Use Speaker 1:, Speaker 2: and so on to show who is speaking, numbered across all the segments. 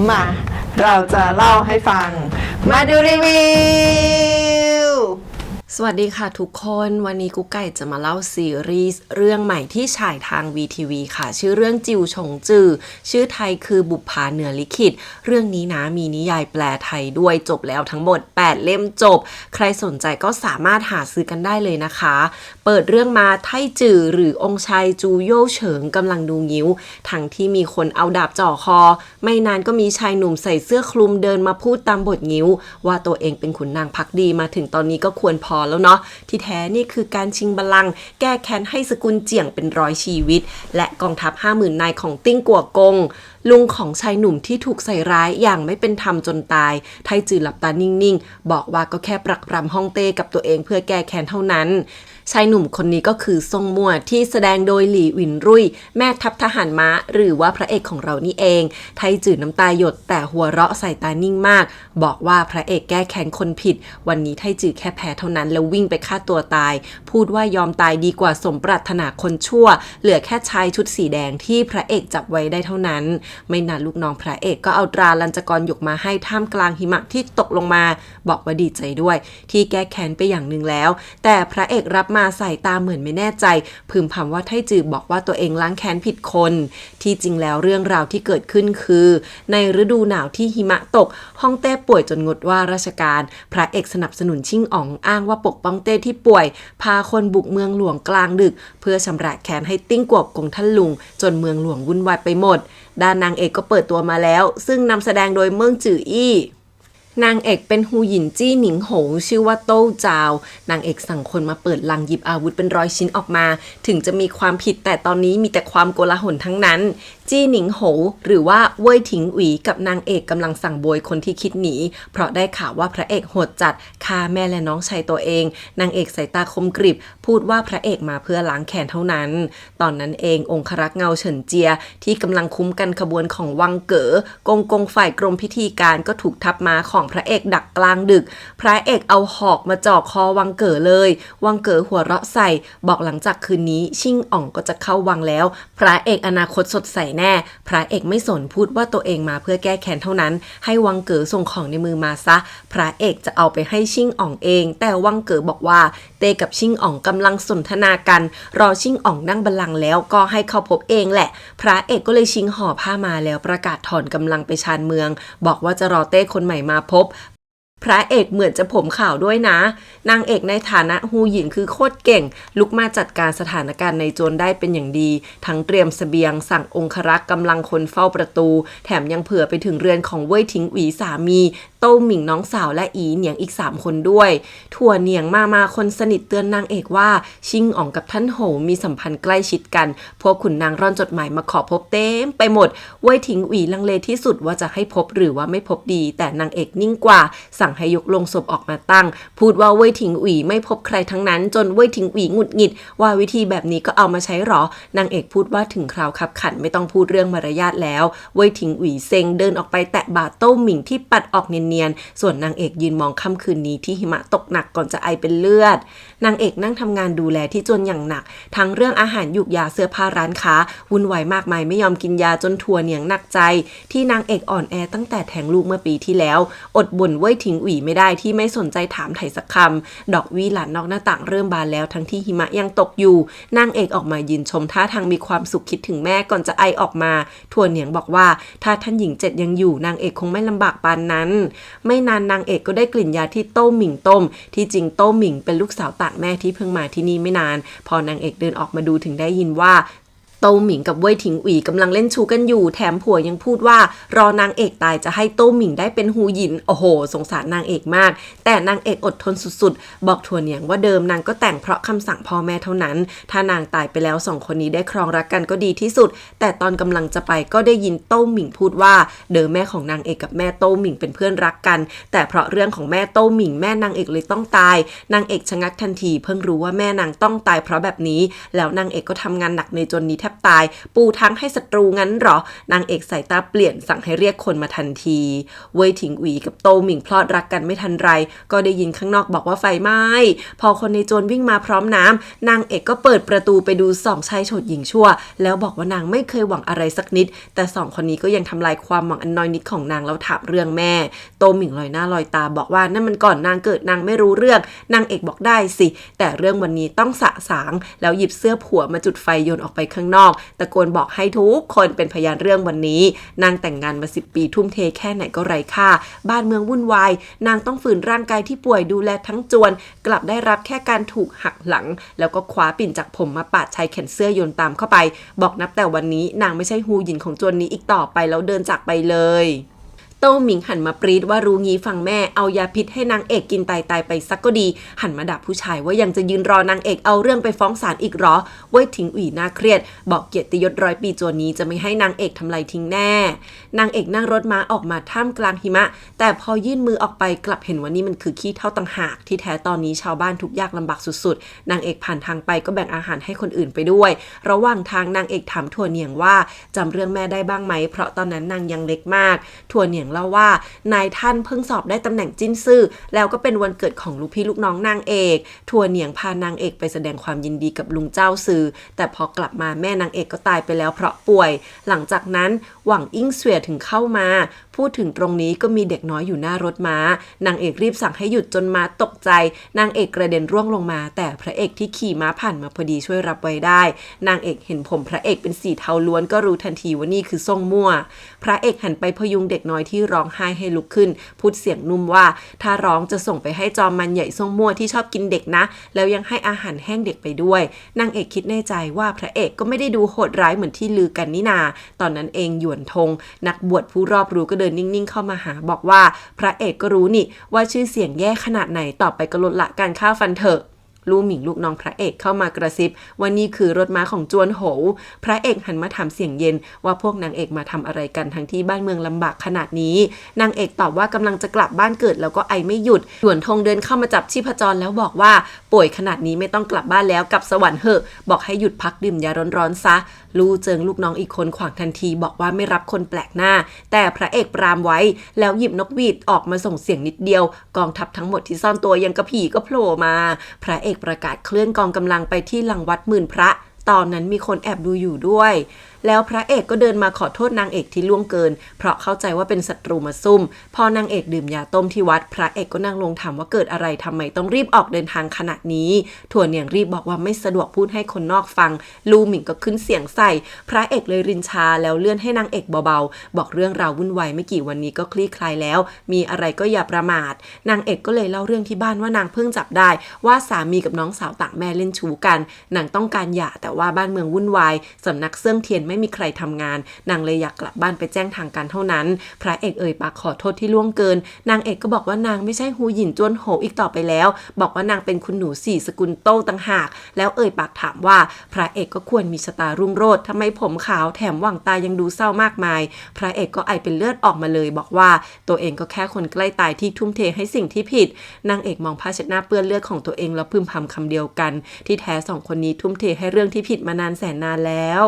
Speaker 1: มาเราจะเล่าให้ฟังมาดูรีวิว
Speaker 2: สวัสดีค่ะทุกคนวันนี้กุ๊กไก่จะมาเล่าซีรีส์เรื่องใหม่ที่ฉายทาง VTV ค่ะชื่อเรื่องจิวชงจือชื่อไทยคือบุปผาเหนือลิขิตเรื่องนี้นะมีนิยายแปลไทยด้วยจบแล้วทั้งหมด8เล่มจบใครสนใจก็สามารถหาซื้อกันได้เลยนะคะเปิดเรื่องมาไทจือหรือองค์ชายจูโย่เฉิงกำลังดูงิ้วทั้งที่มีคนเอาดาบจ่อคอไม่นานก็มีชายหนุ่มใส่เสื้อคลุมเดินมาพูดตามบทงิ้วว่าตัวเองเป็นขุนนางพักดีมาถึงตอนนี้ก็ควรพอแล้วเนาะที่แท้นี่คือการชิงบัลลังก์แก้แค้นให้สกุลเจียงเป็นร้อยชีวิตและกองทัพ 50,000 นายของติ้งกัวกงลุงของชายหนุ่มที่ถูกใส่ร้ายอย่างไม่เป็นธรรมจนตายไทจือหลับตานิ่งๆบอกว่าก็แค่ปรักปรำฮ่องเต้กับตัวเองเพื่อแก้แค้นเท่านั้นชายหนุ่มคนนี้ก็คือซ่งมัวที่แสดงโดยหลี่หวินรุ่ยแม่ทัพทหารม้าหรือว่าพระเอกของเรานี่เองไทจือน้ำตาหยดแต่หัวเราะใส่ตานิ่งมากบอกว่าพระเอกแก้แค้นคนผิดวันนี้ไทจือแค่แพ้เท่านั้นแล้ววิ่งไปฆ่าตัวตายพูดว่ายอมตายดีกว่าสมปรารถนาคนชั่วเหลือแค่ชายชุดสีแดงที่พระเอกจับไว้ได้เท่านั้นไม่นานลูกน้องพระเอกก็เอาตราลัญจกรหยกมาให้ท่ามกลางหิมะที่ตกลงมาบอกว่าดีใจด้วยที่แก้แค้นไปอย่างหนึ่งแล้วแต่พระเอกรับมาใส่ตาเหมือนไม่แน่ใจพึมพำว่าไทจือบอกว่าตัวเองล้างแค้นผิดคนที่จริงแล้วเรื่องราวที่เกิดขึ้นคือในฤดูหนาวที่หิมะตกฮ่องเต้ป่วยจนงดว่าราชการพระเอกสนับสนุนชิ่งอ๋องอ้างว่าปกป้องเต้ที่ป่วยพาคนบุกเมืองหลวงกลางดึกเพื่อชำระแค้นให้ติ้งกวบกงท่านลุงจนเมืองหลวงวุ่นวายไปหมดด้านนางเอกก็เปิดตัวมาแล้วซึ่งนำแสดงโดยเมิ่งจืออี้นางเอกเป็นฮูหยินจี้หนิงโหงชื่อว่าโต้จาวนางเอกสั่งคนมาเปิดลังหยิบอาวุธเป็นร้อยชิ้นออกมาถึงจะมีความผิดแต่ตอนนี้มีแต่ความโกลาหลทั้งนั้นจี้หนิงโหหรือว่าเว่ยถิงหวีกับนางเอกกำลังสั่งโบยคนที่คิดหนีเพราะได้ข่าวว่าพระเอกโหดจัดฆ่าแม่และน้องชายตัวเองนางเอกสายตาคมกริบพูดว่าพระเอกมาเพื่อล้างแค้นเท่านั้นตอนนั้นเององครักษ์เงาเฉินเจียที่กำลังคุ้มกันขบวนของวังเก๋อกงฝ่ายกรมพิธีการก็ถูกทัพม้าของพระเอกดักกลางดึกพระเอกเอาหอกมาจ่อคอวังเก๋อเลยวังเก๋อหัวเราะใส่บอกหลังจากคืนนี้ชิ่งอ่องก็จะเข้าวังแล้วพระเอกอนาคตสดใสแน่พระเอกไม่สนพูดว่าตัวเองมาเพื่อแก้แค้นเท่านั้นให้วังเก๋อส่งของในมือมาซะพระเอกจะเอาไปให้ชิ่งอ่องเองแต่วังเก๋อบอกว่าเต้กับชิ่งอ่องกำลังสนทนากันรอชิ่งอ่องนั่งบัลลังก์แล้วก็ให้เข้าพบเองแหละพระเอกก็เลยชิงห่อผ้ามาแล้วประกาศถอนกำลังไปชานเมืองบอกว่าจะรอเต้คนใหม่มาพบพระเอกเหมือนจะผมข่าวด้วยนะนางเอกในฐานะฮูหยินคือโคตรเก่งลุกมาจัดการสถานการณ์ในโจรได้เป็นอย่างดีทั้งเตรียมเสบียงสั่งองครักษ์กำลังคนเฝ้าประตูแถมยังเผื่อไปถึงเรือนของเว่ยทิงหวีสามีโต้หมิงน้องสาวและอีเหนียงอีก3คนด้วยถั่วเหนียงมาคนสนิทเตือนนางเอกว่าชิงอ๋องกับท่านโหมีสัมพันธ์ใกล้ชิดกันพวกขุนนางร่อนจดหมายมาขอพบเต็มไปหมดเว่ยทิงหวีลังเลที่สุดว่าจะให้พบหรือว่าไม่พบดีแต่นางเอกนิ่งกว่าสั่งให้ยกลงศพออกมาตั้งพูดว่าเว่ยทิงหวีไม่พบใครทั้งนั้นจนเว่ยทิงหวีหงุดหงิดว่าวิธีแบบนี้ก็เอามาใช้หรอนางเอกพูดว่าถึงคราวขับขันไม่ต้องพูดเรื่องมารยาทแล้วเว่ยทิงหวีเซ็งเดินออกไปแตะบ่าโต้หมิงที่ปัดออกเนียนๆส่วนนางเอกยืนมองค่ำคืนนี้ที่หิมะตกหนักก่อนจะไอเป็นเลือดนางเอกนั่งทำงานดูแลที่จนอย่างหนักทั้งเรื่องอาหารยุกยาเสื้อผ้าร้านค้าวุ่นวายมากมายไม่ยอมกินยาจนถั่วเหนียงหนักใจที่นางเอกอ่อนแอตั้งแต่แท้งลูกเมื่อปีที่แล้วอดบ่นเว่ยทิงหวีไม่ได้ที่ไม่สนใจถามไถ่สักคำดอกวีหลานนอกหน้าต่างเริ่มบานแล้วทั้งที่หิมะยังตกอยู่นางเอกออกมายืนชมท่าทางมีความสุขคิดถึงแม่ก่อนจะไอออกมาถั่วเหนียงบอกว่าถ้าท่านหญิงเจ็ดยังอยู่นางเอกคงไม่ลำบากปานนั้นไม่นานนางเอกก็ได้กลิ่นยาที่โต้หมิงต้มที่จริงโต้หมิงเป็นลูกสาวต่างแม่ที่เพิ่งมาที่นี่ไม่นานพอนางเอกเดินออกมาดูถึงได้ยินว่าโต้หมิงกับเว่ยถิงอีกำลังเล่นชูกันอยู่แถมผัวยังพูดว่ารอนางเอกตายจะให้โต้หมิงได้เป็นฮูหยินโอ้โหสงสารนางเอกมากแต่นางเอกอดทนสุดๆบอกถั่วเหนียงว่าเดิมนางก็แต่งเพราะคำสั่งพ่อแม่เท่านั้นถ้านางตายไปแล้ว2คนนี้ได้ครองรักกันก็ดีที่สุดแต่ตอนกำลังจะไปก็ได้ยินโต้หมิงพูดว่าเดิมแม่ของนางเอกกับแม่โต้หมิงเป็นเพื่อนรักกันแต่เพราะเรื่องของแม่โต้หมิงแม่นางเอกเลยต้องตายนางเอกชะงักทันทีเพิ่งรู้ว่าแม่นางต้องตายเพราะแบบนี้แล้วนางเอกก็ทำงานหนักในจนนี้แ ทบตายปูทั้งให้ศัตรูงั้นหรอนางเอกสายตาเปลี่ยนสั่งให้เรียกคนมาทันทีเว่ยถิงอุ๋ยกับโตหมิงพลอดรักกันไม่ทันไรก็ได้ยินข้างนอกบอกว่าไฟไหม้พอคนในโจรวิ่งมาพร้อมน้ำนางเอกก็เปิดประตูไปดูสองชายโฉดหญิงชั่วแล้วบอกว่านางไม่เคยหวังอะไรสักนิดแต่สองคนนี้ก็ยังทำลายความหวังอันน้อยนิดของนางแล้วถามเรื่องแม่โตหมิงลอยหน้าลอยตาบอกว่านั่นมันก่อนนางเกิดนางไม่รู้เรื่องนางเอกบอกได้สิแต่เรื่องวันนี้ต้องสะสางแล้วหยิบเสื้อผัวมาจุดไฟโยนออกไปข้างนอกตะโกนบอกให้ทุกคนเป็นพยานเรื่องวันนี้นางแต่งงานมา10 ปีทุ่มเทแค่ไหนก็ไร้ค่าบ้านเมืองวุ่นวายนางต้องฝืนร่างกายที่ป่วยดูแลทั้งจวนกลับได้รับแค่การถูกหักหลังแล้วก็คว้าปิ่นจากผมมาปาดชายแขนเสื้อโยนตามเข้าไปบอกนับแต่วันนี้นางไม่ใช่ฮูหยินของจวนนี้อีกต่อไปแล้วเดินจากไปเลยโต้หมิงหันมาปรีดว่ารู้งี้ฟังแม่เอายาพิษให้นางเอกกินตายไปสักก็ดีหันมาด่าผู้ชายว่ายังจะยืนรอนางเอกเอาเรื่องไปฟ้องศาลอีกหรอเว่ยถิงอุ๋ยน่าเครียดบอกเกียรติยศ100 ปีจวนนี้จะไม่ให้นางเอกทำลายทิ้งแน่นางเอกนั่งรถม้าออกมาท่ามกลางหิมะแต่พอยื่นมือออกไปกลับเห็นว่านี่มันคือขี้เถ้าต่างหากที่แท้ตอนนี้ชาวบ้านทุกยากลำบากสุดๆนางเอกผ่านทางไปก็แบ่งอาหารให้คนอื่นไปด้วยระหว่างทางนางเอกถามถั่วเหนียงว่าจำเรื่องแม่ได้บ้างไหมเพราะตอนนั้นนางยังเล็กมากถั่วเหนียงเล่าว่านายท่านเพิ่งสอบได้ตำแหน่งจิ้นซื่อแล้วก็เป็นวันเกิดของลูกพี่ลูกน้องนางเอกถั่วเหนียงพานางเอกไปแสดงความยินดีกับลุงเจ้าซือแต่พอกลับมาแม่นางเอกก็ตายไปแล้วเพราะป่วยหลังจากนั้นหวังอิงเสวียถึงเข้ามาพูดถึงตรงนี้ก็มีเด็กน้อยอยู่หน้ารถม้านางเอกรีบสั่งให้หยุดจนม้าตกใจนางเอกกระเด็นร่วงลงมาแต่พระเอกที่ขี่ม้าผ่านมาพอดีช่วยรับไว้ได้นางเอกเห็นผมพระเอกเป็นสีเทาล้วนก็รู้ทันทีว่านี่คือซ่งมั่วพระเอกหันไปพยุงเด็กน้อยที่ร้องไห้ให้ลุกขึ้นพูดเสียงนุ่มว่าถ้าร้องจะส่งไปให้จอมมันใหญ่ซ่งมั่วที่ชอบกินเด็กนะแล้วยังให้อาหารแห้งเด็กไปด้วยนางเอกคิดในใจว่าพระเอกก็ไม่ได้ดูโหดร้ายเหมือนที่ลือกันนี่นาตอนนั้นเองหยวนทงนักบวชผู้รอบรู้ก็เดินนิ่งๆเข้ามาหาบอกว่าพระเอกก็รู้นี่ว่าชื่อเสียงแย่ขนาดไหนต่อไปก็ลดละการฆ่าฟันเถอะลู่หมิงลูกน้องพระเอกเข้ามากระซิบว่านี่คือรถม้าของจวนโหวพระเอกหันมาถามเสียงเย็นว่าพวกนางเอกมาทำอะไรกันทั้งที่บ้านเมืองลำบากขนาดนี้นางเอกตอบว่ากำลังจะกลับบ้านเกิดแล้วก็ไอไม่หยุดหยวนทงเดินเข้ามาจับชีพจรแล้วบอกว่าป่วยขนาดนี้ไม่ต้องกลับบ้านแล้วกลับสวรรค์เหอะบอกให้หยุดพักดื่มยาร้อนๆซะลู่เจิงลูกน้องอีกคนขวางทันทีบอกว่าไม่รับคนแปลกหน้าแต่พระเอกปรามไว้แล้วหยิบนกหวีดออกมาส่งเสียงนิดเดียวกองทัพทั้งหมดที่ซ่อนตัวยังกระผีก็โผล่มาพระเอกประกาศเคลื่อนกองกำลังไปที่หลังวัดหมื่นพระตอนนั้นมีคนแอบดูอยู่ด้วยแล้วพระเอกก็เดินมาขอโทษนางเอกที่ล่วงเกินเพราะเข้าใจว่าเป็นศัตรูมาซุ่มพอนางเอกดื่มยาต้มที่วัดพระเอกก็นั่งลงถามว่าเกิดอะไรทำไมต้องรีบออกเดินทางขนาดนี้ถั่วเหนียงรีบบอกว่าไม่สะดวกพูดให้คนนอกฟังลู่หมิงก็ขึ้นเสียงใส่พระเอกเลยรินชาแล้วเลื่อนให้นางเอกเบาๆบอกเรื่องราววุ่นวายไม่กี่วันนี้ก็คลี่คลายแล้วมีอะไรก็อย่าประมาทนางเอกก็เลยเล่าเรื่องที่บ้านว่านางเพิ่งจับได้ว่าสามีกับน้องสาวต่างแม่เล่นชู้กันนางต้องการหย่าแต่ว่าบ้านเมืองวุ่นวายสำนักเสื่องเทียนไม่มีใครทำงานนางเลยอยากกลับบ้านไปแจ้งทางการเท่านั้นพระเอกเอ่ยปากขอโทษที่ล่วงเกินนางเอกก็บอกว่านางไม่ใช่ฮูหยินจวนโหอีกต่อไปแล้วบอกว่านางเป็นคุณหนูสี่สกุลโต้ต่างหากแล้วเอ่ยปากถามว่าพระเอกก็ควรมีชะตารุ่งโรจน์ทำไมผมขาวแถมหว่างตายังดูเศร้ามากมายพระเอกก็ไอเป็นเลือดออกมาเลยบอกว่าตัวเองก็แค่คนใกล้ตายที่ทุ่มเทให้สิ่งที่ผิดนางเอกมองผ้าเช็ดหน้าเปื้อนเลือดของตัวเองแล้วพึมพำคำเดียวกันที่แท้สองคนนี้ทุ่มเทให้เรื่องที่ผิดมานานแสนนานแล้ว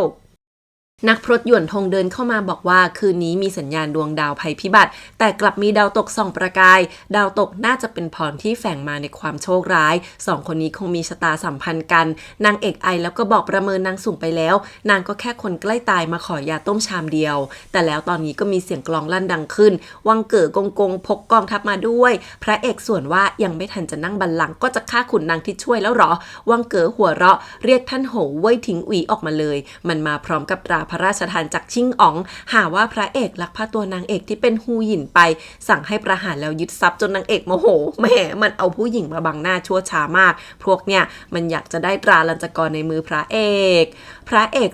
Speaker 2: นักพรตหยวนทงเดินเข้ามาบอกว่าคืนนี้มีสัญญาณดวงดาวภัยพิบัติแต่กลับมีดาวตกส่องประกายดาวตกน่าจะเป็นพรที่แฝงมาในความโชคร้ายสองคนนี้คงมีชะตาสัมพันธ์กันนางเอกไอแล้วก็บอกประเมินนางสุ่มไปแล้วนางก็แค่คนใกล้ตายมาขอยาต้มชามเดียวแต่แล้วตอนนี้ก็มีเสียงกลองลั่นดังขึ้นวังเก๋อกงกงพกกองทัพมาด้วยพระเอกส่วนว่ายังไม่ทันจะนั่งบัลลังก์ก็จะฆ่าขุนนางที่ช่วยแล้วหรอวังเก๋หัวเราะเรียกท่านโหเว่ยถิงอุ๋ยออกมาเลยมันมาพร้อมกับตราพระราชทานจากชิงอ๋องหาว่าพระเอกลักพาตัวนางเอกที่เป็นฮูหยินไปสั่งให้ประหารแล้วยึดทรัพย์จนนางเอกโมโหแหมมันเอาผู้หญิงมาบังหน้าชั่วช้ามากพวกเนี่ยมันอยากจะได้ตราลัญจกรในมือพระเอก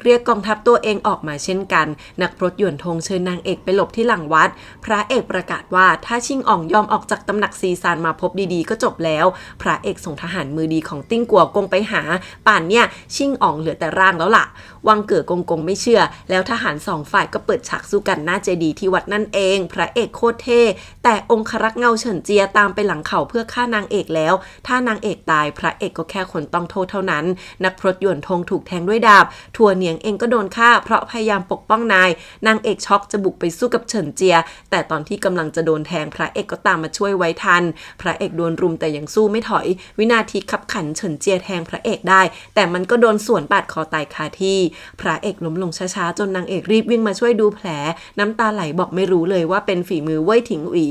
Speaker 2: เรียกกองทัพตัวเองออกมาเช่นกันนักพรตหยวนทงเชิญนางเอกไปหลบที่หลังวัดพระเอกประกาศว่าถ้าชิงอ๋องยอมออกจากตำหนักซีซานมาพบดีๆก็จบแล้วพระเอกส่งทหารมือดีของติ้งกัวกงไปหาป่านเนี่ยชิงอ๋องเหลือแต่ร่างแล้วล่ะวังเก๋อกงไม่เชื่อ แล้วทหารสองฝ่ายก็เปิดฉากสู้กันหน้าเจดีย์ที่วัดนั่นเองพระเอกโคตรเท่แต่องครักษ์เงาเฉินเจียตามไปหลังเขาเพื่อฆ่านางเอกแล้วถ้านางเอกตายพระเอกก็แค่คนต้องโทษเท่านั้นนักพรตหยวนทงถูกแทงด้วยดาบทัวเหนียงเองก็โดนฆ่าเพราะพยายามปกป้องนางเอกช็อกจะบุกไปสู้กับเฉินเจียแต่ตอนที่กำลังจะโดนแทงพระเอกก็ตามมาช่วยไว้ทันพระเอกโดนรุมแต่ยังสู้ไม่ถอยวินาทีขับขันเฉินเจียแทงพระเอกได้แต่มันก็โดนสวนปาดคอตายคาที่พระเอกล้มลงช้าๆจนนางเอกรีบวิ่งมาช่วยดูแผลน้ำตาไหลบอกไม่รู้เลยว่าเป็นฝีมือเว่ยถิงหวี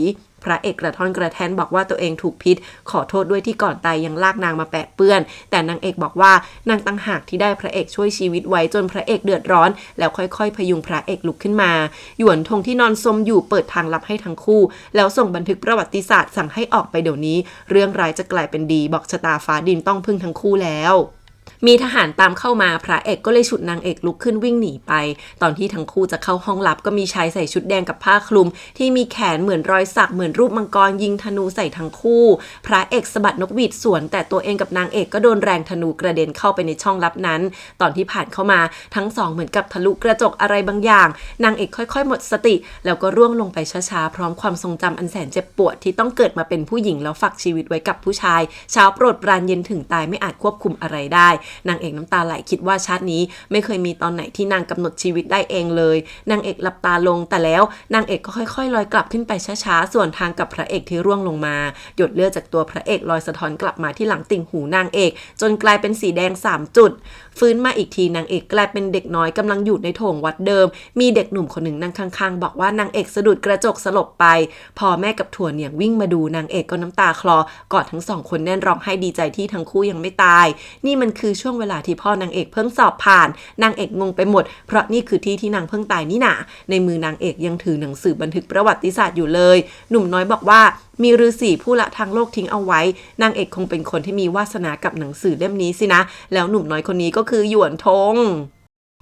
Speaker 2: พระเอกกระท่อนกระแทนบอกว่าตัวเองถูกพิษขอโทษด้วยที่ก่อนตายยังลากนางมาแปะเปื้อนแต่นางเอกบอกว่านางตั้งหากที่ได้พระเอกช่วยชีวิตไว้จนพระเอกเดือดร้อนแล้วค่อยๆพยุงพระเอกลุกขึ้นมาหยวนทงที่นอนซมอยู่เปิดทางลับให้ทั้งคู่แล้วส่งบันทึกประวัติศาสตร์สั่งให้ออกไปเดี๋ยวนี้เรื่องร้ายจะกลายเป็นดีบอกชะตาฟ้าดินต้องพึ่งทั้งคู่แล้วมีทหารตามเข้ามาพระเอกก็เลยฉุดนางเอกลุกขึ้นวิ่งหนีไปตอนที่ทั้งคู่จะเข้าห้องลับก็มีชายใส่ชุดแดงกับผ้าคลุมที่มีแขนเหมือนรอยสักเหมือนรูปมังกรยิงธนูใส่ทั้งคู่พระเอกสะบัดนกหวีดสวนแต่ตัวเองกับนางเอกก็โดนแรงธนูกระเด็นเข้าไปในช่องลับนั้นตอนที่ผ่านเข้ามาทั้งสองเหมือนกับทะลุกระจกอะไรบางอย่างนางเอกค่อยๆหมดสติแล้วก็ร่วงลงไปช้าๆพร้อมความทรงจำอันแสนเจ็บปวดที่ต้องเกิดมาเป็นผู้หญิงแล้วฝากชีวิตไว้กับผู้ชายเช้าโปรดปรานเย็นถึงตายไม่อาจควบคุมอะไรได้นางเอกน้ำตาไหลคิดว่าชาตินี้ไม่เคยมีตอนไหนที่นางกำหนดชีวิตได้เองเลยนางเอกหลับตาลงแต่แล้วนางเอกก็ค่อยๆลอยกลับขึ้นไปช้าๆส่วนทางกับพระเอกที่ร่วงลงมาหยดเลือดจากตัวพระเอกลอยสะท้อนกลับมาที่หลังติ่งหูนางเอกจนกลายเป็นสีแดง3จุดฟื้นมาอีกทีนางเอกกลายเป็นเด็กน้อยกำลังอยู่ในโถงวัดเดิมมีเด็กหนุ่มคนหนึ่งนั่งข้างๆบอกว่านางเอกสะดุดกระจกสลบไปพอแม่กับถั่วเหนียงวิ่งมาดูนางเอกก็น้ำตาคลอกอดทั้งสองคนแน่นร้องไห้ดีใจที่ทั้งคู่ยังไม่ตายนี่มันคือช่วงเวลาที่พ่อนางเอกเพิ่งสอบผ่านนางเอกงงไปหมดเพราะนี่คือที่นางเพิ่งตายนี่นาในมือนางเอกยังถือหนังสือบันทึกประวัติศาสตร์อยู่เลยหนุ่มน้อยบอกว่ามีฤาษีผู้ละทางโลกทิ้งเอาไว้นางเอกคงเป็นคนที่มีวาสนากับหนังสือเล่มนี้สินะแล้วหนุ่มน้อยคนนี้ก็คือหยวนทง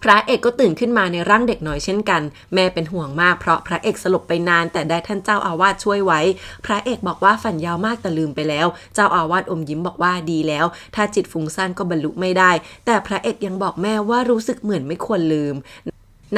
Speaker 2: พระเอกก็ตื่นขึ้นมาในร่างเด็กน้อยเช่นกันแม่เป็นห่วงมากเพราะพระเอกสลบไปนานแต่ได้ท่านเจ้าอาวาสช่วยไว้พระเอกบอกว่าฝันยาวมากแต่ลืมไปแล้วเจ้าอาวาสอมยิ้มบอกว่าดีแล้วถ้าจิตฟุ้งซ่านก็บรรลุไม่ได้แต่พระเอกยังบอกแม่ว่ารู้สึกเหมือนไม่ควรลืม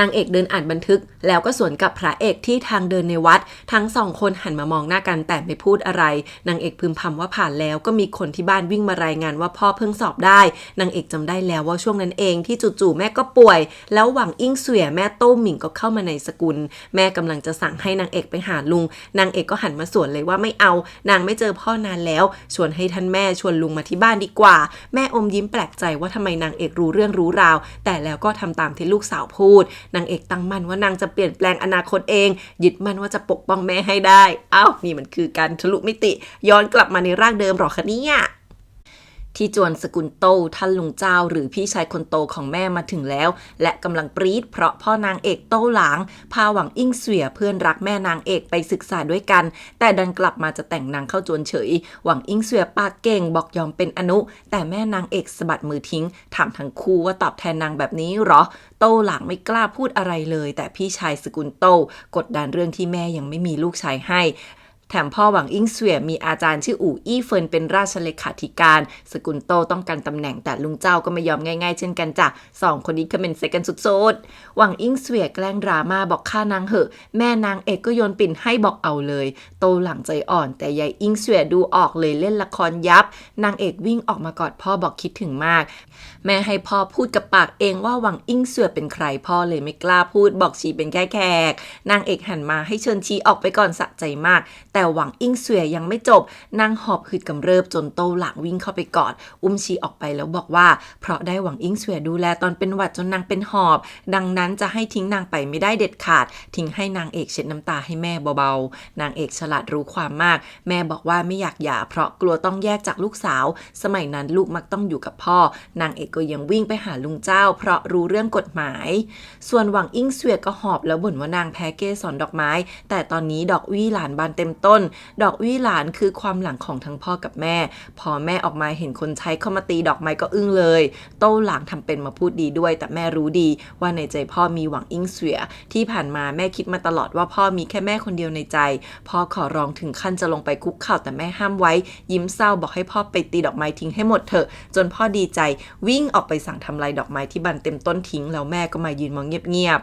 Speaker 2: นางเอกเดินอ่านบันทึกแล้วก็สวนกับพระเอกที่ทางเดินในวัดทั้งสองคนหันมามองหน้ากันแต่ไม่พูดอะไรนางเอกพึมพำว่าผ่านแล้วก็มีคนที่บ้านวิ่งมารายงานว่าพ่อเพิ่งสอบได้นางเอกจำได้แล้วว่าช่วงนั้นเองที่จู่ๆแม่ก็ป่วยแล้วหวังอิ่งเสวี่ยแม่โต้หมิงก็เข้ามาในสกุลแม่กำลังจะสั่งให้นางเอกไปหาลุงนางเอกก็หันมาสวนเลยว่าไม่เอานางไม่เจอพ่อนานแล้วชวนให้ท่านแม่ชวนลุงมาที่บ้านดีกว่าแม่อมยิ้มแปลกใจว่าทำไมนางเอกรู้เรื่องรู้ราวแต่แล้วก็ทำตามที่ลูกสาวพูดนางเอกตั้งมั่นว่านางจะเปลี่ยนแปลงอนาคตเองยึดมั่นว่าจะปกป้องแม่ให้ได้นี่มันคือการทะลุมิติย้อนกลับมาในร่างเดิมหรอคะเนี่ยที่จวนสกุลโตท่านลุงเจ้าหรือพี่ชายคนโตของแม่มาถึงแล้วและกำลังปรี๊ดเพราะพ่อนางเอกโต้หลางพาหวังอิ่งเสวี่ยเพื่อนรักแม่นางเอกไปศึกษาด้วยกันแต่ดันกลับมาจะแต่งนางเข้าจวนเฉยหวังอิ่งเสวี่ยปากเก่งบอกยอมเป็นอนุแต่แม่นางเอกสะบัดมือทิ้งถามทั้งคู่ว่าตอบแทนนางแบบนี้หรอโต้หลางไม่กล้าพูดอะไรเลยแต่พี่ชายสกุลโตกดดันเรื่องที่แม่ยังไม่มีลูกชายให้แถมพ่อหวังอิ่งเสวี่ยมีอาจารย์ชื่ออู่อี้เฟินเป็นราชเลขาธิการสกุลโตต้องการตำแหน่งแต่ลุงเจ้าก็ไม่ยอมง่ายๆเช่นกันจ้ะสองคนนี้คอมเมนต์ใส่กันสุดๆหวังอิ่งเสวี่ยแกล้งดราม่าบอกฆ่านางเหอะแม่นางเอกก็โยนปิ่นให้บอกเอาเลยโตหลังใจอ่อนแต่ยายอิ่งเสวี่ยดูออกเลยเล่นละครยับนางเอกวิ่งออกมากอดพ่อบอกคิดถึงมากแม่ให้พ่อพูดกับปากเองว่าหวังอิ่งเสวี่ยเป็นใครพ่อเลยไม่กล้าพูดบอกชีเป็นแค่แขกนางเอกหันมาให้เชิญชีออกไปก่อนสะใจมากแต่หวังอิ่งเสวี่ยยังไม่จบนางหอบหืดกำเริบจนโตหลังวิ่งเข้าไปกอดอุ้มชีออกไปแล้วบอกว่าเพราะได้หวังอิ่งเสวี่ยดูแลตอนเป็นหวัดจนนางเป็นหอบดังนั้นจะให้ทิ้งนางไปไม่ได้เด็ดขาดทิ้งให้นางเอกเช็ดน้ำตาให้แม่เบาๆนางเอกฉลาดรู้ความมากแม่บอกว่าไม่อยากหย่าเพราะกลัวต้องแยกจากลูกสาวสมัยนั้นลูกมักต้องอยู่กับพ่อนางเอกก็ยังวิ่งไปหาลุงเจ้าเพราะรู้เรื่องกฎหมายส่วนหวังอิ่งเสวี่ยก็หอบแล้วบ่นว่านางแพ้เกสรดอกไม้แต่ตอนนี้ดอกวี่หลานบานเต็มต้น ต้นดอกวี่หลานคือความหลังของทั้งพ่อกับแม่พอแม่ออกมาเห็นคนใช้เข้ามาตีดอกไม้ก็อึ้งเลยโต้หลางทำเป็นมาพูดดีด้วยแต่แม่รู้ดีว่าในใจพ่อมีหวังอิงเสวียที่ผ่านมาแม่คิดมาตลอดว่าพ่อมีแค่แม่คนเดียวในใจพ่อขอร้องถึงขั้นจะลงไปคุกเข่าแต่แม่ห้ามไว้ยิ้มเศร้าบอกให้พ่อไปตีดอกไม้ทิ้งให้หมดเถอะจนพ่อดีใจวิ่งออกไปสั่งทำลายดอกไม้ที่บานเต็มต้นทิ้งแล้วแม่ก็มายืนมองเงียบ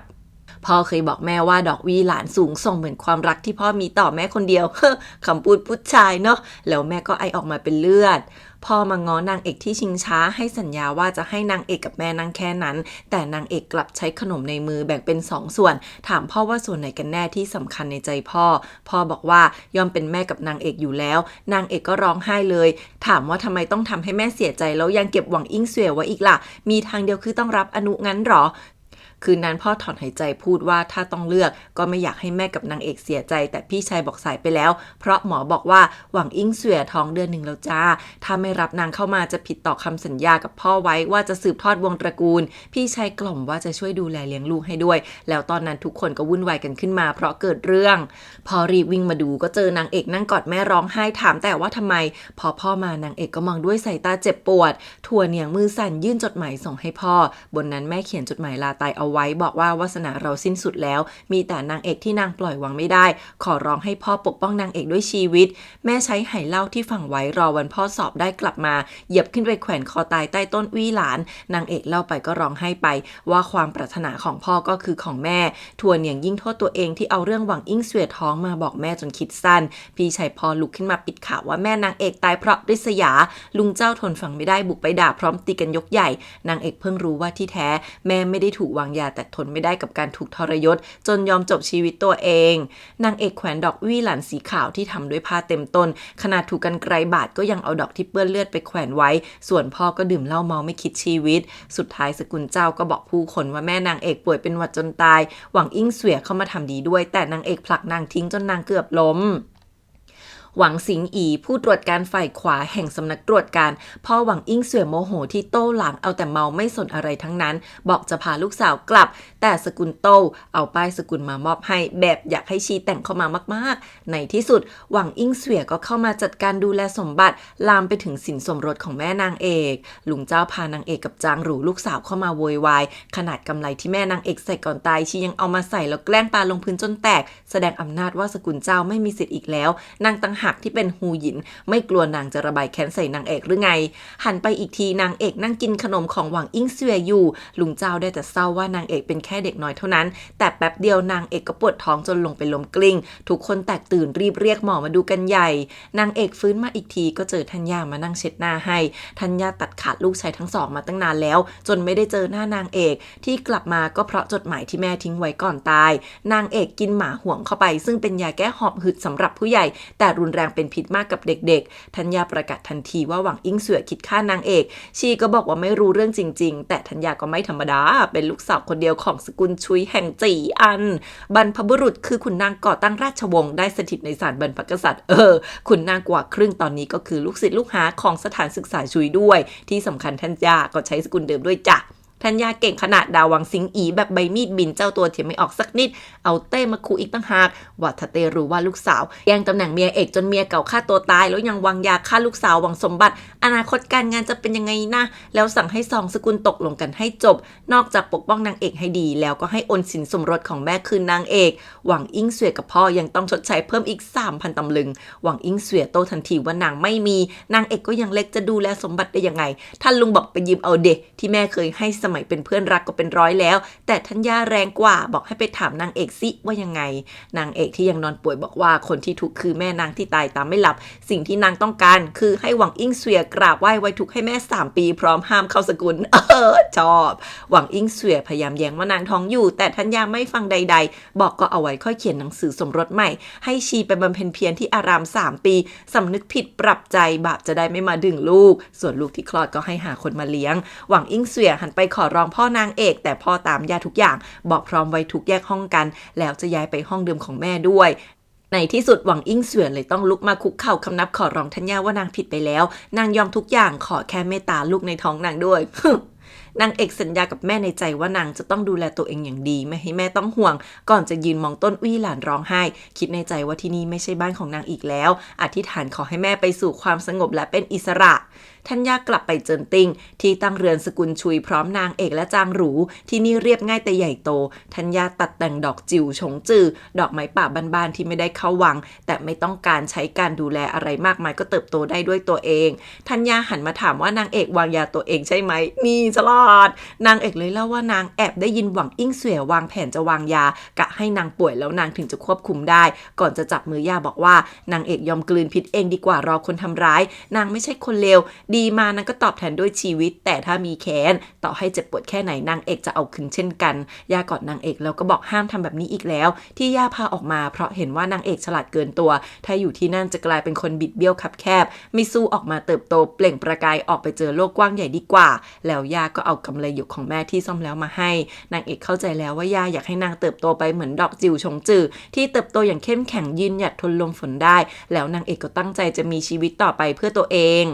Speaker 2: พ่อเคยบอกแม่ว่าดอกวี่หลานสูงส่งเหมือนความรักที่พ่อมีต่อแม่คนเดียว คำพูดผู้ชายเนาะแล้วแม่ก็ไอออกมาเป็นเลือดพ่อมาง้อนางเอกที่ชิงช้าให้สัญญาว่าจะให้นางเอกกับแม่นั่งแค่นั้นแต่นางเอกกลับใช้ขนมในมือแบ่งเป็น2 ส่วนถามพ่อว่าส่วนไหนกันแน่ที่สำคัญในใจพ่อบอกว่ายอมเป็นแม่กับนางเอกอยู่แล้วนางเอกก็ร้องไห้เลยถามว่าทำไมต้องทำให้แม่เสียใจแล้วยังเก็บหวังอิงเสวียไว้อีกล่ะมีทางเดียวคือต้องรับอนุงั้นหรอคืนนั้นพ่อถอนหายใจพูดว่าถ้าต้องเลือกก็ไม่อยากให้แม่กับนางเอกเสียใจแต่พี่ชายบอกสายไปแล้วเพราะหมอบอกว่าหวังอิงเสวียท้องเดือน 1แล้วจ้าถ้าไม่รับนางเข้ามาจะผิดต่อคำสัญญากับพ่อไว้ว่าจะสืบทอดวงตระกูลพี่ชายกล่อมว่าจะช่วยดูแลเลี้ยงลูกให้ด้วยแล้วตอนนั้นทุกคนก็วุ่นวายกันขึ้นมาเพราะเกิดเรื่องพอรีบวิ่งมาดูก็เจอนางเอกนั่งกอดแม่ร้องไห้ถามแต่ว่าทำไมพอพ่อมานางเอกก็มองด้วยสายตาเจ็บปวดถั่วเหนียงมือสั่นยื่นจดหมายส่งให้พ่อบนนั้นแม่เขียนจดหมายลาตายเอาไว้บอกว่าวาสนาเราสิ้นสุดแล้วมีแต่นางเอกที่นางปล่อยวางไม่ได้ขอร้องให้พ่อปกป้องนางเอกด้วยชีวิตแม่ใช้ไหเหล้าที่ฝังไว้รอวันพ่อสอบได้กลับมาเหยียบขึ้นไปแขวนคอตายใต้ต้นวี่หลานนางเอกเล่าไปก็ร้องไห้ไปว่าความปรารถนาของพ่อก็คือของแม่ถั่วเหนียงยิ่งโทษตัวเองที่เอาเรื่องหวังอิงเสวียท้องมาบอกแม่จนคิดสั้นพี่ชายพอลุกขึ้นมาปิดข่าวว่าแม่นางเอกตายเพราะริษยาลุงเจ้าทนฟังไม่ได้บุกไปด่าพร้อมตีกันยกใหญ่นางเอกเพิ่งรู้ว่าที่แท้แม่ไม่ได้ถูกวางยาแต่ทนไม่ได้กับการถูกทรยศจนยอมจบชีวิตตัวเองนางเอกแขวนดอกวี่หลานสีขาวที่ทำด้วยผ้าเต็มต้นขนาดถูกกันไกลบาดก็ยังเอาดอกที่เปื้อนเลือดไปแขวนไว้ส่วนพ่อก็ดื่มเหล้าเมาไม่คิดชีวิตสุดท้ายสกุลเจ้าก็บอกผู้คนว่าแม่นางเอกป่วยเป็นหวัดจนตายหวังอิงเสวียเข้ามาทำดีด้วยแต่นางเอกผลักนางทิ้งจนนางเกือบล้มหวังสิงอีผู้ตรวจการฝ่ายขวาแห่งสำนักตรวจการพ่อหวังอิงเสวียโมโหที่โต้หลังเอาแต่เมาไม่สนอะไรทั้งนั้นบอกจะพาลูกสาวกลับแต่สกุลโต้เอาป้ายสกุลมามอบให้แบบอยากให้ชีแต่งเข้ามามากๆในที่สุดหวังอิงเสวียก็เข้ามาจัดการดูแลสมบัติลามไปถึงสินสมรสของแม่นางเอกลุงเจ้าพานางเอกกับจางหรูลูกสาวเข้ามาโวยวายขนาดกำไลที่แม่นางเอกใส่ก่อนตายชียังเอามาใส่แล้วแกล้งปาลงพื้นจนแตกแสดงอำนาจว่าสกุลเจ้าไม่มีสิทธิ์อีกแล้วนางตั้งหักที่เป็นฮูหยินไม่กลัวนางจะระบายแค้นใส่นางเอกหรือไงหันไปอีกทีนางเอกนั่งกินขนมของหวังอิงเสวียอยู่ลุงเจ้าได้แต่เศร้าว่านางเอกเป็นแค่เด็กน้อยเท่านั้นแต่แป๊บเดียวนางเอกก็ปวดท้องจนลงไปล้มกลิ้งทุกคนแตกตื่นรีบเรียกหมอมาดูกันใหญ่นางเอกฟื้นมาอีกทีก็เจอธัญญามานั่งเช็ดหน้าให้ธัญญาตัดขาดลูกชายทั้งสองมาตั้งนานแล้วจนไม่ได้เจอหน้านางเอกที่กลับมาก็เพราะจดหมายที่แม่ทิ้งไว้ก่อนตายนางเอกกินหมาห่วงเข้าไปซึ่งเป็นยาแก้หอบหืดสำหรับผู้ใหญ่แต่รุนแรงเป็นพิษมากกับเด็กๆธัญญาประกาศทันทีว่าหวังอิงเสวียคิดฆ่านางเอกชีก็บอกว่าไม่รู้เรื่องจริงๆแต่ธัญญาก็ไม่ธรรมดาเป็นลูกสาวคนเดียวของสกุลชุยแห่งจีอันบรรพบุรุษคือขุนนางก่อตั้งราชวงศ์ได้สถิตในศาลบรรพกษัตริย์ขุนนางกว่าครึ่งตอนนี้ก็คือลูกศิษย์ลูกหาของสถานศึกษาชุยด้วยที่สำคัญธัญญาก็ใช้สกุลเดิมด้วยจ้ะธัญญาเก่งขนาดดาววังสิงอีแบบใบมีดบินเจ้าตัวเถียงไม่ออกสักนิดเอาเต้มาขู่อีกตั้งหากว่าถ้าเต้รู้ว่าลูกสาวแย่งตำแหน่งเมียเอกจนเมียเก่าฆ่าตัวตายแล้วยังวางยาฆ่าลูกสาวหวังสมบัติอนาคตการงานจะเป็นยังไงนะแล้วสั่งให้สองสกุลตกลงกันให้จบนอกจากปกป้องนางเอกให้ดีแล้วก็ให้โอนสินสมรสของแม่คืนนางเอกหวังอิงเสวียกับพ่อยังต้องชดใช้เพิ่มอีก 3,000 ตำลึงหวังอิงเสวียโต้ทันทีว่านางไม่มีนางเอกก็ยังเล็กจะดูแลสมบัติได้ยังไงท่านลุงบอกไปยืมเอาเด็กที่แม่เคยให้สมัยเป็นเพื่อนรักก็เป็นร้อยแล้วแต่ธัญญาแรงกว่าบอกให้ไปถามนางเอกซิว่ายังไงนางเอกที่ยังนอนป่วยบอกว่าคนที่ทุกข์คือแม่นางที่ตายตามไม่หลับสิ่งที่นางต้องการคือให้หวังอิงเสวียกราบไหว้ไว้ทุกข์ให้แม่3 ปีพร้อมห้ามเข้าสกุลชอบหวังอิงเสวียพยายามแย้งว่านางท้องอยู่แต่ธัญญาไม่ฟังใดๆบอกก็เอาไว้ค่อยเขียนหนังสือสมรสใหม่ให้ชีไปบำเพ็ญเพียรที่อาราม3 ปีสำนึกผิดปรับใจบาปจะได้ไม่มาดึงลูกส่วนลูกที่คลอดก็ให้หาคนมาเลี้ยงหวังอิงเสวียหันไปขอร้องพ่อนางเอกแต่พ่อตามยาทุกอย่างบอกพร้อมไว้ทุกแยกห้องกันแล้วจะย้ายไปห้องเดิมของแม่ด้วยในที่สุดหวังอิงเสวียเลยต้องลุกมาคุกเข่าคำนับขอร้องธัญญาว่านางผิดไปแล้วนางยอมทุกอย่างขอแค่เมตตาลูกในท้องนางด้วย นางเอกสัญญากับแม่ในใจว่านางจะต้องดูแลตัวเองอย่างดีไม่ให้แม่ต้องห่วงก่อนจะยืนมองต้นอุ้ยหลานร้องไห้คิดในใจว่าที่นี่ไม่ใช่บ้านของนางอีกแล้วอธิษฐานขอให้แม่ไปสู่ความสงบและเป็นอิสระทัญญากลับไปเจินติงที่ตั้งเรือนสกุลชุยพร้อมนางเอกและจางหรูที่นี่เรียบง่ายแต่ใหญ่โตทัญญาตัดแต่งดอกจิ๋วฉงจือดอกไม้ป่าบ้านๆที่ไม่ได้เข้าวังแต่ไม่ต้องการใช้การดูแลอะไรมากมายก็เติบโตได้ด้วยตัวเองทัญญาหันมาถามว่านางเอกวางยาตัวเองใช่ไหมมีฉลาดนางเอกเลยเล่าว่านางแอบได้ยินหวังอิ่งเสวียวางแผนจะวางยากะให้นางป่วยแล้วนางถึงจะควบคุมได้ก่อนจะจับมือย่าบอกว่านางเอกยอมกลืนพิษเองดีกว่ารอคนทำร้ายนางไม่ใช่คนเลวดีมานางก็ตอบแทนด้วยชีวิตแต่ถ้ามีแค้นต่อให้เจ็บปวดแค่ไหนนางเอกจะเอาคืนเช่นกันย่ากอดนางเอกแล้วก็บอกห้ามทำแบบนี้อีกแล้วที่ย่าพาออกมาเพราะเห็นว่านางเอกฉลาดเกินตัวถ้าอยู่ที่นั่นจะกลายเป็นคนบิดเบี้ยวคับแคบไม่สู้ออกมาเติบโตเปล่งประกายออกไปเจอโลกกว้างใหญ่ดีกว่าแล้วย่าก็เอากำไลหยกของแม่ที่ซ่อมแล้วมาให้นางเอกเข้าใจแล้วว่าย่าอยากให้นางเติบโตไปเหมือนดอกจิ๋วชงจือที่เติบโตอย่างเข้มแข็งยืนหยัดทนลมฝนได้แล้วนางเอกก็ตั้งใจจะมีชีวิตต่อไปเพื่อตัวเอง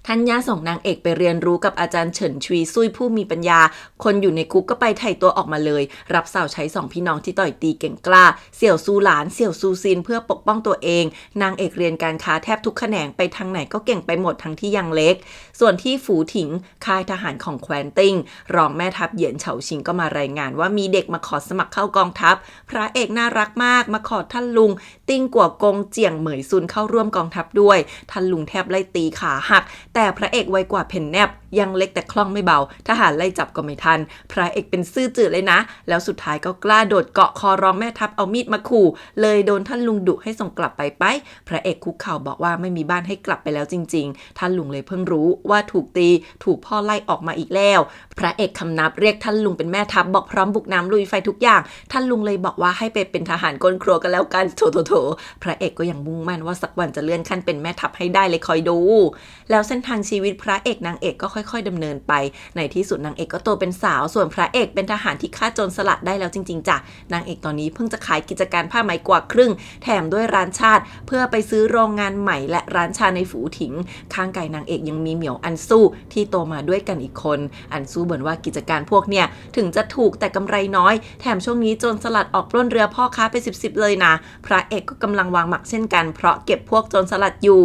Speaker 2: ทัญญาส่งนางเอกไปเรียนรู้กับอาจารย์เฉินชุยซุยผู้มีปัญญาคนอยู่ในคุกก็ไปไถ่ตัวออกมาเลยรับสาวใช้สองพี่น้องที่ต่อยตีเก่งกล้าเสี่ยวซูหลานเสี่ยวซูซินเพื่อปกป้องตัวเองนางเอกเรียนการค้าแทบทุกแขนงไปทางไหนก็เก่งไปหมดทั้งที่ยังเล็กส่วนที่ฝูถิงค่ายทหารของแคว้นติ้งรองแม่ทัพเหยียนเฉาชิงก็มารายงานว่ามีเด็กมาขอสมัครเข้ากองทัพพระเอกน่ารักมากมาขอท่านลุงติ้งกัวกงเจียงเหมยซุนเข้าร่วมกองทัพด้วยท่านลุงแทบไล่ตีขาหักแต่พระเอกไวกว่าเพนแนบยังเล็กแต่คล่องไม่เบาทหารไล่จับก็ไม่ทันพระเอกเป็นซื่อจืดเลยนะแล้วสุดท้ายก็กล้าโดดเกาะคอรองแม่ทัพเอามีดมาขู่เลยโดนท่านลุงดุให้ส่งกลับไปพระเอกคุกเข่าบอกว่าไม่มีบ้านให้กลับไปแล้วจริงๆท่านลุงเลยเพิ่งรู้ว่าถูกตีถูกพ่อไล่ออกมาอีกแล้วพระเอกคำนับเรียกท่านลุงเป็นแม่ทัพบอกพร้อมบุกน้ำลุยไฟทุกอย่างท่านลุงเลยบอกว่าให้ไปเป็นทหารก้นครัวกันแล้วกันโถพระเอกก็ยังมุ่งมั่นว่าสักวันจะเลื่อนขั้นเป็นแม่ทัพให้ได้เลยคอยดูแล้วเส้นทางชีวิตพระเอกนางเอกก็ค่อยๆดำเนินไปในที่สุดนางเอกก็โตเป็นสาวส่วนพระเอกเป็นทหารที่ฆ่าโจรสลัดได้แล้วจริงๆจ้ะนางเอกตอนนี้เพิ่งจะขายกิจการผ้าไหมกว่าครึ่งแถมด้วยร้านชาติเพื่อไปซื้อโรงงานใหม่และร้านชาในฝูถิงข้างกายนางเอกยังมีเหมียวอันสู้ที่โตมาด้วยกันอีกคนอันสู้เหมือนว่ากิจการพวกเนี่ยถึงจะถูกแต่กำไรน้อยแถมช่วงนี้โจรสลัดออกปล้นเรือพ่อค้าไป10เลยนะพระเอกก็กำลังวางหมักเช่นกันเพราะเก็บพวกโจรสลัดอยู่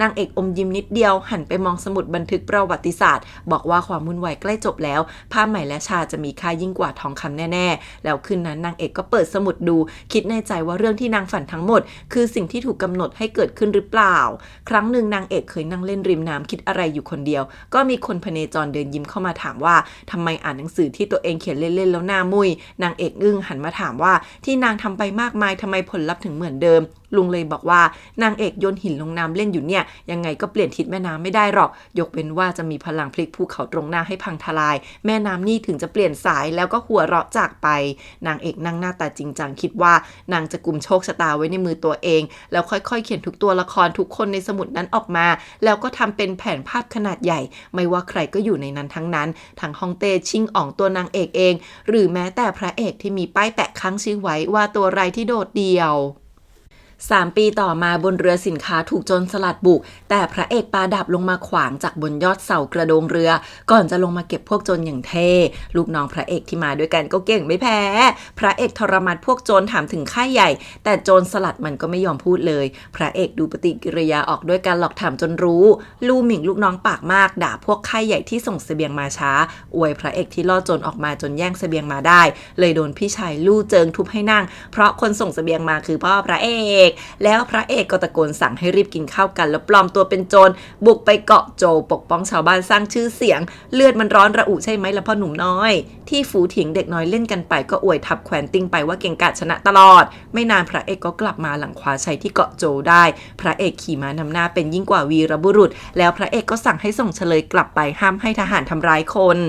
Speaker 2: นางเอกอมยิ้มนิดเดียวหันไปมองสมุดบันทึกประวัติศาสตร์บอกว่าความวุ่นวายใกล้จบแล้วผ้าไหมและชาจะมีค่ายิ่งกว่าทองคำแน่ๆแล้วคืนนั้นนางเอกก็เปิดสมุดดูคิดในใจว่าเรื่องที่นางฝันทั้งหมดคือสิ่งที่ถูกกำหนดให้เกิดขึ้นหรือเปล่าครั้งหนึ่งนางเอกเคยนั่งเล่นริมน้ำคิดอะไรอยู่คนเดียวก็มีคนพเนจรเดินยิ้มเข้ามาถามว่าทำไมอ่านหนังสือที่ตัวเองเขียนเล่นๆแล้วหน้ามุยนางเอกอึ้งหันมาถามว่าที่นางทำไปมากมายทำไมผลลัพธ์ถึงเหมือนเดิมลุงเลยบอกว่านางเอกโยนหินลงน้ำเล่นอยู่เนี่ยยังไงก็เปลี่ยนทิศแม่น้ำไม่ได้หรอกยกเว้นว่าจะมีพลังพลิกภูเขาตรงหน้าให้พังทลายแม่น้ำนี่ถึงจะเปลี่ยนสายแล้วก็หัวเราะจากไปนางเอกนั่งหน้าตาจริงจังคิดว่านางจะกุมโชคชะตาไว้ในมือตัวเองแล้วค่อยๆเขียนทุกตัวละครทุกคนในสมุดนั้นออกมาแล้วก็ทำเป็นแผนภาพขนาดใหญ่ไม่ว่าใครก็อยู่ในนั้นทั้งนั้นทั้งฮ่องเต้ชิงอ่องตัวนางเอกเองหรือแม้แต่พระเอกที่มีป้ายแปะค้างชื่อไว้ว่าตัวไรที่โดดเดี่ยว3 ปีต่อมาบนเรือสินค้าถูกโจรสลัดบุกแต่พระเอกปาดาบลงมาขวางจากบนยอดเสากระโดงเรือก่อนจะลงมาเก็บพวกโจรอย่างเท่ลูกน้องพระเอกที่มาด้วยกันก็เก่งไม่แพ้พระเอกทรมานพวกโจรถามถึงค่ายใหญ่แต่โจรสลัดมันก็ไม่ยอมพูดเลยพระเอกดูปฏิกิริยาออกด้วยการหลอกถามจนรู้ลู่หมิ่งลูกน้องปากมากด่าพวกค่ายใหญ่ที่ส่งเสบียงมาช้าอวยพระเอกที่ล่อโจรออกมาจนแย่งเสบียงมาได้เลยโดนพี่ชายลู่เจิงทุบให้นั่งเพราะคนส่งเสบียงมาคือพ่อพระเอกแล้วพระเอกก็ตะโกนสั่งให้รีบกินข้าวกันแล้วปลอมตัวเป็นโจรบุกไปเกาะโจปกป้องชาวบ้านสร้างชื่อเสียงเลือดมันร้อนระอุใช่ไหมล่ะพ่อหนุ่มน้อยที่ฝูถิงเด็กน้อยเล่นกันไปก็อวยทับแคว้นติ้งไปว่าเก่งกาจชนะตลอดไม่นานพระเอกก็กลับมาหลังคว้าชัยที่เกาะโจได้พระเอกขี่ม้านำหน้าเป็นยิ่งกว่าวีรบุรุษแล้วพระเอกก็สั่งให้ส่งเฉลยกลับไปห้ามให้ทหารทำร้ายคน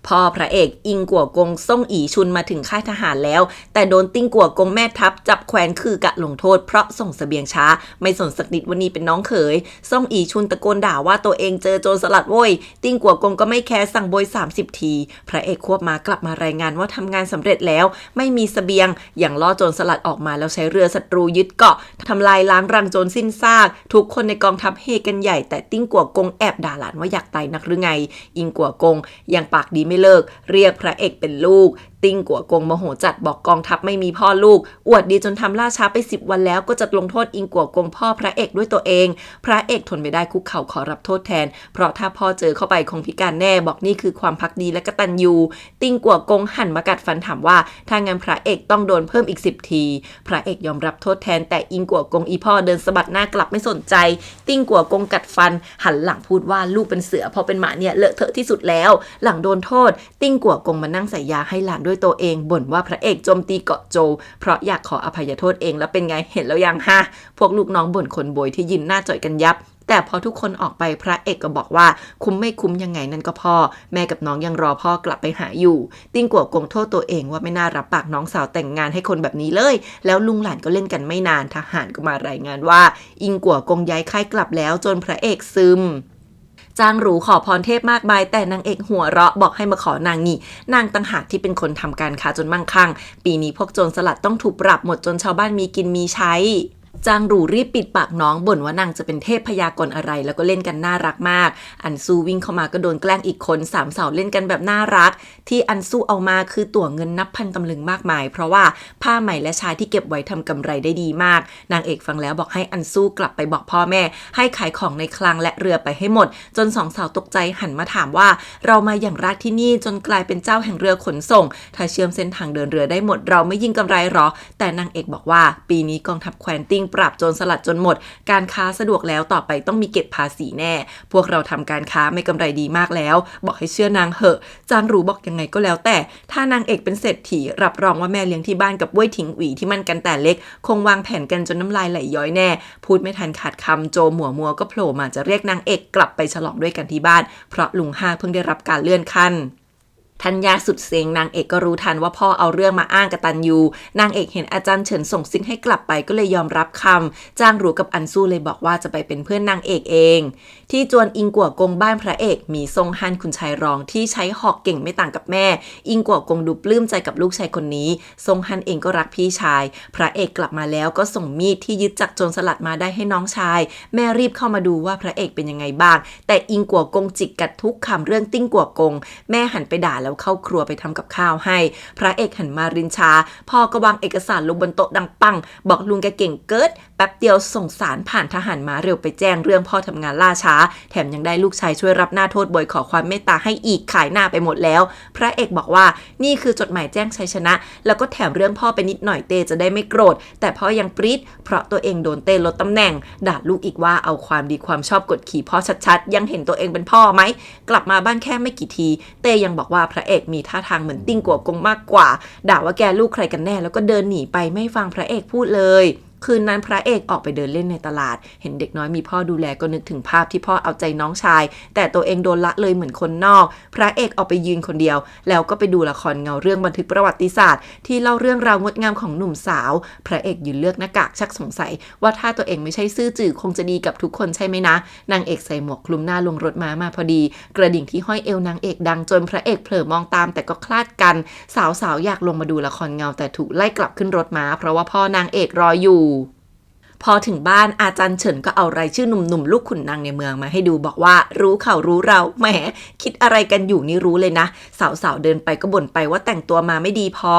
Speaker 2: พ่อพระเอกอิงกัวกงซ่งอีชุนมาถึงค่ายทหารแล้วแต่โดนติ้งกัวกงแม่ทัพจับแขวนคือกะลงโทษเพราะส่งเสบียงช้าไม่สนสักนิดวันนี้เป็นน้องเขยซ่งอีชุนตะโกนด่าว่าตัวเองเจอโจรสลัดโว้ยติ้งกัวกงก็ไม่แคร์สั่งโบย30 ทีพระเอกควบมากลับมารายงานว่าทำงานสำเร็จแล้วไม่มีเสบียงอย่างล่อโจรสลัดออกมาแล้วใช้เรือศัตรูยึดเกาะทำลายล้างรังโจรสิ้นซากทุกคนในกองทัพเฮกันใหญ่แต่ติ้งกัวกงแอบด่าหลานว่าอยากตายนักหรือไงอิงกัวกงยังปากดีไม่เลิกเรียกพระเอกเป็นลูกติ้งกัวกงโมโหจัดบอกกองทัพไม่มีพ่อลูกอวดดีจนทำล่าช้าไป10 วันแล้วก็จะลงโทษอิงกัวกงพ่อพระเอกด้วยตัวเองพระเอกทนไม่ได้คุกเข่าขอรับโทษแทนเพราะถ้าพ่อเจอเข้าไปคงพิการแน่บอกนี่คือความภักดีและกตัญญูติ้งกัวกงหันมากัดฟันถามว่าถ้างั้นพระเอกต้องโดนเพิ่มอีก10 ทีพระเอกยอมรับโทษแทนแต่อิงกัวกงอีพ่อเดินสะบัดหน้ากลับไม่สนใจติ้งกัวกงกัดฟันหันหลังพูดว่าลูกเป็นเสือพอเป็นหมาเนี่ยเลอะเทอะที่สุดแล้วหลังโดนโทษติ้งกัวกงมานั่งใส่ยาให้หลานด้วยตัวเองบ่นว่าพระเอกโจมตีเกาะโจวเพราะอยากขออภัยโทษเองแล้วเป็นไงเห็นแล้วยังฮะพวกลูกน้องบ่นคนโบยที่ยืนหน้าจ่อยกันยับแต่พอทุกคนออกไปพระเอกก็บอกว่าคุ้มไม่คุ้มยังไงนั่นก็พ่อแม่กับน้องยังรอพ่อกลับไปหาอยู่ติ้งกัวกงโทษตัวเองว่าไม่น่ารับปากน้องสาวแต่งงานให้คนแบบนี้เลยแล้วลุงหลานก็เล่นกันไม่นานทหารก็มารายงานว่าอิงกัวกงย้ายค่ายกลับแล้วจนพระเอกซึมจางหรูขอพรเทพมากมายแต่นางเอกหัวเราะบอกให้มาขอนางนี่นางต่างหากที่เป็นคนทำการค้าจนมั่งคั่งปีนี้พวกโจรสลัดต้องถูกปรับหมดจนชาวบ้านมีกินมีใช้จางหรูรีบปิดปากน้องบ่นว่านางจะเป็นเทพพยากรณ์อะไรแล้วก็เล่นกันน่ารักมากอันซูวิ่งเข้ามาก็โดนแกล้งอีกคน3 สาวเล่นกันแบบน่ารักที่อันซูเอามาคือตั๋วเงินนับพันตำลึงมากมายเพราะว่าผ้าไหมและชายที่เก็บไว้ทำกำไรได้ดีมากนางเอกฟังแล้วบอกให้อันซูกลับไปบอกพ่อแม่ให้ขายของในคลังและเรือไปให้หมดจน2 สาวตกใจหันมาถามว่าเรามาอย่างแรกที่นี่จนกลายเป็นเจ้าแห่งเรือขนส่งถ้าเชื่อมเส้นทางเดินเรือได้หมดเราไม่ยิ่งกำไรหรอแต่นางเอกบอกว่าปีนี้กองทัพแคว้นติ้งปราบโจรสลัดจนหมดการค้าสะดวกแล้วต่อไปต้องมีเก็บภาษีแน่พวกเราทำการค้าไม่กำไรดีมากแล้วบอกให้เชื่อนางเหอะจางหรูบอกยังไงก็แล้วแต่ถ้านางเอกเป็นเศรษฐีรับรองว่าแม่เลี้ยงที่บ้านกับเว่ยถิงหวีที่มันกันแต่เล็กคงวางแผนกันจนน้ำลายไหลย้อยแน่พูดไม่ทันขาดคำโจหมัวก็โผล่มาจะเรียกนางเอกกลับไปฉลองด้วยกันที่บ้านเพราะลุงห้าเพิ่งได้รับการเลื่อนขั้นธัญญาสุดเซ็งนางเอกก็รู้ทันว่าพ่อเอาเรื่องมาอ้างกตัญญูนางเอกเห็นอาจารย์เฉินส่งซิงให้กลับไปก็เลยยอมรับคำจ้างหรูกับอันซูเลยบอกว่าจะไปเป็นเพื่อนนางเอกเองที่จวนอิงกัวกงบ้านพระเอกมีซงฮันคุณชายรองที่ใช้หอกเก่งไม่ต่างกับแม่อิงกัวกงดูปลื้มใจกับลูกชายคนนี้ซงฮันเองก็รักพี่ชายพระเอกกลับมาแล้วก็ส่งมีดที่ยึดจากโจรสลัดมาได้ให้น้องชายแม่รีบเข้ามาดูว่าพระเอกเป็นยังไงบ้างแต่อิงกัวกงจิกกัดทุกคำเรื่องติ้งกัวกงแม่หันไปด่าแล้วเข้าครัวไปทำกับข้าวให้พระเอกหันมารินชาพ่อก็วางเอกสารลงบนโต๊ะดังปังบอกลุงแกเก่งเกิดแป๊บเดียวส่งสารผ่านทหารมาเร็วไปแจ้งเรื่องพ่อทำงานล่าช้าแถมยังได้ลูกชายช่วยรับหน้าโทษบ่อยขอความเมตตาให้อีกขายหน้าไปหมดแล้วพระเอกบอกว่านี่คือจดหมายแจ้งชัยชนะแล้วก็แถมเรื่องพ่อไปนิดหน่อยเต้จะได้ไม่โกรธแต่พ่อยังปรี๊ดเพราะตัวเองโดนเต้ลดตำแหน่งด่าลูกอีกว่าเอาความดีความชอบกดขี่พ่อชัดๆยังเห็นตัวเองเป็นพ่อไหมกลับมาบ้านแค่ไม่กี่ทีเต้ยังบอกว่าพระเอกมีท่าทางเหมือนติ้งกัวกงมากกว่าด่าว่าแกลูกใครกันแน่แล้วก็เดินหนีไปไม่ฟังพระเอกพูดเลยคืนนั้นพระเอกออกไปเดินเล่นในตลาดเห็นเด็กน้อยมีพ่อดูแลก็นึกถึงภาพที่พ่อเอาใจน้องชายแต่ตัวเองโดนละเลยเหมือนคนนอกพระเอกออกไปยืนคนเดียวแล้วก็ไปดูละครเงาเรื่องบันทึกประวัติศาสตร์ที่เล่าเรื่องราวงดงามของหนุ่มสาวพระเอกยืนเลือกหน้ากากชักสงสัยว่าถ้าตัวเองไม่ใช่ซื่อจื่อคงจะดีกับทุกคนใช่ไหมนะนางเอกใส่หมวกคลุมหน้าลงรถม้ามาพอดีกระดิ่งที่ห้อยเอวนางเอกดังจนพระเอกเผลอมองตามแต่ก็คลาดกันสาวๆอยากลงมาดูละครเงาแต่ถูกไล่กลับขึ้นรถม้าเพราะว่าพ่อนางเอกรออยู่พอถึงบ้านอาจารย์เฉินก็เอารายชื่อหนุ่มๆลูกขุนนางในเมืองมาให้ดูบอกว่ารู้เขารู้เราแหมคิดอะไรกันอยู่นี่รู้เลยนะสาวๆเดินไปก็บ่นไปว่าแต่งตัวมาไม่ดีพอ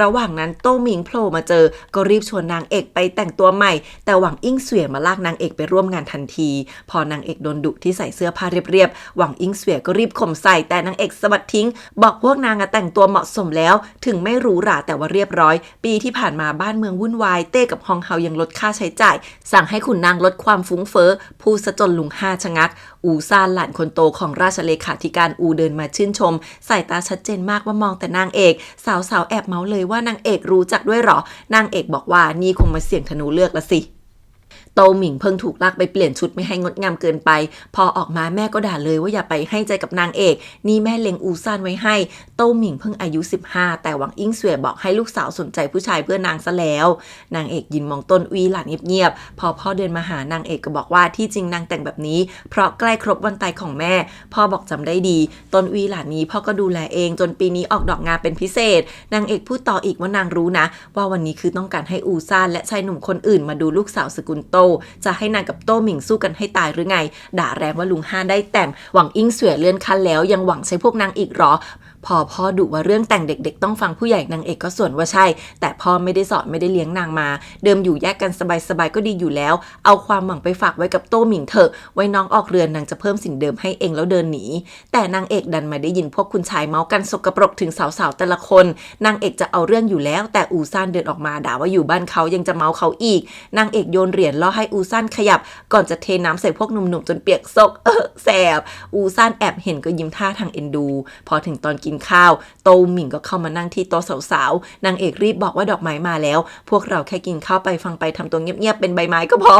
Speaker 2: ระหว่างนั้นโต้หมิงโผล่มาเจอก็รีบชวนนางเอกไปแต่งตัวใหม่แต่หวังอิงเสวียนมาลากนางเอกไปร่วมงานทันทีพอนางเอกโดนดุที่ใส่เสื้อผ้าเรียบๆหวังอิงเสวียนก็รีบข่มใส่แต่นางเอกสะบัดทิ้งบอกพวกนางแต่งตัวเหมาะสมแล้วถึงไม่หรูหราแต่ว่าเรียบร้อยปีที่ผ่านมาบ้านเมืองวุ่นวายเต้กับฮองเฮายังลดค่าใช้จ่ายสั่งให้ขุนนางลดความฟุ้งเฟ้อพูดซะจนลุงห้าชะงักอูซานหลานคนโตของราชเลขาธิการอูเดินมาชื่นชมสายตาชัดเจนมากว่ามองแต่นางเอกสาวๆแอบเมาเลยว่านางเอกรู้จักด้วยหรอนางเอกบอกว่านี่คงมาเสี่ยงธนูเลือกละสิ โตหมิงเพิ่งถูกลากไปเปลี่ยนชุดไม่ให้งดงามเกินไปพอออกมาแม่ก็ด่าเลยว่าอย่าไปให้ใจกับนางเอกนี่แม่เล็งอูซ่านไว้ให้โตหมิงเพิ่งอายุ15แต่หวังอิงเสวยบอกให้ลูกสาวสนใจผู้ชายเพื่อนางซะแล้วนางเอกยินมองต้นวีหลานเงียบๆพอพ่อเดินมาหานางเอกก็บอกว่าที่จริงนางแต่งแบบนี้เพราะใกล้ครบวันตายของแม่พ่อบอกจำได้ดีต้นวีหลานนี้พ่อก็ดูแลเองจนปีนี้ออกดอกงานเป็นพิเศษนางเอกพูดต่ออีกว่านางรู้นะว่าวันนี้คือต้องการให้อูซ่านและชายหนุ่มคนอื่นมาดูลูกสาวสกุลโตจะให้นางกับโตหมิงสู้กันให้ตายหรือไงด่าแรงว่าลุงห้าได้แต่งหวังอิงเสวยเลื่อนขั้นแล้วยังหวังใช้พวกนางอีกหรอพอพ่อดุว่าเรื่องแต่งเด็กๆต้องฟังผู้ใหญ่นางเอกก็ส่วนว่าใช่แต่พ่อไม่ได้สอนไม่ได้เลี้ยงนางมาเดิมอยู่แยกกันสบายๆก็ดีอยู่แล้วเอาความหวังไปฝากไว้กับโต้หมิงเถอะไว้น้องออกเรือนนางจะเพิ่มสิ่งเดิมให้เองแล้วเดินหนีแต่นางเอกดันมาได้ยินพวกคุณชายเมากันสกปรกถึงสาวๆแต่ละคนนางเอกจะเอาเรื่องอยู่แล้วแต่อูซ่านเดินออกมาด่าว่าอยู่บ้านเขายังจะเมาเขาอีกนางเอกโยนเหรียญล่อให้อูซ่านขยับก่อนจะเทน้ำใส่พวกหนุ่มๆจนเปียกซกแสบอูซ่านแอบเห็นก็ยิ้มท่าทางเอ็นดูพอถึงตอนกินข้าวโตหมิงก็เข้ามานั่งที่โต๊ะสาวๆนางเอกรีบบอกว่าดอกไม้มาแล้วพวกเราแค่กินข้าวไปฟังไปทำตัวเงียบๆเป็นใบไม้ก็พอ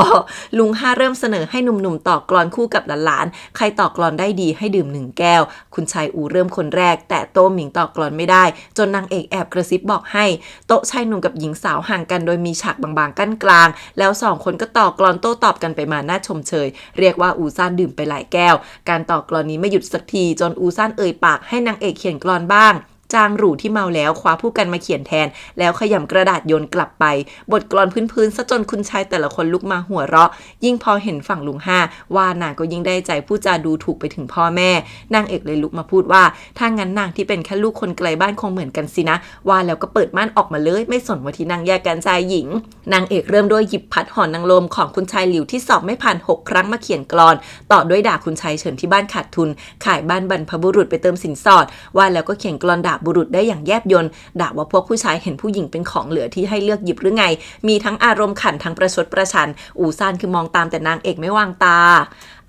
Speaker 2: ลุงห้าเริ่มเสนอให้หนุ่มๆต่อกลอนคู่กับหลานๆใครต่อกลอนได้ดีให้ดื่ม1แก้วคุณชายอูเริ่มคนแรกแต่โตหมิงต่อกลอนไม่ได้จนนางเอกแอบกระซิบบอกให้โต๊ะชายหนุ่มกับหญิงสาวห่างกันโดยมีฉากบางๆกั้นกลางแล้ว2คนก็ต่อกลอนโต้ตอบกันไปมาน่าชมเชยเรียกว่าอูซ่านดื่มไปหลายแก้วการต่อกลอนนี้ไม่หยุดสักทีจนอูซ่านเอ่ยปากให้นางเอกเขียนกลอนบ้างจางหรูที่เมาแล้วคว้าผู้กันมาเขียนแทนแล้วขยำกระดาษโยนกลับไปบทกลอนพื้นๆซะจนคุณชายแต่ละคนลุกมาหัวเราะยิ่งพอเห็นฝั่งลุงห้าว่านางก็ยิ่งได้ใจผู้จาดูถูกไปถึงพ่อแม่นางเอกเลยลุกมาพูดว่าถ้างั้นนางที่เป็นแค่ลูกคนไกลบ้านคงเหมือนกันสินะว่าแล้วก็เปิดม่านออกมาเลยไม่สนว่าที่นางแยกกันชายหญิงนางเอกเริ่มด้วยหยิบพัดหอนนางลมของคุณชายหลิวที่สอบไม่ผ่าน6ครั้งมาเขียนกลอนต่อด้วยด่าคุณชายเฉินที่บ้านขาดทุนขายบ้านบรรพบุรุษไปเติมสินสอดว่าแล้วก็เขียนกลอนด่าบุรุษได้อย่างแยบยลด่าว่าพวกผู้ชายเห็นผู้หญิงเป็นของเหลือที่ให้เลือกหยิบหรือไงมีทั้งอารมณ์ขันทั้งประชดประชันอูซ่านคือมองตามแต่นางเอกไม่วางตา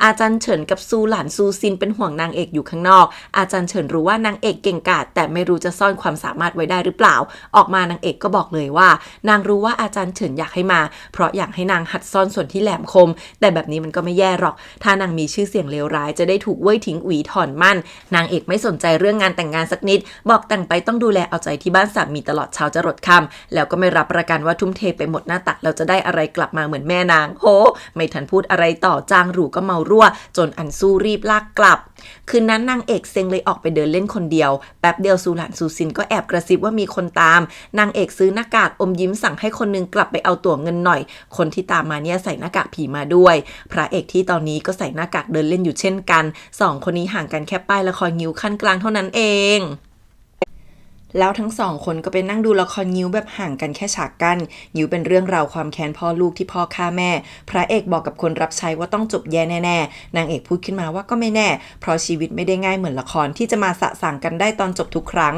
Speaker 2: อาจารย์เฉินกับซูหลานซูซินเป็นห่วงนางเอกอยู่ข้างนอกอาจารย์เฉินรู้ว่านางเอกเก่งกาจแต่ไม่รู้จะซ่อนความสามารถไว้ได้หรือเปล่าออกมานางเอกก็บอกเลยว่านางรู้ว่าอาจารย์เฉินอยากให้มาเพราะอยากให้นางหัดซ่อนส่วนที่แหลมคมแต่แบบนี้มันก็ไม่แย่หรอกถ้านางมีชื่อเสียงเลวร้ายจะได้ถูกเว่ยทิ้งหวีถอนมั่นนางเอกไม่สนใจเรื่องงานแต่งงานสักนิดบอกแต่งไปต้องดูแลเอาใจที่บ้านสามีตลอดเช้าจรดค่ำแล้วก็ไม่รับประกันว่าทุ่มเทไปหมดหน้าตักแล้วจะได้อะไรกลับมาเหมือนแม่นางโหไม่ทันพูดอะไรต่อจางหรูก็เมารั่วจนอันซูรีบลากกลับคืนนั้นนางเอกเซ็งเลยออกไปเดินเล่นคนเดียวแป๊บเดียวซูหลานซูซินก็แอบกระซิบว่ามีคนตามนางเอกซื้อหน้ากากอมยิ้มสั่งให้คนนึงกลับไปเอาตั๋วเงินหน่อยคนที่ตามมาเนี่ยใส่หน้ากากผีมาด้วยพระเอกที่ตอนนี้ก็ใส่หน้ากากเดินเล่นอยู่เช่นกัน2คนนี้ห่างกันแค่ป้ายละครงิ้วขั้นกลางเท่านั้นเองแล้วทั้ง2คนก็ไปนั่งดูละครงิ้วแบบห่างกันแค่ฉากกั้นงิ้วเป็นเรื่องราวความแค้นพ่อลูกที่พ่อฆ่าแม่พระเอกบอกกับคนรับใช้ว่าต้องจบแย่แน่ๆนางเอกพูดขึ้นมาว่าก็ไม่แน่เพราะชีวิตไม่ได้ง่ายเหมือนละครที่จะมาสะสางกันได้ตอนจบทุกครั้ง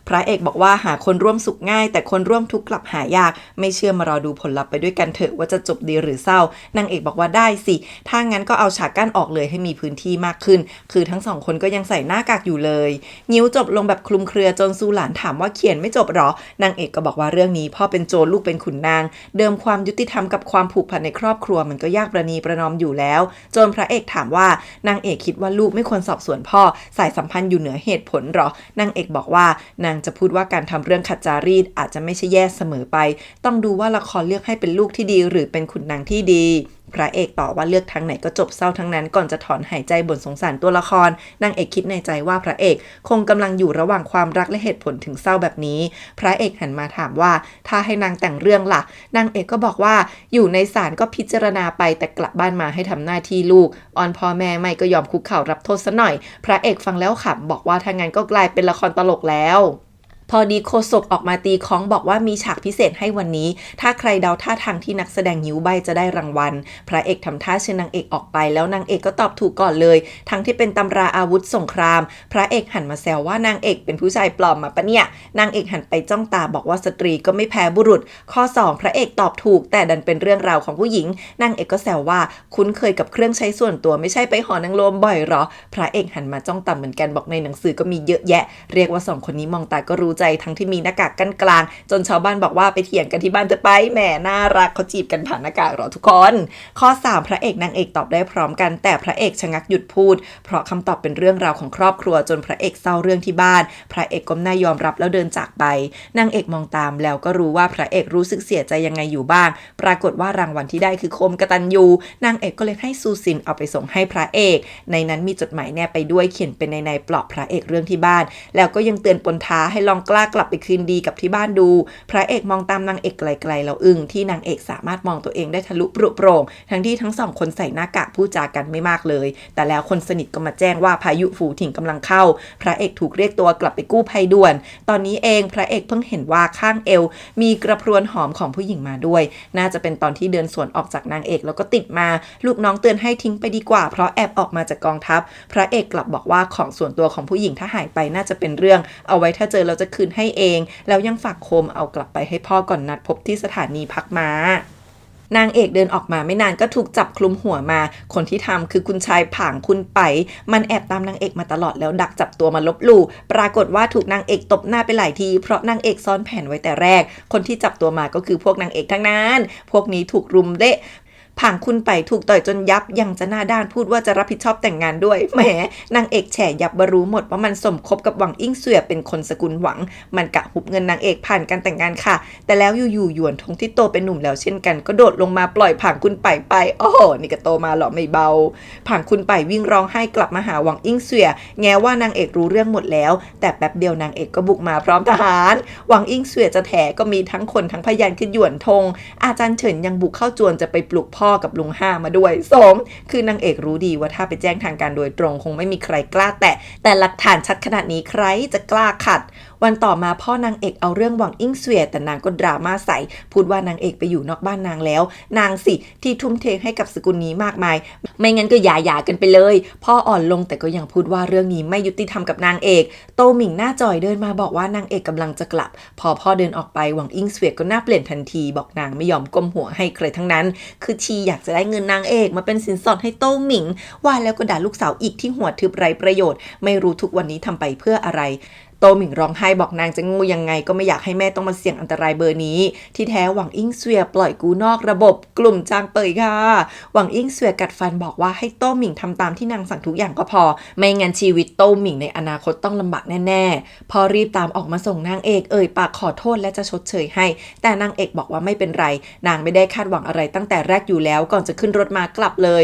Speaker 2: พระเอกบอกว่าหาคนร่วมสุขง่ายแต่คนร่วมทุกข์กลับหายากไม่เชื่อมารอดูผลลัพธ์ไปด้วยกันเถอะว่าจะจบดีหรือเศร้านางเอกบอกว่าได้สิถ้างั้นก็เอาฉากกั้นออกเลยให้มีพื้นที่มากขึ้นคือทั้ง2คนก็ยังใส่หน้ากากอยู่เลยงิ้วจบลงแบบคลุมเครือจนซูหลานถามว่าเขียนไม่จบหรอนางเอกก็บอกว่าเรื่องนี้พ่อเป็นโจรลูกเป็นขุนนางเดิมความยุติธรรมกับความผูกพันในครอบครัวมันก็ยากประนีประนอมอยู่แล้วจนพระเอกถามว่านางเอกคิดว่าลูกไม่ควรสอบสวนพ่อสายสัมพันธ์อยู่เหนือเหตุผลหรอนางเอกบอกว่านางจะพูดว่าการทำเรื่องขัดจารีตอาจจะไม่ใช่แย่เสมอไปต้องดูว่าละครเลือกให้เป็นลูกที่ดีหรือเป็นขุนนางที่ดีพระเอกตอบว่าเลือกทางไหนก็จบเศร้าทั้งนั้นก่อนจะถอนหายใจบ่นสงสารตัวละครนางเอกคิดในใจว่าพระเอกคงกำลังอยู่ระหว่างความรักและเหตุผลถึงเศร้าแบบนี้พระเอกหันมาถามว่าถ้าให้นางแต่งเรื่องล่ะนางเอกก็บอกว่าอยู่ในศาลก็พิจารณาไปแต่กลับบ้านมาให้ทำหน้าที่ลูกอ่อนพ่อแม่ไม่ก็ยอมคุกเข่ารับโทษซะหน่อยพระเอกฟังแล้วขำบอกว่าถ้างั้นก็กลายเป็นละครตลกแล้วพอดีโฆษกออกมาตีค้องบอกว่ามีฉากพิเศษให้วันนี้ถ้าใครเดาท่าทางที่นักแสดงยิ้วใบจะได้รางวัลพระเอกทำท่าเชิญนางเอกออกไปแล้วนางเอกก็ตอบถูกก่อนเลยทั้งที่เป็นตำราอาวุธสงครามพระเอกหันมาแซวว่านางเอกเป็นผู้ชายปลอมมาปะเนี่ยนางเอกหันไปจ้องตาบอกว่าสตรีก็ไม่แพ้บุรุษข้อ2พระเอกตอบถูกแต่ดันเป็นเรื่องราวของผู้หญิงนางเอกก็แซวว่าคุ้นเคยกับเครื่องใช้ส่วนตัวไม่ใช่ไปหอนางโลมบ่อยหรอพระเอกหันมาจ้องตาเหมือนกันบอกในหนังสือก็มีเยอะแยะเรียกว่า2คนนี้มองตาก็รู้
Speaker 1: ใจทั้งที่มีหน้ากากกั้นกลางจนชาวบ้านบอกว่าไปเถียงกันที่บ้านเธอไปแหมน่ารักเขาจีบกันผ่านหน้ากากหรอทุกคนข้อ3พระเอกนางเอกตอบได้พร้อมกันแต่พระเอกชะงักหยุดพูดเพราะคำตอบเป็นเรื่องราวของครอบครัวจนพระเอกเศร้าเรื่องที่บ้านพระเอกก้มหน้ายอมรับแล้วเดินจากไปนางเอกมองตามแล้วก็รู้ว่าพระเอกรู้สึกเสียใจยังไงอยู่บ้างปรากฏว่ารางวัลที่ได้คือโคมกตัญญูนางเอกก็เลยให้ซูซินเอาไปส่งให้พระเอกในนั้นมีจดหมายแนบไปด้วยเขียนเป็นในปลอบพระเอกเรื่องที่บ้านแล้วก็ยังเตือนปนท้าให้ลองกล้ากลับไปคืนดีกับที่บ้านดูพระเอกมองตามนางเอกไกลๆแล้วอึ้งที่นางเอกสามารถมองตัวเองได้ทะลุปรุโปร่งทั้งที่ทั้งสองคนใส่หน้ากากพูดจากันไม่มากเลยแต่แล้วคนสนิทก็มาแจ้งว่าพายุฝูถิ่งกำลังเข้าพระเอกถูกเรียกตัวกลับไปกู้ภัยด่วนตอนนี้เองพระเอกเพิ่งเห็นว่าข้างเอวมีกระพรวนหอมของผู้หญิงมาด้วยน่าจะเป็นตอนที่เดินสวนออกจากนางเอกแล้วก็ติดมาลูกน้องเตือนให้ทิ้งไปดีกว่าเพราะแอบออกมาจากกองทัพพระเอกกลับบอกว่าของส่วนตัวของผู้หญิงถ้าหายไปน่าจะเป็นเรื่องเอาไว้ถ้าเจอเราจะคืนให้เองแล้วยังฝากโคมเอากลับไปให้พ่อก่อนนัดพบที่สถานีพักม้านางเอกเดินออกมาไม่นานก็ถูกจับคลุมหัวมาคนที่ทำคือคุณชายผางคุณไปมันแอบตามนางเอกมาตลอดแล้วดักจับตัวมาลบหลู่ปรากฏว่าถูกนางเอกตบหน้าไปหลายทีเพราะนางเอกซ่อนแผนไว้แต่แรกคนที่จับตัวมาก็คือพวกนางเอกทั้งนั้นพวกนี้ถูกรุมเละผางคุณไปถูกต่อยจนยับยังจะหน้าด้านพูดว่าจะรับผิดชอบแต่งงานด้วยแหมนางเอกแฉยับบรู้หมดว่ามันสมคบกับหวังอิ่งเสวียเป็นคนสกุลหวังมันกะหุบเงินนางเอกผ่านการแต่งงานค่ะแต่แล้วอยู่ๆหยวนทงที่โตเป็นหนุ่มแล้วเช่นกันก็โดดลงมาปล่อยผางคุณไปโอ้โหนี่ก็โตมาหรอไม่เบาผางคุณไปวิ่งร้องไห้กลับมาหาหวังอิ่งเสวียแง้ว่านางเอกรู้เรื่องหมดแล้วแต่แป๊บเดียวนางเอกก็บุกมาพร้อมทหารหวังอิ่งเสวียจะแถก็มีทั้งคนทั้งพยานคือหยวนทงอาจารย์เฉินยังบุกเข้าจวนจะไปปลุกพ่อกับลุงห้ามาด้วยคือนางเอกรู้ดีว่าถ้าไปแจ้งทางการโดยตรงคงไม่มีใครกล้าแต่หลักฐานชัดขนาดนี้ใครจะกล้าขัดวันต่อมาพ่อนางเอกเอาเรื่องหวังอิ่งเสวียแต่นางก็ดราม่าใส่พูดว่านางเอกไปอยู่นอกบ้านนางแล้วนางสิที่ทุ่มเทให้กับสกุลนี้มากมายไม่งั้นก็หย่ากันไปเลยพ่ออ่อนลงแต่ก็ยังพูดว่าเรื่องนี้ไม่ยุติธรรมกับนางเอกโตหมิงหน้าจ่อยเดินมาบอกว่านางเอกกำลังจะกลับพอพ่อเดินออกไปหวังอิ่งเสวียก็หน้าเปลี่ยนทันทีบอกนางไม่ยอมก้มหัวให้ใครทั้งนั้นคือชีอยากจะได้เงินนางเอกมาเป็นสินสอดให้โตหมิงว่าแล้วก็ด่าลูกสาวอีกที่หัวทึบไร้ประโยชน์ไม่รู้ทุกวันนี้ทำไปเพื่ออะไรโตหมิงร้องไห้บอกนางจะงูยังไงก็ไม่อยากให้แม่ต้องมาเสี่ยงอันตรายเบอร์นี้ที่แท้หวังอิ่งเสวียปล่อยกูนอกระบบกลุ่มจางเปยค่ะหวังอิ่งเสวียกัดฟันบอกว่าให้โตหมิงทำตามที่นางสั่งทุกอย่างก็พอไม่งั้นชีวิตโตหมิงในอนาคตต้องลำบากแน่ๆพอรีบตามออกมาส่งนางเอกปากขอโทษและจะชดเชยให้แต่นางเอกบอกว่าไม่เป็นไรนางไม่ได้คาดหวังอะไรตั้งแต่แรกอยู่แล้วก่อนจะขึ้นรถมากลับเลย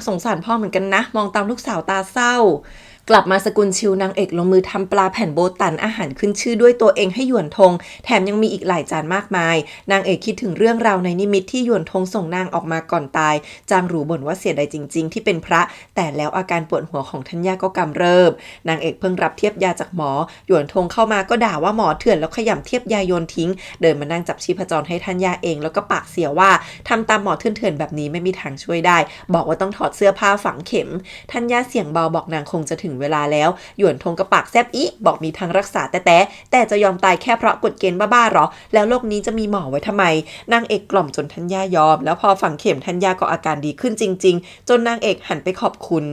Speaker 1: สงสารพ่อเหมือนกันนะมองตามลูกสาวตาเศร้ากลับมาสกุลชิวนางเอกลงมือทำปลาแผ่นโบตันอาหารขึ้นชื่อด้วยตัวเองให้หยวนทงแถมยังมีอีกหลายจานมากมายนางเอกคิดถึงเรื่องราวในนิมิตที่หยวนทงส่งนางออกมาก่อนตายจางหรูบ่นว่าเสียดายจริงๆที่เป็นพระแต่แล้วอาการปวดหัวของทัญญาก็กำเริบนางเอกเพิ่งรับเทียบยาจากหมอหยวนทงเข้ามาก็ด่าว่าหมอเถื่อนแล้วขย่ำเทียบยาโยนทิ้งเดินมานั่งจับชีพจรให้ทัญญาเองแล้วก็ปากเสียว่าทำตามหมอเถื่อนๆแบบนี้ไม่มีทางช่วยได้บอกว่าต้องถอดเสื้อผ้าฝังเข็มทัญญาเสียงเบาบอกนางคงจะถึงเวลาแล้วหยวนทงกระปากแซบอีกบอกมีทางรักษาแต่จะยอมตายแค่เพราะกฎเกณฑ์บ้าๆหรอแล้วโลกนี้จะมีหมอไว้ทำไมนางเอกกล่อมจนทัญญายอมแล้วพอฝังเข็มทัญญาก็อาการดีขึ้นจริงๆจนนางเอกหันไปขอบคุณ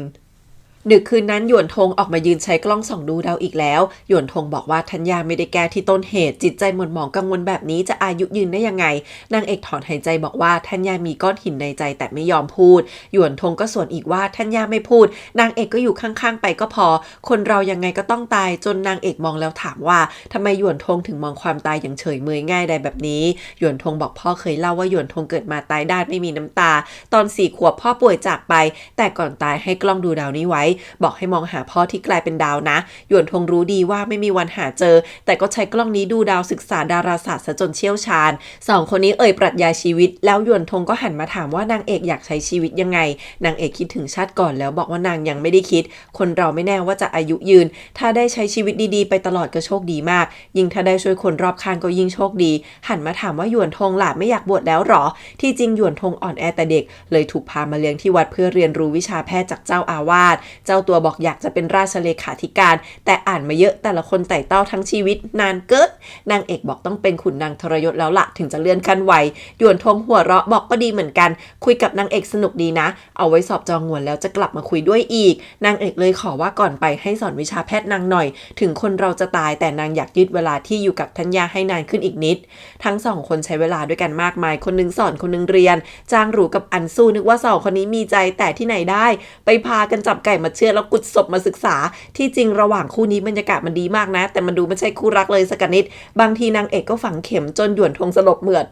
Speaker 1: ดึกคืนนั้นหยวนทงออกมายืนใช้กล้องส่องดูดาวอีกแล้วหยวนทงบอกว่าทัญญาไม่ได้แก้ที่ต้นเหตุจิตใจหม่นหมองกังวลแบบนี้จะอายุยืนได้ยังไงนางเอกถอนหายใจบอกว่าทัญญามีก้อนหินในใจแต่ไม่ยอมพูดหยวนทงก็สวนอีกว่าทัญญาไม่พูดนางเอกก็อยู่ข้างๆไปก็พอคนเรายังไงก็ต้องตายจนนางเอกมองแล้วถามว่าทำไมหยวนทงถึงมองความตายอย่างเฉยเมยง่ายได้แบบนี้หยวนทงบอกพ่อเคยเล่าว่าหยวนทงเกิดมาตายด้านไม่มีน้ำตาตอน4 ขวบพ่อป่วยจากไปแต่ก่อนตายให้กล้องดูดาวนี้ไว้บอกให้มองหาพ่อที่กลายเป็นดาวนะหยวนทงรู้ดีว่าไม่มีวันหาเจอแต่ก็ใช้กล้องนี้ดูดาวศึกษาดาราศาสตร์ซะจนเชี่ยวชาญ2 คนนี้ปรัชญาชีวิตแล้วหยวนทงก็หันมาถามว่านางเอกอยากใช้ชีวิตยังไงนางเอกคิดถึงชาติก่อนแล้วบอกว่านางยังไม่ได้คิดคนเราไม่แน่ว่าจะอายุยืนถ้าได้ใช้ชีวิตดีๆไปตลอดก็โชคดีมากยิ่งถ้าได้ช่วยคนรอบข้างก็ยิ่งโชคดีหันมาถามว่าหยวนทงล่ะไม่อยากบวชแล้วหรอที่จริงหยวนทงอ่อนแอแต่เด็กเลยถูกพามาเลี้ยงที่วัดเพื่อเรียนรู้วิชาแพทย์จากเจ้าอาวาส เจ้าตัวบอกอยากจะเป็นราชเลขาธิการแต่อ่านมาเยอะแต่ละคนไต่เต้าทั้งชีวิตนานเกินนางเอกบอกต้องเป็นขุนนางทรยศแล้วล่ะถึงจะเลื่อนขั้นไหวหยวนทงหัวเราะบอกก็ดีเหมือนกันคุยกับนางเอกสนุกดีนะเอาไว้สอบจองงวนแล้วจะกลับมาคุยด้วยอีกนางเอกเลยขอว่าก่อนไปให้สอนวิชาแพทย์นางหน่อยถึงคนเราจะตายแต่นางอยากยืดเวลาที่อยู่กับธัญญาให้นานขึ้นอีกนิดทั้งสองคนใช้เวลาด้วยกันมากมายคนนึงสอนคนนึงเรียนจางหรูกับอันซูนึกว่าสองคนนี้มีใจแต่ที่ไหนได้ไปพากันจับไก่มาเชือดแล้วกุดศพมาศึกษาที่จริงระหว่างคู่นี้บรรยากาศมันดีมากนะแต่มันดูไม่ใช่คู่รักเลยสักนิดบางทีนางเอกก็ฝังเข็มจนหยวนทงสลบเหมือด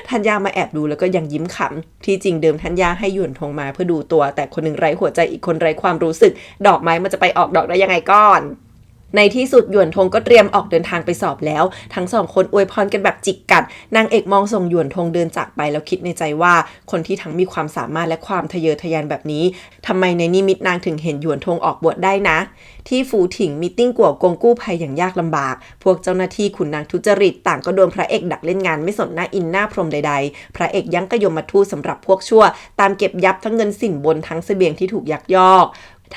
Speaker 1: ธัญญามาแอบดูแล้วก็ยังยิ้มขำที่จริงเดิมธัญญาให้หยวนทงมาเพื่อดูตัวแต่คนหนึ่งไร้หัวใจอีกคนไร้ความรู้สึกดอกไม้มันจะไปออกดอกได้ยังไงก่อนในที่สุดหยวนทงก็เตรียมออกเดินทางไปสอบแล้วทั้งสองคนอวยพรกันแบบจิกกัดนางเอกมองส่งหยวนทงเดินจากไปแล้วคิดในใจว่าคนที่ทั้งมีความสามารถและความทะเยอทะยานแบบนี้ทำไมในนิมิตนางถึงเห็นหยวนทงออกบวชได้นะที่ฝูถิงมีตติ้งกัวกงกู้ภัยอย่างยากลำบากพวกเจ้าหน้าที่ขุนนางทุจริตต่างก็โดนพระเอกดักเล่นงานไม่สนหน้าอินหน้าพรหมใดๆพระเอกยั้งกยมทูตสำหรับพวกชั่วตามเก็บยับทั้งเงินสินบนทั้งเสบียงที่ถูกยักยอก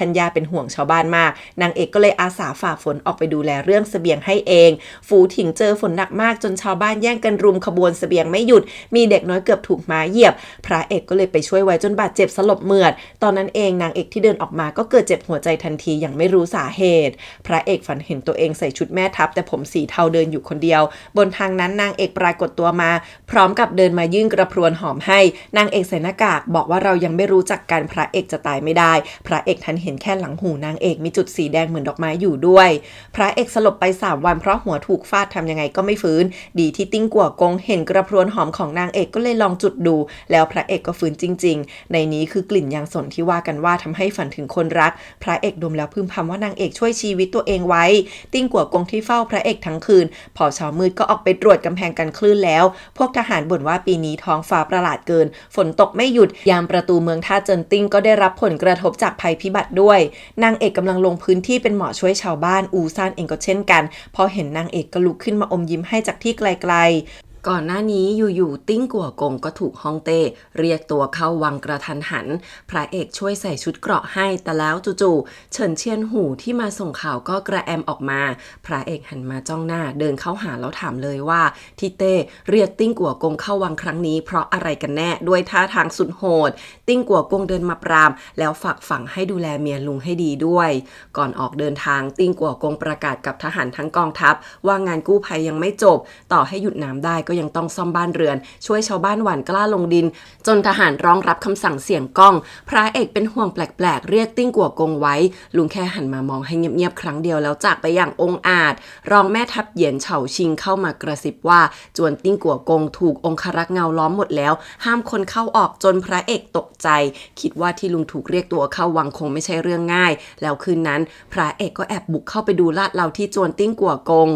Speaker 1: ธัญญาเป็นห่วงชาวบ้านมากนางเอกก็เลยอาสาฝ่าฝนออกไปดูแลเรื่องเสบียงให้เองฝูถิงเจอฝนหนักมากจนชาวบ้านแย่งกันรุมขบวนเสบียงไม่หยุดมีเด็กน้อยเกือบถูกม้าเหยียบพระเอกก็เลยไปช่วยไว้จนบาดเจ็บสลบเหมือดตอนนั้นเองนางเอกที่เดินออกมาก็เกิดเจ็บหัวใจทันทีอย่างไม่รู้สาเหตุพระเอกฝันเห็นตัวเองใส่ชุดแม่ทัพแต่ผมสีเทาเดินอยู่คนเดียวบนทางนั้นนางเอกปรากฏตัวมาพร้อมกับเดินมายื่นกระพรวนหอมให้นางเอกใส่หน้ากากบอกว่าเรายังไม่รู้จักกันพระเอกจะตายไม่ได้พระเอกทันเห็นแค่หลังหูนางเอกมีจุดสีแดงเหมือนดอกไม้อยู่ด้วยพระเอกสลบไป3 วันเพราะหัวถูกฟาดทำยังไงก็ไม่ฟื้นดีที่ติ้งกัวกงเห็นกระพรวนหอมของนางเอกก็เลยลองจุดดูแล้วพระเอกก็ฟื้นจริงๆในนี้คือกลิ่นยางสนที่ว่ากันว่าทำให้ฝันถึงคนรักพระเอกดมแล้วพึมพำว่านางเอกช่วยชีวิตตัวเองไว้ติ้งกัวกงที่เฝ้าพระเอกทั้งคืนพอเช้ามืดก็ออกไปตรวจกำแพงกันคลื่นแล้วพวกทหารบ่นว่าปีนี้ท้องฟ้าประหลาดเกินฝนตกไม่หยุดยามประตูเมืองท่าเจินติ้งก็ได้รับผลกระทบจากภัยพิบัติด้วยนางเอกกำลังลงพื้นที่เป็นหมอช่วยชาวบ้านอูซานเองก็เช่นกันพอเห็นนางเอกก็ลุกขึ้นมาอมยิ้มให้จากที่ไกลก่อนหน้านี้อยู่ๆติ้งกัวกงก็ถูกฮ่องเต้เรียกตัวเข้าวังกระทันหันพระเอกช่วยใส่ชุดเกราะให้แต่แล้วจู่ๆเฉินเชียนหูที่มาส่งข่าวก็กระแอมออกมาพระเอกหันมาจ้องหน้าเดินเข้าหาแล้วถามเลยว่าที่เต้เรียกติ้งกัวกงเข้าวังครั้งนี้เพราะอะไรกันแน่ด้วยท่าทางสุดโหดติ้งกัวกงเดินมาปรามแล้วฝากฝังให้ดูแลเมียลุงให้ดีด้วยก่อนออกเดินทางติ้งกัวกงประกาศกับทหารทั้งกองทัพว่างานกู้ภัยยังไม่จบต่อให้หยุดน้ำได้ก็ยังต้องซ่อมบ้านเรือนช่วยชาวบ้านหว่านกล้าลงดินจนทหารร้องรับคำสั่งเสียงก้องพระเอกเป็นห่วงแปลกๆเรียกติ้งกัวกงไว้ลุงแค่หันมามองให้เงียบๆครั้งเดียวแล้วจากไปอย่างองอาจรองแม่ทัพเหยียนเฉาชิงเข้ามากระซิบว่าจวนติ้งกัวกงถูกองครักษ์เงาล้อมหมดแล้วห้ามคนเข้าออกจนพระเอกตกใจคิดว่าที่ลุงถูกเรียกตัวเข้าวังคงไม่ใช่เรื่องง่ายแล้วคืนนั้นพระเอกก็แอบบุกเข้าไปดูลาดเราที่จวนติ้งกัวกง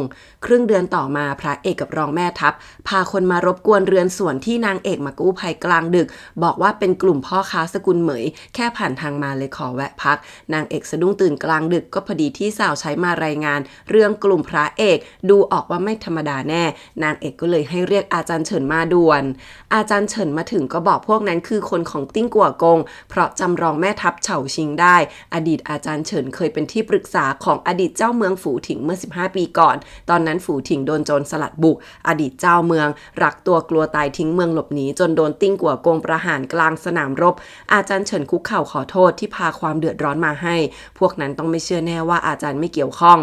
Speaker 1: ครึ่งเดือนต่อมาพระเอกกับรองแม่ทัพพาคนมารบกวนเรือนสวนที่นางเอกมากู้ภัยกลางดึกบอกว่าเป็นกลุ่มพ่อค้าสกุลเหมยแค่ผ่านทางมาเลยขอแวะพักนางเอกสะดุ้งตื่นกลางดึกก็พอดีที่สาวใช้มารายงานเรื่องกลุ่มพระเอกดูออกว่าไม่ธรรมดาแน่นางเอกก็เลยให้เรียกอาจารย์เฉินมาด่วนอาจารย์เฉินมาถึงก็บอกพวกนั้นคือคนของติ้งกัวกงเพราะจำรองแม่ทัพเฉาชิงได้อดีตอาจารย์เฉินเคยเป็นที่ปรึกษาของอดีตเจ้าเมืองฝูถิงเมื่อ15 ปีก่อนตอนนั้นฝูถิงโดนโจรสลัดบุกอดีตเจ้าเมืองรักตัวกลัวตายทิ้งเมืองหลบหนีจนโดนติ้งกัวกงประหารกลางสนามรบอาจารย์เฉินคุกเข่าขอโทษที่พาความเดือดร้อนมาให้พวกนั้นต้องไม่เชื่อแน่ว่าอาจารย์ไม่เกี่ยวข้อง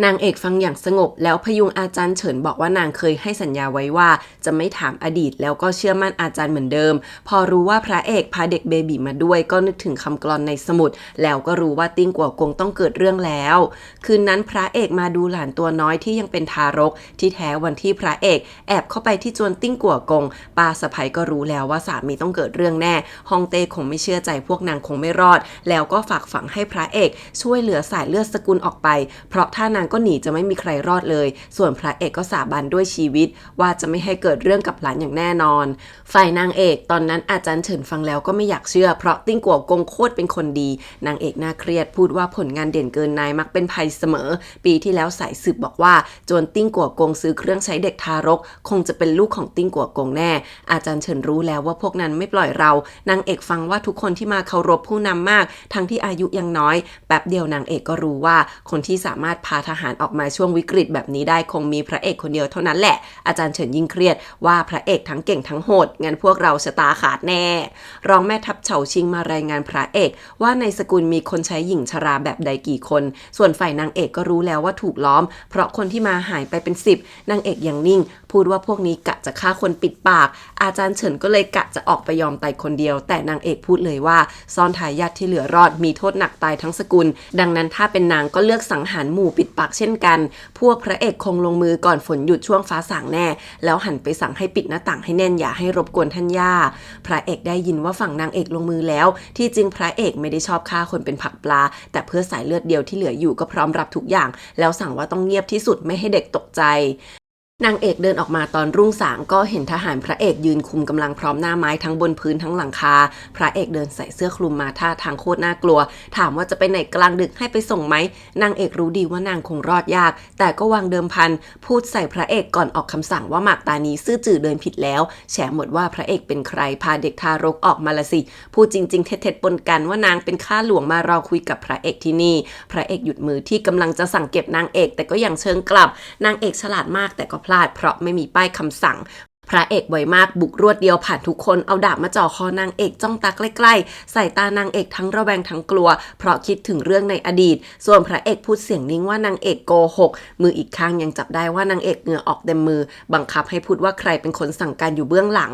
Speaker 1: นางเอกฟังอย่างสงบแล้วพยุงอาจารย์เฉินบอกว่านางเคยให้สัญญาไว้ว่าจะไม่ถามอดีตแล้วก็เชื่อมั่นอาจารย์เหมือนเดิมพอรู้ว่าพระเอกพาเด็กเบบีมาด้วยก็นึกถึงคำกลอนในสมุดแล้วก็รู้ว่าติ้งกัวกงต้องเกิดเรื่องแล้วคืนนั้นพระเอกมาดูหลานตัวน้อยที่ยังเป็นทารกที่แท้วันที่พระเอกแอบเข้าไปที่จวนติ้งกัวกงป้าสะใภ้ก็รู้แล้วว่าสามีต้องเกิดเรื่องแน่ฮองเต้คงไม่เชื่อใจพวกนางคงไม่รอดแล้วก็ฝากฝังให้พระเอกช่วยเหลือสายเลือดสกุลออกไปเพราะถ้านาง
Speaker 2: างก็หนีจะไม่มีใครรอดเลยส่วนพระเอกก็สาบานด้วยชีวิตว่าจะไม่ให้เกิดเรื่องกับหลานอย่างแน่นอนฝ่ายนางเอกตอนนั้นอาจารย์เฉินฟังแล้วก็ไม่อยากเชื่อเพราะติ้งกัวกงโคตรเป็นคนดีนางเอกน่าเครียดพูดว่าผลงานเด่นเกินนายมักเป็นภัยเสมอปีที่แล้วสายสืบบอกว่าโจรติ้งกัวกงซื้อเครื่องใช้เด็กทารกคงจะเป็นลูกของติ้งกัวกงแน่อาจารย์เฉินรู้แล้วว่าพวกนั้นไม่ปล่อยเรานางเอกฟังว่าทุกคนที่มาเคารพผู้นำมากทั้งที่อายุยังน้อยแป๊บเดียวนางเอกก็รู้ว่าคนที่สามารถพาทหารออกมาช่วงวิกฤตแบบนี้ได้คงมีพระเอกคนเดียวเท่านั้นแหละอาจารย์เฉินยิ่งเครียดว่าพระเอกทั้งเก่งทั้งโหดงั้นพวกเราชะตาขาดแน่รองแม่ทัพเฉาชิงมารายงานพระเอกว่าในสกุลมีคนใช้หญิงชราแบบใดกี่คนส่วนฝ่ายนางเอกก็รู้แล้วว่าถูกล้อมเพราะคนที่มาหายไปเป็น10นางเอกยังนิ่งพูดว่าพวกนี้กะจะฆ่าคนปิดปากอาจารย์เฉินก็เลยกะจะออกไปยอมตายคนเดียวแต่นางเอกพูดเลยว่าซ่อนทายาทที่เหลือรอดมีโทษหนักตายทั้งสกุลดังนั้นถ้าเป็นนางก็เลือกสังหารหมู่ปิดปากเช่นกันพวกพระเอกคงลงมือก่อนฝนหยุดช่วงฟ้าสางแน่แล้วหันไปสั่งให้ปิดหน้าต่างให้แน่นอย่าให้รบกวนท่านย่าพระเอกได้ยินว่าฝั่งนางเอกลงมือแล้วที่จริงพระเอกไม่ได้ชอบฆ่าคนเป็นผักปลาแต่เพื่อสายเลือดเดียวที่เหลืออยู่ก็พร้อมรับทุกอย่างแล้วสั่งว่าต้องเงียบที่สุดไม่ให้เด็กตกใจนางเอกเดินออกมาตอนรุ่งสางก็เห็นทหารพระเอกยืนคุมกำลังพร้อมหน้าไม้ทั้งบนพื้นทั้งหลังคาพระเอกเดินใส่เสื้อคลุมมาท่าทางโคตรน่ากลัวถามว่าจะไปไหนกลางดึกให้ไปส่งไหมนางเอกรู้ดีว่านางคงรอดยากแต่ก็วางเดิมพันพูดใส่พระเอกก่อนออกคำสั่งว่าหมากตานีซื่อจื่อเดินผิดแล้วแฉหมดว่าพระเอกเป็นใครพาเด็กทารกออกมาละสิพูดจริงๆเท็จๆปนกันว่านางเป็นข้าหลวงมารอคุยกับพระเอกที่นี่พระเอกหยุดมือที่กำลังจะสั่งเก็บนางเอกแต่ก็ยังเชิงกลับนางเอกฉลาดมากแต่ก็พลาดเพราะไม่มีป้ายคำสั่งพระเอกไวมากบุกรวดเดียวผ่านทุกคนเอาดาบมาจ่อคอนางเอกจ้องตาใกล้ๆสายตานางเอกทั้งระแวงทั้งกลัวเพราะคิดถึงเรื่องในอดีตส่วนพระเอกพูดเสียงนิ่งว่านางเอกโกหกมืออีกข้างยังจับได้ว่านางเอกเหงื่อออกเต็มมือบังคับให้พูดว่าใครเป็นคนสั่งการอยู่เบื้องหลัง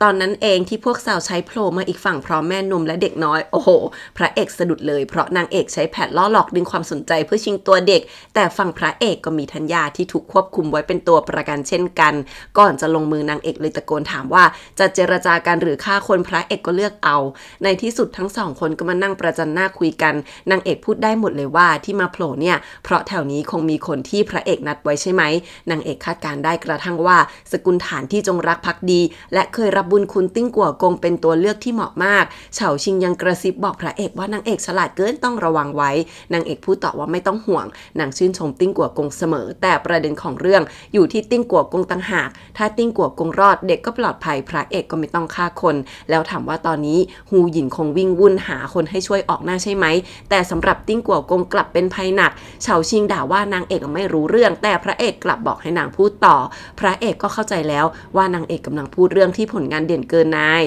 Speaker 2: ตอนนั้นเองที่พวกสาวใช้โผล่มาอีกฝั่งพร้อมแม่นมและเด็กน้อยโอ้โหพระเอกสะดุดเลยเพราะนางเอกใช้แผนล่อหลอกดึงความสนใจเพื่อชิงตัวเด็กแต่ฝั่งพระเอกก็มีธัญญาที่ถูกควบคุมไว้เป็นตัวประกันเช่นกันก่อนจะลงมือนางเอกเลยตะโกนถามว่าจะเจรจากันหรือฆ่าคนพระเอกก็เลือกเอาในที่สุดทั้งสองคนก็มานั่งประจันหน้าคุยกันนางเอกพูดได้หมดเลยว่าที่มาโผล่เนี่ยเพราะแถวนี้คงมีคนที่พระเอกนัดไว้ใช่ไหมนางเอกคาดการได้กระทั่งว่าสกุลฐานที่จงรักภักดีและเคยรับบุญคุณติ้งกัวกงเป็นตัวเลือกที่เหมาะมากเฉาชิงยังกระซิบบอกพระเอกว่านางเอกฉลาดเกินต้องระวังไว้นางเอกพูดต่อว่าไม่ต้องห่วงนางชื่นชมติ้งกัวกงเสมอแต่ประเด็นของเรื่องอยู่ที่ติ้งกัวกงต่างหากถ้าติ้งกัวกงรอดเด็กก็ปลอดภัยพระเอกก็ไม่ต้องฆ่าคนแล้วถามว่าตอนนี้ฮูหยินคงวิ่งวุ่นหาคนให้ช่วยออกหน้าใช่ไหมแต่สำหรับติ้งกัวกงกลับเป็นภัยหนักเฉาชิงด่าว่านางเอกไม่รู้เรื่องแต่พระเอกกลับบอกให้นางพูดต่อพระเอกก็เข้าใจแล้วว่านางเอกกำลังพูดเรื่องที่ผลงานเด่นเกินนาย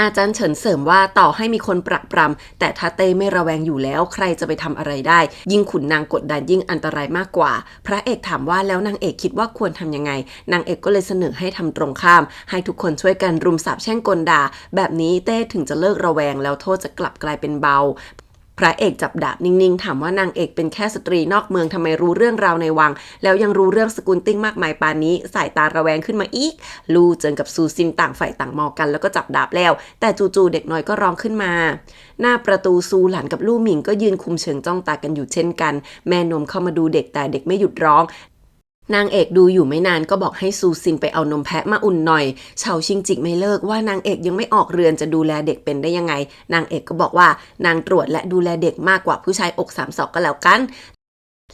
Speaker 2: อาจารย์เฉินเสริมว่าต่อให้มีคนปรักปรำแต่ถ้าเต้ไม่ระแวงอยู่แล้วใครจะไปทำอะไรได้ยิ่งขุนนางกดดันยิ่งอันตรายมากกว่าพระเอกถามว่าแล้วนางเอกคิดว่าควรทำยังไงนางเอกก็เลยเสนอให้ทำตรงข้ามให้ทุกคนช่วยกันรุมสาปแช่งกลด่าแบบนี้เต้ถึงจะเลิกระแวงแล้วโทษจะกลับกลายเป็นเบาพระเอกจับดาบนิ่งๆถามว่านางเอกเป็นแค่สตรีนอกเมืองทำไมรู้เรื่องราวในวังแล้วยังรู้เรื่องสกุลติ้งมากมายปานนี้สายตาระแวงขึ้นมาอีกลู่เจินกับซูซินต่างฝ่ายต่างมองกันแล้วก็จับดาบแล้วแต่จู่ๆเด็กน้อยก็ร้องขึ้นมาหน้าประตูซูหลานกับลู่หมิงก็ยืนคุมเชิงจ้องตากันอยู่เช่นกันแม่นมเข้ามาดูเด็กแต่เด็กไม่หยุดร้องนางเอกดูอยู่ไม่นานก็บอกให้ซูซินไปเอานมแพะมาอุ่นหน่อยเฉาชิงจิกไม่เลิกว่านางเอกยังไม่ออกเรือนจะดูแลเด็กเป็นได้ยังไงนางเอกก็บอกว่านางตรวจและดูแลเด็กมากกว่าผู้ชายอกสามศอกก็แล้วกัน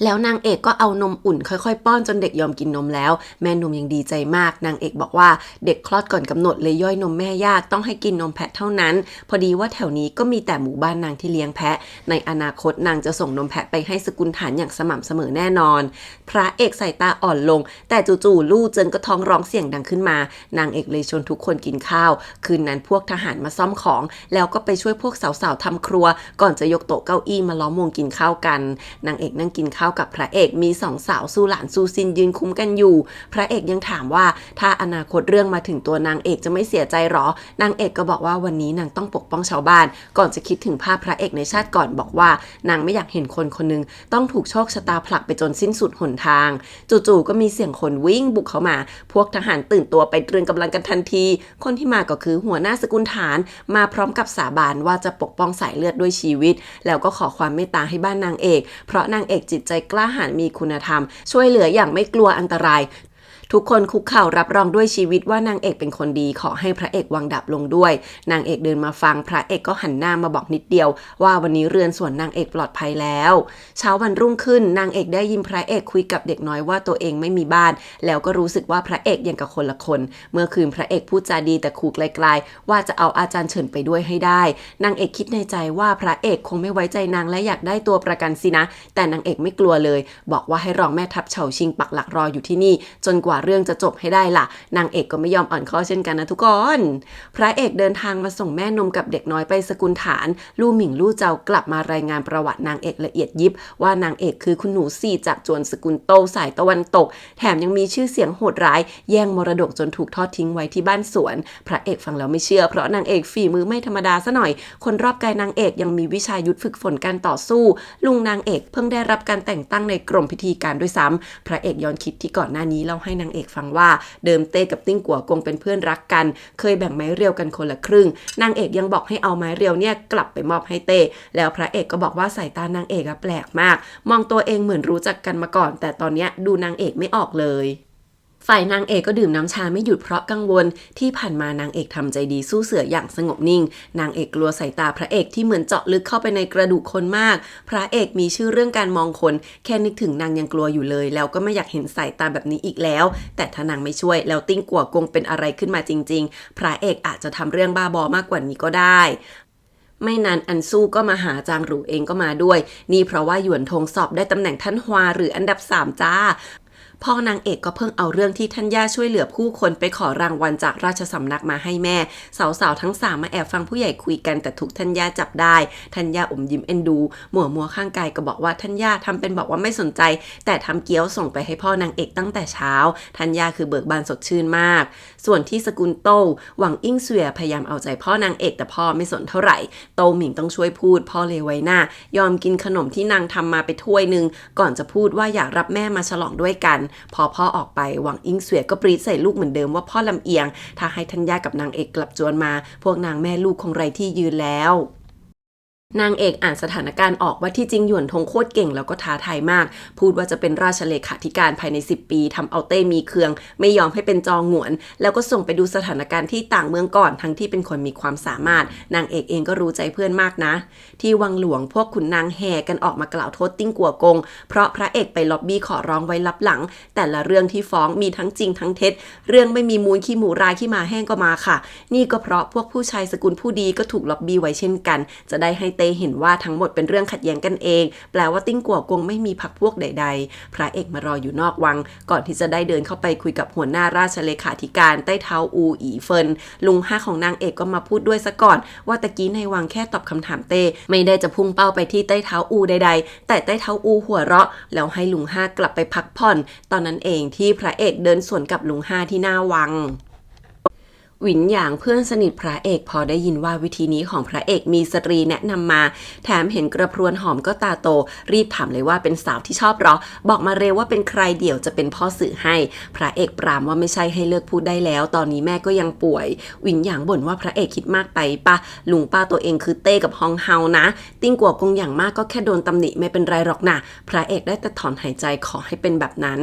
Speaker 2: แล้วนางเอกก็เอานมอุ่นค่อยๆป้อนจนเด็กยอมกินนมแล้วแม่นมยังดีใจมากนางเอกบอกว่าเด็กคลอดก่อนกำหนดเลยย่อยนมแม่ยากต้องให้กินนมแพะเท่านั้นพอดีว่าแถวนี้ก็มีแต่หมู่บ้านนางที่เลี้ยงแพะในอนาคตนางจะส่งนมแพะไปให้สกุลฐานอย่างสม่ำเสมอแน่นอนพระเอกสายตาอ่อนลงแต่จู่ๆลู่เจินก็ท้องร้องเสียงดังขึ้นมานางเอกเลยชวนทุกคนกินข้าวคืนนั้นพวกทหารมาซ่อมของแล้วก็ไปช่วยพวกสาวๆทำครัวก่อนจะยกโต๊ะเก้าอี้มาล้อมวงกินข้าวกันนางเอกนั่งกินข้าวกับพระเอกมีสองสาวซูหลานซูซินยืนคุ้มกันอยู่พระเอกยังถามว่าถ้าอนาคตเรื่องมาถึงตัวนางเอกจะไม่เสียใจหรอนางเอกก็บอกว่าวันนี้นางต้องปกป้องชาวบ้านก่อนจะคิดถึงภาพพระเอกในชาติก่อนบอกว่านางไม่อยากเห็นคนคนนึงต้องถูกโชคชะตาผลักไปจนสิ้นสุดหนทางจู่ๆก็มีเสียงคนวิ่งบุกเข้ามาพวกทหารตื่นตัวไปตรึงกำลังกันทันทีคนที่มาก็คือหัวหน้าสกุลฐานมาพร้อมกับสาบานว่าจะปกป้องสายเลือดด้วยชีวิตแล้วก็ขอความเมตตาให้บ้านนางเอกเพราะนางเอกจิตใจ ใจกล้าหาญมีคุณธรรมช่วยเหลืออย่างไม่กลัวอันตรายทุกคนคุกเข่ารับรองด้วยชีวิตว่านางเอกเป็นคนดีขอให้พระเอกวางดาบลงด้วยนางเอกเดินมาฟังพระเอกก็หันหน้ามาบอกนิดเดียวว่าวันนี้เรือนส่วนนางเอกปลอดภัยแล้วเช้าวันรุ่งขึ้นนางเอกได้ยินพระเอกคุยกับเด็กน้อยว่าตัวเองไม่มีบ้านแล้วก็รู้สึกว่าพระเอกยังกับคนละคนเมื่อคืนพระเอกพูดจาดีแต่ขู่ไกลๆว่าจะเอาอาจารย์เฉินไปด้วยให้ได้นางเอกคิดในใจว่าพระเอกคงไม่ไว้ใจนางและอยากได้ตัวประกันสินะแต่นางเอกไม่กลัวเลยบอกว่าให้รองแม่ทัพเฉาชิงปักหลักรออยู่ที่นี่จนกว่าเรื่องจะจบให้ได้ล่ะนางเอกก็ไม่ยอมอ่อนข้อเช่นกันนะทุกคนพระเอกเดินทางมาส่งแม่นมกับเด็กน้อยไปสกุลฐานลู่หมิงลู่เจ้ากลับมารายงานประวัตินางเอกละเอียดยิบว่านางเอกคือคุณหนูสี่จากจวนสกุลโตสายตะวันตกแถมยังมีชื่อเสียงโหดร้ายแย่งมรดกจนถูกทอดทิ้งไว้ที่บ้านสวนพระเอกฟังแล้วไม่เชื่อเพราะนางเอกฝีมือไม่ธรรมดาซะหน่อยคนรอบกายนางเอกยังมีวิชายุทธฝึกฝนการต่อสู้ลุงนางเอกเพิ่งได้รับการแต่งตั้งในกรมพิธีการด้วยซ้ำพระเอกย้อนคิดที่ก่อนหน้านี้เล่าให้นางเอกฟังว่าเดิมเต้กับติ้งกัวกงเป็นเพื่อนรักกันเคยแบ่งไม้เรียวกันคนละครึ่งนางเอกยังบอกให้เอาไม้เรียวเนี่ยกลับไปมอบให้เต้แล้วพระเอกก็บอกว่าสายตานางเอกแปลกมากมองตัวเองเหมือนรู้จักกันมาก่อนแต่ตอนนี้ดูนางเอกไม่ออกเลยฝ่ายนางเอกก็ดื่มน้ำชาไม่หยุดเพราะกังวลที่ผ่านมานางเอกทำใจดีสู้เสืออย่างสงบนิ่งนางเอกกลัวสายตาพระเอกที่เหมือนเจาะลึกเข้าไปในกระดูกคนมากพระเอกมีชื่อเรื่องการมองคนแค่นึกถึงนางยังกลัวอยู่เลยแล้วก็ไม่อยากเห็นสายตาแบบนี้อีกแล้วแต่ถ้านางไม่ช่วยแล้วติ้งกัวกงเป็นอะไรขึ้นมาจริงๆพระเอกอาจจะทำเรื่องบ้าบอมากกว่านี้ก็ได้ไม่นานอันสู้ก็มาหาจางหรูเองก็มาด้วยนี่เพราะว่าหยวนทงสอบได้ตำแหน่งท่านฮวาหรืออันดับ3จ้าพ่อนางเอกก็เพิ่งเอาเรื่องที่ท่านย่าช่วยเหลือผู้คนไปขอรางวัลจากราชสำนักมาให้แม่สาวๆทั้ง3มาแอบฟังผู้ใหญ่คุยกันแต่ถูกท่านย่าจับได้ท่านย่าอมยิ้มเอ็นดูมัวข้างกายก็บอกว่าท่านย่าทำเป็นบอกว่าไม่สนใจแต่ทำเกี๊ยวส่งไปให้พ่อนางเอกตั้งแต่เช้าท่านย่าคือเบิกบานสดชื่นมากส่วนที่สกุลโต้หวังอิงเสวียพยายามเอาใจพ่อนางเอกแต่พ่อไม่สนเท่าไหร่โตหมิงต้องช่วยพูดพ่อเลยไว้หน้ายอมกินขนมที่นางทำมาไปถ้วยนึงก่อนจะพูดว่าอยากรับแม่มาฉลองด้วยกันพอพ่อออกไปหวังอิงเสวียก็ปรีดใส่ลูกเหมือนเดิมว่าพ่อลำเอียงถ้าให้ทัญญากับนางเอกกลับจวนมาพวกนางแม่ลูกคงไร้ที่ยืนแล้วนางเอกอ่านสถานการณ์ออกว่าที่จริงหยวนทงโคตรเก่งแล้วก็ท้าทายมากพูดว่าจะเป็นราชเลขาธิการภายใน10 ปีทำเอาเต้มีเคืองไม่ยอมให้เป็นจองหงวนแล้วก็ส่งไปดูสถานการณ์ที่ต่างเมืองก่อนทั้งที่เป็นคนมีความสามารถนางเอกเองก็รู้ใจเพื่อนมากนะที่วังหลวงพวกขุนนางแห่กันออกมากล่าวโทษติ้งกัวกงเพราะพระเอกไปล็อบบี้ขอร้องไว้ลับหลังแต่ละเรื่องที่ฟ้องมีทั้งจริงทั้งเท็จเรื่องไม่มีมูลขี้หมูรายขี้หมาแห้งก็มาค่ะนี่ก็เพราะพวกผู้ชายสกุลผู้ดีก็ถูกล็อบบี้ไว้เช่นกันจะได้ให้เต้เห็นว่าทั้งหมดเป็นเรื่องขัดแย้งกันเองแปลว่าติ้งกัวกงไม่มีพรรคพวกใดๆพระเอกมารออยู่นอกวังก่อนที่จะได้เดินเข้าไปคุยกับหัวหน้าราชเลขาธิการใต้เท้าอูอีเฟินลุงห้าของนางเอกก็มาพูดด้วยซะก่อนว่าตะกี้ในวังแค่ตอบคำถามเต้ไม่ได้จะพุ่งเป้าไปที่ใต้เท้าอูใดๆแต่ใต้เท้าอูหัวเราะแล้วให้ลุงห้ากลับไปพักผ่อนตอนนั้นเองที่พระเอกเดินสวนกับลุงห้าที่หน้าวังหวินหยางเพื่อนสนิทพระเอกพอได้ยินว่าวิธีนี้ของพระเอกมีสตรีแนะนำมาแถมเห็นกระพรวนหอมก็ตาโตรีบถามเลยว่าเป็นสาวที่ชอบเหรอบอกมาเร็วว่าเป็นใครเดี๋ยวจะเป็นพ่อสื่อให้พระเอกปรามว่าไม่ใช่ให้เลิกพูดได้แล้วตอนนี้แม่ก็ยังป่วยหวินหยางบ่นว่าพระเอกคิดมากไปปะลุงป้าตัวเองคือเต้กับฮองเฮานะติ้งกัวกงอย่างมากก็แค่โดนตำหนิไม่เป็นไรหรอกนะพระเอกได้แต่ถอนหายใจขอให้เป็นแบบนั้น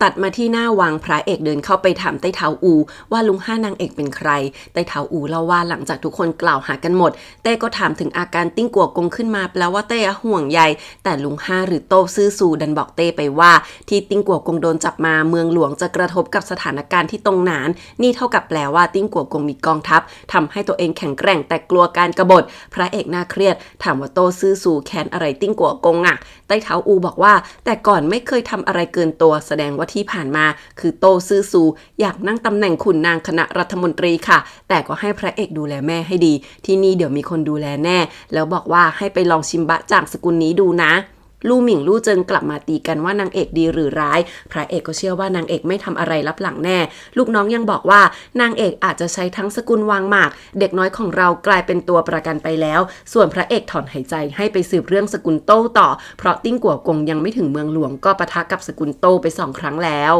Speaker 2: ตัดมาที่หน้าวังพระเอกเดินเข้าไปถามไต้เท้าอูว่าลุงห้านางเอกเป็นใครไต้เท้าอูเล่าว่าหลังจากทุกคนกล่าวหากันหมดเต้ก็ถามถึงอาการติ้งกัวกงขึ้นมาแปลว่าเต้ห่วงใยแต่ลุงห้าหรือโต้ซื่อซูดันบอกเต้ไปว่าที่ติ้งกัวกงโดนจับมาเมืองหลวงจะกระทบกับสถานการณ์ที่ตรงหนานนี่เท่ากับแปลว่าติ้งกัวกงมีกองทัพทำให้ตัวเองแข็งแกร่งแต่กลัวการกบฏพระเอกน่าเครียดถามว่าโต้ซื่อซูแค้นอะไรติ้งกัวกงอ่ะไต้เท้าอูบอกว่าแต่ก่อนไม่เคยทำอะไรเกินตัวแสดงว่าที่ผ่านมาคือโตซื่อซูอยากนั่งตำแหน่งขุนนางคณะรัฐมนตรีค่ะแต่ก็ให้พระเอกดูแลแม่ให้ดีที่นี่เดี๋ยวมีคนดูแลแน่แล้วบอกว่าให้ไปลองชิมบะจากสกุลนี้ดูนะลู่หมิงลู่เจิงกลับมาตีกันว่านางเอกดีหรือร้ายพระเอกก็เชื่อว่านางเอกไม่ทำอะไรลับหลังแน่ลูกน้องยังบอกว่านางเอกอาจจะใช้ทั้งสกุลวางหมากเด็กน้อยของเรากลายเป็นตัวประกันไปแล้วส่วนพระเอกถอนหายใจให้ไปสืบเรื่องสกุลโต้ต่อเพราะติ้งกัวกงยังไม่ถึงเมืองหลวงก็ปะทะกับสกุลโต้ไป2 ครั้งแล้ว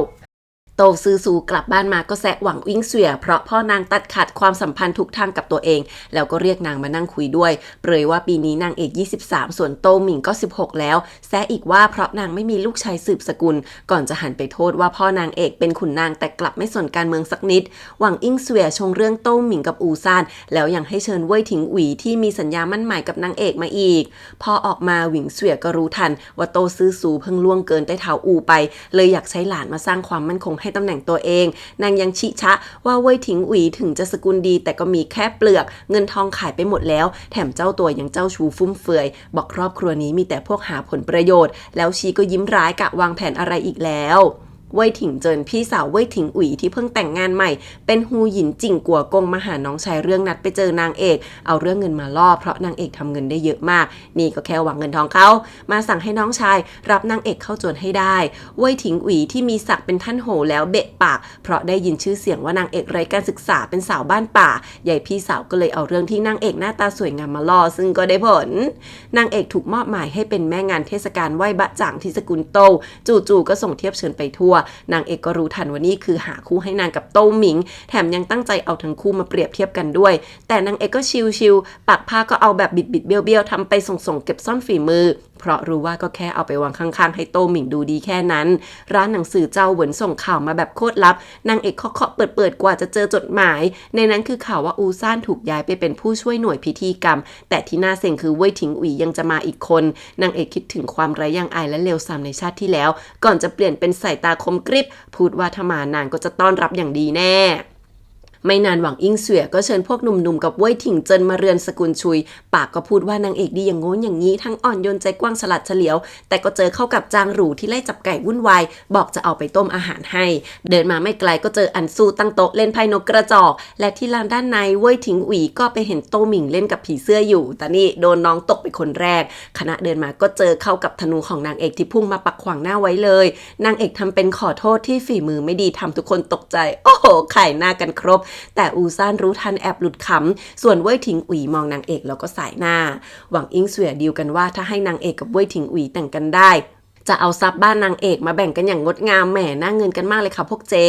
Speaker 2: โตซือซูกลับบ้านมาก็แซะหวังอิงเสวียเพราะพ่อนางตัดขาดความสัมพันธ์ทุกทางกับตัวเองแล้วก็เรียกนางมานั่งคุยด้วยเปรยว่าปีนี้นางเอก23ส่วนโตหมิงก็16แล้วแซะอีกว่าเพราะนางไม่มีลูกชายสืบสกุลก่อนจะหันไปโทษว่าพ่อนางเอกเป็นขุนนางแต่กลับไม่สนการเมืองสักนิดหวังอิงเสวียชงเรื่องโตหมิงกับอูซานแล้วยังให้เชิญเว่ยถิงอุ๋ยที่มีสัญญามั่นหมายกับนางเอกมาอีกพอออกมาหวิงเสวียก็รู้ทันว่าโตซือซูเพิ่งล่วงเกินใต้เท้าอูไปเลยอยากใช้หลานมาสร้างความมั่นคงให้ตำแหน่งตัวเองนางยังชิชะว่าเว่ยถิงอุ๋ยถึงจะสกุลดีแต่ก็มีแค่เปลือกเงินทองขายไปหมดแล้วแถมเจ้าตัวยังเจ้าชู้ฟุ่มเฟือยบอกครอบครัวนี้มีแต่พวกหาผลประโยชน์แล้วชีก็ยิ้มร้ายกะวางแผนอะไรอีกแล้วเว่ยถิงเจินพี่สาวเว่ยถิงอุ๋ยที่เพิ่งแต่งงานใหม่เป็นฮูหยินจิ่งกัวกงมาหาน้องชายเรื่องนัดไปเจอนางเอกเอาเรื่องเงินมาล่อเพราะนางเอกทำเงินได้เยอะมากนี่ก็แค่หวังเงินทองเขามาสั่งให้น้องชายรับนางเอกเข้าจวนให้ได้เว่ยถิงอุ๋ยที่มีศักดิ์เป็นท่านโหแล้วเบะปากเพราะได้ยินชื่อเสียงว่านางเอกไร้การศึกษาเป็นสาวบ้านป่าใหญ่พี่สาวก็เลยเอาเรื่องที่นางเอกหน้าตาสวยงามมาล่อซึ่งก็ได้ผลนางเอกถูกมอบหมายให้เป็นแม่งานเทศกาลไหว้บะจ่างที่สกุลโตจู่ๆก็ส่งเทียบเชิญไปทั่วนางเอกก็รู้ทันว่านี่คือหาคู่ให้นางกับโต้หมิงแถมยังตั้งใจเอาทั้งคู่มาเปรียบเทียบกันด้วยแต่นางเอกก็ชิลๆปักผ้าก็เอาแบบบิดๆเบี้ยวๆทำไปส่งๆเก็บซ่อนฝีมือเพราะรู้ว่าก็แค่เอาไปวางข้างๆให้โต้หมิงดูดีแค่นั้นร้านหนังสือเจ้าเหวินส่งข่าวมาแบบโคตรลับนางเอกเคาะๆเปิดๆกว่าจะเจอจดหมายในนั้นคือข่าวว่าอูซ่านถูกย้ายไปเป็นผู้ช่วยหน่วยพิธีกรรมแต่ที่น่าเซ็งคือเว่ยถิงอุ๋ยยังจะมาอีกคนนางเอกคิดถึงความไร้ยางอายและเลวทรามในชาติที่แล้วก่อนจะเปลี่ยนเป็นสายตาคมกริบพูดว่าถ้ามานางก็จะต้อนรับอย่างดีแน่ไม่นานหวังอิงเสวียก็เชิญพวกหนุ่มๆกับเว่ยถิงเจินมาเรือนสกุลชุยปากก็พูดว่านางเอกดีอย่างโง้นอย่างนี้ทั้งอ่อนโยนใจกว้างฉลาดเฉลียวแต่ก็เจอเข้ากับจางหรูที่ไล่จับไก่วุ่นวายบอกจะเอาไปต้มอาหารให้เดินมาไม่ไกลก็เจออันซูตั้งโต๊ะเล่นไพ่นกกระจอกและที่ลานด้านในเว่ยถิงอุ๋ยก็ไปเห็นโตหมิงเล่นกับผีเสื้ออยู่แต่นี่โดนน้องตกไปคนแรกคณะเดินมาก็เจอเข้ากับธนูของนางเอกที่พุ่งมาปักขวางหน้าไว้เลยนางเอกทำเป็นขอโทษที่ฝีมือไม่ดีทำทุกคนตกใจโอ้โหไข่หน้ากันครบแต่อูซ่านรู้ทันแอบหลุดขำส่วนเว่ยถิงอุ๋ยมองนางเอกแล้วก็สายหน้าหวังอิงเสวียดีลกันว่าถ้าให้นางเอกกับเว่ยถิงอุ๋ยแต่งกันได้จะเอาทรัพย์บ้านนางเอกมาแบ่งกันอย่างงดงามแหมน่าเงินกันมากเลยค่ะพวกเจ๊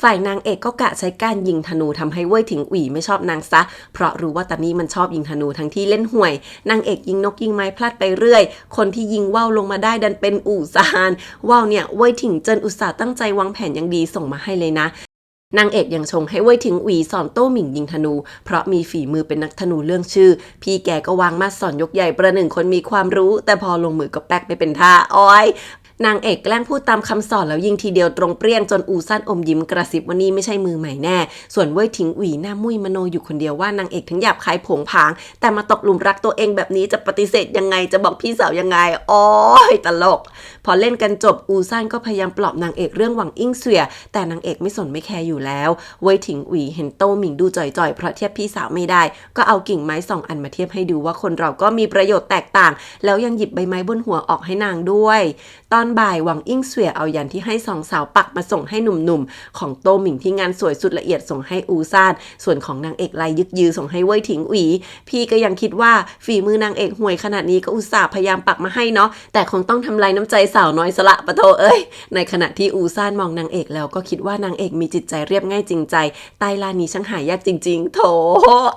Speaker 2: ฝ่ายนางเอกก็กะใช้การยิงธนูทำให้เว่ยถิงอุ๋ยไม่ชอบนางซะเพราะรู้ว่าตานี้มันชอบยิงธนูทั้งที่เล่นห่วยนางเอกยิงนกยิงไม้พลาดไปเรื่อยคนที่ยิงว่าวลงมาได้ดันเป็นอู่ซานว่าวเนี่ยเว่ยถิงเจินอุตส่าห์ตั้งใจวางแผนอย่างดีส่งมาให้เลยนะนางเอกยังชงให้เว่ยถิงอุ๋ยสอนโต้หมิงยิงธนูเพราะมีฝีมือเป็นนักธนูเรื่องชื่อพี่แกก็วางมาสอนยกใหญ่ประหนึ่งคนมีความรู้แต่พอลงมือก็แป๊กไม่เป็นท่าอ้อยนางเอกแกล้งพูดตามคำสอนแล้วยิงทีเดียวตรงเปรี้ยงจนอูซ่านอมยิ้มกระซิบว่านี่ไม่ใช่มือใหม่แน่ส่วนเว่ยถิงอุ๋ยหน้ามุ้ยมโนอยู่คนเดียวว่านางเอกทั้งหยาบคายผงผางแต่มาตกหลุมรักตัวเองแบบนี้จะปฏิเสธยังไงจะบอกพี่สาวยังไงอ้อยตลกพอเล่นกันจบอูซ่านก็พยายามปลอบนางเอกเรื่องหวังอิงเสวียแต่นางเอกไม่สนไม่แคร์อยู่แล้วเว่ยถิงอุ๋ยเห็นโต้หมิงดูจ่อยๆเพราะเทียบพี่สาวไม่ได้ก็เอากิ่งไม้2 อันมาเทียบให้ดูว่าคนเราก็มีประโยชน์แตกต่างแล้วยังหยิบใบไม้บนหัวออกให้นางด้วยตอนบ่ายหวังอิงเสวียเอายันที่ให้2 สาวปักมาส่งให้หนุ่มๆของโต้หมิงที่งานสวยสุดละเอียดส่งให้อูซ่านส่วนของนางเอกลายยึกยือส่งให้เว่ยถิงอุ๋ยพี่ก็ยังคิดว่าฝีมือนางเอกห่วยขนาดนี้ก็อุตส่าห์พยายามปักมาให้เนาะแต่คงต้องทำลายน้ำใจสาวน้อยสละปะโถเอ้ยในขณะที่อูซ่านมองนางเอกแล้วก็คิดว่านางเอกมีจิตใจเรียบง่ายจริงใจใต้ลานี้ช่างหายากจริงๆโถ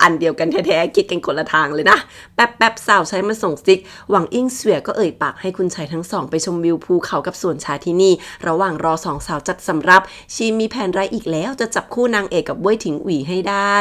Speaker 2: อันเดียวกันแท้ๆคิดกันคนละทางเลยนะแป๊บๆสาวใช้มาส่งซิกหวังอิงเสวียก็เอ่ยปากให้คุณชายทั้งสองไปชมวิวภูเขากับสวนชาที่นี่ระหว่างรอ2 สาวจัดสำรับชีมีแผนไรอีกแล้วจะจับคู่นางเอกกับเว่ยถิงอุ๋ยให้ได้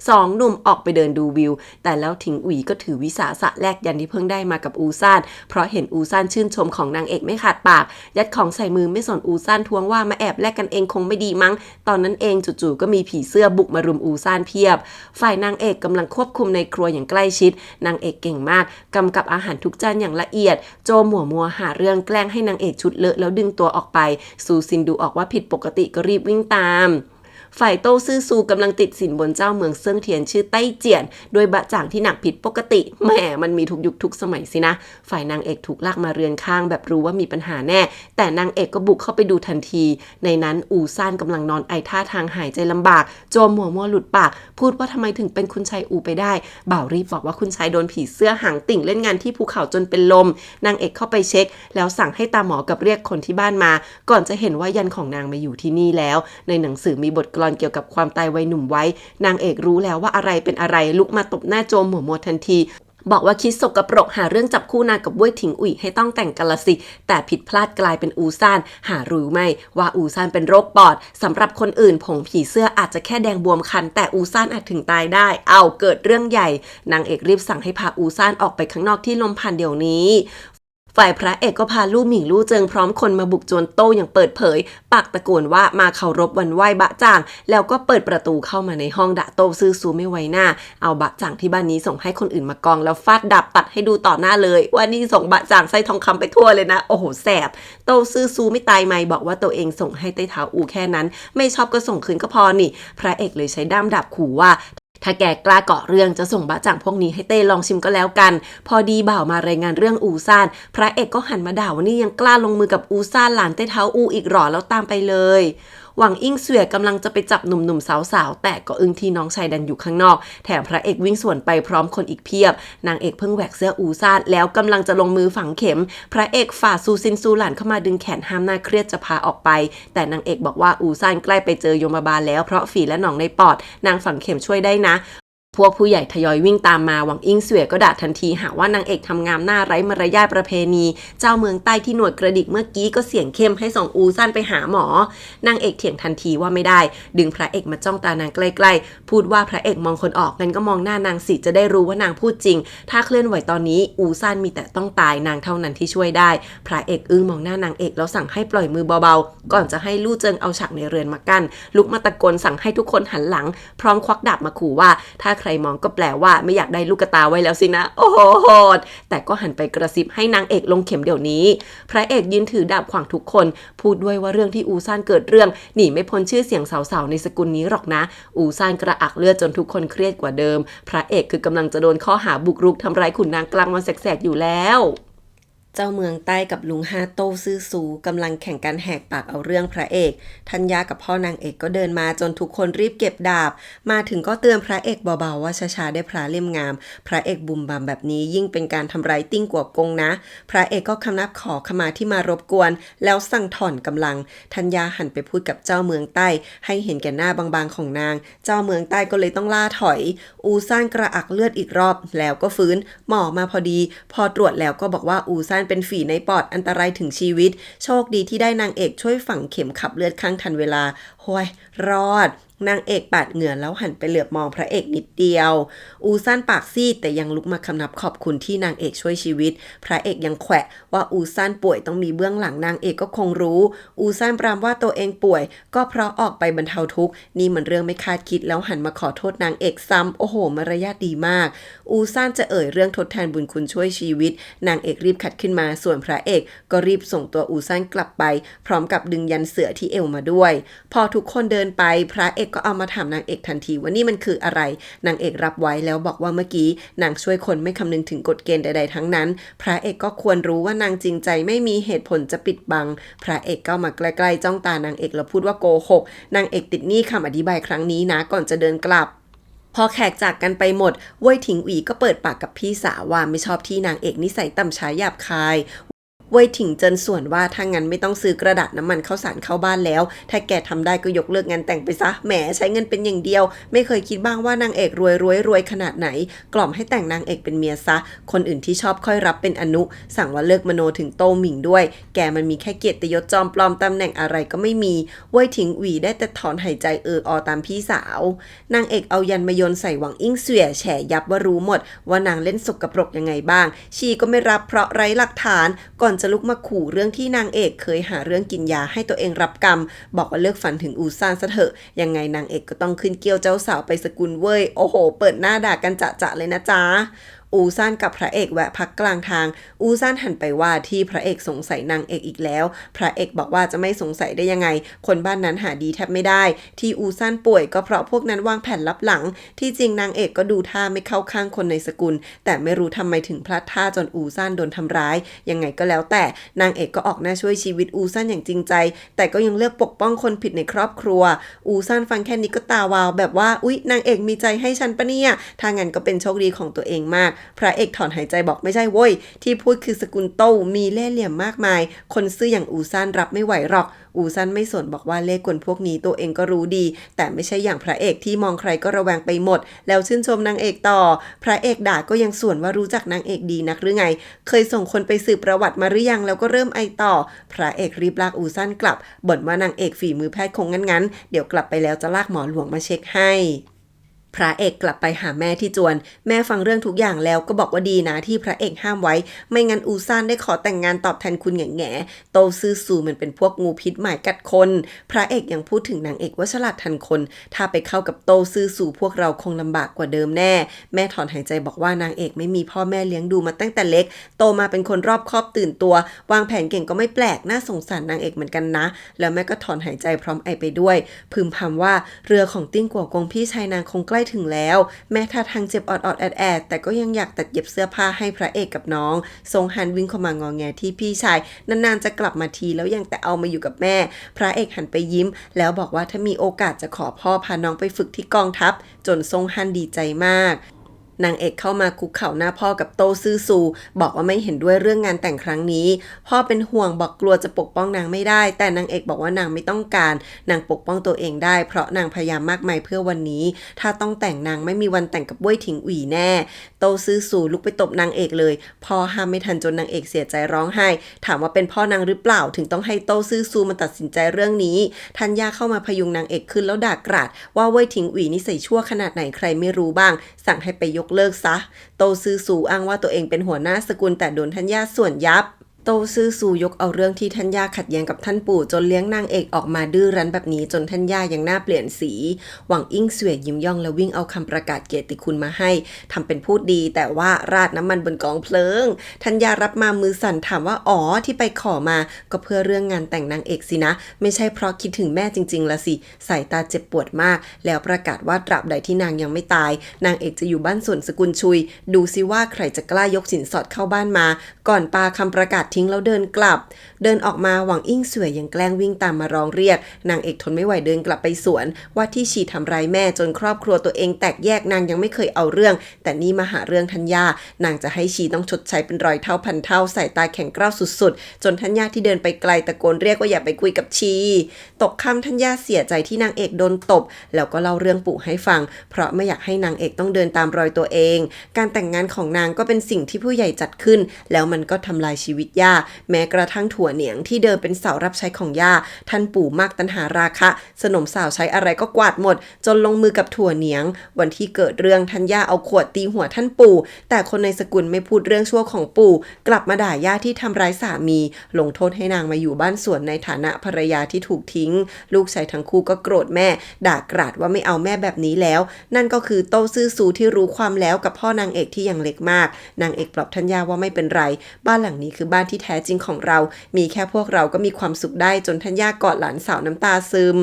Speaker 2: 2 หนุ่มออกไปเดินดูวิวแต่แล้วถิงอุ๋ยก็ถือวิสาสะแลกยันที่เพิ่งได้มากับอูซ่านเพราะเห็นอูซ่านชื่นชมของนางเอกไม่ขาดปากยัดของใส่มือไม่สนอูซ่านทวงว่ามาแอบแลกกันเองคงไม่ดีมั้งตอนนั้นเองจู่ๆก็มีผีเสื้อบุกมารุมอูซ่านเพียบฝ่ายนางเอกกำลังควบคุมในครัวอย่างใกล้ชิดนางเอกเก่งมากกำกับอาหารทุกจานอย่างละเอียดโจมัวหาเรื่องแกล้งให้นางเอกชุดเลอะแล้วดึงตัวออกไปซูซินดูออกว่าผิดปกติก็รีบวิ่งตาม ฝ่ายโต้ซื่อซูกำลังติดสินบนเจ้าเมืองเซิ่งเทียนชื่อไต้เจียนโดยบะจ่างที่หนักผิดปกติแหมมันมีทุกยุคทุกสมัยสินะฝ่ายนางเอกถูกลากมาเรือนข้างแบบรู้ว่ามีปัญหาแน่แต่นางเอกก็บุกเข้าไปดูทันทีในนั้นอูซ่านกำลังนอนไอท่าทางหายใจลำบากโจมหัวมัวหลุดปากพูดว่าทำไมถึงเป็นคุณชายอูไปได้บ่าวรีบบอกว่าคุณชายโดนผีเสื้อหางติ่งเล่นงานที่ภูเขาจนเป็นลมนางเอกเข้าไปเช็คแล้วสั่งให้ตาหมอกับเรียกคนที่บ้านมาก่อนจะเห็นว่ายันของนางมาอยู่ที่นี่แล้วในหนังสือมีบทกลอนเกี่ยวกับความตายวัยหนุ่มไว้นางเอกรู้แล้วว่าอะไรเป็นอะไรลุกมาตบหน้าโจมหัวมัวทันทีบอกว่าคิดสกปรกหาเรื่องจับคู่นางกับเว่ยถิงอุ่ยให้ต้องแต่งกันละสิแต่ผิดพลาดกลายเป็นอูซ่านหารู้ไหมว่าอูซ่านเป็นโรคปอดสำหรับคนอื่นผงผีเสื้ออาจจะแค่แดงบวมคันแต่อูซ่านอาจถึงตายได้เกิดเรื่องใหญ่นางเอกรีบสั่งให้พาอูซ่านออกไปข้างนอกที่ลมพันเดี๋ยวนี้ฝ่ายพระเอกก็พาลู่หมิงลู่เจิงพร้อมคนมาบุกโจรโต้อย่างเปิดเผยปากตะโกนว่ามาเคารพวันไหว้บะจ่างแล้วก็เปิดประตูเข้ามาในห้องดะโต้ซื่อซูไม่ไว้หน้าเอาบะจ่างที่บ้านนี้ส่งให้คนอื่นมากองแล้วฟาดดับตัดให้ดูต่อหน้าเลยว่านี่ส่งบะจ่างไส้ทองคำไปทั่วเลยนะโอ้โหแสบโต้ซื่อซูไม่ตายไม่บอกว่าตัวเองส่งให้ไต้เท้าอูแค่นั้นไม่ชอบก็ส่งคืนก็พอนี่พระเอกเลยใช้ด้ามดาบขู่ว่าถ้าแกกล้าเกาะเรื่องจะส่งบะจ่างพวกนี้ให้เต้ลองชิมก็แล้วกันพอดีบ่าวมารายงานเรื่องอูซ่านพระเอกก็หันมาด่าว่านี่ยังกล้าลงมือกับอูซ่านหลานเต้เท้าอูอีกหรอแล้วตามไปเลยหวังอิงเสวียกำลังจะไปจับหนุ่มๆสาวๆแต่ก็อึ้งที่น้องชายดันอยู่ข้างนอกแถมพระเอกวิ่งสวนไปพร้อมคนอีกเพียบนางเอกเพิ่งแหวกเสื้ออูซ่านแล้วกำลังจะลงมือฝังเข็มพระเอกฝ่าซูซินซูหลานเข้ามาดึงแขนห้ามน่าเครียดจะพาออกไปแต่นางเอกบอกว่าอูซ่านใกล้ไปเจอโยมบาลแล้วเพราะฝีและหนองในปอดนางฝังเข็มช่วยได้นะพวกผู้ใหญ่ทยอยวิ่งตามมาหวังอิงเสวียก็ด่าทันทีหาว่านางเอกทำงามหน้าไร้มารยาทประเพณีเจ้าเมืองใต้ที่หนวดกระดิกเมื่อกี้ก็เสียงเข้มให้ส่งอูซ่านไปหาหมอนางเอกเถียงทันทีว่าไม่ได้ดึงพระเอกมาจ้องตานางใกล้ๆพูดว่าพระเอกมองคนออกงั้นก็มองหน้านางสิจะได้รู้ว่านางพูดจริงถ้าเคลื่อนไหวตอนนี้อูซ่านมีแต่ต้องตายนางเท่านั้นที่ช่วยได้พระเอกอึ้งมองหน้านางเอกแล้วสั่งให้ปล่อยมือเบาๆก่อนจะให้ลู่เจิงเอาฉากในเรือนมากั้นลุกมาตะโกนสั่งให้ทุกคนหันหลังพร้อมควักดาบมาขู่ว่าถ้าใครมองก็แปลว่าไม่อยากได้ลูกตาไว้แล้วสินะโอ้โหโหดแต่ก็หันไปกระซิบให้นางเอกลงเข็มเดี๋ยวนี้พระเอกยืนถือดาบขวางทุกคนพูดด้วยว่าเรื่องที่อูซ่านเกิดเรื่องหนีไม่พ้นชื่อเสียงสาวๆในสกุลนี้หรอกนะอูซ่านกระอักเลือดจนทุกคนเครียดกว่าเดิมพระเอกคือกำลังจะโดนข้อหาบุกรุกทำร้ายขุนนางกลางวันแสกๆอยู่แล้วเจ้าเมืองใต้กับลุงฮาโต้ซื่อซูกำลังแข่งกันแหกปากเอาเรื่องพระเอกธัญญากับพ่อนางเอกก็เดินมาจนทุกคนรีบเก็บดาบมาถึงก็เตือนพระเอกเบาๆว่าช้าๆได้พระเล่มงามพระเอกบุมบามแบบนี้ยิ่งเป็นการทำร้ายติ้งกว่ากงนะพระเอกก็คำนับขอขมาที่มารบกวนแล้วสั่งถอนกำลังธัญญาหันไปพูดกับเจ้าเมืองใต้ให้เห็นแก่หน้าบางๆของนางเจ้าเมืองใต้ก็เลยต้องล่าถอยอูซ่านกระอักเลือดอีกรอบแล้วก็ฟื้นหมอมาพอดีพอตรวจแล้วก็บอกว่าอูซ่านเป็นฝีในปอดอันตรายถึงชีวิตโชคดีที่ได้นางเอกช่วยฝังเข็มขับเลือดข้างทันเวลาห้วยรอดนางเอกปาดเหงื่อแล้วหันไปเหลือบมองพระเอกนิดเดียวอูซ่านปากซีดแต่ยังลุกมาคำนับขอบคุณที่นางเอกช่วยชีวิตพระเอกยังแขวะว่าอูซ่านป่วยต้องมีเบื้องหลังนางเอกก็คงรู้อูซ่านปรามว่าตัวเองป่วยก็เพราะออกไปบรรเทาทุกข์นี่มันเรื่องไม่คาดคิดแล้วหันมาขอโทษนางเอกซ้ำโอ้โหมารยาทดีมากอูซ่านจะเอ่ยเรื่องทดแทนบุญคุณช่วยชีวิตนางเอกรีบขัดขึ้นมาส่วนพระเอกก็รีบส่งตัวอูซ่านกลับไปพร้อมกับดึงยันเสือที่เอวมาด้วยพอทุกคนเดินไปพระเอกก็เอามาถามนางเอกทันทีว่านี่มันคืออะไรนางเอกรับไว้แล้วบอกว่าเมื่อกี้นางช่วยคนไม่คำนึงถึงกฎเกณฑ์ใดๆทั้งนั้นพระเอกก็ควรรู้ว่านางจริงใจไม่มีเหตุผลจะปิดบังพระเอกก็มาใกล้ๆจ้องตานางเอกแล้วพูดว่าโกหกนางเอกติดหนี้คำอธิบายครั้งนี้นะก่อนจะเดินกลับพอแขกจากกันไปหมดเว่ยถิงอีก็เปิดปากกับพี่สาวว่าไม่ชอบที่นางเอกนิสัยต่ำช้าหยาบคายเว่ยถิงเจินส่วนว่าถ้างั้นไม่ต้องซื้อกระดาษน้ำมันข้าวสารเข้าบ้านแล้วถ้าแกทำได้ก็ยกเลิกงานแต่งไปซะแหมใช้เงินเป็นอย่างเดียวไม่เคยคิดบ้างว่านางเอกรวยขนาดไหนกล่อมให้แต่งนางเอกเป็นเมียซะคนอื่นที่ชอบค่อยรับเป็นอนุสั่งว่าเลิกมโนถึงโตหมิงด้วยแกมันมีแค่เกียรติยศจอมปลอมตำแหน่งอะไรก็ไม่มีเว่ยถิงอีได้แต่ถอนหายใจตามพี่สาวนางเอกเอายันมาโยนใส่หวังอิงเสวียแฉยับว่ารู้หมดว่านางเล่นสกปรกยังไงบ้างชีก็ไม่รับเพราะไร้หลักฐานก่อนจะลุกมาขู่เรื่องที่นางเอกเคยหาเรื่องกินยาให้ตัวเองรับกรรมบอกว่าเลิกฝันถึงอูซ่านซะเถอะยังไงนางเอกก็ต้องขึ้นเกี้ยวเจ้าสาวไปสกุลเว่ยโอ้โหเปิดหน้าด่ากันจะเลยนะจ๊ะ อูซันกับพระเอกแวะพักกลางทางอูซันหันไปว่าที่พระเอกสงสัยนางเอกอีกแล้วพระเอกบอกว่าจะไม่สงสัยได้ยังไงคนบ้านนั้นหาดีแทบไม่ได้ที่อูซันป่วยก็เพราะพวกนั้นวางแผนลับหลังที่จริงนางเอกก็ดูท่าไม่เข้าข้างคนในสกุลแต่ไม่รู้ทำไมถึงพลาดท่าจนอูซันโดนทำร้ายยังไงก็แล้วแต่นางเอกก็ออกหน้าช่วยชีวิตอูซันอย่างจริงใจแต่ก็ยังเลือกปกป้องคนผิดในครอบครัวอูซันฟังแค่นี้ก็ตาวาวแบบว่าอุ๊ยนางเอกมีใจให้ฉันปะเนี่ยถ้างั้นก็เป็นโชคดีของตัวเองมากพระเอกถอนหายใจบอกไม่ใช่โว้ยที่พูดคือสกุลโต้มีเล่ห์เหลี่ยมมากมายคนซื่ออย่างอูซันรับไม่ไหวหรอกอูซันไม่สนบอกว่าเล่ห์กลพวกนี้ตัวเองก็รู้ดีแต่ไม่ใช่อย่างพระเอกที่มองใครก็ระแวงไปหมดแล้วชื่นชมนางเอกต่อพระเอกด่าก็ยังส่วนว่ารู้จักนางเอกดีนักหรือไงเคยส่งคนไปสืบประวัติมาหรือยังแล้วก็เริ่มไอต่อพระเอกรีบลากอูซันกลับบ่นว่านางเอกฝีมือแพทย์คงงั้นเดี๋ยวกลับไปแล้วจะลากหมอหลวงมาเช็คให้พระเอกกลับไปหาแม่ที่จวนแม่ฟังเรื่องทุกอย่างแล้วก็บอกว่าดีนะที่พระเอกห้ามไว้ไม่งั้นอูซันได้ขอแต่งงานตอบแทนคุณแง่ๆโตซื่อสู่มันเป็นพวกงูพิษหมายกัดคนพระเอกยังพูดถึงนางเอกว่าฉลาดทันคนถ้าไปเข้ากับโตซื่อสู่พวกเราคงลำบากกว่าเดิมแน่แม่ถอนหายใจบอกว่านางเอกไม่มีพ่อแม่เลี้ยงดูมาตั้งแต่เล็กโตมาเป็นคนรอบคอบตื่นตัววางแผนเก่งก็ไม่แปลกน่าสงสารนางเอกเหมือนกันนะแล้วแม่ก็ถอนหายใจพร้อมไอไปด้วยพึมพำว่าเรือของติ้งกัวกงพี่ชายนางคงใกล้ถึงแล้วแม้ท่าทางเจ็บอดแอดแต่ก็ยังอยากตัดเย็บเสื้อผ้าให้พระเอกกับน้องทรงหันวิ่งเข้ามางอแงที่พี่ชายนานๆจะกลับมาทีแล้วยังแต่เอามาอยู่กับแม่พระเอกหันไปยิ้มแล้วบอกว่าถ้ามีโอกาสจะขอพ่อพาน้องไปฝึกที่กองทัพจนทรงหันดีใจมากนางเอกเข้ามาคุกเข่าหน้าพ่อกับโตซื่อซูบอกว่าไม่เห็นด้วยเรื่องงานแต่งครั้งนี้พ่อเป็นห่วงบอกกลัวจะปกป้องนางไม่ได้แต่นางเอกบอกว่านางไม่ต้องการนางปกป้องตัวเองได้เพราะนางพยายามมากมายเพื่อวันนี้ถ้าต้องแต่งนางไม่มีวันแต่งกับเว่ยถิงอุ่ยแน่โตซื่อซูลุกไปตบนางเอกเลยพ่อห้ามไม่ทันจนนางเอกเสียใจร้องไห้ถามว่าเป็นพ่อนางหรือเปล่าถึงต้องให้โตซื่อซูมาตัดสินใจเรื่องนี้ทัญญาเข้ามาพยุงนางเอกขึ้นแล้วด่ากราดว่าเว่ยถิงอุ่ยนิสัยชั่วขนาดไหนใครไม่รู้บ้างสั่งให้ไปยกเลิกซะโตซื่อซูอ้างว่าตัวเองเป็นหัวหน้าสกุลแต่โดนทัญญาส่วนยับโตซื่อซูยกเอาเรื่องที่ทัญญาขัดแย้งกับท่านปู่จนเลี้ยงนางเอกออกมาดื้อรั้นแบบนี้จนทัญญายังหน้าเปลี่ยนสีหวังอิงเสวยยิ้มย่องแล้ววิ่งเอาคำประกาศเกียรติคุณมาให้ทำเป็นพูดดีแต่ว่าราดน้ำมันบนกองเพลิงทัญญารับมามือสั่นถามว่าอ๋อที่ไปขอมาก็เพื่อเรื่องงานแต่งนางเอกสินะไม่ใช่เพราะคิดถึงแม่จริงๆละสิสายตาเจ็บปวดมากแล้วประกาศว่าตราบใดที่นางยังไม่ตายนางเอกจะอยู่บ้านส่วนสกุลชุยดูซิว่าใครจะกล้ายกสินสอดเข้าบ้านมาก่อนปาคำประกาศทิ้งแล้วเดินกลับเดินออกมาหวังอิงเสวยยังแกล้งวิ่งตามมาร้องเรียกนางเอกทนไม่ไหวเดินกลับไปสวนว่าที่ชีทำร้ายแม่จนครอบครัวตัวเองแตกแยกนางยังไม่เคยเอาเรื่องแต่นี่มาหาเรื่องทัญญานางจะให้ชีต้องชดใช้เป็น100 เท่าพันเท่าสายตาแข็งกร้าวสุดๆจนทัญญาที่เดินไปไกลตะโกนเรียกว่าอย่าไปคุยกับชีตกค่ำทัญญาเสียใจที่นางเอกโดนตบแล้วก็เล่าเรื่องปู่ให้ฟังเพราะไม่อยากให้นางเอกต้องเดินตามรอยตัวเองการแต่งงานของนางก็เป็นสิ่งที่ผู้ใหญ่จัดขึ้นแล้วมันก็ทำลายชีวิตย่าแม้กระทั่งถั่วเหนียงที่เดิมเป็นสาวรับใช้ของย่าท่านปู่มากตัณหาราคะสนมสาวใช้อะไรก็กวาดหมดจนลงมือกับถั่วเหนียงวันที่เกิดเรื่องท่านย่าเอาขวดตีหัวท่านปู่แต่คนในสกุลไม่พูดเรื่องชั่วของปู่กลับมาด่าย่าที่ทำร้ายสามีลงโทษให้นางมาอยู่บ้านสวนในฐานะภรรยาที่ถูกทิ้งลูกชายทั้งคู่ก็โกรธแม่ด่ากราดว่าไม่เอาแม่แบบนี้แล้วนั่นก็คือโตซื่อซูที่รู้ความแล้วกับพ่อนางเอกที่ยังเล็กมากนางเอกปลอบทัญญาว่าไม่เป็นไรบ้านหลังนี้คือบ้านที่แท้จริงของเรามีแค่พวกเราก็มีความสุขได้จนทัญญากอดหลานสาวน้ำตาซึม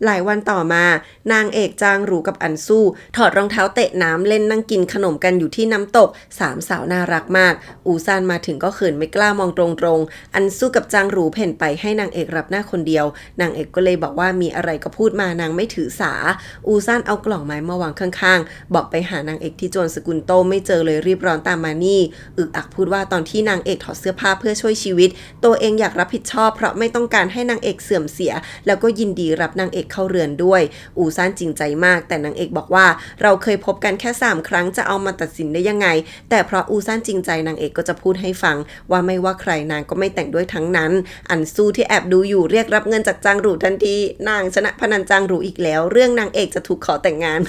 Speaker 2: หลายวันต่อมานางเอกจางหรูกับอันสู้ถอดรองเท้าเตะน้ำเล่นนั่งกินขนมกันอยู่ที่น้ำตก3 สาวน่ารักมากอูซานมาถึงก็เขินไม่กล้ามองตรงๆอันสู้กับจางหรูเพ่นไปให้นางเอกรับหน้าคนเดียวนางเอกก็เลยบอกว่ามีอะไรก็พูดมานางไม่ถือสาอูซานเอากล่องไม้มาวางข้างๆบอกไปหานางเอกที่จวนสกุลโตไม่เจอเลยรีบร้อนตามมานี่อึกอักพูดว่าตอนที่นางเอกถอดเสื้อผ้าเพื่อช่วยชีวิตตัวเองอยากรับผิดชอบเพราะไม่ต้องการให้นางเอกเสื่อมเสียแล้วก็ยินดีรับนางเอกเข้าเรือนด้วยอูซานจริงใจมากแต่นางเอกบอกว่าเราเคยพบกันแค่3 ครั้งจะเอามาตัดสินได้ยังไงแต่เพราะอูซานจริงใจนางเอกก็จะพูดให้ฟังว่าไม่ว่าใครนางก็ไม่แต่งด้วยทั้งนั้นอันซูที่แอบดูอยู่เรียกรับเงินจากจางหรูทันทีนางชนะพนันจางหรูอีกแล้วเรื่องนางเอกจะถูกขอแต่งงาน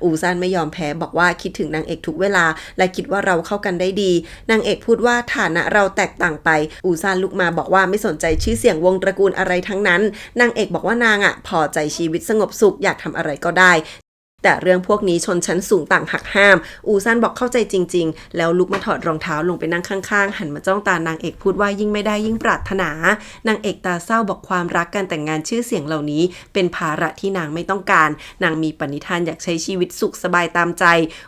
Speaker 2: อูซานไม่ยอมแพ้บอกว่าคิดถึงนางเอกทุกเวลาและคิดว่าเราเข้ากันได้ดีนางเอกพูดว่าฐานะเราแตกต่างไปอูซานลุกมาบอกว่าไม่สนใจชื่อเสียงวงตระกูลอะไรทั้งนั้นนางเอกบอกว่านางพอใจชีวิตสงบสุขอยากทำอะไรก็ได้ แต่เรื่องพวกนี้ชนชั้นสูงต่างหักห้ามอูซันบอกเข้าใจจริงๆแล้วลุกมาถอดรองเท้าลงไปนั่งข้างๆหันมาจ้องตานางเอกพูดว่ายิ่งไม่ได้ยิ่งปรารถนานางเอกตาเศร้าบอกความรักการแต่งงานชื่อเสียงเหล่านี้เป็นภาระที่นางไม่ต้องการนางมีปณิธานอยากใช้ชีวิตสุขสบายตามใจ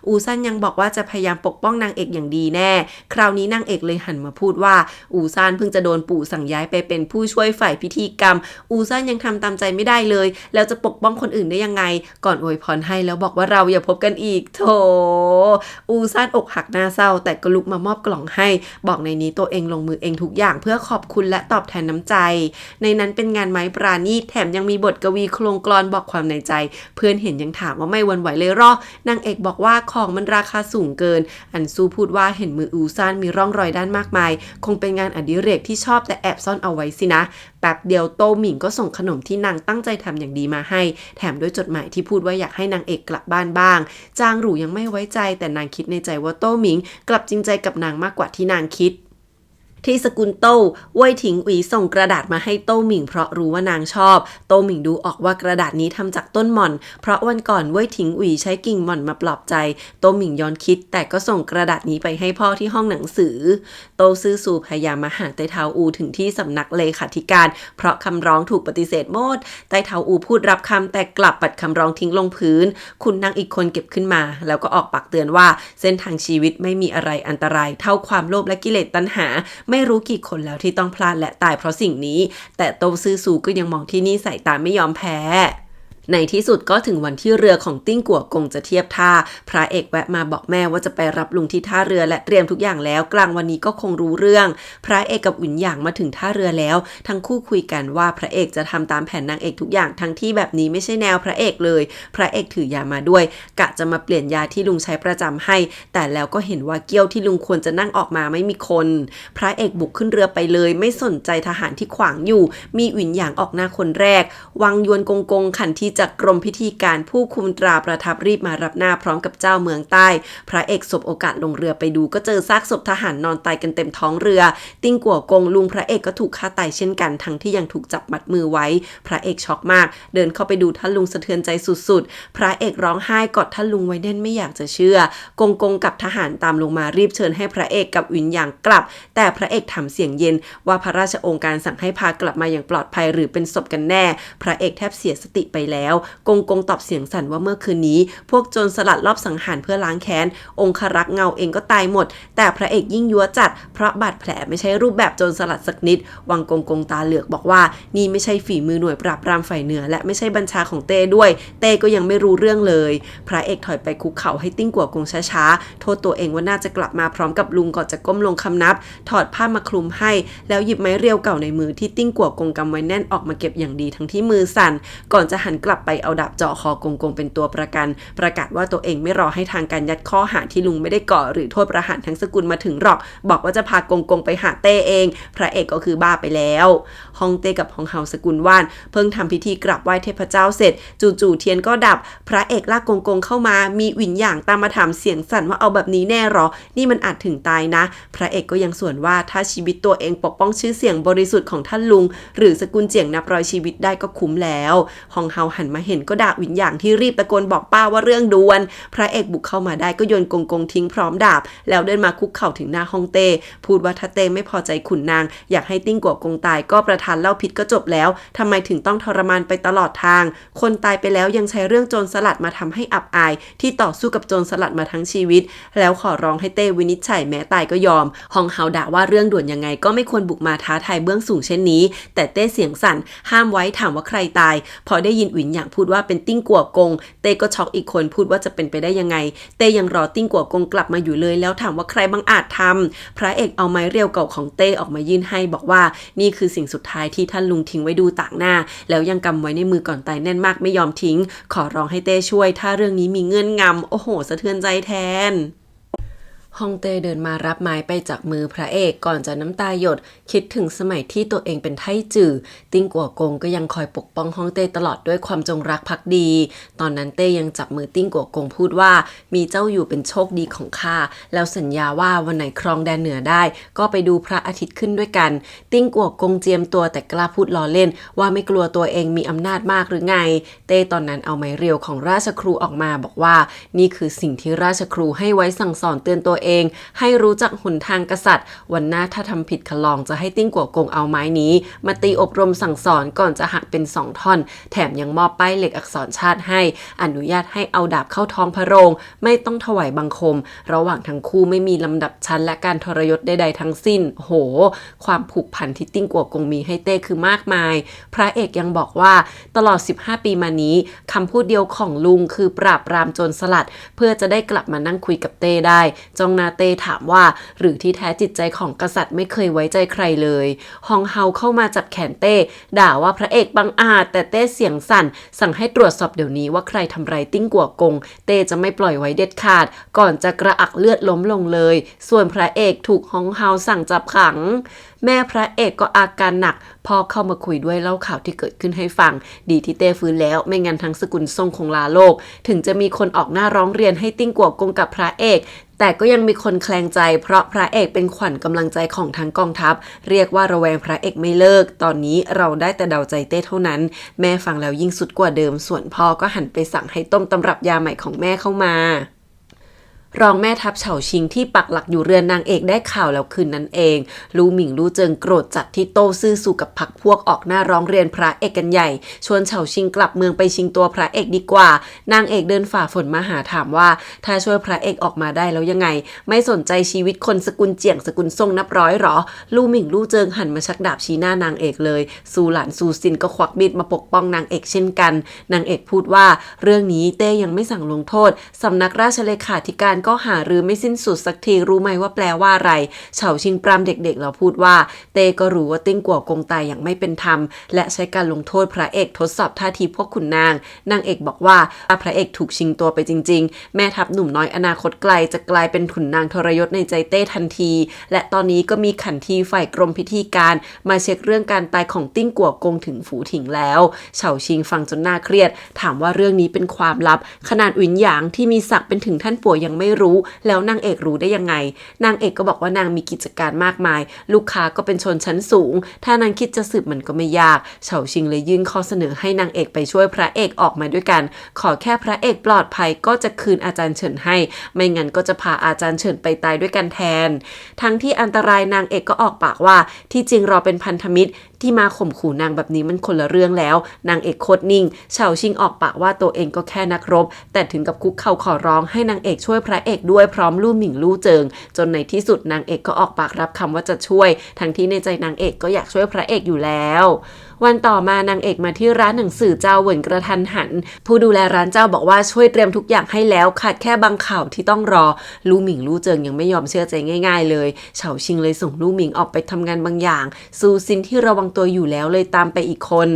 Speaker 2: อูซันยังบอกว่าจะพยายามปกป้องนางเอกอย่างดีแน่คราวนี้นางเอกเลยหันมาพูดว่าอูซันเพิ่งจะโดนปู่สั่งย้ายไปเป็นผู้ช่วยฝ่ายพิธีกรรมอูซันยังทำตามใจไม่ได้เลยแล้วจะปกป้องคนอื่นได้ยังไงก่อนอวยพรให้แล้วบอกว่าเราอย่าพบกันอีกโถอูซันอกหักหน้าเศร้าแต่ก็ลุกมามอบกล่องให้บอกในนี้ตัวเองลงมือเองทุกอย่างเพื่อขอบคุณและตอบแทนน้ำใจในนั้นเป็นงานไม้ปราณีตแถมยังมีบทกวีโครงกลอนบอกความในใจเพื่อนเห็นยังถามว่าไม่หวั่นไหวเลยหรอนางเอกบอกว่าของมันราคาสูงเกินอันซูพูดว่าเห็นมืออูซันมีร่องรอยด้านมากมายคงเป็นงานอดิเรกที่ชอบแต่แอบซ่อนเอาไว้สินะแป๊บเดียวโตหมิงก็ส่งขนมที่นางตั้งใจทำอย่างดีมาให้แถมด้วยจดหมายที่พูดว่าอยากให้นางเอกกลับบ้านบ้างจางหรูยังไม่ไว้ใจแต่นางคิดในใจว่าโตหมิงกลับจริงใจกับนางมากกว่าที่นางคิดที่สกุลโต้เว่ยถิงอุ๋ยส่งกระดาษมาให้โต้หมิงเพราะรู้ว่านางชอบโต้หมิงดูออกว่ากระดาษนี้ทำจากต้นหม่อนเพราะวันก่อนเว่ยถิงอุ๋ยใช้กิ่งหม่อนมาปลอบใจโต้หมิงย้อนคิดแต่ก็ส่งกระดาษนี้ไปให้พ่อที่ห้องหนังสือโต้ซื่อสู่พยายามมาหาไต้เท้าอูถึงที่สำนักเลขาธิการเพราะคำร้องถูกปฏิเสธหมดไต้เท้าอูพูดรับคำแต่กลับปัดคำร้องทิ้งลงพื้นคุณนางอีกคนเก็บขึ้นมาแล้วก็ออกปากเตือนว่าเส้นทางชีวิตไม่มีอะไรอันตรายเท่าความโลภและกิเลสตัณหาไม่รู้กี่คนแล้วที่ต้องพลาดและตายเพราะสิ่งนี้แต่โตซื่อซูก็ยังมองที่นี่ใส่ตาไม่ยอมแพ้ในที่สุดก็ถึงวันที่เรือของติ้งกัวกงจะเทียบท่าพระเอกแวะมาบอกแม่ว่าจะไปรับลุงที่ท่าเรือและเตรียมทุกอย่างแล้วกลางวันนี้ก็คงรู้เรื่องพระเอกกับหวินหยางมาถึงท่าเรือแล้วทั้งคู่คุยกันว่าพระเอกจะทำตามแผนนางเอกทุกอย่างทั้งที่แบบนี้ไม่ใช่แนวพระเอกเลยพระเอกถือยามาด้วยกะจะมาเปลี่ยนยาที่ลุงใช้ประจำให้แต่แล้วก็เห็นว่าเกี้ยวที่ลุงควรจะนั่งออกมาไม่มีคนพระเอกบุกขึ้นเรือไปเลยไม่สนใจทหารที่ขวางอยู่มีหวินหยางออกหน้าคนแรกวังยวนกงขันทีจากกรมพิธีการผู้คุมตราประทับรีบมารับหน้าพร้อมกับเจ้าเมืองใต้พระเอกสบโอกาสลงเรือไปดูก็เจอซากศพทหารนอนตายกันเต็มท้องเรือติ้งกัวกงลุงพระเอกก็ถูกฆ่าตายเช่นกันทั้งที่ยังถูกจับมัดมือไว้พระเอกช็อกมากเดินเข้าไปดูท่านลุงสะเทือนใจสุดๆพระเอกร้องไห้กอดท่านลุงไว้แน่นไม่อยากจะเชื่อกงกับทหารตามลงมารีบเชิญให้พระเอกกับหวินหยางกลับแต่พระเอกถามเสียงเย็นว่าพระราชโองการสั่งให้พากลับมาอย่างปลอดภัยหรือเป็นศพกันแน่พระเอกแทบเสียสติไปแล้วกงตอบเสียงสั่นว่าเมื่อคืนนี้พวกโจรสลัดลอบสังหารเพื่อล้างแค้นองครักษ์เงาเองก็ตายหมดแต่พระเอกยิ่งยั่วจัดเพราะบาดแผลไม่ใช่รูปแบบโจรสลัดสักนิดวังกงตาเหลือกบอกว่านี่ไม่ใช่ฝีมือหน่วยปราบปรามฝ่ายเหนือและไม่ใช่บัญชาของเต้ด้วยเต้ก็ยังไม่รู้เรื่องเลยพระเอกถอยไปคุกเข่าให้ติ้งกัวกงช้าๆโทษตัวเองว่าน่าจะกลับมาพร้อมกับลุงก่อนจะก้มลงคำนับถอดผ้ามาคลุมให้แล้วหยิบไม้เรียวเก่าในมือที่ติ้งกัวกงกำไว้แน่นออกมาเก็บอย่างดีทั้งที่มือสั่นก่อนจะหันกลับไปเอาดาบเจาะคอกงเป็นตัวประกันประกาศว่าตัวเองไม่รอให้ทางการยัดข้อหาที่ลุงไม่ได้ก่อหรือโทษประหารทั้งสกุลมาถึงหรอกบอกว่าจะพากงไปหาเต้เองพระเอกก็คือบ้าไปแล้วฮองเต้กับฮองเฮาสกุลว่านเพิ่งทำพิธีกราบไหว้เทพเจ้าเสร็จจู่ๆเทียนก็ดับพระเอกลากกงเข้ามามีหวินหยางตามมาถามเสียงสั่นว่าเอาแบบนี้แน่หรอนี่มันอาจถึงตายนะพระเอกก็ยังส่วนว่าถ้าชีวิตตัวเองปกป้องชื่อเสียงบริสุทธิ์ของท่านลุงหรือสกุลเจียงนับร้อยชีวิตได้ก็คุ้มแล้วฮองเฮาหันมาเห็นก็ด่าหวินหยางที่รีบตะโกนบอกป้าว่าเรื่องด่วนพระเอกบุกเข้ามาได้ก็โยนกงทิ้งพร้อมดาบแล้วเดินมาคุกเข่าถึงหน้าฮ่องเต้พูดว่าถ้าเต้ไม่พอใจขุนนางอยากให้ติ้งกัวกงตายก็ประทานเหล้าพิษก็จบแล้วทำไมถึงต้องทรมานไปตลอดทางคนตายไปแล้วยังใช้เรื่องโจรสลัดมาทำให้อับอายที่ต่อสู้กับโจรสลัดมาทั้งชีวิตแล้วขอร้องให้เต้วินิจฉัยแม้ตายก็ยอมฮองเฮาด่าว่าเรื่องด่วนยังไงก็ไม่ควรบุกมาท้าทายเบื้องสูงเช่นนี้แต่เต้เสียงสั่นห้ามไว้ถามว่าใครตายพอได้ยินหวินหยางพูดว่าเป็นติ้งกัวกงเต้ก็ช็อกอีกคนพูดว่าจะเป็นไปได้ยังไงเต้ยังรอติ้งกัวกงกลับมาอยู่เลยแล้วถามว่าใครบังอาจทำพระเอกเอาไม้เรียวเก่าของเต้ออกมายื่นให้บอกว่านี่คือสิ่งสุดท้ายที่ท่านลุงทิ้งไว้ดูต่างหน้าแล้วยังกำไว้ในมือก่อนตายแน่นมากไม่ยอมทิ้งขอร้องให้เต้ช่วยถ้าเรื่องนี้มีเงื่อนงำโอ้โหสะเทือนใจแทน ฮองเต้เดินมารับไม้ไปจากมือพระเอกก่อนจะน้ำตาหยดคิดถึงสมัยที่ตัวเองเป็นไทจื่อติ้งกัวกงก็ยังคอยปกป้องฮองเต้ตลอดด้วยความจงรักภักดีตอนนั้นเต้ยังจับมือติ้งกัวกงพูดว่ามีเจ้าอยู่เป็นโชคดีของข้าแล้วสัญญาว่าวันไหนครองแดนเหนือได้ก็ไปดูพระอาทิตย์ขึ้นด้วยกันติ้งกัวกงเจียมตัวแต่กล้าพูดล้อเล่นว่าไม่กลัวตัวเองมีอำนาจมากหรือไงเต้ตอนนั้นเอาไม้เรียวของราชครูออกมาบอกว่านี่คือสิ่งที่ราชครูให้ไว้สั่งสอนเตือนตัวเองให้รู้จักหนทางกษัตริย์วันหน้าถ้าทำผิดขลองจะให้ติ้งกัวกงเอาไม้นี้มาตีอบรมสั่งสอนก่อนจะหักเป็น2 ท่อนแถมยังมอบป้ายเหล็กอักษรชาติให้อนุญาตให้เอาดาบเข้าท้องพระโรงไม่ต้องถวายบังคมระหว่างทั้งคู่ไม่มีลำดับชั้นและการทรยศใดๆทั้งสิ้นโหความผูกพันที่ติ้งกัวกงมีให้เต้คือมากมายพระเอกยังบอกว่าตลอด15 ปีมานี้คำพูดเดียวของลุงคือปราบปรามโจรสลัดเพื่อจะได้กลับมานั่งคุยกับเต้ได้จองนาเต้ถามว่าหรือที่แท้จิตใจของกษัตริย์ไม่เคยไว้ใจใครเลยฮองเฮาเข้ามาจับแขนเต้ด่าว่าพระเอกบังอาจแต่เต้เสียงสั่นสั่งให้ตรวจสอบเดี๋ยวนี้ว่าใครทำไรติ้งกัวกงเต้จะไม่ปล่อยไว้เด็ดขาดก่อนจะกระอักเลือดล้มลงเลยส่วนพระเอกถูกฮองเฮาสั่งจับขังแม่พระเอกก็อาการหนักพ่อเข้ามาคุยด้วยเล่าข่าวที่เกิดขึ้นให้ฟังดีที่เต้ฟื้นแล้วไม่งั้นทั้งสกุลซ่งคงลาโลกถึงจะมีคนออกหน้าร้องเรียนให้ติ้งกัวกงกับพระเอกแต่ก็ยังมีคนแคลงใจเพราะพระเอกเป็นขวัญกำลังใจของทั้งกองทัพเรียกว่าระแวงพระเอกไม่เลิกตอนนี้เราได้แต่เดาใจเต้เท่านั้นแม่ฟังแล้วยิ่งสุดกว่าเดิมส่วนพ่อก็หันไปสั่งให้ต้มตำรับยาใหม่ของแม่เข้ามารองแม่ทัพเฉาชิงที่ปักหลักอยู่เรือนนางเอกได้ข่าวแล้วคืนนั้นเองลู่หมิงลู่เจิงโกรธจัดที่โต้ซื่อสู่กับพรรคพวกออกหน้าร้องเรียนพระเอกกันใหญ่ชวนเฉาชิงกลับเมืองไปชิงตัวพระเอกดีกว่านางเอกเดินฝ่าฝนมาหาถามว่าถ้าช่วยพระเอกออกมาได้แล้วยังไงไม่สนใจชีวิตคนสกุลเจียงสกุลซ่งนับร้อยหรอลู่หมิงลู่เจิงหันมาชักดาบชี้หน้านางเอกเลยซูหลานซูซินก็ควักมีดมาปกป้องนางเอกเช่นกันนางเอกพูดว่าเรื่องนี้เต้ยังไม่สั่งลงโทษสำนักราชเลขาธิการก็หารือไม่สิ้นสุดสักทีรู้ไหมว่าแปลว่าอะไรเฉาชิงปรามเด็กๆแล้วพูดว่าเต้ก็รู้ว่าติ้งกัวกงตายอย่างไม่เป็นธรรมและใช้การลงโทษพระเอกทดสอบท่าทีพวกขุนนางเอกบอกว่าพระเอกถูกชิงตัวไปจริงๆแม่ทัพหนุ่มน้อยอนาคตไกลจะกลายเป็นขุนนางทรยศในใจเต้ทันทีและตอนนี้ก็มีขันทีฝ่ายกรมพิธีการมาเช็คเรื่องการตายของติ้งกัวกงถึงฝูถิงแล้วเฉาชิงฟังจนน่าเครียดถามว่าเรื่องนี้เป็นความลับขนาดอุ๋นหยางที่มีศักดิ์เป็นถึงท่านปู่ยังไม่รู้แล้วนางเอกรู้ได้ยังไงนางเอกก็บอกว่านางมีกิจการมากมายลูกค้าก็เป็นชนชั้นสูงถ้านางคิดจะสืบมันก็ไม่ยากเฉาชิงเลยยื่นข้อเสนอให้นางเอกไปช่วยพระเอกออกมาด้วยกันขอแค่พระเอกปลอดภัยก็จะคืนอาจารย์เฉินให้ไม่งั้นก็จะพาอาจารย์เฉินไปตายด้วยกันแทนทั้งที่อันตรายนางเอกก็ออกปากว่าที่จริงเราเป็นพันธมิตรที่มาข่มขู่นางแบบนี้มันคนละเรื่องแล้วนางเอกโคตรนิ่งเฉาชิงออกปากว่าตัวเองก็แค่นักรบแต่ถึงกับคุกเข่าขอร้องให้นางเอกช่วยพระเอกด้วยพร้อมลู่หมิงลู่เจิงจนในที่สุดนางเอกก็ออกปากรับคำว่าจะช่วยทั้งที่ในใจนางเอกก็อยากช่วยพระเอกอยู่แล้ววันต่อมานางเอกมาที่ร้านหนังสือเจ้าเหวินกระทันหันผู้ดูแลร้านเจ้าบอกว่าช่วยเตรียมทุกอย่างให้แล้วขาดแค่บางข่าวที่ต้องรอลู่หมิงลู่เจิงยังไม่ยอมเชื่อใจง่ายๆเลยเฉาชิงเลยส่งลู่หมิงออกไปทำงานบางอย่างซูซินที่ระวังตัวอยู่แล้วเลยตามไปอีกคน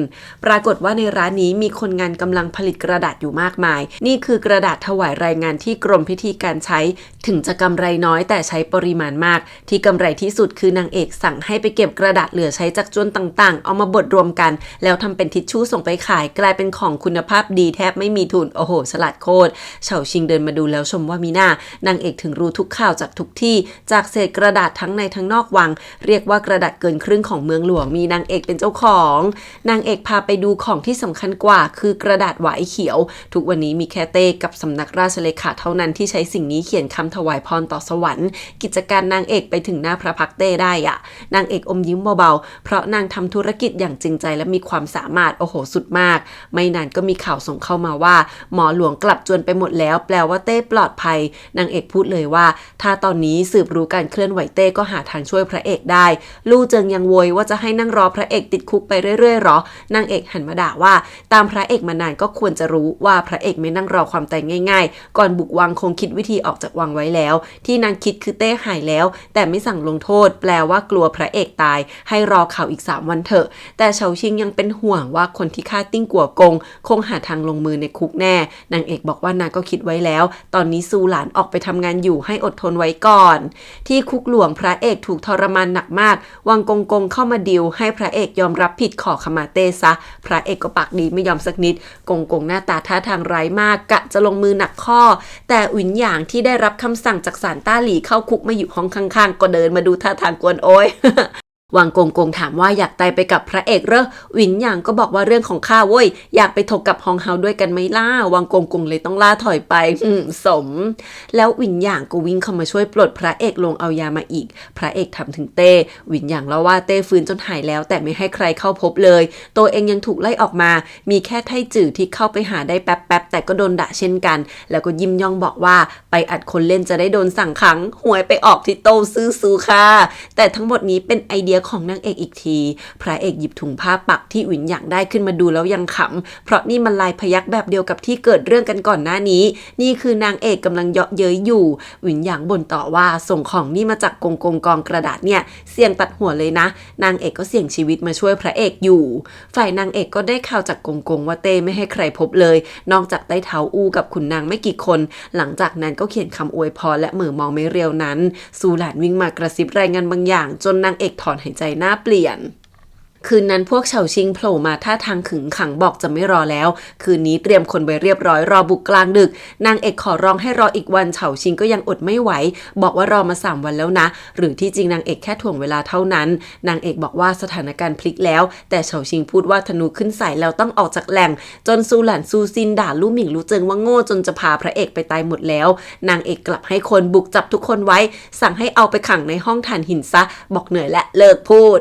Speaker 2: ปรากฏว่าในร้านนี้มีคนงานกำลังผลิตกระดาษอยู่มากมายนี่คือกระดาษถวายรายงานที่กรมพิธีการใช้ถึงจะกำไรน้อยแต่ใช้ปริมาณมากที่กำไรที่สุดคือนางเอกสั่งให้ไปเก็บกระดาษเหลือใช้จากจวนต่างๆเอามาบดรวมกันแล้วทำเป็นทิชชู่ส่งไปขายกลายเป็นของคุณภาพดีแทบไม่มีทุนโอ้โหฉลาดโคตรเฉาชิงเดินมาดูแล้วชมว่ามีหน้านางเอกถึงรู้ทุกข่าวจากทุกที่จากเศษกระดาษทั้งในทั้งนอกวังเรียกว่ากระดาษเกินครึ่งของเมืองหลวงมีนางเอกเป็นเจ้าของนางเอกพาไปดูของที่สำคัญกว่าคือกระดาษหวายเขียวทุกวันนี้มีแค่เต้กับสำนักราชเลขาเท่านั้นที่ใช้สิ่งนี้เขียนคำถวายพรต่อสวรรค์กิจการนางเอกไปถึงหน้าพระพักตร์เต้ได้นางเอกอมยิ้มเบาๆเพราะนางทำธุรกิจอย่างจริงใจและมีความสามารถโอ้โหสุดมากไม่นานก็มีข่าวส่งเข้ามาว่าหมอหลวงกลับจวนไปหมดแล้วแปลว่าเต้ปลอดภัยนางเอกพูดเลยว่าถ้าตอนนี้สืบรู้การเคลื่อนไหวเต้ก็หาทางช่วยพระเอกได้ลู่เจิงยังโวยว่าจะให้นั่งรอพระเอกติดคุกไปเรื่อยๆหรอนางเอกหันมาด่าว่าตามพระเอกมานานก็ควรจะรู้ว่าพระเอกไม่นั่งรอความตายง่ายๆก่อนบุกวังคงคิดวิธีออกจากวังไว้แล้วที่นางคิดคือเต้หายแล้วแต่ไม่สั่งลงโทษแปลว่ากลัวพระเอกตายให้รอข่าวอีก3 วันเถอะแต่เฉา าชิงยังเป็นห่วงว่าคนที่ฆ่าติ้งกัวกงคงหาทางลงมือในคุกแน่นางเอกบอกว่านางก็คิดไว้แล้วตอนนี้ซูหลานออกไปทำงานอยู่ให้อดทนไว้ก่อนที่คุกหลวงพระเอกถูกทรมานหนักมากวังกงกงเข้ามาดิวให้พระเอกยอมรับผิดขอขมาเต้ซะพระเอกก็ปากดีไม่ยอมสักนิดกงกงหน้าตาท่าทางร้ายมากกะจะลงมือหนักข้อแต่หวินหยางที่ได้รับคำสั่งจากศาลต้าหลี่เข้าคุกมาอยู่ห้องข้างๆก็เดินมาดูท่าทางกวนโอย วังกงกงถามว่าอยากตายไปกับพระเอกเหรอหวินหยางก็บอกว่าเรื่องของข้าเว้ยอยากไปถกกับฮองเฮาด้วยกันไหมล่ะวังกงกงเลยต้องล่าถอยไปสมแล้วหวินหยางก็วิ่งเข้ามาช่วยปลดพระเอกลงเอายามาอีกพระเอกถามถึงเต้หวินหยางเล่าว่าเต้ฟื้นจนหายแล้วแต่ไม่ให้ใครเข้าพบเลยตัวเองยังถูกไล่ออกมามีแค่ไทจื่อที่เข้าไปหาได้แป๊บแต่ก็โดนด่าเช่นกันแล้วก็ยิ้มย่องบอกว่าไปอัดคนเล่นจะได้โดนสั่งขังหวยไปออกที่โต้ซื่อซูค่ะแต่ทั้งหมดนี้เป็นไอเดียของนางเอกอีกทีพระเอกหยิบถุงผ้าปักที่หวินหยางได้ขึ้นมาดูแล้วยังขำเพราะนี่มันลายพยักแบบเดียวกับที่เกิดเรื่องกันก่อนหน้านี้นี่คือนางเอกกำลังเยาะเย้ยอยู่หวินหยางบ่นต่อว่าส่งของนี่มาจากกงกองกระดาษเนี่ยเสี่ยงตัดหัวเลยนะนางเอกก็เสี่ยงชีวิตมาช่วยพระเอกอยู่ฝ่ายนางเอกก็ได้ข่าวจากกงว่าเต้ไม่ให้ใครพบเลยนอกจากใต้เท้าอูกับขุนนางไม่กี่คนหลังจากนั้นก็เขียนคำอวยพรและเหม่อมองไม่เรียวนั้นซูหลานวิ่งมากระซิบรายงานบางอย่างจนนางเอกถอนหายใจหน้าเปลี่ยนคืนนั้นพวกเฉาชิงโผล่มาท่าทางขึงขังบอกจะไม่รอแล้วคืนนี้เตรียมคนไว้เรียบร้อยรอบุกกลางดึกนางเอกขอร้องให้รออีกวันเฉาชิงก็ยังอดไม่ไหวบอกว่ารอมา3 วันแล้วนะหรือที่จริงนางเอกแค่ถ่วงเวลาเท่านั้นนางเอกบอกว่าสถานการณ์พลิกแล้วแต่เฉาชิงพูดว่าธนูขึ้นใส่แล้วต้องออกจากแหล่งจนซูหลันซูซินด่าลู่หมิงลู่เจิงว่าโง่จนจะพาพระเอกไปตายหมดแล้วนางเอกกลับให้คนบุกจับทุกคนไว้สั่งให้เอาไปขังในห้องถ่านหินซะบอกเหนื่อยและเลิกพูด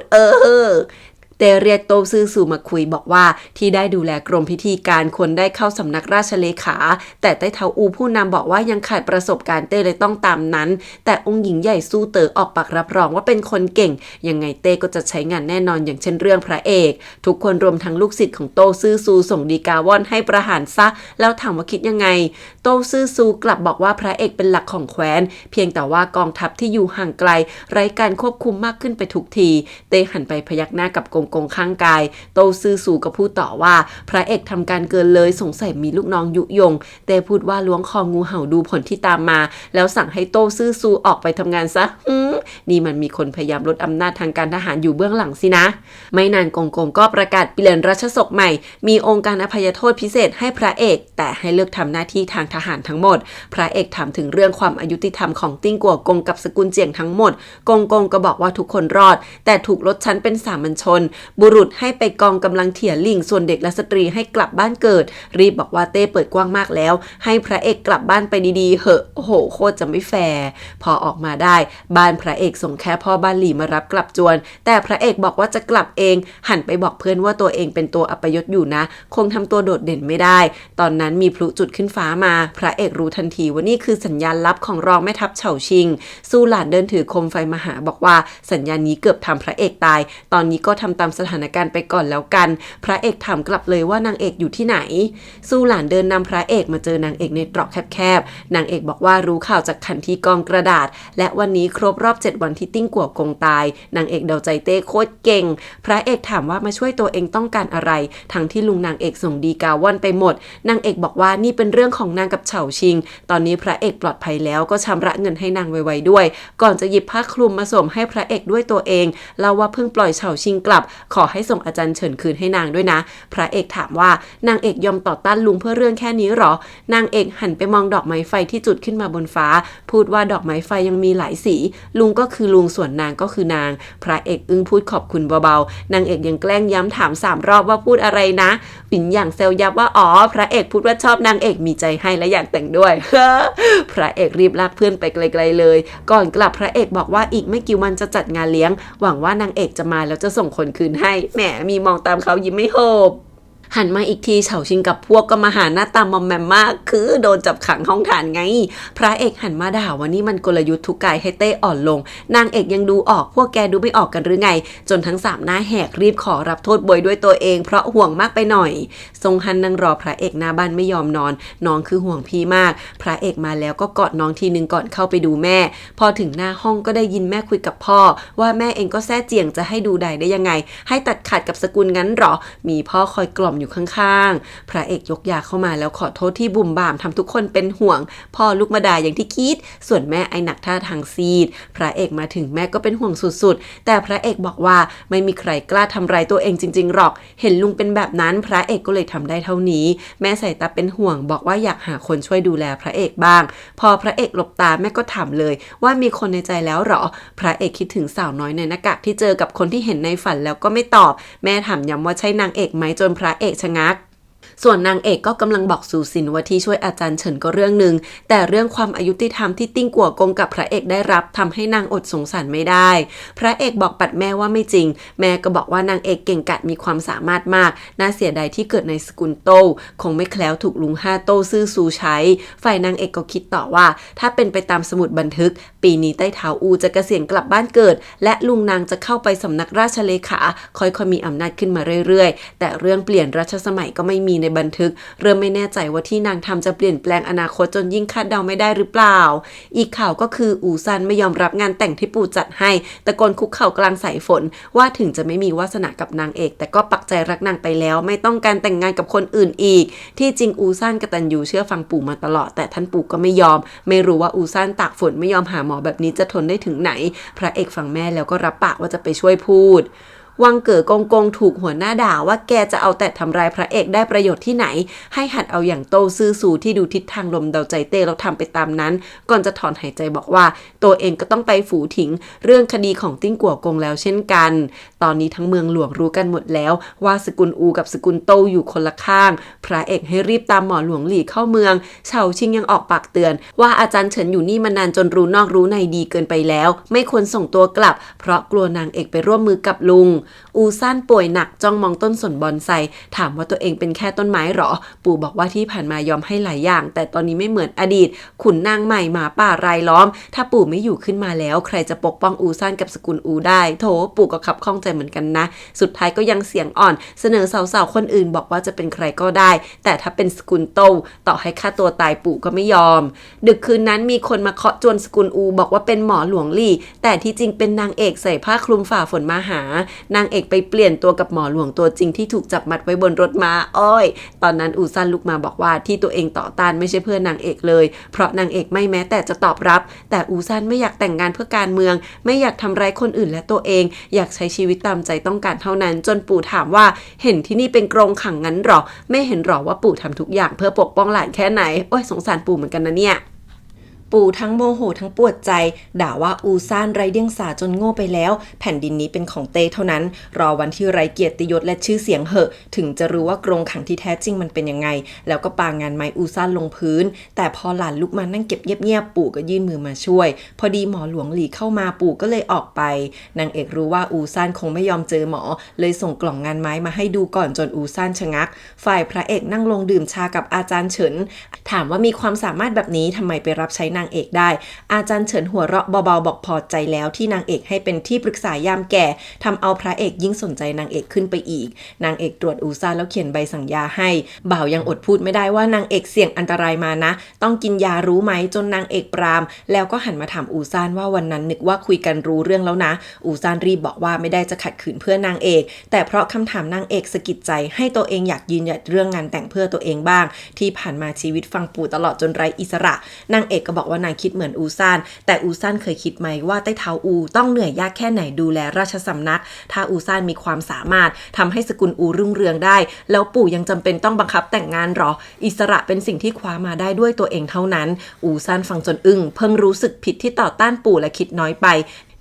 Speaker 2: เตเรียกโตซื่อสู่มาคุยบอกว่าที่ได้ดูแลกรมพิธีการควรได้เข้าสำนักราชเลขาแต่ใต้เท้าอูผู้นำบอกว่ายังขาดประสบการณ์เต้เลยต้องตามนั้นแต่องค์หญิงใหญ่สู้เต๋อออกปากรับรองว่าเป็นคนเก่งยังไงเต้ก็จะใช้งานแน่นอนอย่างเช่นเรื่องพระเอกทุกคนรวมทั้งลูกศิษย์ของโตซื่อซูส่งดีกาว่อนให้ประหารซะแล้วถามว่าคิดยังไงโตซื่อซูกลับบอกว่าพระเอกเป็นหลักของแคว้นเพียงแต่ว่ากองทัพที่อยู่ห่างไกลไร้การควบคุมมากขึ้นไปทุกทีเต้หันไปพยักหน้ากับกงข้างกายโตซื่อสู่ก็พูดต่อว่าพระเอกทำการเกินเลยสงสัยมีลูกน้องยุยงเต้พูดว่าล้วงคองูเห่าดูผลที่ตามมาแล้วสั่งให้โตซื่อสู่ออกไปทำงานซะนี่มันมีคนพยายามลดอำนาจทางการทหารอยู่เบื้องหลังสินะไม่นานกงก็ประกาศเปลี่ยนรัชสกใหม่มีองค์การอภัยโทษพิเศษให้พระเอกแต่ให้เลิกทำหน้าที่ทางทหารทั้งหมดพระเอกถามถึงเรื่องความอายุติธรรมของติ้งกัวกงกับสกุลเจียงทั้งหมดกงก็บอกว่าทุกคนรอดแต่ถูกลดชั้นเป็นสามัญชนบุรุษให้ไปกองกำลังเถี่ยลิงส่วนเด็กและสตรีให้กลับบ้านเกิดรีบบอกว่าเต้เปิดกว้างมากแล้วให้พระเอกกลับบ้านไปดีๆเหอะโอ้โหโคตรจะไม่แฟร์พอออกมาได้บ้านพระเอกส่งแค่พ่อบ้านหลี่มารับกลับจวนแต่พระเอกบอกว่าจะกลับเองหันไปบอกเพื่อนว่าตัวเองเป็นตัวอัปยศอยู่นะคงทำตัวโดดเด่นไม่ได้ตอนนั้นมีพลุจุดขึ้นฟ้ามาพระเอกรู้ทันทีว่านี่คือสัญญาณลับของรองแม่ทัพเฉาชิงสู้หลานเดินถือโคมไฟมาหาบอกว่าสัญญาณนี้เกือบทำพระเอกตายตอนนี้ก็ทำตามสถานการณ์ไปก่อนแล้วกันพระเอกถามกลับเลยว่านางเอกอยู่ที่ไหนสู้หลานเดินนำพระเอกมาเจอนางเอกในตรอกแคบๆนางเอกบอกว่ารู้ข่าวจากขันทีกองกระดาษและวันนี้ครบรอบ7 วันที่ติ้งกัวกงตายนางเอกเดาใจเต้โคตรเก่งพระเอกถามว่ามาช่วยตัวเองต้องการอะไรทั้งที่ลุงนางเอกส่งดีกาว่อนไปหมดนางเอกบอกว่านี่เป็นเรื่องของนางกับเฉาชิงตอนนี้พระเอกปลอดภัยแล้วก็ชำระเงินให้นางไวๆด้วยก่อนจะหยิบผ้าคลุมมาสวมให้พระเอกด้วยตัวเองเล่าว่าเพิ่งปล่อยเฉาชิงกลับขอให้ส่งอาจารย์เฉินคืนให้นางด้วยนะพระเอกถามว่านางเอกยอมต่อต้านลุงเพื่อเรื่องแค่นี้หรอนางเอกหันไปมองดอกไม้ไฟที่จุดขึ้นมาบนฟ้าพูดว่าดอกไม้ไฟยังมีหลายสีลุงก็คือลุงส่วนนางก็คือนางพระเอกอึ้งพูดขอบคุณเบาๆนางเอกยังแกล้งย้ำถาม3 รอบว่าพูดอะไรนะหวินอย่างเซลยับว่าอ๋อพระเอกพูดว่าชอบนางเอกมีใจให้และอยากแต่งด้วย พระเอกรีบลากเพื่อนไปไกลๆเลยก่อนกลับพระเอกบอกว่าอีกไม่กี่วันจะจัดงานเลี้ยงหวังว่านางเอกจะมาแล้วจะส่งคนคืนให้แหมมีมองตามเขายิ้มไม่โหบ หันมาอีกทีเฉาชิงกับพวกก็มาหาหน้าตามอมแมมมากคือโดนจับขังห้องฐานไงพระเอกหันมาด่าว่านี่มันกลยุทธ์ทุกกายให้เต้อ่อนลงนางเอกยังดูออกพวกแกดูไม่ออกกันหรือไงจนทั้ง3หน้าแหกรีบขอรับโทษบอยด้วยตัวเองเพราะห่วงมากไปหน่อยทรงฮันนั่งรอพระเอกหน้าบ้านไม่ยอมนอนน้องคือห่วงพี่มากพระเอกมาแล้วก็กอดน้องทีนึงก่อนเข้าไปดูแม่พอถึงหน้าห้องก็ได้ยินแม่คุยกับพ่อว่าแม่เองก็แซ่เจียงจะให้ดูได้ยังไงให้ตัดขาดกับสกุลงั้นหรอมีพ่อคอยกล่อมอยู่ข้างๆพระเอกยกยาเข้ามาแล้วขอโทษที่บุ่มบ่ามทำทุกคนเป็นห่วงพ่อลุกมาด่าอย่างที่คิดส่วนแม่ไอหนักท่าทางซีดพระเอกมาถึงแม่ก็เป็นห่วงสุดๆแต่พระเอกบอกว่าไม่มีใครกล้าทำร้ายตัวเองจริงๆหรอกเห็นลุงเป็นแบบนั้นพระเอกก็เลยทำได้เท่านี้แม่ใส่ตาเป็นห่วงบอกว่าอยากหาคนช่วยดูแลพระเอกบ้างพอพระเอกหลบตาแม่ก็ถามเลยว่ามีคนในใจแล้วหรอพระเอกคิดถึงสาวน้อยในหน้ากากที่เจอกับคนที่เห็นในฝันแล้วก็ไม่ตอบแม่ถามย้ำว่าใช่นางเอกไหมจนพระเอกชะงักส่วนนางเอกก็กำลังบอกสู่สินว่าที่ช่วยอาจารย์เฉินก็เรื่องหนึ่งแต่เรื่องความอายุติธรรมที่ติ้งกัวกงกับพระเอกได้รับทำให้นางอดสงสารไม่ได้พระเอกบอกปัดแม่ว่าไม่จริงแม่ก็บอกว่านางเอกเก่งกาจมีความสามารถมากน่าเสียดายที่เกิดในสกุลโต้คงไม่แคล้วถูกลุง5โต้ซื่อซูใช้ฝ่ายนางเอกก็คิดต่อว่าถ้าเป็นไปตามสมุดบันทึกปีนี้ใต้เท้าอูจะเกษียณกลับบ้านเกิดและลุงนางจะเข้าไปสำนักราชเลขาค่อยๆมีอำนาจขึ้นมาเรื่อยๆแต่เรื่องเปลี่ยนรัชสมัยก็ไม่มีในบันทึกเริ่มไม่แน่ใจว่าที่นางทำจะเปลี่ยนแปลงอนาคตจนยิ่งคาดเดาไม่ได้หรือเปล่าอีกข่าวก็คืออูซันไม่ยอมรับงานแต่งที่ปู่จัดให้ตะโกนคุกเข่ากลางสายฝนว่าถึงจะไม่มีวาสนากับนางเอกแต่ก็ปักใจรักนางไปแล้วไม่ต้องการแต่งงานกับคนอื่นอีกที่จริงอูซันกตัญญูเชื่อฟังปู่มาตลอดแต่ท่านปู่ก็ไม่ยอมไม่รู้ว่าอูซันตากฝนไม่ยอมหาหมอแบบนี้จะทนได้ถึงไหนพระเอกฟังแม่แล้วก็รับปากว่าจะไปช่วยพูดวังเก๋อกงถูกหัวหน้าด่าว่าแกจะเอาแต่ทำร้ายพระเอกได้ประโยชน์ที่ไหนให้หัดเอาอย่างโตซื่อสูที่ดูทิศทางลมเดาใจเต้แล้วทำไปตามนั้นก่อนจะถอนหายใจบอกว่าตัวเองก็ต้องไปฝูถิงเรื่องคดีของติ้งกัวกงแล้วเช่นกันตอนนี้ทั้งเมืองหลวงรู้กันหมดแล้วว่าสกุลอูกับสกุลโตอยู่คนละข้างพระเอกให้รีบตามหมอหลวงหลี่เข้าเมืองเฉาชิงยังออกปากเตือนว่าอาจารย์เฉินอยู่นี่มานานจนรู้นอกรู้ในดีเกินไปแล้วไม่ควรส่งตัวกลับเพราะกลัวนางเอกไปร่วมมือกับลุงอูซันป่วยหนักจ้องมองต้นสนบอนไซถามว่าตัวเองเป็นแค่ต้นไม้หรอปู่บอกว่าที่ผ่านมายอมให้หลายอย่างแต่ตอนนี้ไม่เหมือนอดีตขุนนางใหม่หมาป่ารายล้อมถ้าปู่ไม่อยู่ขึ้นมาแล้วใครจะปกป้องอูซันกับสกุลอูได้โถปู่ก็ขับข้องใจเหมือนกันนะสุดท้ายก็ยังเสียงอ่อนเสนอสาวๆคนอื่นบอกว่าจะเป็นใครก็ได้แต่ถ้าเป็นสกุลโตต่อให้ฆ่าตัวตายปู่ก็ไม่ยอมดึกคืนนั้นมีคนมาเคาะจวนสกุลอูบอกว่าเป็นหมอหลวงลี่แต่ที่จริงเป็นนางเอกใส่ผ้าคลุมฝ่าฝนมาหานางเอกไปเปลี่ยนตัวกับหมอหลวงตัวจริงที่ถูกจับมัดไว้บนรถม้าอ้อยตอนนั้นอูซันลุกมาบอกว่าที่ตัวเองต่อต้านไม่ใช่เพื่อนนางเอกเลยเพราะนางเอกไม่แม้แต่จะตอบรับแต่อูซันไม่อยากแต่งงานเพื่อการเมืองไม่อยากทำร้ายคนอื่นและตัวเองอยากใช้ชีวิตตามใจต้องการเท่านั้นจนปู่ถามว่าเห็นที่นี่เป็นกรงขังงั้นหรอไม่เห็นหรอว่าปู่ทำทุกอย่างเพื่อปกป้องหลานแค่ไหนโอ้ยสงสารปู่เหมือนกันนะเนี่ยปู่ทั้งโมโหทั้งปวดใจด่าว่าอูซ่านไร้เดียงสาจนโง่ไปแล้วแผ่นดินนี้เป็นของเต้เท่านั้นรอวันที่ไร้เกียรติยศและชื่อเสียงเหอะถึงจะรู้ว่ากรงขังที่แท้จริงมันเป็นยังไงแล้วก็ปางานไม้อูซ่านลงพื้นแต่พอหลานลุกมานั่งเก็บเงียบๆปู่ก็ยื่นมือมาช่วยพอดีหมอหลวงหลีเข้ามาปู่ก็เลยออกไปนางเอกรู้ว่าอูซ่านคงไม่ยอมเจอหมอเลยส่งกล่องงานไม้มาให้ดูก่อนจนอูซ่านชะงักฝ่ายพระเอกนั่งลงดื่มชากับอาจารย์เฉินถามว่ามีความสามารถแบบนี้ทำไมไปรับใช้นางเอกได้อาจารย์เฉินหัวเราะเบาๆบอกพอใจแล้วที่นางเอกให้เป็นที่ปรึกษายามแก่ทำเอาพระเอกยิ่งสนใจนางเอกขึ้นไปอีกนางเอกตรวจอูซ่าแล้วเขียนใบสั่งยาให้บ่าวยังอดพูดไม่ได้ว่านางเอกเสี่ยงอันตรายมานะต้องกินยารู้ไหมจนนางเอกปรามแล้วก็หันมาถามอูซ่านว่าวันนั้นนึกว่าคุยกันรู้เรื่องแล้วนะอูซ่านรีบบอกว่าไม่ได้จะขัดขืนเพื่อนนางเอกแต่เพราะคำถามนางเอกสะกิดใจให้ตัวเองอยากยืนหยัดเรื่องงานแต่งเพื่อตัวเองบ้างที่ผ่านมาชีวิตฟังปู่ตลอดจนไร้อิสระนางเอกก็บอกว่านางคิดเหมือนอูซ่านแต่อูซ่านเคยคิดไหมว่าใต้เท้าอูต้องเหนื่อยยากแค่ไหนดูแลราชสำนักถ้าอูซ่านมีความสามารถทำให้สกุลอูรุ่งเรืองได้แล้วปู่ยังจำเป็นต้องบังคับแต่งงานหรออิสระเป็นสิ่งที่คว้ามาได้ด้วยตัวเองเท่านั้นอูซ่านฟังจนอึ้งเพิ่งรู้สึกผิดที่ต่อต้านปู่และคิดน้อยไป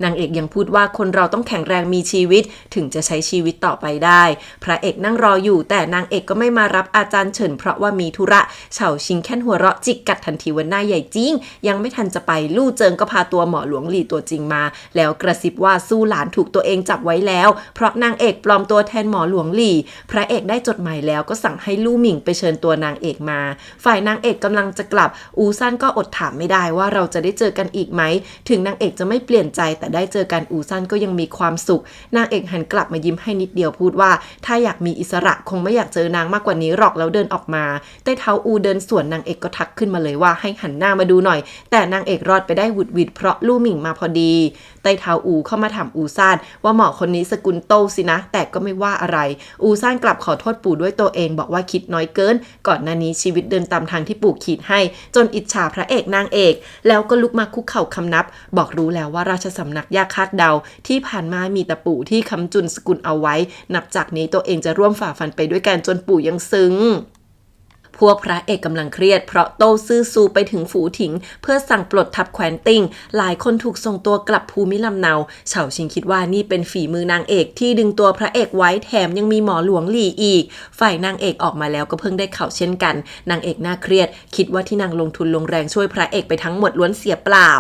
Speaker 2: นางเอกยังพูดว่าคนเราต้องแข็งแรงมีชีวิตถึงจะใช้ชีวิตต่อไปได้พระเอกนั่งรออยู่แต่นางเอกก็ไม่มารับอาจารย์เฉินเพราะว่ามีธุระเฉาชิงแค่นหัวเราะจิกกัดทันทีว่าหน้าใหญ่จริงยังไม่ทันจะไปลู่เจิงก็พาตัวหมอหลวงหลี่ตัวจริงมาแล้วกระซิบว่าสู้หลานถูกตัวเองจับไว้แล้วเพราะนางเอกปลอมตัวแทนหมอหลวงหลี่พระเอกได้จดหมายแล้วก็สั่งให้ลู่หมิงไปเชิญตัวนางเอกมาฝ่ายนางเอกกำลังจะกลับอูซันก็อดถามไม่ได้ว่าเราจะได้เจอกันอีกไหมถึงนางเอกจะไม่เปลี่ยนใจแต่ได้เจอกันอูซันก็ยังมีความสุขนางเอกหันกลับมายิ้มให้นิดเดียวพูดว่าถ้าอยากมีอิสระคงไม่อยากเจอนางมากกว่านี้หรอกแล้วเดินออกมาใต้เท้าอูเดินสวนนางเอกก็ทักขึ้นมาเลยว่าให้หันหน้ามาดูหน่อยแต่นางเอกรอดไปได้หวุดหวิดเพราะลู่หมิงมาพอดีใต้เท้าอูเข้ามาถามอูซ่านว่าหมอคนนี้สกุลโตสินะแต่ก็ไม่ว่าอะไรอูซ่านกลับขอโทษปู่ด้วยตัวเองบอกว่าคิดน้อยเกินก่อนหน้านี้ชีวิตเดินตามทางที่ปู่ขีดให้จนอิจฉาพระเอกนางเอกแล้วก็ลุกมาคุกเข่าคำนับบอกรู้แล้วว่าราชสำนักยากคาดเดาที่ผ่านมามีแต่ปู่ที่ค้ำจุนสกุลเอาไว้นับจากนี้ตัวเองจะร่วมฝ่าฟันไปด้วยกันจนปู่ยังซึ้งพวกพระเอกกำลังเครียดเพราะโต้ซื่อซูไปถึงฝูถิงเพื่อสั่งปลดทัพแคว้นติงหลายคนถูกส่งตัวกลับภูมิลำเนาเฉาชิงคิดว่านี่เป็นฝีมือนางเอกที่ดึงตัวพระเอกไว้แถมยังมีหมอหลวงหลี่อีกฝ่ายนางเอกออกมาแล้วก็เพิ่งได้ข่าวเช่นกันนางเอกน่าเครียดคิดว่าที่นางลงทุนลงแรงช่วยพระเอกไปทั้งหมดล้วนเสียเปล่า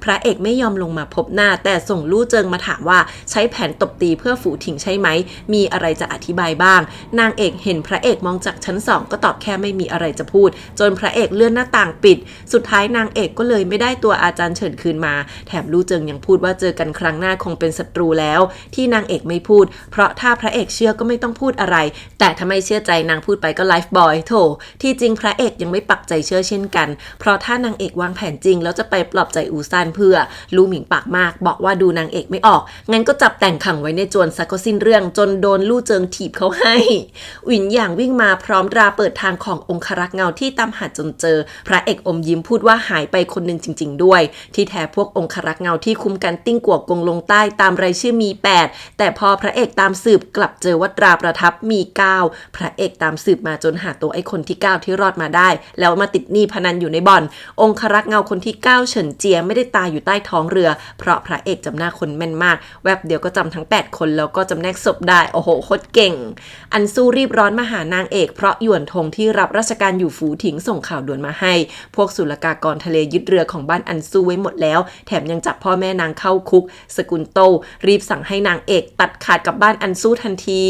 Speaker 2: พระเอกไม่ยอมลงมาพบหน้าแต่ส่งลู่เจิงมาถามว่าใช้แผนตบตีเพื่อฝูถิงใช่ไหมมีอะไรจะอธิบายบ้างนางเอกเห็นพระเอกมองจากชั้น2ก็ตอบแค่ไม่มีอะไรจะพูดจนพระเอกเลื่อนหน้าต่างปิดสุดท้ายนางเอกก็เลยไม่ได้ตัวอาจารย์เฉินคืนมาแถมลู่เจิงยังพูดว่าเจอกันครั้งหน้าคงเป็นศัตรูแล้วที่นางเอกไม่พูดเพราะถ้าพระเอกเชื่อก็ไม่ต้องพูดอะไรแต่ถ้าไม่เชื่อใจนางพูดไปก็ไลฟ์บอยโถที่จริงพระเอกยังไม่ปักใจเชื่อเช่นกันเพราะถ้านางเอกวางแผนจริงแล้วจะไปปลอบใจอูซานเพื่อลู่หมิงปากมากบอกว่าดูนางเอกไม่ออกงั้นก็จับแต่งขังไว้ในจวนซะก็สิ้นเรื่องจนโดนลู่เจิงถีบเขาให้หวินหยางวิ่งมาพร้อมราเปิดทางขององครักษ์เงาที่ตามหาจนเจอพระเอกอมยิ้มพูดว่าหายไปคนหนึ่งจริงๆด้วยที่แท้พวกองครักษ์เงาที่คุมกันติ้งกัวกงลงใต้ตามรายชื่อมี8แต่พอพระเอกตามสืบกลับเจอว่าตราประทับมี9พระเอกตามสืบมาจนหาตัวไอ้คนที่9ที่รอดมาได้แล้วมาติดหนี้พนันอยู่ในบ่อนองครักษ์เงาคนที่9เฉินเจียไม่ได้ตายอยู่ใต้ท้องเรือเพราะพระเอกจำหน้าคนแม่นมากแวบเดียวก็จำทั้ง8คนแล้วก็จำแนกศพได้โอ้โหโคตรเก่งอันสู้รีบร้อนมาหานางเอกเพราะหยวนทงที่รับราชการอยู่ฝูถิงส่งข่าวด่วนมาให้พวกศุลกากรทะเลยึดเรือของบ้านอันซูไว้หมดแล้วแถมยังจับพ่อแม่นางเข้าคุกสกุลโตรีบสั่งให้นางเอกตัดขาดกับบ้านอันซูทันที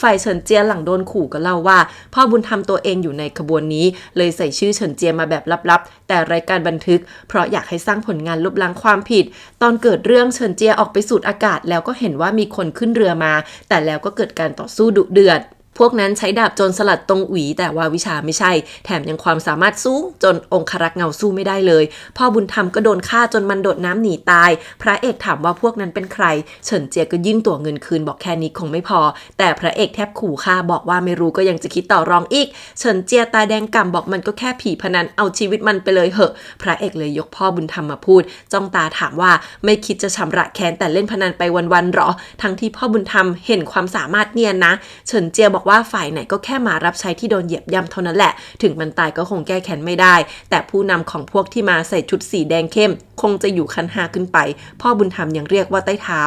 Speaker 2: ฝ่ายเฉินเจียหลังโดนขู่ก็เล่าว่าพ่อบุญธรรมตัวเองอยู่ในขบวนนี้เลยใส่ชื่อเฉินเจียมาแบบลับๆแต่ไร้การบันทึกเพราะอยากให้สร้างผลงานลบล้างความผิดตอนเกิดเรื่องเฉินเจียออกไปสูดอากาศแล้วก็เห็นว่ามีคนขึ้นเรือมาแต่แล้วก็เกิดการต่อสู้ดุเดือดพวกนั้นใช้ดาบโจรสลัดตรงหวีแต่ว่าวิชาไม่ใช่แถมยังความสามารถสูงจนองครักษ์เงาสู้ไม่ได้เลยพ่อบุญธรรมก็โดนฆ่าจนมันโดดน้ำหนีตายพระเอกถามว่าพวกนั้นเป็นใครเฉินเจียก็ยื่นตั๋วเงินคืนบอกแค่นี้คงไม่พอแต่พระเอกแทบขู่ฆ่าบอกว่าไม่รู้ก็ยังจะคิดต่อรองอีกเฉินเจียตาแดงก่ำบอกมันก็แค่ผีพนันเอาชีวิตมันไปเลยเหอะพระเอกเลยยกพ่อบุญธรรมมาพูดจ้องตาถามว่าไม่คิดจะชำระแค้นแต่เล่นพนันไปวันๆหรอทั้งที่พ่อบุญธรรมเห็นความสามารถเนียนนะเฉินเจียบอกว่าฝ่ายไหนก็แค่มารับใช้ที่โดนเหยียบย่ำเท่านั้นแหละถึงมันตายก็คงแก้แค้นไม่ได้แต่ผู้นำของพวกที่มาใส่ชุดสีแดงเข้มคงจะอยู่ขั้น5ขึ้นไปพ่อบุญธรรมยังเรียกว่าใต้เท้า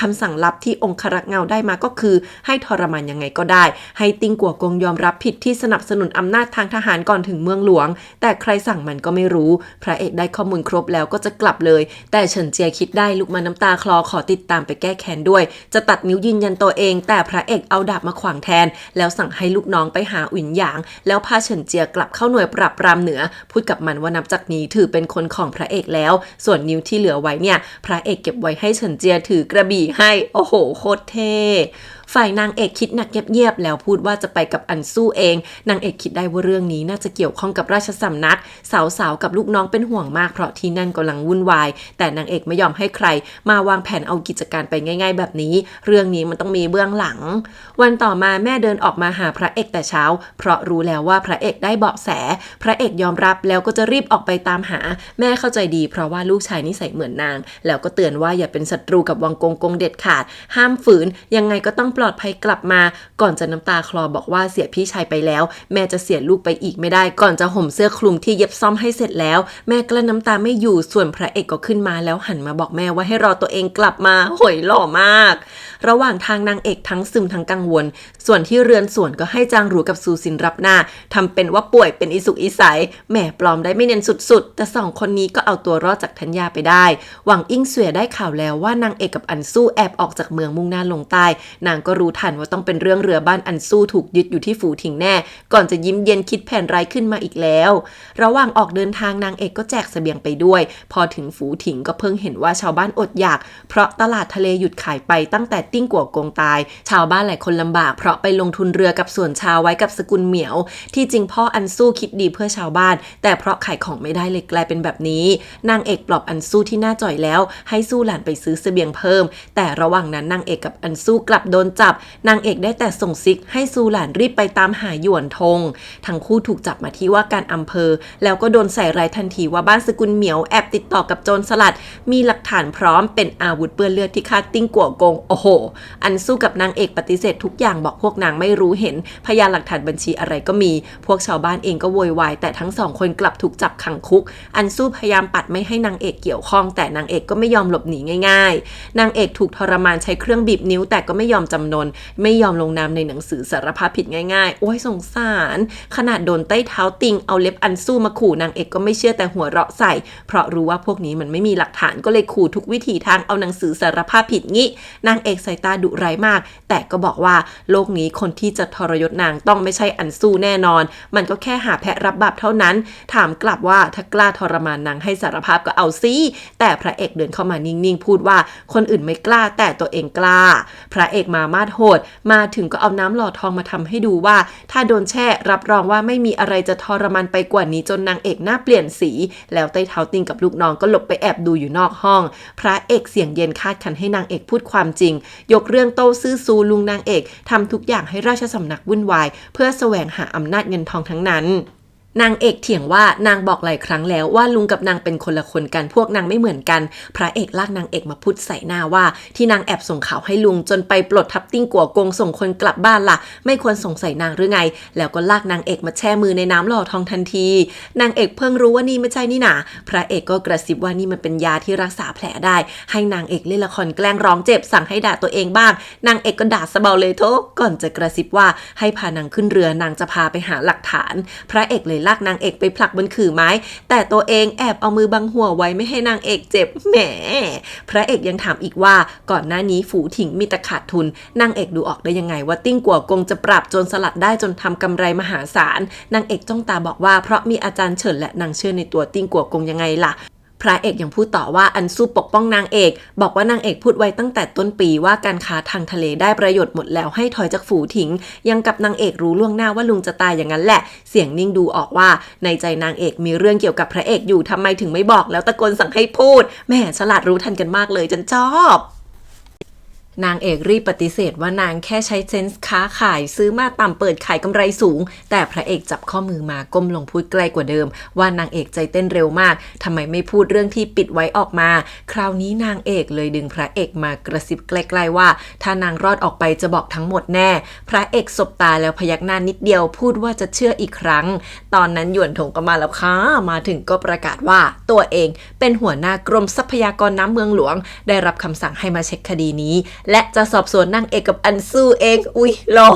Speaker 2: คำสั่งลับที่องครักษ์เงาได้มาก็คือให้ทรมานยังไงก็ได้ให้ติ้งกัวกงยอมรับผิดที่สนับสนุนอำนาจทางทหารก่อนถึงเมืองหลวงแต่ใครสั่งมันก็ไม่รู้พระเอกได้ข้อมูลครบแล้วก็จะกลับเลยแต่เฉินเจียคิดได้ลุกมาน้ำตาคลอขอติดตามไปแก้แค้นด้วยจะตัดนิ้วยืนยันตัวเองแต่พระเอกเอาดาบมาขวางแทนแล้วสั่งให้ลูกน้องไปหาอุ๋นหยางแล้วพาเฉินเจียกลับเข้าหน่วยปราบปรามเหนือพูดกับมันว่านับจากนี้ถือเป็นคนของพระเอกแล้วส่วนนิ้วที่เหลือไว้เนี่ยพระเอกเก็บไว้ให้เฉินเจียถือกระบี่ให้โอ้โหโคตรเท่ฝ่ายนางเอกคิดหนักเงียบๆแล้วพูดว่าจะไปกับอันสู้เองนางเอกคิดได้ว่าเรื่องนี้น่าจะเกี่ยวข้องกับราชสำนักสาวๆกับลูกน้องเป็นห่วงมากเพราะที่นั่นกำลังวุ่นวายแต่นางเอกไม่ยอมให้ใครมาวางแผนเอากิจการไปง่ายๆแบบนี้เรื่องนี้มันต้องมีเบื้องหลังวันต่อมาแม่เดินออกมาหาพระเอกแต่เช้าเพราะรู้แล้วว่าพระเอกได้เบาะแสพระเอกยอมรับแล้วก็จะรีบออกไปตามหาแม่เข้าใจดีเพราะว่าลูกชายนิสัยเหมือนนางแล้วก็เตือนว่าอย่าเป็นศัตรูกับวังกงเด็ดขาดห้ามฝืนยังไงก็ต้อง ปลอดภัยกลับมาก่อนจะน้ำตาคลอบอกว่าเสียพี่ชายไปแล้วแม่จะเสียลูกไปอีกไม่ได้ก่อนจะห่มเสื้อคลุมที่เย็บซ่อมให้เสร็จแล้วแม่กลั้นน้ำตาไม่อยู่ส่วนพระเอกก็ขึ้นมาแล้วหันมาบอกแม่ว่าให้รอตัวเองกลับมาโหยหล่อมากระหว่างทางนางเอกทั้งซึมทั้งกังวลส่วนที่เรือนสวนก็ให้จางหรูกับซูซินรับหน้าทำเป็นว่าป่วยเป็นอิสุกอิสัยแหมปลอมได้ไม่เนียนสุดๆแต่สองคนนี้ก็เอาตัวรอดจากธัญญาไปได้หวังอิงเสวยได้ข่าวแล้วว่านางเอกกับอันสู้แอบออกจากเมืองมุ่งหน้าลงใต้นางก็รู้ทันว่าต้องเป็นเรื่องเรือบ้านอันสู้ถูกยึดอยู่ที่ฝูถิงแน่ก่อนจะยิ้มเย็นคิดแผนร้ายขึ้นมาอีกแล้วระหว่างออกเดินทางนางเอกก็แจกเสบียงไปด้วยพอถึงฝูถิงก็เพิ่งเห็นว่าชาวบ้านอดอยากเพราะตลาดทะเลหยุดขายไปตั้งแต่ติ้งกัวกงตายชาวบ้านหลายคนลำบากเพราะไปลงทุนเรือกับส่วนชาวไว้กับสกุลเหมียวที่จริงพ่ออันสู้คิดดีเพื่อชาวบ้านแต่เพราะขายของไม่ได้เลยกลายเป็นแบบนี้นางเอกปลอบอันสู้ที่หน้าจ่อยแล้วให้สู้หลานไปซื้อเสบียงเพิ่มแต่ระหว่างนั้นนางเอกกับอันสู้กลับโดนจับนางเอกได้แต่ส่งซิกให้สู้หลานรีบไปตามหาหยวนทงทั้งคู่ถูกจับมาที่ว่าการอำเภอแล้วก็โดนใส่ร้ายทันทีว่าบ้านสกุลเหมียวแอบติดต่อกับโจรสลัดมีหลักฐานพร้อมเป็นอาวุธเปื้อนเลือดที่ฆ่าติ้งกัวกงโอ้โหอันสู้กับนางเอกปฏิเสธทุกอย่างบอกพวกนางไม่รู้เห็นพยานหลักฐานบัญชีอะไรก็มีพวกชาวบ้านเองก็โวยวายแต่ทั้งสองคนกลับถูกจับขังคุกอันสู้พยายามปัดไม่ให้นางเอกเกี่ยวข้องแต่นางเอกก็ไม่ยอมหลบหนีง่ายๆนางเอกถูกทรมานใช้เครื่องบีบนิ้วแต่ก็ไม่ยอมจำนนไม่ยอมลงนามในหนังสือสารภาพผิดง่ายๆโอ้ยสงสารขนาดโดนใต้เท้าติงเอาเล็บอันสู้มาขู่นางเอกก็ไม่เชื่อแต่หัวเราะใส่เพราะรู้ว่าพวกนี้มันไม่มีหลักฐานก็เลยขู่ทุกวิถีทางเอาหนังสือสารภาพผิดงี้นางเอกสายตาดุร้ายมากแต่ก็บอกว่าโลกนี้คนที่จะทรยศนางต้องไม่ใช่อันสู้แน่นอนมันก็แค่หาแพะรับบาปเท่านั้นถามกลับว่าถ้ากล้าทรมานนางให้สารภาพก็เอาสิแต่พระเอกเดินเข้ามานิ่งๆพูดว่าคนอื่นไม่กล้าแต่ตัวเองกล้าพระเอกมามาดโหดมาถึงก็เอาน้ำหล่อทองมาทำให้ดูว่าถ้าโดนแช่รับรองว่าไม่มีอะไรจะทรมานไปกว่านี้จนนางเอกหน้าเปลี่ยนสีแล้วใต้เท้าติงกับลูกน้องก็หลบไปแอบดูอยู่นอกห้องพระเอกเสียงเย็นคาดคันให้นางเอกพูดความจริงยกเรื่องโต้ซื่อซูลุงนางเอกทำทุกอย่างให้ราชสำนักวุ่นวายเพื่อแสวงหาอำนาจเงินทองทั้งนั้นนางเอกเถียงว่านางบอกหลายครั้งแล้วว่าลุงกับนางเป็นคนละคนกันพวกนางไม่เหมือนกันพระเอกลากนางเอกมาพูดใส่หน้าว่าที่นางแอบส่งข่าวให้ลุงจนไปปลดทับติ้งกัวกงส่งคนกลับบ้านล่ะไม่ควรสงสัยนางหรือไงแล้วก็ลากนางเอกมาแช่มือในน้ำหล่อทองทันทีนางเอกเพิ่งรู้ว่านี่ไม่ใช่นี่นาพระเอกก็กระซิบว่านี่มันเป็นยาที่รักษาแผลได้ให้นางเอกเล่นละครแกล้งร้องเจ็บสั่งให้ด่าตัวเองบ้างนางเอกก็ด่าสะเบาเลยโถก่อนจะกระซิบว่าให้พานางขึ้นเรือนางจะพาไปหาหลักฐานพระเอกเลยลากนางเอกไปผลักบนขื่อไม้แต่ตัวเองแอบเอามือบังหัวไว้ไม่ให้นางเอกเจ็บแหมพระเอกยังถามอีกว่าก่อนหน้านี้ฝูถิงมีแต่ขาดทุนนางเอกดูออกได้ยังไงว่าติ้งกัวกงจะปราบโจรสลัดได้จนทำกำไรมหาศาลนางเอกจ้องตาบอกว่าเพราะมีอาจารย์เฉินและนางเชื่อในตัวติ้งกัวกงยังไงล่ะพระเอกยังพูดต่อว่าอันสู้ปกป้องนางเอกบอกว่านางเอกพูดไว้ตั้งแต่ต้นปีว่าการค้าทางทะเลได้ประโยชน์หมดแล้วให้ถอยจากฝูถิงยังกับนางเอกรู้ล่วงหน้าว่าลุงจะตายอย่างนั้นแหละเสียงนิ่งดูออกว่าในใจนางเอกมีเรื่องเกี่ยวกับพระเอกอยู่ทำไมถึงไม่บอกแล้วตะโกนสั่งให้พูดแหมฉลาดรู้ทันกันมากเลยจนชอบนางเอกรีบปฏิเสธว่านางแค่ใช้เซนส์ค้าขายซื้อมาต่ำเปิดขายกำไรสูงแต่พระเอกจับข้อมือมาก้มลงพูดใกล้กว่าเดิมว่านางเอกใจเต้นเร็วมากทำไมไม่พูดเรื่องที่ปิดไว้ออกมาคราวนี้นางเอกเลยดึงพระเอกมากระซิบใกล้ๆว่าถ้านางรอดออกไปจะบอกทั้งหมดแน่พระเอกสบตาแล้วพยักหน้านิดเดียวพูดว่าจะเชื่ออีกครั้งตอนนั้นหยวนถงก็มาแล้วค่ะมาถึงก็ประกาศว่าตัวเองเป็นหัวหน้ากรมทรัพยากรน้ำเมืองหลวงได้รับคำสั่งให้มาเช็คคดีนี้และจะสอบสวนนางเอกกับอันสู้เองอุ๊ยรอ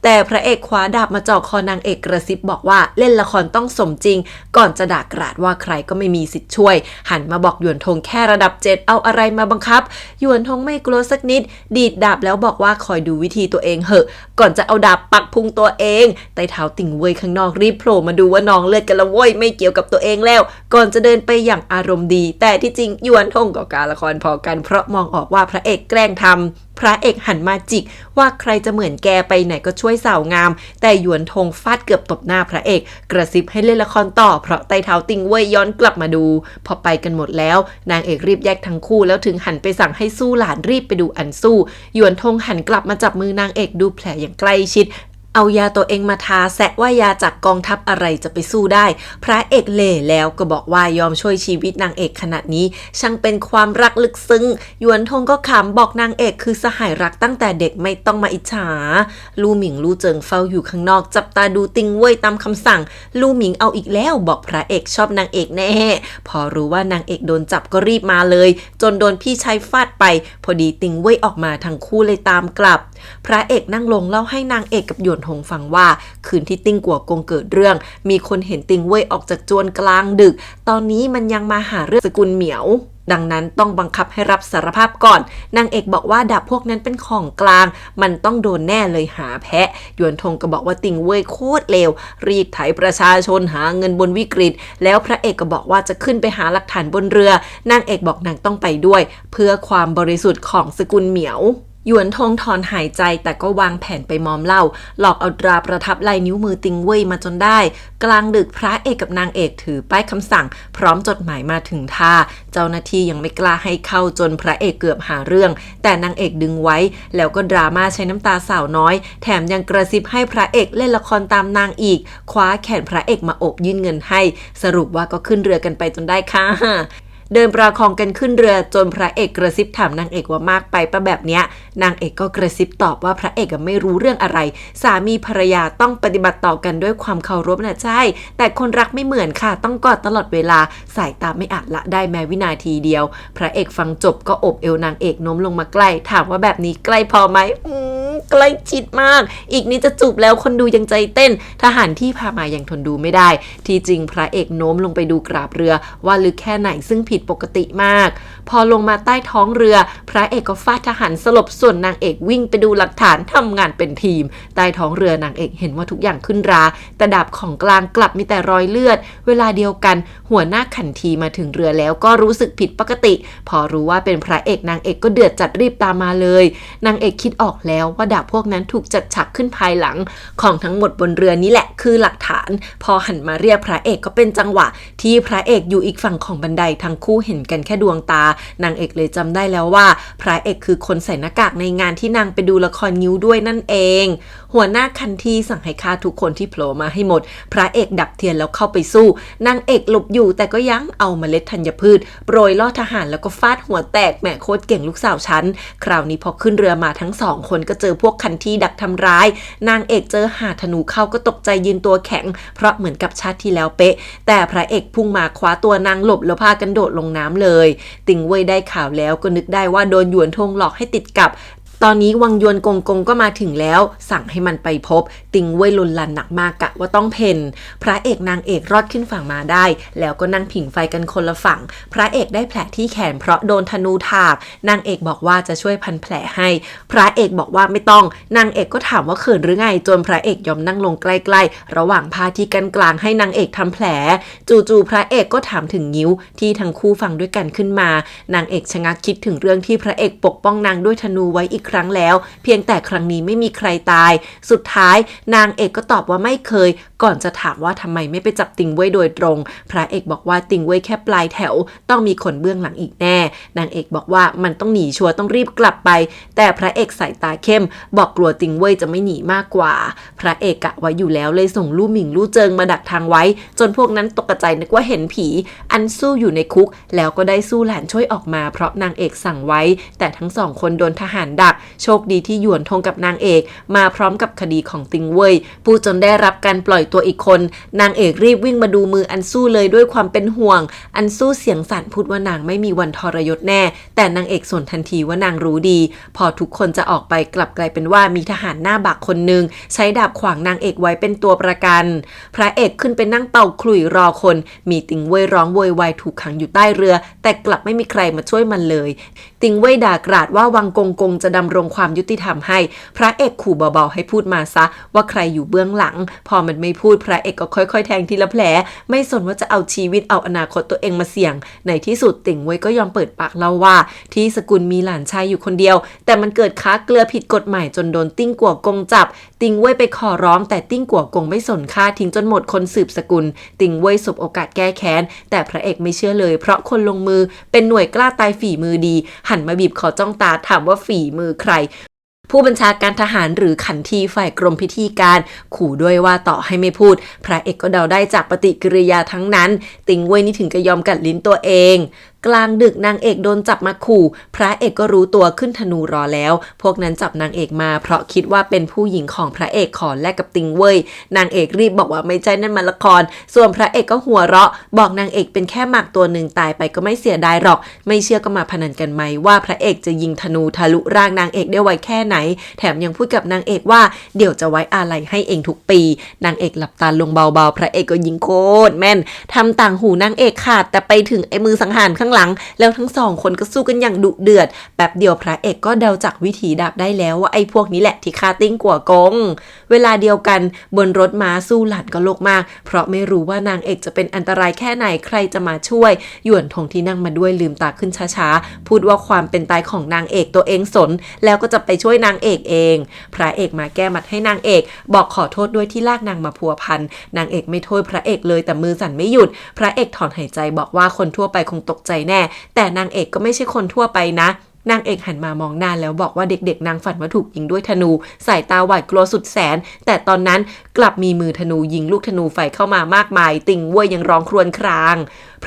Speaker 2: แต่พระเอกคว้าดาบมาจ่อคอนางเอกกระซิบบอกว่าเล่นละครต้องสมจริงก่อนจะด่ากราดว่าใครก็ไม่มีสิทธิ์ช่วยหันมาบอกหยวนทงแค่ระดับ7เอาอะไรมาบังคับหยวนทงไม่กลัวสักนิดดีดดาบแล้วบอกว่าคอยดูวิธีตัวเองเหอะก่อนจะเอาดาบปักพุงตัวเองไต่เท้าติ่งเว่ยข้างนอกรีบโผล่มาดูว่าน้องเลือดกันละเว้ยไม่เกี่ยวกับตัวเองแล้วก่อนจะเดินไปอย่างอารมณ์ดีแต่ที่จริงหยวนทงกับการละครพอกันเพราะมองออกว่าพระเอกแกล้งทำพระเอกหันมาจิกว่าใครจะเหมือนแกไปไหนก็ช่วยสาวงามแต่หยวนทงฟาดเกือบตบหน้าพระเอกกระซิบให้เล่นละครต่อเพราะไต่เท้าติงเว่ยย้อนกลับมาดูพอไปกันหมดแล้วนางเอกรีบแยกทั้งคู่แล้วถึงหันไปสั่งให้สู้หลานรีบไปดูอันสู้หยวนทงหันกลับมาจับมือนางเอกดูแผลอย่างใกล้ชิด เอายาตัวเองมาทาแซะว่ายาจากกองทัพอะไรจะไปสู้ได้พระเอกเล่แล้วก็บอกว่ายอมช่วยชีวิตนางเอกขนาดนี้ช่างเป็นความรักลึกซึ้งหยวนทงก็ขำบอกนางเอกคือสหายรักตั้งแต่เด็กไม่ต้องมาอิจฉาลู่หมิงลู่เจิงเฝ้าอยู่ข้างนอกจับตาดูติงเว่ยตามคำสั่งลู่หมิงเอาอีกแล้วบอกพระเอกชอบนางเอกแน่พอรู้ว่านางเอกโดนจับก็รีบมาเลยจนโดนพี่ชายฟาดไปพอดีติงเว่ยออกมาทั้งคู่เลยตามกลับพระเอกนั่งลงเล่าให้นางเอกกับหยวนทงฟังว่าคืนที่ติ้งกัวกงเกิดเรื่องมีคนเห็นติงเว่ยออกจากจวนกลางดึกตอนนี้มันยังมาหาเรื่องสกุลเหมียวดังนั้นต้องบังคับให้รับสารภาพก่อนนางเอกบอกว่าดาบพวกนั้นเป็นของกลางมันต้องโดนแน่เลยหาแพะหยวนทงก็บอกว่าติงเว่ยโคตรเลวรีดไถประชาชนหาเงินบนวิกฤตแล้วพระเอกก็บอกว่าจะขึ้นไปหาหลักฐานบนเรือนางเอกบอกนางต้องไปด้วยเพื่อความบริสุทธิ์ของสกุลเหมียวหยวนทงถอนหายใจแต่ก็วางแผนไปมอมเหล้าหลอกเอาตราประทับลายนิ้วมือติงเว่ยมาจนได้กลางดึกพระเอกกับนางเอกถือป้ายคำสั่งพร้อมจดหมายมาถึงท่าเจ้าหน้าที่ยังไม่กล้าให้เข้าจนพระเอกเกือบหาเรื่องแต่นางเอกดึงไว้แล้วก็ดราม่าใช้น้ำตาสาวน้อยแถมยังกระซิบให้พระเอกเล่นละครตามนางอีกคว้าแขนพระเอกมาโอบยื่นเงินให้สรุปว่าก็ขึ้นเรือกันไปจนได้ค่ะเดินประคองกันขึ้นเรือจนพระเอกกระซิบถามนางเอกว่ามากไปปะแบบเนี้ยนางเอกก็กระซิบตอบว่าพระเอกไม่รู้เรื่องอะไรสามีภรรยาต้องปฏิบัติต่อกันด้วยความเคารพนะใช่แต่คนรักไม่เหมือนค่ะต้องกอดตลอดเวลาสายตาไม่อาจละได้แม้วินาทีเดียวพระเอกฟังจบก็อบเอวนางเอกโน้มลงมาใกล้ถามว่าแบบนี้ใกล้พอไหมใกล้ชิดมากอีกนิดจะจูบแล้วคนดูยังใจเต้นทหารที่พามายังทนดูไม่ได้ที่จริงพระเอกโน้มลงไปดูกราบเรือว่าลึกแค่ไหนซึ่งผิดปกติมากพอลงมาใต้ท้องเรือพระเอกก็ฟาดทหารสลบส่วนนางเอกวิ่งไปดูหลักฐานทำงานเป็นทีมใต้ท้องเรือนางเอกเห็นว่าทุกอย่างขึ้นราแต่ดาบของกลางกลับมีแต่รอยเลือดเวลาเดียวกันหัวหน้าขันทีมาถึงเรือแล้วก็รู้สึกผิดปกติพอรู้ว่าเป็นพระเอกนางเอกก็เดือดจัดรีบตามมาเลยนางเอกคิดออกแล้วว่าดาบพวกนั้นถูกจัดฉากขึ้นภายหลังของทั้งหมดบนเรือนี้แหละคือหลักฐานพอหันมาเรียกพระเอกก็เป็นจังหวะที่พระเอกอยู่อีกฝั่งของบันไดทั้งคู่เห็นกันแค่ดวงตานางเอกเลยจำได้แล้วว่าพระเอกคือคนใส่หน้ากากในงานที่นางไปดูละครงิ้วด้วยนั่นเองหัวหน้าคันทีสั่งให้ฆ่าทุกคนที่โผล่มาให้หมดพระเอกดับเทียนแล้วเข้าไปสู้นางเอกหลบอยู่แต่ก็ยังเอาเมล็ดธัญพืชโปรยล่อทหารแล้วก็ฟาดหัวแตกแหมโคตรเก่งลูกสาวฉันคราวนี้พอขึ้นเรือมาทั้งสองคนก็เจอพวกคันทีดักทำร้ายนางเอกเจอหาธนูเข้าก็ตกใจยืนตัวแข็งเพราะเหมือนกับชาติที่แล้วเป๊ะแต่พระเอกพุ่งมาคว้าตัวนางหลบแล้วพากันโดดลงน้ำเลยติงเว่ยได้ข่าวแล้วก็นึกได้ว่าโดนหยวนทงหลอกให้ติดกับตอนนี้วังยวนกงกงก็มาถึงแล้วสั่งให้มันไปพบติงเว่ยลุนลันหนักมากกะว่าต้องเพ่นพระเอกนางเอกรอดขึ้นฝั่งมาได้แล้วก็นั่งผิงไฟกันคนละฝั่งพระเอกได้แผลที่แขนเพราะโดนธนูถากนางเอกบอกว่าจะช่วยพันแผลให้พระเอกบอกว่าไม่ต้องนางเอกก็ถามว่าเขินหรือไงจนพระเอกยอมนั่งลงใกล้ๆระหว่างผ้าที่กันกลางให้นางเอกทำแผลจู่ๆพระเอกก็ถามถึงงิ้วที่ทั้งคู่ฟังด้วยกันขึ้นมานางเอกชะงักคิดถึงเรื่องที่พระเอกปกป้องนางด้วยธนูไว้อีกครั้งแล้วเพียงแต่ครั้งนี้ไม่มีใครตายสุดท้ายนางเอกก็ตอบว่าไม่เคยก่อนจะถามว่าทำไมไม่ไปจับติงเว่ยโดยตรงพระเอกบอกว่าติงเว่ยแค่ปลายแถวต้องมีคนเบื้องหลังอีกแน่นางเอกบอกว่ามันต้องหนีชัวร์ต้องรีบกลับไปแต่พระเอกสายตาเข้มบอกกลัวติงเว่ยจะไม่หนีมากกว่าพระเอกกะไว้อยู่แล้วเลยส่งลู่หมิงลู่เจิงมาดักทางไว้จนพวกนั้นตกใจนึกว่าเห็นผีอันสู้อยู่ในคุกแล้วก็ได้สู้หลานช่วยออกมาเพราะนางเอกสั่งไว้แต่ทั้งสองคนโดนทหารดักโชคดีที่หยวนทงกับนางเอกมาพร้อมกับคดีของติงเว่ยผู้จนได้รับการปล่อยตัวอีกคนนางเอกรีบวิ่งมาดูมืออันสู้เลยด้วยความเป็นห่วงอันสู้เสียงสั่นพูดว่านางไม่มีวันทรยศแน่แต่นางเอกสวนทันทีว่านางรู้ดีพอทุกคนจะออกไปกลับกลายเป็นว่ามีทหารหน้าบักคนหนึ่งใช้ดาบขวางนางเอกไว้เป็นตัวประกันพระเอกขึ้นไปนั่งเป่าขลุ่ยรอคนมีติงเว่ยร้องโวยวายถูกขังอยู่ใต้เรือแต่กลับไม่มีใครมาช่วยมันเลยติงเว่ยด่ากราดว่าวังกงกงจะดำรงความยุติธรรมให้พระเอกขู่เบาๆให้พูดมาซะว่าใครอยู่เบื้องหลังพอมันไม่พูดพระเอกก็ค่อยๆแทงทีละแผลไม่สนว่าจะเอาชีวิตเอาอนาคตตัวเองมาเสี่ยงในที่สุดติ่งเว่ยก็ยอมเปิดปากเล่าว่าที่สกุลมีหลานชายอยู่คนเดียวแต่มันเกิดค้าเกลือผิดกฎหมายจนโดนติ้งกัวกงจับติ่งเว่ยไปขอร้องแต่ติ้งกัวกงไม่สนค่าทิ้งจนหมดคนสืบสกุลติ่งเว่ยสบโอกาสแก้แค้นแต่พระเอกไม่เชื่อเลยเพราะคนลงมือเป็นหน่วยกล้าตายฝีมือดีหันมาบีบคอจ้องตาถามว่าฝีมือใคร ผู้บัญชาการทหารหรือขันทีฝ่ายกรมพิธีการขู่ด้วยว่าต่อให้ไม่พูดพระเอกก็เดาได้จากปฏิกิริยาทั้งนั้นติงเว่ยนี่ถึงกับยอมกัดลิ้นตัวเองกลางดึกนางเอกโดนจับมาขู่พระเอกก็รู้ตัวขึ้นธนูรอแล้วพวกนั้นจับนางเอกมาเพราะคิดว่าเป็นผู้หญิงของพระเอกขอแลกกับติงเว่ยนางเอกรีบบอกว่าไม่ใช่นั่นมันละครส่วนพระเอกก็หัวเราะบอกนางเอกเป็นแค่หมากตัวหนึ่งตายไปก็ไม่เสียดายหรอกไม่เชื่อก็มาพนันกันไหมว่าพระเอกจะยิงธนูทะลุร่างนางเอกได้ไวแค่ไหนแถมยังพูดกับนางเอกว่าเดี๋ยวจะไว้อาลัยให้เองทุกปีนางเอกหลับตาลงเบาๆพระเอกก็ยิงโคตรแม่นทำต่างหูนางเอกขาดแต่ไปถึงไอ้มือสังหารข้างหลังแล้วทั้งสองคนก็สู้กันอย่างดุเดือดแป๊บเดียวพระเอกก็เดาจากวิถีดาบได้แล้วว่าไอ้พวกนี้แหละที่ฆ่าติ้งกัวกงเวลาเดียวกันบนรถม้าสู้หลันก็โลกมากเพราะไม่รู้ว่านางเอกจะเป็นอันตรายแค่ไหนใครจะมาช่วยหยวนทงที่นั่งมาด้วยลืมตาขึ้นช้าๆพูดว่าความเป็นตายของนางเอกตัวเองสนแล้วก็จะไปช่วยนางเอกเองพระเอกมาแก้มัดให้นางเอกบอกขอโทษด้วยที่ลากนางมาพัวพันนางเอกไม่โทษพระเอกเลยแต่มือสั่นไม่หยุดพระเอกถอนหายใจบอกว่าคนทั่วไปคงตกใจแน่แต่นางเอกก็ไม่ใช่คนทั่วไปนะนางเอกหันมามองหน้าแล้วบอกว่าเด็กๆนางฝันว่าถูกยิงด้วยธนูสายตาหวาดกลัวสุดแสนแต่ตอนนั้นกลับมีมือธนูยิงลูกธนูไฟเข้ามามากมายติงเว่ยยังร้องครวญคราง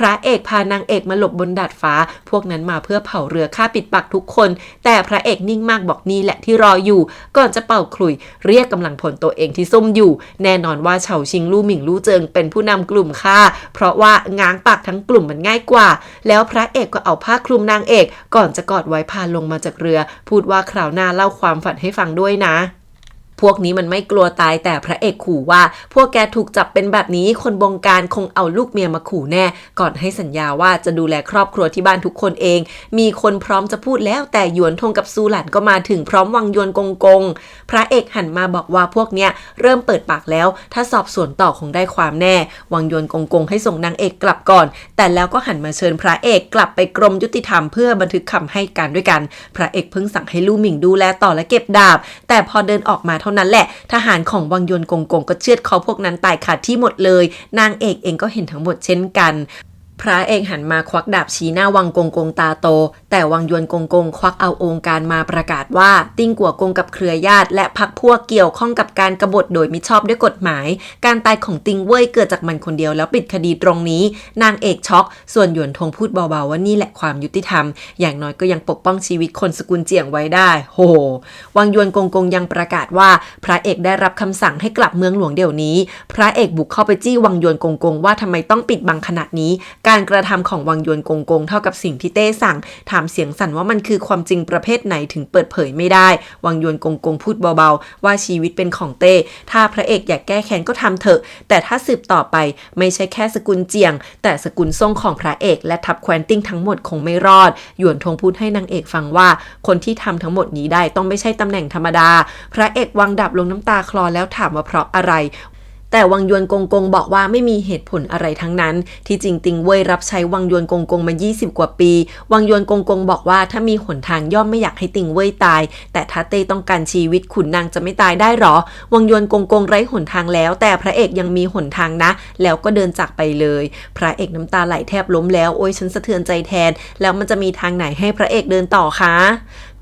Speaker 2: พระเอกพานางเอกมาหลบบนดาดฟ้าพวกนั้นมาเพื่อเผาเรือฆ่าปิดปากทุกคนแต่พระเอกนิ่งมากบอกนี่แหละที่รออยู่ก่อนจะเป่าขลุ่ยเรียกกำลังพลตัวเองที่ซุ่มอยู่แน่นอนว่าเฉาชิงลู่หมิงลู่เจิงเป็นผู้นำกลุ่มฆ่าเพราะว่าง้างปากทั้งกลุ่มมันง่ายกว่าแล้วพระเอกก็เอาผ้าคลุมนางเอกก่อนจะกอดไว้พาลงมาจากเรือพูดว่าคราวหน้าเล่าความฝันให้ฟังด้วยนะพวกนี้มันไม่กลัวตายแต่พระเอกขู่ว่าพวกแกถูกจับเป็นแบบนี้คนบงการคงเอาลูกเมียมาขู่แน่ก่อนให้สัญญาว่าจะดูแลครอบครัวที่บ้านทุกคนเองมีคนพร้อมจะพูดแล้วแต่หยวนทงกับซูหลันก็มาถึงพร้อมวังยวนกงกงพระเอกหันมาบอกว่าพวกเนี้ยเริ่มเปิดปากแล้วถ้าสอบสวนต่อคงได้ความแน่วังยวนกงกงให้ส่งนางเอกกลับก่อนแต่แล้วก็หันมาเชิญพระเอกกลับไปกรมยุติธรรมเพื่อบันทึกคำให้การด้วยกันพระเอกเพิ่งสั่งให้ลู่หมิงดูแลต่อและเก็บดาบแต่พอเดินออกมาเท่านั้นแหละทหารของวังยวนกงกงก็เชือดเขาพวกนั้นตายขาดที่หมดเลยนางเอกเองก็เห็นทั้งหมดเช่นกันพระเอกหันมาควักดาบชี้หน้าวังกงกงตาโตแต่วังยวนกงกงควักเอาองค์การมาประกาศว่าติ้งกัวกงกับเครือญาติและพรรคพวกเกี่ยวข้องกับการกบฏโดยมิชอบด้วยกฎหมายการตายของติงเว่ยเกิดจากมันคนเดียวแล้วปิดคดีตรงนี้นางเอกช็อกส่วนหยวนทงพูดเบาๆว่านี่แหละความยุติธรรมอย่างน้อยก็ยังปกป้องชีวิตคนสกุลเจียงไว้ได้โหวังยวนกงกงยังประกาศว่าพระเอกได้รับคำสั่งให้กลับเมืองหลวงเดี๋ยวนี้พระเอกบุกเข้าไปจี้วังยวนกงกงว่าทำไมต้องปิดบังขนาดนี้การกระทำของวังยวนกงกงเท่ากับสิ่งที่เต้สั่งถามเสียงสั่นว่ามันคือความจริงประเภทไหนถึงเปิดเผยไม่ได้วังยวนกงกงพูดเบาๆว่าชีวิตเป็นของเต้ถ้าพระเอกอยากแก้แค้นก็ทำเถอะแต่ถ้าสืบต่อไปไม่ใช่แค่สกุลเจียงแต่สกุลซ่งของพระเอกและทัพแคว้นติ้งทั้งหมดคงไม่รอดหยวนทงพูดให้นางเอกฟังว่าคนที่ทำทั้งหมดนี้ได้ต้องไม่ใช่ตำแหน่งธรรมดาพระเอกวางดาบลงน้ำตาคลอแล้วถามว่าเพราะอะไรแต่วังยวนกงกงบอกว่าไม่มีเหตุผลอะไรทั้งนั้นที่จริงติงเว่ยรับใช้วังยวนกงกงมา20กว่าปีวังยวนกงกงบอกว่าถ้ามีหนทางย่อมไม่อยากให้ติงเว่ยตายแต่ถ้าเต้ต้องการชีวิตขุนนางจะไม่ตายได้หรอวังยวนกงกงไร้หนทางแล้วแต่พระเอกยังมีหนทางนะแล้วก็เดินจากไปเลยพระเอกน้ำตาไหลแทบล้มแล้วโอ้ยฉันสะเทือนใจแทนแล้วมันจะมีทางไหนให้พระเอกเดินต่อคะ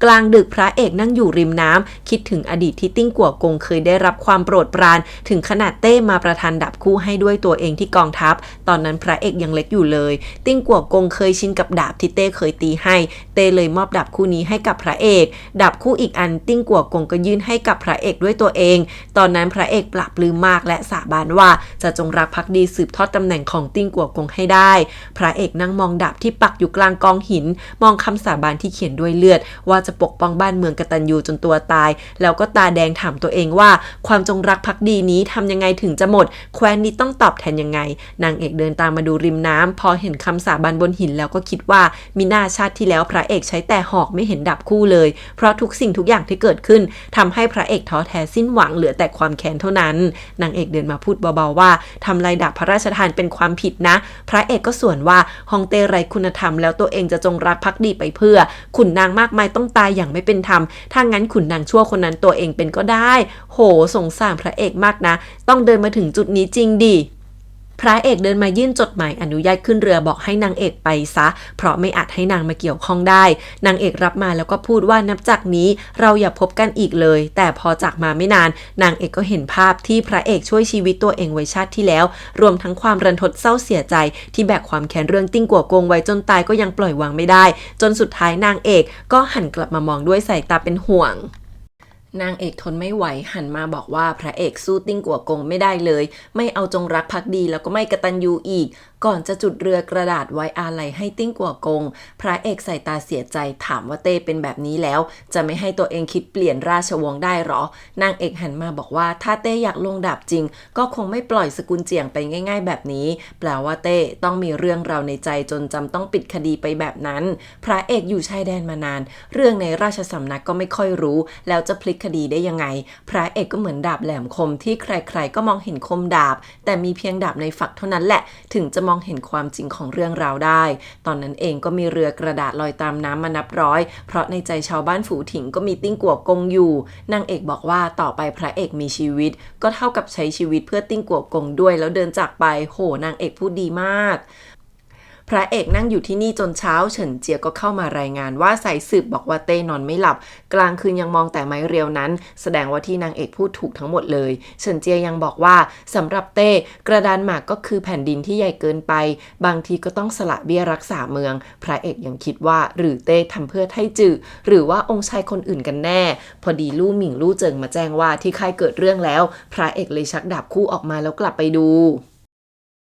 Speaker 2: กลางดึกพระเอกนั่งอยู่ริมน้ำคิดถึงอดีตที่ติ้งกัวกงเคยได้รับความโปรดปรานถึงขนาดเต้มาประทานดาบคู่ให้ด้วยตัวเองที่กองทัพตอนนั้นพระเอกยังเล็กอยู่เลยติ้งกัวกงเคยชินกับดาบที่เต้เคยตีให้เต้เลยมอบดาบคู่นี้ให้กับพระเอกดาบคู่อีกอันติ้งกัวกงก็ยื่นให้กับพระเอกด้วยตัวเองตอนนั้นพระเอกปราบปลื้มมากและสาบานว่าจะจงรักภักดีสืบทอดตำแหน่งของติ้งกัวกงให้ได้พระเอกนั่งมองดาบที่ปักอยู่กลางกองหินมองคำสาบานที่เขียนด้วยเลือดว่าจะปกป้องบ้านเมืองกตัญญูจนตัวตายแล้วก็ตาแดงถามตัวเองว่าความจงรักภักดีนี้ทำยังไงถึงจะหมดแคว้นนี้ต้องตอบแทนยังไงนางเอกเดินตามมาดูริมน้ำพอเห็นคำสาบานบนหินแล้วก็คิดว่ามีหน้าชาติที่แล้วพระเอกใช้แต่หอกไม่เห็นดาบคู่เลยเพราะทุกสิ่งทุกอย่างที่เกิดขึ้นทำให้พระเอกท้อแท้สิ้นหวังเหลือแต่ความแค้นเท่านั้นนางเอกเดินมาพูดเบาๆว่าทำลายดาบพระราชทานเป็นความผิดนะพระเอกก็สวนว่าฮองเต้ไร้คุณธรรมแล้วตัวเองจะจงรักภักดีไปเพื่อขุนนางมากมายต้องตายอย่างไม่เป็นธรรมถ้างั้นขุนนางชั่วคนนั้นตัวเองเป็นก็ได้โหสงสารพระเอกมากนะต้องเดินมาถึงจุดนี้จริงดิ พระเอกเดินมายื่นจดหมายอนุญาตขึ้นเรือบอกให้นางเอกไปซะเพราะไม่อาจให้นางมาเกี่ยวข้องได้นางเอกรับมาแล้วก็พูดว่านับจากนี้เราอย่าพบกันอีกเลยแต่พอจากมาไม่นานนางเอกก็เห็นภาพที่พระเอกช่วยชีวิตตัวเองไว้ชาติที่แล้วรวมทั้งความรันทดเศร้าเสียใจที่แบกความแค้นเรื่องติ้งกัวกงไว้จนตายก็ยังปล่อยวางไม่ได้จนสุดท้ายนางเอกก็หันกลับมามองด้วยสายตาเป็นห่วงนางเอกทนไม่ไหวหันมาบอกว่าพระเอกสู้ติ้งกัวกงไม่ได้เลยไม่เอาจงรักภักดีแล้วก็ไม่กตัญญูอีกก่อนจะจุดเรือกระดาษไว้อาลัยให้ติ้งกัวกงพระเอกใส่ตาเสียใจถามว่าเต้เป็นแบบนี้แล้วจะไม่ให้ตัวเองคิดเปลี่ยนราชวงศ์ได้หรอนางเอกหันมาบอกว่าถ้าเต้อยากลงดาบจริงก็คงไม่ปล่อยสกุลเจียงไปง่ายๆแบบนี้แปลว่าเต้ต้องมีเรื่องราวในใจจนจำต้องปิดคดีไปแบบนั้นพระเอกอยู่ชายแดนมานานเรื่องในราชสำนักก็ไม่ค่อยรู้แล้วจะพลิกคดีได้ยังไงพระเอกก็เหมือนดาบแหลมคมที่ใครๆก็มองเห็นคมดาบแต่มีเพียงดาบในฝักเท่านั้นแหละถึงจะมองเห็นความจริงของเรื่องราวได้ตอนนั้นเองก็มีเรือกระดาษลอยตามน้ำมานับร้อยเพราะในใจชาวบ้านฝูถิงก็มีติ้งกัวกงอยู่นางเอกบอกว่าต่อไปพระเอกมีชีวิตก็เท่ากับใช้ชีวิตเพื่อติ้งกัวกงด้วยแล้วเดินจากไปโหนางเอกพูดดีมากพระเอกนั่งอยู่ที่นี่จนเช้าเฉินเจียก็เข้ามารายงานว่าสายสืบบอกว่าเต้นอนไม่หลับกลางคืนยังมองแต่ไม้เรียวนั้นแสดงว่าที่นางเอกพูดถูกทั้งหมดเลยเฉินเจียยังบอกว่าสำหรับเต้กระดานหมากก็คือแผ่นดินที่ใหญ่เกินไปบางทีก็ต้องสละเบี้ยรักษาเมืองพระเอกยังคิดว่าหรือเต้ทำเพื่อไทจือหรือว่าองค์ชายคนอื่นกันแน่พอดีลู่หมิงลู่เจิงมาแจ้งว่าที่ค่ายเกิดเรื่องแล้วพระเอกเลยชักดาบคู่ออกมาแล้วกลับไปดู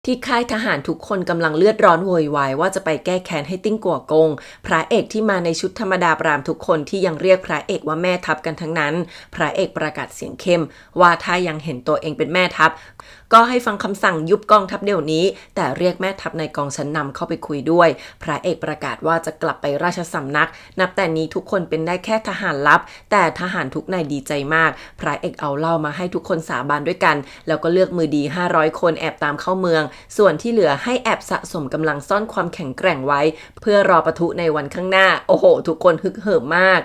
Speaker 2: ที่ค่ายทหารทุกคนกำลังเลือดร้อนโวยวายว่าจะไปแก้แค้นให้ติ้งกัวกงพระเอกที่มาในชุดธรรมดาปรามทุกคนที่ยังเรียกพระเอกว่าแม่ทัพกันทั้งนั้นพระเอกประกาศเสียงเข้มว่าถ้ายังเห็นตัวเองเป็นแม่ทัพก็ให้ฟังคำสั่งยุบกองทัพเดี๋ยวนี้แต่เรียกแม่ทัพในกองชั้นนำเข้าไปคุยด้วยพระเอกประกาศว่าจะกลับไปราชสำนักนับแต่นี้ทุกคนเป็นได้แค่ทหารลับแต่ทหารทุกนายดีใจมากพระเอกเอาเหล้ามาให้ทุกคนสาบานด้วยกันแล้วก็เลือกมือดี500คนแอบตามเข้าเมืองส่วนที่เหลือให้แอบสะสมกำลังซ่อนความแข็งแกร่งไว้เพื่อรอปะทุในวันข้างหน้าโอ้โหทุกคนฮึกเหิมมาก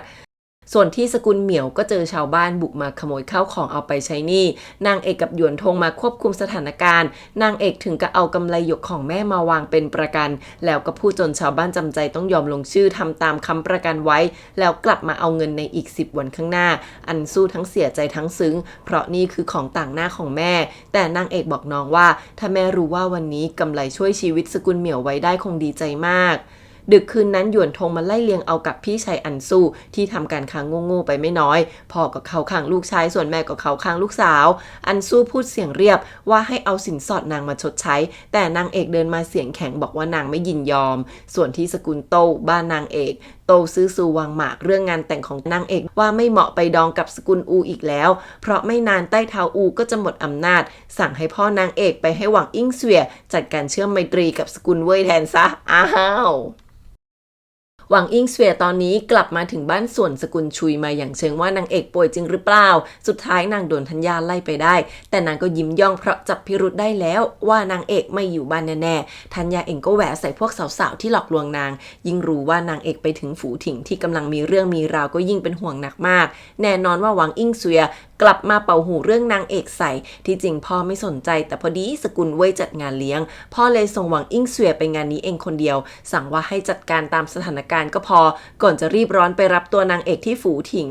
Speaker 2: ส่วนที่สกุลเหมียวก็เจอชาวบ้านบุกมาขโมยข้าวของเอาไปใช้หนี้นางเอกกับหยวนทงมาควบคุมสถานการณ์นางเอกถึงกับเอากำไรหยกของแม่มาวางเป็นประกันแล้วก็พูดจนชาวบ้านจำใจต้องยอมลงชื่อทำตามคำประกันไว้แล้วกลับมาเอาเงินในอีก10 วันข้างหน้าอันสู้ทั้งเสียใจทั้งซึ้งเพราะนี่คือของต่างหน้าของแม่แต่นางเอกบอกน้องว่าถ้าแม่รู้ว่าวันนี้กำไรช่วยชีวิตสกุลเหมียวไว้ได้คงดีใจมากดึกคืนนั้นหยวนทงมาไล่เลียงเอากับพี่ชายอันสู้ที่ทำการค้างโง่ๆไปไม่น้อยพ่อก็เข้าข้างลูกชายส่วนแม่ก็เข้าข้างลูกสาวอันสู้พูดเสียงเรียบว่าให้เอาสินสอดนางมาชดใช้แต่นางเอกเดินมาเสียงแข็งบอกว่านางไม่ยินยอมส่วนที่สกุลโตบ้านนางเอกโตซื้อซูวางหมากเรื่องงานแต่งของนางเอกว่าไม่เหมาะไปดองกับสกุลอูอีกแล้วเพราะไม่นานใต้เท้าอูก็จะหมดอำนาจสั่งให้พ่อนางเอกไปให้หวังอิงเสวียจัดการเชื่อมไมตรีกับสกุลเว่ยแทนซะอ้าวหวังอิงเสวียตอนนี้กลับมาถึงบ้านส่วนสกุลชุยมาอย่างเชิงว่านางเอกป่วยจริงหรือเปล่าสุดท้ายนางโดนธัญญาไล่ไปได้แต่นางก็ยิ้มย่องเพราะจับพิรุธได้แล้วว่านางเอกไม่อยู่บ้านแน่ๆธัญญาเองก็แหวะใส่พวกสาวๆที่หลอกลวงนางยิ่งรู้ว่านางเอกไปถึงฝูถิงที่กำลังมีเรื่องมีราวก็ยิ่งเป็นห่วงหนักมากแน่นอนว่าหวังอิงเสวียกลับมาเป่าหูเรื่องนางเอกใส่ที่จริงพ่อไม่สนใจแต่พอดีสกุลเว่ยจัดงานเลี้ยงพ่อเลยส่งหวังอิงเสวียไปงานนี้เองคนเดียวสั่งว่าให้จัดการตามสถานการณ์ก็พอก่อนจะรีบร้อนไปรับตัวนางเอกที่ฝูถิง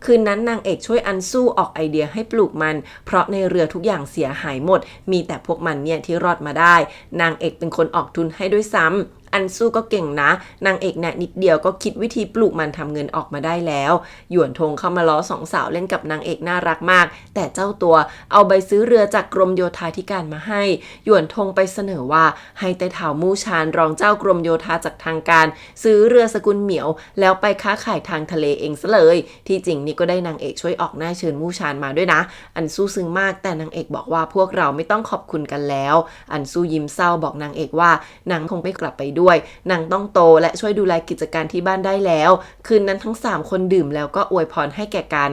Speaker 2: คืนนั้นนางเอกช่วยอันสู้ออกไอเดียให้ปลูกมันเพราะในเรือทุกอย่างเสียหายหมดมีแต่พวกมันเนี่ยที่รอดมาได้นางเอกเป็นคนออกทุนให้ด้วยซ้ำอันสู้ก็เก่งนะนางเอกเนี่ยนิดเดียวก็คิดวิธีปลูกมันทำเงินออกมาได้แล้วหยวนทงเข้ามาล้อสองสาวเล่นกับนางเอกน่ารักมากแต่เจ้าตัวเอาใบซื้อเรือจากกรมโยธาธิการมาให้หยวนทงไปเสนอว่าให้ไต้เถามู่ชานรองเจ้ากรมโยธาจากทางการซื้อเรือสกุลเหมียวแล้วไปค้าขายทางทะเลเองซะเลยที่จริงนี่ก็ได้นางเอกช่วยออกหน้าเชิญมู่ชานมาด้วยนะอันสู้ซึ้งมากแต่นางเอกบอกว่าพวกเราไม่ต้องขอบคุณกันแล้วอันสู้ยิ้มเศร้าบอกนางเอกว่านางคงไม่กลับไปด้วย ด้วยนางต้องโตและช่วยดูแลกิจการที่บ้านได้แล้วคืนนั้นทั้ง3คนดื่มแล้วก็อวยพรให้แก่กัน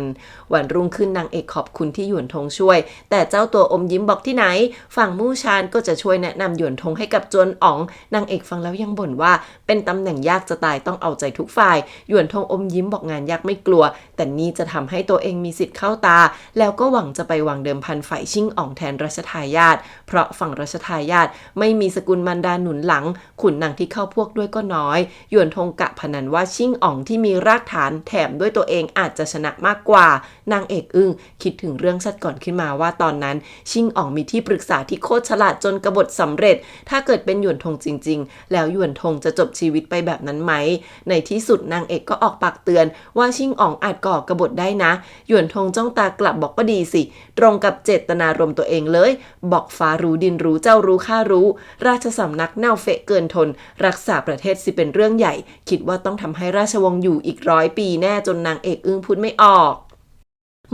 Speaker 2: วันรุ่งขึ้นนางเอกขอบคุณที่หยวนทงช่วยแต่เจ้าตัวอมยิ้มบอกที่ไหนฝั่งมู่ชานก็จะช่วยแนะนำหยวนทงให้กับจวนอ๋องนางเอกฟังแล้วยังบ่นว่าเป็นตำแหน่งยากจะตายต้องเอาใจทุกฝ่ายหยวนทงอมยิ้มบอกงานยากไม่กลัวแต่นี่จะทำให้ตัวเองมีสิทธิ์เข้าตาแล้วก็หวังจะไปวางเดิมพันฝ่ายชิ่งอ๋องแทนรัชทายาทเพราะฝั่งรัชทายาทไม่มีสกุลมารดาหนุนหลังขุนนางที่เข้าพวกด้วยก็น้อยหยวนทงกะพนันว่าชิ่งอ๋องที่มีรากฐานแถมด้วยตัวเองอาจจะชนะมากกว่านางเอกอึ้งคิดถึงเรื่องชัดก่อนขึ้นมาว่าตอนนั้นชิ่งอ๋องมีที่ปรึกษาที่โคตรฉลาดจนกบฏสำเร็จถ้าเกิดเป็นหยวนทงจริงๆแล้วหยวนทงจะจบชีวิตไปแบบนั้นไหมในที่สุดนางเอกก็ออกปากเตือนว่าชิ่งอ๋องอาจก่อกบฏได้นะหยวนทงจ้องตากลับบอกก็ดีสิตรงกับเจตนารมณ์ตัวเองเลยบอกฟ้ารู้ดินรู้เจ้ารู้ข้ารู้ราชสำนักเน่าเฟะเกินทนรักษาประเทศสิเป็นเรื่องใหญ่คิดว่าต้องทำให้ราชวงศ์อยู่อีก100 ปีแน่จนนางเอกอึ้งพูดไม่ออก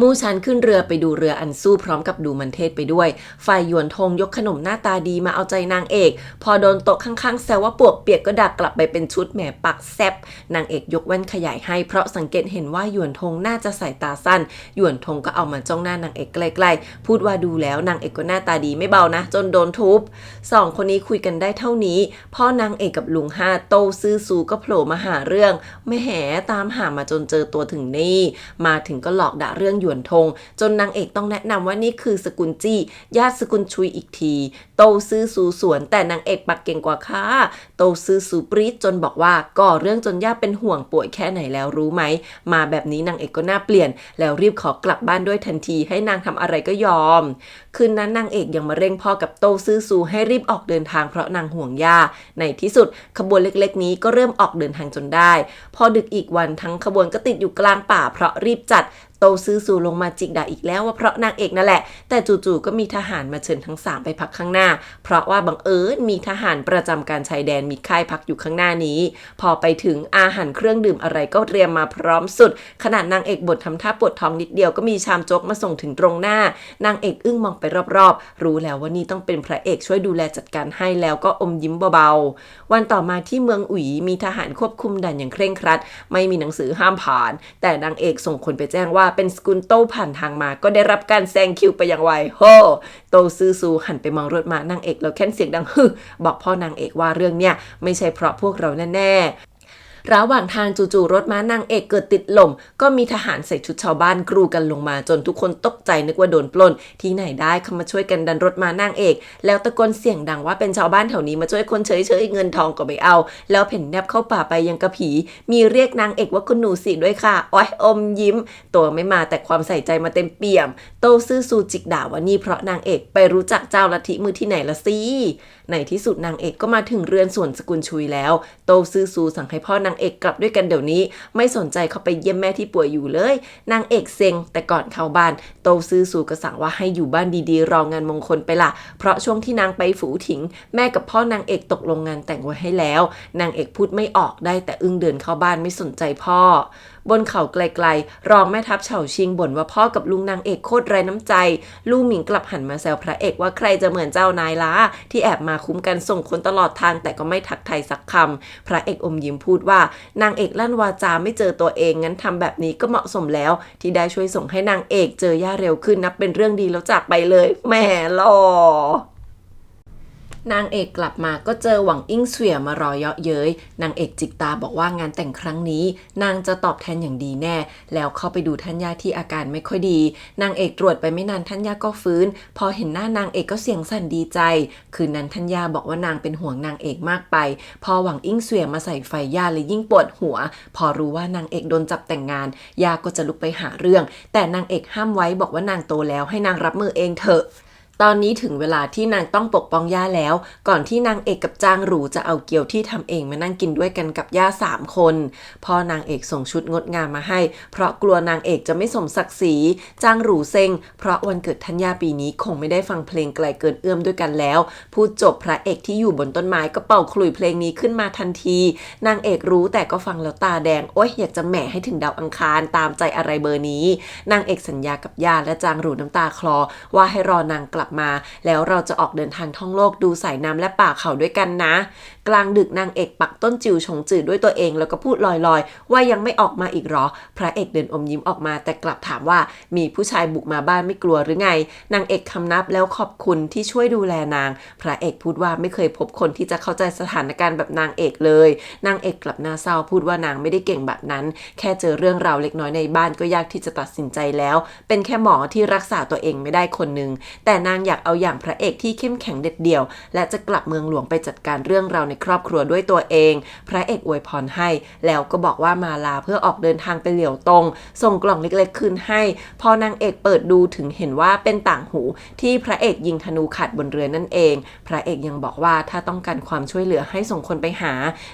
Speaker 2: มู่ชันขึ้นเรือไปดูเรืออันสู้พร้อมกับดูมันเทศไปด้วยฝ่ายหยวนทงยกขนมหน้าตาดีมาเอาใจนางเอกพอโดนโต๊ะข้างๆแซวว่าปวกเปียกก็ดักกลับไปเป็นชุดแหมปักแซบนางเอกยกแว่นขยายให้เพราะสังเกตเห็นว่าหยวนทงน่าจะสายตาสั้นหยวนทงก็เอามาจ้องหน้านางเอกใกล้ๆพูดว่าดูแล้วนางเอกก็หน้าตาดีไม่เบานะจนโดนทุบ2 คนนี้คุยกันได้เท่านี้พ่อนางเอกกับลุง5โตซื่อซูก็โผล่มาหาเรื่องไม่แหตามหามาจนเจอตัวถึงนี่มาถึงก็หลอกด่าเรื่องหยวนทงจนนางเอกต้องแนะนำว่านี่คือสกุลจี้ญาติสกุลชุยอีกทีโตซื่อซูสวนแต่นางเอกปักเก่งกว่าค่ะโตซื่อซูปรี๊ดจนบอกว่าก่อเรื่องจนย่าเป็นห่วงป่วยแค่ไหนแล้วรู้ไหมมาแบบนี้นางเอกก็น่าเปลี่ยนแล้วรีบขอกลับบ้านด้วยทันทีให้นางทำอะไรก็ยอมคืนนั้นนางเอกยังมาเร่งพ่อกับโตซื่อซูให้รีบออกเดินทางเพราะนางห่วงย่าในที่สุดขบวนเล็กๆนี้ก็เริ่มออกเดินทางจนได้พอดึกอีกวันทั้งขบวนก็ติดอยู่กลางป่าเพราะรีบจัดโตซื่อซูลงมาจิกด่าอีกแล้วว่าเพราะนางเอกนั่นแหละแต่จู่ๆก็มีทหารมาเชิญทั้ง3ไปพักข้างหน้าเพราะว่าบังเอิญมีทหารประจำการชายแดนมีค่ายพักอยู่ข้างหน้านี้พอไปถึงอาหารเครื่องดื่มอะไรก็เตรียมมาพร้อมสุดขนาดนางเอกบ่นทำท่าปวดท้องนิดเดียวก็มีชามโจ๊กมาส่งถึงตรงหน้านางเอกอึ้งมองไปรอบๆรู้แล้วว่านี่ต้องเป็นพระเอกช่วยดูแลจัดการให้แล้วก็อมยิ้มเบาๆวันต่อมาที่เมืองอุ๋ยมีทหารควบคุมด่านอย่างเคร่งครัดไม่มีหนังสือห้ามผ่านแต่นางเอกส่งคนไปแจ้งว่าเป็นสกุลโต้ผ่านทางมาก็ได้รับการแซงคิวไปอย่างไวโฮโตซื่อซูหันไปมองรถม้านางเอกแล้วแค่เสียงดังฮึบอกพ่อนางเอกว่าเรื่องเนี้ยไม่ใช่เพราะพวกเราแน่ระหว่างทางจู่ๆรถม้านางเอกเกิดติดลมก็มีทหารใส่ชุดชาวบ้านกรูกันลงมาจนทุกคนตกใจนึกว่าโดนปล้นที่ไหนได้เขามาช่วยกันดันรถม้านางเอกแล้วตะโกนเสียงดังว่าเป็นชาวบ้านแถวนี้มาช่วยคนเฉยๆเงินทองก็ไม่เอาแล้วเพ่นแนบเข้าป่าไปยังกระผีมีเรียกนางเอกว่าคุณหนูสิด้วยค่ะอ้อยอมยิ้มตัวไม่มาแต่ความใส่ใจมาเต็มเปี่ยมโตซื่อซูจิกด่าว่านี่เพราะนางเอกไปรู้จักเจ้าลัทธิมือที่ไหนละสิในที่สุดนางเอกก็มาถึงเรือนส่วนสกุลชุยแล้วโตซื่อซูสั่งให้พ่อนางเอกกลับด้วยกันเดี๋ยวนี้ไม่สนใจเข้าไปเยี่ยมแม่ที่ป่วยอยู่เลยนางเอกเซ็งแต่ก่อนเข้าบ้านโตซื่อซูก็สั่งว่าให้อยู่บ้านดีๆรองานมงคลไปละเพราะช่วงที่นางไปฝูถิงแม่กับพ่อนางเอกตกลงงานแต่งไว้ให้แล้วนางเอกพูดไม่ออกได้แต่อึ้งเดินเข้าบ้านไม่สนใจพ่อบนเขาไกลๆรองแม่ทัพเฉาชิงบ่นว่าพ่อกับลุงนางเอกโคตรไร้น้ำใจลู่หมิงกลับหันมาแซวพระเอกว่าใครจะเหมือนเจ้านายล้าที่แอบมาคุ้มกันส่งคนตลอดทางแต่ก็ไม่ทักทายสักคำพระเอกอมยิ้มพูดว่านางเอกลั่นวาจาไม่เจอตัวเองงั้นทำแบบนี้ก็เหมาะสมแล้วที่ได้ช่วยส่งให้นางเอกเจอย่าเร็วขึ้นนับเป็นเรื่องดีแล้วจากไปเลยแหมหล่อนางเอกกลับมาก็เจอหวังอิงเสวียมารอเยาะเย้ยนางเอกจิกตาบอกว่างานแต่งครั้งนี้นางจะตอบแทนอย่างดีแน่แล้วเข้าไปดูท่านย่าที่อาการไม่ค่อยดีนางเอกตรวจไปไม่นานท่านย่าก็ฟื้นพอเห็นหน้านางเอกก็เสียงสั่นดีใจคืนนั้นท่านย่าบอกว่านางเป็นห่วงนางเอกมากไปพอหวังอิงเสวียมาใส่ไฟย่าเลยยิ่งปวดหัวพอรู้ว่านางเอกโดนจับแต่งงานย่าก็จะลุกไปหาเรื่องแต่นางเอกห้ามไว้บอกว่านางโตแล้วให้นางรับมือเองเถอะตอนนี้ถึงเวลาที่นางต้องปกป้องย่าแล้วก่อนที่นางเอกกับจางหรูจะเอาเกี๊ยวที่ทำเองมานั่งกินด้วยกันกับย่า3 คนพ่อนางเอกส่งชุดงดงามมาให้เพราะกลัวนางเอกจะไม่สมศักดิ์ศรีจางหรูเซ็งเพราะวันเกิดท่านย่าปีนี้คงไม่ได้ฟังเพลงไกลเกินเอื้อมด้วยกันแล้วพูดจบพระเอกที่อยู่บนต้นไม้ก็เป่าขลุ่ยเพลงนี้ขึ้นมาทันทีนางเอกรู้แต่ก็ฟังแล้วตาแดงโอ๊ยอยากจะแหม่ให้ถึงดาวอังคารตามใจอะไรเบอร์นี้นางเอกสัญญากับย่าและจางหรูน้ำตาคลอว่าให้รอนางกลับ บมาแล้วเราจะออกเดินทางท่องโลกดูสายน้ำและป่าเขาด้วยกันนะกลางดึกนางเอกปักต้นจิวชงจือด้วยตัวเองแล้วก็พูดลอยๆว่ายังไม่ออกมาอีกหรอพระเอกเดินอมยิ้มออกมาแต่กลับถามว่ามีผู้ชายบุกมาบ้านไม่กลัวหรือไงนางเอกคำนับแล้วขอบคุณที่ช่วยดูแลนางพระเอกพูดว่าไม่เคยพบคนที่จะเข้าใจสถานการณ์แบบนางเอกเลยนางเอกกลับหน้าเศร้าพูดว่านางไม่ได้เก่งแบบนั้นแค่เจอเรื่องราวเล็กน้อยในบ้านก็ยากที่จะตัดสินใจแล้วเป็นแค่หมอที่รักษาตัวเองไม่ได้คนนึงแต่นางอยากเอาอย่างพระเอกที่เข้มแข็งเด็ดเดี่ยวและจะกลับเมืองหลวงไปจัดการเรื่องราวในครอบครัวด้วยตัวเองพระเอกอวยพรให้แล้วก็บอกว่ามาลาเพื่อออกเดินทางไปเหลียวตงส่งกล่องเล็กๆคืนให้พอนางเอกเปิดดูถึงเห็นว่าเป็นต่างหูที่พระเอกยิงธนูขัดบนเรือนั่นเองพระเอกยังบอกว่าถ้าต้องการความช่วยเหลือให้ส่งคนไปหา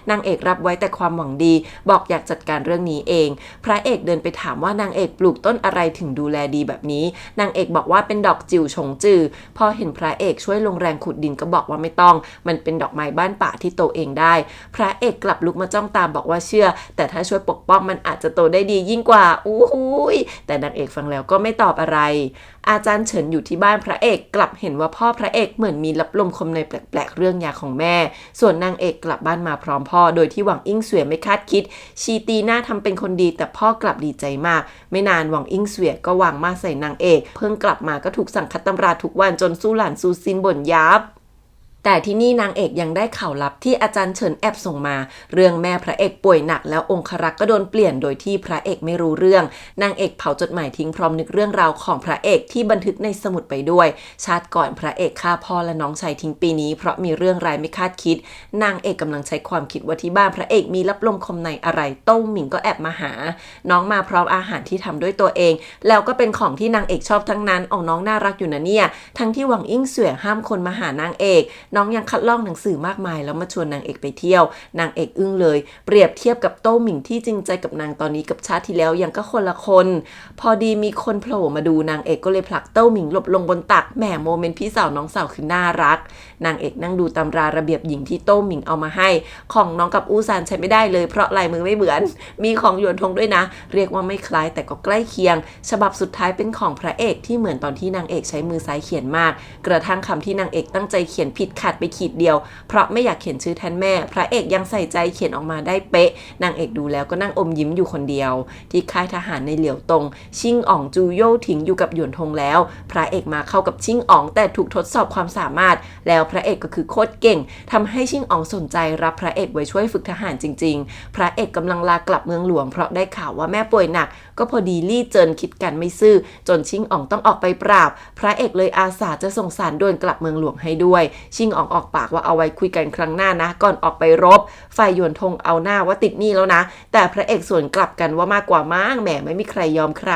Speaker 2: นางเอกรับไว้แต่ความหวังดีบอกอยากจัดการเรื่องนี้เองพระเอกเดินไปถามว่านางเอกปลูกต้นอะไรถึงดูแลดีแบบนี้นางเอกบอกว่าเป็นดอกจิวชงจือพอเห็นพระเอกช่วยลงแรงขุดดินก็บอกว่าไม่ต้องมันเป็นดอกไม้บ้านป่าที่โตเองได้พระเอกกลับลุกมาจ้องตาบอกว่าเชื่อแต่ถ้าช่วยปกป้องมันอาจจะโตได้ดียิ่งกว่าอู้หูยแต่นางเอกฟังแล้วก็ไม่ตอบอะไรอาจารย์เฉินอยู่ที่บ้านพระเอกกลับเห็นว่าพ่อพระเอกเหมือนมีรับลมคมในแปลกๆเรื่องยาของแม่ส่วนนางเอกกลับบ้านมาพร้อมพ่อโดยที่หวังอิ่งเสวียไม่คาดคิดชีตีหน้าทำเป็นคนดีแต่พ่อกลับดีใจมากไม่นานหวังอิ่งเสวียก็วางมาใส่นางเอกเพิ่งกลับมาก็ถูกสั่งคัดตำราทุกวันจนสู้หลานซูซินบ่นยับแต่ที่นี่นางเอกยังได้ข่าวลับที่อาจารย์เฉินแอบส่งมาเรื่องแม่พระเอกป่วยหนักแล้วองครักษ์ก็โดนเปลี่ยนโดยที่พระเอกไม่รู้เรื่องนางเอกเผาจดหมายทิ้งพร้อมนึกเรื่องราวของพระเอกที่บันทึกในสมุดไปด้วยชาติก่อนพระเอกฆ่าพ่อและน้องชายทิ้งปีนี้เพราะมีเรื่องร้ายไม่คาดคิดนางเอกกำลังใช้ความคิดว่าที่บ้านพระเอกมีรับลมคมในอะไรโต้งหมิงก็แอบมาหาน้องมาพร้อมอาหารที่ทำด้วยตัวเองแล้วก็เป็นของที่นางเอกชอบทั้งนั้นน้องน่ารักอยู่นะเนี่ยทั้งที่หวังอิ่งเสวียห้ามคนมาหานางเอกน้องยังคัดลอกหนังสือมากมายแล้วมาชวนนางเอกไปเที่ยวนางเอกอึ้งเลยเปรียบเทียบกับโต้หมิงที่จริงใจกับนางตอนนี้กับชาติที่แล้วยังก็คนละคนพอดีมีคนโผล่มาดูนางเอกก็เลยผลักโต้หมิงหลบลงบนตักแหมโมเมนต์พี่สาวน้องสาวคือน่ารักนางเอกนั่งดูตำราระเบียบหญิงที่โต้หมิงเอามาให้ของน้องกับอูซานใช้ไม่ได้เลยเพราะลายมือไม่เหมือนมีของหยวนทงด้วยนะเรียกว่าไม่คล้ายแต่ก็ใกล้เคียงฉบับสุดท้ายเป็นของพระเอกที่เหมือนตอนที่นางเอกใช้มือซ้ายเขียนมากกระทั่งคำที่นางเอกตั้งใจเขียนผิดขาดไปขีดเดียวเพราะไม่อยากเขียนชื่อแทนแม่พระเอกยังใส่ใจเขียนออกมาได้เป๊ะนางเอกดูแล้วก็นั่งอมยิ้มอยู่คนเดียวที่ค่ายทหารในเหลียวตงชิงอ๋องจูโย่ถิงอยู่กับหยวนทงแล้วพระเอกมาเข้ากับชิงอ๋องแต่ถูกทดสอบความสามารถแล้วพระเอกก็คือโคตรเก่งทำให้ชิงอ๋องสนใจรับพระเอกไว้ช่วยฝึกทหารจริงๆพระเอกกำลังลากลับเมืองหลวงเพราะได้ข่าวว่าแม่ป่วยหนักก็พอดีลี่เจินคิดกันไม่ซื่อจนชิงอ๋องต้องออกไปปราบพระเอกเลยอาสาจะส่งสารด่วนกลับเมืองหลวงให้ด้วยชิงอ๋องออกปากว่าเอาไว้คุยกันครั้งหน้านะก่อนออกไปรบฝ่ายหยวนทงเอาหน้าว่าติดหนี้แล้วนะแต่พระเอกสวนกลับกันว่ามากกว่ามั้งแหมไม่มีใครยอมใคร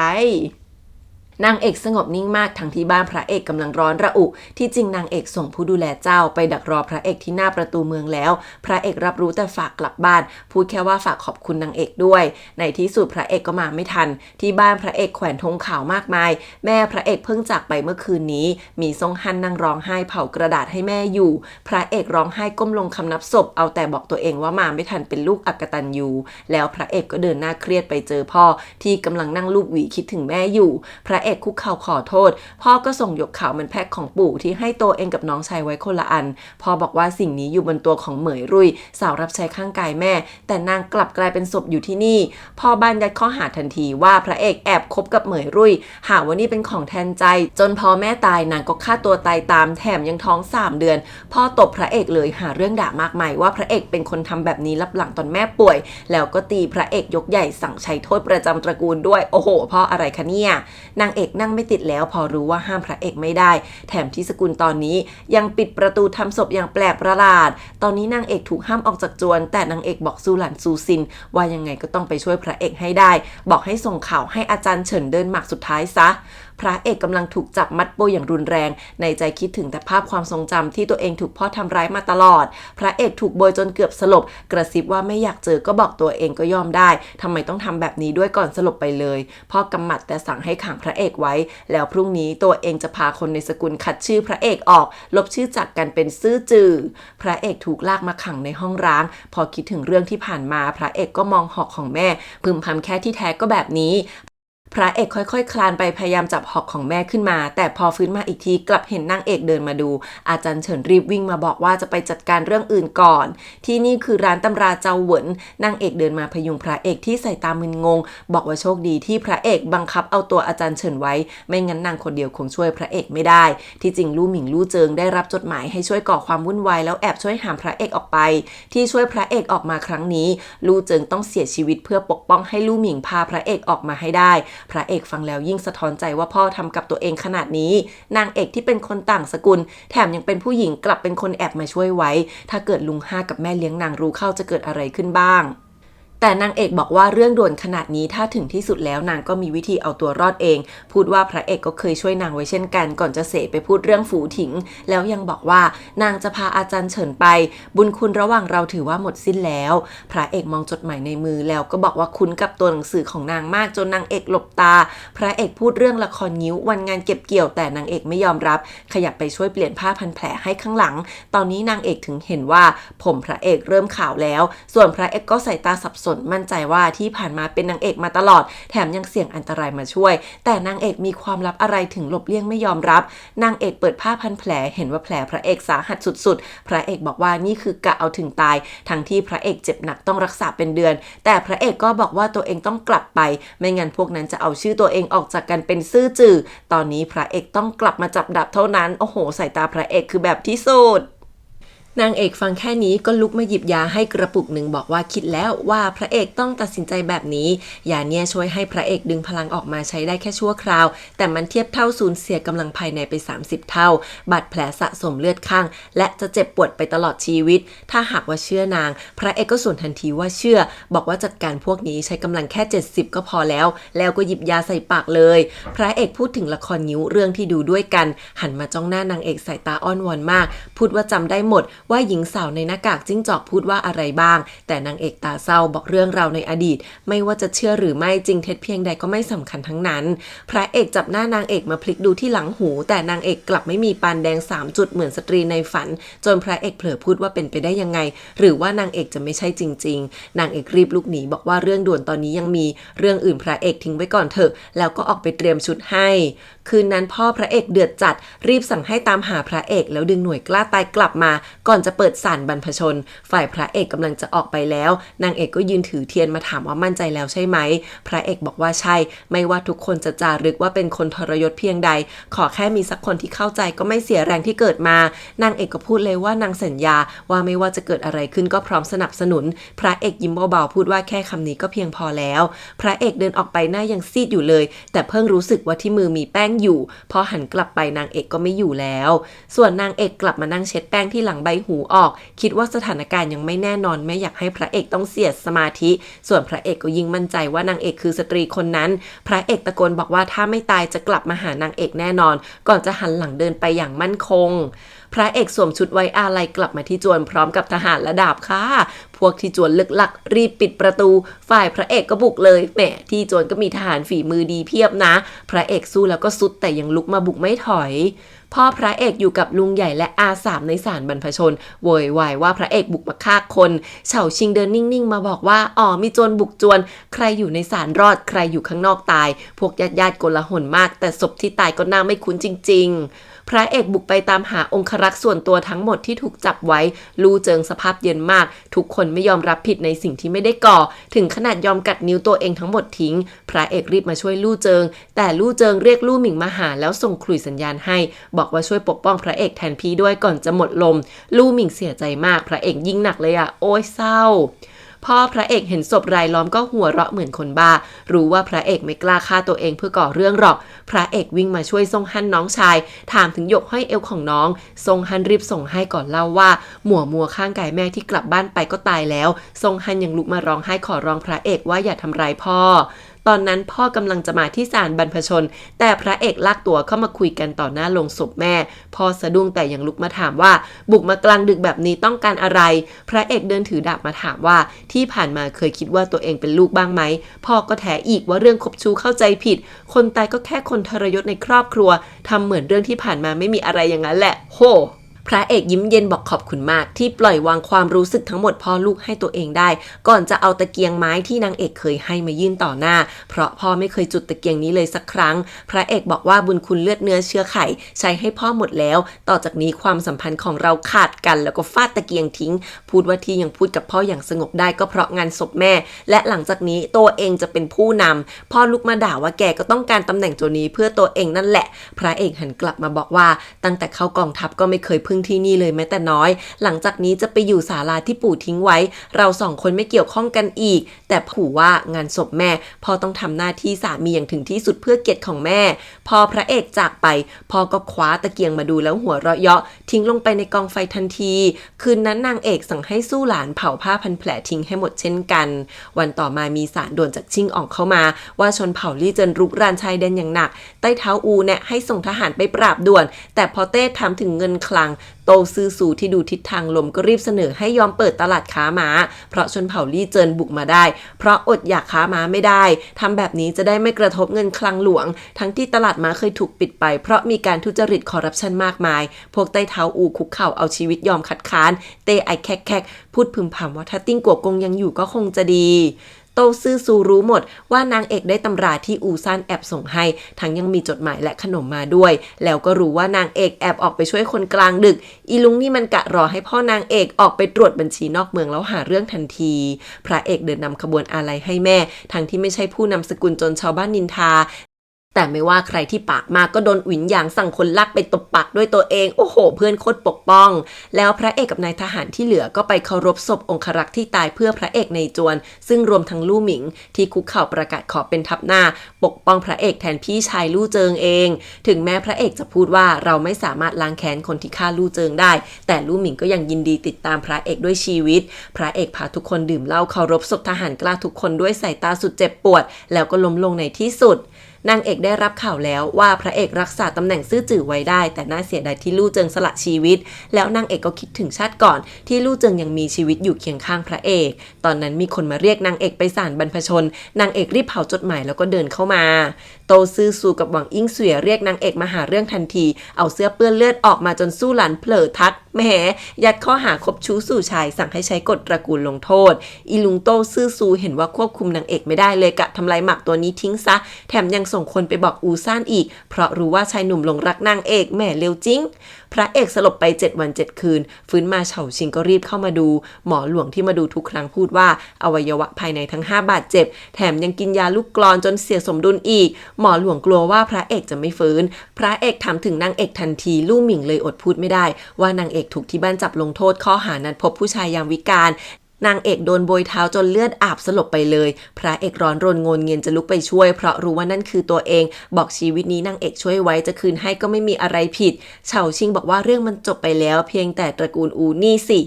Speaker 2: นางเอกสงบนิ่งมากทั้งที่บ้านพระเอกกำลังร้อนระอุที่จริงนางเอกส่งผู้ดูแลเจ้าไปดักรอพระเอกที่หน้าประตูเมืองแล้วพระเอกรับรู้แต่ฝากกลับบ้านพูดแค่ว่าฝากขอบคุณนางเอกด้วยในที่สุดพระเอกก็มาไม่ทันที่บ้านพระเอกแขวนธงขาวมากมายแม่พระเอกเพิ่งจากไปเมื่อคืนนี้มีทรงฮั่นนั่งร้องไห้เผากระดาษให้แม่อยู่พระเอกร้องไห้ก้มลงคำนับศพเอาแต่บอกตัวเองว่ามาไม่ทันเป็นลูกอกตัญญูแล้วพระเอกก็เดินหน้าเครียดไปเจอพ่อที่กำลังนั่งลูบหวีคิดถึงแม่อยู่พระเอกคุกเข่าขอโทษพ่อก็ส่งหยกขาวมันแพ็คของปู่ที่ให้ตัวเองกับน้องชายไว้คนละอันพ่อบอกว่าสิ่งนี้อยู่บนตัวของเหมยรุ่ยสาวรับใช้ข้างกายแม่แต่นางกลับกลายเป็นศพอยู่ที่นี่พ่อบ้านยัดข้อหาทันทีว่าพระเอกแอบคบกับเหมยรุ่ยหาว่านี่เป็นของแทนใจจนพอแม่ตายนางก็ฆ่าตัวตายตามแถมยังท้อง3 เดือนพ่อตบพระเอกเลยหาเรื่องด่ามากมายว่าพระเอกเป็นคนทำแบบนี้รับหลังตอนแม่ป่วยแล้วก็ตีพระเอกยกใหญ่สั่งใช้โทษประจำตระกูลด้วยโอ้โหพ่ออะไรคะเนี่ยนางเอกนั่งไม่ติดแล้วพอรู้ว่าห้ามพระเอกไม่ได้แถมที่สกุลตอนนี้ยังปิดประตูทำศพอย่างแปลกประหลาดตอนนี้นางเอกถูกห้ามออกจากจวนแต่นางเอกบอกซูหลันซูซินว่ายังไงก็ต้องไปช่วยพระเอกให้ได้บอกให้ส่งข่าวให้อาจารย์เฉินเดินหมากสุดท้ายซะพระเอกกำลังถูกจับมัดโบอย่างรุนแรงในใจคิดถึงแต่ภาพความทรงจำที่ตัวเองถูกพ่อทำร้ายมาตลอดพระเอกถูกโบยจนเกือบสลบกระซิบว่าไม่อยากเจอก็บอกตัวเองก็ยอมได้ทำไมต้องทำแบบนี้ด้วยก่อนสลบไปเลยพ่อกำหมัดแต่สั่งให้ขังพระเอกไว้แล้วพรุ่งนี้ตัวเองจะพาคนในสกุลคัดชื่อพระเอกออกลบชื่อจากกันเป็นซื่อจือพระเอกถูกลากมาขังในห้องร้างพอคิดถึงเรื่องที่ผ่านมาพระเอกก็มองหอกของแม่พึมพำแค่ที่แท้ก็แบบนี้ พระเอกค่อยๆคลานไปพยายามจับหอกของแม่ขึ้นมาแต่พอฟื้นมาอีกทีกลับเห็นนางเอกเดินมาดูอาจารย์เฉินรีบวิ่งมาบอกว่าจะไปจัดการเรื่องอื่นก่อนที่นี่คือร้านตำราเจ้าเหวินนางเอกเดินมาพยุงพระเอกที่ใส่ตามึนงงบอกว่าโชคดีที่พระเอกบังคับเอาตัวอาจารย์เฉินไว้ไม่งั้นนางคนเดียวคงช่วยพระเอกไม่ได้ที่จริงลู่หมิงลู่เจิงได้รับจดหมายให้ช่วยก่อความวุ่นวายแล้วแอบช่วยหามพระเอกออกไปที่ช่วยพระเอกออกมาครั้งนี้ลู่เจิงต้องเสียชีวิตเพื่อปกป้องให้ลู่หมิงพาพระเอกออกมาให้ได้พระเอกฟังแล้วยิ่งสะท้อนใจว่าพ่อทำกับตัวเองขนาดนี้นางเอกที่เป็นคนต่างสกุลแถมยังเป็นผู้หญิงกลับเป็นคนแอบมาช่วยไว้ถ้าเกิดลุงห้ากับแม่เลี้ยงนางรู้เข้าจะเกิดอะไรขึ้นบ้างแต่นางเอกบอกว่าเรื่องด่วนขนาดนี้ถ้าถึงที่สุดแล้วนางก็มีวิธีเอาตัวรอดเองพูดว่าพระเอกก็เคยช่วยนางไว้เช่นกันก่อนจะเสไปพูดเรื่องฝูถิงแล้วยังบอกว่านางจะพาอาจารย์เฉินไปบุญคุณระหว่างเราถือว่าหมดสิ้นแล้วพระเอกมองจดหมายในมือแล้วก็บอกว่าคุ้นกับตัวหนังสือของนางมากจนนางเอกหลบตาพระเอกพูดเรื่องละครงิ้ววันงานเก็บเกี่ยวแต่นางเอกไม่ยอมรับขยับไปช่วยเปลี่ยนผ้าพันแผลให้ข้างหลังตอนนี้นางเอกถึงเห็นว่าผมพระเอกเริ่มขาวแล้วส่วนพระเอกก็ใส่ตาสับสนมั่นใจว่าที่ผ่านมาเป็นนางเอกมาตลอดแถมยังเสี่ยงอันตรายมาช่วยแต่นางเอกมีความลับอะไรถึงหลบเลี่ยงไม่ยอมรับนางเอกเปิดผ้าพันแผลเห็นว่าแผลพระเอกสาหัสสุดๆพระเอกบอกว่านี่คือกะเอาถึงตายทั้งที่พระเอกเจ็บหนักต้องรักษาเป็นเดือนแต่พระเอกก็บอกว่าตัวเองต้องกลับไปไม่งั้นพวกนั้นจะเอาชื่อตัวเองออกจากกันเป็นซื่อจื่อตอนนี้พระเอกต้องกลับมาจับดับเท่านั้นโอ้โหสายตาพระเอกคือแบบที่สุดนางเอกฟังแค่นี้ก็ลุกมาหยิบยาให้กระปุกหนึ่งบอกว่าคิดแล้วว่าพระเอกต้องตัดสินใจแบบนี้ยาเนี่ยช่วยให้พระเอกดึงพลังออกมาใช้ได้แค่ชั่วคราวแต่มันเทียบเท่าสูญเสียกำลังภายในไป30เท่าบาดแผลสะสมเลือดข้างและจะเจ็บปวดไปตลอดชีวิตถ้าหากว่าเชื่อนางพระเอกก็สวนทันทีว่าเชื่อบอกว่าจัดการพวกนี้ใช้กำลังแค่70ก็พอแล้วก็หยิบยาใส่ปากเลยพระเอกพูดถึงละครนิ้วเรื่องที่ดูด้วยกันหันมาจ้องหน้านางเอกสายตาอ้อนวอนมากพูดว่าจำได้หมดว่าหญิงสาวในหน้ากากจิ้งจอกพูดว่าอะไรบ้างแต่นางเอกตาเศร้าบอกเรื่องราวในอดีตไม่ว่าจะเชื่อหรือไม่จริงเท็จเพียงใดก็ไม่สำคัญทั้งนั้นพระเอกจับหน้านางเอกมาพลิกดูที่หลังหูแต่นางเอกกลับไม่มีปานแดง3จุดเหมือนสตรีในฝันจนพระเอกเผลอพูดว่าเป็นไปได้ยังไงหรือว่านางเอกจะไม่ใช่จริงๆนางเอกรีบลุกหนีบอกว่าเรื่องด่วนตอนนี้ยังมีเรื่องอื่นพระเอกทิ้งไว้ก่อนเถอะแล้วก็ออกไปเตรียมชุดให้คืนนั้นพ่อพระเอกเดือดจัดรีบสั่งให้ตามหาพระเอกแล้วดึงหน่วยกล้าตายกลับมาก่อนจะเปิดศาลบรรพชนฝ่ายพระเอกกำลังจะออกไปแล้วนางเอกก็ยืนถือเทียนมาถามว่ามั่นใจแล้วใช่ไหมพระเอกบอกว่าใช่ไม่ว่าทุกคนจะจารึกว่าเป็นคนทรยศเพียงใดขอแค่มีสักคนที่เข้าใจก็ไม่เสียแรงที่เกิดมานางเอกก็พูดเลยว่านางสัญญาว่าไม่ว่าจะเกิดอะไรขึ้นก็พร้อมสนับสนุนพระเอกยิ้มเบาๆพูดว่าแค่คำนี้ก็เพียงพอแล้วพระเอกเดินออกไปหน้ายังซีดอยู่เลยแต่เพิ่งรู้สึกว่าที่มือมีแป้งอยู่พอหันกลับไปนางเอกก็ไม่อยู่แล้วส่วนนางเอกกลับมานั่งเช็ดแป้งที่หลังใบหูออกคิดว่าสถานการณ์ยังไม่แน่นอนไม่อยากให้พระเอกต้องเสียสมาธิส่วนพระเอกก็ยิ่งมั่นใจว่านางเอกคือสตรีคนนั้นพระเอกตะโกนบอกว่าถ้าไม่ตายจะกลับมาหานางเอกแน่นอนก่อนจะหันหลังเดินไปอย่างมั่นคงพระเอกสวมชุดไว้อาลัยกลับมาที่จวนพร้อมกับทหารและดาบค่ะพวกที่จวนลึกลักรีบปิดประตูฝ่ายพระเอกก็บุกเลยแหมที่จวนก็มีทหารฝีมือดีเพียบนะพระเอกสู้แล้วก็สุดแต่ยังลุกมาบุกไม่ถอยพ่อพระเอกอยู่กับลุงใหญ่และอาสามในศาลบรรพชนโวยวายว่าพระเอกบุกมาฆ่าคนเฉาชิงเดินนิ่งๆมาบอกว่ามีโจรบุกจวนใครอยู่ในศาลรอดใครอยู่ข้างนอกตายพวกญาติโกลาหลมากแต่ศพที่ตายก็น่าไม่คุ้นจริงๆพระเอกบุกไปตามหาองครักษ์ส่วนตัวทั้งหมดที่ถูกจับไว้ลู่เจิงสภาพเย็นมากทุกคนไม่ยอมรับผิดในสิ่งที่ไม่ได้ก่อถึงขนาดยอมกัดนิ้วตัวเองทั้งหมดทิ้งพระเอกรีบมาช่วยลู่เจิงแต่ลู่เจิงเรียกลู่หมิงมาหาแล้วส่งขลุ่ยสัญญาณให้บอกว่าช่วยปกป้องพระเอกแทนพี่ด้วยก่อนจะหมดลมลู่หมิงเสียใจมากพระเอกยิ่งหนักเลยโอ้ยเศร้าพ่อพระเอกเห็นศพรายล้อมก็หัวเราะเหมือนคนบ้ารู้ว่าพระเอกไม่กล้าฆ่าตัวเองเพื่อก่อเรื่องหรอกพระเอกวิ่งมาช่วยซงฮั่นน้องชายถามถึงหยกห้อยเอวของน้องซงฮั่นรีบส่งให้ก่อนเล่าว่าหมัวข้างกายแม่ที่กลับบ้านไปก็ตายแล้วซงฮั่นยังลุกมาร้องไห้ขอร้องพระเอกว่าอย่าทำร้ายพ่อตอนนั้นพ่อกำลังจะมาที่ศาลบรรพชนแต่พระเอกลากตัวเข้ามาคุยกันต่อหน้าโลงศพแม่พ่อสะดุ้งแต่ยังลุกมาถามว่าบุกมากลางดึกแบบนี้ต้องการอะไรพระเอกเดินถือดาบมาถามว่าที่ผ่านมาเคยคิดว่าตัวเองเป็นลูกบ้างไหมพ่อก็แถอีกว่าเรื่องคบชู้เข้าใจผิดคนตายก็แค่คนทรยศในครอบครัวทำเหมือนเรื่องที่ผ่านมาไม่มีอะไรอย่างนั้นแหละโหพ พระเอกยิ้มเย็นบอกขอบคุณมากที่ปล่อยวางความรู้สึกทั้งหมดพ่อลูกให้ตัวเองได้ก่อนจะเอาตะเกียงไม้ที่นางเอกเคยให้มายื่นต่อหน้าเพราะพ่อไม่เคยจุดตะเกียงนี้เลยสักครั้งพระเอกบอกว่าบุญคุณเลือดเนื้อเชื้อไขใช้ให้พ่อหมดแล้วต่อจากนี้ความสัมพันธ์ของเราขาดกันแล้วก็ฟาดตะเกียงทิ้งพูดว่าที่ยังพูดกับพ่ออย่างสงบได้ก็เพราะงานศพแม่และหลังจากนี้ตัวเองจะเป็นผู้นำพ่อลุกมาด่าว่าแกก็ต้องการตำแหน่งตัวนี้เพื่อตัวเองนั่นแหละพระเอกหันกลับมาบอกว่าตั้งแต่เข้ากองทัพก็ไม่เคยพึ่งที่นี่เลยแม้แต่น้อยหลังจากนี้จะไปอยู่ศาลาที่ปู่ทิ้งไว้เราสองคนไม่เกี่ยวข้องกันอีกแต่ขู่ว่างานศพแม่พ่อต้องทำหน้าที่สามีอย่างถึงที่สุดเพื่อเกียรติของแม่พอพระเอกจากไปพ่อก็คว้าตะเกียงมาดูแล้วหัวเราะเยาะทิ้งลงไปในกองไฟทันทีคืนนั้นนางเอกสั่งให้สู้หลานเผาผ้าพันแผลทิ้งให้หมดเช่นกันวันต่อมามีสารด่วนจากชิ่งอ่องเข้ามาว่าชนเผ่าลี่เจินรุกรานชายแดนอย่างหนักใต้เท้าอูเนี่ยให้ส่งทหารไปปราบด่วนแต่พอเต้ถามถึงเงินคลังโตซื่อสูที่ดูทิศทางลมก็รีบเสนอให้ยอมเปิดตลาดค้าม้าเพราะชนเผ่าลี่เจินบุกมาได้เพราะอดอยากค้าม้าไม่ได้ทำแบบนี้จะได้ไม่กระทบเงินคลังหลวงทั้งที่ตลาดม้าเคยถูกปิดไปเพราะมีการทุจริตคอร์รัปชันมากมายพวกใต้เท้าอูคุกเข่าเอาชีวิตยอมคัดค้านเตไอแคกพูดพึมพำว่าถ้าติ้งกัวกงยังอยู่ก็คงจะดีโตซื่อซูรู้หมดว่านางเอกได้ตำราที่อูซันแอบส่งให้ทั้งยังมีจดหมายและขนมมาด้วยแล้วก็รู้ว่านางเอกแอบออกไปช่วยคนกลางดึกอีลุงนี่มันกะรอให้พ่อนางเอกออกไปตรวจบัญชีนอกเมืองแล้วหาเรื่องทันทีพระเอกเดินนำขบวนอาลัยให้แม่ทั้งที่ไม่ใช่ผู้นำสกุลจนชาวบ้านนินทาแต่ไม่ว่าใครที่ปากมากก็โดนหวินหยางสั่งคนลักไปตบปากด้วยตัวเองโอ้โหเพื่อนโคตรปกป้องแล้วพระเอกกับนายทหารที่เหลือก็ไปเคารพศพองครักษ์ที่ตายเพื่อพระเอกในจวนซึ่งรวมทั้งลู่หมิงที่คุกเข่าประกาศขอเป็นทัพหน้าปกป้องพระเอกแทนพี่ชายลู่เจิงเองถึงแม้พระเอกจะพูดว่าเราไม่สามารถล้างแค้นคนที่ฆ่าลู่เจิงได้แต่ลู่หมิงก็ยังยินดีติดตามพระเอกด้วยชีวิตพระเอกพาทุกคนดื่มเหล้าเคารพศพทหารกล้าทุกคนด้วยสายตาสุดเจ็บปวดแล้วก็ล้มลงในที่สุดนางเอกได้รับข่าวแล้วว่าพระเอกรักษาตำแหน่งซื่อจื่อไว้ได้แต่น่าเสียดายที่ลู่เจิงสละชีวิตแล้วนางเอกก็คิดถึงชาติก่อนที่ลู่เจิงยังมีชีวิตอยู่เคียงข้างพระเอกตอนนั้นมีคนมาเรียกนางเอกไปศาลบรรพชนนางเอกรีบเผาจดหมายแล้วก็เดินเข้ามาโตซื่อซูกับหวังอิงเสวียเรียกนางเอกมาหาเรื่องทันทีเอาเสื้อเปื้อนเลือดออกมาจนสู้หลานเผลอทักแหมยัดข้อหาคบชู้สู่ชายสั่งให้ใช้กฎตระกูลลงโทษอีลุงโตซื่อซูเห็นว่าควบคุมนางเอกไม่ได้เลยกะทำลายหมากตัวนี้ทิ้งซะแถมยังส่งคนไปบอกอูซ่านอีกเพราะรู้ว่าชายหนุ่มหลงรักนางเอกแหมเร็วจริงพระเอกสลบไป7 วัน7 คืนฟื้นมาเฉาชิงก็รีบเข้ามาดูหมอหลวงที่มาดูทุกครั้งพูดว่าอวัยวะภายในทั้ง5บาดเจ็บแถมยังกินยาลูกกลอนจนเสียสมดุลอีกหมอหลวงกลัวว่าพระเอกจะไม่ฟื้นพระเอกถามถึงนางเอกทันทีลู่หมิงเลยอดพูดไม่ได้ว่านางเอกถูกที่บ้านจับลงโทษข้อหานัดพบผู้ชายยามวิกาลนางเอกโดนโบยเท้าจนเลือดอาบสลบไปเลยพระเอกร้อนรนงนเงียนจะลุกไปช่วยเพราะรู้ว่านั่นคือตัวเองบอกชีวิตนี้นางเอกช่วยไว้จะคืนให้ก็ไม่มีอะไรผิดเฉาชิงบอกว่าเรื่องมันจบไปแล้วเพียงแต่ตระกูลอูนี่สิ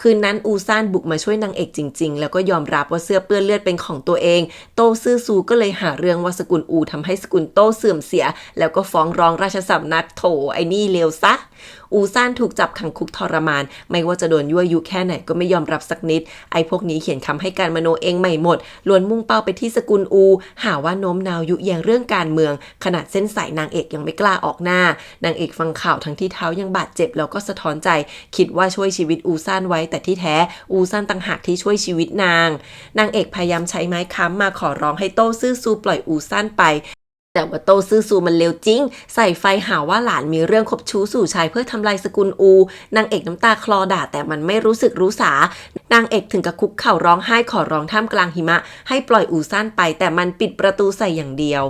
Speaker 2: คืนนั้นอูซ่านบุกมาช่วยนางเอกจริงๆแล้วก็ยอมรับว่าเสื้อเปื้อนเลือดเป็นของตัวเองโตซื่อซูก็เลยหาเรื่องว่าสกุลอูทำให้สกุลโตเสื่อมเสียแล้วก็ฟ้องร้องราชสำนักโถไอ้นี่เลวซะอูซ่านถูกจับขังคุกทรมานไม่ว่าจะโดนยั่วยุแค่ไหนก็ไม่ยอมรับสักนิดไอ้พวกนี้เขียนคำให้การมโนเองใหม่หมดล้วนมุ่งเป้าไปที่สกุลอูหาว่าโน้มน้าวยุแยงเรื่องการเมืองขนาดเส้นสายนางเอกยังไม่กล้าออกหน้านางเอกฟังข่าวทั้งที่เท้ายังบาดเจ็บแล้วก็สะท้อนใจคิดว่าช่วยชีวิตอูซ่านไว้แต่ที่แท้อูซ่านต่างหากที่ช่วยชีวิตนางเอกพยายามใช้ไม้ค้ำมาขอร้องให้โต้ซื่อซูปล่อยอูซ่านไปแต่ว่าโตซื่อซูมันเลวจริงใส่ไฟหาว่าหลานมีเรื่องคบชู้สู่ชายเพื่อทำลายสกุลอูนางเอกน้ำตาคลอด่าแต่มันไม่รู้สึกรู้สานางเอกถึงกับคุกเข่าร้องไห้ขอร้องท่ามกลางหิมะให้ปล่อยอูซ่านไปแต่มันปิดประตูใส่อย่างเดียว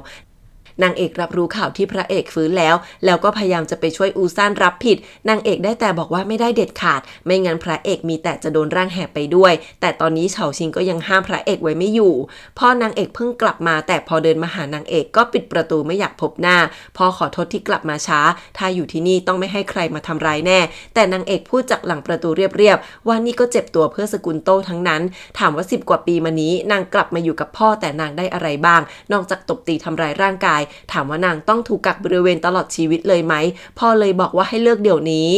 Speaker 2: นางเอกรับรู้ข่าวที่พระเอกฟื้นแล้วก็พยายามจะไปช่วยอูซ่านรับผิดนางเอกได้แต่บอกว่าไม่ได้เด็ดขาดไม่งั้นพระเอกมีแต่จะโดนร่างแหบไปด้วยแต่ตอนนี้เฉาชิงก็ยังห้ามพระเอกไว้ไม่อยู่พ่อนางเอกเพิ่งกลับมาแต่พอเดินมาหานางเอกก็ปิดประตูไม่อยากพบหน้าพ่อขอโทษที่กลับมาช้าถ้าอยู่ที่นี่ต้องไม่ให้ใครมาทำร้ายแน่แต่นางเอกพูดจากหลังประตูเรียบๆว่านี่ก็เจ็บตัวเพื่อสกุลโตทั้งนั้นถามว่า10 กว่าปีมานี้นางกลับมาอยู่กับพ่อแต่นางได้อะไรบ้างนอกจากตบตีทำร้ายร่างกาย ถามว่านางต้องถูกกักบริเวณตลอดชีวิตเลยไหมพ่อเลยบอกว่าให้เลิกเดี๋ยวนี้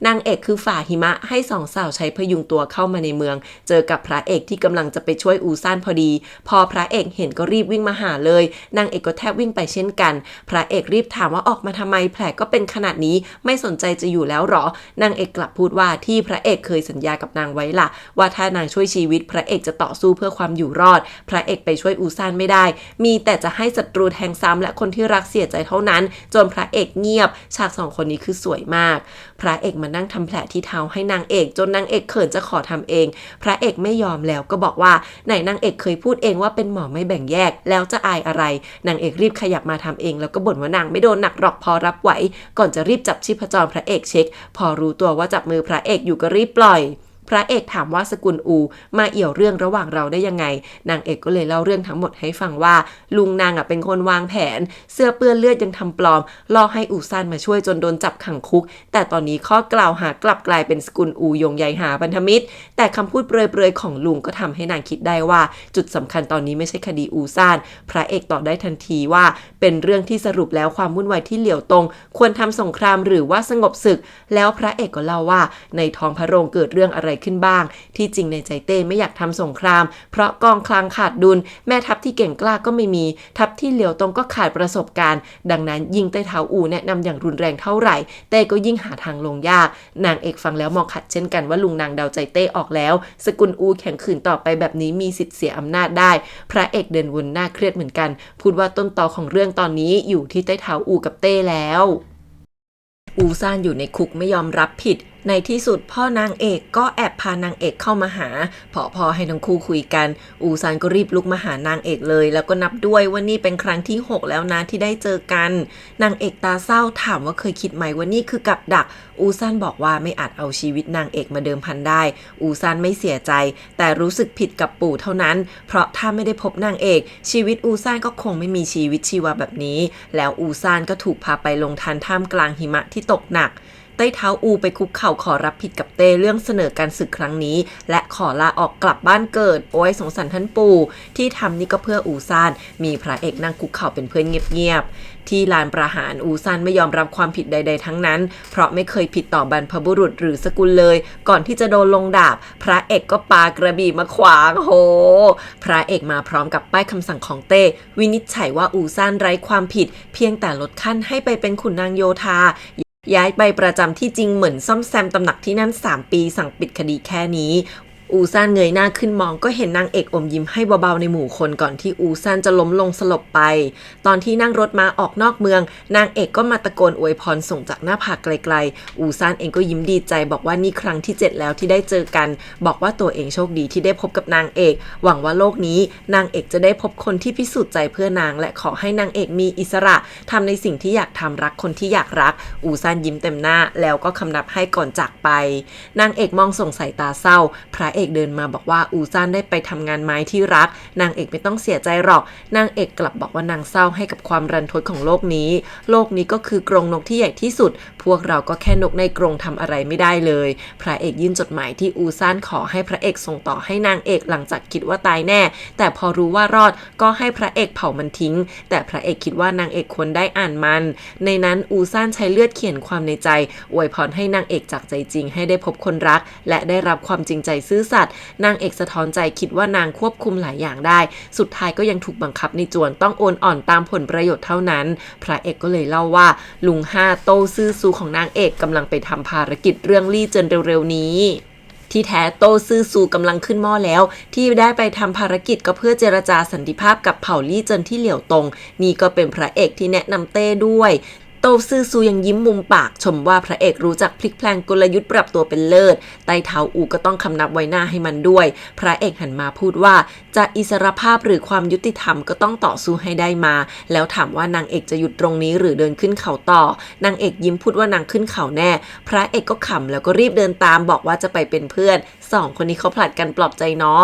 Speaker 2: นางเอกคือฝ่าหิมะให้สองสาวใช้พยุงตัวเข้ามาในเมืองเจอกับพระเอกที่กำลังจะไปช่วยอูซ่านพอดีพอพระเอกเห็นก็รีบวิ่งมาหาเลยนางเอกก็แทบวิ่งไปเช่นกันพระเอกรีบถามว่าออกมาทำไมแผลก็เป็นขนาดนี้ไม่สนใจจะอยู่แล้วหรอนางเอกกลับพูดว่าที่พระเอกเคยสัญญากับนางไว้ล่ะว่าถ้านางช่วยชีวิตพระเอกจะต่อสู้เพื่อความอยู่รอดพระเอกไปช่วยอูซ่านไม่ได้มีแต่จะให้ศัตรูแทงซ้ำและคนที่รักเสียใจเท่านั้นจนพระเอกเงียบฉากสองคนนี้คือสวยมากพระเอกมานั่งทำแผลที่เท้าให้นางเอกจนนางเอกเขินจะขอทำเองพระเอกไม่ยอมแล้วก็บอกว่าไหนนางเอกเคยพูดเองว่าเป็นหมอไม่แบ่งแยกแล้วจะอายอะไรนางเอกรีบขยับมาทำเองแล้วก็บ่นว่านางไม่โดนหนักหรอกพอรับไหวก่อนจะรีบจับชีพจรพระเอกเช็คพอรู้ตัวว่าจับมือพระเอกอยู่ก็รีบปล่อยพระเอกถามว่าสกุลอูมาเอี่ยวเรื่องระหว่างเราได้ยังไงนางเอกก็เลยเล่าเรื่องทั้งหมดให้ฟังว่าลุงนางเป็นคนวางแผนเสื้อเปื้อนเลือดยังทำปลอมล่อให้อูซ่านมาช่วยจนโดนจับขังคุกแต่ตอนนี้ข้อกล่าวหากลับกลายเป็นสกุลอูยงใยหาพันธมิตรแต่คำพูดเปรยๆของลุงก็ทำให้นางคิดได้ว่าจุดสำคัญตอนนี้ไม่ใช่คดีอูซ่านพระเอกตอบได้ทันทีว่าเป็นเรื่องที่สรุปแล้วความวุ่นวายที่เหลียวตรงควรทำสงครามหรือว่าสงบศึกแล้วพระเอกก็เล่าว่าในท้องพระโรงเกิดเรื่องอะไรขึ้นบ้างที่จริงในใจเต้ไม่อยากทำสงครามเพราะกองคลังขาดดุลแม่ทัพที่เก่งกล้าก็ไม่มีทัพที่เหลียวตรงก็ขาดประสบการณ์ดังนั้นยิ่งใต้เท้าอูแนะนำอย่างรุนแรงเท่าไหร่เต้ก็ยิ่งหาทางลงยากนางเอกฟังแล้วมองขัดเช่นกันว่าลุงนางเดาใจเต้ออกแล้วสกุลอูแข็งขืนต่อไปแบบนี้มีสิทธิ์เสียอำนาจได้พระเอกเดินวนหน้าเครียดเหมือนกันพูดว่าต้นตอของเรื่องตอนนี้อยู่ที่ใต้เท้าอูกับเต้แล้วอูซ่านอยู่ในคุกไม่ยอมรับผิดในที่สุดพ่อนางเอกก็แอบพานางเอกเข้ามาหาพอให้ทั้งคู่คุยกันอูซานก็รีบลุกมาหานางเอกเลยแล้วก็นับด้วยว่านี่เป็นครั้งที่6แล้วนะที่ได้เจอกันนางเอกตาเศร้าถามว่าเคยคิดไหมว่านี่คือกับดักอูซานบอกว่าไม่อาจเอาชีวิตนางเอกมาเดิมพันได้อูซานไม่เสียใจแต่รู้สึกผิดกับปู่เท่านั้นเพราะถ้าไม่ได้พบนางเอกชีวิตอูซานก็คงไม่มีชีวิตชีวาแบบนี้แล้วอูซานก็ถูกพาไปลงทันท่ามกลางหิมะที่ตกหนักใต้เท้าอูไปคุกเข่าขอรับผิดกับเต้เรื่องเสนอการศึกครั้งนี้และขอลาออกกลับบ้านเกิดโอ้ยสงสารท่านปู่ที่ทำนี่ก็เพื่ออูซานมีพระเอกนั่งคุกเข่าเป็นเพื่อนเงียบๆที่ลานประหารอูซานไม่ยอมรับความผิดใดๆทั้งนั้นเพราะไม่เคยผิดต่อบรรพบุรุษหรือสกุลเลยก่อนที่จะโดนลงดาบพระเอกก็ปากระบี่มาขวางโหพระเอกมาพร้อมกับป้ายคำสั่งของเต้วินิจฉัยว่าอูซานไร้ความผิดเพียงแต่ลดขั้นให้ไปเป็นขุนนางโยธาย้ายไปประจำที่จริงเหมือนซ่อมแซมตำหนักที่นั่น3 ปีสั่งปิดคดีแค่นี้อูซ่านเงยหน้าขึ้นมองก็เห็นนางเอกอมยิ้มให้เบาๆในหมู่คนก่อนที่อูซ่านจะล้มลงสลบไปตอนที่นั่งรถม้าออกนอกเมืองนางเอกก็มาตะโกนอวยพรส่งจากหน้าผากไกลๆอูซ่านเองก็ยิ้มดีใจบอกว่านี่ครั้งที่7แล้วที่ได้เจอกันบอกว่าตัวเองโชคดีที่ได้พบกับนางเอกหวังว่าโลกนี้นางเอกจะได้พบคนที่พิสูจน์ใจเพื่อนางและขอให้นางเอกมีอิสระทำในสิ่งที่อยากทำรักคนที่อยากรักอูซ่านยิ้มเต็มหน้าแล้วก็คำนับให้ก่อนจากไปนางเอกมองส่งสายตาเศร้าพระเอกเดินมาบอกว่าอูซ่านได้ไปทำงานไม้ที่รักนางเอกไม่ต้องเสียใจหรอกนางเอกกลับบอกว่านางเศร้าให้กับความรันทดของโลกนี้ก็คือกรงนกที่ใหญ่ที่สุดพวกเราก็แค่นกในกรงทำอะไรไม่ได้เลยพระเอกยื่นจดหมายที่อูซ่านขอให้พระเอกส่งต่อให้นางเอกหลังจากคิดว่าตายแน่แต่พอรู้ว่ารอดก็ให้พระเอกเผามันทิ้งแต่พระเอกคิดว่านางเอกควรได้อ่านมันในนั้นอูซ่านใช้เลือดเขียนความในใจอวยพรให้นางเอกจากใจจริงให้ได้พบคนรักและได้รับความจริงใจซื่อสัตย์นางเอกสะท้อนใจคิดว่านางควบคุมหลายอย่างได้สุดท้ายก็ยังถูกบังคับในจวนต้องโอนอ่อนตามผลประโยชน์เท่านั้นพระเอกก็เลยเล่าว่าลุง5โต้ซื่อซูของนางเอกกำลังไปทำภารกิจเรื่องลี่เจินเร็วๆนี้ที่แท้โต้ซื่อซูกำลังขึ้นหม้อแล้วที่ได้ไปทำภารกิจก็เพื่อเจรจาสันติภาพกับเผ่าลี่เจินที่เหลียวตงนี่ก็เป็นพระเอกที่แนะนำเต้ด้วยโตซื่อซูยังยิ้มมุมปากชมว่าพระเอกรู้จักพลิกแพลงกลยุทธ์ปรับตัวเป็นเลิศไต้เท้าอูก็ต้องคำนับไว้หน้าให้มันด้วยพระเอกหันมาพูดว่าจะอิสรภาพหรือความยุติธรรมก็ต้องต่อสู้ให้ได้มาแล้วถามว่านางเอกจะหยุดตรงนี้หรือเดินขึ้นเขาต่อนางเอกยิ้มพูดว่านางขึ้นเขาแน่พระเอกก็ขำแล้วก็รีบเดินตามบอกว่าจะไปเป็นเพื่อน2 คนนี้เขาผลัดกันปลอบใจเนาะ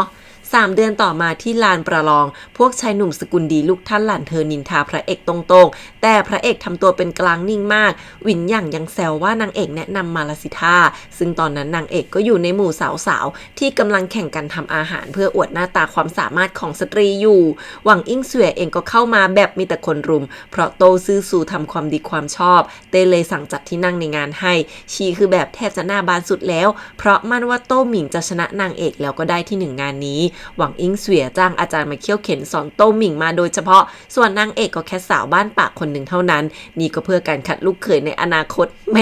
Speaker 2: 3 เดือนต่อมาที่ลานประลองพวกชายหนุ่มสกุลดีลูกท่านหลานเธอนินทาพระเอกตรงๆแต่พระเอกทำตัวเป็นกลางนิ่งมากวินหยั่งยังแซวว่านางเอกแนะนำมาลาสิท่าซึ่งตอนนั้นนางเอกก็อยู่ในหมู่สาวๆที่กำลังแข่งกันทำอาหารเพื่ออวดหน้าตาความสามารถของสตรีอยู่หวังอิงเสวยเองก็เข้ามาแบบมีแต่คนรุมเพราะโตซื่อสู่ทำความดีความชอบเต้เลยสั่งจัดที่นั่งในงานให้ชีคือแบบแทบจะหน้าบานสุดแล้วเพราะมั่นว่าโต้หมิงจะชนะนางเอกแล้วก็ได้ที่1 งานนี้หวังอิงเสวยจ้างอาจารย์มาเคี่ยวเข็นสอนโต้หมิงมาโดยเฉพาะส่วนนางเอกก็แค่สาวบ้านปากคนหนึ่งเท่านั้นนี่ก็เพื่อการคัดลูกเขยในอนาคตแหม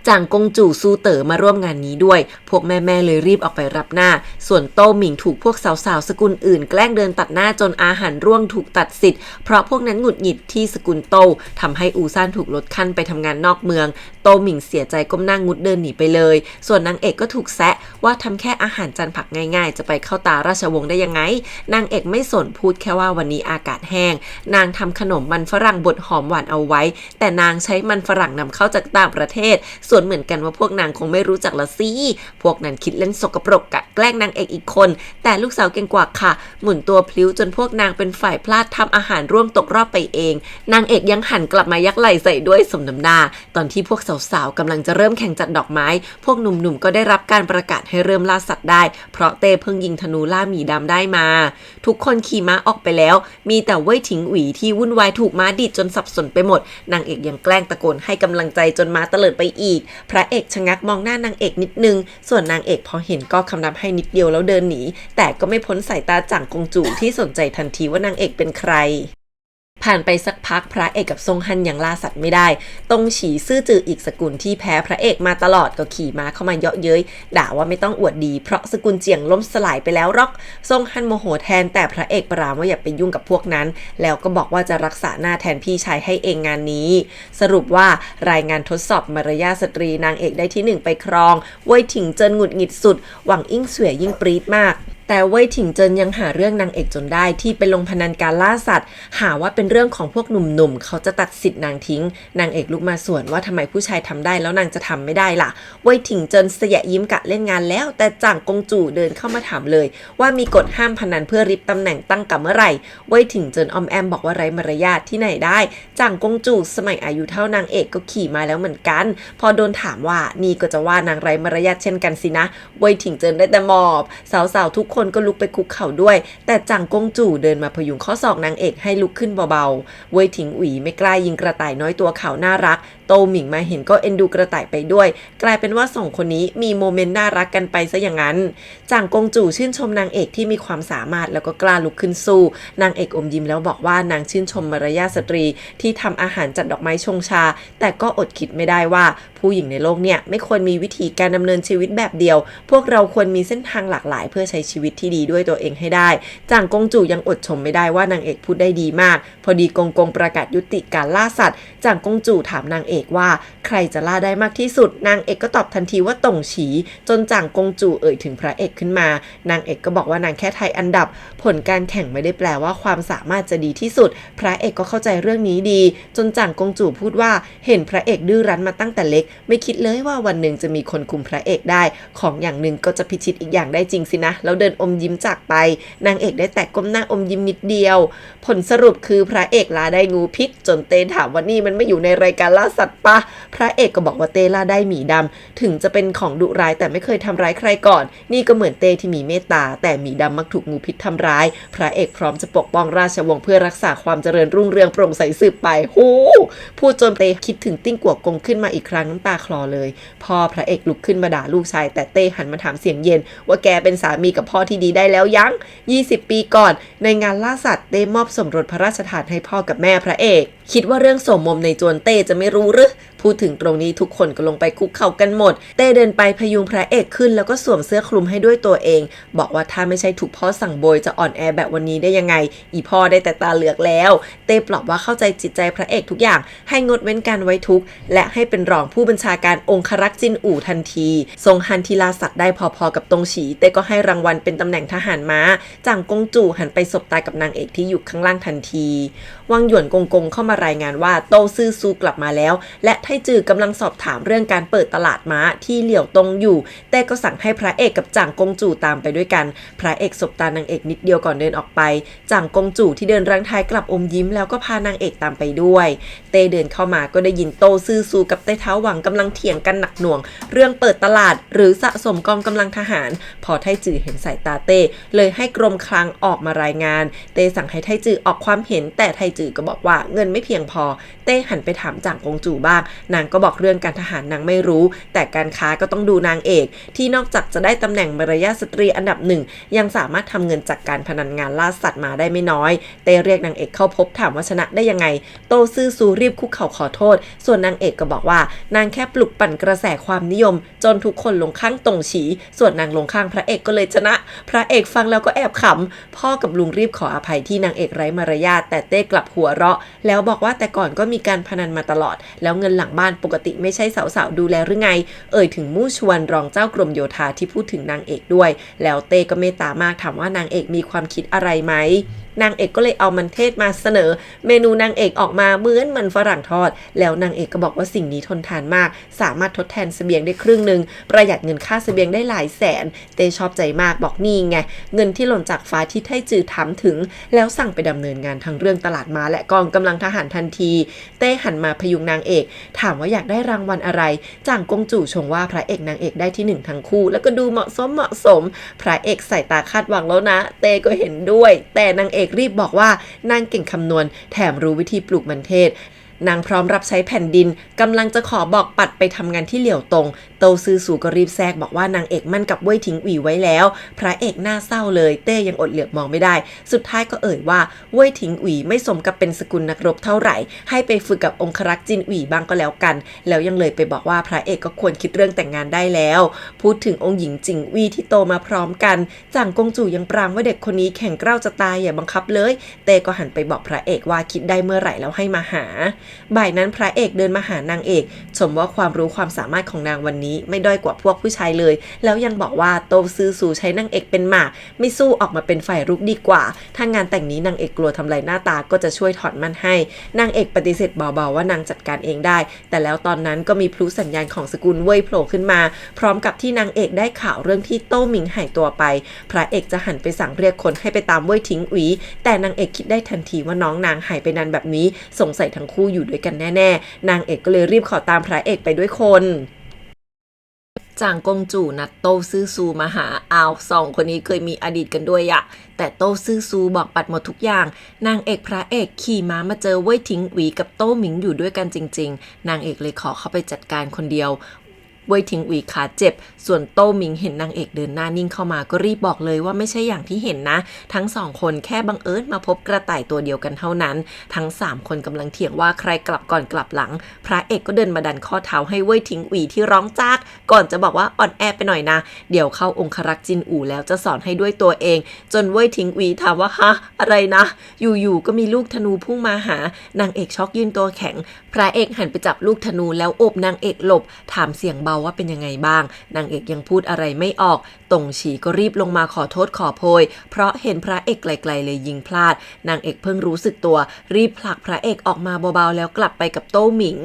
Speaker 2: จางกงจู่ซูเต๋อมาร่วมงานนี้ด้วยพวกแม่ๆเลยรีบออกไปรับหน้าส่วนโต้หมิงถูกพวกสาวๆสกุลอื่นแกล้งเดินตัดหน้าจนอาหารร่วงถูกตัดสิทธิ์เพราะพวกนั้นหงุดหงิดที่สกุลโต้ทำให้อูซ่านถูกลดขั้นไปทำงานนอกเมืองโต้หมิงเสียใจก้มหน้างุดเดินหนีไปเลยส่วนนางเอกก็ถูกแซะว่าทำแค่อาหารจานผักง่ายๆจะไปเข้าตาราชวงศ์ได้ยังไงนางเอกไม่สนพูดแค่ว่าวันนี้อากาศแห้งนางทำขนมมันฝรั่งบดหอมหวานเอาไว้แต่นางใช้มันฝรั่งนำเข้าจากต่างประเทศส่วนเหมือนกันว่าพวกนางคงไม่รู้จักละสิพวกนั้นคิดเล่นสกปรกกะแกล้งนางเอกอีกคนแต่ลูกสาวเก่งกว่าค่ะหมุนตัวพลิ้วจนพวกนางเป็นฝ่ายพลาดทำอาหารร่วงตกรอบไปเองนางเอกยังหันกลับมายักไหล่ใส่ด้วยสมน้ำหน้าตอนที่พวกสาวๆกำลังจะเริ่มแข่งจัดดอกไม้พวกหนุ่มๆก็ได้รับการประกาศให้เริ่มล่าสัตว์ได้เพราะเต้เพิ่งยิงธนูล่าหมีดำได้มาทุกคนขี่ม้าออกไปแล้วมีแต่เว่ยถิงหวีที่วุ่นวายถูกม้าดิดจนสับสนไปหมดนางเอกยังแกล้งตะโกนให้กำลังใจจนม้าเตลิดไปอีกพระเอกชะงักมองหน้านางเอกนิดนึงส่วนนางเอกพอเห็นก็คำนับให้นิดเดียวแล้วเดินหนีแต่ก็ไม่พ้นสายตาจ่างกงจู่ที่สนใจทันทีว่านางเอกเป็นใครผ่านไปสักพักพระเอกกับซงฮันยังล่าสัตว์ไม่ได้ตงฉีซื่อจืออีกสกุลที่แพ้พระเอกมาตลอดก็ขี่ม้าเข้ามาเยาะเย้ยด่าว่าไม่ต้องอวดดีเพราะสกุลเจียงล้มสลายไปแล้วหรอกซงฮันโมโหแทนแต่พระเอกปรามว่าอย่าไปยุ่งกับพวกนั้นแล้วก็บอกว่าจะรักษาหน้าแทนพี่ชายให้เองงานนี้สรุปว่ารายงานทดสอบมารยาทสตรีนางเอกได้ที่1ไปครองเว่ยถิงเจินหงุดหงิดสุดหวังอิงเสวยยิ่งปรี๊ดมากแต่เว่ยถิงเจินยังหาเรื่องนางเอกจนได้ที่ไปลงพนันการล่าสัตว์หาว่าเป็นเรื่องของพวกหนุ่มๆเขาจะตัดสิทธิ์นางทิ้งนางเอกลุกมาสวนว่าทำไมผู้ชายทำได้แล้วนางจะทำไม่ได้ล่ะเว่ยถิงเจินเสยยิ้มกะเล่นงานแล้วแต่จ่างกงจู่เดินเข้ามาถามเลยว่ามีกฎห้ามพนันเพื่อริบตำแหน่งตั้งกับเมื่อไหร่เว่ยถิงเจินออมแอมบอกว่าไร้มารยาทที่ไหนได้จ่างกงจู่สมัยอายุเท่านางเอกก็ขี่มาแล้วเหมือนกันพอโดนถามว่านี่ก็จะว่านางไร้มารยาทเช่นกันสินะเว่ยถิงเจินได้แต่หมอบสาวๆทุกคนก็ลุกไปคุกเข่าด้วยแต่จ่างกงจู่เดินมาพยุงข้อศอกนางเอกให้ลุกขึ้นเบาๆเว่ยถิงอุ๋ยไม่กล้ายิงกระต่ายน้อยตัวขาวน่ารักโตหมิงมาเห็นก็เอ็นดูกระต่ายไปด้วยกลายเป็นว่า2 คนนี้มีโมเมนต์น่ารักกันไปซะอย่างนั้นจ่างกงจู่ชื่นชมนางเอกที่มีความสามารถแล้วก็กล้าลุกขึ้นสู้นางเอกอมยิ้มแล้วบอกว่านางชื่นชมมารยาทสตรีที่ทำอาหารจัดดอกไม้ชงชาแต่ก็อดคิดไม่ได้ว่าผู้หญิงในโลกเนี่ยไม่ควรมีวิธีการดำเนินชีวิตแบบเดียวพวกเราควรมีเส้นทางหลากหลายเพื่อใช้ชีวิตที่ดีด้วยตัวเองให้ได้จ่างกงจู่ยังอดชมไม่ได้ว่านางเอกพูดได้ดีมากพอดีกงประกาศยุติการล่าสัตว์จ่างกงจู่ถามนางเอกว่าใครจะล่าได้มากที่สุดนางเอกก็ตอบทันทีว่าต่งฉีจนจ่างกงจู่เอ่ยถึงพระเอกขึ้นมานางเอกก็บอกว่านางแค่ไทยอันดับผลการแข่งไม่ได้แปลว่าความสามารถจะดีที่สุดพระเอกก็เข้าใจเรื่องนี้ดีจนจ่างกงจู่พูดว่าเห็นพระเอกดื้อรั้นมาตั้งแต่เล็กไม่คิดเลยว่าวันหนึ่งจะมีคนคุมพระเอกได้ของอย่างหนึ่งก็จะพิชิตอีกอย่างได้จริงสินะแล้วเดินอมยิ้มจากไปนางเอกได้แต่ก้มหน้าอมยิ้มนิดเดียวผลสรุปคือพระเอกล่าได้งูพิษจนเต้ถามว่านี่มันไม่อยู่ในรายการล่าสัตว์ปะพระเอกก็บอกว่าเต้ล่าได้หมีดำถึงจะเป็นของดุร้ายแต่ไม่เคยทำร้ายใครก่อนนี่ก็เหมือนเต้ที่มีเมตตาแต่หมีดำมักถูกงูพิษทำร้ายพระเอกพร้อมจะปกป้องราชวงศ์เพื่อรักษาความเจริญรุ่งเรืองโปร่งใสสืบไปโอ้พูดจนเต้คิดถึงติ้งกัวกงขึ้นมาอีกครั้งน้ำตาคลอเลยพอพระเอกลุกขึ้นมาด่าลูกชายแต่เต้หันมาถามเสียงเย็นว่าแกเป็นสามีกับพ่อที่ดีได้แล้วยัง20 ปีก่อนในงานล่าสัตว์เต้มอบสมรสพระราชทานให้พ่อกับแม่พระเอกคิดว่าเรื่องสมมมในจวนเต้จะไม่รู้หรือพูดถึงตรงนี้ทุกคนก็ลงไปคุกเข่ากันหมดเต้เดินไปพยุงพระเอกขึ้นแล้วก็สวมเสื้อคลุมให้ด้วยตัวเองบอกว่าถ้าไม่ใช่ถูกพ่อสั่งโบยจะอ่อนแอแบบวันนี้ได้ยังไงอีพ่อได้แต่ตาเหลือกแล้วเต้ปลอบว่าเข้าใจจิตใจพระเอกทุกอย่างให้งดเว้นการไว้ทุกข์และให้เป็นรองผู้บัญชาการองครักษ์จินอู่ทันทีทรงฮันทีลาสัตว์ได้พอๆกับตงฉีเต้ก็ให้รางวัลเป็นตำแหน่งทหารม้าจ่างกงจู่หันไปสบตากับนางเอกที่อยู่ข้างล่างทันทีวังหยวนกงเข้ามา ารายงานว่าโต้ซื่อซูกลับมาแล้วและไทจือกำลังสอบถามเรื่องการเปิดตลาดม้าที่เหลี่ยวตงอยู่แต่ก็สั่งให้พระเอกกับจ่างกงจู่ตามไปด้วยกันพระเอกสบตานางเอกนิดเดียวก่อนเดินออกไปจ่างกงจู่ที่เดินรังท้ายกลับอมยิ้มแล้วก็พานางเอกตามไปด้วยเต้เดินเข้ามาก็ได้ยินโต้ซื่อซูกับไต้เท้าหวังกำลังเถียงกันหนักหน่วงเรื่องเปิดตลาดหรือสะสมกองกำลังทหารพอไทจือเห็นสายตาเต้เลยให้กรมคลังออกมารายงานเต้สั่งให้ไทจือออกความเห็นแต่ไทจือก็บอกว่าเงินไม่เพียงพอเต้หันไปถามจ่างกงจู่บ้างนางก็บอกเรื่องการทหารนางไม่รู้แต่การค้าก็ต้องดูนางเอกที่นอกจากจะได้ตำแหน่งมารยาทสตรีอันดับหนึ่งยังสามารถทำเงินจากการพนันงานล่าสัตว์มาได้ไม่น้อยเต้เรียกนางเอกเข้าพบถามว่าชนะได้ยังไงโตซื่อซูรีบคุกเข่าขอโทษส่วนนางเอกก็บอกว่านางแค่ปลุกปั่นกระแสความนิยมจนทุกคนลงข้างตงฉีส่วนนางลงข้างพระเอกก็เลยชนะพระเอกฟังแล้วก็แอบขำพ่อกับลุงรีบขออภัยที่นางเอกไร้มารยาทแต่เต้กลับหัวเราะแล้วบอกว่าแต่ก่อนก็มีการพนันมาตลอดแล้วเงินหลังบ้านปกติไม่ใช่สาวๆดูแลหรือไงถึงมู่ชวนรองเจ้ากรมโยธาที่พูดถึงนางเอกด้วยแล้วเต้ก็เมตตามากถามว่านางเอกมีความคิดอะไรไหมนางเอกก็เลยเอามันเทศมาเสนอเมนูนางเอกออกมาเหมือนมันฝรั่งทอดแล้วนางเอกก็บอกว่าสิ่งนี้ทนทานมากสามารถทดแทนเสบียงได้ครึ่งนึงประหยัดเงินค่าเสบียงได้หลายแสนเต้ชอบใจมากบอกนี่ไงเงินที่หล่นจากฟ้าที่ไทจือถามถึงแล้วสั่งไปดำเนินงานทั้งเรื่องตลาดม้าและกองกำลังทหารทันทีเต้หันมาพยุงนางเอกถามว่าอยากได้รางวัลอะไรจ่างกงจู่ชงว่าพระเอกนางเอกได้ที่หนึ่งทั้งคู่แล้วก็ดูเหมาะสมพระเอกใส่ตาคาดหวังแล้วนะเต้ก็เห็นด้วยแต่นางเอกรีบบอกว่านางเก่งคำนวณแถมรู้วิธีปลูกมันเทศนางพร้อมรับใช้แผ่นดินกำลังจะขอบอกปัดไปทำงานที่เหลี่ยวตงโตซื่อสู่ก็รีบแทรกบอกว่านางเอกมั่นกับเว่ยถิงอีไว้แล้วพระเอกหน้าเศร้าเลยเต้ยังอดเหลือบมองไม่ได้สุดท้ายก็ว่าเว่ยถิงอีไม่สมกับเป็นสกุลนักรบเท่าไหร่ให้ไปฝึกกับองครักษ์จินอีบ้างก็แล้วกันแล้วยังเลยไปบอกว่าพระเอกก็ควรคิดเรื่องแต่งงานได้แล้วพูดถึงองค์หญิงจิงอีที่โตมาพร้อมกันจ่างกงจู่ยังปรามว่าเด็กคนนี้แข็งเกร้าจะตายอย่าบังคับเลยเต้ก็หันไปบอกพระเอกว่าคิดได้เมื่อไหร่แล้วให้มาหาบ่ายนั้นพระเอกเดินมาหานางเอกชมว่าความรู้ความสามารถของนางวันนี้ไม่ด้อยกว่าพวกผู้ชายเลยแล้วยังบอกว่าโตซื่อสู่ใช้นางเอกเป็นหมากไม่สู้ออกมาเป็นฝ่ายรุกดีกว่าถ้างานแต่งนี้นางเอกกลัวทำลายหน้าตาก็จะช่วยถอนมันให้นางเอกปฏิเสธเบาๆว่านางจัดการเองได้แต่แล้วตอนนั้นก็มีพลุสัญญาณของสกุลเว่ยโผล่ขึ้นมาพร้อมกับที่นางเอกได้ข่าวเรื่องที่โต้หมิงหายตัวไปพระเอกจะหันไปสั่งเรียกคนให้ไปตามเว่ยถิงอีแต่นางเอกคิดได้ทันทีว่าน้องนางหายไปนานแบบนี้สงสัยทั้งคู่อยู่ด้วยกันแน่ๆนางเอกก็เลยรีบขอตามพระเอกไปด้วยคนจ่างกงจู่นัดโต้ซื่อซูมาหาสองคนนี้เคยมีอดีตกันด้วยอะแต่โต้ซื่อซูบอกปัดหมดทุกอย่างนางเอกพระเอกขี่ม้ามาเจอเว่ยถิงอีกับโต้หมิงอยู่ด้วยกันจริงๆนางเอกเลยขอเข้าไปจัดการคนเดียวเว่ยถิงอีขาเจ็บส่วนโต้หมิงเห็นนางเอกเดินหน้านิ่งเข้ามาก็รีบบอกเลยว่าไม่ใช่อย่างที่เห็นนะทั้งสองคนแค่บังเอิญมาพบกระต่ายตัวเดียวกันเท่านั้นทั้ง3คนกำลังเถียงว่าใครกลับก่อนกลับหลังพระเอกก็เดินมาดันข้อเท้าให้เว่ยถิงอีที่ร้องจากก่อนจะบอกว่าอ่อนแอไปหน่อยนะเดี๋ยวเข้าองครักษ์จินอู่แล้วจะสอนให้ด้วยตัวเองจนเว่ยถิงอีถามว่าฮะอะไรนะอยู่ๆก็มีลูกธนูพุ่งมาหานางเอกช็อกยืนตัวแข็งพระเอกหันไปจับลูกธนูแล้วโอบนางเอกหลบถามเสียงเบาว่าเป็นยังไงบ้างนางเอกยังพูดอะไรไม่ออกตงฉีก็รีบลงมาขอโทษขอโพยเพราะเห็นพระเอกไกลๆเลยยิงพลาดนางเอกเพิ่งรู้สึกตัวรีบผลักพระเอกออกมาเบาๆแล้วกลับไปกับโต้หมิง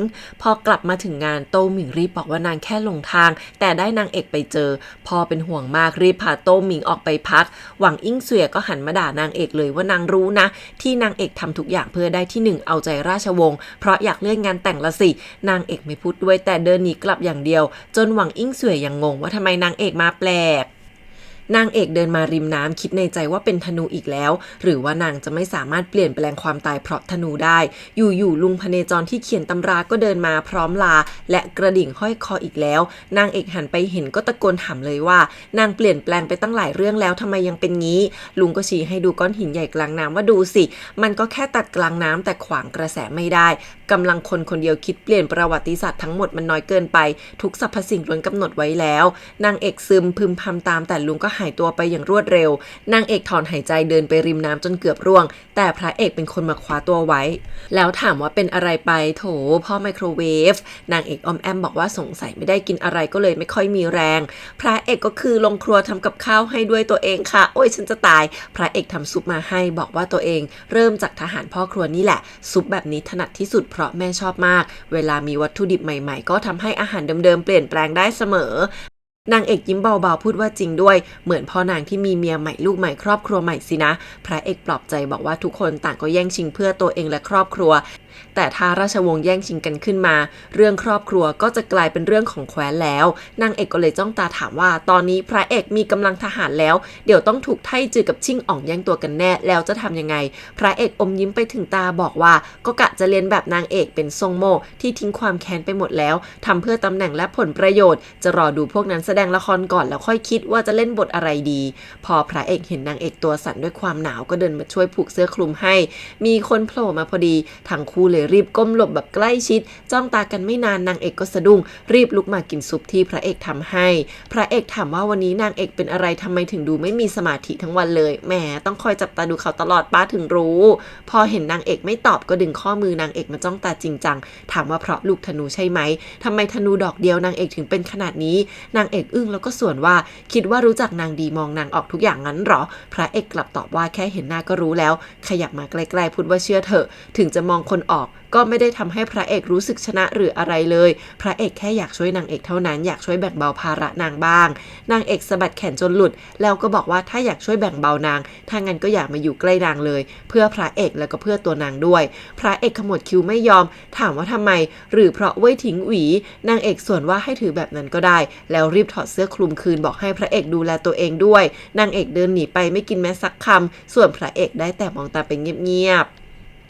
Speaker 2: พอกลับมาถึงงานโต้หมิงรีบบอกว่านางแค่หลงทางแต่ได้นางเอกไปเจอพอเป็นห่วงมากรีบพาโต้หมิงออกไปพักหวังอิงเสวียก็หันมาด่านางเอกเลยว่านางรู้นะที่นางเอกทำทุกอย่างเพื่อได้ที่1เอาใจราชวงศ์เพราะอยากเลื่อนงานแต่งละสินางเอกไม่พูดด้วยแต่เดินหนีกลับอย่างเดียวจนหวังอิงเสวียยังงงว่าทำไมนางเอกมาแปลกนางเอกเดินมาริมน้ำคิดในใจว่าเป็นธนูอีกแล้วหรือว่านางจะไม่สามารถเปลี่ยนแปลงความตายเพราะธนูได้อยู่ลุงพเนจรที่เขียนตำราก็เดินมาพร้อมลาและกระดิ่งห้อยคออีกแล้วนางเอกหันไปเห็นก็ตะโกนถามเลยว่านางเปลี่ยนแปลงไปตั้งหลายเรื่องแล้วทำไมยังเป็นงี้ลุงก็ชี้ให้ดูก้อนหินใหญ่กลางน้ำว่าดูสิมันก็แค่ตัดกลางน้ำแต่ขวางกระแสไม่ได้ กำลังคนคนเดียวคิดเปลี่ยนประวัติศาสตร์ทั้งหมดมันน้อยเกินไปทุกสรรพสิ่งล้วนกำหนดไว้แล้วนางเอกซึมพึมพำตามแต่ลุงก็หายตัวไปอย่างรวดเร็วนางเอกถอนหายใจเดินไปริมน้ำจนเกือบร่วงแต่พระเอกเป็นคนมาคว้าตัวไว้แล้วถามว่าเป็นอะไรไปโถพ่อไมโครเวฟนางเอกออมแอมบอกว่าสงสัยไม่ได้กินอะไรก็เลยไม่ค่อยมีแรงพระเอกก็คือลงครัวทำกับข้าวให้ด้วยตัวเองค่ะโอ้ยฉันจะตายพระเอกทำซุปมาให้บอกว่าตัวเองเริ่มจากทหารพ่อครัวนี่แหละซุปแบบนี้ถนัดที่สุดเพราะแม่ชอบมากเวลามีวัตถุดิบใหม่ๆก็ทำให้อาหารเดิมๆเปลี่ยนแปลงได้เสมอนางเอกยิ้มเบาๆพูดว่าจริงด้วยเหมือนพ่อนางที่มีเมียใหม่ลูกใหม่ครอบครัวใหม่สินะพระเอกปลอบใจบอกว่าทุกคนต่างก็แย่งชิงเพื่อตัวเองและครอบครัวแต่ถ้าราชวงศ์แย่งชิงกันขึ้นมาเรื่องครอบครัวก็จะกลายเป็นเรื่องของแคว้นแล้วนางเอกก็เลยจ้องตาถามว่าตอนนี้พระเอกมีกำลังทหารแล้วเดี๋ยวต้องถูกไถ่จือกับชิ่งอ่องแย่งตัวกันแน่แล้วจะทำยังไงพระเอกอมยิ้มไปถึงตาบอกว่าก็กะจะเรียนแบบนางเอกเป็นทรงโม่ที่ทิ้งความแค้นไปหมดแล้วทำเพื่อตำแหน่งและผลประโยชน์จะรอดูพวกนั้นแสดงละครก่อนแล้วค่อยคิดว่าจะเล่นบทอะไรดีพอพระเอกเห็นนางเอกตัวสั่นด้วยความหนาวก็เดินมาช่วยผูกเสื้อคลุมให้มีคนโผล่มาพอดีทั้งคู่เลยรีบก้มหลบแบบใกล้ชิดจ้องตากันไม่นานนางเอกก็สะดุ้งรีบลุกมากินซุปที่พระเอกทำให้พระเอกถามว่าวันนี้นางเอกเป็นอะไรทำไมถึงดูไม่มีสมาธิทั้งวันเลยแหมต้องคอยจับตาดูเขาตลอดป้าถึงรู้พอเห็นนางเอกไม่ตอบก็ดึงข้อมือนางเอกมาจ้องตาจริงจังถามว่าเพราะลูกธนูใช่ไหมทำไมธนูดอกเดียวนางเอกถึงเป็นขนาดนี้นางเอกอึ้งแล้วก็ส่วนว่าคิดว่ารู้จักนางดีมองนางออกทุกอย่างงั้นหรอพระเอกกลับตอบว่าแค่เห็นหน้าก็รู้แล้วขยับมาใกล้ๆพูดว่าเชื่อเถอะถึงจะมองคนออกก็ไม่ได้ทำให้พระเอกรู้สึกชนะหรืออะไรเลยพระเอกแค่อยากช่วยนางเอกเท่านั้นอยากช่วยแบ่งเบาภาระนางบ้างนางเอกสะบัดแขนจนหลุดแล้วก็บอกว่าถ้าอยากช่วยแบ่งเบานางถ้างั้นก็อยากมาอยู่ใกล้นางเลยเพื่อพระเอกแล้วก็เพื่อตัวนางด้วยพระเอกขมวดคิ้วไม่ยอมถามว่าทำไมหรือเพราะเว่ยทิ้งหวีนางเอกส่วนว่าให้ถือแบบนั้นก็ได้แล้วรีบถอดเสื้อคลุมคืนบอกให้พระเอกดูแลตัวเองด้วยนางเอกเดินหนีไปไม่กินแม้สักคำส่วนพระเอกได้แต่มองตาไปเงียบ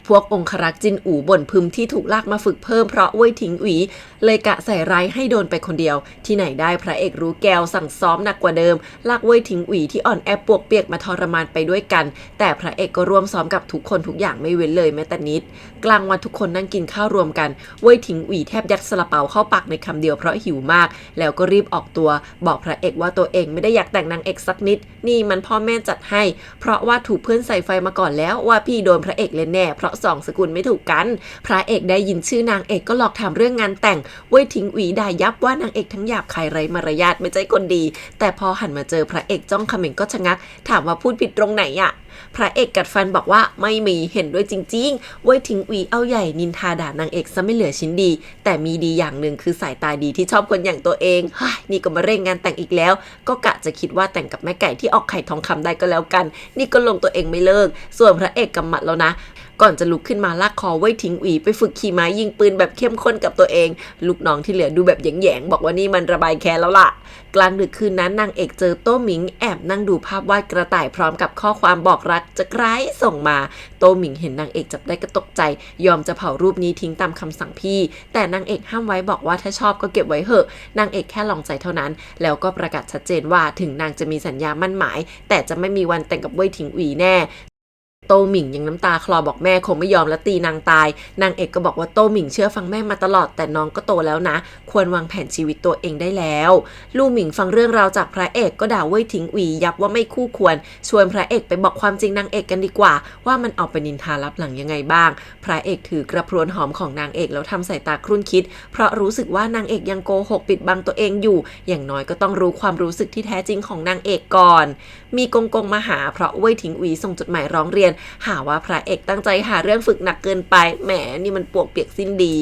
Speaker 2: พวกองครักษ์จินอู่บ่นพึมที่ถูกลากมาฝึกเพิ่มเพราะเว่ยทิ้งหวีเลยกะใส่ร้ายให้โดนไปคนเดียวที่ไหนได้พระเอกรู้แก้วสั่งซ้อมหนักกว่าเดิมลากเว่ยทิ้งหวีที่อ่อนแอปวกเปียกมาทรมานไปด้วยกันแต่พระเอกก็ร่วมซ้อมกับทุกคนทุกอย่างไม่เว้นเลยแม้แต่นิดกลางวันทุกคนนั่งกินข้าวรวมกันเว่ยทิ้งหวีแทบยัดซาลาเปาเข้าปากในคำเดียวเพราะหิวมากแล้วก็รีบออกตัวบอกพระเอกว่าตัวเองไม่ได้อยากแต่งนางเอกสักนิดนี่มันพ่อแม่จัดให้เพราะว่าถูกเพื่อนใส่ไฟมาก่อนแล้วว่าพี่โดนพระเอกเล่นแน่เพราะสองสกุลไม่ถูกกันพระเอกได้ยินชื่อนางเอกก็หลอกถามเรื่องงานแต่งเว่ยทิ้งหวีด่ายับว่านางเอกทั้งหยาบคายไร้มารยาทไม่ใช่คนดีแต่พอหันมาเจอพระเอกจ้องเขม็งก็ชะงักถามว่าพูดผิดตรงไหนอะพระเอกกัดฟันบอกว่าไม่มีเห็นด้วยจริงๆเว่ยทิ้งหวีเอาใหญ่นินทาด่านางเอกซะไม่เหลือชิ้นดีแต่มีดีอย่างหนึ่งคือสายตาดีที่ชอบคนอย่างตัวเองนี่ก็มาเร่งงานแต่งอีกแล้วก็กะจะคิดว่าแต่งกับแม่ไก่ที่ออกไข่ทองคำได้ก็แล้วกันนี่ก็ลงตัวเองไม่เลิกส่วนพระเอกกำหมัดแล้วนะก่อนจะลุกขึ้นมาลากคอเว่ยทิ้งหวีไปฝึกขี่ม้ายิงปืนแบบเข้มข้นกับตัวเองลูกน้องที่เหลือดูแบบแหยงๆบอกว่านี่มันระบายแค้นแล้วล่ะกลางดึกคืนนั้นนางเอกเจอโต้หมิงแอบนั่งดูภาพวาดกระต่ายพร้อมกับข้อความบอกรักจะไกลส่งมาโต้หมิงเห็นนางเอกจับได้ก็ตกใจยอมจะเผารูปนี้ทิ้งตามคำสั่งพี่แต่นางเอกห้ามไว้บอกว่าถ้าชอบก็เก็บไว้เหอะนางเอกแค่ลองใจเท่านั้นแล้วก็ประกาศชัดเจนว่าถึงนางจะมีสัญญามั่นหมายแต่จะไม่มีวันแต่งกับเว่ยทิ้งหวีแน่โต้หมิงยังน้ำตาคลอบอกแม่คงไม่ยอมและตีนางตายนางเอกก็บอกว่าโต้หมิงเชื่อฟังแม่มาตลอดแต่น้องก็โตแล้วนะควรวางแผนชีวิตตัวเองได้แล้วลู่หมิงฟังเรื่องราวจากพระเอกก็ด่าเว่ยทิ้งหวียับว่าไม่คู่ควรชวนพระเอกไปบอกความจริงนางเอกกันดีกว่าว่ามันเอาไปนินทาลับหลังยังไงบ้างพระเอกถือกระพรวนหอมของนางเอกแล้วทำสายตาครุ่นคิดเพราะรู้สึกว่านางเอกยังโกหกปิดบังตัวเองอยู่อย่างน้อยก็ต้องรู้ความรู้สึกที่แท้จริงของนางเอกก่อนมีกงมาหาเพราะเว่ยทิ้งหวีส่งจดหมายร้องเรียนหาว่าพระเอกตั้งใจหาเรื่องฝึกหนักเกินไปแหมนี่มันปวกเปียกสิ้นดี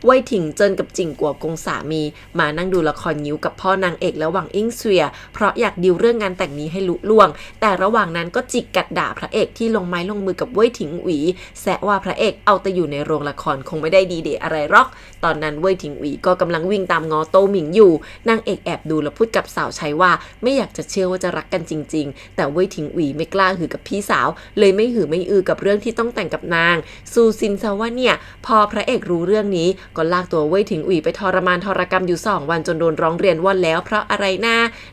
Speaker 2: เว่ยถิงเจิ้นกับจิงกัวกงสามีมานั่งดูละครยิ้วกับพ่อนางเอกและหวังอิงเสวียเพราะอยากดิวเรื่องงานแต่งนี้ให้ลุล่วงแต่ระหว่างนั้นก็จิกกัดด่าพระเอกที่ลงไม้ลงมือกับเว่ยถิงหวีแซะว่าพระเอกเอาแต่อยู่ในโรงละครคงไม่ได้ดีเดอะไรหรอกตอนนั้นเว่ยถิงหวีก็กำลังวิ่งตามง้อโตหมิงอยู่นางเอกแอบดูแล้วพูดกับสาวใช้ว่าไม่อยากจะเชื่อว่าจะรักกันจริงๆแต่เว่ยถิงหวีไม่กล้าหือกับพี่สาวเลยไม่หือไม่อือกับเรื่องที่ต้องแต่งกับนางซูซินซาว่าเนี่ยพอพระเอกรู้เรื่องนี้ก็ลากตัวเว่ยถิงหวีไปทรมานทรกรรมอยู่2 วันจนโดนร้องเรียนว่าแล้วเพราะอะไร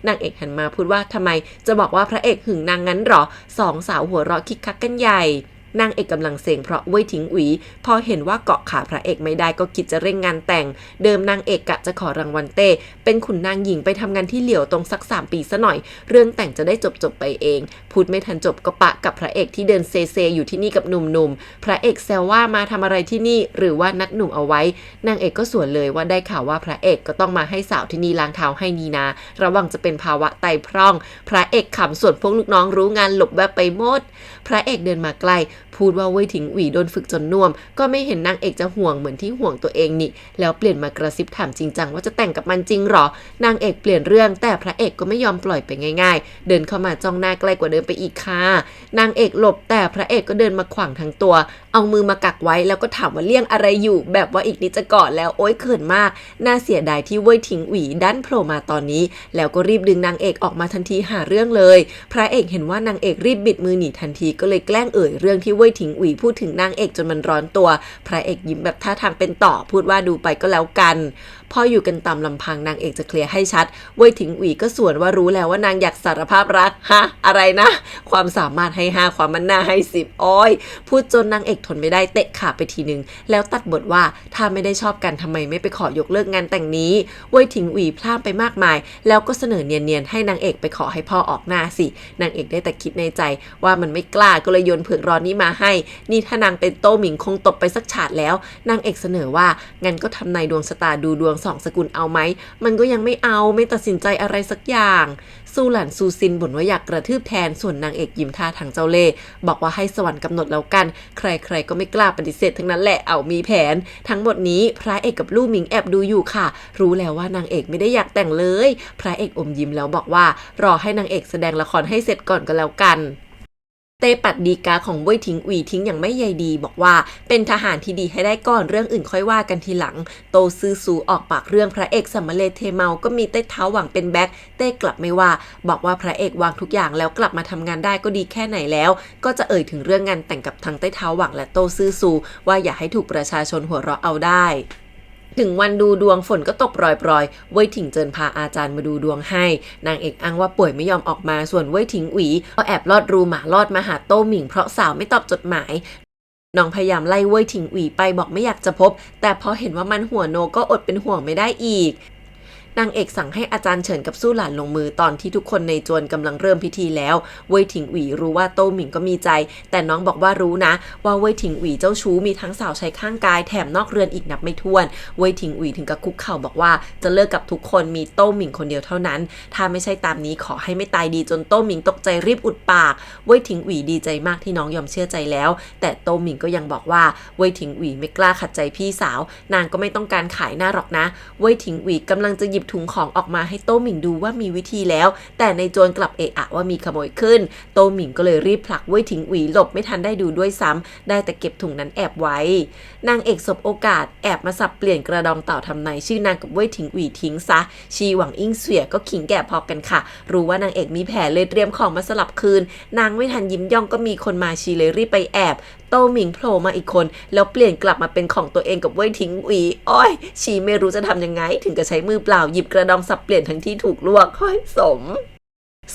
Speaker 2: นางเอกหันมาพูดว่าทำไมจะบอกว่าพระเอกหึงนางงั้นหรอ2 สาวหัวเราะคิกคักกันใหญ่ นางเอกกำลังเซ็งเพราะเว่ยถิงอุ๋ยพอเห็นว่าเกาะขาพระเอกไม่ได้ก็คิดจะเร่งงานแต่งเดิมนางเอกกะจะขอรางวัลเต้เป็นขุนนางหญิงไปทำงานที่เหลียวตรงสัก3 ปีซะหน่อยเรื่องแต่งจะได้จบไปเองพูดไม่ทันจบก็ปะกับพระเอกที่เดินเซอยู่ที่นี่กับหนุ่มพระเอกแซวว่ามาทำอะไรที่นี่หรือว่านัดหนุ่มเอาไว้นางเอกก็สวนเลยว่าได้ข่าวว่าพระเอกก็ต้องมาให้สาวที่นี่ล้างเท้าให้นีนาระวังจะเป็นภาวะไตพร่องพระเอกขำส่วนพวกลูกน้องรู้งานหลบแวบไปหมดพระเอกเดินมาใกล้พูดว่าเว่ยถิงอุ๋ยโดนฝึกจนน่วมก็ไม่เห็นนางเอกจะห่วงเหมือนที่ห่วงตัวเองนี่แล้วเปลี่ยนมากระซิบถามจริงจังว่าจะแต่งกับมันจริงหรอนางเอกเปลี่ยนเรื่องแต่พระเอกก็ไม่ยอมปล่อยไปง่ายๆเดินเข้ามาจ้องหน้าใกล้กว่าเดิมไปอีกค่ะนางเอกหลบแต่พระเอกก็เดินมาขวางทั้งตัวเอามือมากักไว้แล้วก็ถามว่าเลี่ยงอะไรอยู่แบบว่าอีกนิดจะกอดแล้วโอ๊ยเขินมากน่าเสียดายที่เว่ยถิงอุ๋ยดันโผล่มาตอนนี้แล้วก็รีบดึงนางเอกออกมาทันทีหาเรื่องเลยพระเอกเห็นว่านางเอกรีบบิดมือหนีทันทีก็เลยแกล้งเอ่ยเรื่องที่เว่ยถิงอุ๋ยพูดถึงนางเอกจนมันร้อนตัวพระเอกยิ้มแบบท่าทางเป็นต่อพูดว่าดูไปก็แล้วกันพออยู่กันตามลำพังนางเอกจะเคลียร์ให้ชัดเว่ยถิงอุ๋ยก็สวนว่ารู้แล้วว่านางอยากสารภาพรักฮะอะไรนะความสามารถให้5ความมันหน้าให้10อ้อยพูดจนนางเอกทนไม่ได้เตะขาไปทีนึงแล้วตัดบทว่าถ้าไม่ได้ชอบกันทำไมไม่ไปขอยกเลิกงานแต่งนี้เว่ยถิงอุ๋ยพลาดไปมากมายแล้วก็เสนอเนียนๆให้นางเอกไปขอให้พ่อออกหน้าสินางเอกได้แต่คิดในใจว่ามันไม่กล้าก็เลยโยนเผือกร้อนนี้มาให้นี่ถ้านางเป็นโต้หมิงคงตบไปสักฉาดแล้วนางเอกเสนอว่างั้นก็ทำนายดวงชะตาดูดวง2 สกุลเอาไหมมันก็ยังไม่เอาไม่ตัดสินใจอะไรสักอย่างซูหลันซูซินบ่นว่าอยากกระทืบแทนส่วนนางเอกยิ้มท่าทางเจ้าเล่ห์บอกว่าให้สวรรค์กำหนดแล้วกันใครๆก็ไม่กล้าปฏิเสธทั้งนั้นแหละเอามีแผนทั้งหมดนี้พระเอกกับลู่หมิงแอบดูอยู่ค่ะรู้แล้วว่านางเอกไม่ได้อยากแต่งเลยพระเอกอมยิ้มแล้วบอกว่ารอให้นางเอกแสดงละครให้เสร็จก่อนก็แล้วกันเต้ปัดดีกาของเว่ยถิงอุ๋ยทิ้งอย่างไม่ใยดีบอกว่าเป็นทหารที่ดีให้ได้ก่อนเรื่องอื่นค่อยว่ากันทีหลังโตซื่อซูออกปากเรื่องพระเอกสัมมาเลเทเมาก็มีเต้เท้าหวังเป็นแบ็คเต้กลับไม่ว่าบอกว่าพระเอกวางทุกอย่างแล้วกลับมาทำงานได้ก็ดีแค่ไหนแล้วก็จะเอ่ยถึงเรื่องงานแต่งกับทั้งเต้เท้าหวังและโตซื่อซูว่าอย่าให้ถูกประชาชนหัวเราะเอาได้ถึงวันดูดวงฝนก็ตกปรอยๆเว่ยถิงเจินพาอาจารย์มาดูดวงให้นางเอกอ้างว่าป่วยไม่ยอมออกมาส่วนเว่ยถิงอุ๋ยก็แอบลอดรูหมาลอดมาหาโต้หมิงเพราะสาวไม่ตอบจดหมายน้องพยายามไล่เว่ยถิงอุ๋ยไปบอกไม่อยากจะพบแต่พอเห็นว่ามันหัวโนก็อดเป็นห่วงไม่ได้อีกนางเอกสั่งให้อาจารย์เฉินกับสู้หลานลงมือตอนที่ทุกคนในจวนกำลังเริ่มพิธีแล้วเว่ยถิงอุ๋ยรู้ว่าโต้หมิงก็มีใจแต่น้องบอกว่ารู้นะว่าเว่ยถิงอุ๋ยเจ้าชู้มีทั้งสาวใช้ข้างกายแถมนอกเรือนอีกนับไม่ถ้วนเว่ยถิงอุ๋ยถึงกับคุกเข่าบอกว่าจะเลิกกับทุกคนมีโต้หมิงคนเดียวเท่านั้นถ้าไม่ใช่ตามนี้ขอให้ไม่ตายดีจนโต้หมิงตกใจรีบอุดปากเว่ยถิงอุ๋ยดีใจมากที่น้องยอมเชื่อใจแล้วแต่โต้หมิงก็ยังบอกว่าเว่ยถิงอุ๋ยไม่กล้าขัดใจพี่สาวนางก็ไม่ต้องการขายหน้าหรอกนะเว่ยถิงอุ๋ยกำลังจะหยิบถุงของออกมาให้โต้หมิงดูว่ามีวิธีแล้วแต่ในโจรกลับเอะอะว่ามีขโมยขึ้นโต้หมิงก็เลยรีบผลักเว่ยถิงอุ๋ยหลบไม่ทันได้ดูด้วยซ้ำได้แต่เก็บถุงนั้นแอบไว้นางเอกสบโอกาสแอบมาสับเปลี่ยนกระดองเต่าทำนายชื่อนางกับเว่ยถิงอุ๋ยทิ้งซะชีหวังอิงเสวียก็ขิงแก่พอกันค่ะรู้ว่านางเอกมีแผลเลยเตรียมของมาสลับคืนนางไม่ทันยิ้มย่องก็มีคนมาชีเลยรีบไปแอบโต้หมิงโผล่มาอีกคนแล้วเปลี่ยนกลับมาเป็นของตัวเองกับเว่ยถิงอุ๋ยอ้อยชีไม่รู้จะทำยังไงถึงกับใช้มือเปล่าหยิบกระดองสับเปลี่ยนทั้งที่ถูกลวกค่อยสม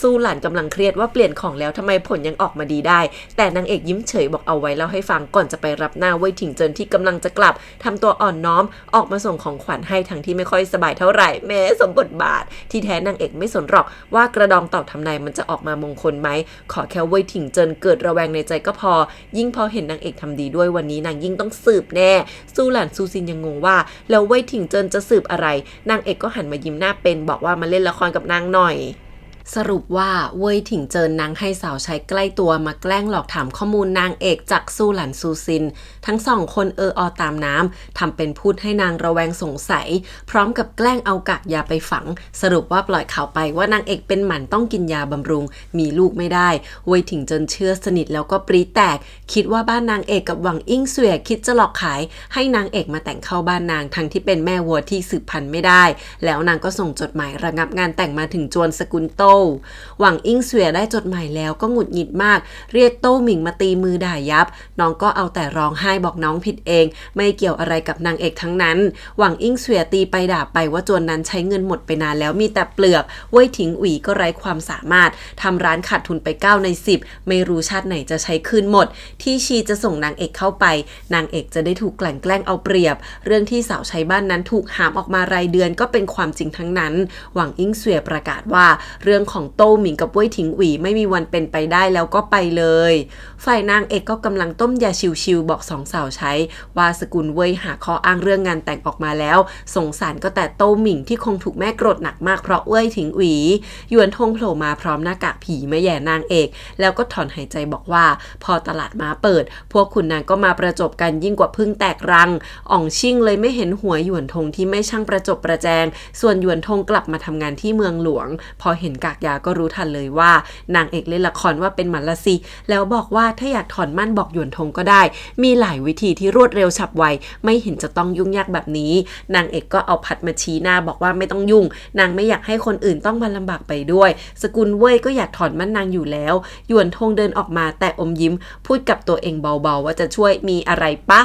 Speaker 2: สู้หลานกำลังเครียดว่าเปลี่ยนของแล้วทำไมผลยังออกมาดีได้แต่นางเอกยิ้มเฉยบอกเอาไว้เล่าให้ฟังก่อนจะไปรับหน้าเว่ยถิงเจินที่กำลังจะกลับทำตัวอ่อนน้อมออกมาส่งของขวัญให้ทั้งที่ไม่ค่อยสบายเท่าไหร่แม้สมบทบาทที่แท้นางเอกไม่สนหรอกว่ากระดองเต่าทำนายมันจะออกมามงคลไหมขอแค่เว่ยถิงเจินเกิดระแวงในใจก็พอยิ่งพอเห็นนางเอกทำดีด้วยวันนี้นางยิ่งต้องสืบแน่สู้หลานซูซินยังงงว่าแล้วเว่ยถิงเจินจะสืบอะไรนางเอกก็หันมายิ้มหน้าเป็นบอกว่ามาเล่นละครกับนางหน่อยสรุปว่าเว่ยถิงเจินนางให้สาวใช้ใกล้ตัวมาแกล้งหลอกถามข้อมูลนางเอกจากสู้หลันซูซินทั้งสองคนอตามน้ำทำเป็นพูดให้นางระแวงสงสัยพร้อมกับแกล้งเอากากยาไปฝังสรุปว่าปล่อยข่าวไปว่านางเอกเป็นหมันต้องกินยาบำรุงมีลูกไม่ได้เว่ยถิงเจินเชื่อสนิทแล้วก็ปรี๊ดแตกคิดว่าบ้านนางเอกกับหวังอิงเสวียคิดจะหลอกขายให้นางเอกมาแต่งเข้าบ้านนางทั้งที่เป็นแม่วัวที่สืบพันธุ์ไม่ได้แล้วนางก็ส่งจดหมายระงับงานแต่งมาถึงจวนสกุลโต้ หวังอิงเสวียได้จดหมายแล้วก็หงุดหงิดมากเรียกโต้หมิงมาตีมือด่ายับน้องก็เอาแต่ร้องไห้บอกน้องผิดเองไม่เกี่ยวอะไรกับนางเอกทั้งนั้นหวังอิงเสวียตีไปด่าไปว่าจวนนั้นใช้เงินหมดไปนานแล้วมีแต่เปลือกเว่ยถิงอุ๋ยก็ไร้ความสามารถทำร้านขาดทุนไป9 ใน 10ไม่รู้ชาติไหนจะใช้คืนหมดที่ชีจะส่งนางเอกเข้าไปนางเอกจะได้ถูกกลั่นแกล้งเอาเปรียบเรื่องที่สาวใช้บ้านนั้นถูกหามออกมารายเดือนก็เป็นความจริงทั้งนั้นหวังอิงเสวียประกาศว่าเรื่องของโต้หมิงกับเว่ยถิงอุ๋ยไม่มีวันเป็นไปได้แล้วก็ไปเลยฝ่ายนางเอกก็กำลังต้มยาชิวๆบอก2 สาวใช้ว่าสกุลเว่ยหาข้ออ้างเรื่องงานแต่งออกมาแล้วสงสารก็แต่โต้หมิงที่คงถูกแม่โกรธหนักมากเพราะเว่ยถิงอุ๋ยหยวนทงโผล่มาพร้อมหน้ากากผีมาแย่นางเอกแล้วก็ถอนหายใจบอกว่าพอตลาดม้าเปิดพวกขุนนางก็มาประจบกันยิ่งกว่าพึ่งแตกรังอ่องชิ่งเลยไม่เห็นหัวหยวนทงที่ไม่ช่างประจบประแจงส่วนหยวนทงกลับมาทำงานที่เมืองหลวงพอเห็นกากยาก็รู้ทันเลยว่านางเอกเล่นละครว่าเป็นหมันละสิแล้วบอกว่าถ้าอยากถอนมั่นบอกหยวนทงก็ได้มีหลายวิธีที่รวดเร็วฉับไวไม่เห็นจะต้องยุ่งยากแบบนี้นางเอกก็เอาพัดมาชี้หน้าบอกว่าไม่ต้องยุ่งนางไม่อยากให้คนอื่นต้องมาลำบากไปด้วยสกุลเว่ยก็อยากถอนมั่นนางอยู่แล้วหยวนทงเดินออกมาแต่อมยิ้มพูดกับตัวเองเบาๆว่าจะช่วยมีอะไรปะ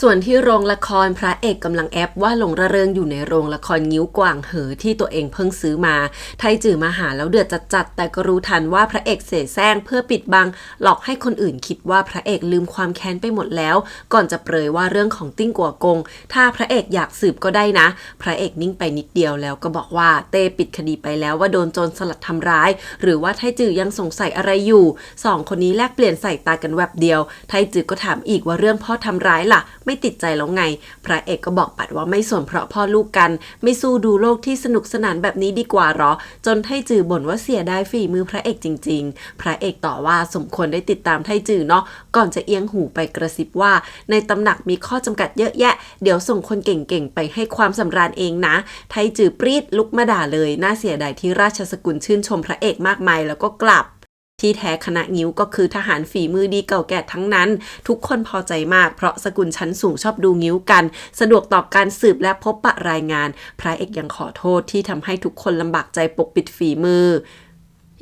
Speaker 2: ส่วนที่โรงละครพระเอกกำลังแอบว่าหลงระเริงอยู่ในโรงละครงิ้วกว่างเหอที่ตัวเองเพิ่งซื้อมาไทจือมาหาแล้วเดือดจัดแต่ก็รู้ทันว่าพระเอกเสแสร้งเพื่อปิดบังหลอกให้คนอื่นคิดว่าพระเอกลืมความแค้นไปหมดแล้วก่อนจะเปรยว่าเรื่องของติ้งกัวกงถ้าพระเอกอยากสืบก็ได้นะพระเอกนิ่งไปนิดเดียวแล้วก็บอกว่าเต้ปิดคดีไปแล้วว่าโดนโจรสลัดทำร้ายหรือว่าไทจือยังสงสัยอะไรอยู่2 คนนี้แลกเปลี่ยนใส่ตากันแวบเดียวไทจือก็ถามอีกว่าเรื่องพ่อทำร้ายล่ะไม่ติดใจแล้วไงพระเอกก็บอกปัดว่าไม่สนเพราะพ่อลูกกันไม่สู้ดูโลกที่สนุกสนานแบบนี้ดีกว่าหรอจนไทจือบ่นว่าเสียดายฝีมือพระเอกจริงๆพระเอกต่อว่าสมควรได้ติดตามไทจือเนาะก่อนจะเอียงหูไปกระซิบว่าในตำหนักมีข้อจำกัดเยอะแยะเดี๋ยวส่งคนเก่งๆไปให้ความสำราญเองนะไทจือปรี๊ดลุกมาด่าเลยน่าเสียดายที่ราชสกุลชื่นชมพระเอกมากมายแล้วก็กลับที่แท้คณะงิ้วก็คือทหารฝีมือดีเก่าแก่ทั้งนั้นทุกคนพอใจมากเพราะสกุลชั้นสูงชอบดูงิ้วกันสะดวกต่อการสืบและพบปะรายงานพระเอกยังขอโทษที่ทำให้ทุกคนลำบากใจปกปิดฝีมือ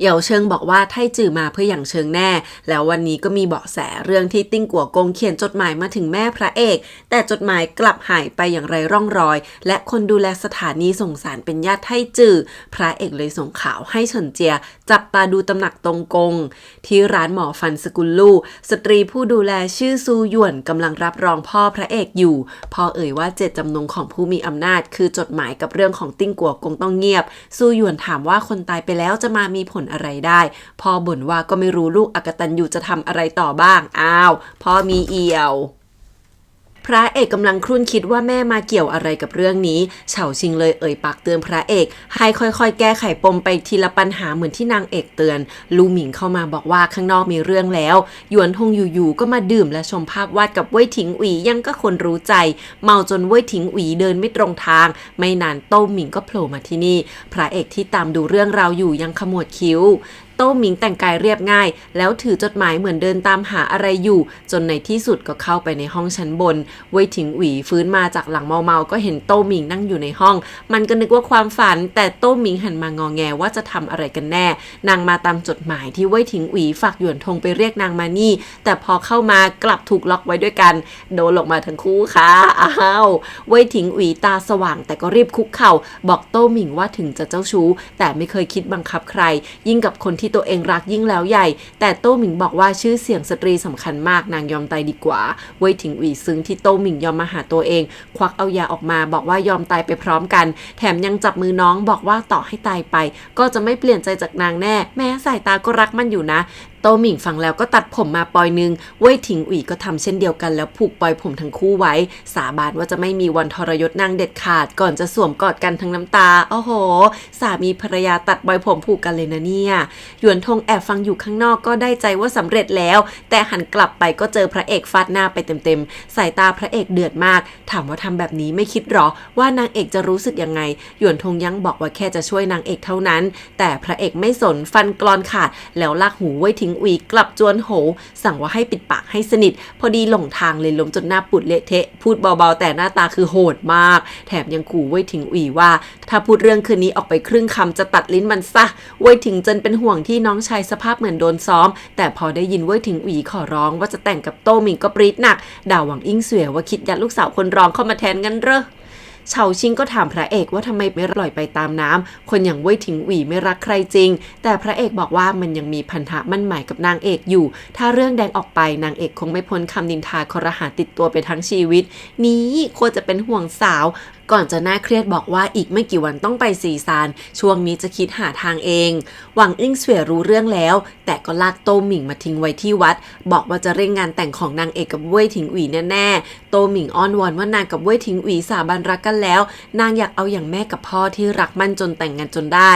Speaker 2: เหยาเชิงบอกว่าไทจือมาเพื่ออย่างเชิงแน่แล้ววันนี้ก็มีเบาะแสเรื่องที่ติ้งกัวกงเขียนจดหมายมาถึงแม่พระเอกแต่จดหมายกลับหายไปอย่างไรร่องรอยและคนดูแลสถานีส่งสารเป็นญาติไทจือพระเอกเลยส่งข่าวให้เฉินเจียจับตาดูตำหนักตงกงที่ร้านหมอฟันสกุลลู่สตรีผู้ดูแลชื่อซูหยวนกำลังรับรองพ่อพระเอกอยู่พ่อเอ่ยว่าเจตจำนงของผู้มีอำนาจคือจดหมายกับเรื่องของติ้งกัวกงต้องเงียบซูหยวนถามว่าคนตายไปแล้วจะมามีผลอะไรได้พ่อบ่นว่าก็ไม่รู้ลูกอกตัญญูจะทำอะไรต่อบ้างอ้าวพ่อมีเอี่ยวพระเอกกำลังครุ่นคิดว่าแม่มาเกี่ยวอะไรกับเรื่องนี้เฉาชิงเลยเอ่ยปากเตือนพระเอกให้ค่อยๆแก้ไขปมไปทีละปัญหาเหมือนที่นางเอกเตือนลูหมิงเข้ามาบอกว่าข้างนอกมีเรื่องแล้วหยวนทงอยู่ๆก็มาดื่มและชมภาพวาดกับเว่ยถิงอุ๋ยยังก็คนรู้ใจเมาจนเว่ยถิงอุ๋ยเดินไม่ตรงทางไม่นานโต้หมิงก็โผล่มาที่นี่พระเอกที่ตามดูเรื่องราวอยู่ยังขมวดคิ้วโต้หมิงแต่งกายเรียบง่ายแล้วถือจดหมายเหมือนเดินตามหาอะไรอยู่จนในที่สุดก็เข้าไปในห้องชั้นบนเว่ยถิงอุ๋ยฟื้นมาจากหลังเมาๆก็เห็นโต้หมิงนั่งอยู่ในห้องมันก็นึกว่าความฝันแต่โต้หมิงหันมางอแงว่าจะทำอะไรกันแน่นางมาตามจดหมายที่เว่ยถิงอุ๋ยฝากหยวนทงไปเรียกนางมานี่แต่พอเข้ามากลับถูกล็อกไว้ด้วยกันโดนลงมาทั้งคู่ค่ะอ้าวเว่ยถิงอุ๋ยตาสว่างแต่ก็รีบคุกเข่าบอกโต้หมิงว่าถึงจะเจ้าชู้แต่ไม่เคยคิดบังคับใครยิ่งกับคนที่ตัวเองรักยิ่งแล้วใหญ่แต่โต้หมิงบอกว่าชื่อเสียงสตรีสำคัญมากนางยอมตายดีกว่าเว่ยถิงอุ๋ยซึ้งที่โต้หมิงยอมมาหาตัวเองควักเอายาออกมาบอกว่ายอมตายไปพร้อมกันแถมยังจับมือน้องบอกว่าต่อให้ตายไปก็จะไม่เปลี่ยนใจจากนางแน่แม้สายตาก็รักมันอยู่นะโต้หมิงฟังแล้วก็ตัดผมมาปลอยนึงเว่ยถิงอุ๋ยก็ทำเช่นเดียวกันแล้วผูกปลอยผมทั้งคู่ไว้สาบานว่าจะไม่มีวันทรยศนางเด็ดขาดก่อนจะสวมกอดกันทั้งน้ำตาโอ้โหสามีภรรยาตัดปลอยผมผูกกันเลยนะเนี่ยหยวนทงแอบฟังอยู่ข้างนอกก็ได้ใจว่าสำเร็จแล้วแต่หันกลับไปก็เจอพระเอกฟาดหน้าไปเต็มๆสายตาพระเอกเดือดมากถามว่าทำแบบนี้ไม่คิดหรอว่านางเอกจะรู้สึกยังไงหยวนทงยังบอกว่าแค่จะช่วยนางเอกเท่านั้นแต่พระเอกไม่สนฟันกลอนขาดแล้วลากหูเว่ยถิง งอุ๋ยกลับจวนโหสั่งว่าให้ปิดปากให้สนิทพอดีหลงทางเลยล้มจนหน้าปุดเละเทะพูดเบาๆแต่หน้าตาคือโหดมากแถมยังขู่เว่ยถิงอุ๋ยว่าถ้าพูดเรื่องคืนนี้ออกไปครึ่งคำจะตัดลิ้นมันซะเว่ยถิงเจินเป็นห่วงที่น้องชายสภาพเหมือนโดนซ้อมแต่พอได้ยินเว่ยถิงอุ๋ยขอร้องว่าจะแต่งกับโต้หมิงก็ปรี๊ดหนักด่าหวังอิงเสวยว่าคิดยัดลูกสาวคนรองเข้ามาแทนงั้นเหรอเฉาชิงก็ถามพระเอกว่าทำไมไม่ปล่อยไปตามน้ำคนอย่างเว่ยถิงอุ๋ยไม่รักใครจริงแต่พระเอกบอกว่ามันยังมีพันธะมั่นหมายกับนางเอกอยู่ถ้าเรื่องแดงออกไปนางเอกคงไม่พ้นคำนินทาครหาติดตัวไปทั้งชีวิตนี้ควรจะเป็นห่วงสาวก่อนจะน่าเครียดบอกว่าอีกไม่กี่วันต้องไปซีซานช่วงนี้จะคิดหาทางเองหวังอิงเสวยรู้เรื่องแล้วแต่ก็ลากโตหมิงมาทิ้งไว้ที่วัดบอกว่าจะเร่งงานแต่งของนางเอกกับเว่ยถิงอุ๋ยแน่ๆโตหมิงอ้อนวอนว่านางกับเว่ยถิงอุ๋ยสาบานรักกันแล้วนางอยากเอาอย่างแม่กับพ่อที่รักมั่นจนแต่งงานจนได้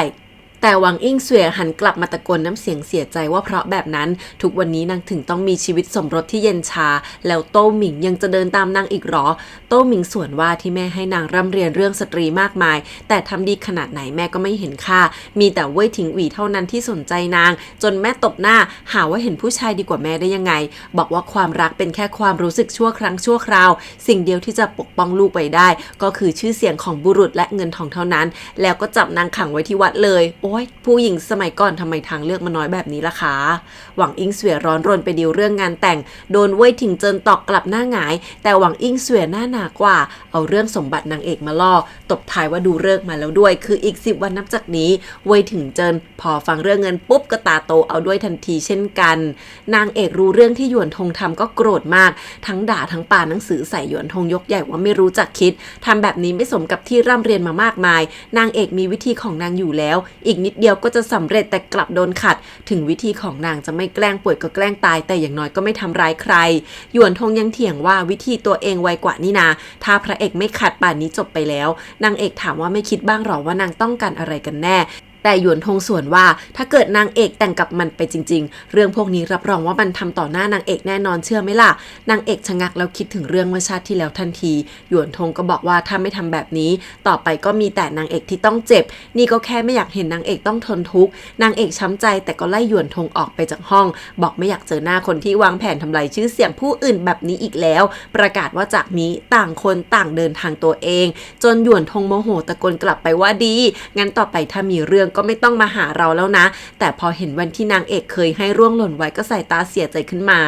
Speaker 2: แต่หวังอิงเสวยหันกลับมาตะโกนน้ำเสียงเสียใจว่าเพราะแบบนั้นทุกวันนี้นางถึงต้องมีชีวิตสมรสที่เย็นชาแล้วโต้หมิงยังจะเดินตามนางอีกหรอโต้หมิงสวนว่าที่แม่ให้นางร่ำเรียนเรื่องสตรีมากมายแต่ทำดีขนาดไหนแม่ก็ไม่เห็นค่ามีแต่เว่ยถิงอุ๋ยเท่านั้นที่สนใจนางจนแม่ตบหน้าหาว่าเห็นผู้ชายดีกว่าแม่ได้ยังไงบอกว่าความรักเป็นแค่ความรู้สึกชั่วครั้งชั่วคราวสิ่งเดียวที่จะปกป้องลูกไว้ได้ก็คือชื่อเสียงของบุรุษและเงินทองเท่านั้นแล้วก็จับนางขังไว้ที่วัดเลยโอ๊ยผู้หญิงสมัยก่อนทำไมทางเลือกมันน้อยแบบนี้ล่ะคะหวังอิงเสวยร้อนรนไปดีลเรื่องงานแต่งโดนเว่ยถิงเจินตอกกลับหน้าหงายแต่หวังอิงเสวยหน้าหนากว่าเอาเรื่องสมบัตินางเอกมาล่อตบท้ายว่าดูเลิกษ์มาแล้วด้วยคืออีก10 วันนับจากนี้เว่ยถิงเจินพอฟังเรื่องเงินปุ๊บก็ตาโตเอาด้วยทันทีเช่นกันนางเอกรู้เรื่องที่หยวนทงทำก็โกรธมากทั้งด่าทั้งปาหนังสือใส่หยวนทงยกใหญ่ว่าไม่รู้จักคิดทำแบบนี้ไม่สมกับที่ร่ำเรียนมามากมายนางเอกมีวิธีของนางอยู่แล้วอีกนิดเดียวก็จะสำเร็จแต่กลับโดนขัดถึงวิธีของนางจะไม่แกล้งป่วยก็แกล้งตายแต่อย่างน้อยก็ไม่ทำร้ายใครหยวนทงยังเถียงว่าวิธีตัวเองไวกว่านี่นาถ้าพระเอกไม่ขัดป่านนี้จบไปแล้วนางเอกถามว่าไม่คิดบ้างหรอว่านางต้องการอะไรกันแน่แต่หยวนทงส่วนว่าถ้าเกิดนางเอกแต่งกับมันไปจริงๆเรื่องพวกนี้รับรองว่ามันทำต่อหน้านางเอกแน่นอนเชื่อไหมล่ะนางเอกชะงักแล้วคิดถึงเรื่องเมื่อชาติที่แล้วทันทีหยวนทงก็บอกว่าถ้าไม่ทำแบบนี้ต่อไปก็มีแต่นางเอกที่ต้องเจ็บนี่ก็แค่ไม่อยากเห็นนางเอกต้องทนทุกข์นางเอกช้ำใจแต่ก็ไล่หยวนทงออกไปจากห้องบอกไม่อยากเจอหน้าคนที่วางแผนทำลายชื่อเสียงผู้อื่นแบบนี้อีกแล้วประกาศว่าจากนี้ต่างคนต่างเดินทางตัวเองจนหยวนทงโมโหตะโกนกลับไปว่าดีงั้นต่อไปถ้ามีเรื่องก็ไม่ต้องมาหาเราแล้วนะแต่พอเห็นวันที่นางเอกเคยให้ร่วงหล่นไว้ก็ใส่ตาเสียใจขึ้นมา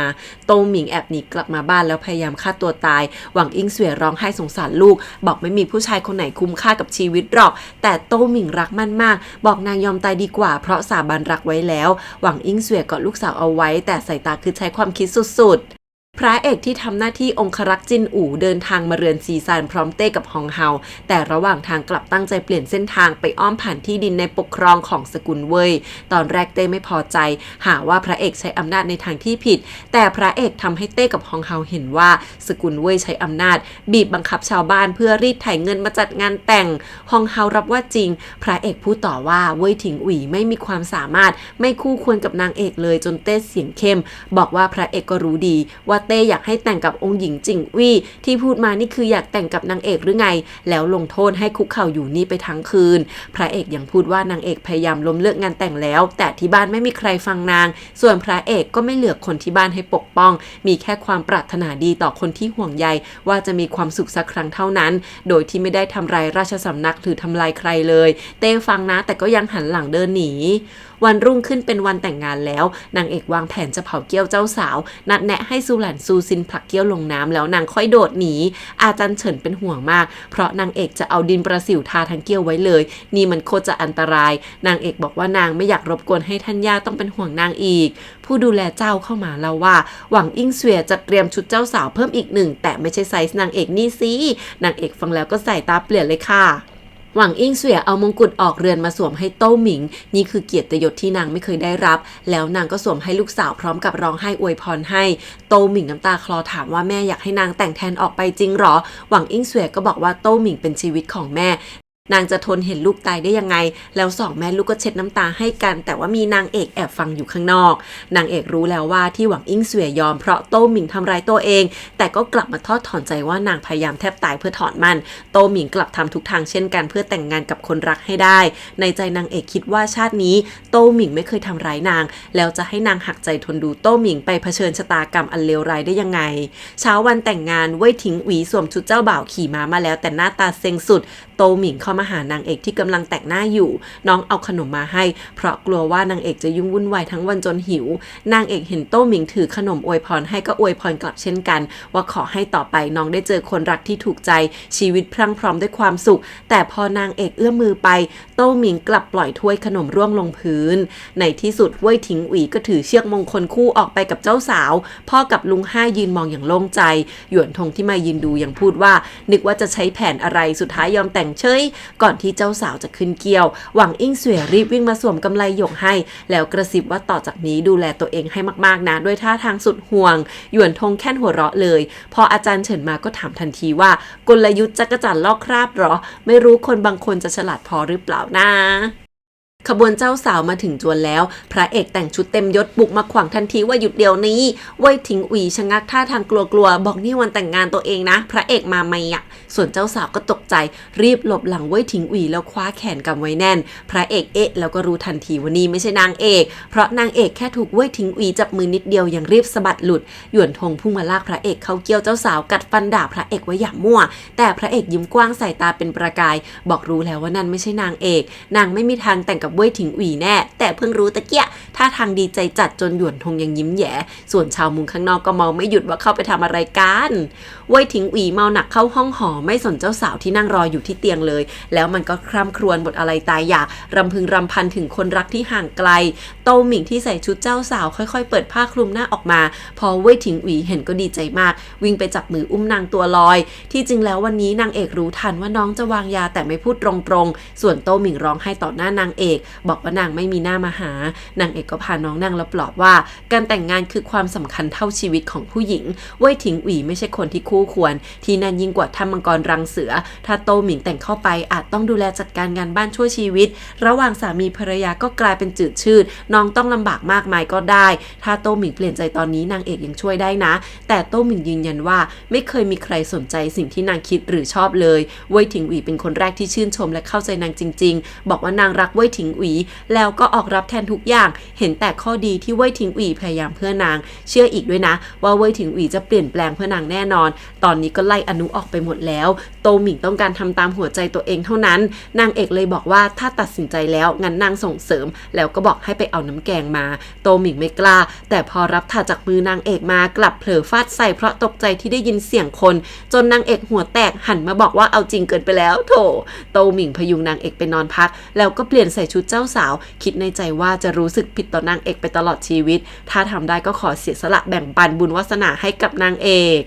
Speaker 2: โตหมิงแอบหนีกลับมาบ้านแล้วพยายามฆ่าตัวตายหวังอิงเสวยร้องไห้สงสารลูกบอกไม่มีผู้ชายคนไหนคุ้มค่ากับชีวิตหรอกแต่โตหมิงรักมั่นมากบอกนางยอมตายดีกว่าเพราะสาบานรักไว้แล้วหวังอิงเสวยกอดลูกสาวเอาไว้แต่สายตาคือใช้ความคิดสุดๆพระเอกที่ทำหน้าที่องครักษ์จินอู่เดินทางมาเรือนซีซานพร้อมเต้กับฮองเฮาแต่ระหว่างทางกลับตั้งใจเปลี่ยนเส้นทางไปอ้อมผ่านที่ดินในปกครองของสกุลเว่ยตอนแรกเต้ไม่พอใจหาว่าพระเอกใช้อำนาจในทางที่ผิดแต่พระเอกทำให้เต้กับฮองเฮาเห็นว่าสกุลเว่ยใช้อำนาจบีบบังคับชาวบ้านเพื่อรีดไถเงินมาจัดงานแต่งฮองเฮารับว่าจริงพระเอกพูดต่อว่าเว่ยถิงอุ๋ยไม่มีความสามารถไม่คู่ควรกับนางเอกเลยจนเต้เสียงเข้มบอกว่าพระเอกก็รู้ดีว่าเต้อยากให้แต่งกับองค์หญิงจิงวี่ที่พูดมานี่คืออยากแต่งกับนางเอกหรือไงแล้วลงโทษให้คุกเข่าอยู่นี่ไปทั้งคืนพระเอกยังพูดว่านางเอกพยายามล้มเลิกงานแต่งแล้วแต่ที่บ้านไม่มีใครฟังนางส่วนพระเอกก็ไม่เหลือคนที่บ้านให้ปกป้องมีแค่ความปรารถนาดีต่อคนที่ห่วงใยว่าจะมีความสุขสักครั้งเท่านั้นโดยที่ไม่ได้ทำลายราชสำนักหรือทำลายใครเลยเต้ฟังนะแต่ก็ยังหันหลังเดินหนีวันรุ่งขึ้นเป็นวันแต่งงานแล้วนางเอกวางแผนจะเผาเกี้ยวเจ้าสาวนัดแนะให้ซูหลันซูซินผลักเกี้ยวลงน้ำแล้วนางค่อยโดดหนีอาจารย์เฉินเป็นห่วงมากเพราะนางเอกจะเอาดินประสิวทาทั้งเกี้ยวไว้เลยนี่มันโคตรจะอันตรายนางเอกบอกว่านางไม่อยากรบกวนให้ท่านย่าต้องเป็นห่วงนางอีกผู้ดูแลเจ้าเข้ามาเล่าว่าหวังอิงเสวยจะเตรียมชุดเจ้าสาวเพิ่มอีก1แต่ไม่ใช่ไซส์นางเอกนี่สินางเอกฟังแล้วก็ใส่ตาเปลี่ยนเลยค่ะหวังอิงเสวยเอามงกุฎออกเรือนมาสวมให้โต้หมิงนี่คือเกียรติยศที่นางไม่เคยได้รับแล้วนางก็สวมให้ลูกสาวพร้อมกับร้องไห้อวยพรให้โต้หมิงน้ำตาคลอถามว่าแม่อยากให้นางแต่งแทนออกไปจริงหรอหวังอิงเสวยก็บอกว่าโต้หมิงเป็นชีวิตของแม่ นางจะทนเห็นลูกตายได้ยังไงแล้วสองแม่ลูกก็เช็ดน้ำตาให้กันแต่ว่ามีนางเอกแอบฟังอยู่ข้างนอกนางเอกรู้แล้วว่าที่หวังอิงเสวยยอมเพราะโต้หมิงทำร้ายตัวเองแต่ก็กลับมาทอดถอนใจว่านางพยายามแทบตายเพื่อถอนมันโต้หมิงกลับทำทุกทางเช่นกันเพื่อแต่งงานกับคนรักให้ได้ในใจนางเอกคิดว่าชาตินี้โต้หมิงไม่เคยทำร้ายนางแล้วจะให้นางหักใจทนดูโต้หมิงไปเผชิญชะตากรรมอันเลวร้ายได้ยังไงเช้าวันแต่งงานเว่ยถิงหวีสวมชุดเจ้าบ่าวขี่ม้ามาแล้วแต่หน้าตาเซ็งสุดโต้หมิงเข้ามาหานางเอกที่กำลังแต่งหน้าอยู่น้องเอาขนมมาให้เพราะกลัวว่านางเอกจะยุ่งวุ่นวายทั้งวันจนหิวนางเอกเห็นโต้หมิงถือขนมอวยพรให้ก็อวยพรกลับเช่นกันว่าขอให้ต่อไปน้องได้เจอคนรักที่ถูกใจชีวิตพรั่งพร้อมด้วยความสุขแต่พอนางเอกเอื้อมมือไปโต้หมิงกลับปล่อยถ้วยขนมร่วงลงพื้นในที่สุดเว่ยถิงหวีก็ถือเชือกมงคลคู่ออกไปกับเจ้าสาวพ่อกับลุงห้ายืนมองอย่างโล่งใจหยวนทงที่มายืนดูยังพูดว่านึกว่าจะใช้แผนอะไรสุดท้ายยอมแต่งเฉยก่อนที่เจ้าสาวจะขึ้นเกี่ยวหวังอิงเสวยรีบวิ่งมาสวมกำไลหยกให้แล้วกระซิบว่าต่อจากนี้ดูแลตัวเองให้มากๆนะด้วยท่าทางสุดห่วงหยวนทงแค่นหัวเราะเลยพออาจารย์เฉินมาก็ถามทันทีว่ากลยุทธ์จักรจั่นลอกคราบหรอไม่รู้คนบางคนจะฉลาดพอหรือเปล่านะขบวนเจ้าสาวมาถึงจวนแล้วพระเอกแต่งชุดเต็มยศบุกมาขวางทันทีว่าหยุดเดี๋ยวนี้เว่ยถิงหวีชะงักท่าทางกลัวๆบอกนี่วันแต่งงานตัวเองนะพระเอกมาไหมอ่ะส่วนเจ้าสาวก็ตกใจรีบหลบหลังเว่ยถิงหวีแล้วคว้าแขนกำไว้แน่นพระเอกแล้วก็รู้ทันทีว่านี่ไม่ใช่นางเอกเพราะนางเอกแค่ถูกเว่ยถิงหวีจับมือนิดเดียวยังรีบสะบัดหลุดหยวนทงพุ่งมาลากพระเอกเข้าเกี่ยวเจ้าสาวกัดฟันด่าพระเอกว่าอย่ามั่วแต่พระเอกยิ้มกว้างใส่ตาเป็นประกายบอกรู้แล้วว่านั่นไม่ใช่นางเอกนางไม่มีทางแต่งกับเว่ยถิงหวีแน่แต่เพิ่งรู้ตะเกียท่าทางดีใจจัดจนหยวนทงยังยิ้มแย่ส่วนชาวมุงข้างนอกก็เมาไม่หยุดว่าเข้าไปทำอะไรกันเว่ยถิงหวีเมาหนักเข้าห้องหอไม่สนเจ้าสาวที่นั่งรออยู่ที่เตียงเลยแล้วมันก็คร่ำครวญบทอะไรตายอยากรำพึงรำพันถึงคนรักที่ห่างไกลโต้หมิงที่ใส่ชุดเจ้าสาวค่อยๆเปิดผ้าคลุมหน้าออกมาพอเว่ยถิงหวีเห็นก็ดีใจมากวิ่งไปจับมืออุ้มนางตัวลอยที่จริงแล้ววันนี้นางเอกรู้ทันว่าน้องจะวางยาแต่ไม่พูดตรงๆส่วนโต้หมิงร้องไห้ต่อหน้านางเอกบอกว่านางไม่มีหน้ามาหานางเอกก็พาน้องนางแล้วปลอบว่าการแต่งงานคือความสำคัญเท่าชีวิตของผู้หญิงเว่ยถิงหวีไม่ใช่คนที่คู่ควรที่นั่นยิ่งกว่าถ้ำมังกรรังเสือถ้าโต้หมิงแต่งเข้าไปอาจต้องดูแลจัดการงานบ้านชั่วชีวิตระหว่างสามีภรรยาก็กลายเป็นจืดชืดน้องต้องลำบากมากมายก็ได้ถ้าโต้หมิงเปลี่ยนใจตอนนี้นางเอกยังช่วยได้นะแต่โต้หมิงยืนยันว่าไม่เคยมีใครสนใจสิ่งที่นางคิดหรือชอบเลยเว่ยถิงหวีเป็นคนแรกที่ชื่นชมและเข้าใจนางจริงๆบอกว่านางรักเว่ยถิงหวีแล้วก็ออกรับแทนทุกอย่างเห็นแต่ข้อดีที่เว่ยถิงหวีพยายามเพื่อนางเชื่ออีกด้วยนะว่าเว่ยถิงหวีจะเปลี่ยนแปลงเพื่อนางแน่นอนตอนนี้ก็ไล่อนุออกไปหมดแล้วโตหมิงต้องการทำตามหัวใจตัวเองเท่านั้นนางเอกเลยบอกว่าถ้าตัดสินใจแล้วงั้นนางส่งเสริมแล้วก็บอกให้ไปเอาน้ำแกงมาโตหมิงไม่กล้าแต่พอรับถาดจากมือนางเอกมากลับเผลอฟาดใส่เพราะตกใจที่ได้ยินเสียงคนจนนางเอกหัวแตกหันมาบอกว่าเอาจริงเกินไปแล้วโถโตหมิงพยุงนางเอกไปนอนพักแล้วก็เปลี่ยนใส่ชุดเจ้าสาวคิดในใจว่าจะรู้สึกผิดต่อนางเอกไปตลอดชีวิตถ้าทำได้ก็ขอเสียสละแบ่งปันบุญวาสนาให้กับนางเอก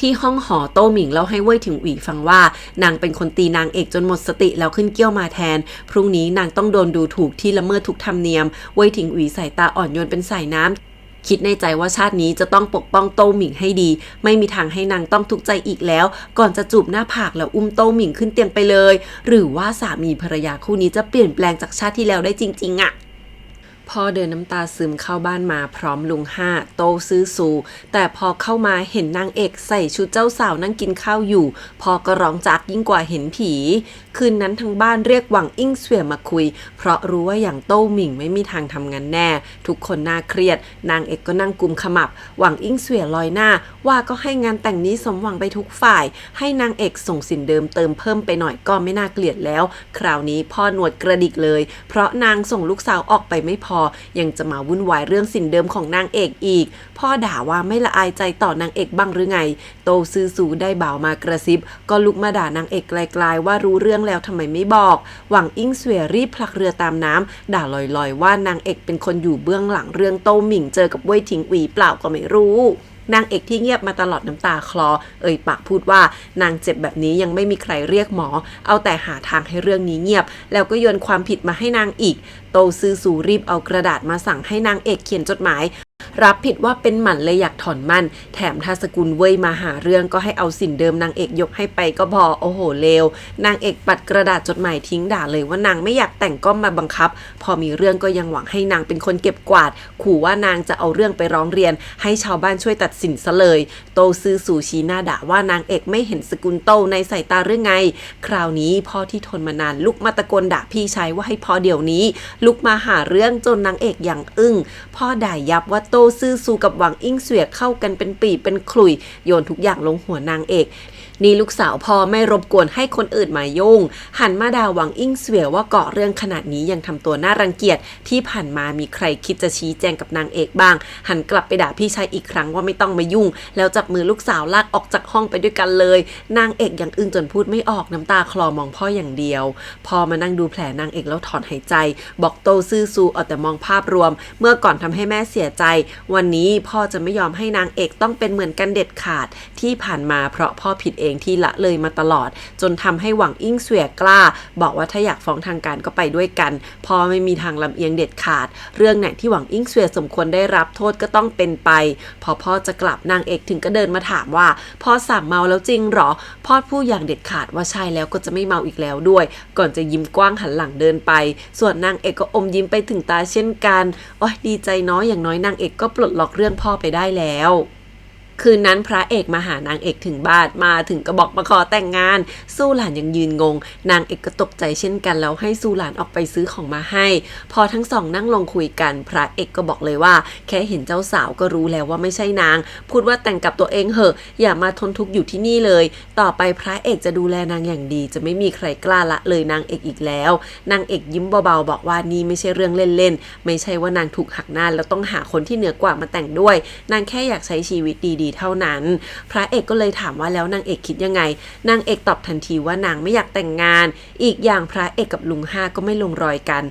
Speaker 2: ที่ห้องหอโต้หมิงเล่าให้เว่ยถิงหวีฟังว่านางเป็นคนตีนางเอกจนหมดสติแล้วขึ้นเกี้ยวมาแทนพรุ่งนี้นางต้องโดนดูถูกที่ละเมิดทุกธรรมเนียมเว่ยถิงหวีสายตาอ่อนโยนเป็นสายน้ำคิดในใจว่าชาตินี้จะต้องปกป้องโต้หมิงให้ดีไม่มีทางให้นางต้องทุกข์ใจอีกแล้วก่อนจะจูบหน้าผากแล้วอุ้มโต้หมิงขึ้นเตียงไปเลยหรือว่าสามีภรรยาคู่นี้จะเปลี่ยนแปลงจากชาติที่แล้วได้จริงๆอะพ่อเดินน้ำตาซึมเข้าบ้านมาพร้อมลุงห้าโตซื้อซูแต่พอเข้ามาเห็นนางเอกใส่ชุดเจ้าสาวนั่งกินข้าวอยู่พ่อก็ร้องจากยิ่งกว่าเห็นผีคืนนั้นทั้งบ้านเรียกหวังอิงเสวยมาคุยเพราะรู้ว่าอย่างโต้หมิงไม่มีทางทำงานแน่ทุกคนน่าเครียดนางเอกก็นั่งกุมขมับหวังอิงเสวยลอยหน้าว่าก็ให้งานแต่งนี้สมหวังไปทุกฝ่ายให้นางเอกส่งสินเดิมเติมเพิ่มไปหน่อยก็ไม่น่าเกลียดแล้วคราวนี้พ่อหนวดกระดิกเลยเพราะนางส่งลูกสาวออกไปไม่พอยังจะมาวุ่นวายเรื่องสินเดิมของนางเอกอีกพ่อด่าว่าไม่ละอายใจต่อนางเอกบ้างหรือไงโตซื้อซูได้บ่าวมากระซิบก็ลุกมาด่านางเอกไกลๆว่ารู้เรื่องแล้วทำไมไม่บอกหวังอิงเสวยรีบผลักเรือตามน้ำด่าลอยๆว่านางเอกเป็นคนอยู่เบื้องหลังเรื่องโต้หมิงเจอกับเว่ยถิงหวีเปล่าก็ไม่รู้นางเอกที่เงียบมาตลอดน้ำตาคลอปากพูดว่านางเจ็บแบบนี้ยังไม่มีใครเรียกหมอเอาแต่หาทางให้เรื่องนี้เงียบแล้วก็โยนความผิดมาให้นางอีกโตซื้อสูรีบเอากระดาษมาสั่งให้นางเอกเขียนจดหมาย รับผิดว่าเป็นหมันเลยอยากถอนมั่นแถมถ้าสกุลเว่ยมาหาเรื่องก็ให้เอาสินเดิมนางเอกยกให้ไปก็พอโอ้โหเลวนางเอกปัดกระดาษจดหมายทิ้งด่าเลยว่านางไม่อยากแต่งก็มาบังคับพอมีเรื่องก็ยังหวังให้นางเป็นคนเก็บกวาดขู่ว่านางจะเอาเรื่องไปร้องเรียนให้ชาวบ้านช่วยตัดสินซะเลยโตซื่อสู่ชี้หน้าด่าว่านางเอกไม่เห็นสกุลโตในสายตาหรือไงคราวนี้พ่อที่ทนมานานลุกมาตะโกนด่าพี่ชายว่าให้พอเดี๋ยวนี้ลุกมาหาเรื่องจนนางเอกอย่างอึ้งพ่อด่ายับว่าโตซื่อสู่กับหวังอิงเสวียเข้ากันเป็นปีเป็นขลุ่ยโยนทุกอย่างลงหัวนางเอกนี่ลูกสาวพ่อไม่รบกวนให้คนอื่นมายุ่งหันมาด่าหวังอิงเสวียว่าเกาะเรื่องขนาดนี้ยังทำตัวน่ารังเกียจที่ผ่านมามีใครคิดจะชี้แจงกับนางเอกบ้างหันกลับไปด่าพี่ชายอีกครั้งว่าไม่ต้องมายุ่งแล้วจับมือลูกสาวลากออกจากห้องไปด้วยกันเลยนางเอกยังอึ้งจนพูดไม่ออกน้ำตาคลอมองพ่ออย่างเดียวพอมานั่งดูแผลนางเอกแล้วถอนหายใจบอกโตซื่อซูเอาแต่มองภาพรวมเมื่อก่อนทำให้แม่เสียใจวันนี้พ่อจะไม่ยอมให้นางเอกต้องเป็นเหมือนกันเด็ดขาดที่ผ่านมาเพราะพ่อผิดเองที่ละเลยมาตลอดจนทำให้หวังอิงเสวียกล้าบอกว่าถ้าอยากฟ้องทางการก็ไปด้วยกันพ่อไม่มีทางลำเอียงเด็ดขาดเรื่องไหนที่หวังอิงเสวียสมควรได้รับโทษก็ต้องเป็นไปพอพ่อจะกลับนางเอกถึงก็เดินมาถามว่าพ่อสั่งเมาแล้วจริงหรอพ่อพูดอย่างเด็ดขาดว่าใช่แล้วก็จะไม่เมาอีกแล้วด้วยก่อนจะยิ้มกว้างหันหลังเดินไปส่วนนางเอกก็อมยิ้มไปถึงตาเช่นกันโอ๊ยดีใจน้อยอย่างน้อยนางเอกก็ปลดล็อกเรื่องพ่อไปได้แล้วคืนนั้นพระเอกมาหานางเอกถึงบ้านมาถึงก็บอกมาขอแต่งงานสู้หลานยังยืนงงนางเอกก็ตกใจเช่นกันแล้วให้สู้หลานออกไปซื้อของมาให้พอทั้งสองนั่งลงคุยกันพระเอกก็บอกเลยว่าแค่เห็นเจ้าสาวก็รู้แล้วว่าไม่ใช่นางพูดว่าแต่งกับตัวเองเหอะอย่ามาทนทุกข์อยู่ที่นี่เลยต่อไปพระเอกจะดูแลนางอย่างดีจะไม่มีใครกล้าละเลยนางเอกอีกแล้วนางเอกยิ้มเบาๆบอกว่านี่ไม่ใช่เรื่องเล่นๆไม่ใช่ว่านางถูกหักหน้าแล้วต้องหาคนที่เหนือกว่ามาแต่งด้วยนางแค่อยากใช้ชีวิตดีเท่านั้นพระเอกก็เลยถามว่าแล้วนางเอกคิดยังไงนางเอกตอบทันทีว่านางไม่อยากแต่งงานอีกอย่างพระเอกกับลุงห้าก็ไม่ลงรอยกัน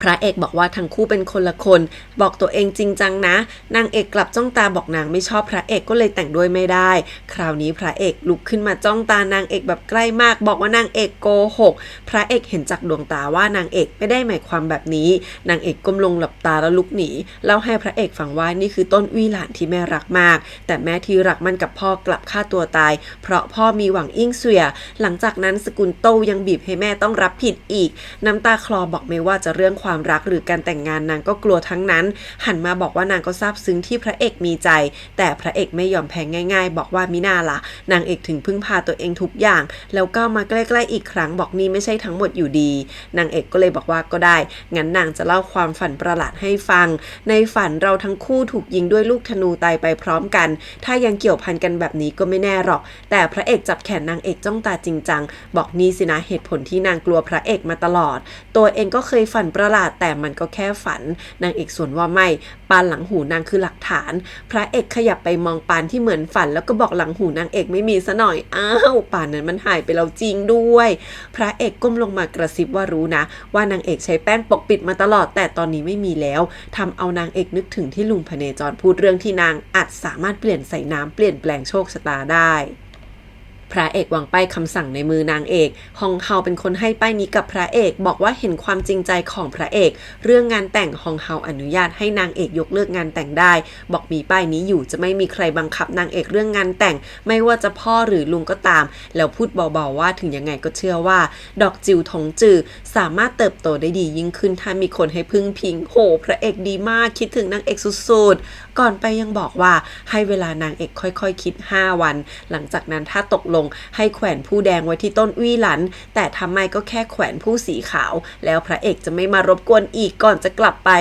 Speaker 2: พระเอกบอกว่าทั้งคู่เป็นคนละคนบอกตัวเองจริงจังนะนางเอกกลับจ้องตาบอกนางไม่ชอบพระเอกก็เลยแต่งด้วยไม่ได้คราวนี้พระเอกลุกขึ้นมาจ้องตานางเอกแบบใกล้มากบอกว่านางเอกโกหกพระเอกเห็นจากดวงตาว่านางเอกไม่ได้หมายความแบบนี้นางเอกก้มลงหลับตาแล้วลุกหนีเล่าให้พระเอกฟังว่านี่คือต้นวี่หลานที่แม่รักมากแต่แม่ที่รักมันกับพ่อกลับฆ่าตัวตายเพราะพ่อมีหวังอิงเสวียหลังจากนั้นสกุลโตยังบีบให้แม่ต้องรับผิดอีกน้ำตาคลอบอกไม่ว่าจะเรื่องความรักหรือการแต่งงานนางก็กลัวทั้งนั้นหันมาบอกว่านางก็ซาบซึ้งที่พระเอกมีใจแต่พระเอกไม่ยอมแพ้ง่ายๆบอกว่ามิน่าล่ะนางเอกถึงพึ่งพาตัวเองทุกอย่างแล้วก้าวมาใกล้ๆอีกครั้งบอกนี่ไม่ใช่ทั้งหมดอยู่ดีนางเอกก็เลยบอกว่าก็ได้งั้นนางจะเล่าความฝันประหลาดให้ฟังในฝันเราทั้งคู่ถูกยิงด้วยลูกธนูตายไปพร้อมกันถ้ายังเกี่ยวพันกันแบบนี้ก็ไม่แน่หรอกแต่พระเอกจับแขนนางเอกจ้องตาจริงจังบอกนี่สินะเหตุผลที่นางกลัวพระเอกมาตลอดตัวเองก็เคยฝันประหลาดแต่มันก็แค่ฝันนางเอกสวนว่าไม่ปานหลังหูนางคือหลักฐานพระเอกขยับไปมองปานที่เหมือนฝันแล้วก็บอกหลังหูนางเอกไม่มีซะหน่อยอ้าวปานนั้นมันหายไปแล้วจริงด้วยพระเอกก้มลงมากระซิบว่ารู้นะว่านางเอกใช้แป้งปกปิดมาตลอดแต่ตอนนี้ไม่มีแล้วทำเอานางเอกนึกถึงที่ลุงพเนจรพูดเรื่องที่นางอาจสามารถเปลี่ยนใส่น้ำเปลี่ยนแปลงโชคชะตาได้พระเอกวางป้ายคำสั่งในมือนางเอกฮองเฮาเป็นคนให้ป้ายนี้กับพระเอกบอกว่าเห็นความจริงใจของพระเอกเรื่องงานแต่งฮองเฮาอนุญาตให้นางเอกยกเลิกงานแต่งได้บอกมีป้ายนี้อยู่จะไม่มีใครบังคับนางเอกเรื่องงานแต่งไม่ว่าจะพ่อหรือลุงก็ตามแล้วพูดเบาๆว่าถึงยังไงก็เชื่อว่าดอกจิวทงจือสามารถเติบโตได้ดียิ่งขึ้นถ้ามีคนให้พึ่งพิงโหพระเอกดีมากคิดถึงนางเอกสุดๆก่อนไปยังบอกว่าให้เวลานางเอกค่อยๆคิด5 วันหลังจากนั้นถ้าตกลงให้แขวนผู้แดงไว้ที่ต้นวี่หลันแต่ทำไมก็แค่แขวนผู้สีขาวแล้วพระเอกจะไม่มารบกวนอีกก่อนจะกลับไป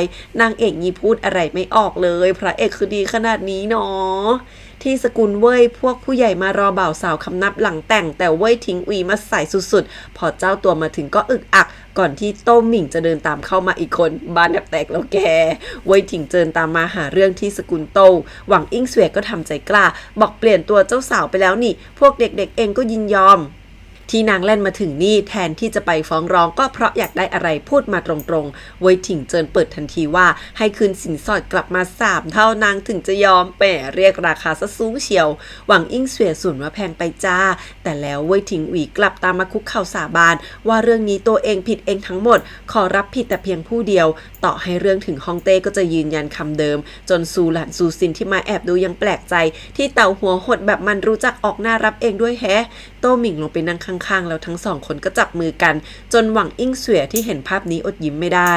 Speaker 2: นางเอกนี่พูดอะไรไม่ออกเลยพระเอกคือดีขนาดนี้เนาะที่สกุลเว่ยพวกผู้ใหญ่มารอบ่าวสาวคำนับหลังแต่งแต่เว่ยทิ้งอุยมาใส่สุดๆพอเจ้าตัวมาถึงก็อึกอักก่อนที่โต้หมิ่งจะเดินตามเข้ามาอีกคนบ้านแตกแล้วแกเว่ยถิงเจินตามมาหาเรื่องที่สกุลโตหวังอิงเสวียก็ทำใจกล้าบอกเปลี่ยนตัวเจ้าสาวไปแล้วนี่พวกเด็กๆเองก็ยินยอม ที่นางแล่นมาถึงนี่แทนที่จะไปฟ้องร้องก็เพราะอยากได้อะไรพูดมาตรงๆเว่ยถิงเจินเปิดทันทีว่าให้คืนสินสอดกลับมา3 เท่านางถึงจะยอมแหมเรียกราคาซะสูงเชียวหวังอิงเสวียสูนว่าแพงไปจ้าแต่แล้วเว่ยถิงอุ๋ยกลับตามมาคุกเข่าสาบานว่าเรื่องนี้ตัวเองผิดเองทั้งหมดขอรับผิดแต่เพียงผู้เดียวต่อให้เรื่องถึงฮ่องเต้ก็จะยืนยันคำเดิมจนซูหลานซูซินที่มาแอบดูยังแปลกใจที่เต่าหัวหดแบบมันรู้จักออกหน้ารับเองด้วยแฮะโต้หมิงลงไปนั่งข้างๆแล้วทั้ง2 คนก็จับมือกันจนหวังอิงเสวียที่เห็นภาพนี้อดยิ้มไม่ได้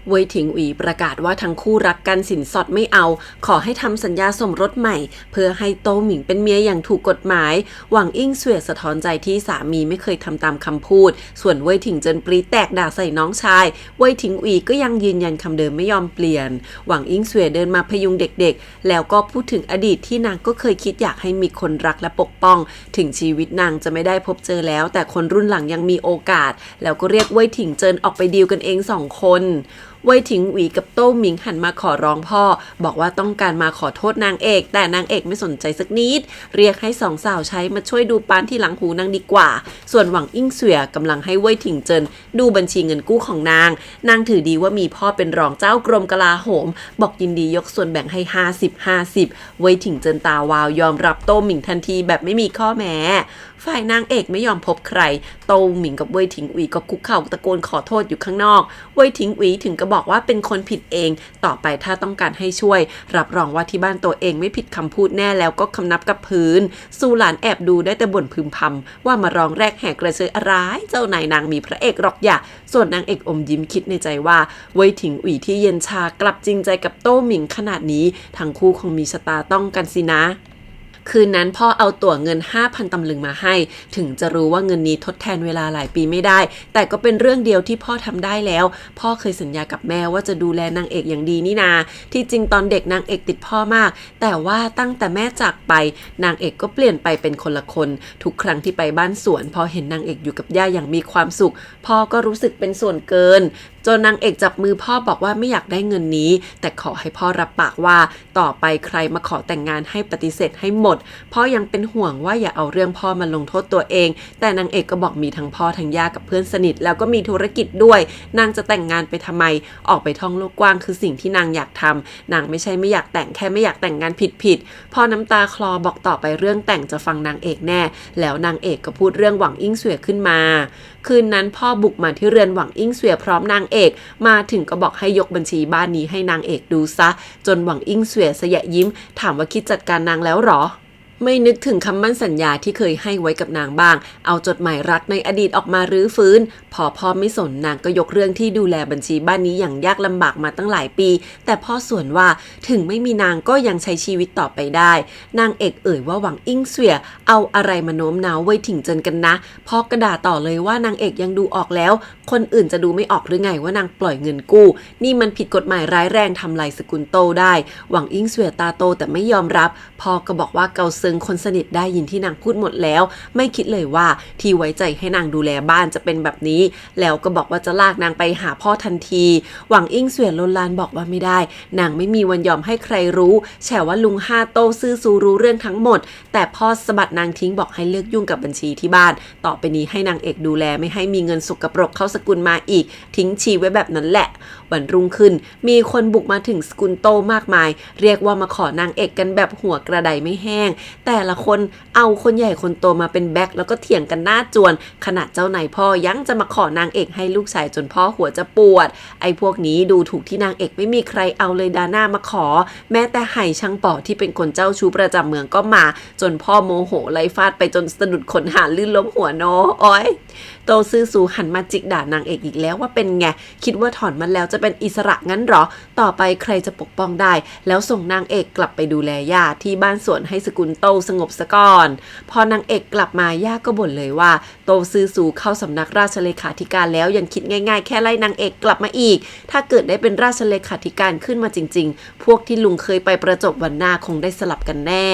Speaker 2: เว่ยถิงอุ๋ยประกาศว่าทั้งคู่รักกันสินสอดไม่เอาขอให้ทำสัญญาสมรสใหม่เพื่อให้โต้หมิงเป็นเมียอย่างถูกกฎหมายหวังอิงเสวียสะท้อนใจที่สามีไม่เคยทำตามคำพูดส่วนเว่ยถิงเจินปรีแตกด่าใส่น้องชายเว่ยถิงอุ๋ยก็ยังยืนยันคำเดิมไม่ยอมเปลี่ยนหวังอิงเสวียเดินมาพยุงเด็กๆแล้วก็พูดถึงอดีตที่นางก็เคยคิดอยากให้มีคนรักและปกป้องถึงชีวิตนางจะไม่ได้พบเจอแล้วแต่คนรุ่นหลังยังมีโอกาสแล้วก็เรียกเว่ยถิงเจินออกไปดีลกันเอง2 คนเว่ยถิงอุ๋ยกับโต้หมิงหันมาขอร้องพ่อบอกว่าต้องการมาขอโทษนางเอกแต่นางเอกไม่สนใจสักนิดเรียกให้2 สาวใช้มาช่วยดูปานที่หลังหูนางดีกว่าส่วนหวังอิงเสวียกำลังให้เว่ยถิงเจินดูบัญชีเงินกู้ของนางถือดีว่ามีพ่อเป็นรองเจ้ากรมกลาโหมบอกยินดียกส่วนแบ่งให้50-50เว่ยถิงเจินตาวาวยอมรับโต้หมิงทันทีแบบไม่มีข้อแม้ฝ่ายนางเอกไม่ยอมพบใครโต้หมิงกับเว่ยถิงอุ๋ยก็คุกเข่าตะโกนขอโทษอยู่ข้างนอกเว่ยถิงอุ๋ยถึงก็บอกว่าเป็นคนผิดเองต่อไปถ้าต้องการให้ช่วยรับรองว่าที่บ้านตัวเองไม่ผิดคำพูดแน่แล้วก็คำนับกับพื้นซูหลานแอบดูได้แต่บ่นพึมพำว่ามาร้องแรกแหกกระเซยอะไรเจ้านายนางมีพระเอกหรอกอย่าส่วนนางเอกอมยิ้มคิดในใจว่าเว่ยถิงอุ๋ยที่เย็นชากลับจริงใจกับโต้หมิงขนาดนี้ทั้งคู่คงมีชะตาต้องกันสินะคืนนั้นพ่อเอาตั๋วเงิน 5,000 ตำลึงมาให้ถึงจะรู้ว่าเงินนี้ทดแทนเวลาหลายปีไม่ได้แต่ก็เป็นเรื่องเดียวที่พ่อทำได้แล้วพ่อเคยสัญญากับแม่ว่าจะดูแลนางเอกอย่างดีนี่นาที่จริงตอนเด็กนางเอกติดพ่อมากแต่ว่าตั้งแต่แม่จากไปนางเอกก็เปลี่ยนไปเป็นคนละคนทุกครั้งที่ไปบ้านสวนพอเห็นนางเอกอยู่กับย่าอย่างมีความสุขพ่อก็รู้สึกเป็นส่วนเกินจนนางเอกจับมือพ่อบอกว่าไม่อยากได้เงินนี้แต่ขอให้พ่อรับปากว่าต่อไปใครมาขอแต่งงานให้ปฏิเสธให้หมดพ่อยังเป็นห่วงว่าอย่าเอาเรื่องพ่อมาลงโทษตัวเองแต่นางเอกก็บอกมีทั้งพ่อทั้งย่ากับเพื่อนสนิทแล้วก็มีธุรกิจด้วยนางจะแต่งงานไปทำไมออกไปท่องโลกกว้างคือสิ่งที่นางอยากทำนางไม่ใช่ไม่อยากแต่งแค่ไม่อยากแต่งงานผิดพ่อน้ำตาคลอบอกต่อไปเรื่องแต่งจะฟังนางเอกแน่แล้วนางเอกก็พูดเรื่องหวังอิงเสวียขึ้นมาคืนนั้นพ่อบุกมาที่เรือนหวังอิงเสวียพร้อมนางเอกมาถึงก็บอกให้ยกบัญชีบ้านนี้ให้นางเอกดูซะจนหวังอิงเสวียสยะยิ้มถามว่าคิดจัดการนางแล้วหรอไม่นึกถึงคำมั่นสัญญาที่เคยให้ไว้กับนางบ้างเอาจดหมายรักในอดีตออกมารื้อฟื้นพอพ่อไม่สนนางก็ยกเรื่องที่ดูแลบัญชีบ้านนี้อย่างยากลำบากมาตั้งหลายปีแต่พ่อส่วนว่าถึงไม่มีนางก็ยังใช้ชีวิตต่อไปได้นางเอกเอ่ยว่าหวังอิงเสวียเอาอะไรมาโน้มน้าวเว่ยถิงเจินกันนะพ่อกระด่าต่อเลยว่านางเอกยังดูออกแล้วคนอื่นจะดูไม่ออกหรือไงว่านางปล่อยเงินกู้นี่มันผิดกฎหมายร้ายแรงทำลายสกุลโตได้หวังอิงเสวียตาโตแต่ไม่ยอมรับพ่อก็บอกว่าเกาซึงคนสนิทได้ยินที่นางพูดหมดแล้วไม่คิดเลยว่าที่ไว้ใจให้นางดูแลบ้านจะเป็นแบบนี้แล้วก็บอกว่าจะลากนางไปหาพ่อทันทีหวังอิงเสวียนลนลานบอกว่าไม่ได้นางไม่มีวันยอมให้ใครรู้แฉว่าลุงห้าโต้ซื่อซูรู้เรื่องทั้งหมดแต่พ่อสะบัดนางทิ้งบอกให้เลิกยุ่งกับบัญชีที่บ้านต่อไปนี้ให้นางเอกดูแลไม่ให้มีเงินสกปรกเข้าสกุลมาอีกทิ้งชีไว้แบบนั้นแหละวันรุ่งขึ้นมีคนบุกมาถึงสกุลโตมากมายเรียกว่ามาขอนางเอกกันแบบหัวกระไดไม่แห้งแต่ละคนเอาคนใหญ่คนโตมาเป็นแบ็คแล้วก็เถียงกันหน้าจวนขนาดเจ้านายพ่อยังจะมาขอนางเอกให้ลูกชายจนพ่อหัวจะปวดไอ้พวกนี้ดูถูกที่นางเอกไม่มีใครเอาเลยดาหน้ามาขอแม้แต่ไห่ช่างป่อที่เป็นคนเจ้าชู้ประจำเมืองก็มาจนพ่อโมโหไล่ฟาดไปจนสะดุดขนหาลื่นล้มหัวโนอ้อยโตซื่อสูหันมาจิกด่านางเอกอีกแล้วว่าเป็นไงคิดว่าถอนมันแล้วจะเป็นอิสระงั้นหรอต่อไปใครจะปกป้องได้แล้วส่งนางเอกกลับไปดูแลย่าที่บ้านสวนให้สกุลโตสงบซะก่อนพอนางเอกกลับมาย่าก็บ่นเลยว่าโตซื่อสูเข้าสำนักราชเลขาธิการแล้วยังคิดง่ายๆแค่ไล่นางเอกกลับมาอีกถ้าเกิดได้เป็นราชเลขาธิการขึ้นมาจริงๆพวกที่ลุงเคยไปประจบวันหน้าคงได้สลับกันแน่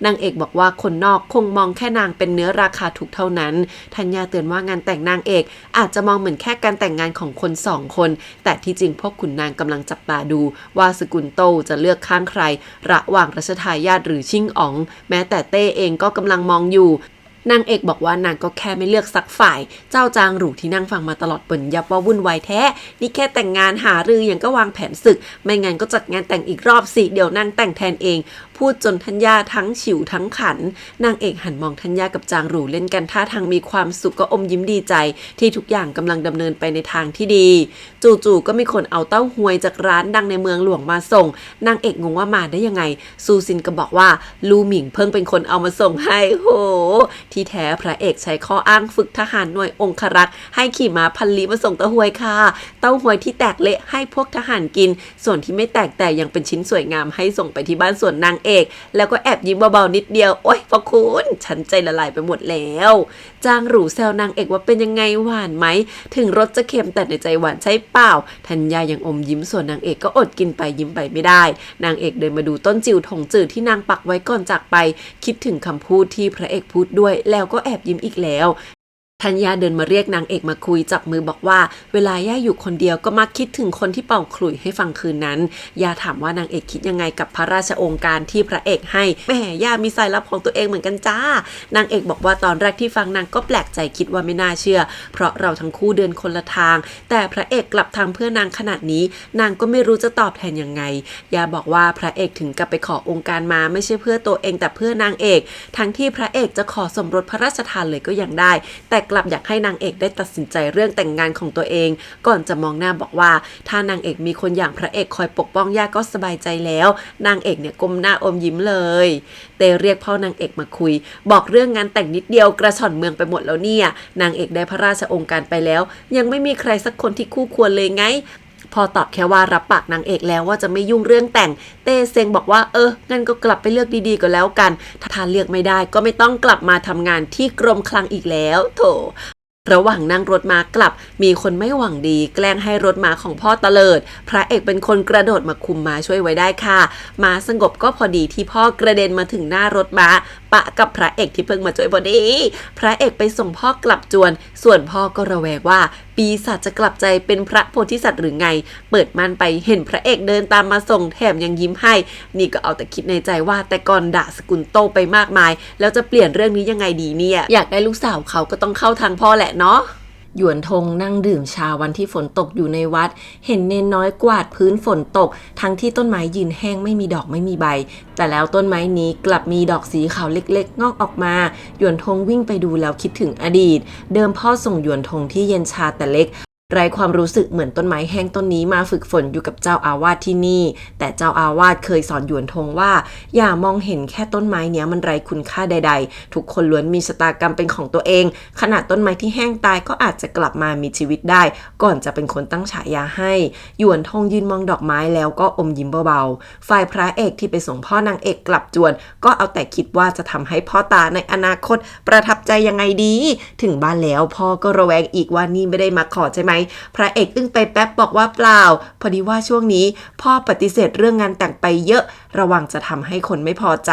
Speaker 2: นางเอกบอกว่าคนนอกคงมองแค่นางเป็นเนื้อราคาถูกเท่านั้นธัญญาเตือนว่างานแต่งนางเอกอาจจะมองเหมือนแค่การแต่งงานของคน2 คนแต่ที่จริงพวกขุนนางกำลังจับตาดูว่าสกุลโตจะเลือกข้างใครระหว่างรัชทายาทหรือชิ่งอ๋องแม้แต่เต้เองก็กำลังมองอยู่ นางเอกบอกว่านางก็แค่ไม่เลือกสักฝ่ายเจ้าจางหรูที่นั่งฟังมาตลอดเปิ่นยับว่าวุ่นวายแท้นี่แค่แต่งงานหารือยังก็วางแผนศึกไม่งั้นก็จัดงานแต่งอีกรอบสิเดี๋ยวนางแต่งแทนเองพูดจนธัญญาทั้งฉิวทั้งขันนางเอกหันมองธัญญากับจางหรูเล่นกันท่าทางมีความสุขก็อมยิ้มดีใจที่ทุกอย่างกำลังดำเนินไปในทางที่ดีจู่ๆก็มีคนเอาเต้าหวยจากร้านดังในเมืองหลวงมาส่งนางเอกงงว่ามาได้ยังไงซูซินก็บอกว่าลูหมิงเพิ่งเป็นคนเอามาส่งให้โหที่แท้พระเอกใช้ข้ออ้างฝึกทหารหน่วยองครักษ์ให้ขี่ม้าพันลี้มาส่งเต้าหวยค่ะเต้าหวยที่แตกเละให้พวกทหารกินส่วนที่ไม่แตกแต่ยังเป็นชิ้นสวยงามให้ส่งไปที่บ้านส่วนนางเอกแล้วก็แอบยิ้มเบาๆนิดเดียวโอ๊ยพอคุณฉันใจละลายไปหมดแล้วจางหรูแซวนางเอกว่าเป็นยังไงหวานไหมถึงรสจะเค็มแต่ในใจหวานใช่เปล่าธัญญายังอมยิ้มส่วนนางเอกก็อดกินไปยิ้มไปไม่ได้นางเอกเดินมาดูต้นจิ๋วถงจืดที่นางปักไว้ก่อนจากไปคิดถึงคำพูดที่พระเอกพูดด้วยแล้วก็แอบยิ้มอีกแล้วธัญญาเดินมาเรียกนางเอกมาคุยจับมือบอกว่าเวลาย่าอยู่คนเดียวก็มักคิดถึงคนที่เป่าขลุ่ยให้ฟังคืนนั้นย่าถามว่านางเอกคิดยังไงกับพระราชโองการที่พระเอกให้แหมย่ามีสายลับของตัวเองเหมือนกันจ้านางเอกบอกว่าตอนแรกที่ฟังนางก็แปลกใจคิดว่าไม่น่าเชื่อเพราะเราทั้งคู่เดินคนละทางแต่พระเอกกลับทำเพื่อนางขนาดนี้นางก็ไม่รู้จะตอบแทนยังไงย่าบอกว่าพระเอกถึงกับไปขอองค์การมาไม่ใช่เพื่อตัวเองแต่เพื่อนางเอกทั้งที่พระเอกจะขอสมรสพระราชทานเลยก็ยังได้แต่กลับอยากให้นางเอกได้ตัดสินใจเรื่องแต่งงานของตัวเองก่อนจะมองหน้าบอกว่าถ้านางเอกมีคนอย่างพระเอกคอยปกป้องย่าก็สบายใจแล้วนางเอกเนี่ยก้มหน้าอมยิ้มเลยเตเรียกพ่อนางเอกมาคุยบอกเรื่องงานแต่งนิดเดียวกระชอนเมืองไปหมดแล้วเนี่ยนางเอกได้พระราชโองการไปแล้วยังไม่มีใครสักคนที่คู่ควรเลยไงพอตอบแค่ว่ารับปากนางเอกแล้วว่าจะไม่ยุ่งเรื่องแต่งเต้เซงบอกว่างั้นก็กลับไปเลือกดีๆก็แล้วกันถ้าเลือกไม่ได้ก็ไม่ต้องกลับมาทำงานที่กรมคลังอีกแล้วโถระหว่างนั่งรถม้ากลับมีคนไม่หวังดีแกล้งให้รถม้าของพ่อเตลิดพระเอกเป็นคนกระโดดมาคุมม้าช่วยไว้ได้ค่ะม้าสงบก็พอดีที่พ่อกระเด็นมาถึงหน้ารถม้าปะกับพระเอกที่เพิ่งมาช่วยพอดีพระเอกไปส่งพ่อกลับจวนส่วนพ่อก็ระแวงว่าปีศาจจะกลับใจเป็นพระโพธิสัตว์หรือไงเปิดม่านไปเห็นพระเอกเดินตามมาส่งแถมยังยิ้มให้นี่ก็เอาแต่คิดในใจว่าแต่ก่อนด่าสกุลโตไปมากมายแล้วจะเปลี่ยนเรื่องนี้ยังไงดีเนี่ยอยากได้ลูกสาวเขาก็ต้องเข้าทางพ่อแหละเนาะหยวนทงนั่งดื่มชาวันที่ฝนตกอยู่ในวัดเห็นเนนน้อยกวาดพื้นฝนตกทั้งที่ต้นไม้ยืนแห้งไม่มีดอกไม่มีใบแต่แล้วต้นไม้นี้กลับมีดอกสีขาวเล็กๆงอกออกมาหยวนทงวิ่งไปดูแล้วคิดถึงอดีตเดิมพ่อส่งหยวนทงที่เย็นชาแต่เล็กไร้ความรู้สึกเหมือนต้นไม้แห้งต้นนี้มาฝึกฝนอยู่กับเจ้าอาวาสที่นี่แต่เจ้าอาวาสเคยสอนหยวนทงว่าอย่ามองเห็นแค่ต้นไม้เนี้ยมันไร้คุณค่าใดๆทุกคนล้วนมีชะตากรรมเป็นของตัวเองขนาดต้นไม้ที่แห้งตายก็อาจจะกลับมามีชีวิตได้ก่อนจะเป็นคนตั้งฉายาให้หยวนทงยืนมองดอกไม้แล้วก็อมยิ้มเบาๆฝ่ายพระเอกที่ไปส่งพ่อนางเอกกลับจวนก็เอาแต่คิดว่าจะทำให้พ่อตาในอนาคตประทับใจยังไงดีถึงบ้านแล้วพ่อก็ระแวงอีกว่านี่ไม่ได้มาขอใช่ไหมพระเอกอึ้งไปแป๊บบอกว่าเปล่าพอดีว่าช่วงนี้พ่อปฏิเสธเรื่องงานแต่งไปเยอะระวังจะทำให้คนไม่พอใจ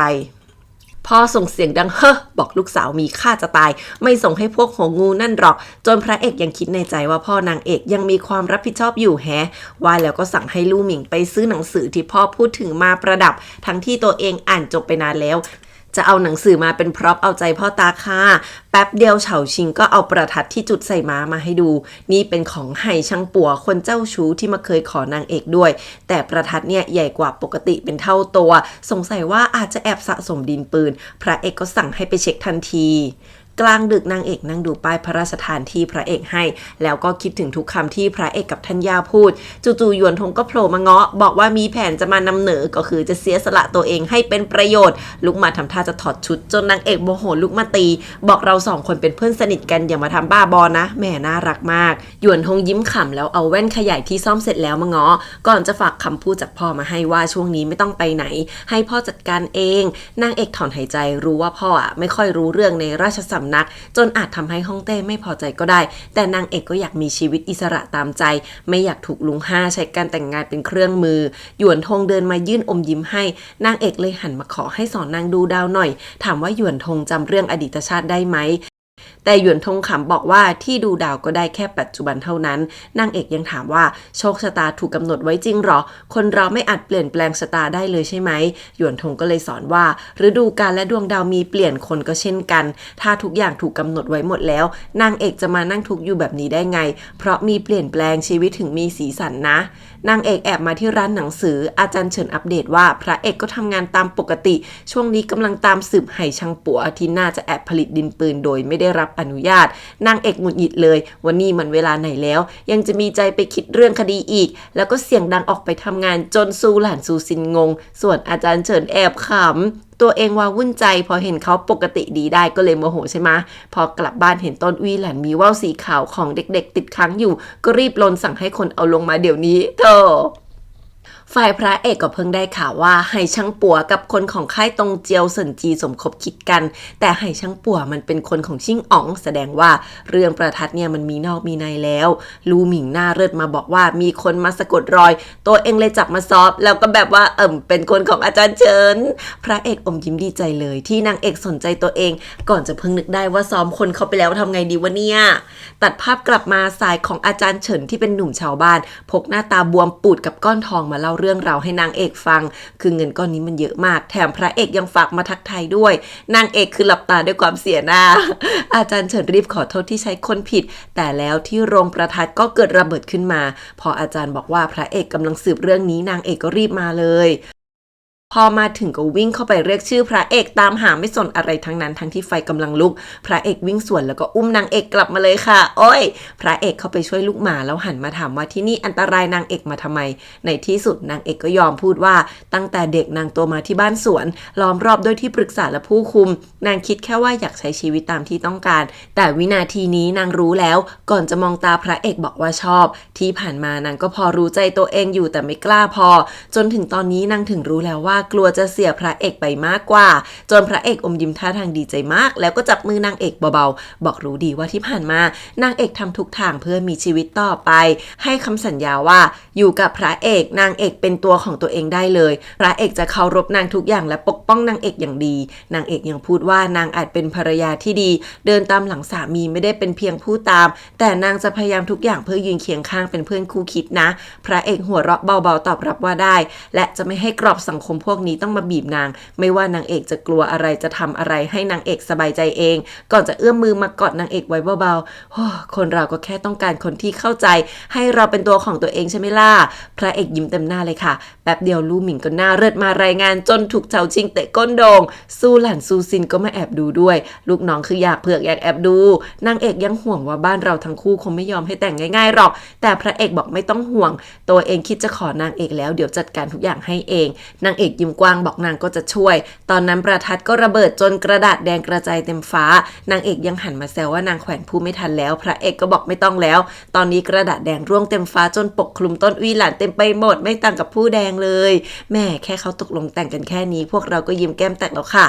Speaker 2: พ่อส่งเสียงดังเฮ้อบอกลูกสาวมีค่าจะตายไม่ส่งให้พวกหัวงูนั่นหรอกจนพระเอกยังคิดในใจว่าพ่อนางเอกยังมีความรับผิดชอบอยู่แฮะว่าแล้วก็สั่งให้ลู่หมิงไปซื้อหนังสือที่พ่อพูดถึงมาประดับทั้งที่ตัวเองอ่านจบไปนานแล้วจะเอาหนังสือมาเป็นพร็อพเอาใจพ่อตาค่ะแป๊บเดียวเฉาชิงก็เอาประทัดที่จุดใส่ม้ามาให้ดูนี่เป็นของไห่ช่างปัวคนเจ้าชู้ที่มาเคยขอนางเอกด้วยแต่ประทัดเนี่ยใหญ่กว่าปกติเป็นเท่าตัวสงสัยว่าอาจจะแอบสะสมดินปืนพระเอกก็สั่งให้ไปเช็คทันทีกลางดึกนางเอกนั่งดูป้ายพระราชทานที่พระเอกให้แล้วก็คิดถึงทุกคำที่พระเอกกับธัญญาพูดจู่ๆหยวนทงก็โผล่มาเงาะบอกว่ามีแผนจะมานำเหนอก็คือจะเสียสละตัวเองให้เป็นประโยชน์ลุกมาทำท่าจะถอดชุดจนนางเอกโมโหลุกมาตีบอกเราสองคนเป็นเพื่อนสนิทกันอย่ามาทำบ้าบอนะแม่น่ารักมากหยวนทงยิ้มขำแล้วเอาแว่นขยายที่ซ่อมเสร็จแล้วมาเงาะก่อนจะฝากคำพูดจากพ่อมาให้ว่าช่วงนี้ไม่ต้องไปไหนให้พ่อจัดการเองนางเอกถอนหายใจรู้ว่าพ่อไม่ค่อยรู้เรื่องในราชสำนักจนอาจทำให้ฮ่องเต้ไม่พอใจก็ได้แต่นางเอกก็อยากมีชีวิตอิสระตามใจไม่อยากถูกลุงห้าใช้การแต่งงานเป็นเครื่องมือหยวนทงเดินมายื่นอมยิ้มให้นางเอกเลยหันมาขอให้สอนนางดูดาวหน่อยถามว่าหยวนทงจำเรื่องอดีตชาติได้ไหม แต่หยวนทงขำบอกว่าที่ดูดาวก็ได้แค่ปัจจุบันเท่านั้นนางเอกยังถามว่าโชคชะตาถูกกำหนดไว้จริงหรอคนเราไม่อาจเปลี่ยนแปลงชะตาได้เลยใช่ไหมหยวนทงก็เลยสอนว่าฤดูกาลและดวงดาวมีเปลี่ยนคนก็เช่นกันถ้าทุกอย่างถูกกำหนดไว้หมดแล้วนางเอกจะมานั่งทุกข์อยู่แบบนี้ได้ไงเพราะมีเปลี่ยนแปลงชีวิตถึงมีสีสันนะนางเอกแอบมาที่ร้านหนังสืออาจารย์เฉินอัปเดตว่าพระเอกก็ทำงานตามปกติช่วงนี้กำลังตามสืบไหช่างปัวที่น่าจะแอบผลิตดินปืนโดยไม่ได้รับอนุญาตนางเอกหงุดหงิดเลยวันนี้มันเวลาไหนแล้วยังจะมีใจไปคิดเรื่องคดีอีกแล้วก็เสียงดังออกไปทำงานจนซูหลานซูซินงงส่วนอาจารย์เฉินแอบขำตัวเองว่าวุ่นใจพอเห็นเขาปกติดีได้ก็เลยโมโหใช่ไหมพอกลับบ้านเห็นต้นวีหลันมีว่าวสีขาวของเด็กๆติดค้างอยู่ก็รีบลนสั่งให้คนเอาลงมาเดี๋ยวนี้เธอฝ่ายพระเอกก็เพิ่งได้ข่าวว่าไหช่างปัวกับคนของค่ายตงเจียวเซินจีสมคบคิดกันแต่ไหช่างปัวมันเป็นคนของชิ่งอ๋องแสดงว่าเรื่องประทัดเนี่ยมันมีนอกมีในแล้วลูหมิงหน้าเลิศมาบอกว่ามีคนมาสะกดรอยตัวเองเลยจับมาซอฟแล้วก็แบบว่าเป็นคนของอาจารย์เฉินพระเอกอมยิ้มดีใจเลยที่นางเอกสนใจตัวเองก่อนจะเพิ่งนึกได้ว่าซ้อมคนเข้าไปแล้วทำไงดีวะเนี่ยตัดภาพกลับมาสายของอาจารย์เฉินที่เป็นหนุ่มชาวบ้านพกหน้าตาบวมปูดกับก้อนทองมาเล่าเรื่องราวให้นางเอกฟังคือเงินก้อนนี้มันเยอะมากแถมพระเอกยังฝากมาทักทายด้วยนางเอกคือหลับตาด้วยความเสียหน้า อาจารย์เฉินรีบขอโทษที่ใช้คนผิดแต่แล้วที่โรงประทัดก็เกิดระเบิดขึ้นมาพออาจารย์บอกว่าพระเอกกำลังสืบเรื่องนี้นางเอกก็รีบมาเลยพอมาถึงก็วิ่งเข้าไปเรียกชื่อพระเอกตามหาไม่สนอะไรทั้งนั้นทั้งที่ไฟกำลังลุกพระเอกวิ่งสวนแล้วก็อุ้มนางเอกกลับมาเลยค่ะโอ้ยพระเอกเข้าไปช่วยลูกหมาแล้วหันมาถามว่าที่นี่อันตรายนางเอกมาทำไมในที่สุดนางเอกก็ยอมพูดว่าตั้งแต่เด็กนางโตมาที่บ้านสวนล้อมรอบด้วยที่ปรึกษาและผู้คุมนางคิดแค่ว่าอยากใช้ชีวิตตามที่ต้องการแต่วินาทีนี้นางรู้แล้วก่อนจะมองตาพระเอกบอกว่าชอบที่ผ่านมานางก็พอรู้ใจตัวเองอยู่แต่ไม่กล้าพอจนถึงตอนนี้นางถึงรู้แล้วว่ากลัวจะเสียพระเอกไปมากกว่าจนพระเอกอมยิ้มท่าทางดีใจมากแล้วก็จับมือนางเอกเบาๆบอกรู้ดีว่าที่ผ่านมานางเอกทำทุกทางเพื่อมีชีวิตต่อไปให้คำสัญญาว่าอยู่กับพระเอกนางเอกเป็นตัวของตัวเองได้เลยพระเอกจะเคารพนางทุกอย่างและปกป้องนางเอกอย่างดีนางเอกยังพูดว่านางอาจเป็นภรรยาที่ดีเดินตามหลังสามีไม่ได้เป็นเพียงผู้ตามแต่นางจะพยายามทุกอย่างเพื่อยืนเคียงข้างเป็นเพื่อนคู่คิดนะพระเอกหัวเราะเบาๆตอบรับว่าได้และจะไม่ให้กรอบสังคมพวกนี้ต้องมาบีบนางไม่ว่านางเอกจะกลัวอะไรจะทำอะไรให้นางเอกสบายใจเองก่อนจะเอื้อมมือมากอดนางเอกไว้เบาๆคนเราก็แค่ต้องการคนที่เข้าใจให้เราเป็นตัวของตัวเองใช่ไหมล่ะพระเอกยิ้มเต็มหน้าเลยค่ะแป๊บเดียวลู่หมิงก็หน้าเลิศมารายงานจนถูกเฉาชิงเตะก้นโด่งซูหลันซูซินก็มาแอบดูด้วยลูกน้องคืออยากเผือกอยากแอบดูนางเอกยังห่วงว่าบ้านเราทั้งคู่คงไม่ยอมให้แต่งง่ายๆหรอกแต่พระเอกบอกไม่ต้องห่วงตัวเองคิดจะขอนางเอกแล้วเดี๋ยวจัดการทุกอย่างให้เองนางเอกยิ้มกว้างบอกนางก็จะช่วยตอนนั้นประทัดก็ระเบิดจนกระดาษแดงกระจายเต็มฟ้านางเอกยังหันมาแซวว่านางแขวนผู้ไม่ทันแล้วพระเอกก็บอกไม่ต้องแล้วตอนนี้กระดาษแดงร่วงเต็มฟ้าจนปกคลุมต้นวีหลานเต็มไปหมดไม่ต่างกับผู้แดงเลยแม่แค่เขาตกลงแต่งกันแค่นี้พวกเราก็ยิ้มแก้มแตกแล้วค่ะ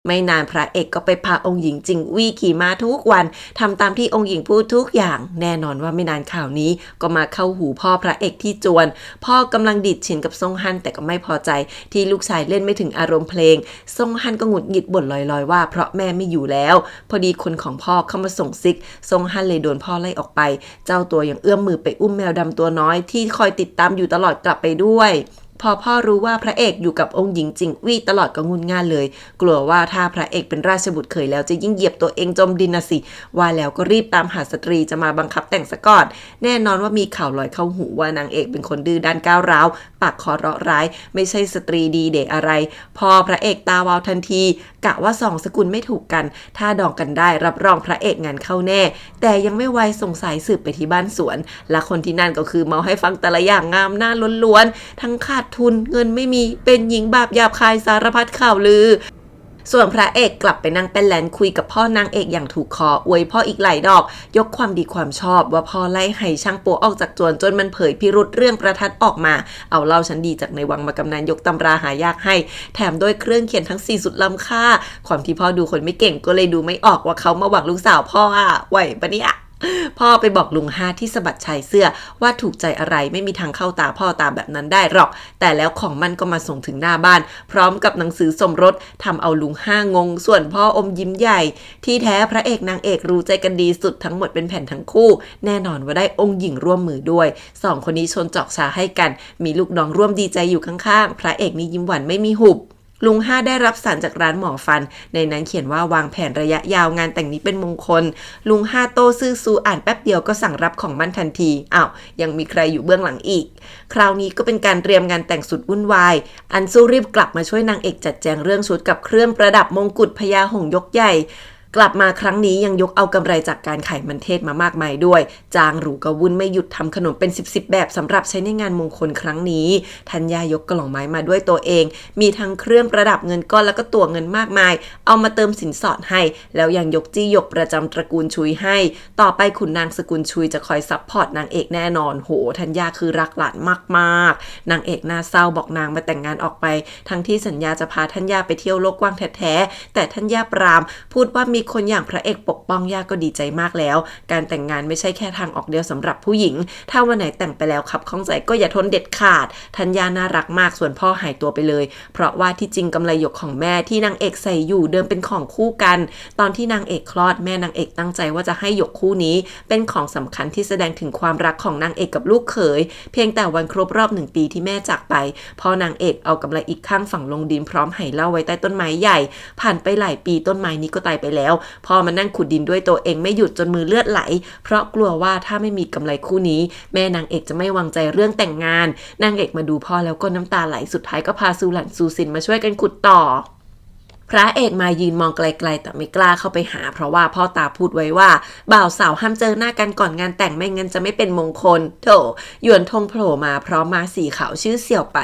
Speaker 2: ไม่นานพระเอกก็ไปพาองค์หญิงจิงวี่ขี่ม้าทุกวันทำตามที่องค์หญิงพูดทุกอย่างแน่นอนว่าไม่นานข่าวนี้ก็มาเข้าหูพ่อพระเอกที่จวนพ่อกำลังดิดฉินกับซงฮั่นแต่ก็ไม่พอใจที่ลูกชายเล่นไม่ถึงอารมณ์เพลงซงฮั่นก็หงุดหงิดบ่นลอยๆว่าเพราะแม่ไม่อยู่แล้วพอดีคนของพ่อเข้ามาส่งซิกซงฮั่นเลยโดนพ่อไล่ออกไปเจ้าตัวยังเอื้อมมือไปอุ้มแมวดำตัวน้อยที่คอยติดตามอยู่ตลอดกลับไปด้วยพอพ่อรู้ว่าพระเอกอยู่กับองค์หญิงจิงวี่ตลอดก็งุนง่านเลยกลัวว่าถ้าพระเอกเป็นราชบุตรเขยแล้วจะยิ่งเหยียบตัวเองจมดินนะสิว่าแล้วก็รีบตามหาสตรีจะมาบังคับแต่งซะก่อนแน่นอนว่ามีข่าวลอยเข้าหูว่านางเอกเป็นคนดื้อด้านก้าวร้าวปากคอเราะร้ายไม่ใช่สตรีดีเด็กอะไรพอพระเอกตาวาวทันทีกะว่าสองสกุลไม่ถูกกันถ้าดองกันได้รับรองพระเอกงานเข้าแน่แต่ยังไม่ไวส่งสายสืบไปที่บ้านสวนและคนที่นั่นก็คือเมาให้ฟังแต่ละอย่างงามหน้าล้วนๆทั้งขาดทุนเงินไม่มีเป็นหญิงบาปหยาบคายสารพัดข่าวลือส่วนพระเอกกลับไปนั่งเป็นแลนคุยกับพ่อนางเอกอย่างถูกคออวยพ่ออีกหลายดอกยกความดีความชอบว่าพ่อไล่ไหช่างปัวออกจากจวนจนมันเผยพิรุธเรื่องประทัดออกมาเอาเล่าชั้นดีจากในวังมากำนันยกตำราหายากให้แถมด้วยเครื่องเขียนทั้ง4สุดล้ำค่าความที่พ่อดูคนไม่เก่งก็เลยดูไม่ออกว่าเขามาหวังลูกสาวพ่อไหวปะเนี่ย พ่อไปบอกลุงห้าที่สะบัดชายเสื้อว่าถูกใจอะไรไม่มีทางเข้าตาพ่อตาแบบนั้นได้หรอกแต่แล้วของมันก็มาส่งถึงหน้าบ้านพร้อมกับหนังสือสมรสทำเอาลุงห้างงส่วนพ่ออมยิ้มใหญ่ที่แท้พระเอกนางเอกรู้ใจกันดีสุดทั้งหมดเป็นแผ่นทั้งคู่แน่นอนว่าได้องค์หญิงร่วมมือด้วยสองคนนี้ชนจอกชาให้กันมีลูกน้องร่วมดีใจอยู่ข้างๆพระเอกนี่ยิ้มหวานไม่มีหุบลุงห้าได้รับสารจากร้านหมอฟันในนั้นเขียนว่าวางแผนระยะยาวงานแต่งนี้เป็นมงคลลุงห้าโตซื่อซูอ่านแป๊บเดียวก็สั่งรับของมั่นทันทียังมีใครอยู่เบื้องหลังอีกคราวนี้ก็เป็นการเตรียมงานแต่งสุดวุ่นวายอันซูรีบกลับมาช่วยนางเอกจัดแจงเรื่องชุดกับเครื่องประดับมงกุฎพญาหงส์ยกใหญ่กลับมาครั้งนี้ยังยกเอากำไรจากการขายมันเทศมามากมายด้วยจางหรูกระวุ่นไม่หยุดทำขนมเป็น10แบบสำหรับใช้ในงานมงคลครั้งนี้ธัญญายกกล่องไม้มาด้วยตัวเองมีทั้งเครื่องประดับเงินก้อนแล้วก็ตัวเงินมากมายเอามาเติมสินสอดให้แล้วยังยกจี้หยกประจำตระกูลชุยให้ต่อไปขุนนางสกุลชุยจะคอยซัพพอร์ตนางเอกแน่นอนโหธัญญาคือรักหลานมากๆนางเอกน่าเศร้าบอกนางมาแต่งงานออกไปทั้งที่สัญญาจะพาธัญญาไปเที่ยวโลกกว้างแท้ๆแต่ธัญญาปรามพูดว่ามีคนอย่างพระเอกปกป้องย่าก็ดีใจมากแล้วการแต่งงานไม่ใช่แค่ทางออกเดียวสำหรับผู้หญิงถ้าวันไหนแต่งไปแล้วขับข้องใจก็อย่าทนเด็ดขาดธัญญาน่ารักมากส่วนพ่อหายตัวไปเลยเพราะว่าที่จริงกำไลหยกของแม่ที่นางเอกใส่อยู่เดิมเป็นของคู่กันตอนที่นางเอกคลอดแม่นางเอกตั้งใจว่าจะให้หยกคู่นี้เป็นของสำคัญที่แสดงถึงความรักของนางเอกกับลูกเขยเพียงแต่วันครบรอบ1 ปีที่แม่จากไปพ่อนางเอกเอากำไลอีกข้างฝังลงดินพร้อมไหเหล้าไว้ใต้ต้นไม้ใหญ่ผ่านไปหลายปีต้นไม้นี้ก็ตายไปแล้วพ่อมานั่งขุดดินด้วยตัวเองไม่หยุดจนมือเลือดไหลเพราะกลัวว่าถ้าไม่มีกำไลคู่นี้แม่นางเอกจะไม่วางใจเรื่องแต่งงานนางเอกมาดูพ่อแล้วก็น้ำตาไหลสุดท้ายก็พาซูหลันซูซินมาช่วยกันขุดต่อพระเอกมายืนมองไกลๆแต่ไม่กล้าเข้าไปหาเพราะว่าพ่อตาพูดไว้ว่าบ่าวสาวห้ามเจอหน้ากันก่อนงานแต่งไม่งั้นจะไม่เป็นมงคลโถหยวนทงโผล่มาพร้อมมาสีขาวชื่อเสี่ยวไป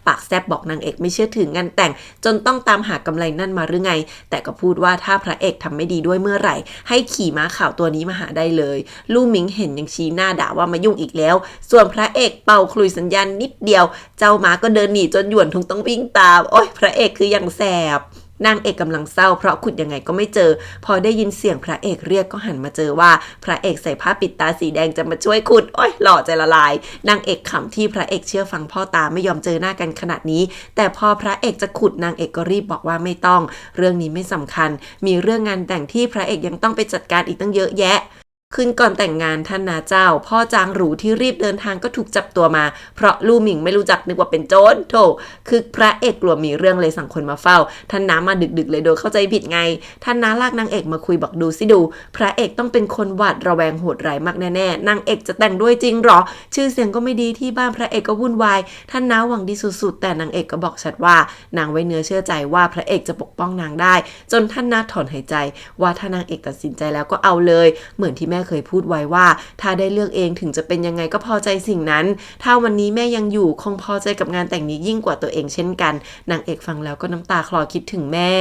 Speaker 2: ปากแซบบอกนางเอกไม่เชื่อถืองานแต่งจนต้องตามหากำไลนั่นมาหรือไงแต่ก็พูดว่าถ้าพระเอกทำไม่ดีด้วยเมื่อไหร่ให้ขี่ม้าขาวตัวนี้มาหาได้เลยลู่หมิงเห็นยังชี้หน้าด่าว่ามายุ่งอีกแล้วส่วนพระเอกเป่าคลุยสัญญาณนิดเดียวเจ้าม้าก็เดินหนีจนหยวนทงต้องวิ่งตามโอ๊ยพระเอกคือยังแสบนางเอกกำลังเศร้าเพราะขุดยังไงก็ไม่เจอพอได้ยินเสียงพระเอกเรียกก็หันมาเจอว่าพระเอกใส่ผ้าปิดตาสีแดงจะมาช่วยขุดโอ๊ยหล่อใจละลายนางเอกขำที่พระเอกเชื่อฟังพ่อตาไม่ยอมเจอหน้ากันขนาดนี้แต่พอพระเอกจะขุดนางเอกก็รีบบอกว่าไม่ต้องเรื่องนี้ไม่สำคัญมีเรื่องงานแต่งที่พระเอกยังต้องไปจัดการอีกตั้งเยอะแยะคืนก่อนแต่งงานท่านนาเจ้าพ่อจางหรูที่รีบเดินทางก็ถูกจับตัวมาเพราะลู่หมิงไม่รู้จักนึกว่าเป็นโจรโธ่คือพระเอกกลัวมีเรื่องเลยสั่งคนมาเฝ้าท่านน้ามาดึกๆเลยโดยเข้าใจผิดไงท่านน้าลากนางเอกมาคุยบอกดูสิดูพระเอกต้องเป็นคนหวาดระแวงโหดร้ายมากแน่ๆนางเอกจะแต่งด้วยจริงหรอชื่อเสียงก็ไม่ดีที่บ้านพระเอกก็วุ่นวายท่านน้าหวังดีสุดๆแต่นางเอกก็บอกชัดว่านางไว้เนื้อเชื่อใจว่าพระเอกจะปกป้องนางได้จนท่านน้าถอนหายใจว่าถ้านางเอกตัดสินใจแล้วก็เอาเลยเหมือนที่แม่เคยพูดไว้ว่าถ้าได้เลือกเองถึงจะเป็นยังไงก็พอใจสิ่งนั้นถ้าวันนี้แม่ยังอยู่คงพอใจกับงานแต่งนี้ยิ่งกว่าตัวเองเช่นกันนางเอกฟังแล้วก็น้ำตาคลอคิดถึงแม่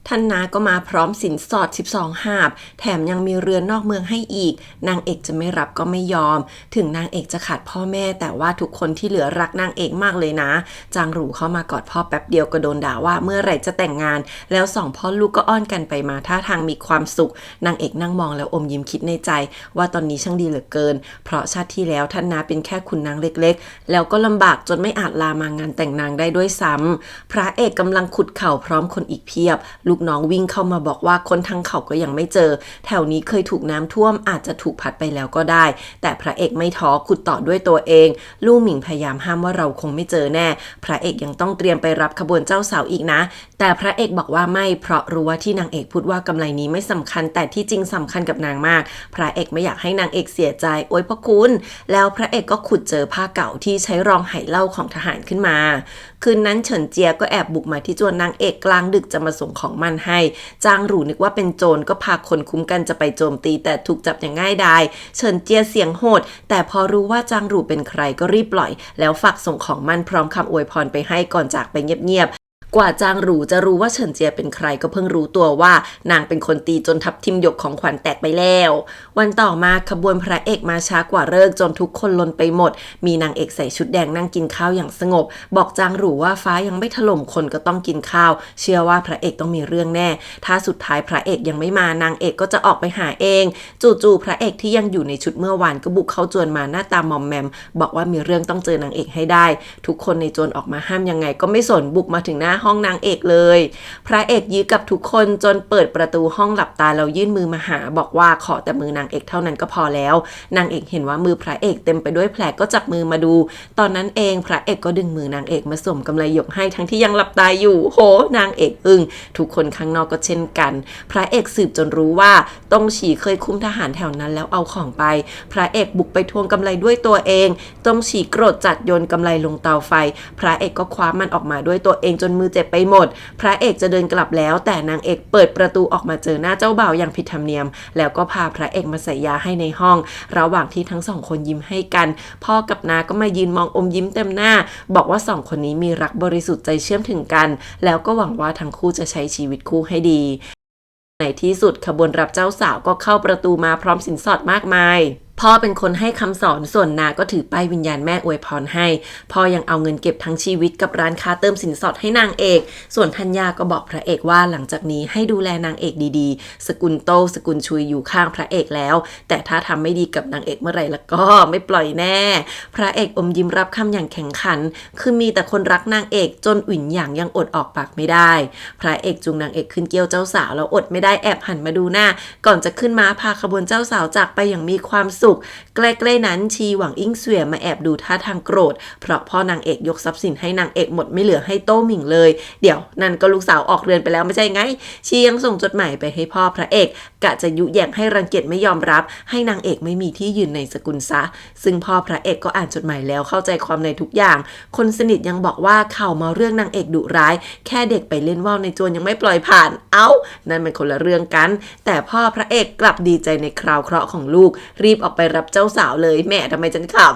Speaker 2: ท่านนาก็มาพร้อมสินสอด12 หาบแถมยังมีเรือนนอกเมืองให้อีกนางเอกจะไม่รับก็ไม่ยอมถึงนางเอกจะขาดพ่อแม่แต่ว่าทุกคนที่เหลือรักนางเอกมากเลยนะจางหรูเข้ามากอดพ่อแป๊บเดียวก็โดนด่าว่าเมื่อไหร่จะแต่งงานแล้วสองพ่อลูกก็อ้อนกันไปมาท่าทางมีความสุขนางเอกนั่งมองแล้วอมยิ้มคิดในใจว่าตอนนี้ช่างดีเหลือเกินเพราะชาติที่แล้วท่านนาเป็นแค่ขุนนางเล็กๆแล้วก็ลำบากจนไม่อาจลามางานแต่งนางได้ด้วยซ้ำพระเอกกำลังขุดเข่าพร้อมคนอีกเพียบลูกน้องวิ่งเข้ามาบอกว่าคนทั้งเขาก็ยังไม่เจอแถวนี้เคยถูกน้ำท่วมอาจจะถูกพัดไปแล้วก็ได้แต่พระเอกไม่ท้อขุดต่อด้วยตัวเองลู่หมิงพยายามห้ามว่าเราคงไม่เจอแน่พระเอกยังต้องเตรียมไปรับขบวนเจ้าสาวอีกนะแต่พระเอกบอกว่าไม่เพราะรู้ว่าที่นางเอกพูดว่ากำไรนี้ไม่สำคัญแต่ที่จริงสำคัญกับนางมากพระเอกไม่อยากให้นางเอกเสียใจโอ๊ยพ่อคุณแล้วพระเอกก็ขุดเจอผ้าเก่าที่ใช้รองไหเหล้าของทหารขึ้นมาคืนนั้นเฉินเจียก็แอบบุกมาที่จวนนางเอกกลางดึกจะมาส่งของมันให้จางหรูนึกว่าเป็นโจรก็พาคนคุ้มกันจะไปโจมตีแต่ถูกจับอย่างง่ายดายเฉินเจียเสียงโหดแต่พอรู้ว่าจางหรูเป็นใครก็รีบปล่อยแล้วฝากส่งของมันพร้อมคำอวยพรไปให้ก่อนจากไปเงียบ กว่าจางหรูจะรู้ว่าเฉินเจียเป็นใครก็เพิ่งรู้ตัวว่านางเป็นคนตีจนทับทิมหยกของขวัญแตกไปแล้ววันต่อมาขบวนพระเอกมาช้ากว่าฤกษ์จนทุกคนลนไปหมดมีนางเอกใส่ชุดแดงนั่งกินข้าวอย่างสงบบอกจางหรูว่าฟ้ายังไม่ถล่มคนก็ต้องกินข้าวเชื่อว่าพระเอกต้องมีเรื่องแน่ถ้าสุดท้ายพระเอกยังไม่มานางเอกก็จะออกไปหาเองจู่ๆพระเอกที่ยังอยู่ในชุดเมื่อวานก็บุกเข้าจวนมาหน้าตามอมแมมบอกว่ามีเรื่องต้องเจอนางเอกให้ได้ทุกคนในจวนออกมาห้ามยังไงก็ไม่สนบุกมาถึงหน้าห้องนางเอกเลยพระเอกยื้อกับทุกคนจนเปิดประตูห้องหลับตาแล้วยื่นมือมาหาบอกว่าขอแต่มือนางเอกเท่านั้นก็พอแล้วนางเอกเห็นว่ามือพระเอกเต็มไปด้วยแผลก็จับมือมาดูตอนนั้นเองพระเอกก็ดึงมือนางเอกมาสวมกำไลหยกให้ทั้งที่ยังหลับตาอยู่โหนางเอกอึ้งทุกคนข้างนอกก็เช่นกันพระเอกสืบจนรู้ว่าตงฉีเคยคุมทหารแถวนั้นแล้วเอาของไปพระเอกบุกไปทวงกำไลด้วยตัวเองตงฉีโกรธจัดโยนกำไลลงเตาไฟพระเอกก็คว้ามันออกมาด้วยตัวเองจนมือเจ็บไปหมดพระเอกจะเดินกลับแล้วแต่นางเอกเปิดประตูออกมาเจอหน้าเจ้าบ่าวอย่างผิดธรรมเนียมแล้วก็พาพระเอกมาใส่ยาให้ในห้องระหว่างที่ทั้งสองคนยิ้มให้กันพ่อกับน้าก็มายืนมองอมยิ้มเต็มหน้าบอกว่าสองคนนี้มีรักบริสุทธิ์ใจเชื่อมถึงกันแล้วก็หวังว่าทั้งคู่จะใช้ชีวิตคู่ให้ดีในที่สุดขบวนรับเจ้าสาวก็เข้าประตูมาพร้อมสินสอดมากมายพ่อเป็นคนให้คำสอนส่วนนาก็ถือป้ายวิญญาณแม่อวยพรให้พ่อยังเอาเงินเก็บทั้งชีวิตกับร้านค้าเติมสินสอดให้นางเอกส่วนธัญญาก็บอกพระเอกว่าหลังจากนี้ให้ดูแลนางเอกดีๆสกุลโตสกุลชุยอยู่ข้างพระเอกแล้วแต่ถ้าทำไม่ดีกับนางเอกเมื่อไหร่แล้วก็ไม่ปล่อยแน่พระเอกอมยิ้มรับคำอย่างแข็งขันคือมีแต่คนรักนางเอกจนอุ่นหยางยังอดออกปากไม่ได้พระเอกจูงนางเอกขึ้นเกี้ยวเจ้าสาวแล้วอดไม่ได้แอบหันมาดูหน้าก่อนจะขึ้นม้าพาขบวนเจ้าสาวจากไปอย่างมีความสุขใกล้ๆนั้นชีหวังอิงเสวียมาแอบดูท่าทางโกรธเพราะพ่อนางเอกยกทรัพย์สินให้นางเอกหมดไม่เหลือให้โต้หมิ่งเลยเดี๋ยวนั่นก็ลูกสาวออกเรือนไปแล้วไม่ใช่ไงชียังส่งจดหมายไปให้พ่อพระเอกกะจะยุแยงให้รังเกียจไม่ยอมรับให้นางเอกไม่มีที่ยืนในสกุลซะซึ่งพ่อพระเอกก็อ่านจดหมายแล้วเข้าใจความในทุกอย่างคนสนิทยังบอกว่าข่าวมาเรื่องนางเอกดุร้ายแค่เด็กไปเล่นว่าวในจวนยังไม่ปล่อยผ่านนั่นเป็นคนละเรื่องกันแต่พ่อพระเอกกลับดีใจในคราวเคราะห์ของลูกรีบออกไปรับเจ้าสาวเลยแม่ทำไมฉันขำ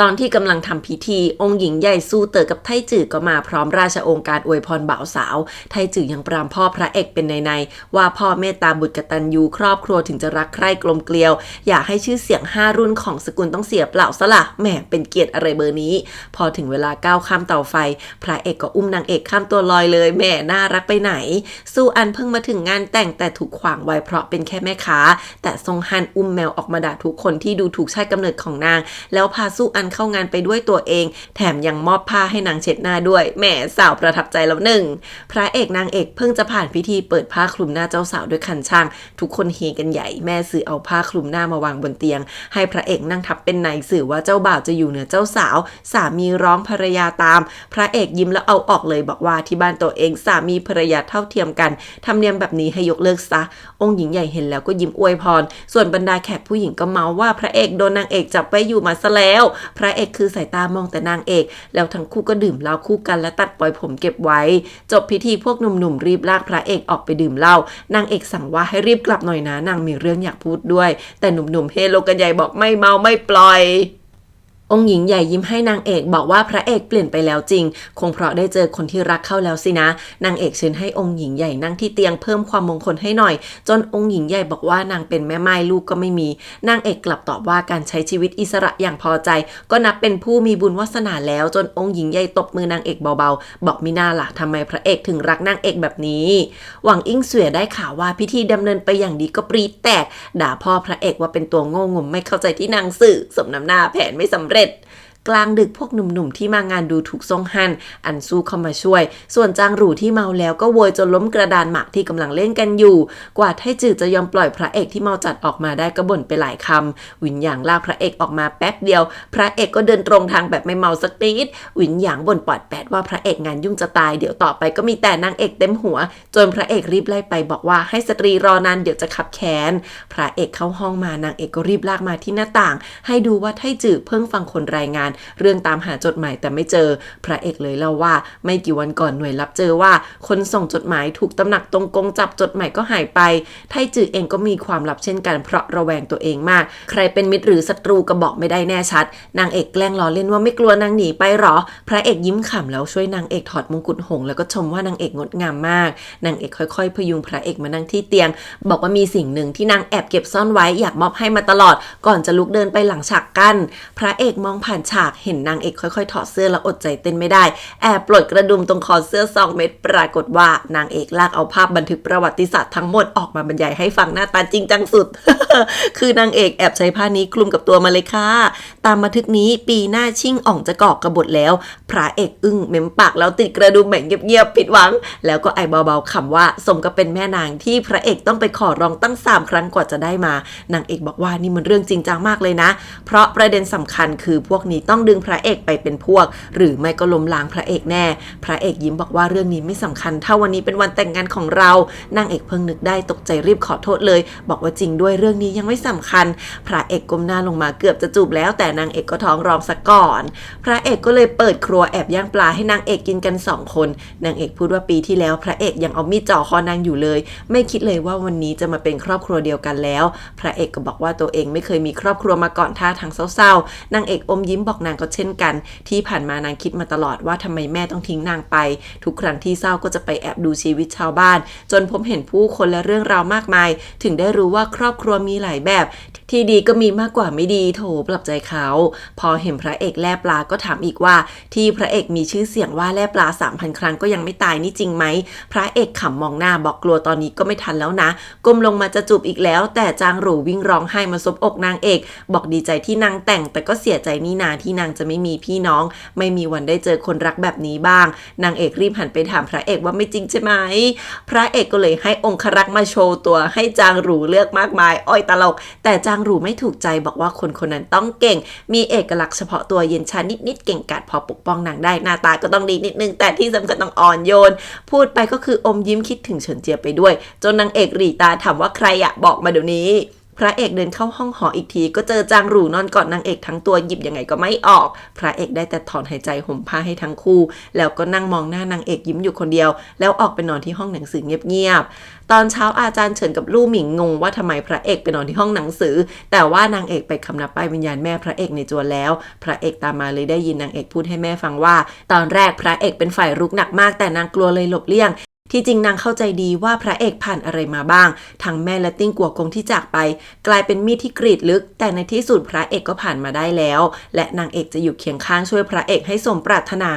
Speaker 2: ตอนที่กำลังทำพิธีองค์หญิงใหญ่สู้เต๋อกับไทจื่อก็มาพร้อมราชโองการอวยพรบ่าวสาวไทจื่อยังปรามพ่อพระเอกเป็นในว่าพ่อเมตตาบุตรกตัญญูครอบครัวถึงจะรักใคร่กลมเกลียวอย่าให้ชื่อเสียง5รุ่นของสกุลต้องเสียเปล่าซะละแหมเป็นเกียรติอะไรเบอร์นี้พอถึงเวลาก้าวข้ามเตาไฟพระเอกก็อุ้มนางเอกข้ามตัวลอยเลยแม่น่ารักไปไหนสู้อันเพิ่งมาถึงงานแต่งแต่ถูกขวางไว้เพราะเป็นแค่แม่ค้าแต่ทรงฮันอุ้มแมวออกมาด่าทุกคนที่ดูถูกชาติกำเนิดของนางแล้วพาสู้อันเข้างานไปด้วยตัวเองแถมยังมอบผ้าให้นางเช็ดหน้าด้วยแหมสาวประทับใจแล้วหนึ่งพระเอกนางเอกเพิ่งจะผ่านพิธีเปิดผ้าคลุมหน้าเจ้าสาวด้วยคันช่างทุกคนเฮกันใหญ่แม่สื่อเอาผ้าคลุมหน้ามาวางบนเตียงให้พระเอกนั่งทับเป็นในสื่อว่าเจ้าบ่าวจะอยู่เหนือเจ้าสาวสามีร้องภรรยาตามพระเอกยิ้มแล้วเอาออกเลยบอกว่าที่บ้านตัวเองสามีภรรยาเท่าเทียมกันทำเนียมแบบนี้ให้ยกเลิกซะองค์หญิงใหญ่เห็นแล้วก็ยิ้มอวยพรส่วนบรรดาแขกผู้หญิงก็เมาว่าพระเอกโดนนางเอกจับไว้อยู่มาซะแล้วพระเอกคือสายตามองแต่นางเอกแล้วทั้งคู่ก็ดื่มเหล้าคู่กันและตัดปล่อยผมเก็บไว้จบพิธีพวกหนุ่มๆรีบลากพระเอกออกไปดื่มเหล้านางเอกสั่งว่าให้รีบกลับหน่อยนะนางมีเรื่องอยากพูดด้วยแต่หนุ่มๆเฮโลกันใหญ่บอกไม่เมาไม่ปล่อยองค์หญิงใหญ่ยิ้มให้นางเอกบอกว่าพระเอกเปลี่ยนไปแล้วจริงคงเพราะได้เจอคนที่รักเข้าแล้วสินะนางเอกเชิญให้องค์หญิงใหญ่นั่งที่เตียงเพิ่มความมงคลให้หน่อยจนองค์หญิงใหญ่บอกว่านางเป็นแม่ไม้ลูกก็ไม่มีนางเอกกลับตอบว่าการใช้ชีวิตอิสระอย่างพอใจก็นับเป็นผู้มีบุญวาสนาแล้วจนองค์หญิงใหญ่ตบมือนางเอกเบาๆบอกมิน่าล่ะทำไมพระเอกถึงรักนางเอกแบบนี้หวังอิงเสวียได้ข่าวว่าพิธีดำเนินไปอย่างดีก็ปรี๊ดแตกด่าพ่อพระเอกว่าเป็นตัวโง่งมไม่เข้าใจที่นางสื่อสมน้ำหน้าแผนไม่สำเร็จกลางดึกพวกหนุ่มๆที่มางานดูถูกซ่งฮั่นอันซูเข้ามาช่วยส่วนจางหรู่ที่เมาแล้วก็โวยจนล้มกระดานหมากที่กำลังเล่นกันอยู่กว่าไทจื่อจะยอมปล่อยพระเอกที่เมาจัดออกมาได้ก็บ่นไปหลายคำหวินหยางลากพระเอกออกมาแป๊บเดียวพระเอกก็เดินตรงทางแบบไม่เมาสักนิดหวินหยางบ่นปอดแปดว่าพระเอกงานยุ่งจะตายเดี๋ยวต่อไปก็มีแต่นางเอกเต็มหัวจนพระเอกรีบไล่ไปบอกว่าให้สตรีรอนานเดี๋ยวจะขับแค้นพระเอกเข้าห้องมานางเอกก็รีบลากมาที่หน้าต่างให้ดูว่าไทจื่อเพิ่งฟังคนรายงาน เรื่องตามหาจดหมายแต่ไม่เจอพระเอกเลยเล่าว่าไม่กี่วันก่อนหน่วยรับเจอว่าคนส่งจดหมายถูกตำหนักตงกงจับจดหมายก็หายไปไทจือเองก็มีความลับเช่นกันเพราะระแวงตัวเองมากใครเป็นมิตรหรือศัตรูก็บอกไม่ได้แน่ชัดนางเอกแกล้งล้อเล่นว่าไม่กลัวนางหนีไปหรอพระเอกยิ้มขำแล้วช่วยนางเอกถอดมงกุฎหงส์แล้วก็ชมว่านางเอกงดงามมากนางเอกค่อยๆพยุงพระเอกมานั่งที่เตียงบอกว่ามีสิ่งหนึ่งที่นางแอบเก็บซ่อนไว้อยากมอบให้มาตลอดก่อนจะลุกเดินไปหลังฉากกั้นพระเอกมองผ่านฉากเห็นนางเอกค่อยๆถอดเสื้อแล้วอดใจเต้นไม่ได้แอบปลดกระดุมตรงคอเสื้อ2 เม็ดปรากฏว่านางเอกลากเอาภาพบันทึกประวัติศาสตร์ทั้งหมดออกมาบรรยายให้ฟังหน้าตาจริงจังสุด คือนางเอกแอบใช้ผ้านี้คลุมกับตัวมาเลยค่ะตามบันทึกนี้ปีหน้าชิ่งอ่องจะกอกกบฏแล้วพระเอกอึ้งเม้มปากแล้วติดกระดุมแบบเงียบๆผิดหวังแล้วก็ไอเบาๆขำว่าสมกับเป็นแม่นางที่พระเอกต้องไปขอร้องตั้ง3 ครั้งกว่าจะได้มานางเอกบอกว่านี่มันเรื่องจริงจังมากเลยนะเพราะประเด็นสำคัญคือพวกนี้ต้องดึงพระเอกไปเป็นพวกหรือไม่ก็ล้มล้างพระเอกแน่พระเอกยิ้มบอกว่าเรื่องนี้ไม่สำคัญถ้าวันนี้เป็นวันแต่งงานของเรานางเอกเพิ่งนึกได้ตกใจรีบขอโทษเลยบอกว่าจริงด้วยเรื่องนี้ยังไม่สำคัญพระเอกก้มหน้าลงมาเกือบจะจูบแล้วแต่นางเอกก็ท้องร้องซะก่อนพระเอกก็เลยเปิดครัวแอบย่างปลาให้นางเอกกินกัน2 คนนางเอกพูดว่าปีที่แล้วพระเอกยังเอามีดจ่อคอนางอยู่เลยไม่คิดเลยว่าวันนี้จะมาเป็นครอบครัวเดียวกันแล้วพระเอกก็บอกว่าตัวเองไม่เคยมีครอบครัวมาก่อนท่าทางเศร้าๆนางเอกอมยิ้มบอกนางก็เช่นกันที่ผ่านมานางคิดมาตลอดว่าทำไมแม่ต้องทิ้งนางไปทุกครั้งที่เศร้าก็จะไปแอบดูชีวิตชาวบ้านจนพบเห็นผู้คนและเรื่องราวมากมายถึงได้รู้ว่าครอบครัวมีหลายแบบที่ดีก็มีมากกว่าไม่ดีโถปรับใจเขาพอเห็นพระเอกแล่ปลาก็ถามอีกว่าที่พระเอกมีชื่อเสียงว่าแล่ปลา 3,000 ครั้งก็ยังไม่ตายนี่จริงไหมพระเอกขำมองหน้าบอกกลัวตอนนี้ก็ไม่ทันแล้วนะก้มลงมาจะจูบอีกแล้วแต่จางหรูวิ่งร้องไห้มาซบอกนางเอกบอกดีใจที่นางแต่งแต่ก็เสียใจนี่นาที่นางจะไม่มีพี่น้องไม่มีวันได้เจอคนรักแบบนี้บ้างนางเอกรีบหันไปถามพระเอกว่าไม่จริงใช่ไหมพระเอกก็เลยให้องครักษ์มาโชว์ตัวให้จางหรูเลือกมากมายอ้อยตลกแต่จางหรูไม่ถูกใจบอกว่าคนคนนั้นต้องเก่งมีเอกลักษณ์เฉพาะตัวเย็นชานิดๆเก่งกาจพอปกป้องนางได้หน้าตาก็ต้องดีนิดนึงแต่ที่สำคัญต้องอ่อนโยนพูดไปก็คืออมยิ้มคิดถึงเฉินเจียไปด้วยจนนางเอกหรี่ตาถามว่าใครอะบอกมาเดี๋ยวนี้พระเอกเดินเข้าห้องหออีกทีก็เจอจางหรูนอนกอดนางเอกทั้งตัวหยิบยังไงก็ไม่ออกพระเอกได้แต่ถอนหายใจห่มผ้าให้ทั้งคู่แล้วก็นั่งมองหน้านางเอกยิ้มอยู่คนเดียวแล้วออกไปนอนที่ห้องหนังสือเงียบๆตอนเช้าอาจารย์เฉินกับลู่หมิงงงว่าทำไมพระเอกไปนอนที่ห้องหนังสือแต่ว่านางเอกไปคำนับป้ายวิญญาณแม่พระเอกในจวนแล้วพระเอกตามมาเลยได้ยินนางเอกพูดให้แม่ฟังว่าตอนแรกพระเอกเป็นฝ่ายรุกหนักมากแต่นางกลัวเลยหลบเลี่ยงที่จริงนางเข้าใจดีว่าพระเอกผ่านอะไรมาบ้างทั้งแม่และติ้งกัวกงที่จากไปกลายเป็นมีดที่กรีดลึกแต่ในที่สุดพระเอกก็ผ่านมาได้แล้วและนางเอกจะอยู่เคียงข้างช่วยพระเอกให้สมปรารถนา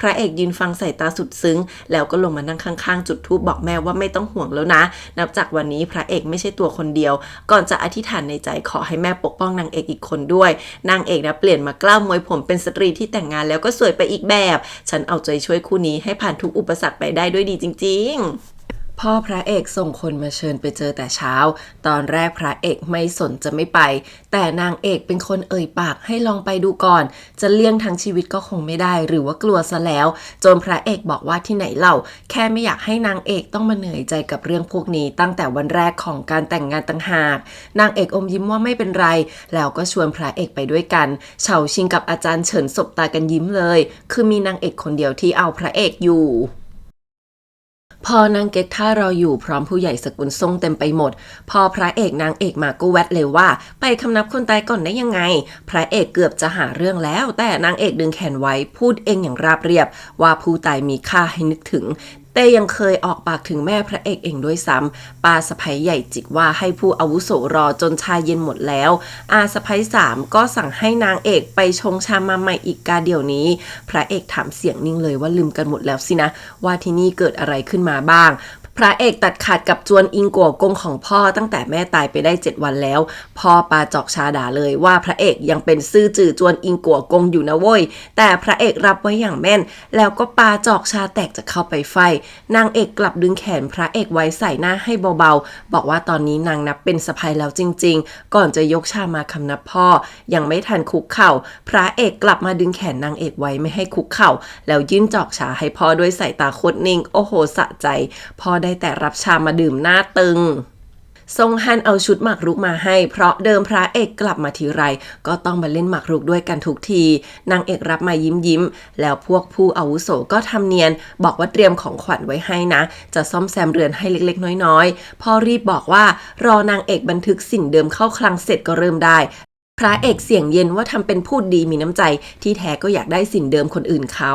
Speaker 2: พระเอกยืนฟังสายตาสุดซึ้งแล้วก็ลงมานั่งข้างๆจุดธูปบอกแม่ว่าไม่ต้องห่วงแล้วนะนับจากวันนี้พระเอกไม่ใช่ตัวคนเดียวก่อนจะอธิษฐานในใจขอให้แม่ปกป้องนางเอกอีกคนด้วยนางเอกนะเปลี่ยนมากล้ามมวยผมเป็นสตรีที่แต่งงานแล้วก็สวยไปอีกแบบฉันเอาใจช่วยคู่นี้ให้ผ่านทุกอุปสรรคไปได้ด้วยดีจริงๆพ่อพระเอกส่งคนมาเชิญไปเจอแต่เช้าตอนแรกพระเอกไม่สนจะไม่ไปแต่นางเอกเป็นคนเอ่ยปากให้ลองไปดูก่อนจะเลี่ยงทั้งชีวิตก็คงไม่ได้หรือว่ากลัวซะแล้วจนพระเอกบอกว่าที่ไหนเล่าแค่ไม่อยากให้นางเอกต้องมาเหนื่อยใจกับเรื่องพวกนี้ตั้งแต่วันแรกของการแต่งงานต่างหากนางเอกอมยิ้มว่าไม่เป็นไรแล้วก็ชวนพระเอกไปด้วยกันเฉาชิงกับอาจารย์เฉินสบตากันยิ้มเลยคือมีนางเอกคนเดียวที่เอาพระเอกอยู่พอนางเก๊กท่ารออยู่พร้อมผู้ใหญ่สกุลซ่งเต็มไปหมดพอพระเอกนางเอกมาก็แวดเลยว่าไปคำนับคนตายก่อนได้ยังไงพระเอกเกือบจะหาเรื่องแล้วแต่นางเอกดึงแขนไว้พูดเองอย่างราบเรียบว่าผู้ตายมีค่าให้นึกถึงแต่ยังเคยออกปากถึงแม่พระเอกเองด้วยซ้ำป้าสะใภ้ใหญ่จิกว่าให้ผู้อาวุโสรอจนชาเย็นหมดแล้วอาสะใภ้3ก็สั่งให้นางเอกไปชงชามาใหม่อีกกาเดี๋ยวนี้พระเอกถามเสียงนิ่งเลยว่าลืมกันหมดแล้วสินะว่าที่นี่เกิดอะไรขึ้นมาบ้างพระเอกตัดขาดกับจวนอิงกัวกงของพ่อตั้งแต่แม่ตายไปได้7 วันแล้วพ่อปาจอกชาด่าเลยว่าพระเอกยังเป็นซื่อจื่อจวนอิงกัวกงอยู่นะเว้ยแต่พระเอกรับไว้อย่างแม่นแล้วก็ปาจอกชาแตกจะเข้าไปไฟนางเอกกลับดึงแขนพระเอกไว้ใส่หน้าให้เบาๆบอกว่าตอนนี้นางนับเป็นสะใภ้แล้วจริงๆก่อนจะยกชามาคำนับพ่อยังไม่ทันคุกเข่าพระเอกกลับมาดึงแขนนางเอกไว้ไม่ให้คุกเข่าแล้วยื่นจอกชาให้พ่อด้วยสายตาโคตรนิ่งโอ้โหสะใจพ่อได้แต่รับชามาดื่มหน้าตึง ทรงฮั่นเอาชุดหมากรุกมาให้เพราะเดิมพระเอกกลับมาทีไรก็ต้องมาเล่นหมากรุกด้วยกันทุกทีนางเอกรับมายิ้มแล้วพวกผู้อาวุโสก็ทำเนียนบอกว่าเตรียมของขวัญไว้ให้นะจะซ่อมแซมเรือนให้เล็กๆน้อยๆพ่อรีบบอกว่ารอนางเอกบันทึกสิ่งเดิมเข้าคลังเสร็จก็เริ่มได้พระเอกเสียงเย็นว่าทำเป็นพูดดีมีน้ำใจที่แท้ก็อยากได้สิ่งเดิมคนอื่นเขา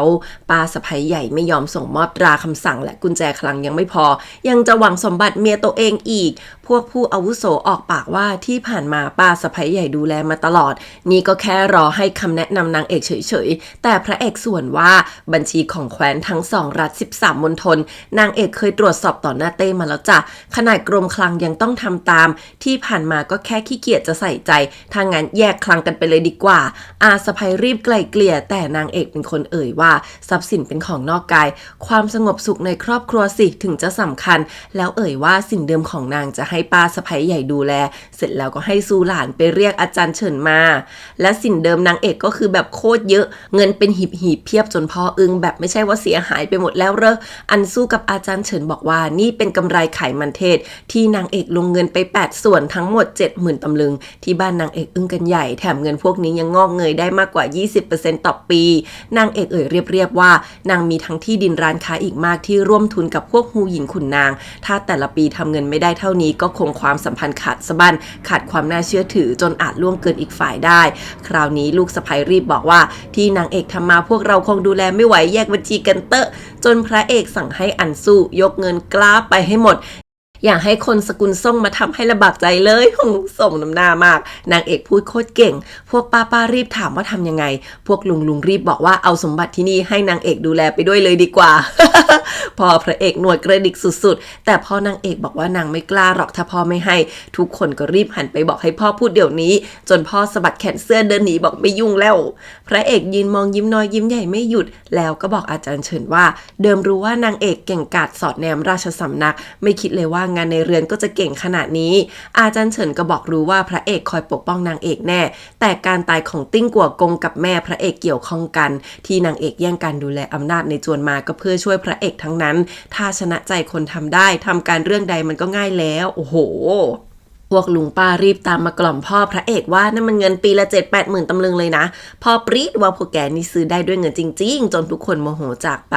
Speaker 2: ป้าสะใภ้ใหญ่ไม่ยอมส่งมอบตราคำสั่งและกุญแจคลังยังไม่พอยังจะหวังสมบัติเมียตัวเองอีกพวกผู้อาวุโสออกปากว่าที่ผ่านมาป้าสะใภ้ใหญ่ดูแลมาตลอดนี่ก็แค่รอให้คำแนะนำนางเอกเฉยๆแต่พระเอกส่วนว่าบัญชีของแคว้นทั้ง2รัฐ13มณฑลนางเอกเคยตรวจสอบต่อหน้าเต้มาแล้วจ้ะขนาดกรมคลังยังต้องทำตามที่ผ่านมาก็แค่ขี้เกียจจะใส่ใจถ้างั้นแยกคลังกันไปเลยดีกว่าอาสะใภ้รีบไกล่เกลี่ยแต่นางเอกเป็นคนเอ่ยว่าทรัพย์สินเป็นของนอกกายความสงบสุขในครอบครัวสิถึงจะสำคัญแล้วเอ่ยว่าสิ่งเดิมของนางจะให้ป้าสะใภ้ใหญ่ดูแลเสร็จแล้วก็ให้ซูหลานไปเรียกอาจารย์เฉินมาและสิ่งเดิมนางเอกก็คือแบบโคตรเยอะเงินเป็นหีบเพียบจนพ่ออึ้งแบบไม่ใช่ว่าเสียหายไปหมดแล้วเหรออันสู้กับอาจารย์เฉินบอกว่านี่เป็นกำไรไขมันเทศที่นางเอกลงเงินไป8ส่วนทั้งหมด 70,000 ตำลึงที่บ้านนางเอกอึ้งกันใหญ่แถมเงินพวกนี้ยังงอกเงยได้มากกว่า 20% ต่อปีนางเอกเอ่ยเรียบว่านางมีทั้งที่ดินร้านค้าอีกมากที่ร่วมทุนกับพวกฮูหญิงขุนนางถ้าแต่ละปีทำเงินไม่ได้เท่านี้ก็คงความสัมพันธ์ขาดสะบั้นขาดความน่าเชื่อถือจนอาจล่วงเกินอีกฝ่ายได้คราวนี้ลูกสะใภ้รีบบอกว่าที่นางเอกทำมาพวกเราคงดูแลไม่ไหวแยกบัญชีกันเตอะจนพระเอกสั่งให้อันสู้ยกเงินกล้าไปให้หมดอยากให้คนสกุลส่งมาทำให้ลำบากใจเลยสมน้ำหน้ามากนางเอกพูดโคตรเก่งพวกป้ารีบถามว่าทำยังไงพวกลุงรีบบอกว่าเอาสมบัติที่นี่ให้นางเอกดูแลไปด้วยเลยดีกว่า พอพระเอกหนวดกระดิกสุดๆแต่พ่อนางเอกบอกว่านางไม่กล้าหรอกถ้าพ่อไม่ให้ทุกคนก็รีบหันไปบอกให้พ่อพูดเดี๋ยวนี้จนพ่อสะบัดแขนเสื้อเดินหนีบอกไม่ยุ่งแล้วพระเอกยืนมองยิ้มน้อยยิ้มใหญ่ไม่หยุดแล้วก็บอกอาจารย์เฉินว่าเดิมรู้ว่านางเอกเก่งกาจสอดแนมราชสำนักไม่คิดเลยว่างานในเรือนก็จะเก่งขนาดนี้อาจารย์เฉินก็บอกรู้ว่าพระเอกคอยปกป้องนางเอกแน่แต่การตายของติ้งกัวกงกับแม่พระเอกเกี่ยวข้องกันที่นางเอกแย่งการดูแลอำนาจในจวนมาก็เพื่อช่วยพระเอกทั้งนั้นถ้าชนะใจคนทำได้ทำการเรื่องใดมันก็ง่ายแล้วโอ้โหพวกลุงป้ารีบตามมากล่อมพ่อพระเอกว่านั่นมันเงินปีละ 7-8 หมื่นตำลึงเลยนะพ่อปรี๊ดว่าพวกแกนี่ซื้อได้ด้วยเงินจริงๆจนทุกคนโมโหจากไป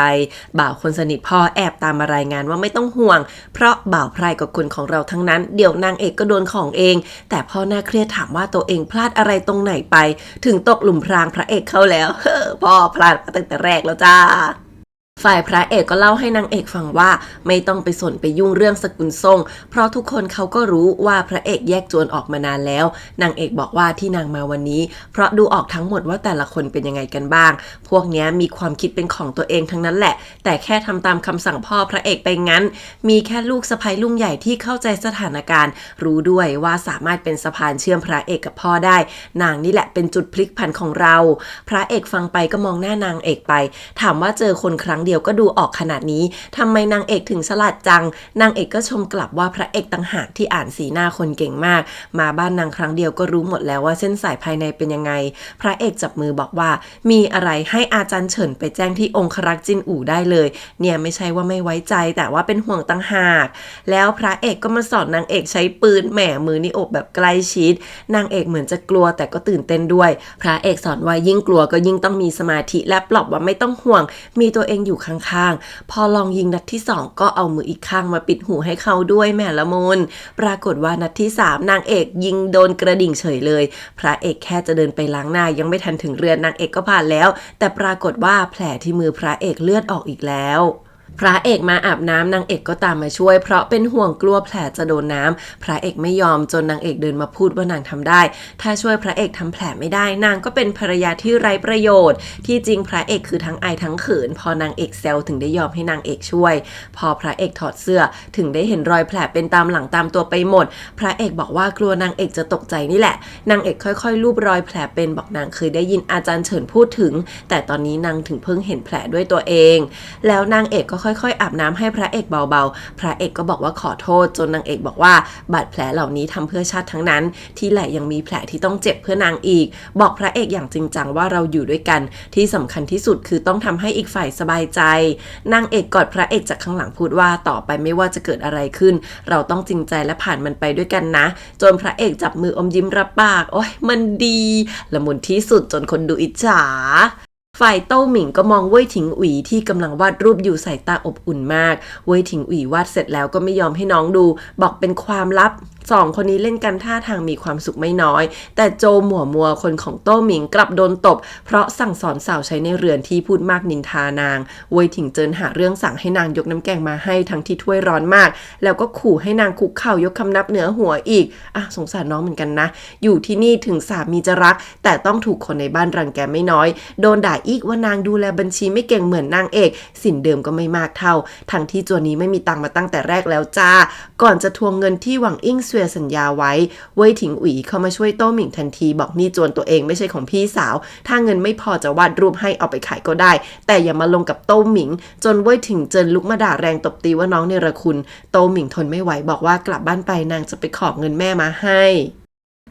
Speaker 2: บ่าวคนสนิทพ่อแอบตามมารายงานว่าไม่ต้องห่วงเพราะบ่าวไพรกับคนของเราทั้งนั้นเดี๋ยวนางเอกก็โดนของเองแต่พ่อน่าเครียดถามว่าตัวเองพลาดอะไรตรงไหนไปถึงตกหลุมพรางพระเอกเข้าแล้วพ่อพลาดมาตั้งแต่แรกแล้วจ้าฝ่ายพระเอกก็เล่าให้นางเอกฟังว่าไม่ต้องไปสนไปยุ่งเรื่องสกุลทรงเพราะทุกคนเขาก็รู้ว่าพระเอกแยกจวนออกมานานแล้วนางเอกบอกว่าที่นางมาวันนี้เพราะดูออกทั้งหมดว่าแต่ละคนเป็นยังไงกันบ้างพวกนี้มีความคิดเป็นของตัวเองทั้งนั้นแหละแต่แค่ทำตามคำสั่งพ่อพระเอกไปงั้นมีแค่ลูกสะใภ้ลุงใหญ่ที่เข้าใจสถานการณ์รู้ด้วยว่าสามารถเป็นสะพานเชื่อมพระเอกกับพ่อได้นางนี่แหละเป็นจุดพลิกผันของเราพระเอกฟังไปก็มองหน้านางเอกไปถามว่าเจอคนครั้งเดียวก็ดูออกขนาดนี้ทำไมนางเอกถึงฉลาดจังนางเอกก็ชมกลับว่าพระเอกต่างหากที่อ่านสีหน้าคนเก่งมากมาบ้านนางครั้งเดียวก็รู้หมดแล้วว่าเส้นสายภายในเป็นยังไงพระเอกจับมือบอกว่ามีอะไรให้อาจารย์เฉินไปแจ้งที่องครักษ์จินอู่ได้เลยเนี่ยไม่ใช่ว่าไม่ไว้ใจแต่ว่าเป็นห่วงต่างหากแล้วพระเอกก็มาสอนนางเอกใช้ปืนแหมมือนี่อบแบบใกล้ชิดนางเอกเหมือนจะกลัวแต่ก็ตื่นเต้นด้วยพระเอกสอนว่ายิ่งกลัวก็ยิ่งต้องมีสมาธิและปลอบว่าไม่ต้องห่วงมีตัวเองอยู่ข้างๆพอลองยิงนัดที่2ก็เอามืออีกข้างมาปิดหูให้เขาด้วยแหมละมุนปรากฏว่านัดที่3นางเอกยิงโดนกระดิ่งเฉยเลยพระเอกแค่จะเดินไปล้างหน้ายังไม่ทันถึงเรือนนางเอกก็ผ่านแล้วแต่ปรากฏว่าแผลที่มือพระเอกเลือดออกอีกแล้วพระเอกมาอาบน้ำนางเอกก็ตามมาช่วยเพราะเป็นห่วงกลัวแผลจะโดนน้ำพระเอกไม่ยอมจนนางเอกเดินมาพูดว่านางทำได้ถ้าช่วยพระเอกทำแผลไม่ได้นางก็เป็นภรรยาที่ไร้ประโยชน์ที่จริงพระเอกคือทั้งอายทั้งเขินพอนางเอกแซวถึงได้ยอมให้นางเอกช่วยพอพระเอกถอดเสื้อถึงได้เห็นรอยแผลเป็นตามหลังตามตัวไปหมดพระเอกบอกว่ากลัวนางเอกจะตกใจนี่แหละนางเอกค่อยๆลูบรอยแผลเป็นบอกนางเคยได้ยินอาจารย์เฉินพูดถึงแต่ตอนนี้นางถึงเพิ่งเห็นแผลด้วยตัวเองแล้วนางเอกก็ ค่อยๆอาบน้ำให้พระเอกเบาๆพระเอกก็บอกว่าขอโทษจนนางเอกบอกว่าบาดแผลเหล่านี้ทำเพื่อชาติทั้งนั้นที่ไหล่ยังมีแผลที่ต้องเจ็บเพื่อนางอีกบอกพระเอกอย่างจริงจังว่าเราอยู่ด้วยกันที่สำคัญที่สุดคือต้องทำให้อีกฝ่ายสบายใจนางเอกกอดพระเอกจากข้างหลังพูดว่าต่อไปไม่ว่าจะเกิดอะไรขึ้นเราต้องจริงใจและผ่านมันไปด้วยกันนะจนพระเอกจับมืออมยิ้มรับปากโอ้ยมันดีละมุนที่สุดจนคนดูอิจฉาฝ่ายโต้หมิงก็มองเว่ยถิงอุ๋ยที่กำลังวาดรูปอยู่สายตาอบอุ่นมากเว่ยถิงอุ๋ยวาดเสร็จแล้วก็ไม่ยอมให้น้องดูบอกเป็นความลับสองคนนี้เล่นกันท่าทางมีความสุขไม่น้อยแต่โจมัวคนของโต้หมิงกลับโดนตบเพราะสั่งสอนสาวใช้ในเรือนที่พูดมากนินทานางเว่ยถิงเจินหาเรื่องสั่งให้นางยกน้ำแกงมาให้ทั้งที่ถ้วยร้อนมากแล้วก็ขู่ให้นางคุกเข่ายกคำนับเหนือหัวอีกสงสารน้องเหมือนกันนะอยู่ที่นี่ถึงสามีจะรักแต่ต้องถูกคนในบ้านรังแกไม่น้อยโดนด่าอีกว่านางดูแลบัญชีไม่เก่งเหมือนนางเอกสินเดิมก็ไม่มากเท่าทั้งที่ตัวนี้ไม่มีตังค์มาตั้งแต่แรกแล้วจ้าก่อนจะทวงเงินที่หวังอิ่งเสวียสัญญาไว้เว่ยถิงอุ๋ยเข้ามาช่วยโต้หมิงทันทีบอกนี่จวนตัวเองไม่ใช่ของพี่สาวถ้าเงินไม่พอจะวาดรูปให้เอาไปขายก็ได้แต่อย่ามาลงกับโต้หมิงจนเว่ยถิงเจินลุกมาด่าแรงตบตีว่าน้องเนรคุณโต้หมิงทนไม่ไหวบอกว่ากลับบ้านไปนางจะไปขอเงินแม่มาให้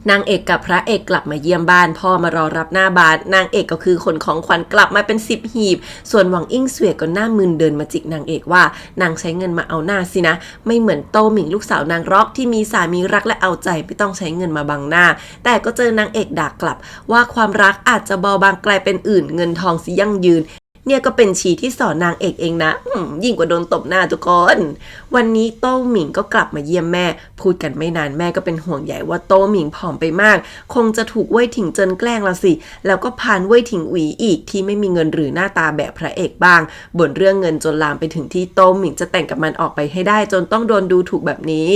Speaker 2: นางเอกกับพระเอกกลับมาเยี่ยมบ้านพ่อมารอรับหน้าบ้านนางเอกก็คือขนของขวัญกลับมาเป็น10 หีบส่วนหวังอิ่งเสวียก็หน้ามึนเดินมาจิกนางเอกว่านางใช้เงินมาเอาหน้าสินะไม่เหมือนโต้หมิงลูกสาวนางร็อกที่มีสามีรักและเอาใจไม่ต้องใช้เงินมาบังหน้าแต่ก็เจอนางเอกด่ากลับว่าความรักอาจจะเบาบางกลายเป็นอื่นเงินทองสิยั่งยืนเนี่ยก็เป็นชีที่สอนนางเอกเองนะยิ่งกว่าโดนตบหน้าทุกคนวันนี้โต้หมิงก็กลับมาเยี่ยมแม่พูดกันไม่นานแม่ก็เป็นห่วงใหญ่ว่าโต้หมิงผอมไปมากคงจะถูกเว่ยถิงเจินแกล้งละสิแล้วก็พานเว่ยถิงอุ๋ยอีกที่ไม่มีเงินหรือหน้าตาแบบพระเอกบ้างบ่นเรื่องเงินจนลามไปถึงที่โต้หมิงจะแต่งกับมันออกไปให้ได้จนต้องโดนดูถูกแบบนี้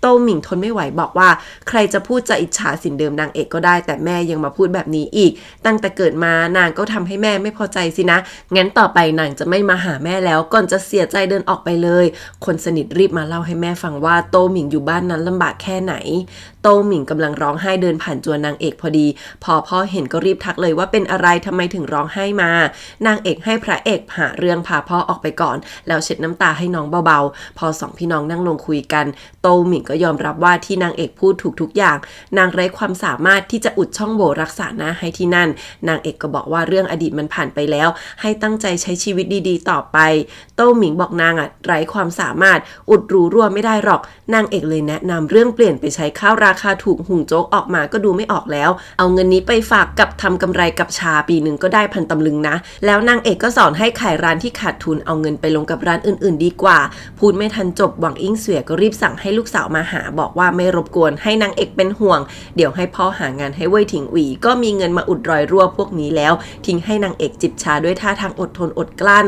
Speaker 2: โต้หมิงทนไม่ไหวบอกว่าใครจะพูดจะอิจฉาสินเดิมนางเอกก็ได้แต่แม่ยังมาพูดแบบนี้อีกตั้งแต่เกิดมานางก็ทำให้แม่ไม่พอใจสินะงั้นต่อไปนางจะไม่มาหาแม่แล้วก่อนจะเสียใจเดินออกไปเลยคนสนิทรีบมาเล่าให้แม่ฟังว่าโต้หมิงอยู่บ้านนั้นลำบากแค่ไหนโต้หมิงกำลังร้องไห้เดินผ่านจวนนางเอกพอดีพอพ่อเห็นก็รีบทักเลยว่าเป็นอะไรทำไมถึงร้องไห้มานางเอกให้พระเอกหาเรื่องพาพ่อออกไปก่อนแล้วเช็ดน้ำตาให้น้องเบาๆพอสองพี่น้องนั่งลงคุยกันโต้หมิงก็ยอมรับว่าที่นางเอกพูดถูกทุกอย่างนางไร้ความสามารถที่จะอุดช่องโหว่รักษาหน้าให้ที่นั่นนางเอกก็บอกว่าเรื่องอดีตมันผ่านไปแล้วให้ตั้งใจใช้ชีวิตดีๆต่อไปโต้หมิงบอกนางไร้ความสามารถอุดรูรั่วไม่ได้หรอกนางเอกเลยแนะนำเรื่องเปลี่ยนไปใช้ข้าวราคาถูกหุงโจ๊กออกมาก็ดูไม่ออกแล้วเอาเงินนี้ไปฝากกับทำกำไรกับชาปีหนึ่งก็ได้1,000 ตำลึงนะแล้วนางเอกก็สอนให้ขายร้านที่ขาดทุนเอาเงินไปลงกับร้านอื่นๆดีกว่าพูดไม่ทันจบหวังอิ่งเสวียก็รีบสั่งให้ลูกสาวมาหาบอกว่าไม่รบกวนให้นางเอกเป็นห่วงเดี๋ยวให้พ่อหางานให้เว่ยถิงอุ๋ยก็มีเงินมาอุดรอยรั่วพวกนี้แล้วทิ้งให้นางเอกจิบชาด้วยท่าทางอดทนอดกลั้น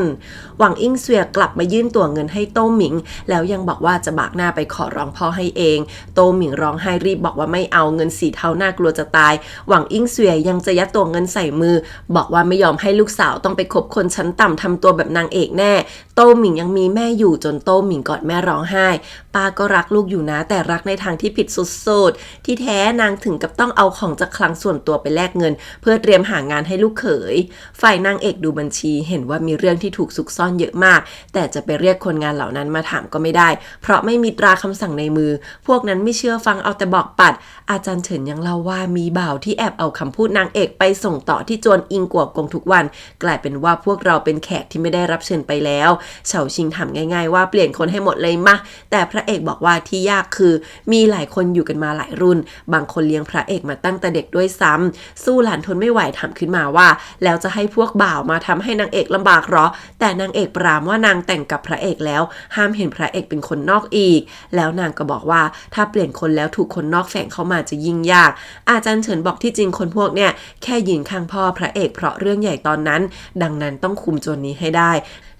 Speaker 2: หวังอิ่งเสวียกลับมายื่นตัวเงินให้โต้หมิงแล้วยังบอกว่าจะบากหน้าไปขอร้องพ่อให้เองโต้หมิงร้องไห้รีบบอกว่าไม่เอาเงินสีเทาน่ากลัวจะตายหวังอิ่งเสวียยังจะยัดตัวเงินใส่มือบอกว่าไม่ยอมให้ลูกสาวต้องไปคบคนชั้นต่ำทำตัวแบบนางเอกแน่โต้หมิงยังมีแม่อยู่จนโต้หมิงกอดแม่ร้องไห้ป้าก็รักลูกอยู่นะแต่รักในทางที่ผิดสุดๆที่แท้นางถึงกับต้องเอาของจากคลังส่วนตัวไปแลกเงินเพื่อเตรียมหางานให้ลูกเขยฝ่ายนางเอกดูบัญชีเห็นว่ามีเรื่องที่ถูกซุกซ่อนเยอะมากแต่จะไปเรียกคนงานเหล่านั้นมาถามก็ไม่ได้เพราะไม่มีตราคำสั่งในมือพวกนั้นไม่เชื่อฟังเอาแต่บอกปัดอาจารย์เฉินยังเล่าว่ามีบ่าวที่แอบเอาคำพูดนางเอกไปส่งต่อที่จวนอิงกัวกงทุกวันกลายเป็นว่าพวกเราเป็นแขกที่ไม่ได้รับเชิญไปแล้วเฉาชิงถามง่ายๆว่าเปลี่ยนคนให้หมดเลยมะแต่พระเอกบอกว่าที่ยากคือมีหลายคนอยู่กันมาหลายรุ่นบางคนเลี้ยงพระเอกมาตั้งแต่เด็กด้วยซ้ำสู้หลานทนไม่ไหวถามขึ้นมาว่าแล้วจะให้พวกบ่าวมาทำให้นางเอกลำบากหรอแต่นางเอกปรามว่านางแต่งกับพระเอกแล้วห้ามเห็นพระเอกเป็นคนนอกอีกแล้วนางก็บอกว่าถ้าเปลี่ยนคนแล้วถูกคนนอกแฝงเข้ามาจะยิ่งยากอาจารย์เฉินบอกที่จริงคนพวกเนี่ยแค่ยืนข้างพ่อพระเอกเพราะเรื่องใหญ่ตอนนั้นดังนั้นต้องคุมโจรนี้ให้ได้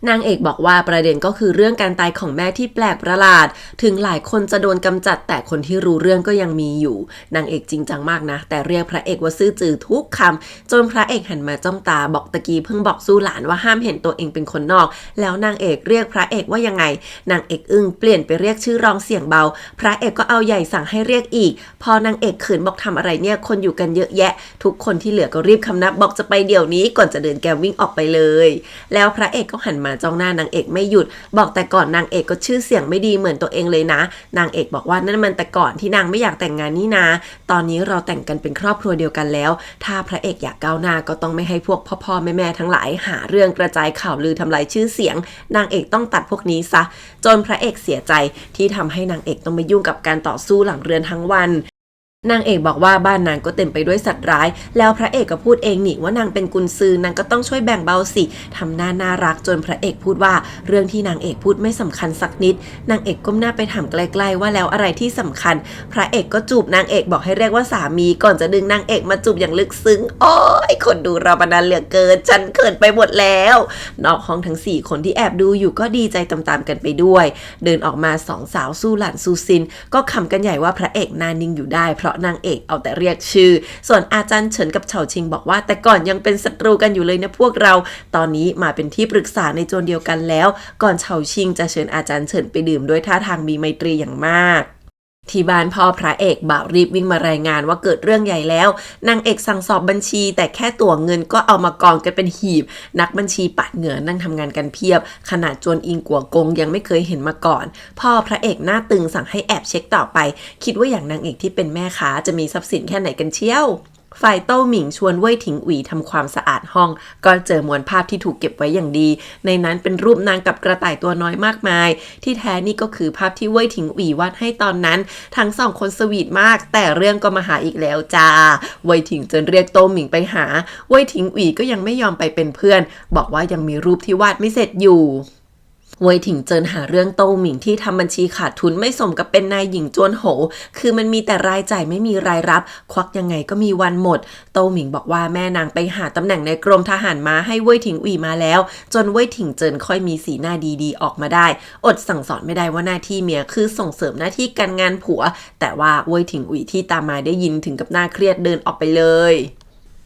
Speaker 2: นางเอกบอกว่าประเด็นก็คือเรื่องการตายของแม่ที่แปลกประหลาดถึงหลายคนจะโดนกำจัดแต่คนที่รู้เรื่องก็ยังมีอยู่นางเอกจริงจังมากนะแต่เรียกพระเอกว่าซื่อจือทุกคำจนพระเอกหันมาจ้องตาบอกตะกี้เพิ่งบอกสู้หลานว่าห้ามเห็นตัวเองเป็นคนนอกแล้วนางเอกเรียกพระเอกว่ายังไงนางเอกอึ้งเปลี่ยนไปเรียกชื่อรองเสียงเบาพระเอกก็เอาใหญ่สั่งให้เรียกอีก อีกพอนางเอกขืนบอกทำอะไรเนี่ยคนอยู่กันเยอะแยะทุกคนที่เหลือก็รีบคำนับบอกจะไปเดี๋ยวนี้ก่อนจะเดินแกวิ่งออกไปเลยแล้วพระเอกก็หันมาจ้องหน้านางเอกไม่หยุดบอกแต่ก่อนนางเอกก็ชื่อเสียงไม่ดีเหมือนตัวเองเลยนะนางเอกบอกว่านั่นมันแต่ก่อนที่นางไม่อยากแต่งงานนี่นะตอนนี้เราแต่งกันเป็นครอบครัวเดียวกันแล้วถ้าพระเอกอยากก้าวหน้าก็ต้องไม่ให้พวกพ่อแม่ทั้งหลายหาเรื่องกระจายข่าวลือทำลายชื่อเสียงนางเอกต้องตัดพวกนี้ซะจนพระเอกเสียใจที่ทำให้นางเอกต้องไปยุ่งกับการต่อสู้หลังเรือนทั้งวันนางเอกบอกว่าบ้านนางก็เต็มไปด้วยสัตว์ร้ายแล้วพระเอกก็พูดเองนี่ว่านางเป็นกุญซือนางก็ต้องช่วยแบ่งเบาสิทำหน้าน่ารักจนพระเอกพูดว่าเรื่องที่นางเอกพูดไม่สำคัญสักนิดนางเอกก้มหน้าไปถามใกล้ๆว่าแล้วอะไรที่สำคัญพระเอกก็จูบนางเอกบอกให้เรียกว่าสามีก่อนจะดึงนางเอกมาจูบอย่างลึกซึ้งโอ้ยคนดูเราบันดาลเหลือเกินฉันเขินไปหมดแล้วนอกห้องทั้ง4คนที่แอบดูอยู่ก็ดีใจตามๆกันไปด้วยเดินออกมา2สาวสู้หลานซูซินก็ขำกันใหญ่ว่าพระเอกหน้านิ่งอยู่ได้เพราะนางเอกเอาแต่เรียกชื่อส่วนอาจารย์เฉินกับเฉาชิงบอกว่าแต่ก่อนยังเป็นศัตรูกันอยู่เลยนะพวกเราตอนนี้มาเป็นที่ปรึกษาในโจรเดียวกันแล้วก่อนเฉาชิงจะเชิญอาจารย์เฉินไปดื่มด้วยท่าทางมีไมตรีอย่างมากที่บ้านพ่อพระเอกบ่าวรีบวิ่งมารายงานว่าเกิดเรื่องใหญ่แล้วนางเอกสั่งสอบบัญชีแต่แค่ตั๋วเงินก็เอามากองกันเป็นหีบนักบัญชีปาดเหงื่อนั่งทำงานกันเพียบขนาดจวนอิงกัวกงยังไม่เคยเห็นมาก่อนพ่อพระเอกหน้าตึงสั่งให้แอบเช็คต่อไปคิดว่าอย่างนางเอกที่เป็นแม่ค้าจะมีทรัพย์สินแค่ไหนกันเชียวฝ่ายเต้าหมิงชวนเว่ยถิงอุ๋ยทำความสะอาดห้องก็เจอมวลภาพที่ถูกเก็บไว้อย่างดีในนั้นเป็นรูปนางกับกระต่ายตัวน้อยมากมายที่แท้นี่ก็คือภาพที่เว่ยถิงอุ๋ยวาดให้ตอนนั้นทั้งสองคนสวีทมากแต่เรื่องก็มาหาอีกแล้วจ้าเว่ยถิงจนเรียกเต้าหมิงไปหาเว่ยถิงอุ๋ยก็ยังไม่ยอมไปเป็นเพื่อนบอกว่ายังมีรูปที่วาดไม่เสร็จอยู่เว่ยถิงเจินหาเรื่องโต้หมิงที่ทำบัญชีขาดทุนไม่สมกับเป็นนายหญิงจวนโหคือมันมีแต่รายจ่ายไม่มีรายรับควักยังไงก็มีวันหมดโต้หมิงบอกว่าแม่นางไปหาตำแหน่งในกรมทหารม้าให้เว่ยถิงอุ๋ยมาแล้วจนเว่ยถิงเจินค่อยมีสีหน้าดีๆออกมาได้อดสั่งสอนไม่ได้ว่าหน้าที่เมียคือส่งเสริมหน้าที่การงานผัวแต่ว่าเว่ยถิงอุ๋ยที่ตามมาได้ยินถึงกับหน้าเครียดเดินออกไปเลย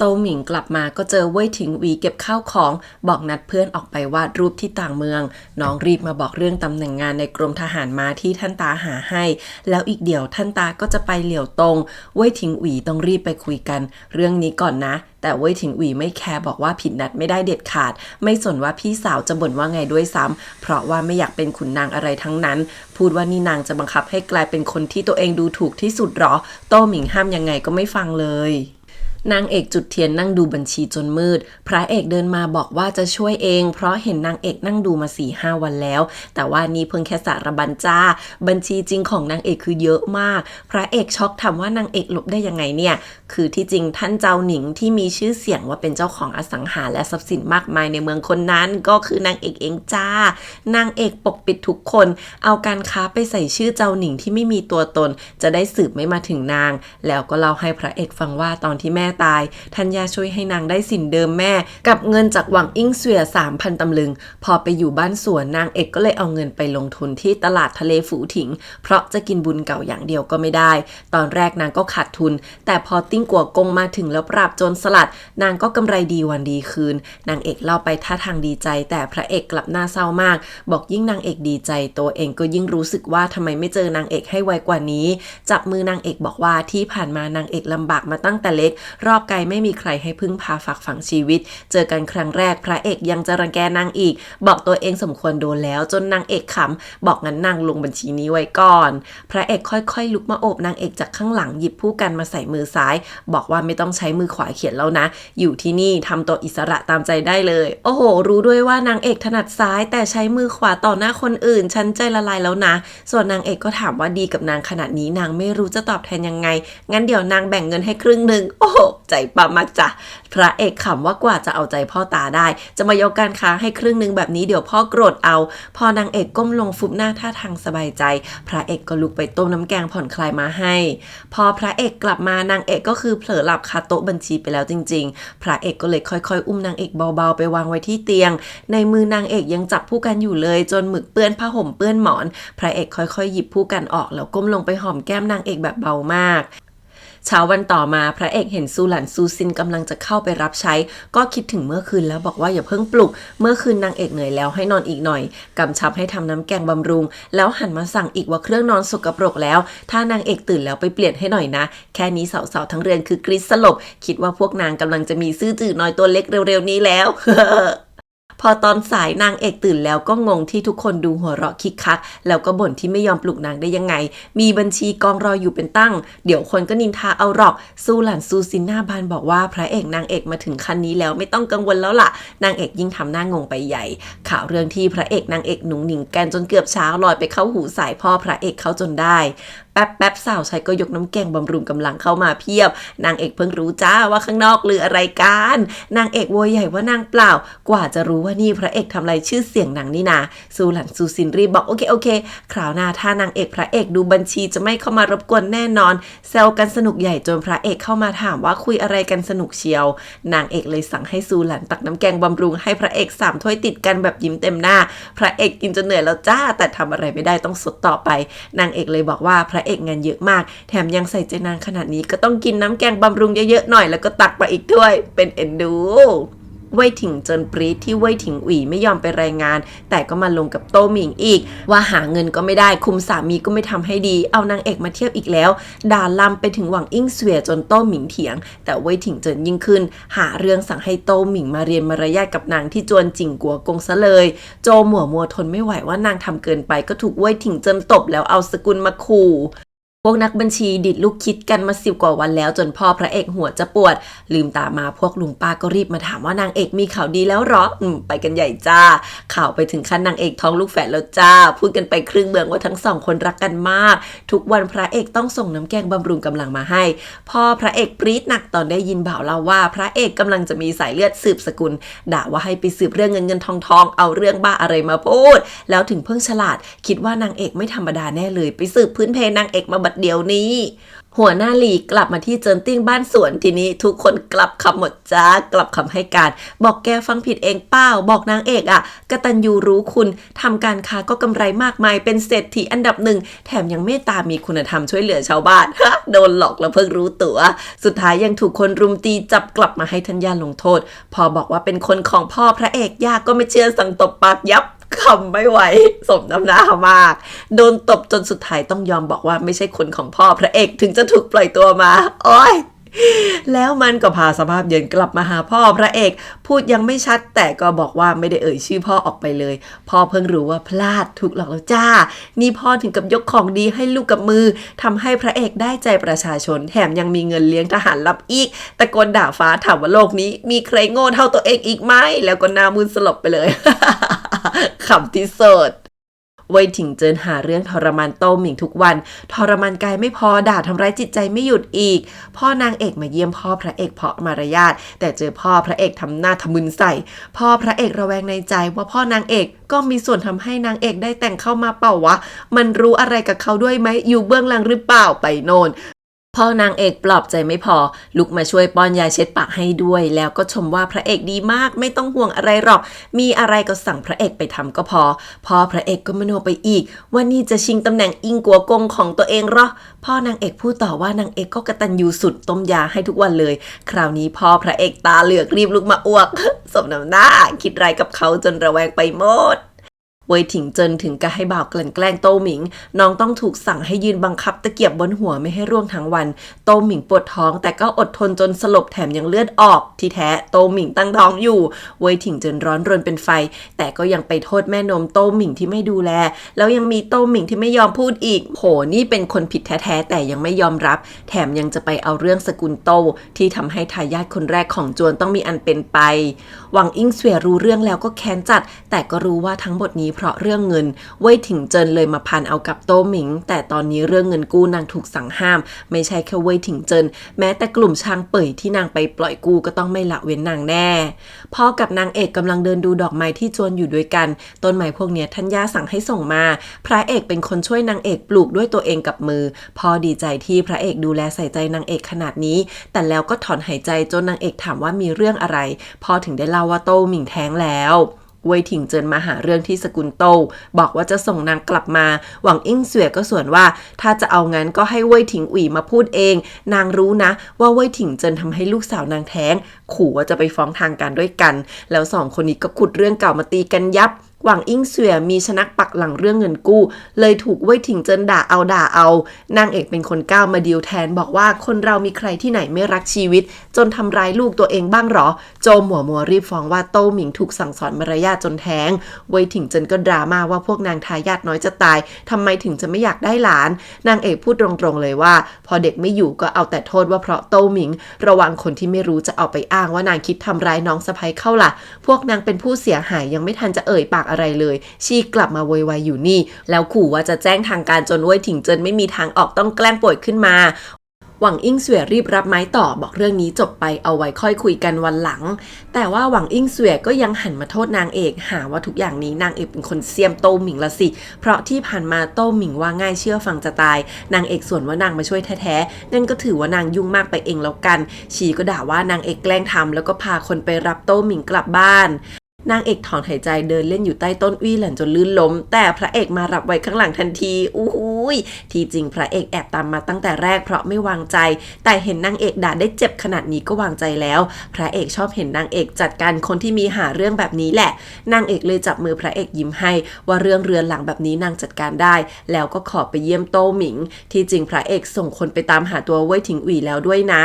Speaker 2: โตหมิงกลับมาก็เจอเว่ยถิงหวีเก็บข้าวของบอกนัดเพื่อนออกไปวาดรูปที่ต่างเมืองน้องรีบมาบอกเรื่องตำแหน่งงานในกรมทหารม้าที่ท่านตาหาให้แล้วอีกเดี๋ยวท่านตาก็จะไปเหลี่ยวตงเว่ยถิงหวีต้องรีบไปคุยกันเรื่องนี้ก่อนนะแต่เว่ยถิงหวีไม่แคร์บอกว่าผิดนัดไม่ได้เด็ดขาดไม่สนว่าพี่สาวจะบ่นว่าไงด้วยซ้ำเพราะว่าไม่อยากเป็นขุนนางอะไรทั้งนั้นพูดว่านี่นางจะบังคับให้กลายเป็นคนที่ตัวเองดูถูกที่สุดหรอโต้หมิงห้ามยังไงก็ไม่ฟังเลยนางเอกจุดเทียนนั่งดูบัญชีจนมืดพระเอกเดินมาบอกว่าจะช่วยเองเพราะเห็นนางเอกนั่งดูมา 4-5 วันแล้วแต่ว่านี่เพิ่งแค่สารบัญจ้าบัญชีจริงของนางเอกคือเยอะมากพระเอกช็อกถามว่านางเอกหลบได้ยังไงเนี่ยคือที่จริงท่านเจ้าหนิงที่มีชื่อเสียงว่าเป็นเจ้าของอสังหาและทรัพย์สินมากมายในเมืองคนนั้นก็คือนางเอกเองจ้านางเอกปกปิดทุกคนเอาการค้าไปใส่ชื่อเจ้าหนิงที่ไม่มีตัวตนจะได้สืบไม่มาถึงนางแล้วก็เล่าให้พระเอกฟังว่าตอนที่แม่ตายทัญญาช่วยให้นางได้สินเดิมแม่กับเงินจากหวังอิงเสวีย 3,000 ตำลึงพอไปอยู่บ้านสวนนางเอกก็เลยเอาเงินไปลงทุนที่ตลาดทะเลฝูถิงเพราะจะกินบุญเก่าอย่างเดียวก็ไม่ได้ตอนแรกนางก็ขาดทุนแต่พอติ้งกัวกงมาถึงแล้วปราบโจรสลัดนางก็กำไรดีวันดีคืนนางเอกเล่าไปท่าทางดีใจแต่พระเอกกลับหน้าเศร้ามากบอกยิ่งนางเอกดีใจตัวเองก็ยิ่งรู้สึกว่าทำไมไม่เจอนางเอกให้ไวกว่านี้จับมือนางเอกบอกว่าที่ผ่านมานางเอกลำบากมาตั้งแต่เล็กรอบไกลไม่มีใครให้พึ่งพาฝากฝังชีวิตเจอกันครั้งแรกพระเอกยังจะรังแกนางอีกบอกตัวเองสมควรโดนแล้วจนนางเอกขำบอกงั้นนางลงบัญชีนี้ไว้ก่อนพระเอกค่อยๆลุกมาโอบนางเอกจากข้างหลังหยิบผู้กันมาใส่มือซ้ายบอกว่าไม่ต้องใช้มือขวาเขียนแล้วนะอยู่ที่นี่ทำตัวอิสระตามใจได้เลยโอ้โหรู้ด้วยว่านางเอกถนัดซ้ายแต่ใช้มือขวาต่อหน้าคนอื่นฉันใจละลายแล้วนะส่วนนางเอกก็ถามว่าดีกับนางขนาดนี้นางไม่รู้จะตอบแทนยังไงงั้นเดี๋ยวนางแบ่งเงินให้ครึ่งนึงโอ้โหใจปั๊มมากจ้ะพระเอกขำว่ากว่าจะเอาใจพ่อตาได้จะมายกการค้าให้ครึ่งนึงแบบนี้เดี๋ยวพ่อโกรธเอาพอนางเอกก้มลงฟุบหน้าท่าทางสบายใจพระเอกก็ลุกไปต้มน้ำแกงผ่อนคลายมาให้พอพระเอกกลับมานางเอกก็คือเผลอหลับคาโต๊ะบัญชีไปแล้วจริงๆพระเอกก็เลยค่อยๆอุ้มนางเอกเบาๆไปวางไว้ที่เตียงในมือนางเอกยังจับผู้กันอยู่เลยจนหมึกเปื้อนผ้าห่มเปื้อนหมอนพระเอกค่อยๆหยิบผู้กันออกแล้วก้มลงไปหอมแก้มนางเอกแบบเบามาก เช้าวันต่อมาพระเอกเห็นซูหลันซูซินกำลังจะเข้าไปรับใช้ก็คิดถึงเมื่อคืนแล้วบอกว่าอย่าเพิ่งปลุกเมื่อคืนนางเอกเหนื่อยแล้วให้นอนอีกหน่อยกำชับให้ทำน้ำแกงบำรุงแล้วหันมาสั่งอีกว่าเครื่องนอนสกปรกแล้วถ้านางเอกตื่นแล้วไปเปลี่ยนให้หน่อยนะแค่นี้สาวๆทั้งเรือนคือกรี๊ดสลบคิดว่าพวกนางกำลังจะมีซื่อจื่อน้อยตัวเล็กเร็วๆนี้แล้ว พอตอนสายนางเอกตื่นแล้วก็งงที่ทุกคนดูหัวเราะคิกคักแล้วก็บ่นที่ไม่ยอมปลุกนางได้ยังไงมีบัญชีกองรออยู่เป็นตั้งเดี๋ยวคนก็นินทาเอาหรอกซูหลันซูซินหน้าบานบอกว่าพระเอกนางเอกมาถึงขั้นนี้แล้วไม่ต้องกังวลแล้วล่ะนางเอกยิ่งทำหน้างงไปใหญ่ข่าวเรื่องที่พระเอกนางเอกหนุ่งหนิงกันจนเกือบเช้าลอยไปเข้าหูสายพ่อพระเอกเขาจนได้แป๊บสาวใช้ก็ยกน้ำแกงบำรุงกำลังเข้ามาเพียบนางเอกเพิ่งรู้จ้าว่าข้างนอกลืออะไรกันนางเอกโวยใหญ่ว่านางเปล่ากว่าจะรู้ว่านี่พระเอกทำไรชื่อเสียงหนังนี่นาซูหลันซูซินรีบบอกโอเคคราวหน้าถ้านางเอกพระเอกดูบัญชีจะไม่เข้ามารบกวนแน่นอนแซวกันสนุกใหญ่จนพระเอกเข้ามาถามว่าคุยอะไรกันสนุกเชียวนางเอกเลยสั่งให้ซูหลันตักน้ำแกงบำรุงให้พระเอก3 ถ้วยติดกันแบบยิ้มเต็มหน้าพระเอกกินจนเหนื่อยแล้วจ้าแต่ทำอะไรไม่ได้ต้องสดต่อไปนางเอกเลยบอกว่าพระเอกงานเยอะมากแถมยังใส่ใจนางขนาดนี้ก็ต้องกินน้ำแกงบำรุงเยอะๆหน่อยแล้วก็ตักมาอีกถ้วยเป็นเอ็นดูเว่ยถิงเจินปรี๊ดที่เว่ยถิงอุ๋ยไม่ยอมไปรายงานแต่ก็มาลงกับโต้หมิงอีกว่าหาเงินก็ไม่ได้คุมสามีก็ไม่ทำให้ดีเอานางเอกมาเทียบอีกแล้วด่าลำไปถึงหวังอิงเสวียจนโต้หมิงเถียงแต่เว่ยถิงเจินยิ่งขึ้นหาเรื่องสั่งให้โต้หมิงมาเรียนมารยาทกับนางที่จวนจิงกัวกงซะเลยโจหมัวทนไม่ไหวว่านางทำเกินไปก็ถูกเว่ยถิงเจินตบแล้วเอาสกุลมาขู่พวกนักบัญชีดิดลูกคิดกันมา10 กว่าวันแล้วจนพ่อพระเอกหัวจะปวดลืมตามาพวกลุงป้าก็รีบมาถามว่านางเอกมีข่าวดีแล้วหรอไปกันใหญ่จ้าข่าวไปถึงขั้นนางเอกท้องลูกแฝดแล้วจ้าพูดกันไปครึ่งเมืองว่าทั้ง2 คนรักกันมากทุกวันพระเอกต้องส่งน้ำแกงบำรุงกำลังมาให้พ่อพระเอกปรี๊ดหนักตอนได้ยินบ่าวเล่าว่าพระเอกกำลังจะมีสายเลือดสืบสกุลด่าว่าให้ไปสืบเรื่องเงินทองเอาเรื่องบ้าอะไรมาพูดแล้วถึงเพิ่งฉลาดคิดว่านางเอกไม่ธรรมดาแน่เลยไปสืบพื้นเพนางเอกมาบัดเดียวนี้หัวหน้าหลีกลับมาที่เจินติ้งบ้านสวนทีนี้ทุกคนกลับคำหมดจ้ากลับคำให้การบอกแกฟังผิดเองเป้าบอกนางเอกกตัญญูรู้คุณทำการค้าก็กำไรมากมายเป็นเศรษฐีอันดับ1แถมยังเมตตามีคุณธรรมช่วยเหลือชาวบ้าน โดนหลอกแล้วเพิ่งรู้ตัวสุดท้ายยังถูกคนรุมตีจับกลับมาให้ทัญญาลงโทษพอบอกว่าเป็นคนของพ่อพระเอกย่าก็ไม่เชื่อสั่งตบปากยับคำไม่ไหวสมน้ำหน้ามากโดนตบจนสุดท้ายต้องยอมบอกว่าไม่ใช่คนของพ่อพระเอกถึงจะถูกปล่อยตัวมาโอ๊ยแล้วมันก็พาสภาพเย็นกลับมาหาพ่อพระเอกพูดยังไม่ชัดแต่ก็บอกว่าไม่ได้เอ่ยชื่อพ่อออกไปเลยพ่อเพิ่งรู้ว่าพลาดถูกหลอกแล้วจ้านี่พ่อถึงกับยกของดีให้ลูกกับมือทำให้พระเอกได้ใจประชาชนแถมยังมีเงินเลี้ยงทหารลับอีกตะโกนด่าฟ้าถามว่าโลกนี้มีใครโง่เท่าตัวเองอีกไหมแล้วก็หน้ามึนสลบไปเลย ขำที่สุดเว่ยถิงเจินหาเรื่องทรมานโต้หมิงทุกวันทรมานกายไม่พอด่าทำร้ายจิตใจไม่หยุดอีกพ่อนางเอกมาเยี่ยมพ่อพระเอกเพราะมารยาทแต่เจอพ่อพระเอกทำหน้าทะมึนใส่พ่อพระเอกระแวงในใจว่าพ่อนางเอกก็มีส่วนทำให้นางเอกได้แต่งเข้ามาเปล่าวะมันรู้อะไรกับเขาด้วยไหมอยู่เบื้องหลังหรือเปล่าไปโน่นพ่อนางเอกปลอบใจไม่พอลุกมาช่วยป้อนยาเช็ดปากให้ด้วยแล้วก็ชมว่าพระเอกดีมากไม่ต้องห่วงอะไรหรอกมีอะไรก็สั่งพระเอกไปทำก็พอพ่อพระเอกก็มโนไปอีกว่านี่จะชิงตำแหน่งอิงกัวกงของตัวเองเหรอพ่อนางเอกพูดต่อว่านางเอกก็กตัญญูสุดต้มยาให้ทุกวันเลยคราวนี้พ่อพระเอกตาเหลือกรีบลุกมาอ้วก สมน้ำหน้าคิดไรกับเขาจนระแวงไปหมดเว่ยถิงเจินถึงกับให้บ่าวกลั่นแกล้งโต้หมิงน้องต้องถูกสั่งให้ยืนบังคับตะเกียบบนหัวไม่ให้ร่วงทั้งวันโต้หมิงปวดท้องแต่ก็อดทนจนสลบแถมยังเลือดออกที่แท้โต้หมิงตั้งท้องอยู่เว่ยถิงเจินร้อนรนเป็นไฟแต่ก็ยังไปโทษแม่นมโต้หมิงที่ไม่ดูแลแล้วยังมีโต้หมิงที่ไม่ยอมพูดอีกโหนี่เป็นคนผิดแท้ๆแต่ยังไม่ยอมรับแถมยังจะไปเอาเรื่องสกุลโต้ที่ทำให้ทายาทคนแรกของจวนต้องมีอันเป็นไปหวังอิงเสวียรู้เรื่องแล้วก็แค้นจัดแต่ก็รู้ว่าทั้งหมดนี้เพราะเรื่องเงินเว่ยถิงเจินเลยมาพันเอากับโต้หมิงแต่ตอนนี้เรื่องเงินกู้นางถูกสั่งห้ามไม่ใช่แค่เว่ยถิงเจินแม้แต่กลุ่มช้างเป่ยที่นางไปปล่อยกู้ก็ต้องไม่ละเว้นนางแน่พ่อกับนางเอกกำลังเดินดูดอกไม้ที่จวนอยู่ด้วยกันต้นไม้พวกนี้ทัญญาสั่งให้ส่งมาพระเอกเป็นคนช่วยนางเอกปลูกด้วยตัวเองกับมือพ่อดีใจที่พระเอกดูแลใส่ใจนางเอกขนาดนี้แต่แล้วก็ถอนหายใจจนนางเอกถามว่ามีเรื่องอะไรพ่อถึงได้เล่าว่าโต้หมิงแท้งแล้ว เว่ยถิงเจินมาหาเรื่องที่สกุลโตวบอกว่าจะส่งนางกลับมาหวังอิงเสวยก็ส่วนว่าถ้าจะเอางั้นก็ให้เว่ยถิงอุ๋ยมาพูดเองนางรู้นะว่าเว่ยถิงเจินทำให้ลูกสาวนางแท้งขู่ว่าจะไปฟ้องทางการด้วยกันแล้วสองคนนี้ก็ขุดเรื่องเก่ามาตีกันยับหวังอิงเสวยมีชนักปักหลังเรื่องเงินกู้เลยถูกเว่ยถิงเจินด่าเอานางเอกเป็นคนก้าวมาดีลแทนบอกว่าคนเรามีใครที่ไหนไม่รักชีวิตจนทำร้ายลูกตัวเองบ้างหรอโจมหัวมัวรีบฟ้องว่าโต้หมิงถูกสั่งสอนมารยาทจนแท้งเว่ยถิงเจินก็ดราม่าว่าพวกนางทายาทน้อยจะตายทำไมถึงจะไม่อยากได้หลานนางเอกพูดตรงๆเลยว่าพอเด็กไม่อยู่ก็เอาแต่โทษว่าเพราะโต้หมิงระวังคนที่ไม่รู้จะเอาไปอ้างว่านางคิดทำร้ายน้องสะใภ้เข้าล่ะพวกนางเป็นผู้เสียหายยังไม่ทันจะเอ่ยปากอะไรเลยชีกลับมาโวยวายอยู่นี่แล้วขู่ว่าจะแจ้งทางการจนเว่ยถิงเจินไม่มีทางออกต้องแกล้งป่วยขึ้นมาหวังอิงเสวยรีบรับไม้ต่อบอกเรื่องนี้จบไปเอาไว้ค่อยคุยกันวันหลังแต่ว่าหวังอิงเสวยก็ยังหันมาโทษนางเอกหาว่าทุกอย่างนี้นางเอกเป็นคนเสียมโต้หมิงละสิเพราะที่ผ่านมาโต้หมิงว่าง่ายเชื่อฟังจะตายนางเอกส่วนว่านางมาช่วยแท้ๆนั่นก็ถือว่านางยุ่งมากไปเองแล้วกันชีก็ด่าว่านางเอกแกล้งทำแล้วก็พาคนไปรับโต้หมิงกลับบ้านนางเอกถอนหายใจเดินเล่นอยู่ใต้ต้นอี้หลันจนลื่นล้มแต่พระเอกมารับไว้ข้างหลังทันทีอู้ยที่จริงพระเอกแอบตามมาตั้งแต่แรกเพราะไม่วางใจแต่เห็นนางเอกด่าได้เจ็บขนาดนี้ก็วางใจแล้วพระเอกชอบเห็นนางเอกจัดการคนที่มีหาเรื่องแบบนี้แหละนางเอกเลยจับมือพระเอกยิ้มให้ว่าเรื่องเรือนหลังแบบนี้นางจัดการได้แล้วก็ขอไปเยี่ยมโต้หมิงที่จริงพระเอกส่งคนไปตามหาตัวเว่ยถิงอุ๋ยแล้วด้วยนะ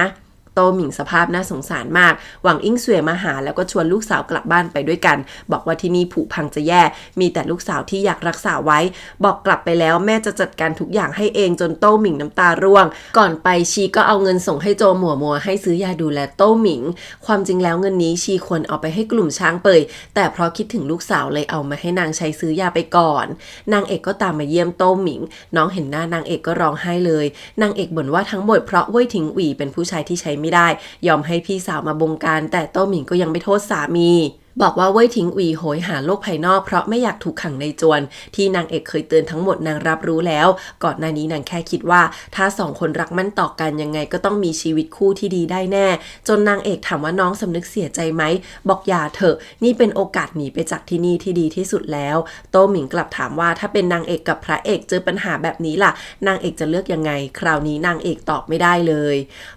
Speaker 2: โต้หมิงสภาพน่าสงสารมากหวังอิงเสวยมาหาแล้วก็ชวนลูกสาวกลับบ้านไปด้วยกันบอกว่าที่นี่ผุพังจะแย่มีแต่ลูกสาวที่อยากรักษาไว้บอกกลับไปแล้วแม่จะจัดการทุกอย่างให้เองจนโต้หมิงน้ำตาร่วงก่อนไปชีก็เอาเงินส่งให้โจหมัวให้ซื้อยาดูแลโต้หมิงความจริงแล้วเงินนี้ชีควรเอาไปให้กลุ่มช้างเป่ยแต่เพราะคิดถึงลูกสาวเลยเอามาให้นางใช้ซื้อยาไปก่อนนางเอกก็ตามมาเยี่ยมโต้หมิงน้องเห็นหน้านางเอกก็ร้องไห้เลยนางเอกบ่นว่าทั้งหมดเพราะเว่ยถิงอุ๋ยเป็นผู้ชายที่ใช้ไม่ได้ยอมให้พี่สาวมาบงการแต่โต้หมิงก็ยังไม่โทษสามีบอกว่าเว่ยถิงอุ๋ยโหยหาโลกภายนอกเพราะไม่อยากถูกขังในจวนที่นางเอกเคยเตือนทั้งหมดนางรับรู้แล้วก่อนหน้านี้นางแค่คิดว่าถ้าสองคนรักมั่นต่อกันยังไงก็ต้องมีชีวิตคู่ที่ดีได้แน่จนนางเอกถามว่าน้องสำนึกเสียใจไหมบอกอย่าเถอะนี่เป็นโอกาสหนีไปจากที่นี่ที่ดีที่สุดแล้วโต้หมิงกลับถามว่าถ้าเป็นนางเอกกับพระเอกเจอปัญหาแบบนี้ล่ะนางเอกจะเลือกยังไงคราวนี้นางเอกตอบไม่ได้เลย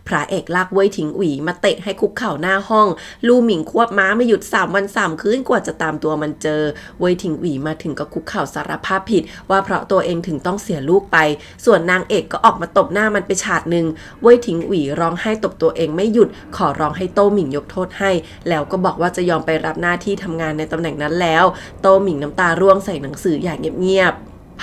Speaker 2: พระเอกลากเว่ยถิงอุ๋ยมาเตะให้คุกเข่าหน้าห้องลู่หมิงควบม้าไม่หยุด3 วัน 3 คืนกว่าจะตามตัวมันเจอเว่ยถิงอุ๋ยมาถึงก็คุกเข่าสารภาพผิดว่าเพราะตัวเองถึงต้องเสียลูกไปส่วนนางเอกก็ออกมาตบหน้ามันไปฉาดนึงเว่ยถิงอุ๋ยร้องไห้ตบตัวเองไม่หยุดขอร้องให้โต้หมิงยกโทษให้แล้วก็บอกว่าจะยอมไปรับหน้าที่ทำงานในตำแหน่งนั้นแล้วโต้หมิงน้ำตาร่วงใส่หนังสืออย่างเงียบ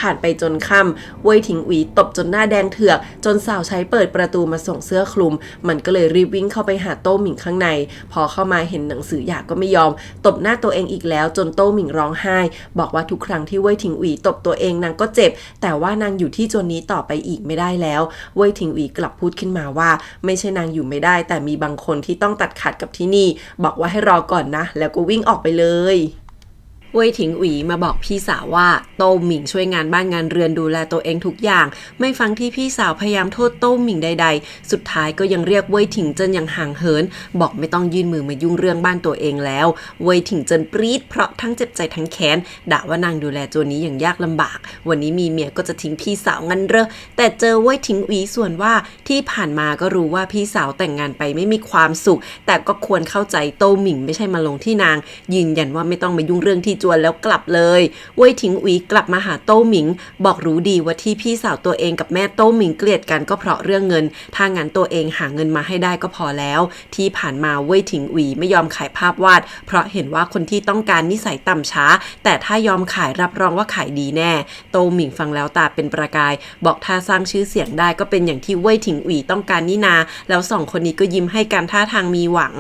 Speaker 2: ผ่านไปจนค่ำเว่ยถิงอุ๋ยตบจนหน้าแดงเถือกจนสาวใช้เปิดประตูมาส่งเสื้อคลุมมันก็เลยรีบวิ่งเข้าไปหาโต้หมิงข้างในพอเข้ามาเห็นหนังสือหย่าก็ไม่ยอมตบหน้าตัวเองอีกแล้วจนโต้หมิงร้องไห้บอกว่าทุกครั้งที่เว่ยถิงอุ๋ยตบตัวเองนางก็เจ็บแต่ว่านางอยู่ที่จวนนี้ต่อไปอีกไม่ได้แล้วเว่ยถิงอุ๋ยกลับพูดขึ้นมาว่าไม่ใช่นางอยู่ไม่ได้แต่มีบางคนที่ต้องตัดขาดกับที่นี่บอกว่าให้รอก่อนนะแล้วก็วิ่งออกไปเลยเว่ยถิงอุ๋ยมาบอกพี่สาวว่าโต้หมิงช่วยงานบ้านงานเรือนดูแลตัวเองทุกอย่างไม่ฟังที่พี่สาวพยายามโทษโต้หมิงใดๆสุดท้ายก็ยังเรียกเว่ยถิงเจินอย่างห่างเหินบอกไม่ต้องยื่นมือมายุ่งเรื่องบ้านตัวเองแล้วเว่ยถิงเจินปรี๊ดเพราะทั้งเจ็บใจทั้งแค้นด่าว่านางดูแลตัวนี้อย่างยากลำบากวันนี้มีเมียก็จะทิ้งพี่สาวงั้นเหรอแต่เจอเว่ยถิงอุ๋ยส่วนว่าที่ผ่านมาก็รู้ว่าพี่สาวแต่งงานไปไม่มีความสุขแต่ก็ควรเข้าใจโต้หมิงไม่ใช่มาลงที่นางยืนยันว่าไม่ต้องมายุ่งเรื่องที่จวนแล้วกลับเลยเว่ยถิงอุ๋ยกลับมาหาโต้หมิงบอกรู้ดีว่าที่พี่สาวตัวเองกับแม่โต้หมิงเกลียดกันก็เพราะเรื่องเงินถ้างั้นตัวเองหาเงินมาให้ได้ก็พอแล้วที่ผ่านมาเว่ยถิงอุ๋ยไม่ยอมขายภาพวาดเพราะเห็นว่าคนที่ต้องการนิสัยต่ำช้าแต่ถ้ายอมขายรับรองว่าขายดีแน่โต้หมิงฟังแล้วตาเป็นประกายบอกถ้าสร้างชื่อเสียงได้ก็เป็นอย่างที่เว่ยถิงอุ๋ยต้องการนี่นาแล้วสองคนนี้ก็ยิ้มให้กันท่าทางมีหวัง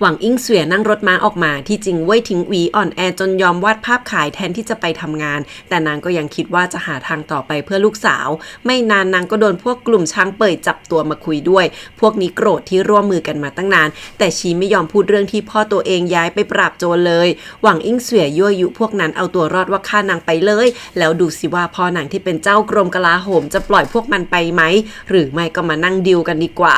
Speaker 2: หวังอิงเสวยนั่งรถม้าออกมาที่จริงเว่ยถิงอุ๋ยอ่อนแอจนยอมวาดภาพขายแทนที่จะไปทำงานแต่นางก็ยังคิดว่าจะหาทางต่อไปเพื่อลูกสาวไม่นานนางก็โดนพวกกลุ่มช้างเป่ยจับตัวมาคุยด้วยพวกนี้โกรธที่ร่วมมือกันมาตั้งนานแต่ชีไม่ยอมพูดเรื่องที่พ่อตัวเองย้ายไปปราบโจรเลยหวังอิงเสวยยั่วยุพวกนั้นเอาตัวรอดว่าฆ่านางไปเลยแล้วดูสิว่าพ่อนางที่เป็นเจ้ากรมกลาโหมจะปล่อยพวกมันไปไหมหรือไม่ก็มานั่งดีลกันดีกว่า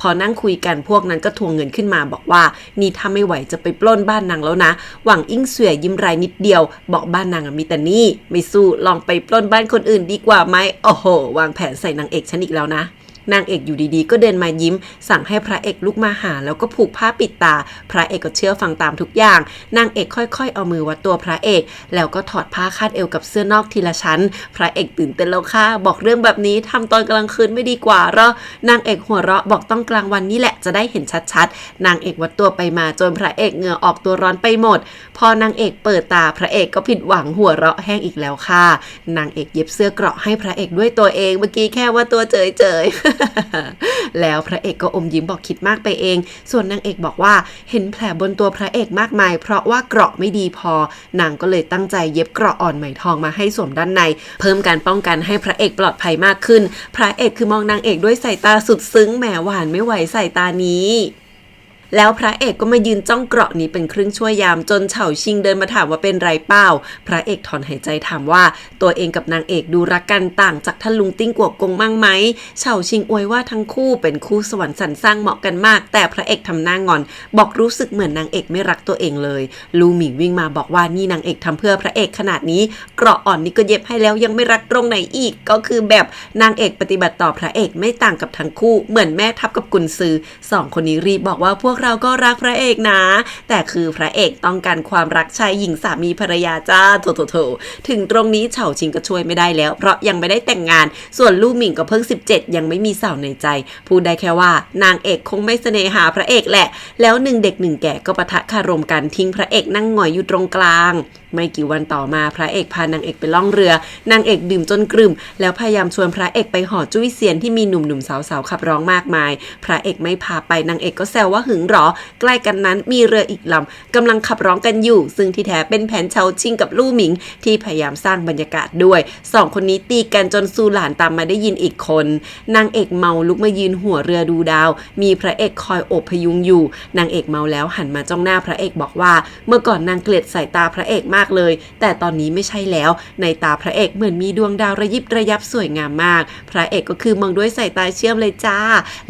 Speaker 2: พอนั่งคุยกันพวกนั้นก็ทวงเงินขึ้นมาบอกว่า นี่ถ้าไม่ไหวจะไปปล้นบ้านนางแล้วนะหวังอิงเสวยยิ้มรายนิดเดียวบอกบ้านนางมีแต่นี่ไม่สู้ลองไปปล้นบ้านคนอื่นดีกว่าไหมโอ้โหวางแผนใส่นางเอกฉันอีกแล้วนะนางเอกอยู่ดีๆก็เดินมายิ้มสั่งให้พระเอกลุกมาหาแล้วก็ผูกผ้าปิดตาพระเอกก็เชื่อฟังตามทุกอย่างนางเอกค่อยๆเอามือวัดตัวพระเอกแล้วก็ถอดผ้าคาดเอวกับเสื้อนอกทีละชั้นพระเอกตื่นเต้นแล้วค่ะบอกเรื่องแบบนี้ทำตอนกลางคืนไม่ดีกว่าเหรอนางเอกหัวเราะบอกต้องกลางวันนี่แหละจะได้เห็นชัดๆนางเอกวัดตัวไปมาจนพระเอกเหงื่อออกตัวร้อนไปหมดพอนางเอกเปิดตาพระเอกก็ผิดหวังหัวเราะแห้งอีกแล้วค่ะนางเอกเย็บเสื้อเกราะให้พระเอกด้วยตัวเองเมื่อกี้แค่ว่าตัวเจยแล้วพระเอกก็อมยิ้มบอกคิดมากไปเองส่วนนางเอกบอกว่าเห็นแผลบนตัวพระเอกมากมายเพราะว่าเกราะไม่ดีพอนางก็เลยตั้งใจเย็บเกราะอ่อนไหมทองมาให้สวมด้านในเพิ่มการป้องกันให้พระเอกปลอดภัยมากขึ้นพระเอกคือมองนางเอกด้วยสายตาสุดซึ้งแหมหวานไม่ไหวสายตานี้แล้วพระเอกก็มายืนจ้องเกราะนี้เป็นครึ่งชั่วยามจนเฉาชิงเดินมาถามว่าเป็นไรเปล่าพระเอกถอนหายใจถามว่าตัวเองกับนางเอกดูรักกันต่างจากท่านลุงติ้งกัวกงมั่งไหมเฉาชิงอวยว่าทั้งคู่เป็นคู่สวรรค์สรรสร้างเหมาะกันมากแต่พระเอกทำหน้างอนบอกรู้สึกเหมือนนางเอกไม่รักตัวเองเลยลูหมิงวิ่งมาบอกว่านี่นางเอกทำเพื่อพระเอกขนาดนี้เกราะอ่อนนี้ก็เย็บให้แล้วยังไม่รักตรงไหนอีกก็คือแบบนางเอกปฏิบัติต่อพระเอกไม่ต่างกับทั้งคู่เหมือนแม่ทัพกับกุนซือสองคนนี้รีบบอกว่าพวกเราก็รักพระเอกนะแต่คือพระเอกต้องการความรักชายหญิงสามีภรรยาจ้าโถถึงตรงนี้เฉาชิงก็ช่วยไม่ได้แล้วเพราะยังไม่ได้แต่งงานส่วนลู่หมิงก็เพิ่ง17ยังไม่มีสาวในใจพูดได้แค่ว่านางเอกคงไม่เสน่หาพระเอกแหละแล้วหนึ่งเด็กหนึ่งแก่ก็ปะทะคารมกันทิ้งพระเอกนั่งหงอยอยู่ตรงกลางไม่กี่วันต่อมาพระเอกพานางเอกไปล่องเรือนางเอกดื่มจนกรึ่มแล้วพยายามชวนพระเอกไปหอจุ้ยเซียนที่มีหนุ่มๆสาวๆขับร้องมากมายพระเอกไม่พาไปนางเอกก็แซวว่าหึงหรอใกล้กันนั้นมีเรืออีกลำกำลังขับร้องกันอยู่ซึ่งที่แท้เป็นแผนเชาชิงกับลู่หมิงที่พยายามสร้างบรรยากาศด้วยสองคนนี้ตีกันจนซูหลานตามมาได้ยินอีกคนนางเอกเมาลุกมายืนหัวเรือดูดาวมีพระเอกคอยโอบพยุงอยู่นางเอกเมาแล้วหันมาจ้องหน้าพระเอกบอกว่าเมื่อก่อนนางเกลียดสายตาพระเอกมากเลยแต่ตอนนี้ไม่ใช่แล้วในตาพระเอกเหมือนมีดวงดาวระยิบระยับสวยงามมากพระเอกก็คือมองด้วยสายตาเชื่อมเลยจ้า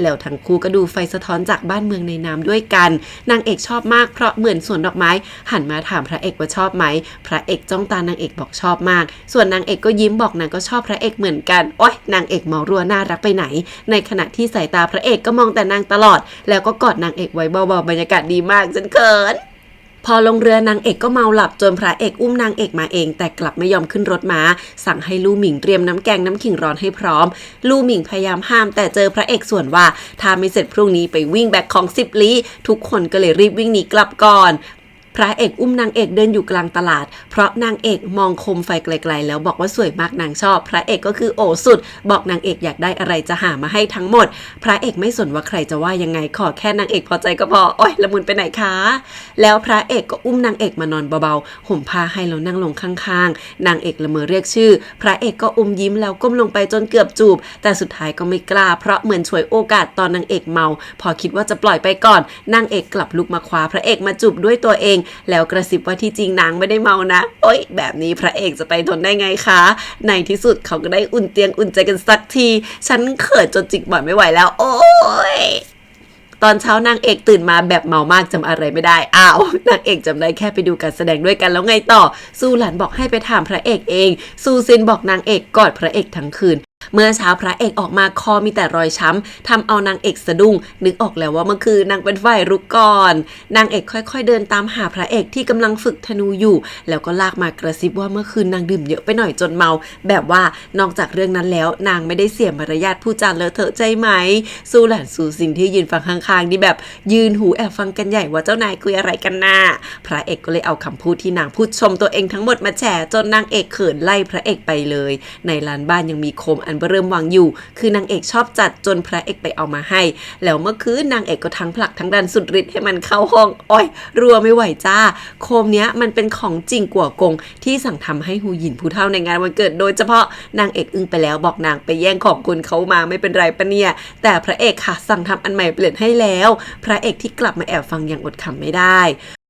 Speaker 2: แล้วทั้งคู่ก็ดูไฟสะท้อนจากบ้านเมืองในน้ำด้วยกันนางเอกชอบมากเพราะเหมือนสวนดอกไม้หันมาถามพระเอกว่าชอบไหมพระเอกจ้องตานางเอกบอกชอบมากส่วนนางเอกก็ยิ้มบอกนางก็ชอบพระเอกเหมือนกันโอ๊ยนางเอกมองรัวน่ารักไปไหนในขณะที่สายตาพระเอกก็มองแต่นางตลอดแล้วก็กอดนางเอกไว้เบาๆบรรยากาศดีมากจนเขินพอลงเรือนางเอกก็เมาหลับจนพระเอกอุ้มนางเอกมาเองแต่กลับไม่ยอมขึ้นรถม้าสั่งให้ลู่หมิงเตรียมน้ำแกงน้ำขิงร้อนให้พร้อมลู่หมิงพยายามห้ามแต่เจอพระเอกส่วนว่าถ้าไม่เสร็จพรุ่งนี้ไปวิ่งแบกของ10 ลี้ทุกคนก็เลยรีบวิ่งหนีกลับก่อนพระเอกอุ้มนางเอกเดินอยู่กลางตลาดเพราะนางเอกมองโคมไฟไกลๆแล้วบอกว่าสวยมากนางชอบพระเอกก็คือโอสุดบอกนางเอกอยากได้อะไรจะหามาให้ทั้งหมดพระเอกไม่สนว่าใครจะว่ายังไงขอแค่นางเอกพอใจก็พอโอ๊ยละมุนไปไหนคะแล้วพระเอกก็อุ้มนางเอกมานอนเบาๆห่มผ้าให้แล้วนั่งลงข้างๆนางเอกละเมอเรียกชื่อพระเอกก็อมยิ้มแล้วก้มลงไปจนเกือบจูบแต่สุดท้ายก็ไม่กล้าเพราะเหมือนฉวยโอกาสตอนนางเอกเมาพอคิดว่าจะปล่อยไปก่อนนางเอกกลับลุกมาคว้าพระเอกมาจูบด้วยตัวเองแล้วกระซิบว่าที่จริงนางไม่ได้เมานะโอ๊ยแบบนี้พระเอกจะไปทนได้ไงคะในที่สุดเขาก็ได้อุ่นเตียงอุ่นใจกันสักทีฉันเขินจนจิกหมอนไม่ไหวแล้วโอ๊ยตอนเช้านางเอกตื่นมาแบบเมามากจำอะไรไม่ได้อ้าวนางเอกจำได้แค่ไปดูการแสดงด้วยกันแล้วไงต่อซูหลันบอกให้ไปถามพระเอกเองซูซินบอกนางเอกกอดพระเอกทั้งคืนเมื่อเช้าพระเอกออกมาคอมีแต่รอยช้ำทำเอานางเอกสะดุ้งนึกออกแล้วว่าเมื่อคืนนางเป็นฝ่ายรุกก่อนนางเอกค่อยๆเดินตามหาพระเอกที่กำลังฝึกธนูอยู่แล้วก็ลากมากระซิบว่าเมื่อคืนนางดื่มเยอะไปหน่อยจนเมาแบบว่านอกจากเรื่องนั้นแล้วนางไม่ได้เสียมารยาทพูดจาเลอะเทอะใจไหมซูหลานซูซินที่ยืนฟังข้างๆนี่แบบยืนหูแอบฟังกันใหญ่ว่าเจ้านายคุยอะไรกันน่ะพระเอกก็เลยเอาคำพูดที่นางพูดชมตัวเองทั้งหมดมาแฉจนนางเอกเขินไล่พระเอกไปเลยในลานบ้านยังมีโคมอันเริ่มวางอยู่คือนางเอกชอบจัดจนพระเอกไปเอามาให้แล้วเมื่อคืนนางเอกก็ทั้งผลักทั้งดันสุดฤทธิ์ให้มันเข้าห้องอ้อยรัวไม่ไหวจ้าโคมเนี้ยมันเป็นของจริงกัวกงที่สั่งทำให้หูหยินผู้เฒ่าในงานวันเกิดโดยเฉพาะนางเอกอึ้งไปแล้วบอกนางไปแย่งของคุณเขามาไม่เป็นไรปะเนี่ยแต่พระเอกค่ะสั่งทำอันใหม่เปลี่ยนให้แล้วพระเอกที่กลับมาแอบฟังยังอดขำไม่ได้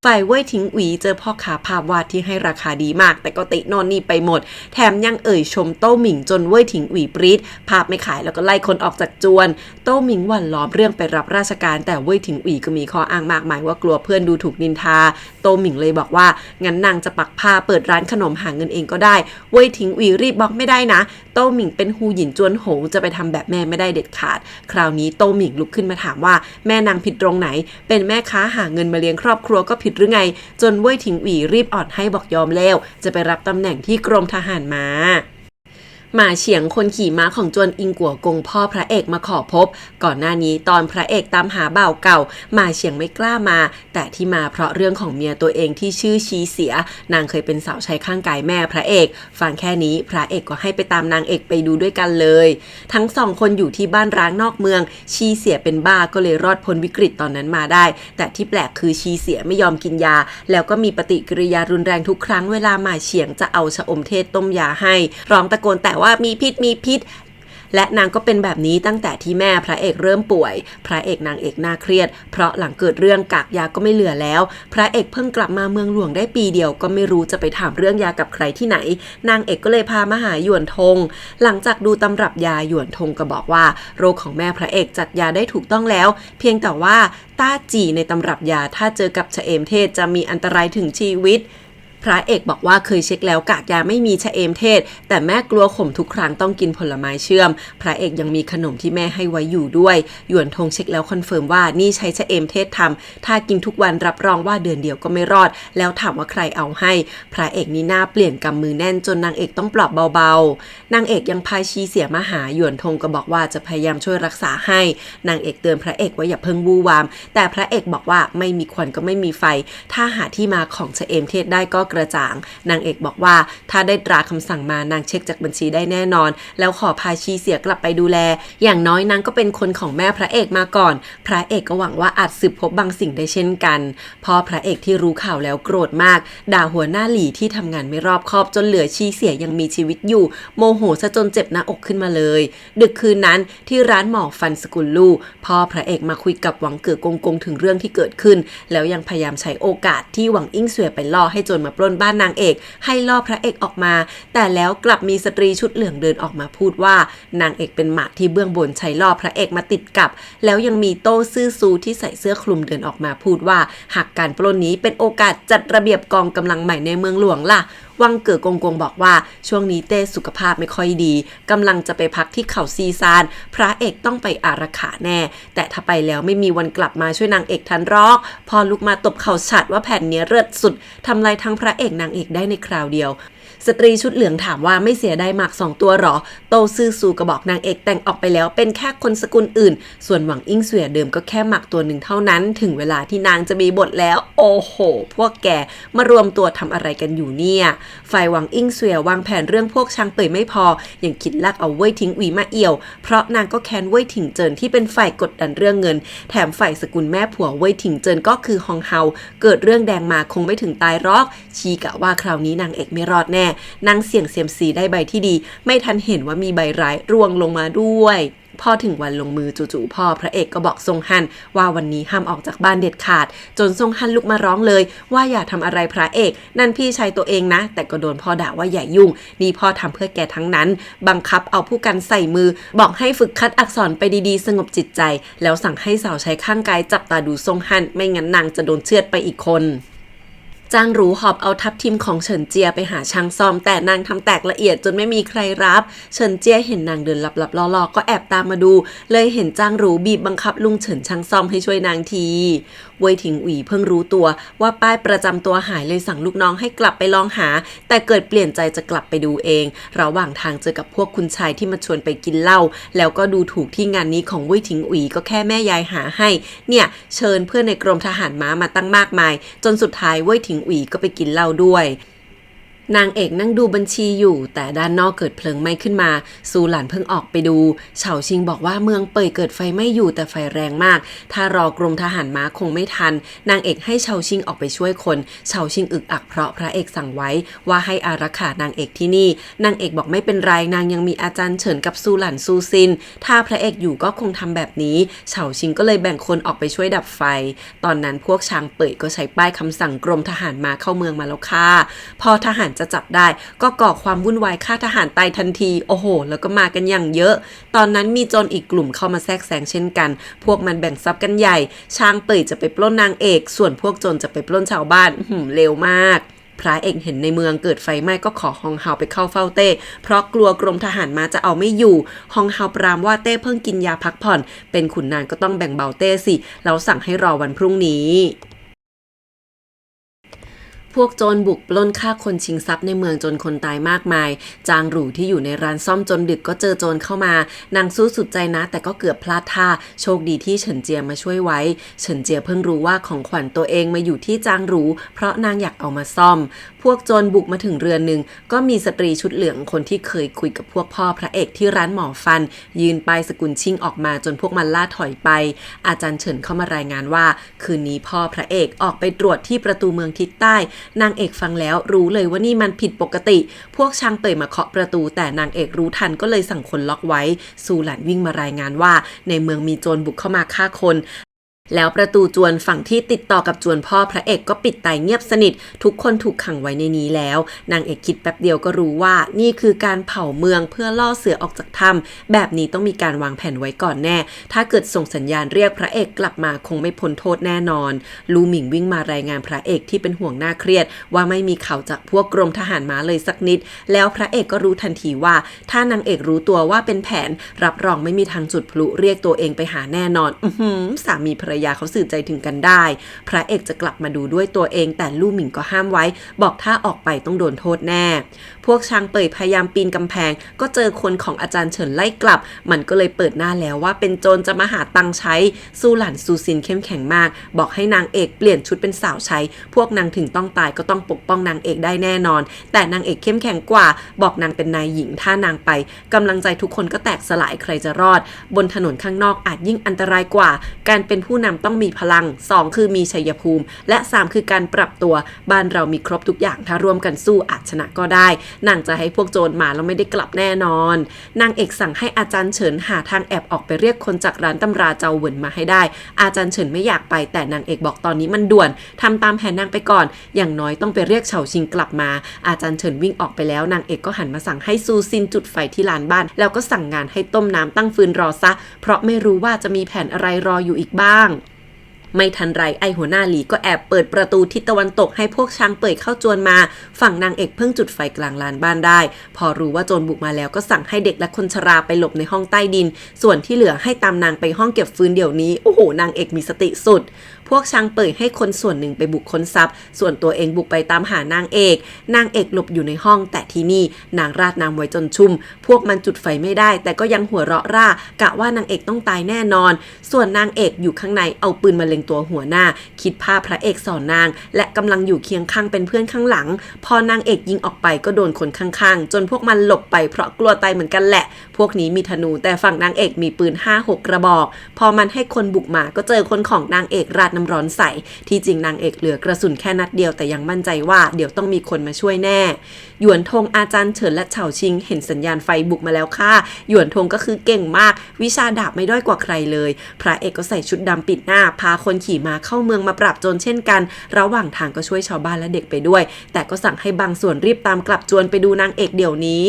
Speaker 2: ฝ่ายเว่ยถิงหวีเจอพ่อค้าภาพวาดที่ให้ราคาดีมากแต่ก็ติโนนนี่ไปหมดแถมยังเอ่ยชมโต้หมิงจนเว่ยถิงหวีปรี๊ดภาพไม่ขายแล้วก็ไล่คนออกจากจวนโต้หมิงหวั่นล้อมเรื่องไปรับราชการแต่เว่ยถิงหวีก็มีข้ออ้างมากมายว่ากลัวเพื่อนดูถูกนินทาโต้หมิงเลยบอกว่างั้นนางจะปักผ้าเปิดร้านขนมหาเงินเองก็ได้เว่ยถิงหวีรีบบอกไม่ได้นะโต้หมิงเป็นฮูหยินจวนโหงจะไปทำแบบแม่ไม่ได้เด็ดขาดคราวนี้โต้หมิงลุกขึ้นมาถามว่าแม่นางผิดตรงไหนเป็นแม่ค้าหาเงินมาเลี้ยงครอบครัวก็ผิดหรือไงจนเว่ยถิงหวีรีบอ่อนให้บอกยอมแล้วจะไปรับตำแหน่งที่กรมทหารม้าหมาเฉียงคนขี่ม้าของจวนอิงกัวกงพ่อพระเอกมาขอพบก่อนหน้านี้ตอนพระเอกตามหาบ่าวเก่าหมาเฉียงไม่กล้ามาแต่ที่มาเพราะเรื่องของเมียตัวเองที่ชื่อชีเสียนางเคยเป็นสาวใช้ข้างกายแม่พระเอกฟังแค่นี้พระเอกก็ให้ไปตามนางเอกไปดูด้วยกันเลยทั้งสองคนอยู่ที่บ้านร้างนอกเมืองชีเสียเป็นบ้าก็เลยรอดพ้นวิกฤตตอนนั้นมาได้แต่ที่แปลกคือชีเสียไม่ยอมกินยาแล้วก็มีปฏิกิริยารุนแรงทุกครั้งเวลาหมาเฉียงจะเอาชะอมเทศต้มยาให้ร้องตะโกนแต่ว่ามีพิษและนางก็เป็นแบบนี้ตั้งแต่ที่แม่พระเอกเริ่มป่วยพระเอกนางเอกน่าเครียดเพราะหลังเกิดเรื่องกากยาก็ไม่เหลือแล้วพระเอกเพิ่งกลับมาเมืองหลวงได้ปีเดียวก็ไม่รู้จะไปถามเรื่องยากับใครที่ไหนนางเอกก็เลยพามาหาหยวนทงหลังจากดูตำรับยาหยวนทงก็บอกว่าโรคของแม่พระเอกจัดยาได้ถูกต้องแล้วเพียงแต่ว่าต้าจีในตำรับยาถ้าเจอกับชะเอมเทศจะมีอันตรายถึงชีวิตพระเอกบอกว่าเคยเช็คแล้วกากยาไม่มีชะเอมเทศแต่แม่กลัวขมทุกครั้งต้องกินผลไม้เชื่อมพระเอกยังมีขนมที่แม่ให้ไว้อยู่ด้วยหยวนทงเช็คแล้วคอนเฟิร์มว่านี่ใช้ชะเอมเทศทำถ้ากินทุกวันรับรองว่าเดือนเดียวก็ไม่รอดแล้วถามว่าใครเอาให้พระเอกนี่หน้าเปลี่ยนกำมือแน่นจนนางเอกต้องปลอบเบาๆนางเอกยังพาชีเสียมาหาหยวนทงก็บอกว่าจะพยายามช่วยรักษาให้นางเอกเตือนพระเอกว่าอย่าเพิ่งวู่วามแต่พระเอกบอกว่าไม่มีควันก็ไม่มีไฟถ้าหาที่มาของชะเอมเทศได้ก็กระจ่างนางเอกบอกว่าถ้าได้ตราคำสั่งมานางเช็คจากบัญชีได้แน่นอนแล้วขอพาชีเสียกลับไปดูแลอย่างน้อยนางก็เป็นคนของแม่พระเอกมาก่อนพระเอกก็หวังว่าอาจสืบพบบางสิ่งได้เช่นกันพอพระเอกที่รู้ข่าวแล้วโกรธมากด่าหัวหน้าหลี่ที่ทำงานไม่รอบคอบจนเหลือชีเสียยังมีชีวิตอยู่โมโหซะจนเจ็บหน้าอกขึ้นมาเลยดึกคืนนั้นที่ร้านหมอฟันสกุลลู่พ่อพระเอกมาคุยกับหวังเก๋อกงกงถึงเรื่องที่เกิดขึ้นแล้วยังพยายามใช้โอกาสที่หวังอิงเสวยไปล่อให้โจรมาปล้นบ้านนางเอกให้ล่อพระเอกออกมาแต่แล้วกลับมีสตรีชุดเหลืองเดินออกมาพูดว่านางเอกเป็นหมาที่เบื้องบนใช้ล่อพระเอกมาติดกับแล้วยังมีโต้ซื่อซูที่ใส่เสื้อคลุมเดินออกมาพูดว่าหากการปล้นนี้เป็นโอกาสจัดระเบียบกองกำลังใหม่ในเมืองหลวงล่ะวังเก๋อกงกงบอกว่าช่วงนี้เต้สุขภาพไม่ค่อยดีกำลังจะไปพักที่เขาซีซานพระเอกต้องไปอารักขาแน่แต่ถ้าไปแล้วไม่มีวันกลับมาช่วยนางเอกทันรอกพอลุกมาตบเข่าฉัดว่าแผ่นนี้เลิศสุดทำลายทั้งพระเอกนางเอกได้ในคราวเดียวสตรีชุดเหลืองถามว่าไม่เสียได้หมาก2ตัวหรอโตซื่อซูก็บอกนางเอกแต่งออกไปแล้วเป็นแค่คนสกุลอื่นส่วนหวังอิงเสวยเดิมก็แค่หมากตัวหนึ่งเท่านั้นถึงเวลาที่นางจะมีบทแล้วโอ้โหพวกแกมารวมตัวทำอะไรกันอยู่เนี่ยฝ่ายหวังอิงเสวยวางแผนเรื่องพวกช่างเป่ยไม่พอยังคิดลากเอาเว่ยทิ้งอุ๋ยมาเอี่ยวเพราะนางก็แค้นเว่ยถิงเจินที่เป็นฝ่ายกดดันเรื่องเงินแถมฝ่ายสกุลแม่ผัวเว่ยถิงเจินก็คือฮองเฮาเกิดเรื่องแดงมาคงไม่ถึงตายหรอกชีกะว่าคราวนี้นางเอกไม่รอดแน่นางเสี่ยงเซียมซีได้ใบที่ดีไม่ทันเห็นว่ามีใบร้ายร่วงลงมาด้วยพอถึงวันลงมือจู่ๆพ่อพระเอกก็บอกซงฮั่นว่าวันนี้ห้ามออกจากบ้านเด็ดขาดจนซงฮั่นลุกมาร้องเลยว่าอย่าทำอะไรพระเอกนั่นพี่ชายตัวเองนะแต่ก็โดนพ่อด่าว่าอย่ายุ่งนี่พ่อทำเพื่อแกทั้งนั้นบังคับเอาผู้กันใส่มือบอกให้ฝึกคัดอักษรไปดีๆสงบจิตใจแล้วสั่งให้สาวใช้ข้างกายจับตาดูซงฮั่นไม่งั้นนางจะโดนเชือดไปอีกคนจางหรูหอบเอาทัพทีมของเฉินเจียไปหาช่างซ่อมแต่นางทำแตกละเอียดจนไม่มีใครรับเฉินเจียเห็นนางเดินลับๆล่อๆก็แอบตามมาดูเลยเห็นจางหรูบีบบังคับลุงเฉินช่างซ่อมให้ช่วยนางทีเว่ยถิงอุ๋ยเพิ่งรู้ตัวว่าป้ายประจำตัวหายเลยสั่งลูกน้องให้กลับไปลองหาแต่เกิดเปลี่ยนใจจะกลับไปดูเองระหว่างทางเจอกับพวกคุณชายที่มาชวนไปกินเหล้าแล้วก็ดูถูกที่งานนี้ของเว่ยถิงอุ๋ยก็แค่แม่ยายหาให้เนี่ยเชิญเพื่อนในกรมทหารม้ามาตั้งมากมายจนสุดท้ายเว่ยถิงอุ๋ยก็ไปกินเหล้าด้วย นางเอกนั่งดูบัญชีอยู่แต่ด้านนอกเกิดเพลิงไหม้ขึ้นมาซูหลันเพิ่งออกไปดูเฉาชิงบอกว่าเมืองเป่ยเกิดไฟไหม้อยู่แต่ไฟแรงมากถ้ารอกรมทหารม้าคงไม่ทันนางเอกให้เฉาชิงออกไปช่วยคนเฉาชิงอึกอักเพราะพระเอกสั่งไว้ว่าให้อารักขานางเอกที่นี่นางเอกบอกไม่เป็นไรนางยังมีอาจารย์เฉินกับซูหลันซูซินถ้าพระเอกอยู่ก็คงทำแบบนี้เฉาชิงก็เลยแบ่งคนออกไปช่วยดับไฟตอนนั้นพวกช้างเป่ยก็ใช้ป้ายคำสั่งกรมทหารม้าเข้าเมืองมาแล้วค่ะพอทหารจะจับได้ก็ก่อความวุ่นวายฆ่าทหารตายทันทีโอ้โหแล้วก็มากันอย่างเยอะตอนนั้นมีโจรอีกกลุ่มเข้ามาแทรกแซงเช่นกันพวกมันแบ่งทรัพย์กันใหญ่ช้างเป่ยจะไปปล้นนางเอกส่วนพวกโจรจะไปปล้นชาวบ้านเร็วมากพระเอกเห็นในเมืองเกิดไฟไหม้ก็ขอฮองเฮาไปเข้าเฝ้าเต้เพราะกลัวกรมทหารมาจะเอาไม่อยู่ฮองเฮาปรามว่าเต้เพิ่งกินยาพักผ่อนเป็นขุนนางก็ต้องแบ่งเบาเต้สิแล้วสั่งให้รอวันพรุ่งนี้พวกโจรบุกปล้นฆ่าคนชิงทรัพย์ในเมืองจนคนตายมากมายจางหรูที่อยู่ในร้านซ่อมจนดึกก็เจอโจรเข้ามานางสู้สุดใจนะแต่ก็เกือบพลาดท่าโชคดีที่เฉินเจียมาช่วยไว้เฉินเจียเพิ่งรู้ว่าของขวัญตัวเองมาอยู่ที่จางหรูเพราะนางอยากเอามาซ่อมพวกโจรบุกมาถึงเรือนหนึ่งก็มีสตรีชุดเหลืองคนที่เคยคุยกับพวกพ่อพระเอกที่ร้านหมอฟันยืนป้ายสกุลชิ่งออกมาจนพวกมันล่าถอยไปอาจารย์เฉินเข้ามารายงานว่าคืนนี้พ่อพระเอกออกไปตรวจที่ประตูเมืองทิศใต้นางเอกฟังแล้วรู้เลยว่านี่มันผิดปกติพวกช้างเป่ยมาเคาะประตูแต่นางเอกรู้ทันก็เลยสั่งคนล็อกไว้ซูหลันวิ่งมารายงานว่าในเมืองมีโจรบุกเข้ามาฆ่าคนแล้วประตูจวนฝั่งที่ติดต่อกับจวนพ่อพระเอกก็ปิดตายเงียบสนิททุกคนถูกขังไว้ในนี้แล้วนางเอกคิดแป๊บเดียวก็รู้ว่านี่คือการเผาเมืองเพื่อล่อเสือออกจากถ้ำแบบนี้ต้องมีการวางแผนไว้ก่อนแน่ถ้าเกิดส่งสัญญาณเรียกพระเอกกลับมาคงไม่พ้นโทษแน่นอนลูหมิงวิ่งมารายงานพระเอกที่เป็นห่วงหน้าเครียดว่าไม่มีข่าวจากพวกกรมทหารม้าเลยสักนิดแล้วพระเอกก็รู้ทันทีว่าถ้านางเอกรู้ตัวว่าเป็นแผนรับรองไม่มีทางจุดพลุเรียกตัวเองไปหาแน่นอนสามีภรรยาเขาสื่อใจถึงกันได้พระเอกจะกลับมาดูด้วยตัวเองแต่ลู่หมิงก็ห้ามไว้บอกถ้าออกไปต้องโดนโทษแน่พวกช้างเป่ยพยายามปีนกำแพงก็เจอคนของอาจารย์เฉินไล่กลับมันก็เลยเปิดหน้าแล้วว่าเป็นโจรจะมาหาตังค์ใช้ซูหลันซูซินเข้มแข็งมากบอกให้นางเอกเปลี่ยนชุดเป็นสาวใช้พวกนางถึงต้องตายก็ต้องปกป้องนางเอกได้แน่นอนแต่นางเอกเข้มแข็งกว่าบอกนางเป็นนายหญิงถ้านางไปกำลังใจทุกคนก็แตกสลายใครจะรอดบนถนนข้างนอกอาจยิ่งอันตรายกว่าการเป็นผู้นำต้องมีพลัง2คือมีชัยภูมิและ3คือการปรับตัวบ้านเรามีครบทุกอย่างถ้าร่วมกันสู้อาจชนะก็ได้นางจะให้พวกโจรมาแล้วไม่ได้กลับแน่นอนนางเอกสั่งให้อาจารย์เฉินหาทางแอบออกไปเรียกคนจากร้านตำราเจ้าเหวินมาให้ได้อาจารย์เฉินไม่อยากไปแต่นางเอกบอกตอนนี้มันด่วนทำตามแผนนางไปก่อนอย่างน้อยต้องไปเรียกเฉาชิงกลับมาอาจารย์เฉินวิ่งออกไปแล้วนางเอกก็หันมาสั่งให้ซูซินจุดไฟที่ลานบ้านแล้วก็สั่งงานให้ต้มน้ำตั้งฟืนรอซะเพราะไม่รู้ว่าจะมีแผนอะไรรออยู่อีกบ้างไม่ทันไรไอหัวหน้าหลีก็แอบเปิดประตูทิศตะวันตกให้พวกช้างเป่ยเข้าจวนมาฝั่งนางเอกเพิ่งจุดไฟกลางลานบ้านได้พอรู้ว่าโจรบุกมาแล้วก็สั่งให้เด็กและคนชราไปหลบในห้องใต้ดินส่วนที่เหลือให้ตามนางไปห้องเก็บฟืนเดี๋ยวนี้โอ้โหนางเอกมีสติสุดพวกช้างเป่ยให้คนส่วนหนึ่งไปบุกค้นทรัพย์ส่วนตัวเองบุกไปตามหานางเอกหลบอยู่ในห้องแต่ที่นี่นางราดน้ำไว้จนชุ่มพวกมันจุดไฟไม่ได้แต่ก็ยังหัวเราะร่ากะว่านางเอกต้องตายแน่นอนส่วนนางเอกอยู่ข้างในเอาปืนมาเล็งตัวหัวหน้าคิดภาพพระเอกสอนนางและกำลังอยู่เคียงข้างเป็นเพื่อนข้างหลังพอนางเอกยิงออกไปก็โดนคนข้างๆจนพวกมันหลบไปเพราะกลัวตายเหมือนกันแหละพวกนี้มีธนูแต่ฝั่งนางเอกมีปืน 5-6 กระบอกพอมันให้คนบุกมาก็เจอคนของนางเอกราดน้ำร้อนใส่ที่จริงนางเอกเหลือกระสุนแค่นัดเดียวแต่ยังมั่นใจว่าเดี๋ยวต้องมีคนมาช่วยแน่หยวนทงอาจารย์เฉินและเฉาชิงเห็นสัญญาณไฟบุกมาแล้วค่ะหยวนทงก็คือเก่งมากวิชาดาบไม่ด้อยกว่าใครเลยพระเอกก็ใส่ชุดดำปิดหน้าพาคนขี่ม้าเข้าเมืองมาปราบโจรเช่นกันระหว่างทางก็ช่วยชาวบ้านและเด็กไปด้วยแต่ก็สั่งให้บางส่วนรีบตามกลับจวนไปดูนางเอกเดี๋ยวนี้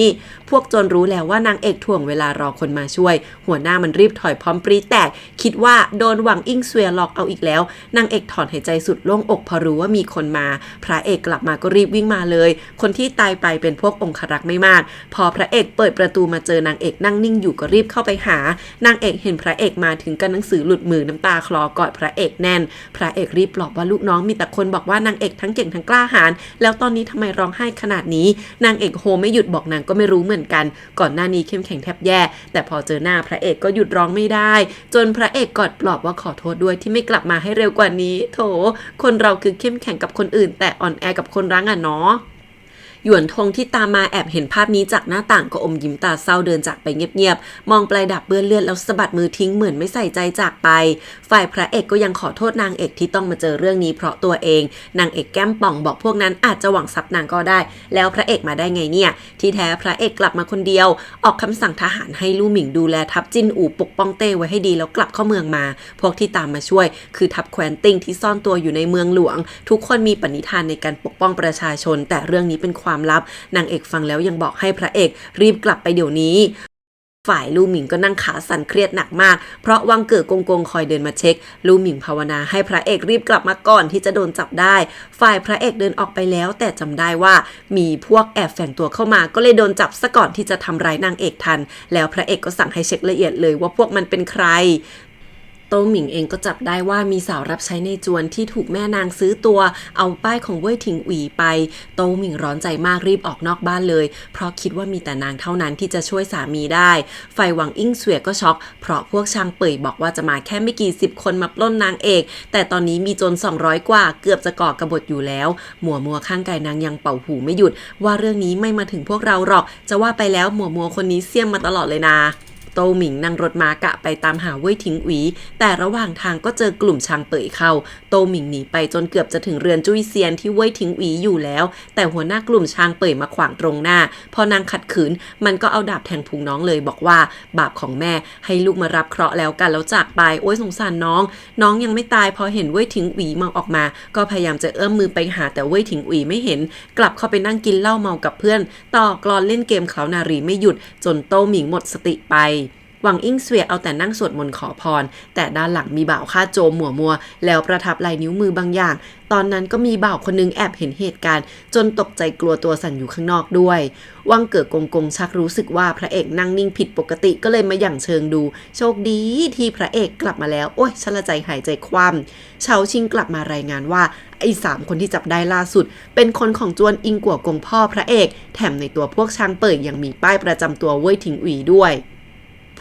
Speaker 2: พวกโจรรู้แล้วว่านางเอกถ่วงเวลารอคนมาช่วยหัวหน้ามันรีบถอยพร้อมปรีแตกคิดว่าโดนหวังอิงเสวียหลอกเอาอีกแล้วนางเอกถอนหายใจสุดโล่งอกพอรู้ว่ามีคนมาพระเอกกลับมาก็รีบวิ่งมาเลยคนที่ตายไปเป็นพวกองครักษ์ไม่มากพอพระเอกเปิดประตูมาเจอนางเอกนั่งนิ่งอยู่ก็รีบเข้าไปหานางเอกเห็นพระเอกมาถึงกับหนังสือหลุดมือน้ำตาคลอกอดพระเอกแน่นพระเอกรีบปลอบว่าลูกน้องมีแต่คนบอกว่านางเอกทั้งเก่งทั้งกล้าหาญแล้วตอนนี้ทำไมร้องไห้ขนาดนี้นางเอกโฮไม่หยุดบอกนางก็ไม่รู้เหมือนกันก่อนหน้านี้เข้มแข็งแทบแย่แต่พอเจอหน้าพระเอกก็หยุดร้องไม่ได้จนพระเอกกอดปลอบว่าขอโทษด้วยที่ไม่กลับมาให้เร็วกว่านี้โถคนเราคือเข้มแข็งกับคนอื่นแต่อ่อนแอกับคนรักอ่ะเนาะ หยวนทงที่ตามมาแอบเห็นภาพนี้จากหน้าต่างก็อมยิ้มตาเศร้าเดินจากไปเงียบๆมองปลายดาบเปื้อนเลือดแล้วสะบัดมือทิ้งเหมือนไม่ใส่ใจจากไปฝ่ายพระเอกก็ยังขอโทษนางเอกที่ต้องมาเจอเรื่องนี้เพราะตัวเองนางเอกแก้มป่องบอกพวกนั้นอาจจะหวังทรัพย์นางก็ได้แล้วพระเอกมาได้ไงเนี่ยที่แท้พระเอกกลับมาคนเดียวออกคำสั่งทหารให้ลู่หมิงดูแลทัพจินอู่ปกป้องเต้ไว้ให้ดีแล้วกลับเข้าเมืองมาพวกที่ตามมาช่วยคือทัพแคว้นติงที่ซ่อนตัวอยู่ในเมืองหลวงทุกคนมีปณิธานในการปกป้องประชาชนแต่เรื่องนี้เป็นความลับนางเอกฟังแล้วยังบอกให้พระเอกรีบกลับไปเดี๋ยวนี้ฝ่ายลู่หมิงก็นั่งขาสั่นเครียดหนักมากเพราะวังเก๋อกงคอยเดินมาเช็คลู่หมิงภาวนาให้พระเอกรีบกลับมาก่อนที่จะโดนจับได้ฝ่ายพระเอกเดินออกไปแล้วแต่จำได้ว่ามีพวกแอบแฝงตัวเข้ามาก็เลยโดนจับซะก่อนที่จะทำร้ายนางเอกทันแล้วพระเอกก็สั่งให้เช็คละเอียดเลยว่าพวกมันเป็นใครโตหมิงเองก็จับได้ว่ามีสาวรับใช้ในจวนที่ถูกแม่นางซื้อตัวเอาป้ายของเว่ยถิงอุ๋ยไปโตหมิงร้อนใจมากรีบออกนอกบ้านเลยเพราะคิดว่ามีแต่นางเท่านั้นที่จะช่วยสามีได้ฝ่ายหวังอิงเสวยก็ช็อกเพราะพวกชางเป่ยบอกว่าจะมาแค่ไม่กี่สิบคนมาปล้นนางเอกแต่ตอนนี้มีโจร200 กว่าเกือบจะก่อกบฏอยู่แล้วมัวข้างกายนางยังเป่าหูไม่หยุดว่าเรื่องนี้ไม่มาถึงพวกเราหรอกจะว่าไปแล้วมัวคนนี้เสี่ยมมาตลอดเลยนะโตหมิงนั่งรถม้ากะไปตามหาเว่ยถิงอุ๋ยแต่ระหว่างทางก็เจอกลุ่มชางเป่ยเข้าโตหมิงหนีไปจนเกือบจะถึงเรือนจุ้ยเซียนที่เว่ยถิงอุ๋ยอยู่แล้วแต่หัวหน้ากลุ่มชางเป่ยมาขวางตรงหน้าพอนางขัดขืนมันก็เอาดาบแทงพุงน้องเลยบอกว่าบาปของแม่ให้ลูกมารับเคราะห์แล้วกันแล้วจากไปโอ้ยสงสารน้องยังไม่ตายพอเห็นเว่ยถิงอุ๋ยมองออกมาก็พยายามจะเอื้อมมือไปหาแต่เว่ยถิงอุ๋ยไม่เห็นกลับเข้าไปนั่งกินเหล้าเมากับเพื่อนต่อกลอนเล่นเกมเขานารีไม่หยุดจนโตหมิงหมดสติไปหวังอิงเสวยเอาแต่นั่งสวดมนต์ขอพรแต่ด้านหลังมีบ่าวฆ่าโจมมัวแล้วประทับลายนิ้วมือบางอย่างตอนนั้นก็มีบ่าวคนนึงแอบเห็นเหตุการณ์จนตกใจกลัวตัวสั่นอยู่ข้างนอกด้วยวังเก๋อกงชักรู้สึกว่าพระเอกนั่งนิ่งผิดปกติก็เลยมาหยั่งเชิงดูโชคดีที่พระเอกกลับมาแล้วโอ้ยชะละใจหายใจคว่ำเฉาชิงกลับมารายงานว่าไอ้3 คนที่จับได้ล่าสุดเป็นคนของจวนอิงกัวกงพ่อพระเอกแถมในตัวพวกช้างเป่ยยังมีป้ายประจำตัวเว่ยถิงอุ๋ยด้วย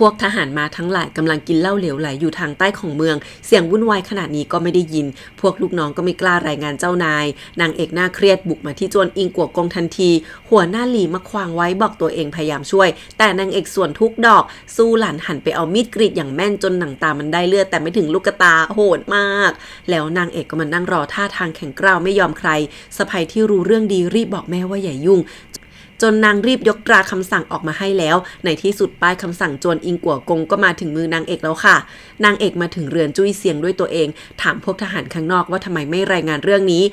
Speaker 2: พวกทหารมาทั้งหลายกำลังกินเหล้าเหลวไหลอยู่ทางใต้ของเมืองเสียงวุ่นวายขนาดนี้ก็ไม่ได้ยินพวกลูกน้องก็ไม่กล้ารายงานเจ้านายนางเอกหน้าเครียดบุกมาที่จวนอิงกัวกงทันทีหัวหน้าหลีมาขวางไว้บอกตัวเองพยายามช่วยแต่นางเอกส่วนทุกดอกสู้หลานหันไปเอามีดกรีดอย่างแม่นจนหนังตามันได้เลือดแต่ไม่ถึงลูกตาโหดมากแล้วนางเอกก็มานั่งรอท่าทางแข็งกร้าวไม่ยอมใครสะใภ้ที่รู้เรื่องดีรีบบอกแม่ว่าอย่ายุ่งจนนางรีบยกตราคำสั่งออกมาให้แล้วในที่สุดป้ายคำสั่งจวนอิงกัวกงก็มาถึงมือนางเอกแล้วค่ะนางเอกมาถึงเรือนจุ้ยเซียงด้วยตัวเองถามพวกทหารข้างนอกว่าทำไมไม่รายงานเรื่องนี้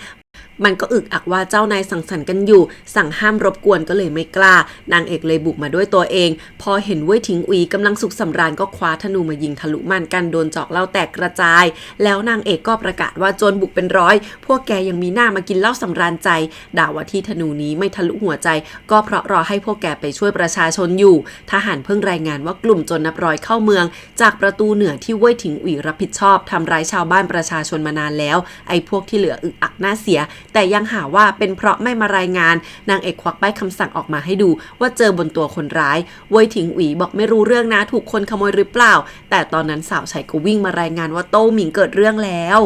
Speaker 2: มันก็อึกอักว่าเจ้านายสั่งสรรค์กันอยู่สั่งห้ามรบกวนก็เลยไม่กล้านางเอกเลยบุกมาด้วยตัวเองพอเห็นเว่ยถิงอุ๋ยกำลังสุขสำราญก็คว้าธนูมายิงทะลุม่านกันโดนจอกเหล้าแตกกระจายแล้วนางเอกก็ประกาศว่าโจรบุกเป็นร้อยพวกแกยังมีหน้ามากินเหล้าสำราญใจด่าว่าที่ธนูนี้ไม่ทะลุหัวใจก็เพราะรอให้พวกแกไปช่วยประชาชนอยู่ทหารเพิ่งรายงานว่ากลุ่มโจรนับร้อยเข้าเมืองจากประตูเหนือที่เว่ยถิงอุ๋ยรับผิดชอบทำร้ายชาวบ้านประชาชนมานานแล้วไอ้พวกที่เหลืออึกอักหน้าเสียแต่ยังหาว่าเป็นเพราะไม่มารายงานนางเอกควักป้ายคำสั่งออกมาให้ดูว่าเจอบนตัวคนร้ายเว่ยถิงอุ๋ยบอกไม่รู้เรื่องนะถูกคนขโมยหรือเปล่าแต่ตอนนั้นสาวใช้ก็วิ่งมารายงานว่าโต้หมิงเกิดเรื่องแล้ว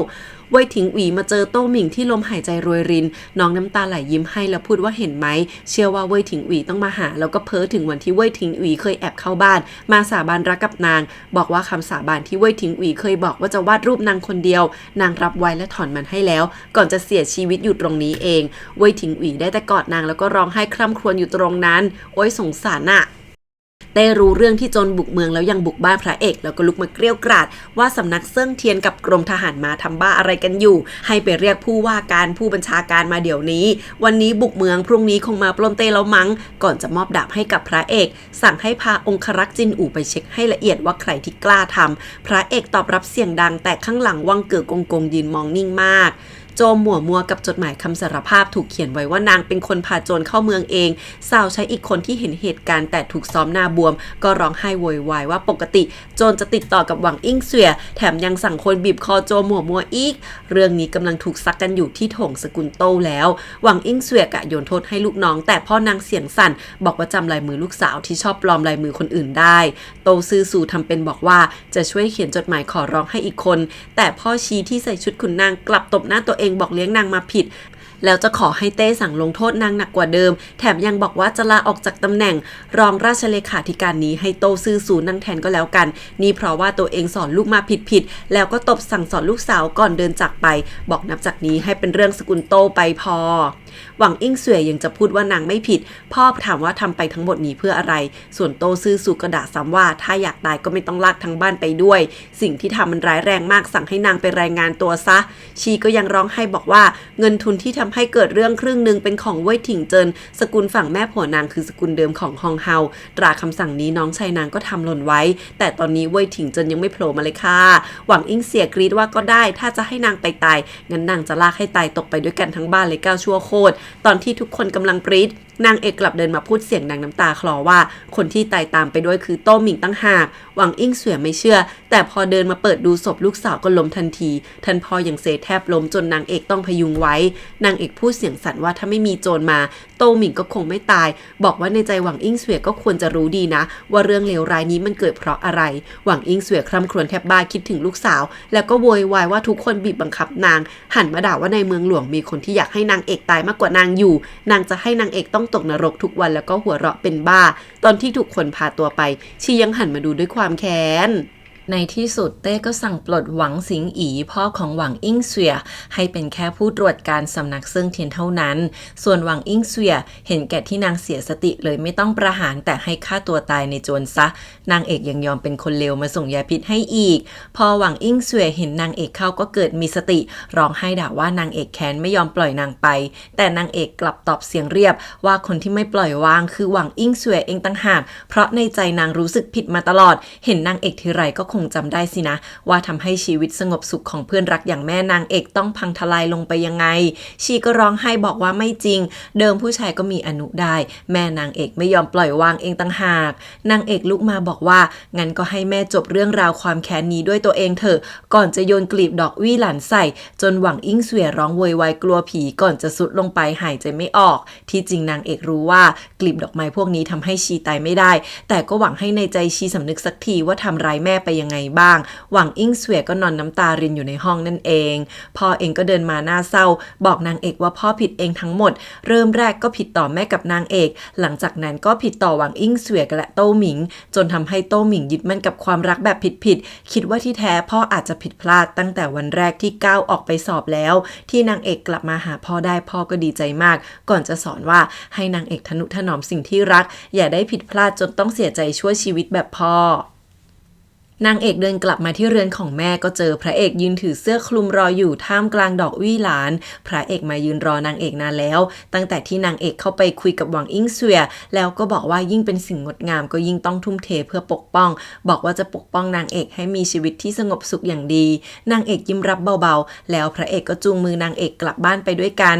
Speaker 2: เว่ยถิงอุ๋ยมาเจอโต้หมิงที่ลมหายใจรวยรินน้องน้ำตาไหลยิ้มให้แล้วพูดว่าเห็นไหมเชื่อว่าเว่ยถิงอุ๋ยต้องมาหาแล้วก็เพ้อถึงวันที่เว่ยถิงอุ๋ยเคยแอบเข้าบ้านมาสาบานรักกับนางบอกว่าคำสาบานที่เว่ยถิงอุ๋ยเคยบอกว่าจะวาดรูปนางคนเดียวนางรับไว้และถอนมันให้แล้วก่อนจะเสียชีวิตอยู่ตรงนี้เองเว่ยถิงอุ๋ยได้แต่กอดนางแล้วก็ร้องไห้คร่ำครวญอยู่ตรงนั้นโอ๊ยสงสารน่ะได้รู้เรื่องที่โจรบุกเมืองแล้วยังบุกบ้านพระเอกแล้วก็ลุกมาเกรี้ยวกราดว่าสำนักเซิ่งเทียนกับกรมทหารมาทำบ้าอะไรกันอยู่ให้ไปเรียกผู้ว่าการผู้บัญชาการมาเดี๋ยวนี้วันนี้บุกเมืองพรุ่งนี้คงมาปล้นเต้แล้วมั้งก่อนจะมอบดาบให้กับพระเอกสั่งให้พาองครักษ์จินอู่ไปเช็คให้ละเอียดว่าใครที่กล้าทำพระเอกตอบรับเสียงดังแต่ข้างหลังวังเก๋อกงยืนมองนิ่งมากโจมมัวกับจดหมายคำสารภาพถูกเขียนไว้ว่านางเป็นคนพาโจรเข้าเมืองเองสาวใช้อีกคนที่เห็นเหตุการณ์แต่ถูกซ้อมหน้าบวมก็ร้องไห้โวยวายว่าปกติโจรจะติดต่อกับหวังอิงเสวยแถมยังสั่งคนบีบคอโจมัวอีกเรื่องนี้กำลังถูกซักกันอยู่ที่โถงสกุลโต้แล้วหวังอิงเสวยกะโยนโทษให้ลูกน้องแต่พ่อนางเสียงสั่นบอกว่าจำลายมือลูกสาวที่ชอบปลอมลายมือคนอื่นได้โตซื่อสู่ทำเป็นบอกว่าจะช่วยเขียนจดหมายขอร้องให้อีกคนแต่พ่อชีที่ใส่ชุดขุนนางกลับตบหน้าตัวเองบอกเลี้ยงนางมาผิด แล้วจะขอให้เต้สั่งลงโทษนางหนักกว่าเดิมแถมยังบอกว่าจะลาออกจากตำแหน่งรองราชเลขาธิการนี้ให้โตซื่อสูนั่งแทนก็แล้วกันนี่เพราะว่าตัวเองสอนลูกมาผิดแล้วก็ตบสั่งสอนลูกสาวก่อนเดินจากไปบอกนับจากนี้ให้เป็นเรื่องสกุลโตไปพอหวังอิงเสวยยังจะพูดว่านางไม่ผิดพ่อถามว่าทำไปทั้งหมดนี้เพื่ออะไรส่วนโตซื่อสูก็ด่าซ้ำว่าถ้าอยากตายก็ไม่ต้องลากทั้งบ้านไปด้วยสิ่งที่ทำมันร้ายแรงมากสั่งให้นางไปรายงานตัวซะชีก็ยังร้องไห้บอกว่าเงินทุนที่ทำให้เกิดเรื่องครึ่งนึงเป็นของเว่ยถิงเจินสกุลฝั่งแม่ผัวนางคือสกุลเดิมของฮองเฮาตราคำสั่งนี้น้องชายนางก็ทำหล่นไว้แต่ตอนนี้เว่ยถิงเจินยังไม่โผล่มาเลยค่ะหวังอิงเสียกรีดว่าก็ได้ถ้าจะให้นางไปตายงั้นนางจะลากให้ตายตกไปด้วยกันทั้งบ้านเลย9 ชั่วโคตรตอนที่ทุกคนกำลังปรี๊ดนางเอกกลับเดินมาพูดเสียงดังน้ำตาคลอว่าคนที่ตายตามไปด้วยคือโต้หมิงตั้งหากหวังอิงเสวยไม่เชื่อแต่พอเดินมาเปิดดูศพลูกสาวก็ล้มทันทีท่านพ่อยังเซแทบล้มจนนางเอกต้องพยุงไว้นางเอกพูดเสียงสั่นว่าถ้าไม่มีโจรมาโต้หมิงก็คงไม่ตายบอกว่าในใจหวังอิงเสวยก็ควรจะรู้ดีนะว่าเรื่องเลวร้ายนี้มันเกิดเพราะอะไรหวังอิงเสวยคร่ำครวญแทบบ้าคิดถึงลูกสาวแล้วก็โวยวายว่าทุกคนบีบบังคับนางหันมาด่าว่าในเมืองหลวงมีคนที่อยากให้นางเอกตายมากกว่านางอยู่นางจะให้นางเอกต้องตกนรกทุกวันแล้วก็หัวเราะเป็นบ้าตอนที่ถูกคนพาตัวไปชียังหันมาดูด้วยความแค้นในที่สุดเต้ก็สั่งปลดหวังสิงอีพ่อของหวังอิงเสวยให้เป็นแค่ผู้ตรวจการสำนักเซิ่งเทียนเท่านั้นส่วนหวังอิงเสวยเห็นแก่ที่นางเสียสติเลยไม่ต้องประหารแต่ให้ฆ่าตัวตายในโจรซะนางเอกยังยอมเป็นคนเลวมาส่งยาพิษให้อีกพอหวังอิงเสวยเห็นนางเอกเข้าก็เกิดมีสติร้องไห้ด่าว่านางเอกแค้นไม่ยอมปล่อยนางไปแต่นางเอกกลับตอบเสียงเรียบว่าคนที่ไม่ปล่อยวางคือหวังอิงเสวยเองต่างหากเพราะในใจนางรู้สึกผิดมาตลอดเห็นนางเอกทีไรก็คงจำได้สินะว่าทำให้ชีวิตสงบสุขของเพื่อนรักอย่างแม่นางเอกต้องพังทลายลงไปยังไงชีก็ร้องไห้บอกว่าไม่จริงเดิมผู้ชายก็มีอนุได้แม่นางเอกไม่ยอมปล่อยวางเองต่างหากนางเอกลุกมาบอกว่างั้นก็ให้แม่จบเรื่องราวความแค้นนี้ด้วยตัวเองเถอะก่อนจะโยนกลีบดอกวี่หลานใส่จนหวังอิงเสวยร้องโวยวายกลัวผีก่อนจะสุดลงไปหายใจไม่ออกที่จริงนางเอกรู้ว่ากลีบดอกไม้พวกนี้ทำให้ชีตายไม่ได้แต่ก็หวังให้ในใจชีสำนึกสักทีว่าทำร้ายแม่ไปยังไงบ้างหวังอิงเสวยก็นอนน้ำตารินอยู่ในห้องนั่นเองพ่อเองก็เดินมาหน้าเศร้าบอกนางเอกว่าพ่อผิดเองทั้งหมดเริ่มแรกก็ผิดต่อแม่กับนางเอกหลังจากนั้นก็ผิดต่อหวังอิงเสวยและโต้หมิงจนทำให้โต้หมิงยึดมั่นกับความรักแบบผิดคิดว่าที่แท้พ่ออาจจะผิดพลาดตั้งแต่วันแรกที่ก้าวออกไปสอบแล้วที่นางเอกกลับมาหาพ่อได้พ่อก็ดีใจมากก่อนจะสอนว่าให้นางเอกทนุถนอมสิ่งที่รักอย่าได้ผิดพลาดจนต้องเสียใจชั่วชีวิตแบบพ่อนางเอกเดินกลับมาที่เรือนของแม่ก็เจอพระเอกยืนถือเสื้อคลุมรออยู่ท่ามกลางดอกวี่หลานพระเอกมายืนรอนางเอกนานแล้วตั้งแต่ที่นางเอกเข้าไปคุยกับหวังอิงเสวยแล้วก็บอกว่ายิ่งเป็นสิ่งงดงามก็ยิ่งต้องทุ่มเทเพื่อปกป้องบอกว่าจะปกป้องนางเอกให้มีชีวิตที่สงบสุขอย่างดีนางเอกยิ้มรับเบาๆแล้วพระเอกก็จูงมือนางเอกกลับบ้านไปด้วยกัน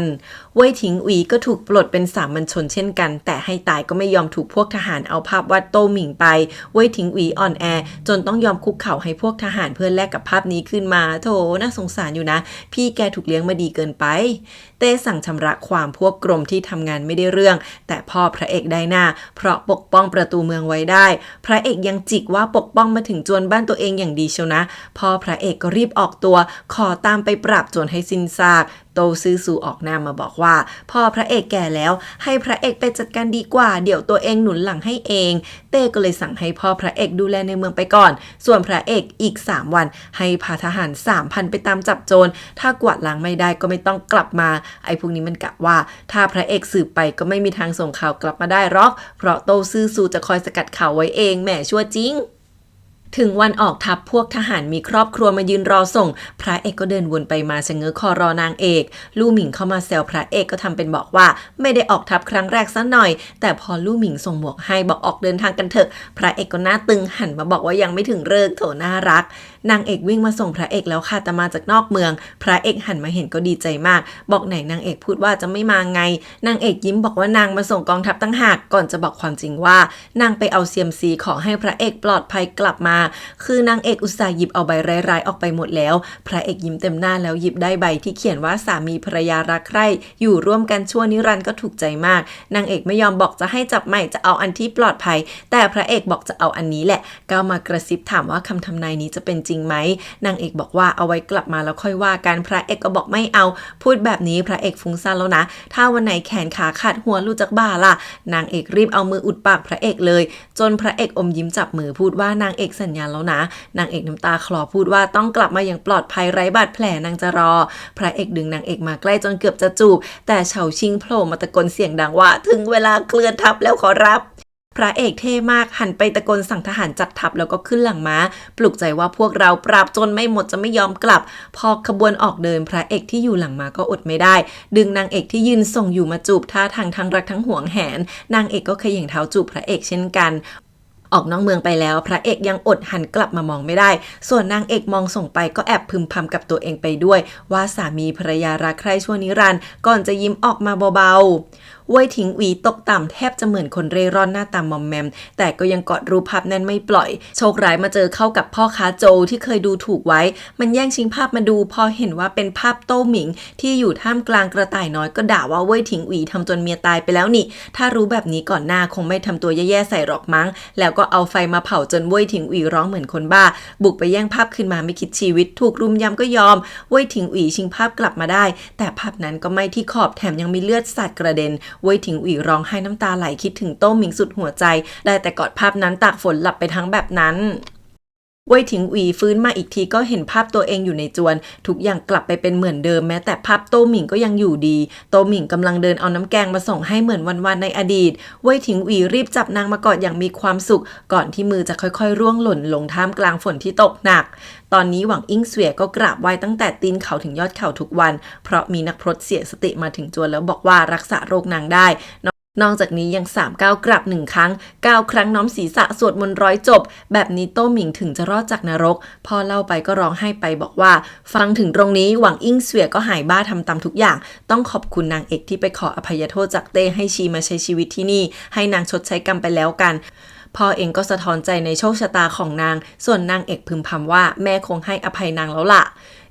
Speaker 2: เว่ยถิงอุ๋ยก็ถูกปลดเป็นสามัญชนเช่นกันแต่ให้ตายก็ไม่ยอมถูกพวกทหารเอาภาพวาดโต้หมิงไปเว่ยถิงอุ๋ยอ่อนแอจนต้องยอมคุกเข่าให้พวกทหารเพื่อแลกกับภาพนี้ขึ้นมาโถน่าสงสารอยู่นะพี่แกถูกเลี้ยงมาดีเกินไปเต้สั่งชำระความพวกกรมที่ทำงานไม่ได้เรื่องแต่พ่อพระเอกได้หน้าเพราะปกป้องประตูเมืองไว้ได้พระเอกยังจิกว่าปกป้องมาถึงจวนบ้านตัวเองอย่างดีเชียวนะพ่อพระเอกก็รีบออกตัวขอตามไปปราบโจรให้สิ้นซากโตซื่อซูออกหน้ามาบอกว่าพ่อพระเอกแก่แล้วให้พระเอกไปจัดการดีกว่าเดี๋ยวตัวเองหนุนหลังให้เองเต้ก็เลยสั่งให้พ่อพระเอกดูแลในเมืองไปก่อนส่วนพระเอกอีก3 วันให้พาทหาร 3,000 ไปตามจับโจรถ้ากวาดล้างไม่ได้ก็ไม่ต้องกลับมาไอ้พวกนี้มันกะว่าถ้าพระเอกสืบไปก็ไม่มีทางส่งข่าวกลับมาได้หรอกเพราะโตซื่อซูจะคอยสกัดข่าวไว้เองแหมชั่วจริงถึงวันออกทัพพวกทหารมีครอบครัวมายืนรอส่งพระเอกก็เดินวนไปมาชะเง้อคอรอนางเอกลู่หมิงเข้ามาแซวพระเอกก็ทำเป็นบอกว่าไม่ได้ออกทัพครั้งแรกซะหน่อยแต่พอลู่หมิงส่งหมวกให้บอกออกเดินทางกันเถอะพระเอกก็หน้าตึงหันมาบอกว่ายังไม่ถึงฤกษ์โถน่ารักนางเอกวิ่งมาส่งพระเอกแล้วค่ะแต่มาจากนอกเมืองพระเอกหันมาเห็นก็ดีใจมากบอกไหนนางเอกพูดว่าจะไม่มาไงนางเอกยิ้มบอกว่านางมาส่งกองทัพตั้งหากก่อนจะบอกความจริงว่านางไปเอาเซียมซีขอให้พระเอกปลอดภัยกลับมา คือนางเอกอุตส่าห์หยิบเอาใบร้ายๆออกไปหมดแล้วพระเอกยิ้มเต็มหน้าแล้วหยิบได้ใบที่เขียนว่าสามีภรรยารักใคร่อยู่ร่วมกันชั่วนิรันดร์ก็ถูกใจมากนางเอกไม่ยอมบอกจะให้จับใหม่จะเอาอันที่ปลอดภัยแต่พระเอกบอกจะเอาอันนี้แหละก้าวมากระซิบถามว่าคำทำนายนี้จะเป็นจริงไหมนางเอกบอกว่าเอาไว้กลับมาแล้วค่อยว่ากันพระเอกก็บอกไม่เอาพูดแบบนี้พระเอกฟุ้งซ่านแล้วนะถ้าวันไหนแขนขาขาดหัวหลุดจากบ่าล่ะนางเอกรีบเอามืออุดปากพระเอกเลยจนพระเอกอมยิ้มจับมือพูดว่านางเอกสัญญาแล้วนะนางเอกน้ำตาคลอพูดว่าต้องกลับมาอย่างปลอดภัยไร้บาดแผลนางจะรอพระเอกดึงนางเอกมาใกล้จนเกือบจะจูบแต่เฉาชิงโผล่มาตะโกนเสียงดังว่าถึงเวลาเคลื่อนทัพแล้วขอรับพระเอกเท่มากหันไปตะโกนสั่งทหารจัดทัพแล้วก็ขึ้นหลังม้าปลุกใจว่าพวกเราปราบจนไม่หมดจะไม่ยอมกลับพอขบวนออกเดินพระเอกที่อยู่หลังม้าก็อดไม่ได้ดึงนางเอกที่ยืนส่งอยู่มาจูบท่าทางทั้งรักทั้งหวงแหนนางเอกก็เขย่งเท้าจูบพระเอกเช่นกันออกนอกเมืองไปแล้วพระเอกยังอดหันกลับมามองไม่ได้ส่วนนางเอกมองส่งไปก็แอบพึมพำกับตัวเองไปด้วยว่าสามีภรรยารักใคร่ชั่วนิรันดร์ก่อนจะยิ้มออกมาเบาๆเว่ยถิงหวีตกต่ำแทบจะเหมือนคนเร่ร่อนหน้าตามอมแมมแต่ก็ยังกอดรูปภาพแน่นไม่ปล่อยโชคร้ายมาเจอเข้ากับพ่อค้าโจที่เคยดูถูกไว้มันแย่งชิงภาพมาดูพอเห็นว่าเป็นภาพโต้หมิงที่อยู่ท่ามกลางกระต่ายน้อยก็ด่าว่าเว่ยถิงหวีทำจนเมียตายไปแล้วนี่ถ้ารู้แบบนี้ก่อนหน้าคงไม่ทำตัวแย่ๆใส่หรอกมั้งแล้วก็เอาไฟมาเผาจนเว่ยถิงหวีร้องเหมือนคนบ้าบุกไปแย่งภาพขึ้นมาไม่คิดชีวิตถูกรุมยำก็ยอมเว่ยถิงหวีชิงภาพกลับมาได้แต่ภาพนั้นก็ไม่ที่ขอบแถมยังมีเลือดสาดกระเด็นเว่ยถิงหวีร้องไห้น้ำตาไหลคิดถึงโต้หมิงสุดหัวใจได้แต่กอดภาพนั้นตากฝนหลับไปทั้งแบบนั้นเว่ยถิงหวีฟื้นมาอีกทีก็เห็นภาพตัวเองอยู่ในจวนทุกอย่างกลับไปเป็นเหมือนเดิมแม้แต่ภาพโต้หมิงก็ยังอยู่ดีโต้หมิงกำลังเดินเอาน้ำแกงมาส่งให้เหมือนวันๆในอดีตเว่ยถิงหวีรีบจับนางมากอดอย่างมีความสุขก่อนที่มือจะค่อยๆร่วงหล่นลงท่ามกลางฝนที่ตกหนักตอนนี้หวังอิงเสวียก็กราบไหว้ตั้งแต่ตีนเขาถึงยอดเขาทุกวันเพราะมีนักพรตเสียสติมาถึงจวนแล้วบอกว่ารักษาโรคนางได้นอกจากนี้ยัง3ก้าวกลับ1ครั้ง9ครั้งน้อมศีรษะสวดมนต์100จบแบบนี้โต้หมิงถึงจะรอดจากนรกพอเล่าไปก็ร้องไห้ไปบอกว่าฟังถึงตรงนี้หวังอิงเสวียก็หายบ้าทำตามทุกอย่างต้องขอบคุณนางเอกที่ไปขออภัยโทษจากเต้ให้ชีมาใช้ชีวิตที่นี่ให้นางชดใช้กรรมไปแล้วกันพ่อเองก็สะท้อนใจในโชคชะตาของนางส่วนนางเอกพึมพำว่าแม่คงให้อภัยนางแล้วล่ะ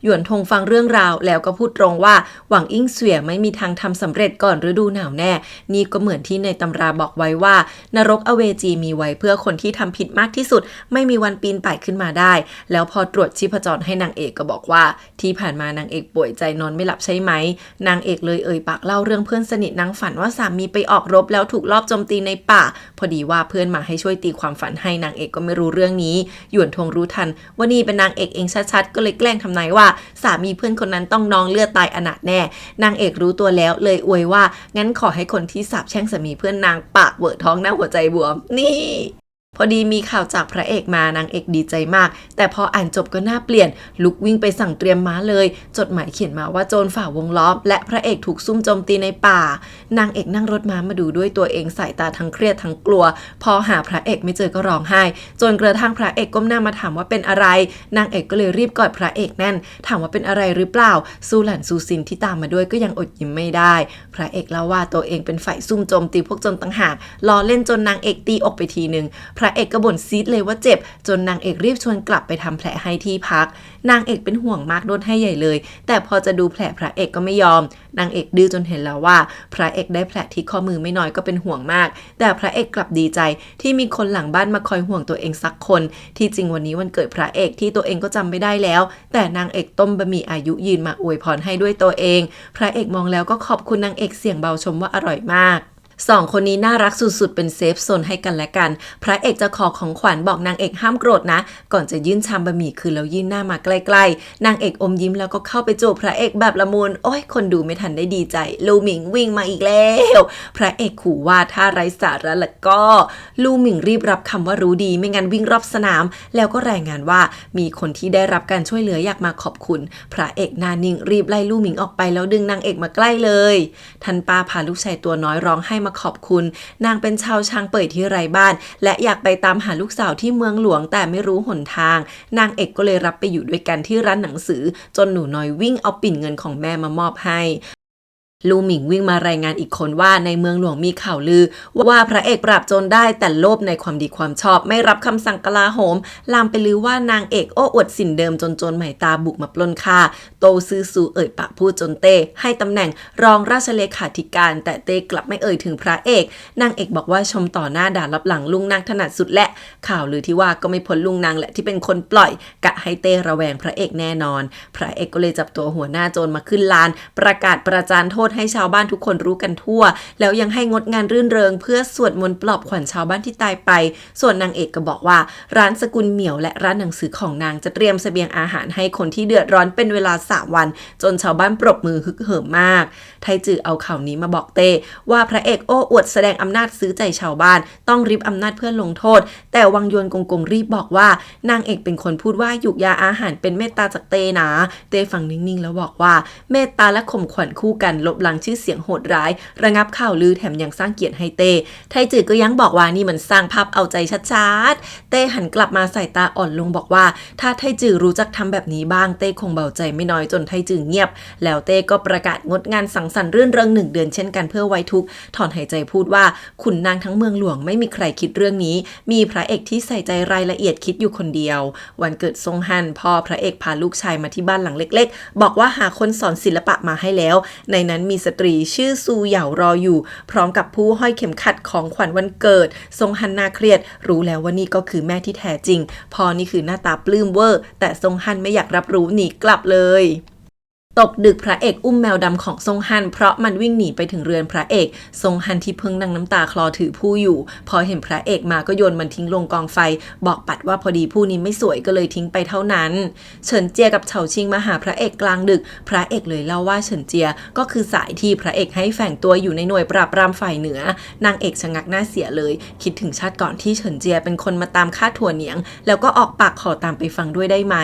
Speaker 2: หยวนทงฟังเรื่องราวแล้วก็พูดตรงว่าหวังอิงเสวียไม่มีทางทำสำเร็จก่อนฤดูหนาวแน่นี่ก็เหมือนที่ในตำราบอกไว้ว่านรกอเวจีมีไว้เพื่อคนที่ทำผิดมากที่สุดไม่มีวันปีนป่ายขึ้นมาได้แล้วพอตรวจชีพจรให้นางเอกก็บอกว่าที่ผ่านมานางเอกป่วยใจนอนไม่หลับใช่ไหมนางเอกเลยปากเล่าเรื่องเพื่อนสนิทนางฝันว่าสามีไปออกรบแล้วถูกลอบโจมตีในป่าพอดีว่าเพื่อนมาให้ช่วยตีความฝันให้นางเอกก็ไม่รู้เรื่องนี้หยวนทงรู้ทันว่านี่เป็นนางเอกเองชัดๆก็เลยแกล้งทำนายว่าสามีเพื่อนคนนั้นต้องนองเลือดตายอนาถแน่นางเอกรู้ตัวแล้วเลยอวยว่างั้นขอให้คนที่สาปแช่งสามีเพื่อนนางปากเวอะท้องหน้าหัวใจบวมนี่พอดีมีข่าวจากพระเอกมานางเอกดีใจมากแต่พออ่านจบก็น่าเปลี่ยนลุกวิ่งไปสั่งเตรียมม้าเลยจดหมายเขียนมาว่าโจรฝ่าวงล้อมและพระเอกถูกซุ่มโจมตีในป่านางเอกนั่งรถม้ามาดูด้วยตัวเองสายตาทั้งเครียดทั้งกลัวพอหาพระเอกไม่เจอก็ร้องไห้จนกระทั่งพระเอกก้มหน้ามาถามว่าเป็นอะไรนางเอกก็เลยรีบกอดพระเอกแน่นถามว่าเป็นอะไรหรือเปล่าซูหลันซูซินที่ตามมาด้วยก็ยังอดยิ้มไม่ได้พระเอกเล่าว่าตัวเองเป็นฝ่ายซุ่มโจมตีพวกโจรต่างหากล้อเล่นจนนางเอกตีอกไปทีนึงพระเอกก็บ่นซีดเลยว่าเจ็บจนนางเอกรีบชวนกลับไปทำแผลให้ที่พักนางเอกเป็นห่วงมากนวดให้ใหญ่เลยแต่พอจะดูแผลพระเอกก็ไม่ยอมนางเอกดื้อจนเห็นแล้วว่าพระเอกได้แผลที่ข้อมือไม่น้อยก็เป็นห่วงมากแต่พระเอกกลับดีใจที่มีคนหลังบ้านมาคอยห่วงตัวเองสักคนที่จริงวันนี้วันเกิดพระเอกที่ตัวเองก็จำไม่ได้แล้วแต่นางเอกต้มบะหมี่อายุยืนมาอวยพรให้ด้วยตัวเองพระเอกมองแล้วก็ขอบคุณนางเอกเสียงเบาชมว่าอร่อยมาก2คนนี้น่ารักสุดๆเป็นเซฟโซนให้กันและกันพระเอกจะขอของขวัญบอกนางเอกห้ามโกรธนะก่อนจะยื่นชามบะหมี่คืนแล้วยื่นหน้ามาใกล้ๆนางเอกอมยิ้มแล้วก็เข้าไปจูบพระเอกแบบละมุนโอ้ยคนดูไม่ทันได้ดีใจลู่หมิงวิ่งมาอีกแล้วพระเอกขู่ว่าถ้าไร้สาระละก็ลู่หมิงรีบรับคำว่ารู้ดีไม่งั้นวิ่งรอบสนามแล้วก็รายงานว่ามีคนที่ได้รับการช่วยเหลืออยากมาขอบคุณพระเอกนานิ่งรีบไล่ลู่หมิงออกไปแล้วดึงนางเอกมาใกล้เลยทันป้าพาลูกชายตัวน้อยร้องไห้มาขอบคุณนางเป็นชาวช้างเป่ยที่ไร้บ้านและอยากไปตามหาลูกสาวที่เมืองหลวงแต่ไม่รู้หนทางนางเอกก็เลยรับไปอยู่ด้วยกันที่ร้านหนังสือจนหนูน้อยวิ่งเอาปิ่นเงินของแม่มามอบให้ ลู่หมิงวิ่งมารายงานอีกคนว่าในเมืองหลวงมีข่าวลือว่าพระเอกปราบโจรได้แต่โลภในความดีความชอบไม่รับคำสั่งกลาโหมลามไปลือว่านางเอกโอ้อวดสินเดิมจนโจรใหม่ตาบุกมาปล้นฆ่าโตซือซูเอ่ยปากพูดจนเต้ให้ตำแหน่งรองราชเลขาธิการแต่เต้กลับไม่เอ่ยถึงพระเอกนางเอกบอกว่าชมต่อหน้าด่ารับหลังลุงนางถนัดสุดและข่าวลือที่ว่าก็ไม่พ้นลุงนางแหละที่เป็นคนปล่อยกะให้เต้ระแวงพระเอกแน่นอนพระเอกก็เลยจับตัวหัวหน้าโจรมาขึ้นลานประกาศประจานโทษให้ชาวบ้านทุกคนรู้กันทั่วแล้วยังให้งดงานรื่นเริงเพื่อสวดมนต์ปลอบขวัญชาวบ้านที่ตายไปส่วนนางเอกก็บอกว่าร้านสกุลเหมียวและร้านหนังสือของนางจะเตรียมเสบียงอาหารให้คนที่เดือดร้อนเป็นเวลา3 วันจนชาวบ้านปรบมือฮึกเหิมมากไทจือเอาข่าวนี้มาบอกเต้ว่าพระเอกโอ้อวดแสดงอำนาจซื้อใจชาวบ้านต้องริบอำนาจเพื่อลงโทษแต่วังยวนกงรีบบอกว่านางเอกเป็นคนพูดว่าหยุกยาอาหารเป็นเมตตาจากเต้นะเต้ฟังนิ่งๆแล้วบอกว่าเมตตาและข่มขวัญคู่กันลบล้างชื่อเสียงโหดร้ายระงับข่าวลือแถมยังสร้างเกียรติให้เต้ไทจือก็ยังบอกว่านี่มันสร้างภาพเอาใจชัดๆเต้หันกลับมาสายตาอ่อนลงบอกว่าถ้าไทจือรู้จักทำแบบนี้บ้างเต้คงเบาใจไม่น้อยจนไทจือเงียบแล้วเต้ก็ประกาศงดงานสังสรรค์รื่นเริง1 เดือนเช่นกันเพื่อไว้ทุกข์ถอนหายใจพูดว่าขุนนางทั้งเมืองหลวงไม่มีใครคิดเรื่องนี้มีพระเอกที่ใส่ใจรายละเอียดคิดอยู่คนเดียววันเกิดซงฮั่นพ่อพระเอกพาลูกชายมาที่บ้านหลังเล็กๆบอกว่าหาคนสอนศิลปะมาให้แล้วในนั้นมีสตรีชื่อซูเหย่ารออยู่พร้อมกับผู้ห้อยเข็มขัดของขวัญวันเกิดซงฮั่นน่าเครียดรู้แล้วว่านี่ก็คือแม่ที่แท้จริงพ่อนี่คือหน้าตาปลื้มเวอร์แต่ซงฮั่นไม่อยากรับรู้หนีกลับเลยตกดึกพระเอกอุ้มแมวดำของซงฮั่นเพราะมันวิ่งหนีไปถึงเรือนพระเอกซงฮั่นที่เพิ่งนั่งน้ำตาคลอถือผู้อยู่พอเห็นพระเอกมาก็โยนมันทิ้งลงกองไฟบอกปัดว่าพอดีผู้นี้ไม่สวยก็เลยทิ้งไปเท่านั้นเฉินเจียกับเฉาชิงมาหาพระเอกกลางดึกพระเอกเลยเล่าว่าเฉินเจียก็คือสายที่พระเอกให้แฝงตัวอยู่ในหน่วยปราบปรามฝ่ายเหนือนางเอกชะงักหน้าเสียเลยคิดถึงชาติก่อนที่เฉินเจียเป็นคนมาตามฆ่าถั่วเหนียงแล้วก็ออกปากขอตามไปฟังด้วยได้ไหม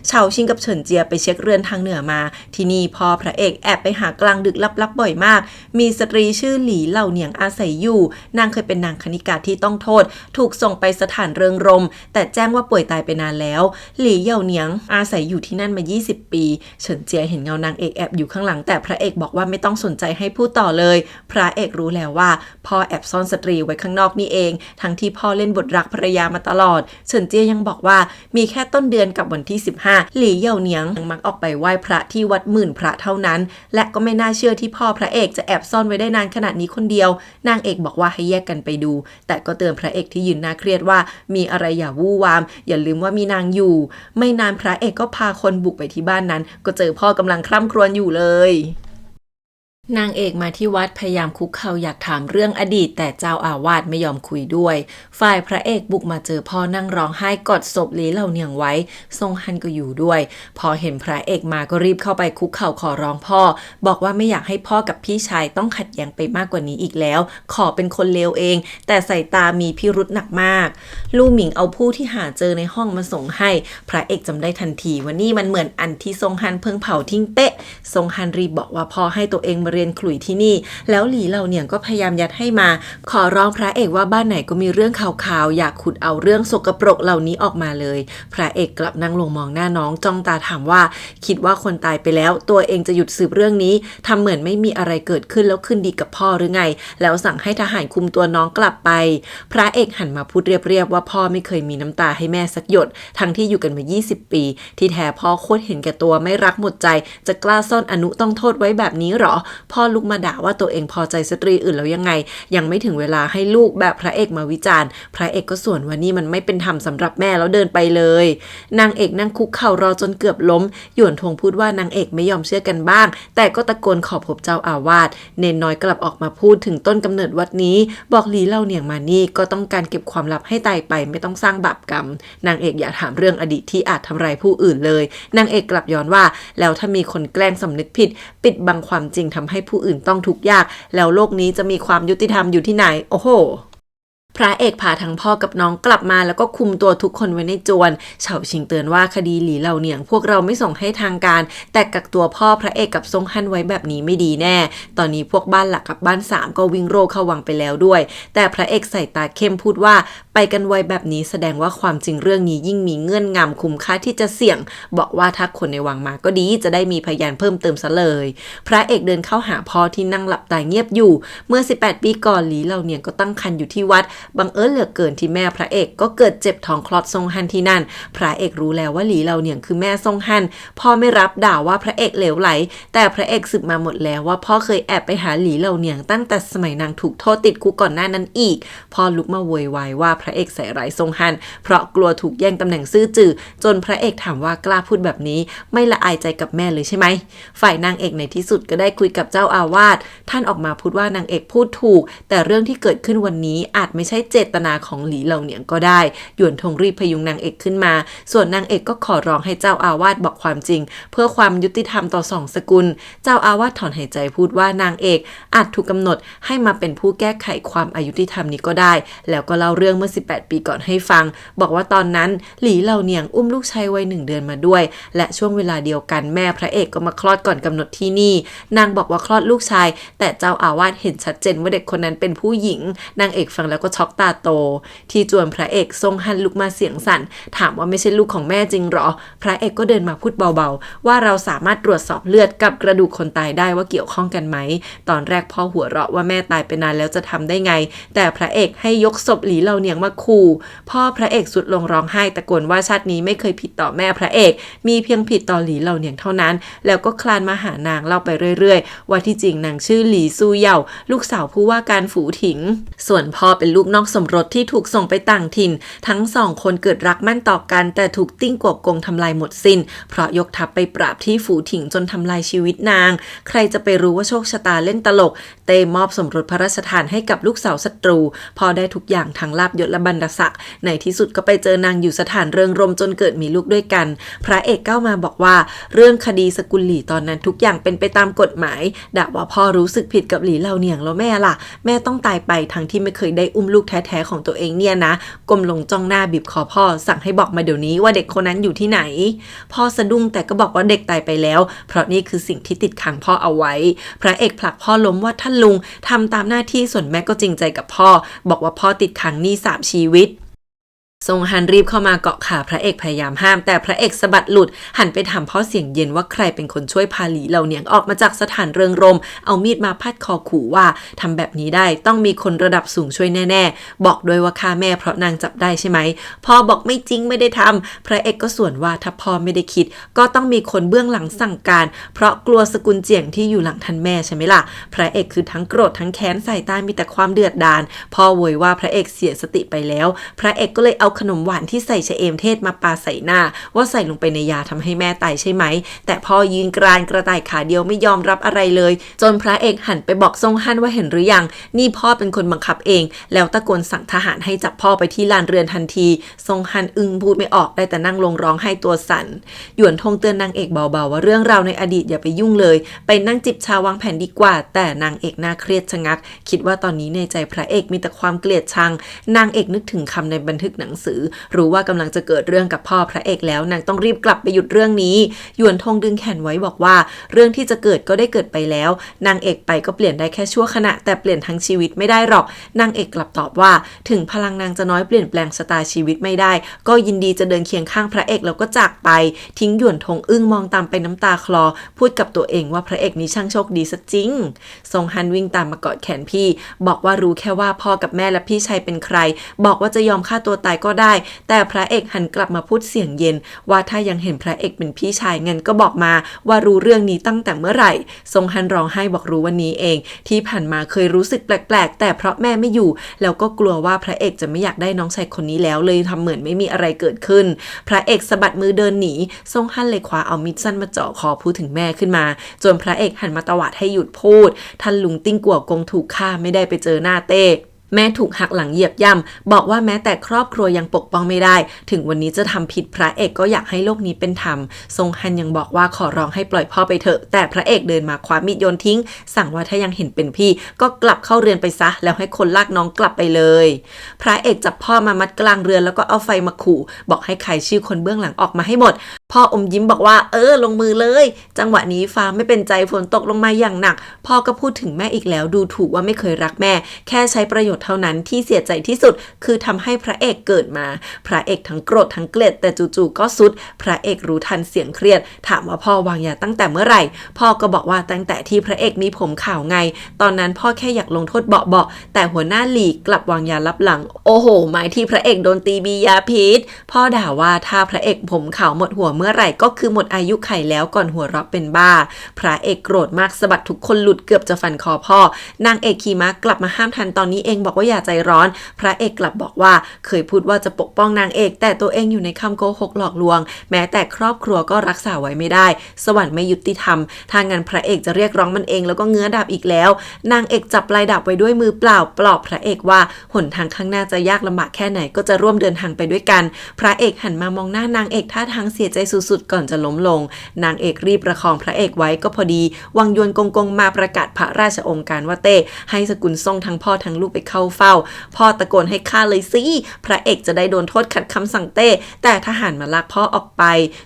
Speaker 2: เฉาชิงกับเฉินเจียไปเช็คเรือนทางเหนือมาที่นี่พอพระเอกแอบไปหากลางดึกลับๆบ่อยมากมีสตรีชื่อหลีเหล่าเหนียงอาศัยอยู่นางเคยเป็นนางคณิกาที่ต้องโทษถูกส่งไปสถานเริงรมย์แต่แจ้งว่าป่วยตายไปนานแล้วหลีเหล่าเหนียงอาศัยอยู่ที่นั่นมา20 ปีเฉินเจียเห็นเงานางเอกแอบอยู่ข้างหลังแต่พระเอกบอกว่าไม่ต้องสนใจให้พูดต่อเลยพระเอกรู้แล้วว่าพ่อแอบซ่อนสตรีไว้ข้างนอกนี่เองทั้งที่พ่อเล่นบทรักภรรยามาตลอดเฉินเจียยังบอกว่ามีแค่ต้นเดือนกับวันที่15หลีเหล่าเหนียงมักออกไปไหว้พระที่วัดหมื่นพระเท่านั้นและก็ไม่น่าเชื่อที่พ่อพระเอกจะแอบซ่อนไว้ได้นานขนาดนี้คนเดียวนางเอกบอกว่าให้แยกกันไปดูแต่ก็เตือนพระเอกที่ยืนน่าเครียดว่ามีอะไรอย่าวู่วามอย่าลืมว่ามีนางอยู่ไม่นานพระเอกก็พาคนบุกไปที่บ้านนั้นก็เจอพ่อกำลังคร่ำครวญอยู่เลยนางเอกมาที่วัดพยายามคุกเข่าอยากถามเรื่องอดีตแต่เจ้าอาวาสไม่ยอมคุยด้วยฝ่ายพระเอกบุกมาเจอพ่อนั่งร้องไห้กอดศพหลีเหล่าเหนียงไว้ซงฮั่นก็อยู่ด้วยพอเห็นพระเอกมาก็รีบเข้าไปคุกเข่าขอร้องพ่อบอกว่าไม่อยากให้พ่อกับพี่ชายต้องขัดแย้งไปมากกว่านี้อีกแล้วขอเป็นคนเลวเองแต่สายตามีพิรุธหนักมากลู่หมิงเอาผู้ที่หาเจอในห้องมาส่งให้พระเอกจำได้ทันทีว่านี่มันเหมือนอันที่ซงฮั่นเพิ่งเผาทิ้งเป๊ะซงฮั่นรีบบอกว่าพ่อให้ตัวเองมาเรียนขลุ่ยที่นี่แล้วหลีเหล่าเหนียงก็พยายามยัดให้มาขอร้องพระเอกว่าบ้านไหนก็มีเรื่องข่าวๆอยากขุดเอาเรื่องสกปรกเหล่านี้ออกมาเลยพระเอกกลับนั่งลงมองหน้าน้องจ้องตาถามว่าคิดว่าคนตายไปแล้วตัวเองจะหยุดสืบเรื่องนี้ทำเหมือนไม่มีอะไรเกิดขึ้นแล้วคืนดีกับพ่อหรือไงแล้วสั่งให้ทหารคุมตัวน้องกลับไปพระเอกหันมาพูดเรียบๆว่าพ่อไม่เคยมีน้ำตาให้แม่สักหยดทั้งที่อยู่กันมา20 ปีที่แท้พ่อโคตรเห็นแก่ตัวไม่รักหมดใจจะกล้าซ่อนอนุต้องโทษไว้แบบนี้หรอพ่อลุกมาด่าว่าตัวเองพอใจสตรีอื่นแล้วยังไงยังไม่ถึงเวลาให้ลูกแบบพระเอกมาวิจารณ์พระเอกก็ส่วนว่านี่มันไม่เป็นธรรมสำหรับแม่แล้วเดินไปเลยนางเอกนั่งคุกเข่ารอจนเกือบล้มหยวนทงพูดว่านางเอกไม่ยอมเชื่อกันบ้างแต่ก็ตะโกนขอพบเจ้าอาวาสเนนน้อยกลับออกมาพูดถึงต้นกำเนิดวัดนี้บอกหลีเหล่าเหนียงมานี่ก็ต้องการเก็บความลับให้ตายไปไม่ต้องสร้างบาปกรรมนางเอกอย่าถามเรื่องอดีตที่อาจทำร้ายผู้อื่นเลยนางเอกกลับย้อนว่าแล้วถ้ามีคนแกล้งสำนึกผิดปิดบังความจริงทำให้ผู้อื่นต้องทุกข์ยากแล้วโลกนี้จะมีความยุติธรรมอยู่ที่ไหนโอ้โห พระเอกพาทั้งพ่อกับน้องกลับมาแล้วก็คุมตัวทุกคนไว้ในจวนเฉาชิงเตือนว่าคดีหลีเหล่าเหนียงพวกเราไม่ส่งให้ทางการแต่กักตัวพ่อพระเอกกับซงฮั่นไว้แบบนี้ไม่ดีแน่ตอนนี้พวกบ้านหลักกับบ้าน3ก็วิ่งโร่เข้าวังไปแล้วด้วยแต่พระเอกใส่ตาเข้มพูดว่าไปกันไวแบบนี้แสดงว่าความจริงเรื่องนี้ยิ่งมีเงื่อนงำคุ้มค่าที่จะเสี่ยงบอกว่าถ้าคนในวังมาก็ดีจะได้มีพยานเพิ่มเติมซะเลยพระเอกเดินเข้าหาพ่อที่นั่งหลับตาเงียบอยู่เมื่อ18 ปีก่อนหลีเหล่าเหนียงก็ตั้งครรภ์อยู่ที่วัดบังเอิญเหลือเกินที่แม่พระเอกก็เกิดเจ็บท้องคลอดซงฮั่นที่นั่นพระเอกรู้แล้วว่าหลีเหล่าเหนียงคือแม่ซงฮั่นพ่อไม่รับด่าว่าพระเอกเหลวไหลแต่พระเอกสืบมาหมดแล้วว่าพ่อเคยแอบไปหาหลีเหล่าเหนียงตั้งแต่สมัยนางถูกโทษติดคุกก่อนหน้านั้นอีกพ่อลุกมาโวยวายว่าพระเอกใส่ร้ายซงฮั่นเพราะกลัวถูกแย่งตำแหน่งซื่อจื่อจนพระเอกถามว่ากล้าพูดแบบนี้ไม่ละอายใจกับแม่เลยใช่ไหมฝ่ายนางเอกในที่สุดก็ได้คุยกับเจ้าอาวาสท่านออกมาพูดว่านางเอกพูดถูกแต่เรื่องที่เกิดขึ้นวันนี้อาจไม่ใช่เจตนาของหลีเหล่าเหนียงก็ได้หยวนทงรีบพยุงนางเอกขึ้นมาส่วนนางเอกก็ขอร้องให้เจ้าอาวาสบอกความจริงเพื่อความยุติธรรมต่อ2 สกุลเจ้าอาวาสถอนหายใจพูดว่านางเอกอาจถูกกำหนดให้มาเป็นผู้แก้ไขความอายุติธรรมนี้ก็ได้แล้วก็เล่าเรื่องเมื่อ18 ปีก่อนให้ฟังบอกว่าตอนนั้นหลีเหล่าเหนียงอุ้มลูกชายวัย1 เดือนมาด้วยและช่วงเวลาเดียวกันแม่พระเอกก็มาคลอดก่อนกำหนดที่นี่นางบอกว่าคลอดลูกชายแต่เจ้าอาวาสเห็นชัดเจนว่าเด็กคนนั้นเป็นผู้หญิงนางเอกฟังแล้วก็ช็อกตาโตที่จวนพระเอกซงฮั่นลุกมาเสียงสั่นถามว่าไม่ใช่ลูกของแม่จริงหรอพระเอกก็เดินมาพูดเบาๆว่าเราสามารถตรวจสอบเลือดกับกระดูกคนตายได้ว่าเกี่ยวข้องกันไหมตอนแรกพ่อหัวเราะว่าแม่ตายไปนานแล้วจะทำได้ไงแต่พระเอกให้ยกศพหลีเหล่าเหนียงมาขู่พ่อพระเอกสุดลงร้องไห้ตะโกนว่าชาตินี้ไม่เคยผิดต่อแม่พระเอกมีเพียงผิดต่อหลีเหล่าเหนียงเท่านั้นแล้วก็คลานมาหานางเล่าไปเรื่อยๆว่าที่จริงนางชื่อหลีซูเหย่าลูกสาวผู้ว่าการฝูถิงส่วนพ่อเป็นลูกนอกสมรสที่ถูกส่งไปต่างถิ่นทั้ง2 คนเกิดรักมั่นต่อกันแต่ถูกติ้งกวกกงทำลายหมดสิ้นเพราะยกทัพไปปราบที่ฝูถิงจนทำลายชีวิตนางใครจะไปรู้ว่าโชคชะตาเล่นตลกเตมอบสมรสพระราชทานให้กับลูกสาวศัตรูพอได้ทุกอย่างทั้งลาภยศและบรรดาศักดิ์ในที่สุดก็ไปเจอนางอยู่สถานเริงรมจนเกิดมีลูกด้วยกันพระเอกก้าวมาบอกว่าเรื่องคดีสกุลหลี่ตอนนั้นทุกอย่างเป็นไปตามกฎหมายด่าว่าพ่อรู้สึกผิดกับหลีเหล่าเหนียงแล้วแม่ล่ะแม่ต้องตายไปทั้งที่ไม่เคยได้อุ้มลูกแท้ๆของตัวเองเนี่ยนะก้มลงจ้องหน้าบีบคอพ่อสั่งให้บอกมาเดี๋ยวนี้ว่าเด็กคนนั้นอยู่ที่ไหนพ่อสะดุ้งแต่ก็บอกว่าเด็กตายไปแล้วเพราะนี่คือสิ่งที่ติดขังพ่อเอาไว้พระเอกผลักพ่อล้มว่าท่านลุงทำตามหน้าที่ส่วนแม่ก็จริงใจกับพ่อบอกว่าพ่อติดขังนี่3 ชีวิตซงฮันรีบเข้ามาเกาะขาพระเอกพยายามห้ามแต่พระเอกสะบัดหลุดหันไปถามพ่อเสียงเย็นว่าใครเป็นคนช่วยพาหลีเหล่าเหนียงออกมาจากสถานเริงรมเอามีดมาพาดคอขู่ว่าทำแบบนี้ได้ต้องมีคนระดับสูงช่วยแน่ๆบอกด้วยว่าฆ่าแม่เพราะนางจับได้ใช่ไหมพ่อบอกไม่จริงไม่ได้ทำพระเอกก็ส่วนว่าถ้าพ่อไม่ได้คิดก็ต้องมีคนเบื้องหลังสั่งการเพราะกลัวสกุลเจียงที่อยู่หลังท่านแม่ใช่ไหมล่ะพระเอกคือทั้งโกรธทั้งแค้นใส่ตามีแต่ความเดือดดาลพ่อโวยว่าพระเอกเสียสติไปแล้วพระเอกก็เลยเอาขนมหวานที่ใส่ชะเอมเทศมาปาใส่หน้าว่าใส่ลงไปในยาทำให้แม่ตายใช่ไหมแต่พ่อยืนกรานกระต่ายขาเดียวไม่ยอมรับอะไรเลยจนพระเอกหันไปบอกซงฮั่นว่าเห็นหรือยังนี่พ่อเป็นคนบังคับเองแล้วตะโกนสั่งทหารให้จับพ่อไปที่ลานเรือนทันทีซงฮั่นอึ้งพูดไม่ออกได้แต่นั่งลงร้องไห้ตัวสั่นหยวนทงเตือนนางเอกเบาๆว่าเรื่องราวในอดีตอย่าไปยุ่งเลยไปนั่งจิบชาวางแผนดีกว่าแต่นางเอกน่าเครียดชะงักคิดว่าตอนนี้ในใจพระเอกมีแต่ความเกลียดชังนางเอกนึกถึงคำในบันทึกหนังสือรู้ว่ากำลังจะเกิดเรื่องกับพ่อพระเอกแล้วนางต้องรีบกลับไปหยุดเรื่องนี้หยวนทงดึงแขนไว้บอกว่าเรื่องที่จะเกิดก็ได้เกิดไปแล้วนางเอกไปก็เปลี่ยนได้แค่ชั่วขณะแต่เปลี่ยนทั้งชีวิตไม่ได้หรอกนางเอกกลับตอบว่าถึงพลังนางจะน้อยเปลี่ยนแปลงชะตาชีวิตไม่ได้ก็ยินดีจะเดินเคียงข้างพระเอกแล้วก็จากไปทิ้งหยวนทงอึ้งมองตามไปน้ำตาคลอพูดกับตัวเองว่าพระเอกนี้ช่างโชคดีซะจริงซงฮันวิ่งตามมากอดแขนพี่บอกว่ารู้แค่ว่าพ่อกับแม่และพี่ชายเป็นใครบอกว่าจะยอมฆ่าตัวตายก็ได้แต่พระเอกหันกลับมาพูดเสียงเย็นว่าถ้ายังเห็นพระเอกเป็นพี่ชายงั้นก็บอกมาว่ารู้เรื่องนี้ตั้งแต่เมื่อไหร่ซงฮันร้องไห้บอกรู้วันนี้เองที่ผ่านมาเคยรู้สึกแปลกๆแต่เพราะแม่ไม่อยู่แล้วก็กลัวว่าพระเอกจะไม่อยากได้น้องชายคนนี้แล้วเลยทำเหมือนไม่มีอะไรเกิดขึ้นพระเอกสะบัดมือเดินหนีซงฮันเลยคว้าเอามีดสั้นมาเจาะคอพูดถึงแม่ขึ้นมาจนพระเอกหันมาตวาดให้หยุดพูดท่านลุงติ้งกัวกงถูกฆ่าไม่ได้ไปเจอหน้าเต้ แม่ถูกหักหลังเหยียบย่ำบอกว่าแม้แต่ครอบครัวยังปกป้องไม่ได้ถึงวันนี้จะทำผิดพระเอกก็อยากให้โลกนี้เป็นธรรมซงฮันยังบอกว่าขอร้องให้ปล่อยพ่อไปเถอะแต่พระเอกเดินมาคว้ามีดโยนทิ้งสั่งว่าถ้ายังเห็นเป็นพี่ก็กลับเข้าเรือนไปซะแล้วให้คนลากน้องกลับไปเลยพระเอกจับพ่อมามัดกลางเรือนแล้วก็เอาไฟมาขู่บอกให้ใครชื่อคนเบื้องหลังออกมาให้หมดพ่ออมยิ้มบอกว่าลงมือเลยจังหวะนี้ฟ้าไม่เป็นใจฝนตกลงมาอย่างหนักพ่อก็พูดถึงแม่อีกแล้วดูถูกว่าไม่เคยรักแม่แค่ใช้ประโยชน์เท่านั้นที่เสียใจที่สุดคือทำให้พระเอกเกิดมาพระเอกทั้งโกรธทั้งเกลียดแต่จู่ๆก็สุดพระเอกรู้ทันเสียงเครียดถามว่าพ่อวางยาตั้งแต่เมื่อไหร่พ่อก็บอกว่าตั้งแต่ที่พระเอกมีผมขาวไงตอนนั้นพ่อแค่อยากลงโทษเบาๆแต่หัวหน้าหลีกลับวางยาลับหลังโอ้โหหมายที่พระเอกโดนตีมียาพิษพ่อด่าว่าถ้าพระเอกผมขาวหมดหัวเมื่อไหร่ก็คือหมดอายุไขแล้วก่อนหัวเราะเป็นบ้าพระเอกโกรธมากสะบัดทุกคนหลุดเกือบจะฟันคอพ่อนางเอกขี่ม้ากลับมาห้ามทันตอนนี้เองบอกว่าอย่าใจร้อนพระเอกกลับบอกว่าเคยพูดว่าจะปกป้องนางเอกแต่ตัวเองอยู่ในคำโกหกหลอกลวงแม้แต่ครอบครัวก็รักษาไว้ไม่ได้สวรรค์ไม่ยุติธรรมทางงานพระเอกจะเรียกร้องมันเองแล้วก็เงื้อดาบอีกแล้วนางเอกจับปลายดาบไว้ด้วยมือเปล่าปลอบพระเอกว่าหนทางข้างหน้าจะยากลำบากแค่ไหนก็จะร่วมเดินทางไปด้วยกันพระเอกหันมามองหน้านางเอกท่าทางเสียใจสุดๆก่อนจะล้มลงนางเอกรีบประคองพระเอกไว้ก็พอดีวังยวนกงมาประกาศพระราชโองการว่าเต้ให้สกุลส่งทั้งพ่อทั้งลูกไปเข้าเฝ้าพ่อตะโกนให้ฆ่าเลยสิพระเอกจะได้โดนโทษขัดคำสั่งเต้แต่ทหารมาลากพ่อออกไป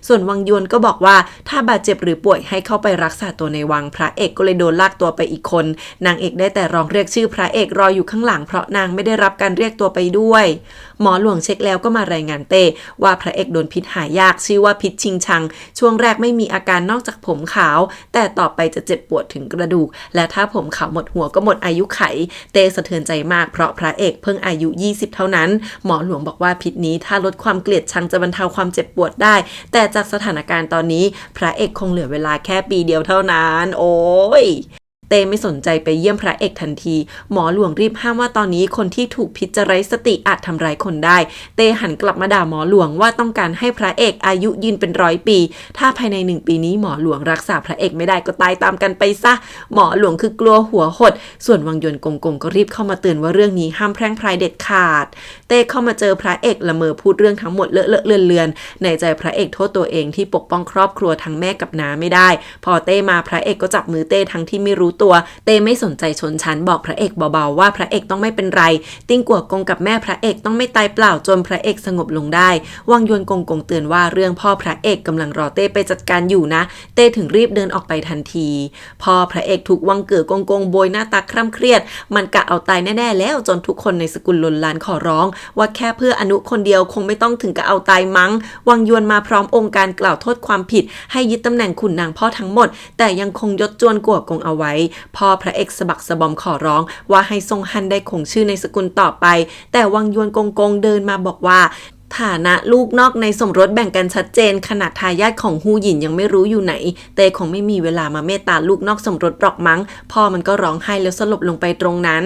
Speaker 2: ส่วนวังยวนก็บอกว่าถ้าบาดเจ็บหรือป่วยให้เข้าไปรักษาตัวในวังพระเอกก็เลยโดนลากตัวไปอีกคนนางเอกได้แต่ร้องเรียกชื่อพระเอกรออยู่ข้างหลังเพราะนางไม่ได้รับการเรียกตัวไปด้วยหมอหลวงเช็คแล้วก็มารายงานเต้ว่าพระเอกโดนพิษหายากชื่อว่าพิษชิงชังช่วงแรกไม่มีอาการนอกจากผมขาวแต่ต่อไปจะเจ็บปวดถึงกระดูกและถ้าผมขาวหมดหัวก็หมดอายุไขเต้สะเทือนใจมากเพราะพระเอกเพิ่งอายุ20เท่านั้นหมอหลวงบอกว่าพิษนี้ถ้าลดความเกลียดชังจะบรรเทาความเจ็บปวดได้แต่จากสถานการณ์ตอนนี้พระเอกคงเหลือเวลาแค่ปีเดียวเท่านั้นโอ้ยเต้ไม่สนใจไปเยี่ยมพระเอกทันทีหมอหลวงรีบห้ามว่าตอนนี้คนที่ถูกพิษจะไร้สติอาจทำร้ายคนได้เต้หันกลับมาด่าหมอหลวงว่าต้องการให้พระเอกอายุยืนเป็น100 ปีถ้าภายใน1 ปีนี้หมอหลวงรักษาพระเอกไม่ได้ก็ตายตามกันไปซะหมอหลวงคือกลัวหัวหดส่วนวังยวนกงก็รีบเข้ามาเตือนว่าเรื่องนี้ห้ามแพร่งพรายเด็ดขาดเต้เข้ามาเจอพระเอกละเมอพูดเรื่องทั้งหมดเลอะเลือนในใจพระเอกโทษตัวเองที่ปกป้องครอบครัวทั้งแม่กับน้าไม่ได้พอเต้มาพระเอกก็จับมือเต้ทั้งที่ไม่รู้ตัวเต้ไม่สนใจชนชั้นบอกพระเอกเบาๆว่าพระเอกต้องไม่เป็นไรติ้งกัวกงกับแม่พระเอกต้องไม่ตายเปล่าจนพระเอกสงบลงได้วังยวนกงเตือนว่าเรื่องพ่อพระเอกกำลังรอเต้ไปจัดการอยู่นะเต้ถึงรีบเดินออกไปทันทีพ่อพระเอกถูกวังเก๋อกงโบยหน้าตาคร่ำเครียดมันกะเอาตายแน่ๆแล้วจนทุกคนในสกุลลนลานขอร้องว่าแค่เพื่ออนุคนเดียวคงไม่ต้องถึงกับเอาตายมั้งวังยวนมาพร้อมองค์การกล่าวโทษความผิดให้ยึดตำแหน่งขุนนางพ่อทั้งหมดแต่ยังคงยศจวนกัวกงเอาไว้พ่อพระเอกสะบักสะบอมขอร้องว่าให้ทรงฮันได้คงชื่อในสกุลต่อไปแต่วังยวนกงเดินมาบอกว่าฐานะลูกนอกในสมรสแบ่งกันชัดเจนขนาดทายาทของฮูหยินยังไม่รู้อยู่ไหนเต้คงไม่มีเวลามาเมตตาลูกนอกสมรสหรอกมั้งพ่อมันก็ร้องไห้แล้วสลบลงไปตรงนั้น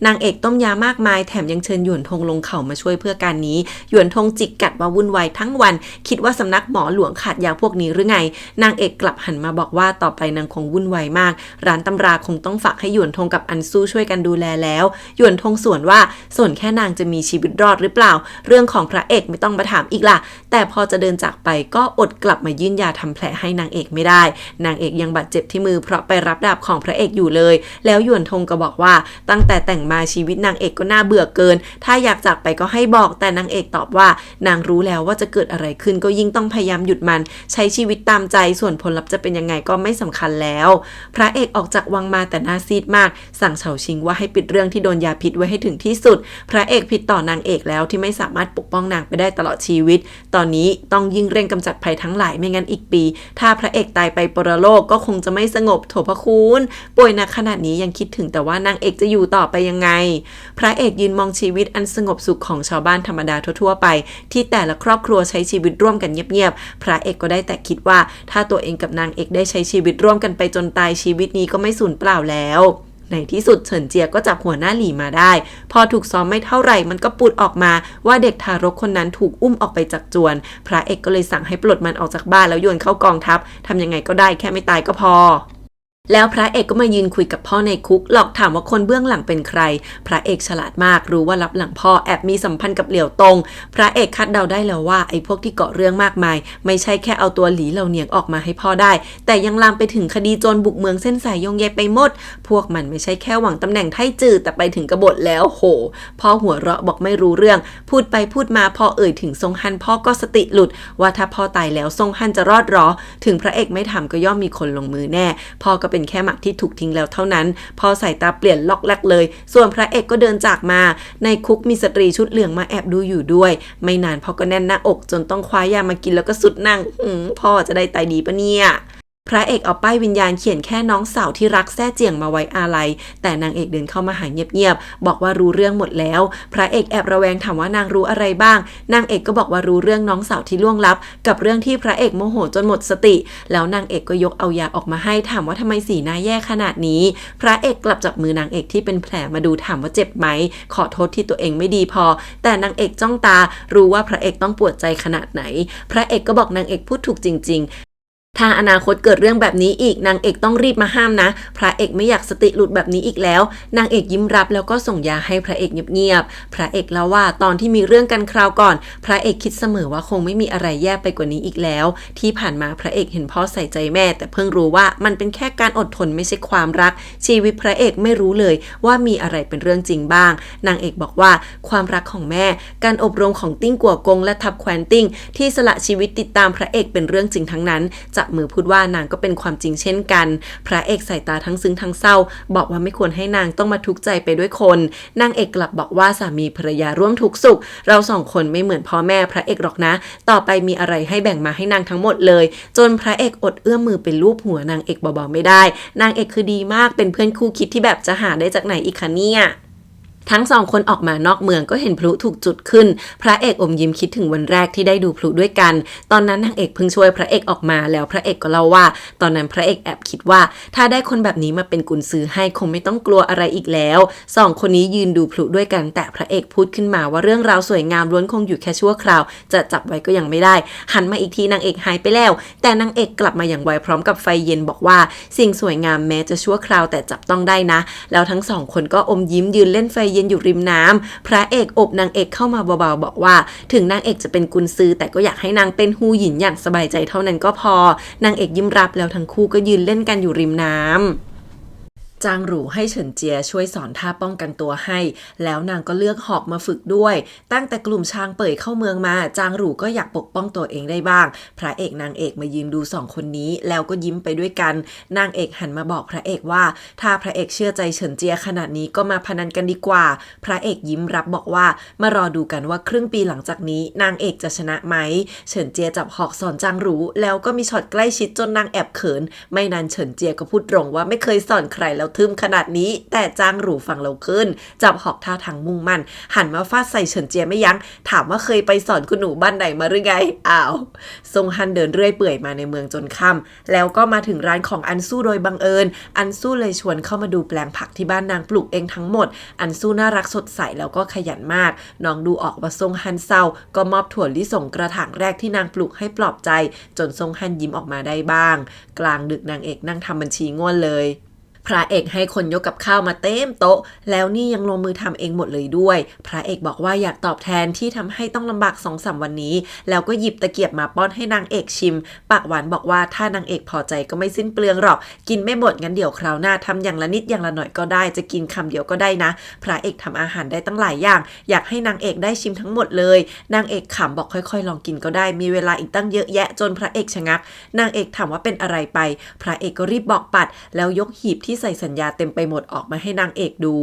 Speaker 2: นางเอกต้มยามากมายแถมยังเชิญหยวนทงลงเขามาช่วยเพื่อการนี้หยวนทงจิกกัดว่าวุ่นวายทั้งวันคิดว่าสำนักหมอหลวงขาดยาพวกนี้หรือไงนางเอกกลับหันมาบอกว่าต่อไปนางคงวุ่นวายมากร้านตำราคงต้องฝากให้หยวนทงกับอันซู่ช่วยกันดูแลแล้วหยวนทงสวนว่าส่วนแค่นางจะมีชีวิตรอดหรือเปล่าเรื่องของพระเอกไม่ต้องมาถามอีกล่ะแต่พอจะเดินจากไปก็อดกลับมายื่นยาทำแผลให้นางเอกไม่ได้นางเอกยังบาดเจ็บที่มือเพราะไปรับดาบของพระเอกอยู่เลยแล้วหยวนทงก็บอกว่าตั้งแต่แต่งมาชีวิตนางเอกก็น่าเบื่อเกินถ้าอยากจากไปก็ให้บอกแต่นางเอกตอบว่านางรู้แล้วว่าจะเกิดอะไรขึ้นก็ยิ่งต้องพยายามหยุดมันใช้ชีวิตตามใจส่วนผลลัพธ์จะเป็นยังไงก็ไม่สำคัญแล้วพระเอกออกจากวังมาแต่หน้าซีดมากสั่งเฉาชิงว่าให้ปิดเรื่องที่โดนยาพิษไว้ให้ถึงที่สุดพระเอกผิดต่อนางเอกแล้วที่ไม่สามารถปกป้องนางไปได้ตลอดชีวิตตอนนี้ต้องยิ่งเร่งกำจัดภัยทั้งหลายไม่งั้นอีกปีถ้าพระเอกตายไปปรโลกก็คงจะไม่สงบโถพระคุณป่วยหนักขนาดนี้ยังคิดถึงแต่ว่านางเอกจะอยู่ต่อไปยังไงพระเอกยืนมองชีวิตอันสงบสุขของชาวบ้านธรรมดาทั่วๆไปที่แต่ละครอบครัวใช้ชีวิตร่วมกันเงียบๆพระเอกก็ได้แต่คิดว่าถ้าตัวเองกับนางเอกได้ใช้ชีวิตร่วมกันไปจนตายชีวิตนี้ก็ไม่สูญเปล่าแล้วในที่สุดเฉินเจียก็จับหัวหน้าหลี่มาได้พอถูกซ้อมไม่เท่าไหร่มันก็ปูดออกมาว่าเด็กทารกคนนั้นถูกอุ้มออกไปจากจวนพระเอกก็เลยสั่งให้ปลดมันออกจากบ้านแล้วโยนเข้ากองทัพทำยังไงก็ได้แค่ไม่ตายก็พอ แล้วพระเอกก็มายืนคุยกับพ่อในคุกหลอกถามว่าคนเบื้องหลังเป็นใครพระเอกฉลาดมากรู้ว่ารับหลังพ่อแอบมีสัมพันธ์กับเหลียวตงพระเอกคาดเดาได้แล้วว่าไอ้พวกที่เกาะเรื่องมากมายไม่ใช่แค่เอาตัวหลีเหล่าเนียงออกมาให้พ่อได้แต่ยังลามไปถึงคดีโจรบุกเมืองเส้นสายยงเยไปหมดพวกมันไม่ใช่แค่หวังตำแหน่งไท่จื่อแต่ไปถึงกบฏแล้วโหพ่อหัวเราะบอกไม่รู้เรื่องพูดไปพูดมาพอเอ่ยถึงทรงฮั่นพ่อก็สติหลุดว่าถ้าพ่อตายแล้วทรงฮั่นจะรอดหรอถึงพระเอกไม่ทำก็ย่อมมีคนลงมือแน่พ่อก็เป็นแค่หมากที่ถูกทิ้งแล้วเท่านั้นพ่อสายตาเปลี่ยนล็อกแรกเลยส่วนพระเอกก็เดินจากมาในคุกมีสตรีชุดเหลืองมาแอบดูอยู่ด้วยไม่นานพ่อก็แน่นหน้าอกจนต้องคว้ายามากินแล้วก็สุดนั่งพ่อจะได้ตายดีปะเนี่ยพระเอกเอาป้ายวิญญาณเขียนแค่น้องสาวที่รักแซ่เจียงมาไว้อาลัยแต่นางเอกเดินเข้ามาหาเงียบๆบอกว่ารู้เรื่องหมดแล้วพระเอกแอบระแวงถามว่านางรู้อะไรบ้างนางเอกก็บอกว่ารู้เรื่องน้องสาวที่ล่วงลับกับเรื่องที่พระเอกโมโหจนหมดสติแล้วนางเอกก็ยกเอายาออกมาให้ถามว่าทำไมสีหน้าแย่ขนาดนี้พระเอกกลับจับมือนางเอกที่เป็นแผลมาดูถามว่าเจ็บไหมขอโทษที่ตัวเองไม่ดีพอแต่นางเอกจ้องตารู้ว่าพระเอกต้องปวดใจขนาดไหนพระเอกก็บอกนางเอกพูดถูกจริงๆถ้าอนาคตเกิดเรื่องแบบนี้อีกนางเอกต้องรีบมาห้ามนะพระเอกไม่อยากสติหลุดแบบนี้อีกแล้วนางเอกยิ้มรับแล้วก็ส่งยาให้พระเอกเงียบๆพระเอกเล่าว่าตอนที่มีเรื่องกันคราวก่อนพระเอกคิดเสมอว่าคงไม่มีอะไรแย่ไปกว่านี้อีกแล้วที่ผ่านมาพระเอกเห็นพ่อใส่ใจแม่แต่เพิ่งรู้ว่ามันเป็นแค่การอดทนไม่ใช่ความรักชีวิตพระเอกไม่รู้เลยว่ามีอะไรเป็นเรื่องจริงบ้างนางเอกบอกว่าความรักของแม่การอบรมของติ้งกัวกงและทับแควนติ้งที่สละชีวิตติดตามพระเอกเป็นเรื่องจริงทั้งนั้นจับมือพูดว่านางก็เป็นความจริงเช่นกันพระเอกสายตาทั้งซึ้งทั้งเศร้าบอกว่าไม่ควรให้นางต้องมาทุกข์ใจไปด้วยคนนางเอกกลับบอกว่าสามีภรรยาร่วมทุกข์สุขเราสองคนไม่เหมือนพ่อแม่พระเอกหรอกนะต่อไปมีอะไรให้แบ่งมาให้นางทั้งหมดเลยจนพระเอกอดเอื้อมมือไปลูบหัวนางเอกเบาๆไม่ได้นางเอกคือดีมากเป็นเพื่อนคู่คิดที่แบบจะหาได้จากไหนอีกคะเนี่ยทั้งสองคนออกมานอกเมืองก็เห็นพลุถูกจุดขึ้นพระเอกอมยิ้มคิดถึงวันแรกที่ได้ดูพลุด้วยกันตอนนั้นนางเอกเพิ่งช่วยพระเอกออกมาแล้วพระเอกก็เล่าว่าตอนนั้นพระเอกแอบคิดว่าถ้าได้คนแบบนี้มาเป็นกุญซือให้คงไม่ต้องกลัวอะไรอีกแล้วสองคนนี้ยืนดูพลุด้วยกันแต่พระเอกพูดขึ้นมาว่าเรื่องราวสวยงามล้วนคงอยู่แค่ชั่วคราวจะจับไว้ก็ยังไม่ได้หันมาอีกทีนางเอกหายไปแล้วแต่นางเอกกลับมาอย่างไวพร้อมกับไฟเย็นบอกว่าสิ่งสวยงามแม้จะชั่วคราวแต่จับต้องได้นะแล้วทั้งสองคนก็อมยิ้มยืนเล่นไฟเย็นอยู่ริมน้ำพระเอกอบนางเอกเข้ามาเบาๆบอกว่าถึงนางเอกจะเป็นกุญซือแต่ก็อยากให้นางเป็นฮู้หยินอย่างสบายใจเท่านั้นก็พอนางเอกยิ้มรับแล้วทั้งคู่ก็ยืนเล่นกันอยู่ริมน้ำจางหรูให้เฉินเจียช่วยสอนท่าป้องกันตัวให้แล้วนางก็เลือกหอกมาฝึกด้วยตั้งแต่กลุ่มช้างเป่ยเข้าเมืองมาจางหรูก็อยากปกป้องตัวเองได้บ้างพระเอกนางเอกมายืนดูสองคนนี้แล้วก็ยิ้มไปด้วยกันนางเอกหันมาบอกพระเอกว่าถ้าพระเอกเชื่อใจเฉินเจียขนาดนี้ก็มาพนันกันดีกว่าพระเอกยิ้มรับบอกว่ามารอดูกันว่าครึ่งปีหลังจากนี้นางเอกจะชนะไหมเฉินเจียจับหอกสอนจางหรูแล้วก็มีช็อตใกล้ชิดจนนางแอบเขินไม่นานเฉินเจียก็พูดตรงว่าไม่เคยสอนใครแล้วทึมขนาดนี้แต่จางหรูฟังเราขึ้นจับหอกท่าทางมุ่งมั่นหันมาฟาดใส่เฉินเจียไม่ยั้งถามว่าเคยไปสอนคุณหนูบ้านไหนมาหรือไงอ้าวทรงฮันเดินเรื่อยเปื่อยมาในเมืองจนค่ำแล้วก็มาถึงร้านของอันสู้โดยบังเอิญอันสู้เลยชวนเข้ามาดูแปลงผักที่บ้านนางปลูกเองทั้งหมดอันสู้น่ารักสดใสแล้วก็ขยันมากน้องดูออกว่าทรงฮันเศร้าก็มอบถั่วลิสงกระถางแรกที่นางปลูกให้ปลอบใจจนทรงฮันยิ้มออกมาได้บ้างกลางดึกนางเอกนั่งทำบัญชีง่วนเลยพระเอกให้คนยกกับข้าวมาเต็มโต๊ะแล้วนี่ยังลงมือทำเองหมดเลยด้วยพระเอกบอกว่าอยากตอบแทนที่ทำให้ต้องลำบาก 2-3 วันนี้แล้วก็หยิบตะเกียบมาป้อนให้นางเอกชิมปากหวานบอกว่าถ้านางเอกพอใจก็ไม่สิ้นเปลืองหรอกกินไม่หมดงั้นเดี๋ยวคราวหน้าทำอย่างละนิดอย่างละหน่อยก็ได้จะกินคำเดียวก็ได้นะพระเอกทำอาหารได้ตั้งหลายอย่างอยากให้นางเอกได้ชิมทั้งหมดเลยนางเอกขำบอกค่อยๆลองกินก็ได้มีเวลาอีกตั้งเยอะแยะจนพระเอกชะงักนางเอกถามว่าเป็นอะไรไปพระเอกก็รีบบอกปัดแล้วยกหีบที่ใส่สัญญาเต็มไปหมดออกมาให้นางเอกดู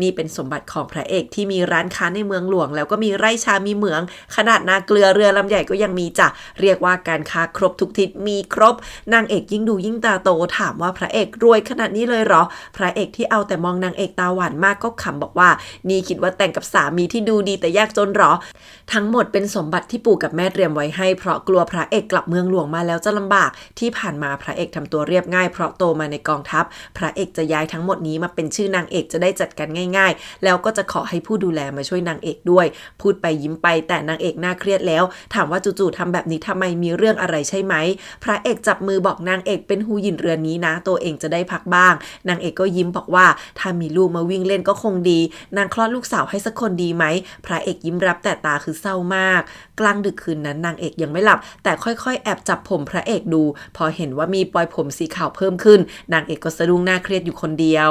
Speaker 2: นี่เป็นสมบัติของพระเอกที่มีร้านค้าในเมืองหลวงแล้วก็มีไร่ชามีเหมืองขนาดนาเกลือเรือลำใหญ่ก็ยังมีจ้ะเรียกว่าการค้าครบทุกทิศมีครบนางเอกยิ่งดูยิ่งตาโตถามว่าพระเอกรวยขนาดนี้เลยเหรอพระเอกที่เอาแต่มองนางเอกตาหวานมากก็ขำบอกว่านี่คิดว่าแต่งกับสามีที่ดูดีแต่ยากจนเหรอทั้งหมดเป็นสมบัติที่ปู่กับแม่เตรียมไว้ให้เพราะกลัวพระเอกกลับเมืองหลวงมาแล้วจะลำบากที่ผ่านมาพระเอกทำตัวเรียบง่ายเพราะโตมาในกองทัพพระ เอกจะย้ายทั้งหมดนี้มาเป็นชื่อนางเอกจะได้จัดการง่ายๆแล้วก็จะขอให้ผู้ดูแลมาช่วยนางเอกด้วยพูดไปยิ้มไปแต่นางเอกน่าเครียดแล้วถามว่าจู่ๆทำแบบนี้ทำไมมีเรื่องอะไรใช่ไหมพระเอกจับมือบอกนางเอกเป็นหูหยินเรือนนี้นะตัวเองจะได้พักบ้างนางเอกก็ยิ้มบอกว่าถ้ามีลูกมาวิ่งเล่นก็คงดีนางคลอดลูกสาวให้สักคนดีไหมพระเอกยิ้มรับแต่ตาคือเศร้ามากกลางดึกคืนนั้นนางเอกยังไม่หลับแต่ค่อยๆแอบจับผมพระเอกดูพอเห็นว่ามีปลอยผมสีขาวเพิ่มขึ้นนางเอกก็สะดุ้งหน้าเครียดอยู่คนเดียว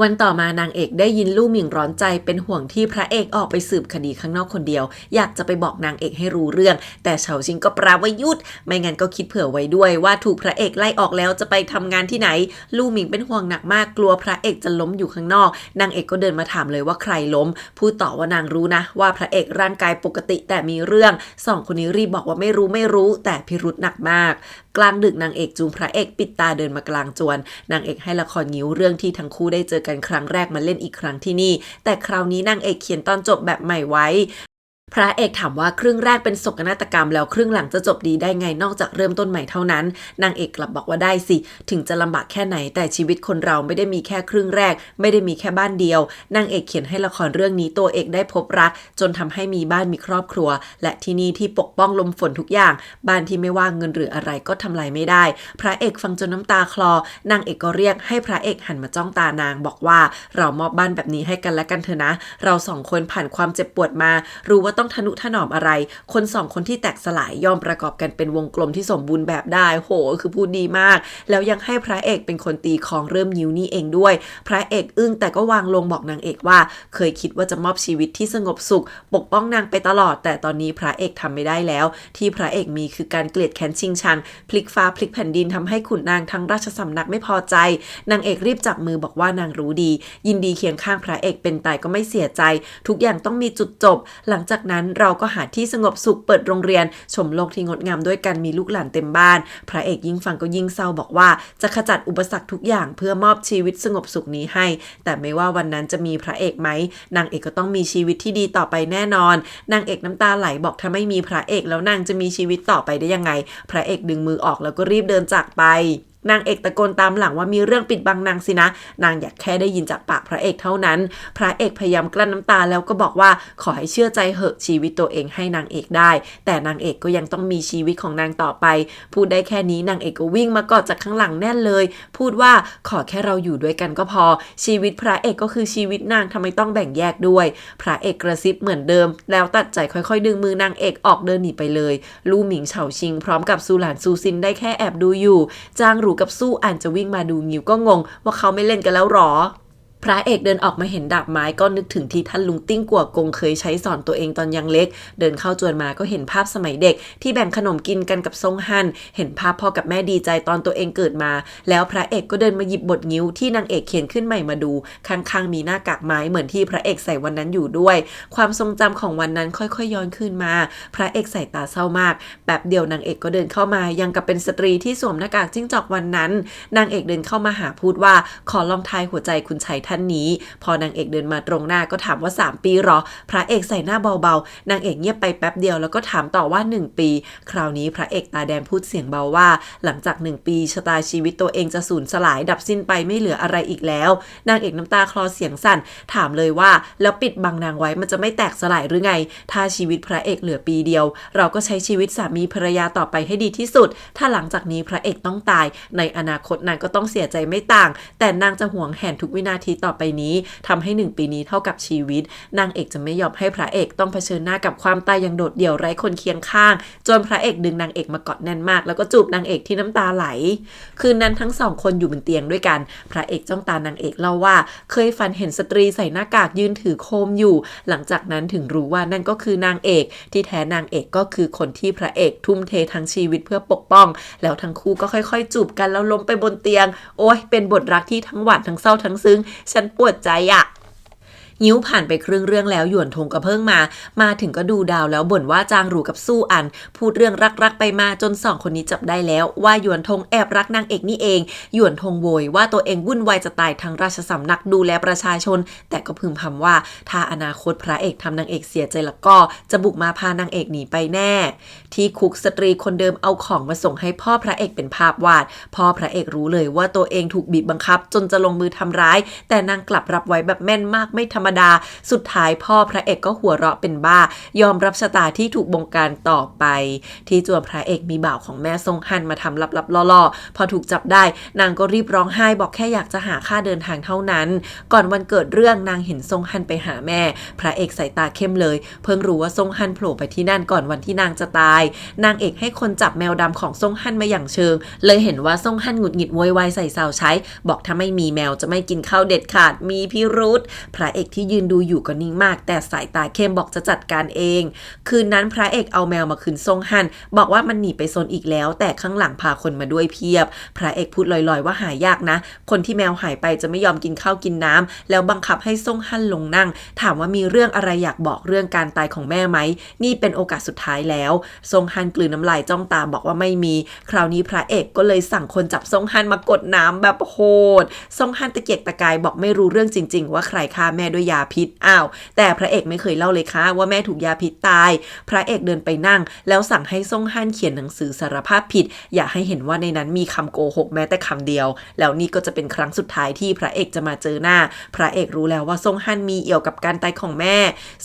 Speaker 2: วันต่อมานางเอกได้ยินลู่หมิงร้อนใจเป็นห่วงที่พระเอกออกไปสืบคดีข้างนอกคนเดียวอยากจะไปบอกนางเอกให้รู้เรื่องแต่เฉาชิงก็ปราว่าหยุดไม่งั้นก็คิดเผื่อไว้ด้วยว่าถูกพระเอกไล่ออกแล้วจะไปทำงานที่ไหนลู่หมิงเป็นห่วงหนักมากกลัวพระเอกจะล้มอยู่ข้างนอกนางเอกก็เดินมาถามเลยว่าใครล้มพูดต่อว่านางรู้นะว่าพระเอกร่างกายปกติแต่มีเรื่องสองคนนี้รีบบอกว่าไม่รู้แต่พิรุธหนักมากกลางดึกนางเอกจูงพระเอกปิดตาเดินมากลางจวนนางเอกให้ละครงิ้วเรื่องที่ทั้งคู่ได้เจอกันครั้งแรกมาเล่นอีกครั้งที่นี่แต่คราวนี้นางเอกเขียนตอนจบแบบใหม่ไว้พระเอกถามว่าครึ่งแรกเป็นโศกนาฏกรรมแล้วครึ่งหลังจะจบดีได้ไงนอกจากเริ่มต้นใหม่เท่านั้นนางเอกกลับบอกว่าได้สิถึงจะลำบากแค่ไหนแต่ชีวิตคนเราไม่ได้มีแค่ครึ่งแรกไม่ได้มีแค่บ้านเดียวนางเอกเขียนให้ละครเรื่องนี้ตัวเอกได้พบรักจนทำให้มีบ้านมีครอบครัวและที่นี่ที่ปกป้องลมฝนทุกอย่างบ้านที่ไม่ว่าเงินหรืออะไรก็ทำลายไม่ได้พระเอกฟังจนน้ำตาคลอนางเอกก็เรียกให้พระเอกหันมาจ้องตานางบอกว่าเรามอบบ้านแบบนี้ให้กันและกันเถอะนะเราสองคนผ่านความเจ็บปวดมารู้ว่าต้องทนุถนอมอะไรคนสองคนที่แตกสลายย่อมประกอบกันเป็นวงกลมที่สมบูรณ์แบบได้โหคือพูดดีมากแล้วยังให้พระเอกเป็นคนตีของเริ่มยิ้วนี่เองด้วยพระเอกอึ้งแต่ก็วางลงบอกนางเอกว่าเคยคิดว่าจะมอบชีวิตที่สงบสุขปกป้องนางไปตลอดแต่ตอนนี้พระเอกทำไม่ได้แล้วที่พระเอกมีคือการเกลียดแค้นชิงชังพลิกฟ้าพลิกแผ่นดินทำให้ขุนนางทั้งราชสำนักไม่พอใจนางเอกรีบจับมือบอกว่านางรู้ดียินดีเคียงข้างพระเอกเป็นตายก็ไม่เสียใจทุกอย่างต้องมีจุดจบหลังจากนั้นเราก็หาที่สงบสุขเปิดโรงเรียนชมโลกที่งดงามด้วยกันมีลูกหลานเต็มบ้านพระเอกยิ่งฟังก็ยิ่งเศร้าบอกว่าจะขจัดอุปสรรคทุกอย่างเพื่อมอบชีวิตสงบสุขนี้ให้แต่ไม่ว่าวันนั้นจะมีพระเอกไหมนางเอกก็ต้องมีชีวิตที่ดีต่อไปแน่นอนนางเอกน้ำตาไหลบอกถ้าไม่มีพระเอกแล้วนางจะมีชีวิตต่อไปได้ยังไงพระเอกดึงมือออกแล้วก็รีบเดินจากไปนางเอกตะโกนตามหลังว่ามีเรื่องปิดบังนางสินะนางอยากแค่ได้ยินจากปากพระเอกเท่านั้นพระเอกพยายามกลั้นน้ำตาแล้วก็บอกว่าขอให้เชื่อใจเหอะชีวิตตัวเองให้นางเอกได้แต่นางเอกก็ยังต้องมีชีวิตของนางต่อไปพูดได้แค่นี้นางเอกก็วิ่งมากอดจากข้างหลังแน่นเลยพูดว่าขอแค่เราอยู่ด้วยกันก็พอชีวิตพระเอกก็คือชีวิตนางทำไมต้องแบ่งแยกด้วยพระเอกกระซิบเหมือนเดิมแล้วตัดใจค่อยๆดึงมือนางเอกออกเดินหนีไปเลยลู่หมิงเฉาชิงพร้อมกับซูหลานซูซินได้แค่แอบดูอยู่จางหรูกับสู้อ่านจะวิ่งมาดูงิวก็งงว่าเขาไม่เล่นกันแล้วหรอพระเอกเดินออกมาเห็นดาบไม้ก็นึกถึงที่ท่านลุงติ้งกัวกงเคยใช้สอนตัวเองตอนยังเล็กเดินเข้าจวนมาก็เห็นภาพสมัยเด็กที่แบ่งขนมกินกันกับซงฮั่นเห็นภาพพ่อกับแม่ดีใจตอนตัวเองเกิดมาแล้วพระเอกก็เดินมาหยิบบทงิ้วที่นางเอกเขียนขึ้นใหม่มาดูข้างๆมีหน้ากากไม้เหมือนที่พระเอกใส่วันนั้นอยู่ด้วยความทรงจำของวันนั้นค่อยๆย้อนขึ้นมาพระเอกใส่ตาเศร้ามากแบบเดียวนางเอกก็เดินเข้ามายังกับเป็นสตรีที่สวมหน้ากากจิ้งจอกวันนั้นนางเอกเดินเข้ามาหาพูดว่าขอลองทายหัวใจคุณชายท่านนี้พอนางเอกเดินมาตรงหน้าก็ถามว่า3ปีหรอพระเอกใส่หน้าเบาๆนางเอกเงียบไปแป๊บเดียวแล้วก็ถามต่อว่า1ปีคราวนี้พระเอกตาแดงพูดเสียงเบาว่าหลังจาก1ปีชะตาชีวิตตัวเองจะสูญสลายดับสิ้นไปไม่เหลืออะไรอีกแล้วนางเอกน้ำตาคลอเสียงสั่นถามเลยว่าแล้วปิดบังนางไว้มันจะไม่แตกสลายหรือไงถ้าชีวิตพระเอกเหลือปีเดียวเราก็ใช้ชีวิตสามีภรรยาต่อไปให้ดีที่สุดถ้าหลังจากนี้พระเอกต้องตายในอนาคตนางก็ต้องเสียใจไม่ต่างแต่นางจะหวงแหนทุกวินาทีต่อไปนี้ทำให้1ปีนี้เท่ากับชีวิตนางเอกจะไม่ยอมให้พระเอกต้องเผชิญหน้ากับความตายอย่างโดดเดี่ยวไร้คนเคียงข้างจนพระเอกดึงนางเอกมากอดแน่นมากแล้วก็จูบนางเอกที่น้ำตาไหลคืนนั้นทั้งสองคนอยู่บนเตียงด้วยกันพระเอกจ้องตานางเอกเล่าว่าเคยฝันเห็นสตรีใส่หน้ากากยืนถือโคมอยู่หลังจากนั้นถึงรู้ว่านั่นก็คือนางเอกที่แท้นางเอกก็คือคนที่พระเอกทุ่มเททั้งชีวิตเพื่อปกป้องแล้วทั้งคู่ก็ค่อยๆจูบกันแล้วล้มไปบนเตียงโอ้ยเป็นบทรักที่ทั้งหวานทั้งเศร้าทั้งซึ้งฉันปวดใจอะ ยิ้วผ่านไปครึ่งเรื่องแล้วหยวนทงก็เพิ่งมาถึงก็ดูดาวแล้วบ่นว่าจางหรูกับสู้อันพูดเรื่องรักไปมาจนสองคนนี้จับได้แล้วว่าหยวนทงแอบรักนางเอกนี่เองหยวนทงโวยว่าตัวเองวุ่นวายจะตายทั้งราชสำนักดูแลประชาชนแต่ก็พึมพำว่าถ้าอนาคตพระเอกทำนางเอกเสียใจแล้วก็จะบุกมาพานางเอกหนีไปแน่ที่คุกสตรีคนเดิมเอาของมาส่งให้พ่อพระเอกเป็นภาพวาดพ่อพระเอกรู้เลยว่าตัวเองถูกบีบบังคับจนจะลงมือทำร้ายแต่นางกลับรับไว้แบบแม่นมากไม่ธรรมดาสุดท้ายพ่อพระเอกก็หัวเราะเป็นบ้ายอมรับชะตาที่ถูกบงการต่อไปที่จวนพระเอกมีบ่าวของแม่ทรงฮั่นมาทำลับๆล่อๆพอถูกจับได้นางก็รีบร้องไห้บอกแค่อยากจะหาค่าเดินทางเท่านั้นก่อนวันเกิดเรื่องนางเห็นทรงฮั่นไปหาแม่พระเอกสายตาเข้มเลยเพิ่งรู้ว่าทรงฮั่นโผล่ไปที่นั่นก่อนวันที่นางจะตายนางเอกให้คนจับแมวดำของทรงฮั่นมาอย่างเชิงเลยเห็นว่าทรงฮั่นหงุดหงิดโวยวายใส่สาวใช้บอกถ้าไม่มีแมวจะไม่กินข้าวเด็ดขาดมีพิรุธพระเอกที่ยืนดูอยู่ก็นิ่งมากแต่สายตาเข้มบอกจะจัดการเองคืนนั้นพระเอกเอาแมวมาคืนทรงฮั่นบอกว่ามันหนีไปโซนอีกแล้วแต่ข้างหลังพาคนมาด้วยเพียบพระเอกพูดลอยๆว่าหายากนะคนที่แมวหายไปจะไม่ยอมกินข้าวกินน้ำแล้วบังคับให้ทรงฮั่นลงนั่งถามว่ามีเรื่องอะไรอยากบอกเรื่องการตายของแม่ไหมนี่เป็นโอกาสสุดท้ายแล้วทรงฮั่นกลืนน้ำลายจ้องตาบอกว่าไม่มีคราวนี้พระเอกก็เลยสั่งคนจับทรงฮั่นมากดน้ำแบบโหดทรงฮั่นตะเกียกตะกายบอกไม่รู้เรื่องจริงๆว่าใครฆ่าแม่ด้วยยาพิษอ้าวแต่พระเอกไม่เคยเล่าเลยค่ะว่าแม่ถูกยาพิษตายพระเอกเดินไปนั่งแล้วสั่งให้ทรงฮั่นเขียนหนังสือสารภาพผิดอย่าให้เห็นว่าในนั้นมีคำโกหกแม้แต่คำเดียวแล้วนี่ก็จะเป็นครั้งสุดท้ายที่พระเอกจะมาเจอหน้าพระเอกรู้แล้วว่าทรงฮั่นมีเอี่ยวกับการตายของแม่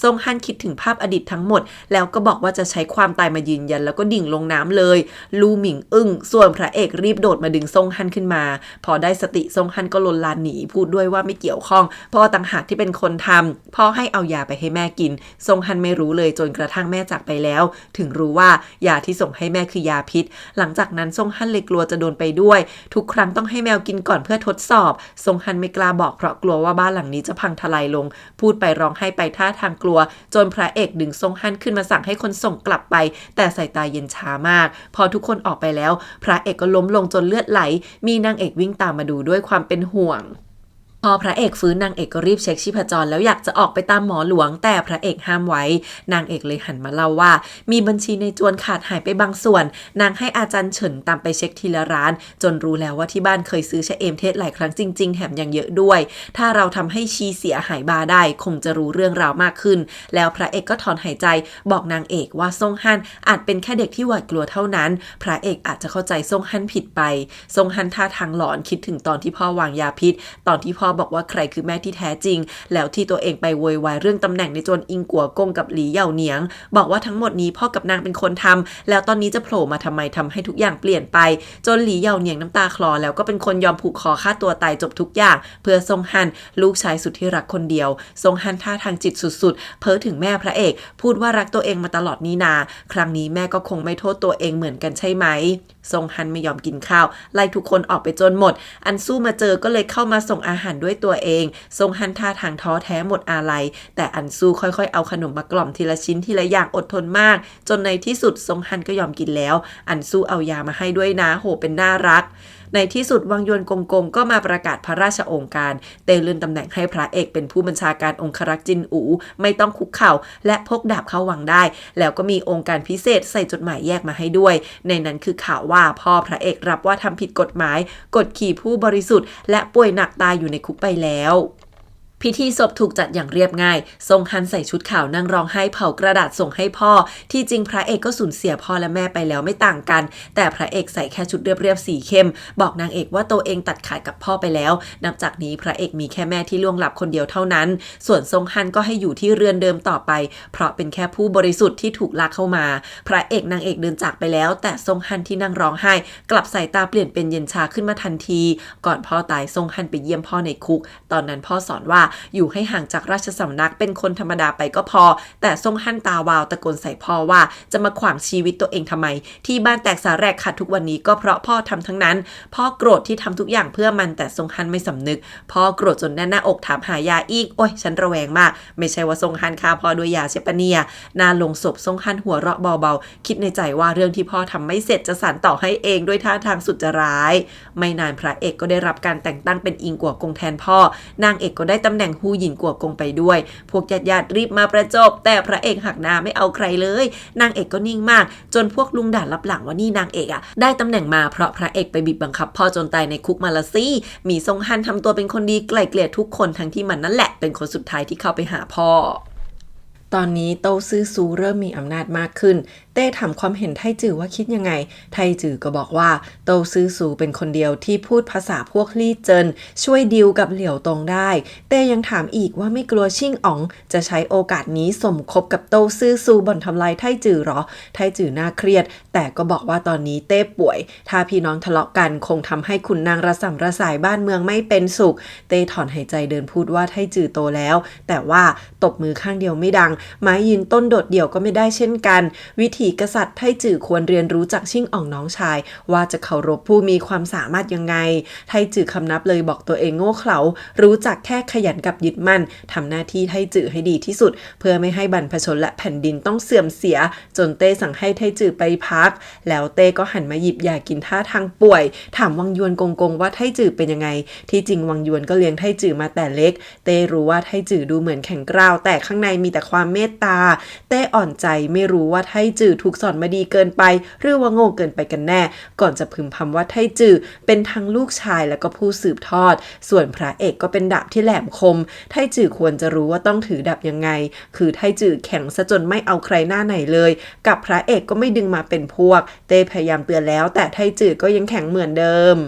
Speaker 2: ทรงฮั่นคิดถึงภาพอดีตทั้งหมดแล้วก็บอกว่าจะใช้ความตายมายืนยันแล้วก็ดิ่งลงน้ำเลยลูหมิงอึ้งส่วนพระเอกรีบโดดมาดึงทรงฮั่นขึ้นมาพอได้สติทรงฮั่นก็ลนลานหนีพูดด้วยว่าไม่เกี่ยวข้องพ่อต่างหากที่เป็นคนทำพ่อให้เอายาไปให้แม่กินทรงฮั่นไม่รู้เลยจนกระทั่งแม่จากไปแล้วถึงรู้ว่ายาที่ส่งให้แม่คือยาพิษหลังจากนั้นทรงฮั่นเลยกลัวจะโดนไปด้วยทุกครั้งต้องให้แมวกินก่อนเพื่อทดสอบทรงฮั่นไม่กล้าบอกเพราะกลัวว่าบ้านหลังนี้จะพังทลายลงพูดไปร้องไห้ไปท่าทางกลัวจนพระเอกดึงทรงฮั่นขึ้นมาสั่งให้คนส่งกลับไปแต่สายตาเย็นชามากพอทุกคนออกไปแล้วพระเอกก็ล้มลงจนเลือดไหลมีนางเอกวิ่งตามมาดูด้วยความเป็นห่วงพอพระเอกฟื้นนางเอกก็รีบเช็คชีพจรแล้วอยากจะออกไปตามหมอหลวงแต่พระเอกห้ามไว้นางเอกเลยหันมาเล่าว่ามีบัญชีในจวนขาดหายไปบางส่วนนางให้อาจารย์เฉินตามไปเช็คทีละร้านจนรู้แล้วว่าที่บ้านเคยซื้อชะเอมเทศหลายครั้งจริงๆแถมยังเยอะด้วยถ้าเราทำให้ชีเสียหายบาได้คงจะรู้เรื่องราวมากขึ้นแล้วพระเอกก็ถอนหายใจบอกนางเอกว่าทรงฮั่นอาจเป็นแค่เด็กที่หวาดกลัวเท่านั้นพระเอกอาจจะเข้าใจทรงฮั่นผิดไปทรงฮั่นท่าทางหลอนคิดถึงตอนที่พ่อวางยาพิษตอนที่พ่อบอกว่าใครคือแม่ที่แท้จริงแล้วที่ตัวเองไปโวยวายเรื่องตำแหน่งในจวนอิงกัวกงกับหลีเหย่าเหนียงบอกว่าทั้งหมดนี้พ่อกับนางเป็นคนทำแล้วตอนนี้จะโผล่มาทำไมทำให้ทุกอย่างเปลี่ยนไปจนหลีเหย่าเหนียงน้ำตาคลอแล้วก็เป็นคนยอมผูกคอฆ่าตัวตายจบทุกอย่างเพื่อทรงฮั่นลูกชายสุดที่รักคนเดียวทรงฮั่นท่าทางจิตสุดๆเพ้อถึงแม่พระเอกพูดว่ารักตัวเองมาตลอดนี้นาครั้งนี้แม่ก็คงไม่โทษตัวเองเหมือนกันใช่ไหมทรงฮั่นไม่ยอมกินข้าวไล่ทุกคนออกไปจนหมดอันสู้มาเจอก็เลยเข้ามาส่งอาหารด้วยตัวเองทรงฮั่นท่าทางท้อแท้หมดอาลัยแต่อันสู้ค่อยๆเอาขนมมากล่อมทีละชิ้นทีละอย่างอดทนมากจนในที่สุดทรงฮั่นก็ยอมกินแล้วอันสู้เอายามาให้ด้วยนะโหเป็นน่ารักในที่สุดวังยวนกงกงก็มาประกาศพระราชโองการเลื่อนตำแหน่งให้พระเอกเป็นผู้บัญชาการองครักษ์จินอูไม่ต้องคุกเข่าและพกดาบเข้าวังได้แล้วก็มีองค์การพิเศษใส่จดหมายแยกมาให้ด้วยในนั้นคือข่าวว่าพ่อพระเอกรับว่าทำผิดกฎหมายกดขี่ผู้บริสุทธิ์และป่วยหนักตายอยู่ในคุกไปแล้วพิธีศพถูกจัดอย่างเรียบง่ายทรงฮั่นใส่ชุดขาวนั่งร้องไห้เผากระดาษส่งให้พ่อที่จริงพระเอกก็สูญเสียพ่อและแม่ไปแล้วไม่ต่างกันแต่พระเอกใส่แค่ชุดเรียบๆสีเข้มบอกนางเอกว่าตัวเองตัดขาดกับพ่อไปแล้วนับจากนี้พระเอกมีแค่แม่ที่ล่วงลับคนเดียวเท่านั้นส่วนทรงฮั่นก็ให้อยู่ที่เรือนเดิมต่อไปเพราะเป็นแค่ผู้บริสุทธิ์ที่ถูกลากเข้ามาพระเอกนางเอกเดินจากไปแล้วแต่ทรงฮั่นที่นั่งร้องไห้กลับสายตาเปลี่ยนเป็นเย็นชาขึ้นมาทันทีก่อนพ่อตายทรงฮั่นไปเยี่ยมพ่อในคุกตอนนั้นพ่อสอนว่าอยู่ให้ห่างจากราชสำนักเป็นคนธรรมดาไปก็พอแต่ทรงฮั่นตาวาวตะโกนใส่พ่อว่าจะมาขวางชีวิตตัวเองทำไมที่บ้านแตกสาแรกขาดทุกวันนี้ก็เพราะพ่อทำทั้งนั้นพ่อโกรธที่ทำทุกอย่างเพื่อมันแต่ทรงฮั่นไม่สำนึกพ่อโกรธจนแน่นหน้าอกถามหายาอีกโอ้ยฉันระแวงมากไม่ใช่ว่าทรงฮั่นฆ่าพ่อด้วยยาใช่ปะเนี่ยหน้าลงศพทรงฮั่นหัวเราะเบาๆคิดในใจว่าเรื่องที่พ่อทำไม่เสร็จจะสานต่อให้เองด้วยท่าทางสุดจะร้ายไม่นานพระเอกก็ได้รับการแต่งตั้งเป็นอิงกัวกงแทนพ่อนางเอกก็ได้ตำแหน่ง
Speaker 1: น่งฮูหยินกัวกงไปด้วยพวกญาติรีบมาประจบแต่พระเอกหักหน้าไม่เอาใครเลยนางเอกก็นิ่งมากจนพวกลุงด่ารับหลังว่านี่นางเอกได้ตำแหน่งมาเพราะพระเอกไปบีบบังคับพ่อจนตายในคุกมาละสิมีซงฮันทำตัวเป็นคนดีไกล่เกลี่ยทุกคนทั้งที่มันนั่นแหละเป็นคนสุดท้ายที่เข้าไปหาพ่อตอนนี้โต้ซื่อซูเริ่มมีอำนาจมากขึ้นเต้ถามความเห็นไทจือว่าคิดยังไงไทจือก็บอกว่าโต้ซื่อซูเป็นคนเดียวที่พูดภาษาพวกลี่เจินช่วยดีลกับเหลียวตงได้เต้ยังถามอีกว่าไม่กลัวชิ่งอ๋องจะใช้โอกาสนี้สมคบกับโต้ซื่อซูบ่อนทำลายไทจือหรอไทจือน่าเครียดแต่ก็บอกว่าตอนนี้เต้ป่วยถ้าพี่น้องทะเลาะกันคงทำให้ขุนนางระส่ำระสายบ้านเมืองไม่เป็นสุขเต้ถอนหายใจเดินพูดว่าไทจือโตแล้วแต่ว่าตบมือข้างเดียวไม่ดังไม้ยืนต้นโดดเดี่ยวก็ไม่ได้เช่นกันวิถีกษัตริย์ไทจือควรเรียนรู้จากชิ่งอ่องน้องชายว่าจะเคารพผู้มีความสามารถยังไงไทจือคำนับเลยบอกตัวเองโง่เขลารู้จักแค่ขยันกับยึดมั่นทำหน้าที่ไทจือให้ดีที่สุดเพื่อไม่ให้บรรพชนและแผ่นดินต้องเสื่อมเสียจนเต้สั่งให้ไทจือไปพักแล้วเต้ก็หันมาหยิบยากินท่าทางป่วยถามวังยวนกงว่าไทจือเป็นยังไงที่จริงวังยวนก็เลี้ยงไทจือมาแต่เล็กเต้รู้ว่าไทจือดูเหมือนแข็งกร้าวแต่ข้างในมีแต่ความเมตตาเต้อ่อนใจไม่รู้ว่าไทจือถูกสอนมาดีเกินไปหรือว่าโง่เกินไปกันแน่ก่อนจะพึมพำว่าไทจือเป็นทั้งลูกชายแล้วก็ผู้สืบทอดส่วนพระเอกก็เป็นดาบที่แหลมคมไทจือควรจะรู้ว่าต้องถือดาบยังไงคือไทจือแข็งซะจนไม่เอาใครหน้าไหนเลยกับพระเอกก็ไม่ดึงมาเป็นพวกเต้พยายามเตือนแล้วแต่ไทจือก็ยังแข็งเหมือนเดิม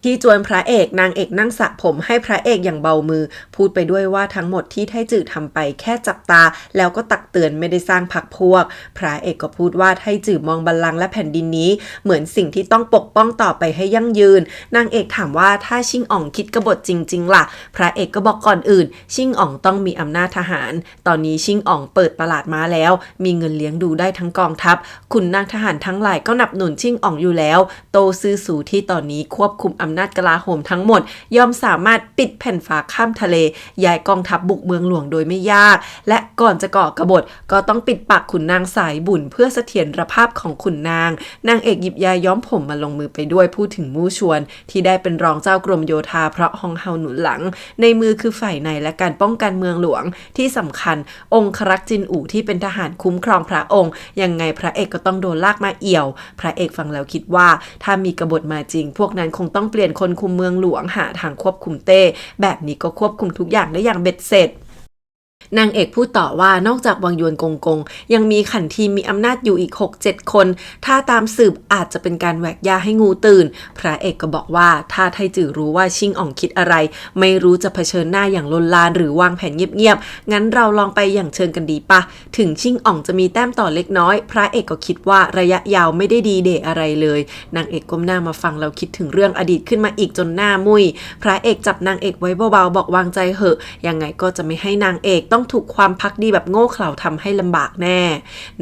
Speaker 1: ที่จวนพระเอกนางเอกนั่งสระผมให้พระเอกอย่างเบามือพูดไปด้วยว่าทั้งหมดที่ไทจือทำไปแค่จับตาแล้วก็ตักเตือนไม่ได้สร้างพรรคพวกพระเอกก็พูดว่าไทจือมองบัลลังก์และแผ่นดินนี้เหมือนสิ่งที่ต้องปกป้องต่อไปให้ยั่งยืนนางเอกถามว่าถ้าชิ่งอ่องคิดกบฏจริงๆล่ะพระเอกก็บอกก่อนอื่นชิ่งอ่องต้องมีอำนาจทหารตอนนี้ชิ่งอ่องเปิดตลาดม้าแล้วมีเงินเลี้ยงดูได้ทั้งกองทัพขุนนางทหารทั้งหลายก็หนับหนุนชิ่งอ่องอยู่แล้วโตซื่อสูที่ตอนนี้ควบคุมอำนาจกลาโหมทั้งหมดย่อมสามารถปิดแผ่นฟ้าข้ามทะเลย้ายกองทัพบุกเมืองหลวงโดยไม่ยากและก่อนจะก่อกบฏก็ต้องปิดปากขุนนางสายบุญเพื่อเสถียรภาพของขุนนางนางเอกหยิบยาย้อมผมมาลงมือไปด้วยพูดถึงมู่ชวนที่ได้เป็นรองเจ้ากรมโยธาเพราะฮองเฮาหนุนหลังในมือคือฝ่ายในและการป้องกันเมืองหลวงที่สำคัญองครักษ์จินอู่ที่เป็นทหารคุ้มครองพระองค์ยังไงพระเอกก็ต้องโดนลากมาเอี่ยวพระเอกฟังแล้วคิดว่าถ้ามีกบฏมาจริงพวกนั้นคงต้องเปลี่ยนคนคุมเมืองหลวงหาทางควบคุมเต้แบบนี้ก็ควบคุมทุกอย่างได้อย่างเบ็ดเสร็จนางเอกพูดต่อว่านอกจากวังยวนกงยังมีขันทีมีอำนาจอยู่อีก 6-7 คนถ้าตามสืบอาจจะเป็นการแหวกยาให้งูตื่นพระเอกก็บอกว่าถ้าไทจือรู้ว่าชิงอ่องคิดอะไรไม่รู้จะเผชิญหน้าอย่างลนลานหรือวางแผนเงียบๆงั้นเราลองไปอย่างเชิงกันดีปะถึงชิงอ่องจะมีแต้มต่อเล็กน้อยพระเอกก็คิดว่าระยะยาวไม่ได้ดีเดะอะไรเลยนางเอกก้มหน้ามาฟังแล้วคิดถึงเรื่องอดีตขึ้นมาอีกจนหน้ามุยพระเอกจับนางเอกไว้เบาๆบอกวางใจเหอะยังไงก็จะไม่ให้นางเอกต้องถูกความภักดีแบบโง่เขลาทำให้ลำบากแน่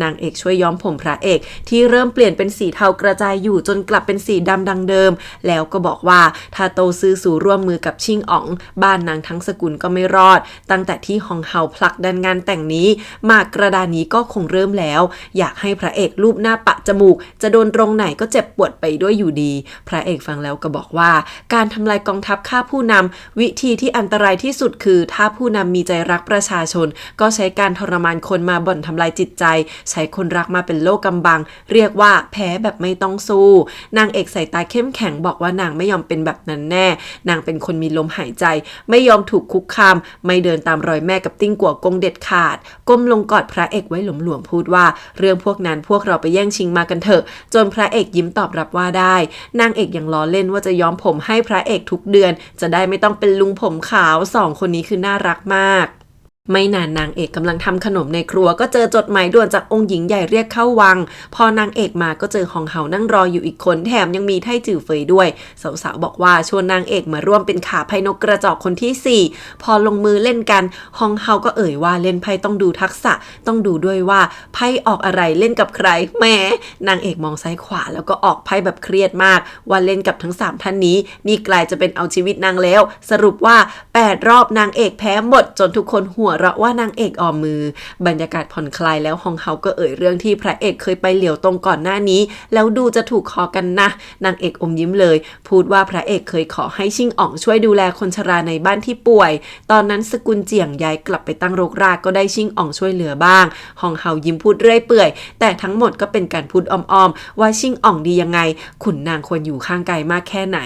Speaker 1: นางเอกช่วยย้อมผมพระเอกที่เริ่มเปลี่ยนเป็นสีเทากระจายอยู่จนกลับเป็นสีดำดังเดิมแล้วก็บอกว่าถ้าโตซื่อสู่ร่วมมือกับชิงอ๋องบ้านนางทั้งสกุลก็ไม่รอดตั้งแต่ที่ฮองเฮาผลักดันงานแต่งนี้มากระดานนี้ก็คงเริ่มแล้วอยากให้พระเอกรูปหน้าปะจมูกจะโดนตรงไหนก็เจ็บปวดไปด้วยอยู่ดีพระเอกฟังแล้วก็บอกว่าการทำลายกองทัพฆ่าผู้นำวิธีที่อันตรายที่สุดคือถ้าผู้นำมีใจรักประชาชนก็ใช้การทรมานคนมาบ่อนทำลายจิตใจใช้คนรักมาเป็นโลกกำบังเรียกว่าแพ้แบบไม่ต้องสู้นางเอกสายตาเข้มแข็งบอกว่านางไม่ยอมเป็นแบบนั้นแน่นางเป็นคนมีลมหายใจไม่ยอมถูกคุกคามไม่เดินตามรอยแม่กับติ้งกัวกงเด็ดขาดก้มลงกอดพระเอกไว้หลวมๆพูดว่าเรื่องพวกนั้นพวกเราไปแย่งชิงมากันเถอะจนพระเอกยิ้มตอบรับว่าได้นางเอกยังล้อเล่นว่าจะย้อมผมให้พระเอกทุกเดือนจะได้ไม่ต้องเป็นลุงผมขาว2 คนนี้คือน่ารักมากไม่นานนางเอกกำลังทำขนมในครัวก็เจอจดหมายด่วนจากองค์หญิงใหญ่เรียกเข้าวังพอนางเอกมาก็เจอฮองเฮานั่งรออยู่อีกคนแถมยังมีไท่จือเฟยด้วยสาวๆบอกว่าชวนนางเอกมาร่วมเป็นขาไพ่นกกระจอกคนที่4พอลงมือเล่นกันฮองเฮาก็เอ่ยว่าเล่นไพ่ต้องดูทักษะต้องดูด้วยว่าไพ่ออกอะไรเล่นกับใครแหมนางเอกมองซ้ายขวาแล้วก็ออกไพ่แบบเครียดมากว่าเล่นกับทั้ง3ท่านนี้นี่กลายจะเป็นเอาชีวิตนางแล้วสรุปว่า8 รอบนางเอกแพ้หมดจนทุกคนหัว
Speaker 2: เราะว่านางเอกออมมือบรรยากาศผ่อนคลายแล้วฮองเฮาก็เอ่ยเรื่องที่พระเอกเคยไปเหลียวตรงก่อนหน้านี้แล้วดูจะถูกคอกันนะนางเอกอมยิ้มเลยพูดว่าพระเอกเคยขอให้ชิงอ๋องช่วยดูแลคนชราในบ้านที่ป่วยตอนนั้นสกุลเจียงย้ายกลับไปตั้งรกรากก็ได้ชิงอ๋องช่วยเหลือบ้างฮองเฮายิ้มพูดเรื่อยเปื่อยแต่ทั้งหมดก็เป็นการพูดอ้อมๆว่าชิงอ๋องดียังไงขุนนางควรอยู่ข้างกายมากแค่ไหน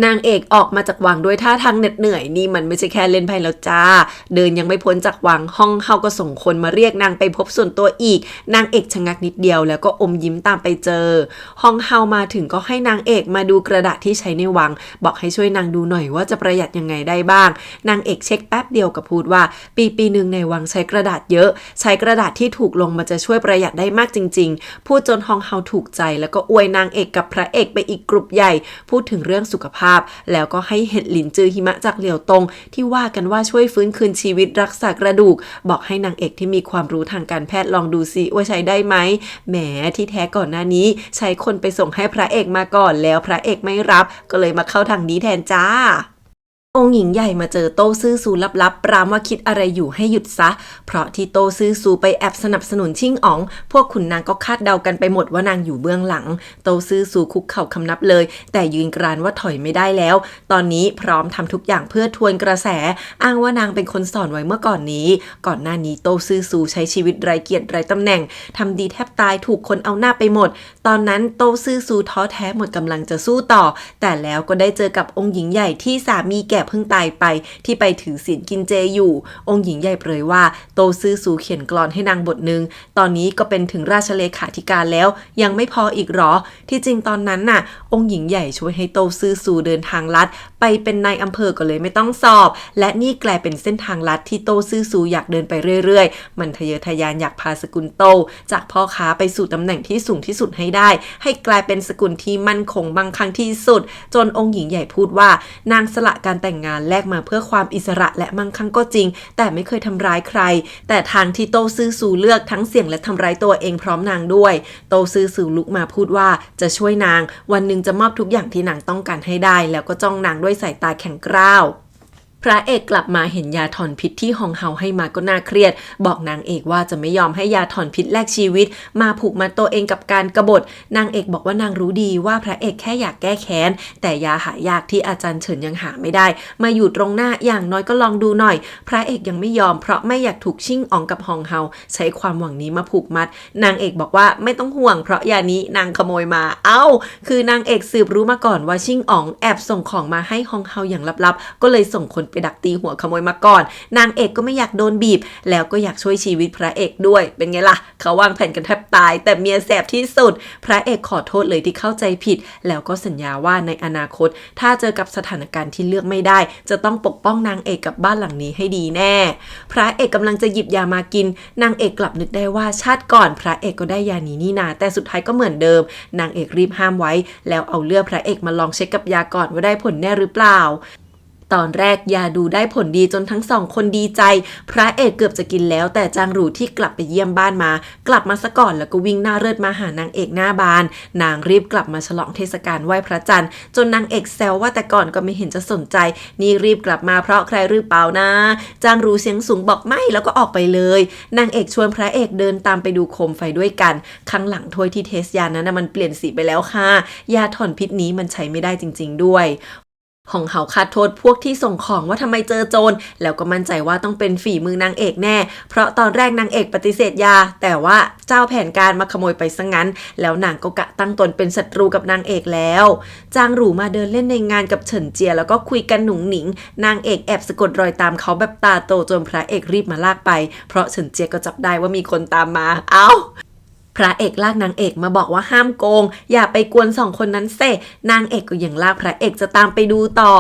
Speaker 2: นางเอกออกมาจากวังด้วยท่าทางเหน็ดเหนื่อยนี่มันไม่ใช่แค่เล่นไพ่แล้วจ้าเดินยังไม่พ้นจากวังฮ่องเฮาก็ส่งคนมาเรียกนางไปพบส่วนตัวอีกนางเอกชะงักนิดเดียวแล้วก็อมยิ้มตามไปเจอฮ่องเฮามาถึงก็ให้นางเอกมาดูกระดาษที่ใช้ในวังบอกให้ช่วยนางดูหน่อยว่าจะประหยัดยังไงได้บ้างนางเอกเช็คแป๊บเดียวก็พูดว่าปีหนึ่งในวังใช้กระดาษเยอะใช้กระดาษที่ถูกลงมาจะช่วยประหยัดได้มากจริงๆพูดจนฮ่องเฮาถูกใจแล้วก็อวยนางเอกกับพระเอกไปอีกกลุ่มใหญ่พูดถึงเรื่องสุขภาพแล้วก็ให้เห็ดหลินจือหิมะจากเหลียวตงที่ว่ากันว่าช่วยฟื้นคืนชีวิตรักษากระดูกบอกให้นางเอกที่มีความรู้ทางการแพทย์ลองดูซิว่าใช้ได้ไหมแหมที่แท้ก่อนหน้านี้ใช้คนไปส่งให้พระเอกมาก่อนแล้วพระเอกไม่รับก็เลยมาเข้าทางนี้แทนจ้าองค์หญิงใหญ่มาเจอโต้ซื่อซูลับๆปรามว่าคิดอะไรอยู่ให้หยุดซะเพราะที่โต้ซื่อซูไปแอบสนับสนุนชิ่งอ๋องพวกขุนนางก็คาดเดากันไปหมดว่านางอยู่เบื้องหลังโต้ซื่อซูคุกเข่าคำนับเลยแต่ยืนกรานว่าถอยไม่ได้แล้วตอนนี้พร้อมทำทุกอย่างเพื่อทวนกระแสอ้างว่านางเป็นคนสอนไว้เมื่อก่อนนี้ก่อนหน้านี้โต้ซื่อซูใช้ชีวิตไร้เกียรติไร้ตำแหน่งทำดีแทบตายถูกคนเอาหน้าไปหมดตอนนั้นโต้ซื่อซูท้อแท้หมดกำลังจะสู้ต่อแต่แล้วก็ได้เจอกับองค์หญิงใหญ่ที่สามีแก่เพิ่งตายไปที่ไปถือศีลกินเจอยู่องค์หญิงใหญ่เผยว่าโตซื่อซูเขียนกลอนให้นางบทหนึ่งตอนนี้ก็เป็นถึงราชเลขาธิการแล้วยังไม่พออีกหรอที่จริงตอนนั้นน่ะองค์หญิงใหญ่ช่วยให้โตซื่อซูเดินทางลัดไปเป็นนายอำเภอก็เลยไม่ต้องสอบและนี่กลายเป็นเส้นทางลัดที่โตซื่อซูอยากเดินไปเรื่อยๆมันทะเยอทะยานอยากพาสกุลโตจากพ่อค้าไปสู่ตำแหน่งที่สูงที่สุดให้ได้ให้กลายเป็นสกุลที่มั่นคงมั่งคั่งที่สุดจนองค์หญิงใหญ่พูดว่านางสละการแต่งงานแลกมาเพื่อความอิสระและมั่งคั่งก็จริงแต่ไม่เคยทำร้ายใครแต่ทางที่โตซื่อซูเลือกทั้งเสี่ยงและทำร้ายตัวเองพร้อมนางด้วยโตซื่อซูลุกมาพูดว่าจะช่วยนางวันหนึ่งจะมอบทุกอย่างที่นางต้องการให้ได้แล้วก็จ้องนางด้วยสายตาแข็งกร้าวพระเอกกลับมาเห็นยาถอนพิษที่ฮองเฮาให้มาก็น่าเครียดบอกนางเอกว่าจะไม่ยอมให้ยาถอนพิษแลกชีวิตมาผูกมัดตัวเองกับการกบฏนางเอกบอกว่านางรู้ดีว่าพระเอกแค่อยากแก้แค้นแต่ยาหายากที่อาจารย์เฉินยังหาไม่ได้มาอยู่ตรงหน้าอย่างน้อยก็ลองดูหน่อยพระเอกยังไม่ยอมเพราะไม่อยากถูกชิ่งอ๋องกับฮองเฮาใช้ความหวังนี้มาผูกมัดนางเอกบอกว่าไม่ต้องห่วงเพราะยานี้นางขโมยมาคือนางเอกสืบรู้มาก่อนว่าชิ่งอ๋องแอบส่งของมาให้ฮองเฮาอย่างลับๆก็เลยส่งคนไปดักตีหัวขโมยมาก่อนนางเอกก็ไม่อยากโดนบีบแล้วก็อยากช่วยชีวิตพระเอกด้วยเป็นไงล่ะเขาวางแผนกันแทบตายแต่เมียแสบที่สุดพระเอกขอโทษเลยที่เข้าใจผิดแล้วก็สัญญาว่าในอนาคตถ้าเจอกับสถานการณ์ที่เลือกไม่ได้จะต้องปกป้องนางเอกกับบ้านหลังนี้ให้ดีแน่พระเอกกำลังจะหยิบยามากินนางเอกกลับนึกได้ว่าชาติก่อนพระเอกก็ได้ยานี้นี่นาแต่สุดท้ายก็เหมือนเดิมนางเอกรีบห้ามไว้แล้วเอาเลือดพระเอกมาลองเช็คกับยาก่อนว่าได้ผลแน่หรือเปล่าตอนแรกยาดูได้ผลดีจนทั้งสองคนดีใจพระเอกเกือบจะกินแล้วแต่จางหรูที่กลับไปเยี่ยมบ้านมากลับมาซะก่อนแล้วก็วิ่งหน้าเริดมาหานางเอกหน้าบานนางรีบกลับมาฉลองเทศกาลไหว้พระจันทร์จนนางเอกแซวว่าแต่ก่อนก็ไม่เห็นจะสนใจนี่รีบกลับมาเพราะใครหรือเปล่านะจางหรูเสียงสูงบอกไม่แล้วก็ออกไปเลยนางเอกชวนพระเอกเดินตามไปดูโคมไฟด้วยกันข้างหลังถ้วยที่เทสยานั้นมันเปลี่ยนสีไปแล้วค่ะยาถอนพิษนี้มันใช้ไม่ได้จริงๆด้วยฮองเฮาคาดโทษพวกที่ส่งของว่าทำไมเจอโจรแล้วก็มั่นใจว่าต้องเป็นฝีมือนางเอกแน่เพราะตอนแรกนางเอกปฏิเสธยาแต่ว่าเจ้าแผนการมาขโมยไปซะงั้นแล้วนางก็กะตั้งตนเป็นศัตรูกับนางเอกแล้วจางหรูมาเดินเล่นในงานกับเฉินเจียแล้วก็คุยกันหนุ่งหนิงนางเอกแอบสะกดรอยตามเขาแบบตาโตจนพระเอกรีบมาลากไปเพราะเฉินเจียก็จับได้ว่ามีคนตามมาพระเอกลากนางเอกมาบอกว่าห้ามโกงอย่าไปกวนสองคนนั้นเซ่นางเอกก็ยังลากพระเอกจะตามไปดูต่อ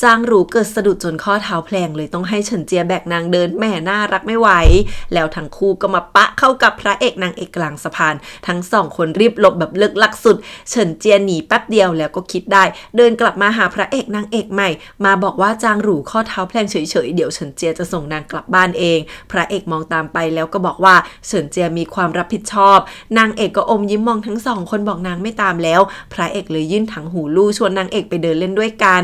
Speaker 2: จางหรูเกิดสะดุดจนข้อเท้าแพลงเลยต้องให้เฉินเจียแบกนางเดินแม่น่ารักไม่ไหวแล้วทั้งคู่ก็มาปะเข้ากับพระเอกนางเอกกลางสะพานทั้งสองคนรีบหลบแบบเลิกลักสุดเฉินเจียหนีแป๊บเดียวแล้วก็คิดได้เดินกลับมาหาพระเอกนางเอกใหม่มาบอกว่าจางหรูข้อเท้าแพลงเฉยๆเดี๋ยวเฉินเจียจะส่งนางกลับบ้านเองพระเอกมองตามไปแล้วก็บอกว่าเฉินเจียมีความรับผิดชอบ นางเอกก็อมยิ้มมองทั้งสองคนบอกนางไม่ตามแล้วพระเอกเลยยื่นถังหูลู่ชวนนางเอกไปเดินเล่นด้วยกัน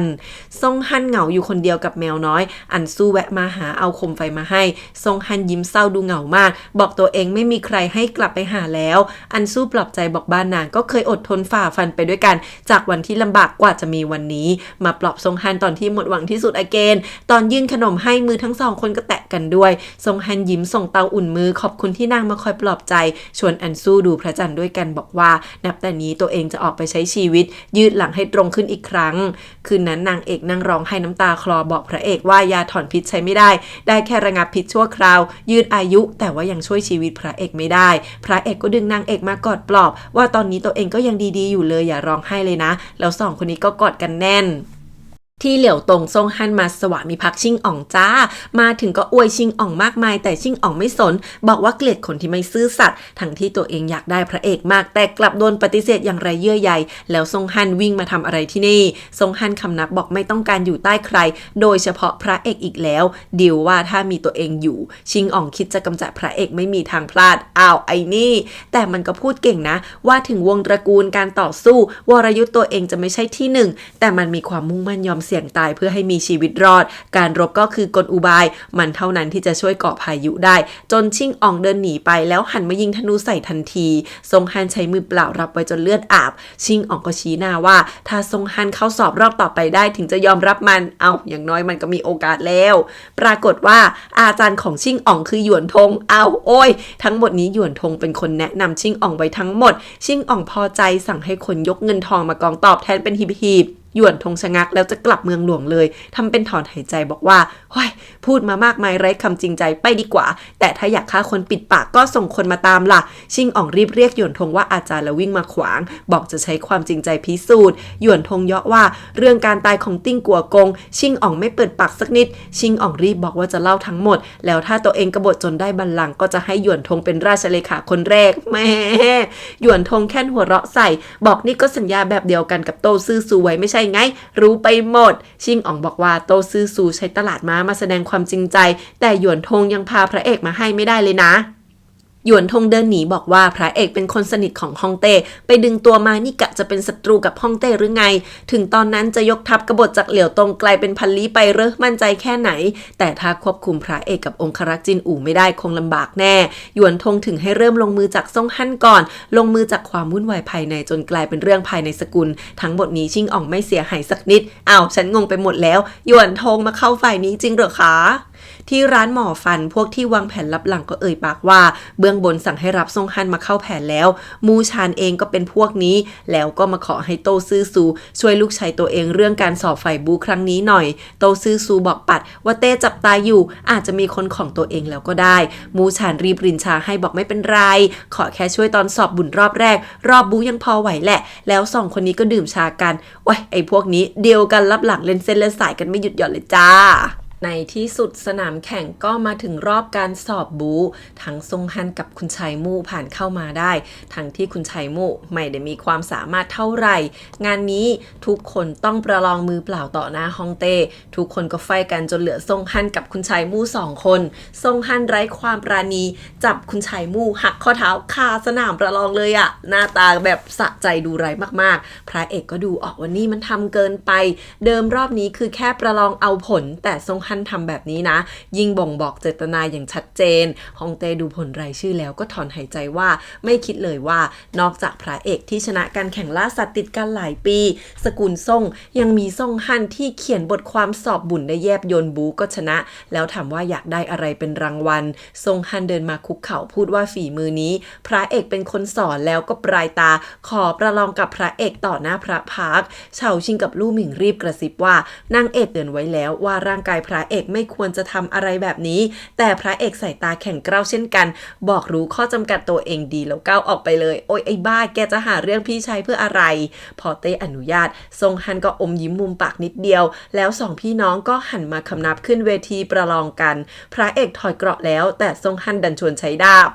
Speaker 2: ซงฮั่นเหงาอยู่คนเดียวกับแมวน้อยอันซูแวะมาหาเอาโคมไฟมาให้ซงฮั่นยิ้มเศร้าดูเหงามากบอกตัวเองไม่มีใครให้กลับไปหาแล้วอันซูปลอบใจบอกบ้านนางก็เคยอดทนฝ่าฟันไปด้วยกันจากวันที่ลำบากกว่าจะมีวันนี้มาปลอบซงฮั่นตอนที่หมดหวังที่สุดอเกนตอนยื่นขนมให้มือทั้งสองคนก็แตะกันด้วยซงฮั่นยิ้มส่งเตาอุ่นมือขอบคุณที่นางมาคอยปลอบใจชวนอันซูดูพระจันทร์ด้วยกันบอกว่านับแต่นี้ตัวเองจะออกไปใช้ชีวิตยืดหลังให้ตรงขึ้นอีกครั้งคืนนั้นนางเอกนั่งร้องไห้น้ำตาคลอบอกพระเอกว่ายาถอนพิษใช้ไม่ได้แค่ระงับพิษชั่วคราวยืดอายุแต่ว่ายังช่วยชีวิตพระเอกไม่ได้พระเอกก็ดึงนางเอกมากอดปลอบว่าตอนนี้ตัวเองก็ยังดีๆอยู่เลยอย่าร้องไห้เลยนะแล้วสองคนนี้ก็กอดกันแน่นที่เหลียวตงซงฮั่นมาสวามิภักดิ์ชิงอ่องจ้ามาถึงก็อวยชิงอ่องมากมายแต่ชิงอ่องไม่สนบอกว่าเกลียดคนที่ไม่ซื่อสัตย์ทั้งที่ตัวเองอยากได้พระเอกมากแต่กลับโดนปฏิเสธอย่างไรเยื่อใยแล้วซงฮั่นวิ่งมาทำอะไรที่นี่ซงฮั่นคำนับบอกไม่ต้องการอยู่ใต้ใครโดยเฉพาะพระเอกอีกแล้วดิวว่าถ้ามีตัวเองอยู่ชิงอ่องคิดจะกำจัดพระเอกไม่มีทางพลาดอ้าวไอ้นี่แต่มันก็พูดเก่งนะว่าถึงวงตระกูลการต่อสู้วรยุทธ์ตัวเองจะไม่ใช่ที่หนึ่งแต่มันมีความมุ่งมั่นยอมเสี่ยงตายเพื่อให้มีชีวิตรอดการรบก็คือกลอุบายมันเท่านั้นที่จะช่วยก่อพายุได้จนชิงอ่องเดินหนีไปแล้วหันมายิงธนูใส่ทันทีซงฮั่นใช้มือเปล่ารับไว้จนเลือดอาบชิงอ่องก็ชี้หน้าว่าถ้าซงฮั่นเข้าสอบรอบต่อไปได้ถึงจะยอมรับมันอย่างน้อยมันก็มีโอกาสแล้วปรากฏว่าอาจารย์ของชิงอ่องคือหยวนทงโอ้ยทั้งหมดนี้หยวนทงเป็นคนแนะนำชิงอ่องไว้ทั้งหมดชิงอ่องพอใจสั่งให้คนยกเงินทองมากองตอบแทนเป็นหีบหยวนทงชะงักแล้วจะกลับเมืองหลวงเลยทำเป็นถอนหายใจบอกว่าเฮ้ยพูดมามากมายไร้คำจริงใจไปดีกว่าแต่ถ้าอยากฆ่าคนปิดปากก็ส่งคนมาตามล่ะชิงอ่องรีบเรียกหยวนทงว่าอาจารย์แล้ววิ่งมาขวางบอกจะใช้ความจริงใจพิสูจน์หยวนทงเยาะว่าเรื่องการตายของติ้งกัวกงชิงอ่องไม่เปิดปากสักนิดชิงอ่องรีบบอกว่าจะเล่าทั้งหมดแล้วถ้าตัวเองกบฏจนได้บัลลังก์ก็จะให้หยวนทงเป็นราชเลขาคนแรกแม่หยวนทงแค่หัวเราะใส่บอกนี่ก็สัญญาแบบเดียวกันกับโตซื่อซูไว้ไม่ใช่ไงรู้ไปหมดชิงอ่องบอกว่าโตซื่อซูใช้ตลาดม้ามาแสดงความจริงใจแต่หยวนทงยังพาพระเอกมาให้ไม่ได้เลยนะหยวนทงเดินหนีบอกว่าพระเอกเป็นคนสนิทของฮ่องเต้ไปดึงตัวมานี่กะจะเป็นศัตรูกับฮ่องเต้หรือไงถึงตอนนั้นจะยกทัพกบฏจากเหลียวตงไกลเป็นพันลี้ไปมั่นใจแค่ไหนแต่ถ้าควบคุมพระเอกกับองครักษ์จินอู่ไม่ได้คงลำบากแน่หยวนทงถึงให้เริ่มลงมือจากซ่งฮั่นก่อนลงมือจากความวุ่นวายภายในจนกลายเป็นเรื่องภายในสกุลทั้งหมดนี้ชิงอ่องไม่เสียหายสักนิดฉันงงไปหมดแล้วหยวนทงมาเข้าฝ่ายนี้จริงเหรอคะที่ร้านหมอฟันพวกที่วางแผนลับหลังก็เอ่ยปากว่าเบื้องบนสั่งให้รับซงฮั่นมาเข้าแผนแล้วมูชานเองก็เป็นพวกนี้แล้วก็มาขอให้โตซื่อซูช่วยลูกชายตัวเองเรื่องการสอบไฟบูครั้งนี้หน่อยโตซื่อซูบอกปัดว่าเต้จับตาอยู่อาจจะมีคนของตัวเองแล้วก็ได้มูชานรีบรินชาให้บอกไม่เป็นไรขอแค่ช่วยตอนสอบบุญรอบแรกรอบบูยังพอไหวแหละแล้วสองคนนี้ก็ดื่มชากันไอ้พวกนี้เดียวกันลับหลังเล่นเส้นเล่นสายกันไม่หยุดหย่อนเลยจ้าในที่สุดสนามแข่งก็มาถึงรอบการสอบบูทั้งซงฮั่นกับคุณชัยมู่ผ่านเข้ามาได้ทั้งที่คุณชัยมู่ไม่ได้มีความสามารถเท่าไหร่งานนี้ทุกคนต้องประลองมือเปล่าต่อหน้าฮ่องเต้ทุกคนก็ไฟกันจนเหลือซงฮั่นกับคุณชัยมู่2 คนซงฮั่นไร้ความปราณีจับคุณชัยมู่หักข้อเท้าคาสนามประลองเลยหน้าตาแบบสะใจดูไร้มากๆพระเอกก็ดูออกว่านี่มันทำเกินไปเดิมรอบนี้คือแค่ประลองเอาผลแต่ซงฮั่นทำแบบนี้นะยิ่งบ่งบอกเจตนาอย่างชัดเจนฮ่องเต้ดูผลรายชื่อแล้วก็ถอนหายใจว่าไม่คิดเลยว่านอกจากพระเอกที่ชนะการแข่งล่าสัตว์ติดกันหลายปีสกุลซ่งยังมีซ่งฮั่นที่เขียนบทความสอบบุญได้แยบยลบูก็ชนะแล้วถามว่าอยากได้อะไรเป็นรางวัลซ่งฮั่นเดินมาคุกเข่าพูดว่าฝีมือนี้พระเอกเป็นคนสอนแล้วก็ปลายตาขอประลองกับพระเอกต่อหน้าพระพักเฉาชิงกับลู่หมิงรีบกระซิบว่านางเอกเตือนไว้แล้วว่าร่างกายพระเอกไม่ควรจะทำอะไรแบบนี้แต่พระเอกสายตาแข็งกร้าวเช่นกันบอกรู้ข้อจำกัดตัวเองดีแล้วก้าวออกไปเลยโอ๊ยไอ้บ้าแกจะหาเรื่องพี่ชายเพื่ออะไรพอเต้อนุญาตซงฮั่นก็อมยิ้มมุมปากนิดเดียวแล้วสองพี่น้องก็หันมาคำนับขึ้นเวทีประลองกันพระเอกถอยเกราะแล้วแต่ซงฮั่นดันชวนใช้ดาบ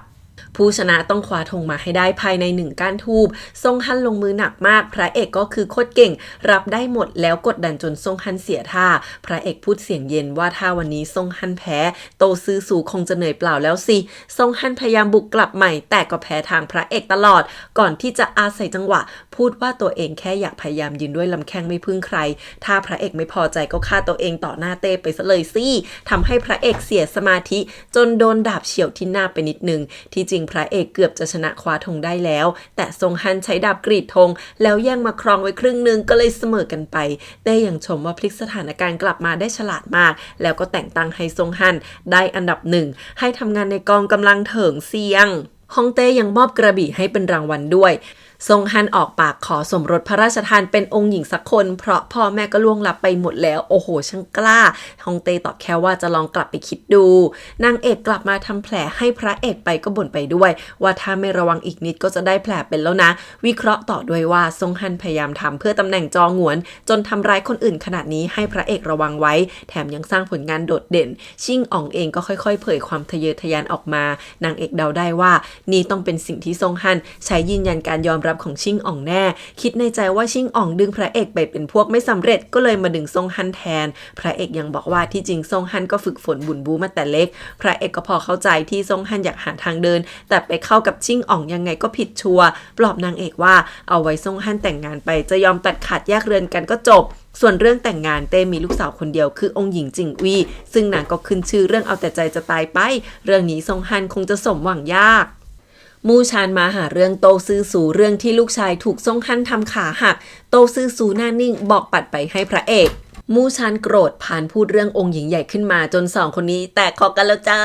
Speaker 2: ผู้ชนะต้องคว้าธงมาให้ได้ภายใน1ก้านทูบซงฮันลงมือหนักมากพระเอกก็คือโคตรเก่งรับได้หมดแล้วกดดันจนซงฮันเสียท่าพระเอกพูดเสียงเย็นว่าถ้าวันนี้ซงฮันแพ้โตซื่อสูคงจะเหนื่อยเปล่าแล้วสิซงฮันพยายามบุกกลับใหม่แต่ก็แพ้ทางพระเอกตลอดก่อนที่จะอาศัยจังหวะพูดว่าตัวเองแค่อยากพยายามยืนด้วยลำแข้งไม่พึ่งใครถ้าพระเอกไม่พอใจก็ฆ่าตัวเองต่อหน้าเต้ไปซะเลยสิทำให้พระเอกเสียสมาธิจนโดนดาบเฉี่ยวที่หน้าไปนิดนึงที่จริงพระเอกเกือบจะชนะคว้าธงได้แล้วแต่ซงฮันใช้ดาบกรีดธงแล้วแย่งมาครองไว้ครึ่งนึงก็เลยเสมอกันไปเต้ยังชมว่าพลิกสถานการณ์กลับมาได้ฉลาดมากแล้วก็แต่งตั้งให้ซงฮันได้อันดับ1ให้ทำงานในกองกำลังเถิงเซียงฮ่องเต้ยังมอบกระบี่ให้เป็นรางวัลด้วยซงฮันออกปากขอสมรสพระราชทานเป็นองค์หญิงสักคนเพราะพ่อแม่ก็ล่วงลับไปหมดแล้วโอ้โหช่างกล้าฮ่องเต้ตอบแค่ว่าจะลองกลับไปคิดดูนางเอกกลับมาทำแผลให้พระเอกไปก็บ่นไปด้วยว่าถ้าไม่ระวังอีกนิดก็จะได้แผลเป็นแล้วนะวิเคราะห์ต่อด้วยว่าซงฮันพยายามทำเพื่อตำแหน่งจองหวนจนทำร้ายคนอื่นขนาดนี้ให้พระเอกระวังไว้แถมยังสร้างผลงานโดดเด่นชิ่งอ๋องเองก็ค่อยๆเผยความทะเยอทะยานออกมานางเอกเดาได้ว่านี่ต้องเป็นสิ่งที่ซงฮันใช้ยืนยันการยอมรับของชิ่งอ๋องคิดในใจว่าชิ่งอ๋องดึงพระเอกไปเป็นพวกไม่สำเร็จก็เลยมาดึงซงฮันแทนพระเอกยังบอกว่าที่จริงซงฮันก็ฝึกฝนบุญบูมาแต่เล็กพระเอกก็พอเข้าใจที่ซงฮันอยากหาทางเดินแต่ไปเข้ากับชิ่งอ๋องยังไงก็ผิดชัวร์ปลอบนางเอกว่าเอาไว้ซงฮันแต่งงานไปจะยอมตัดขาดแยกเรือนกันก็จบส่วนเรื่องแต่งงานเต้มีลูกสาวคนเดียวคือองค์หญิงจิงอี้ซึ่งนางก็ขึ้นชื่อเรื่องเอาแต่ใจจะตายไปเรื่องนี้ซงฮันคงจะสมหวังยากมู่ชานมาหาเรื่องโตซื่อสูเรื่องที่ลูกชายถูกซงฮันทำขาหักโตซื่อสูหน้านิ่งบอกปัดไปให้พระเอกมู่ชานโกรธผ่านพูดเรื่ององค์หญิงใหญ่ขึ้นมาจนสองคนนี้แตกคอกันแล้วจ้า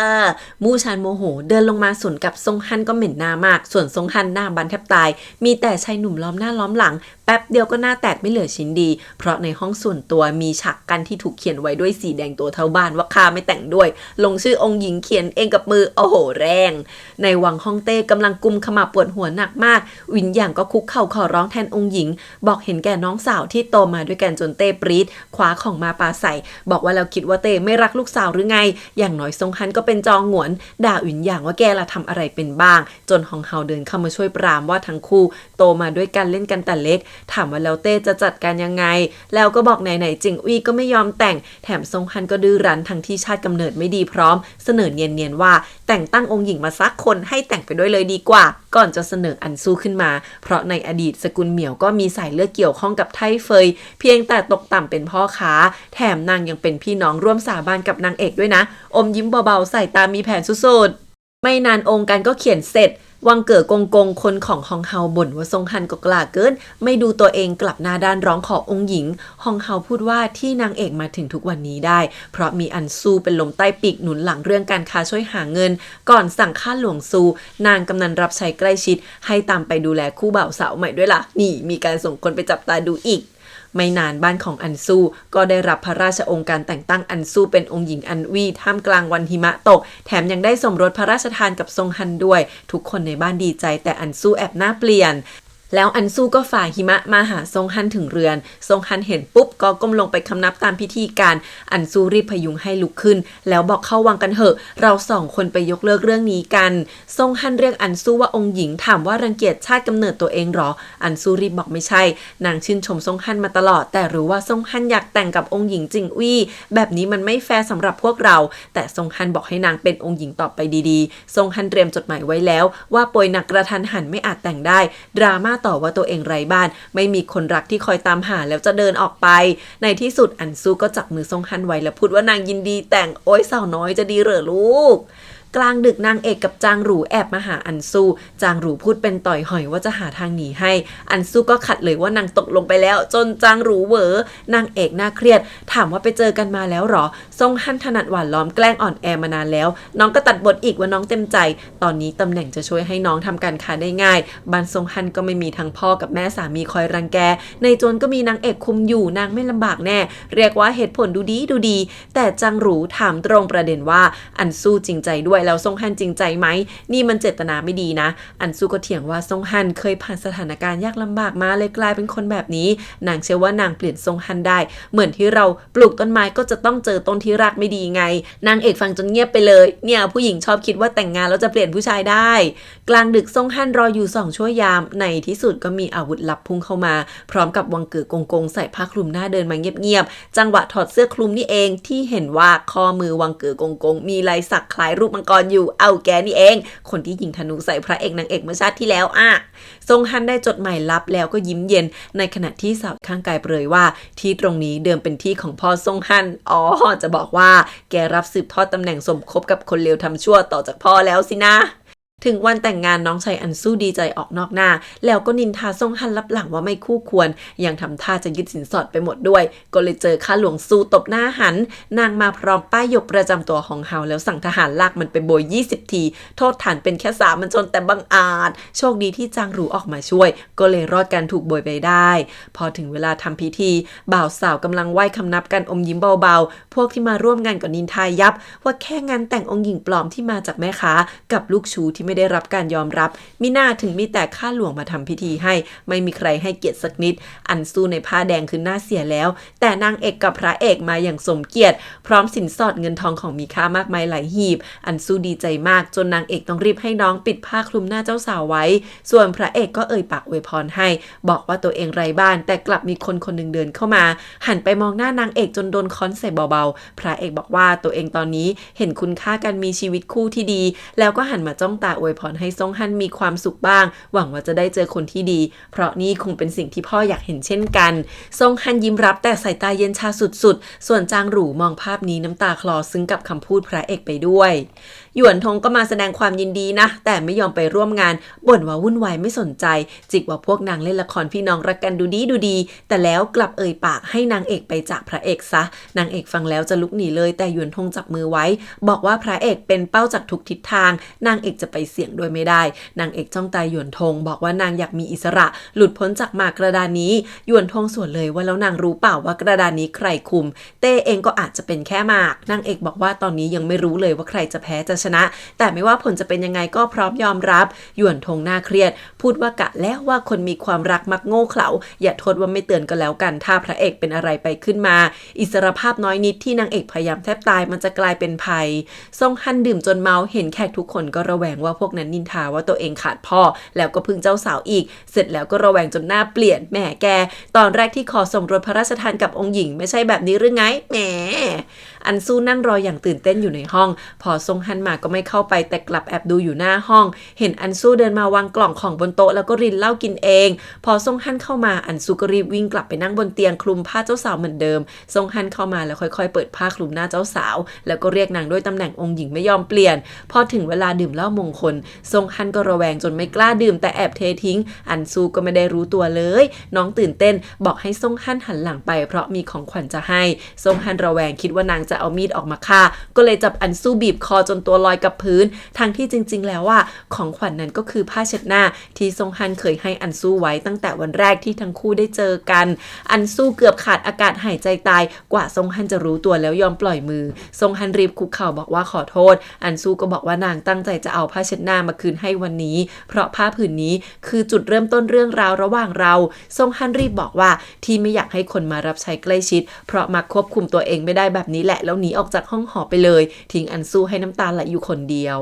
Speaker 2: มู่ชานโมโหเดินลงมาสวนกับซงฮันก็เหม็นหน้ามากส่วนซงฮันหน้าบันแทบตายมีแต่ชายหนุ่มล้อมหน้าล้อมหลังแป๊บเดียวก็หน้าแตกไม่เหลือชิ้นดีเพราะในห้องส่วนตัวมีฉากกั้นที่ถูกเขียนไว้ด้วยสีแดงตัวเท่าบ้านว่าข้าไม่แต่งด้วยลงชื่อองค์หญิงเขียนเองกับมือโอ้โหแรงในวังฮ่องเต้กำลังกุมขมับปวดหัวหนักมากวินหยางก็คุกเข่าขอร้องแทนองค์หญิงบอกเห็นแก่น้องสาวที่โตมาด้วยกันจนเต้ปรี๊ดคว้าของมาปาใส่บอกว่าเราคิดว่าเต้ไม่รักลูกสาวหรือไงอย่างน้อยซงฮันก็เป็นจองหงวนด่าวินหยางว่าแกละทำอะไรเป็นบ้างจนฮองเฮาเดินเข้ามาช่วยปรามว่าทั้งคู่โตมาด้วยกันเล่นกันแต่เล็กถามว่าแล้วเต้จะจัดการยังไงแล้วก็บอกไหนๆจิงอี้ก็ไม่ยอมแต่งแถมซงฮันก็ดื้อรั้นทั้งที่ชาติกำเนิดไม่ดีพร้อมเสนอเนียนๆว่าแต่งตั้งองค์หญิงมาสักคนให้แต่งไปด้วยเลยดีกว่าก่อนจะเสนออันซูขึ้นมาเพราะในอดีตสกุลเหมียวก็มีสายเลือดเกี่ยวข้องกับไทเฟยเพียงแต่ตกต่ำเป็นพ่อค้าแถมนางยังเป็นพี่น้องร่วมสาบานกับนางเอกด้วยนะอมยิ้มเบาๆใส่ตามีแผนสุดๆไม่นานองค์การก็เขียนเสร็จวังเก๋อกงคนของฮองเฮาบ่นว่าซงฮันก็กล้าเกินไม่ดูตัวเองกลับหน้าด้านร้องขอองค์หญิงฮองเฮาพูดว่าที่นางเอกมาถึงทุกวันนี้ได้เพราะมีอันซูเป็นลมใต้ปีกหนุนหลังเรื่องการค้าช่วยหาเงินก่อนสั่งข้าหลวงซูนางกำนันรับใช้ใกล้ชิดให้ตามไปดูแลคู่บ่าวสาวใหม่ด้วยล่ะนี่มีการส่งคนไปจับตาดูอีกไม่นานบ้านของอันซูก็ได้รับพระราชโองการแต่งตั้งอันซูเป็นองค์หญิงอันวีท่ามกลางวันหิมะตกแถมยังได้สมรสพระราชทานกับซงฮันด้วยทุกคนในบ้านดีใจแต่อันซูแอบหน้าเปลี่ยนแล้วอันซูก็ฝ่าหิมะมาหาซงฮันถึงเรือนซงฮันเห็นปุ๊บก็ก้มลงไปคำนับตามพิธีการอันซูรีบพยุงให้ลุกขึ้นแล้วบอกเข้าวังกันเถอะเราสองคนไปยกเลิกเรื่องนี้กันซงฮันเรียกอันซูว่าองค์หญิงถามว่ารังเกียจชาติกำเนิดตัวเองหรออันซูรีบบอกไม่ใช่นางชื่นชมซงฮันมาตลอดแต่รู้ว่าซงฮันอยากแต่งกับองค์หญิงจิงอี้แบบนี้มันไม่แฟร์สำหรับพวกเราแต่ซงฮันบอกให้นางเป็นองค์หญิงต่อไปดีๆซงฮันเตรียมจดหมายไว้แล้วว่าป่วยหนักกระทันหันไม่อาจแต่งได้ดราม่าต่อว่าตัวเองไร้บ้านไม่มีคนรักที่คอยตามหาแล้วจะเดินออกไปในที่สุดอันซูก็จับมือซงฮันไว้แล้วพูดว่านางยินดีแต่งโอ๊ยสาวน้อยจะดีเหรอลูกกลางดึกนางเอกกับจางหรูแอบมาหาอันซูจางหรูพูดเป็นต่อยหอยว่าจะหาทางหนีให้อันซูก็ขัดเลยว่านางตกลงไปแล้วจนจางหรูเหวอนางเอกน่าเครียดถามว่าไปเจอกันมาแล้วหรอซงฮันถนัดหวานล้อมแกล้งอ่อนแอมานานแล้วน้องก็ตัดบทอีกว่าน้องเต็มใจตอนนี้ตำแหน่งจะช่วยให้น้องทำการค้าได้ง่ายบ้านซงฮันก็ไม่มีทั้งพ่อกับแม่สามีคอยรังแกในโจรก็มีนางเอกคุมอยู่นางไม่ลำบากแน่เรียกว่าเหตุผลดูดีแต่จางหรูถามตรงประเด็นว่าอันซูจริงใจด้วย แล้วซงฮันจริงใจไหมนี่มันเจตนาไม่ดีนะอันซูก็เถียงว่าซงฮันเคยผ่านสถานการณ์ยากลำบากมาเลยกลายเป็นคนแบบนี้นางเชื่อว่านางเปลี่ยนซงฮันได้เหมือนที่เราปลูกต้นไม้ก็จะต้องเจอต้นที่รากไม่ดีไงนางเอกฟังจนเงียบไปเลยเนี่ยผู้หญิงชอบคิดว่าแต่งงานแล้วจะเปลี่ยนผู้ชายได้กลางดึกซงฮันรออยู่2 ชั่วยามในที่สุดก็มีอาวุธลับพุ่งเข้ามาพร้อมกับวังเก๋อกงใส่ผ้าคลุมหน้าเดินมาเงียบๆจังหวะถอดเสื้อคลุมนี่เองที่เห็นว่าข้อมือวังเก๋อกงมีลายสักคล้ายรูปมังกรอยู่เอาแกนี่เองคนที่ยิงธนูใส่พระเอกนางเอกเมื่อชาติที่แล้วซงฮันได้จดหมายลับแล้วก็ยิ้มเย็นในขณะที่สาวข้างกายเปรยว่าที่ตรงนี้เดิมเป็นที่ของพ่อซงฮันจะบอกว่าแกรับสืบทอดตำแหน่งสมคบกับคนเลวทำชั่วต่อจากพ่อแล้วสินะถึงวันแต่งงานน้องชายอันซูดีใจออกนอกหน้าแล้วก็นินทาซงฮันลับหลังว่าไม่คู่ควรยังทำท่าจะยึดสินสอดไปหมดด้วยก็เลยเจอข้าหลวงซูตบหน้าหันนางมาพร้อมป้ายหยกประจำตัวของเฮาแล้วสั่งทหารลากมันไปโบย20 ทีโทษฐานเป็นแค่สามัญชนแต่บังอาจโชคดีที่จางหรูออกมาช่วยก็เลยรอดการถูกโบยไปได้พอถึงเวลาทำพิธีบ่าวสาวกำลังไหว้คำนับกันอมยิ้มเบาๆพวกที่มาร่วมงานก็นินทายับว่าแค่งานแต่งองค์หญิงปลอมที่มาจากแม่ค้ากับลูกชูที่ไม่ได้รับการยอมรับมิน่าถึงมีแต่ข้าหลวงมาทำพิธีให้ไม่มีใครให้เกียรติสักนิดอันซูในผ้าแดงคือหน้าเสียแล้วแต่นางเอกกับพระเอกมาอย่างสมเกียรติพร้อมสินสอดเงินทองของมีค่ามากมายหลายหีบอันซูดีใจมากจนนางเอกต้องรีบให้น้องปิดผ้าคลุมหน้าเจ้าสาวไว้ส่วนพระเอกก็เอ่ยปากอวยพรให้บอกว่าตัวเองไร้บ้านแต่กลับมีคนคนหนึ่งเดินเข้ามาหันไปมองหน้านางเอกจนโดนค้อนใส่เบาๆพระเอกบอกว่าตัวเองตอนนี้เห็นคุณค่าการมีชีวิตคู่ที่ดีแล้วก็หันมาจ้องตาอวยพรให้ซงฮันมีความสุขบ้างหวังว่าจะได้เจอคนที่ดีเพราะนี่คงเป็นสิ่งที่พ่ออยากเห็นเช่นกันซงฮันยิ้มรับแต่สายตาเย็นชาสุดๆส่วนจางหรูมองภาพนี้น้ำตาคลอซึ้งกับคำพูดพระเอกไปด้วยหยวนทงก็มาแสดงความยินดีนะแต่ไม่ยอมไปร่วมงานบ่นว่าวุ่นวายไม่สนใจจิกว่าพวกนางเล่นละครพี่น้องรักกันดูดีแต่แล้วกลับเอ่ยปากให้นางเอกไปจากพระเอกซะนางเอกฟังแล้วจะลุกหนีเลยแต่หยวนทงจับมือไว้บอกว่าพระเอกเป็นเป้าจากทุกทิศทางนางเอกจะไปเสี่ยงโดยไม่ได้นางเอกจ้องตาหยวนทงบอกว่านางอยากมีอิสระหลุดพ้นจากหมากกระดานนี้หยวนทงสวนเลยว่าแล้วนางรู้เปล่าว่ากระดานนี้ใครคุมเต้เองก็อาจจะเป็นแค่หมากนางเอกบอกว่าตอนนี้ยังไม่รู้เลยว่าใครจะแพ้จะชนะแต่ไม่ว่าผลจะเป็นยังไงก็พร้อมยอมรับหยวนทงน่าเครียดพูดว่ากะแล้วว่าคนมีความรักมักโง่เขลาอย่าโทษว่าไม่เตือนก็แล้วกันถ้าพระเอกเป็นอะไรไปขึ้นมาอิสรภาพน้อยนิดที่นางเอกพยายามแทบตายมันจะกลายเป็นภัยซงฮันดื่มจนเมาเห็นแขกทุกคนก็ระแวงว่าพวกนั้นนินทาว่าตัวเองขาดพ่อแล้วก็พึ่งเจ้าสาวอีกเสร็จแล้วก็ระแวงจนหน้าเปลี่ยนแหมแกตอนแรกที่ขอสมรสพระราชทานกับองค์หญิงไม่ใช่แบบนี้หรือไงแหมอันซูนั่งรออย่างตื่นเต้นอยู่ในห้องพอซงฮันมาก็ไม่เข้าไปแต่กลับแอบดูอยู่หน้าห้องเห็นอันซูเดินมาวางกล่องของบนโต๊ะแล้วก็รินเหล้ากินเองพอซงฮันเข้ามาอันซูก็รีบวิ่งกลับไปนั่งบนเตียงคลุมผ้าเจ้าสาวเหมือนเดิมซงฮันเข้ามาแล้วค่อยๆเปิดผ้าคลุมหน้าเจ้าสาวแล้วก็เรียกนางด้วยตำแหน่งองค์หญิงไม่ยอมเปลี่ยนพอถึงเวลาดื่มเหล้ามงคลซงฮันก็ระแวงจนไม่กล้าดื่มแต่แอบเททิ้งอันซูก็ไม่ได้รู้ตัวเลยน้องตื่นเต้นบอกให้ซงฮันหันหลังไปเพราะมีของขวัญจะให้ซงฮันระแวงคิดว่านางจะเอามีดออกมาฆ่าก็เลยจับอันซูบีบคอจนตัวลอยกับพื้นทั้งที่จริงๆแล้วว่าของขวัญนั้นก็คือผ้าเช็ดหน้าที่ซงฮันเคยให้อันซูไว้ตั้งแต่วันแรกที่ทั้งคู่ได้เจอกันอันซูเกือบขาดอากาศหายใจตายกว่าซงฮันจะรู้ตัวแล้วยอมปล่อยมือซงฮันรีบคุกเข่าบอกว่าขอโทษอันซูก็บอกว่านางตั้งใจจะเอาผ้าเช็ดหน้ามาคืนให้วันนี้เพราะผ้าผืนนี้คือจุดเริ่มต้นเรื่องราวระหว่างเราซงฮันรีบบอกว่าที่ไม่อยากให้คนมารับใช้ใกล้ชิดเพราะมักควบคุมตัวเองไม่ได้แบบนี้แหละแล้วหนีออกจากห้องหอไปเลยทิ้งอันซูให้น้ำตาไหลอยู่คนเดียว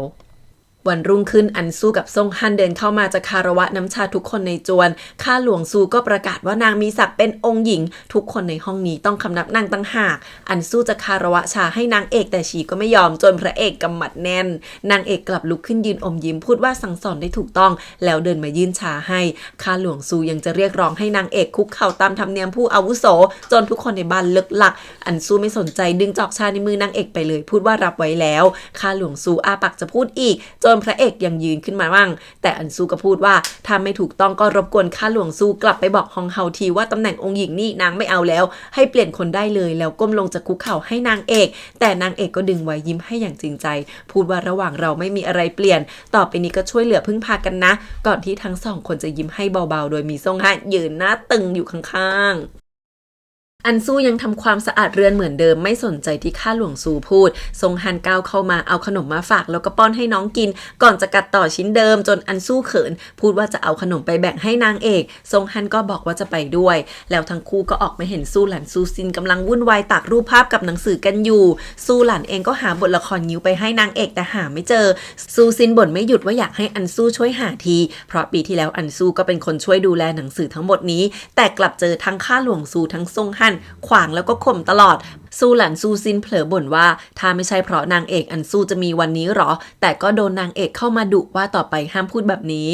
Speaker 2: วันรุ่งขึ้นอันซูกับซงฮันเดินเข้ามาจะคารวะน้ำชาทุกคนในจวนข้าหลวงซูก็ประกาศว่านางมีศักดิ์เป็นองค์หญิงทุกคนในห้องนี้ต้องคำนับนางตั้งหากอันซูจะคารวะชาให้นางเอกแต่ชีก็ไม่ยอมจนพระเอกกำหมัดแน่นนางเอกกลับลุกขึ้นยืนอมยิ้มพูดว่าสั่งสอนได้ถูกต้องแล้วเดินมายื่นชาให้ข้าหลวงซูยังจะเรียกร้องให้นางเอกคุกเข่าตามธรรมเนียมผู้อาวุโสจนทุกคนในบ้านเลิกหลักอันซูไม่สนใจดึงจอกชาในมือนางเอกไปเลยพูดว่ารับไว้แล้วข้าหลวงซูอาปากจะพูดอีกจนพระเอกยังยืนขึ้นมาบ้างแต่อันซูก็พูดว่าถ้าไม่ถูกต้องก็รบกวนข้าหลวงซูกลับไปบอกฮองเฮาทีว่าตำแหน่งองค์หญิงนี่นางไม่เอาแล้วให้เปลี่ยนคนได้เลยแล้วก้มลงจะคุกเข่าให้นางเอกแต่นางเอกก็ดึงไว้ยิ้มให้อย่างจริงใจพูดว่าระหว่างเราไม่มีอะไรเปลี่ยนต่อไปนี้ก็ช่วยเหลือพึ่งพากันนะก่อนที่ทั้งสองคนจะยิ้มให้เบาๆโดยมีซงฮันยืนหน้าตึงอยู่ข้างๆ อันซูยังทำความสะอาดเรือนเหมือนเดิมไม่สนใจที่ข้าหลวงซูพูดซงฮันก้าวเข้ามาเอาขนมมาฝากแล้วก็ป้อนให้น้องกินก่อนจะกัดต่อชิ้นเดิมจนอันซูเขินพูดว่าจะเอาขนมไปแบ่งให้นางเอกซงฮันก็บอกว่าจะไปด้วยแล้วทั้งคู่ก็ออกมาเห็นซูหลันซูซินกำลังวุ่นวายตากรูปภาพกับหนังสือกันอยู่ซูหลันเองก็หาบทละครนิ้วไปให้นางเอกแต่หาไม่เจอซูซินบ่นไม่หยุดว่าอยากให้อันซูช่วยหาทีเพราะปีที่แล้วอันซูก็เป็นคนช่วยดูแลหนังสือทั้งหมดนี้แต่กลับเจอทั้งข้าหลวงซูทั้งซงฮันขวางแล้วก็ข่มตลอดซูหลันซูซินเผลอบ่นว่าถ้าไม่ใช่เพราะนางเอกอันซูจะมีวันนี้หรอแต่ก็โดนนางเอกเข้ามาดุว่าต่อไปห้ามพูดแบบนี้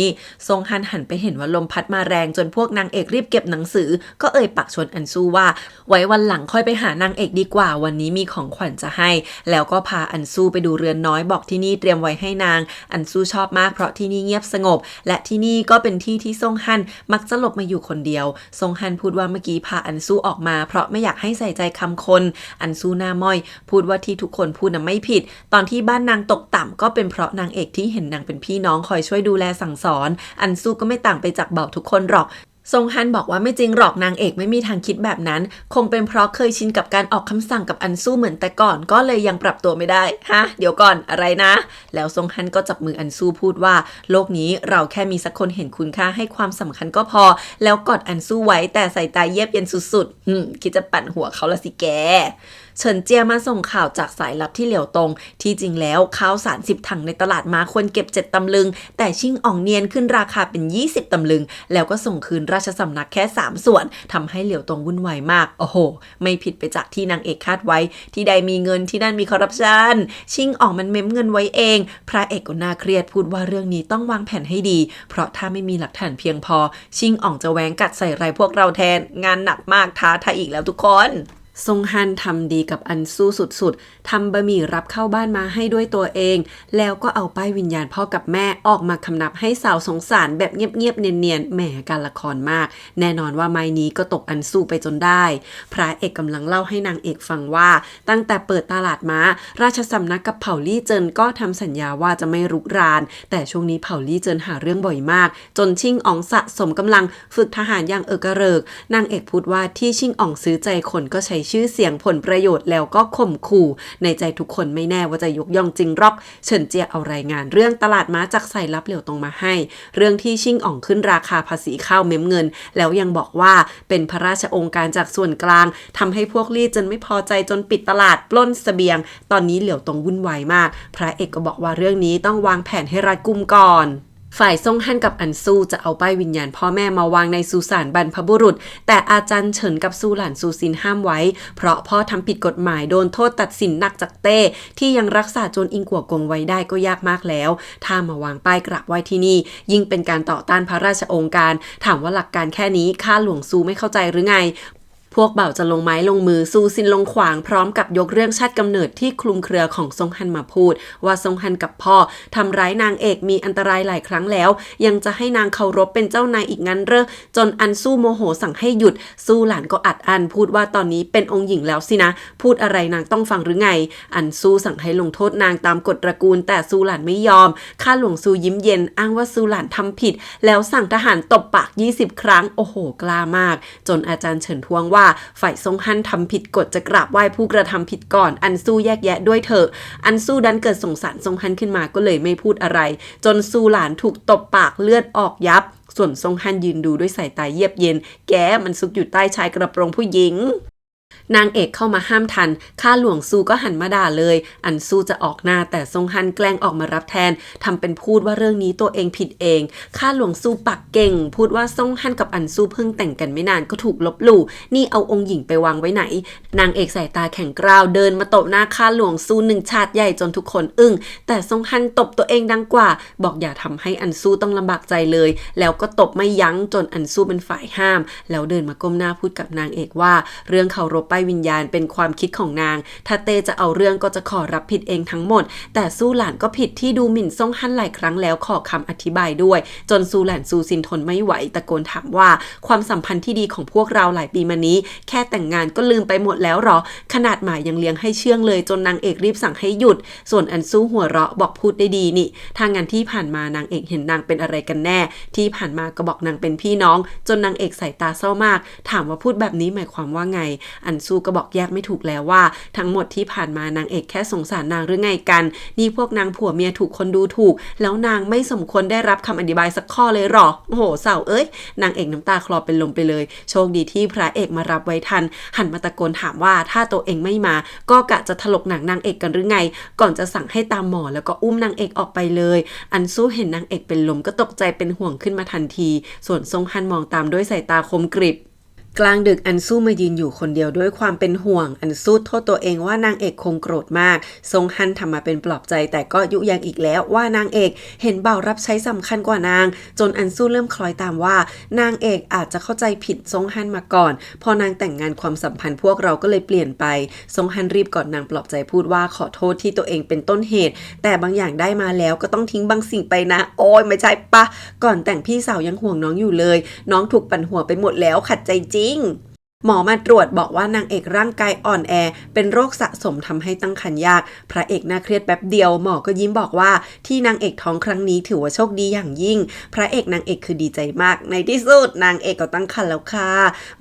Speaker 2: ซงฮันหันไปเห็นว่าลมพัดมาแรงจนพวกนางเอกรีบเก็บหนังสือก็เอ่ยปากชวนอันซูว่าไว้วันหลังค่อยไปหานางเอกดีกว่าวันนี้มีของขวัญจะให้แล้วก็พาอันซูไปดูเรือนน้อยบอกที่นี่เตรียมไว้ให้นางอันซูชอบมากเพราะที่นี่เงียบสงบและที่นี่ก็เป็นที่ที่ซงฮันมักจะหลบมาอยู่คนเดียวซงฮันพูดว่าเมื่อกี้พาอันซูออกมาเพราะไม่อยากให้ใส่ใจคำคนอันซูหน้าม้อยพูดว่าที่ทุกคนพูดน่ะไม่ผิดตอนที่บ้านนางตกต่ำก็เป็นเพราะนางเอกที่เห็นนางเป็นพี่น้องคอยช่วยดูแลสั่งสอนอันซูก็ไม่ต่างไปจากเบาทุกคนหรอกซงฮันบอกว่าไม่จริงหรอกนางเอกไม่มีทางคิดแบบนั้นคงเป็นเพราะเคยชินกับการออกคำสั่งกับอันซูเหมือนแต่ก่อนก็เลยยังปรับตัวไม่ได้ฮะเดี๋ยวก่อนอะไรนะแล้วซงฮันก็จับมืออันซูพูดว่าโลกนี้เราแค่มีสักคนเห็นคุณค่าให้ความสำคัญก็พอแล้วกอดอันซูไว้แต่สายตาเยียบเย็นสุดๆคิดจะปั่นหัวเขาละสิแกเฉินเจียมาส่งข่าวจากสายลับที่เหลียวตงที่จริงแล้วข้าวสาร10 ถังในตลาดมาควรเก็บ7 ตำลึงแต่ชิ่งอ่องเนียนขึ้นราคาเป็น20 ตำลึงแล้วก็ส่งคืนราชสำนักแค่3 ส่วนทำให้เหลียวตงวุ่นวายมากโอ้โหไม่ผิดไปจากที่นางเอกคาดไว้ที่ใดมีเงินที่นั่นมีคอร์รัปชันชิ่งอ่องมันเม้มเงินไว้เองพระเอกก็น่าเครียดพูดว่าเรื่องนี้ต้องวางแผนให้ดีเพราะถ้าไม่มีหลักฐานเพียงพอชิ่งอ่องจะแหวงกัดใส่ร้ายพวกเราแทนงานหนักมากท้าทายอีกแล้วทุกคนซงฮันทำดีกับอันซูสุดๆทำบะหมี่รับเข้าบ้านมาให้ด้วยตัวเองแล้วก็เอาป้ายวิญญาณพ่อกับแม่ออกมาคำนับให้สาวสงสารแบบเงียบๆเนียนๆแหมการละครมากแน่นอนว่าไม้นี้ก็ตกอันซูไปจนได้พระเอกกำลังเล่าให้นางเอกฟังว่าตั้งแต่เปิดตลาดม้าราชสำนักกับเผ่าลี่เจินก็ทำสัญญาว่าจะไม่รุกรานแต่ช่วงนี้เผ่าลี่เจินหาเรื่องบ่อยมากจนชิ่งอ๋องสะสมกำลังฝึกทหารอย่างกระเริกนางเอกพูดว่าที่ชิ่งอ๋องซื้อใจคนก็ใช้ชื่อเสียงผลประโยชน์แล้วก็ข่มขู่ในใจทุกคนไม่แน่ว่าจะยกย่องจริงหรอกเฉินเจียเอารายงานเรื่องตลาดม้าจากสายลับเหลียวตรงมาให้เรื่องที่ชิ่งอ่องขึ้นราคาภาษีข้าวเม้มเงินแล้วยังบอกว่าเป็นพระราชองค์การจากส่วนกลางทำให้พวกลี่จนไม่พอใจจนปิดตลาดปล้นเสบียงตอนนี้เหลียวตรงวุ่นวายมากพระเอกก็บอกว่าเรื่องนี้ต้องวางแผนให้รัดกุมก่อนฝ่ายซ่งฮั่นกับอันซูจะเอาป้ายวิญญาณพ่อแม่มาวางในสุสานบรรพบุรุษแต่อาจารย์เฉินกับซูหลานซูซินห้ามไว้เพราะพ่อทำผิดกฎหมายโดนโทษตัดสินหนักจากเต้ที่ยังรักษาจนอิงกัวกงไว้ได้ก็ยากมากแล้วถ้ามาวางป้ายกราบไหว้ที่นี่ยิ่งเป็นการต่อต้านพระราชโองการถามว่าหลักการแค่นี้ข้าหลวงซูไม่เข้าใจหรือไงพวกเบ่าจะลงไม้ลงมือซูซินลงขวางพร้อมกับยกเรื่องชาติกำเนิดที่คลุมเครือของซงฮันมาพูดว่าซงฮันกับพ่อทำร้ายนางเอกมีอันตรายหลายครั้งแล้วยังจะให้นางเคารพเป็นเจ้านายอีกงั้นเหรอจนอันซูโมโหสั่งให้หยุดซูหลานก็อัดอั้นพูดว่าตอนนี้เป็นองค์หญิงแล้วสินะพูดอะไรนางต้องฟังหรือไงอันซูสั่งให้ลงโทษนางตามกฎตระกูลแต่ซูหลานไม่ยอมข้าหลวงซูยิ้มเย็นอ้างว่าซูหลานทำผิดแล้วสั่งทหารตบปาก20 ครั้งโอ้โหกล้ามากจนอาจารย์เฉินทวงว่าฝ่ายซงฮั่นทำผิดกฎจะกราบไหว้ผู้กระทำผิดก่อนอันซูแยกแยะด้วยเถอะอันซูดันเกิดสงสารซงฮั่นขึ้นมาก็เลยไม่พูดอะไรจนซูหลานถูกตบปากเลือดออกยับส่วนซงฮั่นยืนดูด้วยสายตาเยียบเย็นแกมันซุกอยู่ใต้ชายกระโปรงผู้หญิงนางเอกเข้ามาห้ามทันข้าหลวงซูก็หันมาด่าเลยอันซูจะออกหน้าแต่ซงฮันแกล้งออกมารับแทนทำเป็นพูดว่าเรื่องนี้ตัวเองผิดเองข้าหลวงซูปักเก่งพูดว่าซงฮันกับอันซูเพิ่งแต่งกันไม่นานก็ถูกลบหลู่นี่เอาองค์หญิงไปวางไว้ไหนนางเอกสายตาแข็งกร้าวเดินมาตบหน้าข้าหลวงซู1 ชาติใหญ่จนทุกคนอึ้งแต่ซงฮันตบตัวเองดังกว่าบอกอย่าทำให้อันซูต้องลำบากใจเลยแล้วก็ตบไม่ยั้งจนอันซูเป็นฝ่ายห้ามแล้วเดินมาก้มหน้าพูดกับนางเอกว่าเรื่องเคารพ บป้ายวิญญาณเป็นความคิดของนางถ้าเต้จะเอาเรื่องก็จะขอรับผิดเองทั้งหมดแต่ซูหลานก็ผิดที่ดูหมิ่นซ่งฮั่นหลายครั้งแล้วขอคำอธิบายด้วยจนซูหลานซูซินทนไม่ไหวตะโกนถามว่าความสัมพันธ์ที่ดีของพวกเราหลายปีมานี้แค่แต่งงานก็ลืมไปหมดแล้วหรอขนาดหมายังเลี้ยงให้เชื่องเลยจนนางเอกรีบสั่งให้หยุดส่วนอันซูหัวเราะบอกพูดได้ดีนี่ถ้างั้นที่ผ่านมานางเอกเห็นนางเป็นอะไรกันแน่ที่ผ่านมาก็บอกนางเป็นพี่น้องจนนางเอกสายตาเศร้ามากถามว่าพูดแบบนี้หมายความว่าไงอันซูก็บอกแยกไม่ถูกแล้วว่าทั้งหมดที่ผ่านมานางเอกแค่สงสารนางหรือไงกันนี่พวกนางผัวเมียถูกคนดูถูกแล้วนางไม่สมควรได้รับคำอธิบายสักข้อเลยหรอโอ้โหเศร้าเอ้ยนางเอกน้ำตาคลอเป็นลมไปเลยโชคดีที่พระเอกมารับไว้ทันหันมาตะโกนถามว่าถ้าตัวเองไม่มาก็กะจะถลกหนังนางเอกกันหรือไงก่อนจะสั่งให้ตามหมอแล้วก็อุ้มนางเอกออกไปเลยอันซูเห็นนางเอกเป็นลมก็ตกใจเป็นห่วงขึ้นมาทันทีส่วนซงฮั่นมองตามด้วยสายตาคมกริบกลางดึกอันซูมายืนอยู่คนเดียวด้วยความเป็นห่วงอันซูโทษตัวเองว่านางเอกคงโกรธมากซงฮั่นทำมาเป็นปลอบใจแต่ก็ยุยงอีกแล้วว่านางเอกเห็นบ่าวรับใช้สำคัญกว่านางจนอันซูเริ่มคล้อยตามว่านางเอกอาจจะเข้าใจผิดซงฮั่นมาก่อนพอนางแต่งงานความสัมพันธ์พวกเราก็เลยเปลี่ยนไปซงฮั่นรีบกอดนางปลอบใจพูดว่าขอโทษที่ตัวเองเป็นต้นเหตุแต่บางอย่างได้มาแล้วก็ต้องทิ้งบางสิ่งไปนะโอ้ยไม่ใช่ปะก่อนแต่งพี่สาวยังห่วงน้องอยู่เลยน้องถูกปั่นหัวไปหมดแล้วขัดใจจริงหมอมาตรวจบอกว่านางเอกร่างกายอ่อนแอเป็นโรคสะสมทำให้ตั้งครรภ์ยากพระเอกน่าเครียดแป๊บเดียวหมอก็ยิ้มบอกว่าที่นางเอกท้องครั้งนี้ถือว่าโชคดีอย่างยิ่งพระเอกนางเอกคือดีใจมากในที่สุดนางเอกก็ตั้งครรภ์แล้วค่ะ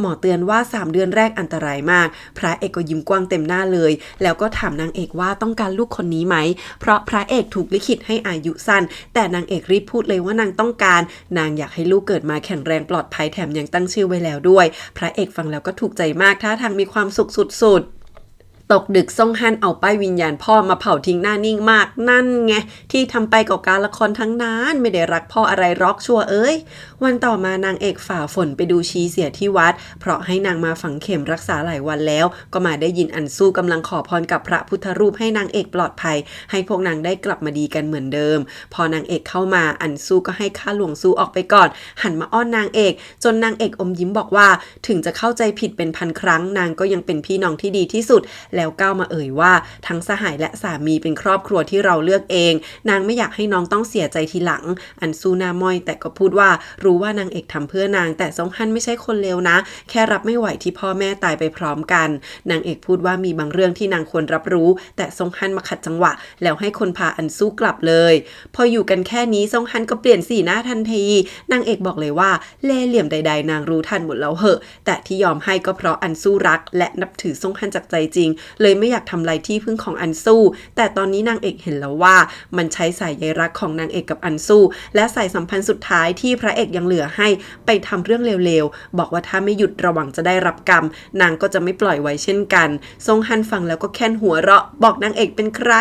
Speaker 2: หมอเตือนว่า3 เดือนแรกอันตรายมากพระเอกก็ยิ้มกว้างเต็มหน้าเลยแล้วก็ถามนางเอกว่าต้องการลูกคนนี้ไหมเพราะพระเอกถูกลิขิตให้อายุสั้นแต่นางเอกรีบพูดเลยว่านางต้องการนางอยากให้ลูกเกิดมาแข็งแรงปลอดภัยแถมยังตั้งชื่อไว้แล้วด้วยพระเอกฟังแล้วก็ถูกใจมากท่าทางมีความสุขสุดๆตกดึกซ่งฮั่นเอาป้ายวิญญาณพ่อมาเผาทิ้งหน้านิ่งมากนั่นไงที่ทำไปกับการละครทั้งนั้นไม่ได้รักพ่ออะไรร็อกชัวเอ้ยวันต่อมานางเอกฝ่าฝนไปดูชีเสียที่วัดเพราะให้นางมาฝังเข็มรักษาหลายวันแล้วก็มาได้ยินอันซูกำลังขอพรกับพระพุทธรูปให้นางเอกปลอดภัยให้พวกนางได้กลับมาดีกันเหมือนเดิมพอนางเอกเข้ามาอันซูก็ให้ข้าหลวงซูออกไปก่อนหันมาอ้อนนางเอกจนนางเอกอมยิ้มบอกว่าถึงจะเข้าใจผิดเป็นพันครั้งนางก็ยังเป็นพี่น้องที่ดีที่สุดแล้วก้าวมาเอ่ยว่าทั้งสหายและสามีเป็นครอบครัวที่เราเลือกเองนางไม่อยากให้น้องต้องเสียใจทีหลังอันซูหน้าม้อยแต่ก็พูดว่ารู้ว่านางเอกทำเพื่อนางแต่ซงฮั่นไม่ใช่คนเลวนะแค่รับไม่ไหวที่พ่อแม่ตายไปพร้อมกันนางเอกพูดว่ามีบางเรื่องที่นางควรรับรู้แต่ซงฮั่นมาขัดจังหวะแล้วให้คนพาอันซูกลับเลยพออยู่กันแค่นี้ซงฮั่นก็เปลี่ยนสีหน้าทันทีนางเอกบอกเลยว่าเล่ห์เหลี่ยมใดๆนางรู้ทันหมดแล้วเหอะแต่ที่ยอมให้ก็เพราะอันซูรักและนับถือซงฮั่นจากใจจริงเลยไม่อยากทำลายที่พึ่งของอันซูแต่ตอนนี้นางเอกเห็นแล้วว่ามันใช้สายใยรักของนางเอกกับอันซูและสายสัมพันธ์สุดท้ายที่พระเอกยังเหลือให้ไปทำเรื่องเลวๆบอกว่าถ้าไม่หยุดระวังจะได้รับกรรมนางก็จะไม่ปล่อยไว้เช่นกันซงฮั่นฟังแล้วก็แค่นหัวเราะบอกนางเอกเป็นใคร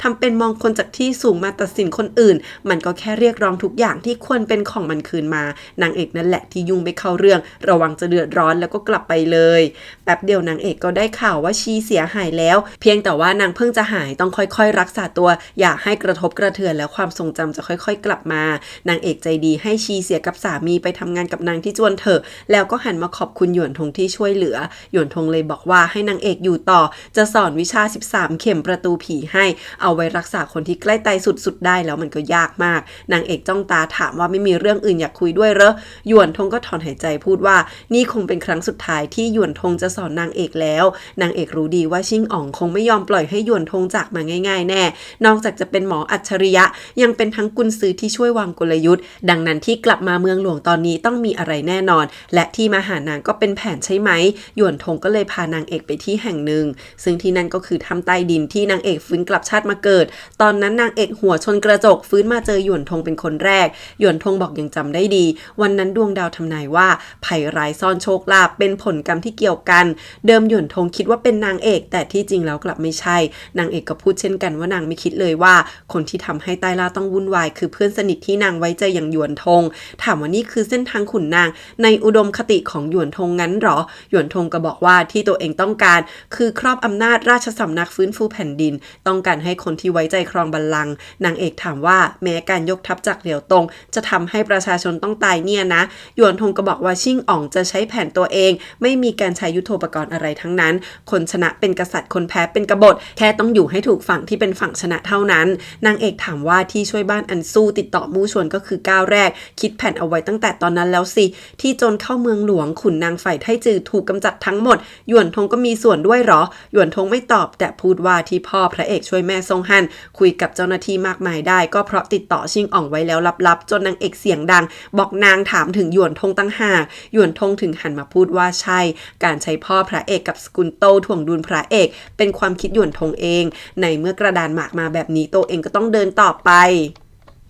Speaker 2: ทำเป็นมองคนจากที่สูงมาตัดสินคนอื่นมันก็แค่เรียกร้องทุกอย่างที่ควรเป็นของมันคืนมานางเอกนั่นแหละที่ยุ่งไม่เข้าเรื่องระวังจะเดือดร้อนแล้วก็กลับไปเลยแป๊บเดียวนางเอกก็ได้ข่าวว่าชีเสียหายแล้วเพียงแต่ว่านางเพิ่งจะหายต้องค่อยๆรักษาตัวอย่าให้กระทบกระเทือนแล้วความทรงจำจะค่อยๆกลับมานางเอกใจดีให้ชีเสียกับสามีไปทำงานกับนางที่จวนเถอะแล้วก็หันมาขอบคุณหยวนทงที่ช่วยเหลือหยวนทงเลยบอกว่าให้นางเอกอยู่ต่อจะสอนวิชา13เข็มประตูผีให้เอาไว้รักษาคนที่ใกล้ตายสุดๆได้แล้วมันก็ยากมากนางเอกจ้องตาถามว่าไม่มีเรื่องอื่นอยากคุยด้วยเหรอหยวนทงก็ถอนหายใจพูดว่านี่คงเป็นครั้งสุดท้ายที่หยวนทงจะสอนนางเอกแล้วนางเอกรู้ดีว่าชิงอ๋องคงไม่ยอมปล่อยให้หยวนทงจากมาง่ายๆแน่นอกจากจะเป็นหมออัจฉริยะยังเป็นทั้งกุญซือที่ช่วยวางกลยุทธ์ดังนั้นที่กลับมาเมืองหลวงตอนนี้ต้องมีอะไรแน่นอนและที่มาหานางก็เป็นแผนใช่ไหมหยวนทงก็เลยพานางเอกไปที่แห่งหนึ่งซึ่งที่นั่นก็คือถ้ำใต้ดินที่นางเอกฟื้นกลับชาติมาเกิดตอนนั้นนางเอกหัวชนกระจกฟื้นมาเจอหยวนทงเป็นคนแรกหยวนทงบอกยังจำได้ดีวันนั้นดวงดาวทำนายว่าภัยร้ายซ่อนโชคลาภเป็นผลกรรมที่เกี่ยวกันเดิมหยวนทงคิดว่าเป็นนางเอก แต่ที่จริงแล้วกลับไม่ใช่นางเอกก็พูดเช่นกันว่านางไม่คิดเลยว่าคนที่ทำให้ใต้ล่าต้องวุ่นวายคือเพื่อนสนิทที่นางไว้ใจอย่างหยวนทงถามว่านี่คือเส้นทางขุนนางในอุดมคติของหยวนทงงั้นหรอหยวนทงก็บอกว่าที่ตัวเองต้องการคือครอบอำนาจราชสำนักฟื้นฟูแผ่นดินต้องการให้คนที่ไว้ใจครองบัลลังก์นางเอกถามว่าแม้การยกทัพจากเหลียวตงจะทำให้ประชาชนต้องตายเนี่ยนะหยวนทงก็บอกว่าชิ่งอ๋องจะใช้แผนตัวเองไม่มีการใช้ยุทโธปกรณ์อะไรทั้งนั้นคนชนะเป็นกษัตริย์คนแพ้เป็นกบฏแค่ต้องอยู่ให้ถูกฝั่งที่เป็นฝั่งชนะเท่านั้นนางเอกถามว่าที่ช่วยบ้านอันสู้ติดต่อมู่ชวนก็คือก้าวแรกคิดแผนเอาไว้ตั้งแต่ตอนนั้นแล้วสิที่โจรเข้าเมืองหลวงขุนนางฝ่ายไทจือถูกกำจัดทั้งหมดหยวนทงก็มีส่วนด้วยหรอหยวนทงไม่ตอบแต่พูดว่าที่พ่อพระเอกช่วยแม่ซงฮั่นคุยกับเจ้าหน้าที่มากมายได้ก็เพราะติดต่อชิงอ่องไว้แล้วลับๆจนนางเอกเสียงดังบอกนางถามถึงหยวนทงตั้งหากหยวนทงถึงหันมาพูดว่าใช่การใช้พ่อพระเอกกับสกุลโตถ่วงดุลพระเอกเป็นความคิดหยวนทงเองในเมื่อกระดานหมากมาแบบนี้โตเองก็ต้องเดินต่อไป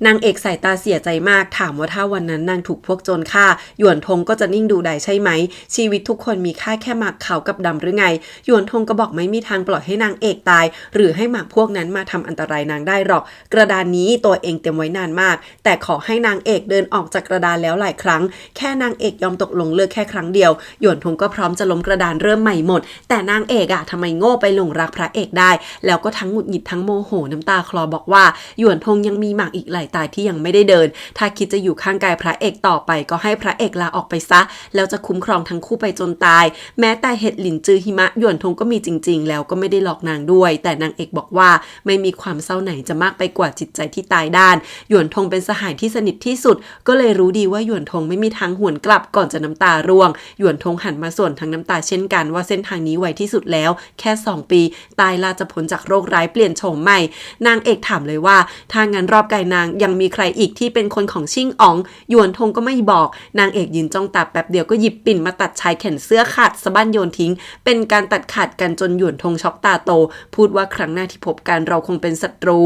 Speaker 2: นางเอกสายตาเสียใจมากถามว่าถ้าวันนั้นนางถูกพวกโจรฆ่าหยวนทงก็จะนิ่งดูได้ใช่ไหมชีวิตทุกคนมีค่าแค่หมากขาวกับดำหรือไงหยวนทงก็บอกไม่มีทางปล่อยให้นางเอกตายหรือให้หมากพวกนั้นมาทำอันตรายนางได้หรอกกระดานนี้ตัวเองเตรียมไว้นานมากแต่ขอให้นางเอกเดินออกจากกระดานแล้วหลายครั้งแค่นางเอกยอมตกลงเลิกแค่ครั้งเดียวหยวนทงก็พร้อมจะล้มกระดานเริ่มใหม่หมดแต่นางเอกทำไมโง่ไปหลงรักพระเอกได้แล้วก็ทั้งหงุดหงิดทั้งโมโหน้ำตาคลอบอกว่าหยวนทงยังมีหมากอีกหลายตาที่ยังไม่ได้เดินถ้าคิดจะอยู่ข้างกายพระเอกต่อไปก็ให้พระเอกลาออกไปซะแล้วจะคุ้มครองทั้งคู่ไปจนตายแม้แต่เห็ดหลินจือหิมะหยวนทงก็มีจริงๆแล้วก็ไม่ได้หลอกนางด้วยแต่นางเอกบอกว่าไม่มีความเศร้าไหนจะมากไปกว่าจิตใจที่ตายด้านหยวนทงเป็นสหายที่สนิทที่สุดก็เลยรู้ดีว่าหยวนทงไม่มีทางหวนกลับก่อนจะน้ำตาร่วงหยวนทงหันมาส่วนทั้งน้ำตาเช่นกันว่าเส้นทางนี้ไวที่สุดแล้วแค่2 ปีตายลาจะพ้นจากโรคร้ายเปลี่ยนโฉมใหม่นางเอกถามเลยว่าถ้างั้นรอบกายนางยังมีใครอีกที่เป็นคนของชิ่งอ๋องหยวนทงก็ไม่บอกนางเอกยืนจ้องตาแป๊บเดียวก็หยิบปิ่นมาตัดชายแขนเสื้อขาดสะบั้นโยนทิ้งเป็นการตัดขาดกันจนหยวนทงช็อกตาโตพูดว่าครั้งหน้าที่พบกันเราคงเป็นศัตรู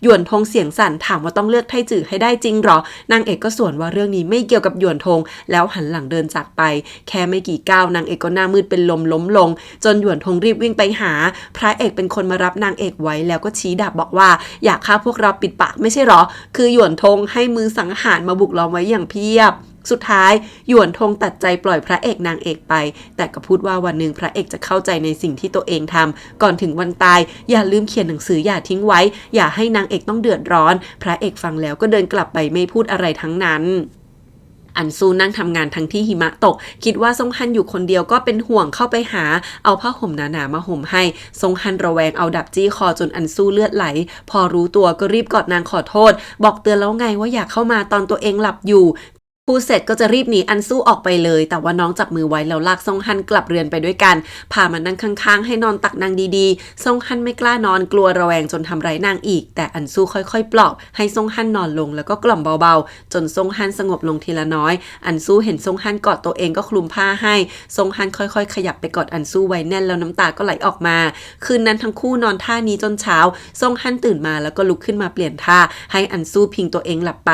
Speaker 2: หยวนทงเสียงสั่นถามว่าต้องเลือกไทจือให้ได้จริงหรอนางเอกก็สวนว่าเรื่องนี้ไม่เกี่ยวกับหยวนทงแล้วหันหลังเดินจากไปแค่ไม่กี่ก้าวนางเอกก็หน้ามืดเป็นลมล้มลงจนหยวนทงรีบวิ่งไปหาพระเอกเป็นคนมารับนางเอกไว้แล้วก็ชี้ดาบบอกว่าอยากฆ่าพวกเราปิดปากไม่ใช่หรอคือหยวนทงให้มือสังหารมาบุกล้อมไว้อย่างเพียบสุดท้ายหยวนทงตัดใจปล่อยพระเอกนางเอกไปแต่ก็พูดว่าวันหนึ่งพระเอกจะเข้าใจในสิ่งที่ตัวเองทำก่อนถึงวันตายอย่าลืมเขียนหนังสืออย่าทิ้งไว้อย่าให้นางเอกต้องเดือดร้อนพระเอกฟังแล้วก็เดินกลับไปไม่พูดอะไรทั้งนั้นอันซูนั่งทำงานทั้งที่หิมะตกคิดว่าซงฮันอยู่คนเดียวก็เป็นห่วงเข้าไปหาเอาผ้าห่มหนาๆมาห่มให้ซงฮันระแวงเอาดับจี้คอจนอันซูเลือดไหลพอรู้ตัวก็รีบกอดนางขอโทษบอกเตือนแล้วไงว่าอยากเข้ามาตอนตัวเองหลับอยู่พูดเสร็จก็จะรีบหนีอันสู้ออกไปเลยแต่ว่าน้องจับมือไว้แล้วลากซงฮันกลับเรือนไปด้วยกันพามานั่งข้างๆให้นอนตักนางดีๆซงฮันไม่กล้านอนกลัวระแวงจนทำร้ายนางอีกแต่อันสู้ค่อยๆปลอบให้ซงฮันนอนลงแล้วก็กล่อมเบาๆจนซงฮันสงบลงทีละน้อยอันสู้เห็นซงฮันกอดตัวเองก็คลุมผ้าให้ซงฮันค่อยๆขยับไปกอดอันสู้ไว้แน่นแล้วน้ำตาก็ไหลออกมาคืนนั้นทั้งคู่นอนท่านี้จนเช้าซงฮันตื่นมาแล้วก็ลุกขึ้นมาเปลี่ยนท่าให้อันสู้พิงตัวเองหลับไป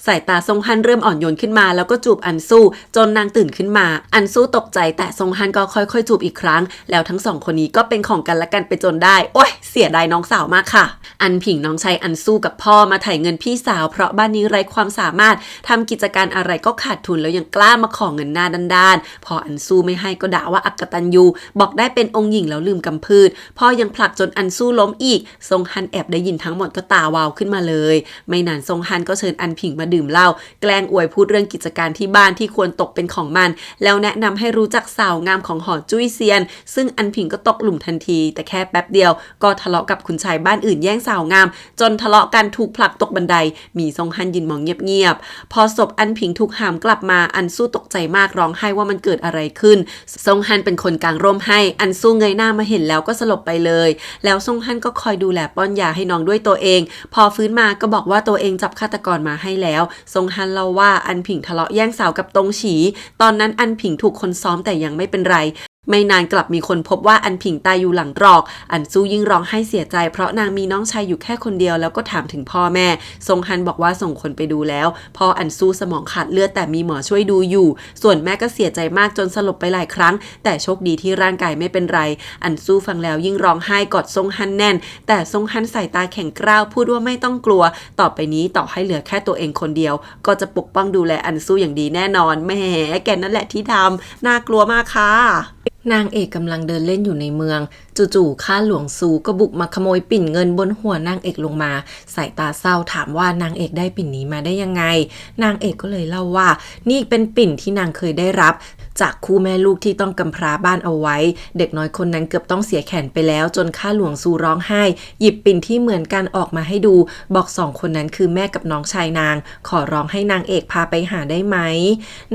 Speaker 2: สายตาซงฮันเริ่มอ่อนโยนขึ้นมาแล้วก็จูบอันสู้จนนางตื่นขึ้นมาอันสู้ตกใจแต่ซงฮันก็ค่อยๆจูบอีกครั้งแล้วทั้งสองคนนี้ก็เป็นของกันและกันไปจนได้โอ๊ยเสียดายน้องสาวมากค่ะอันผิงน้องชายอันสู้กับพ่อมาไถ่เงินพี่สาวเพราะบ้านนี้ไร้ความสามารถทำกิจการอะไรก็ขาดทุนแล้วยังกล้ามาขอเงินหน้าด้านๆพออันสู้ไม่ให้ก็ด่าว่าอักตันยูบอกได้เป็นองค์หญิงแล้วลืมกำพืชพ่อยังผลักจนอันสู้ล้มอีกซงฮันแอบได้ยินทั้งหมดก็ตาวาวขึ้นมาเลยไม่นานซงฮันก็เชิญอันผิงมาดื่มเหล้าแกล้งอวยพูดเรื่องกิจการที่บ้านที่ควรตกเป็นของมันแล้วแนะนำให้รู้จักสาวงามของหอจุ้ยเซียนซึ่งอันผิงก็ตกหลุมทันทีแต่แค่แป๊บเดียวก็ทะเลาะกับคุณชายบ้านอื่นแย่งสาวงามจนทะเลาะกันถูกผลักตกบันไดมีซงฮันยืนมองเงียบๆพอศพอันผิงถูกหามกลับมาอันสู้ตกใจมากร้องไห้ว่ามันเกิดอะไรขึ้นซงฮันเป็นคนกางร่มให้อันสู้เงยหน้ามาเห็นแล้วก็สลบไปเลยแล้วซงฮันก็คอยดูแลป้อนยาให้น้องด้วยตัวเองพอฟื้นมาก็บอกว่าตัวเองจับฆาตกรมาให้แล้วซงฮันเล่าว่าอันผิงทะเลาะแย่งสาวกับตงฉีตอนนั้นอันผิงถูกคนซ้อมแต่ยังไม่เป็นไร ไม่นานกลับมีคนพบว่าอันผิงตายอยู่หลังตรอกอันซูยิ่งร้องไห้เสียใจเพราะนางมีน้องชายอยู่แค่คนเดียวแล้วก็ถามถึงพ่อแม่ซงฮันบอกว่าส่งคนไปดูแล้วพ่ออันซูสมองขาดเลือดแต่มีหมอช่วยดูอยู่ส่วนแม่ก็เสียใจมากจนสลบไปหลายครั้งแต่โชคดีที่ร่างกายไม่เป็นไรอันซูฟังแล้วยิ่งร้องไห้กอดซงฮันแน่นแต่ซงฮันสายตาแข็งกร้าวพูดว่าไม่ต้องกลัวต่อไปนี้ต่อให้เหลือแค่ตัวเองคนเดียวก็จะปกป้องดูแลอันซูอย่างดีแน่นอนแหมแกนั่นแหละที่ทำน่ากลัวมากค่ะนางเอกกำลังเดินเล่นอยู่ในเมืองจู่ๆข้าหลวงซูก็บุกมาขโมยปิ่นเงินบนหัวนางเอกลงมาสายตาเศร้าถามว่านางเอกได้ปิ่นนี้มาได้ยังไงนางเอกก็เลยเล่าว่านี่เป็นปิ่นที่นางเคยได้รับจากคู่แม่ลูกที่ต้องกำพร้าบ้านเอาไว้เด็กน้อยคนนั้นเกือบต้องเสียแขนไปแล้วจนข้าหลวงซูร้องไห้หยิบปิ่นที่เหมือนกันออกมาให้ดูบอก2 คนนั้นคือแม่กับน้องชายนางขอร้องให้นางเอกพาไปหาได้ไหม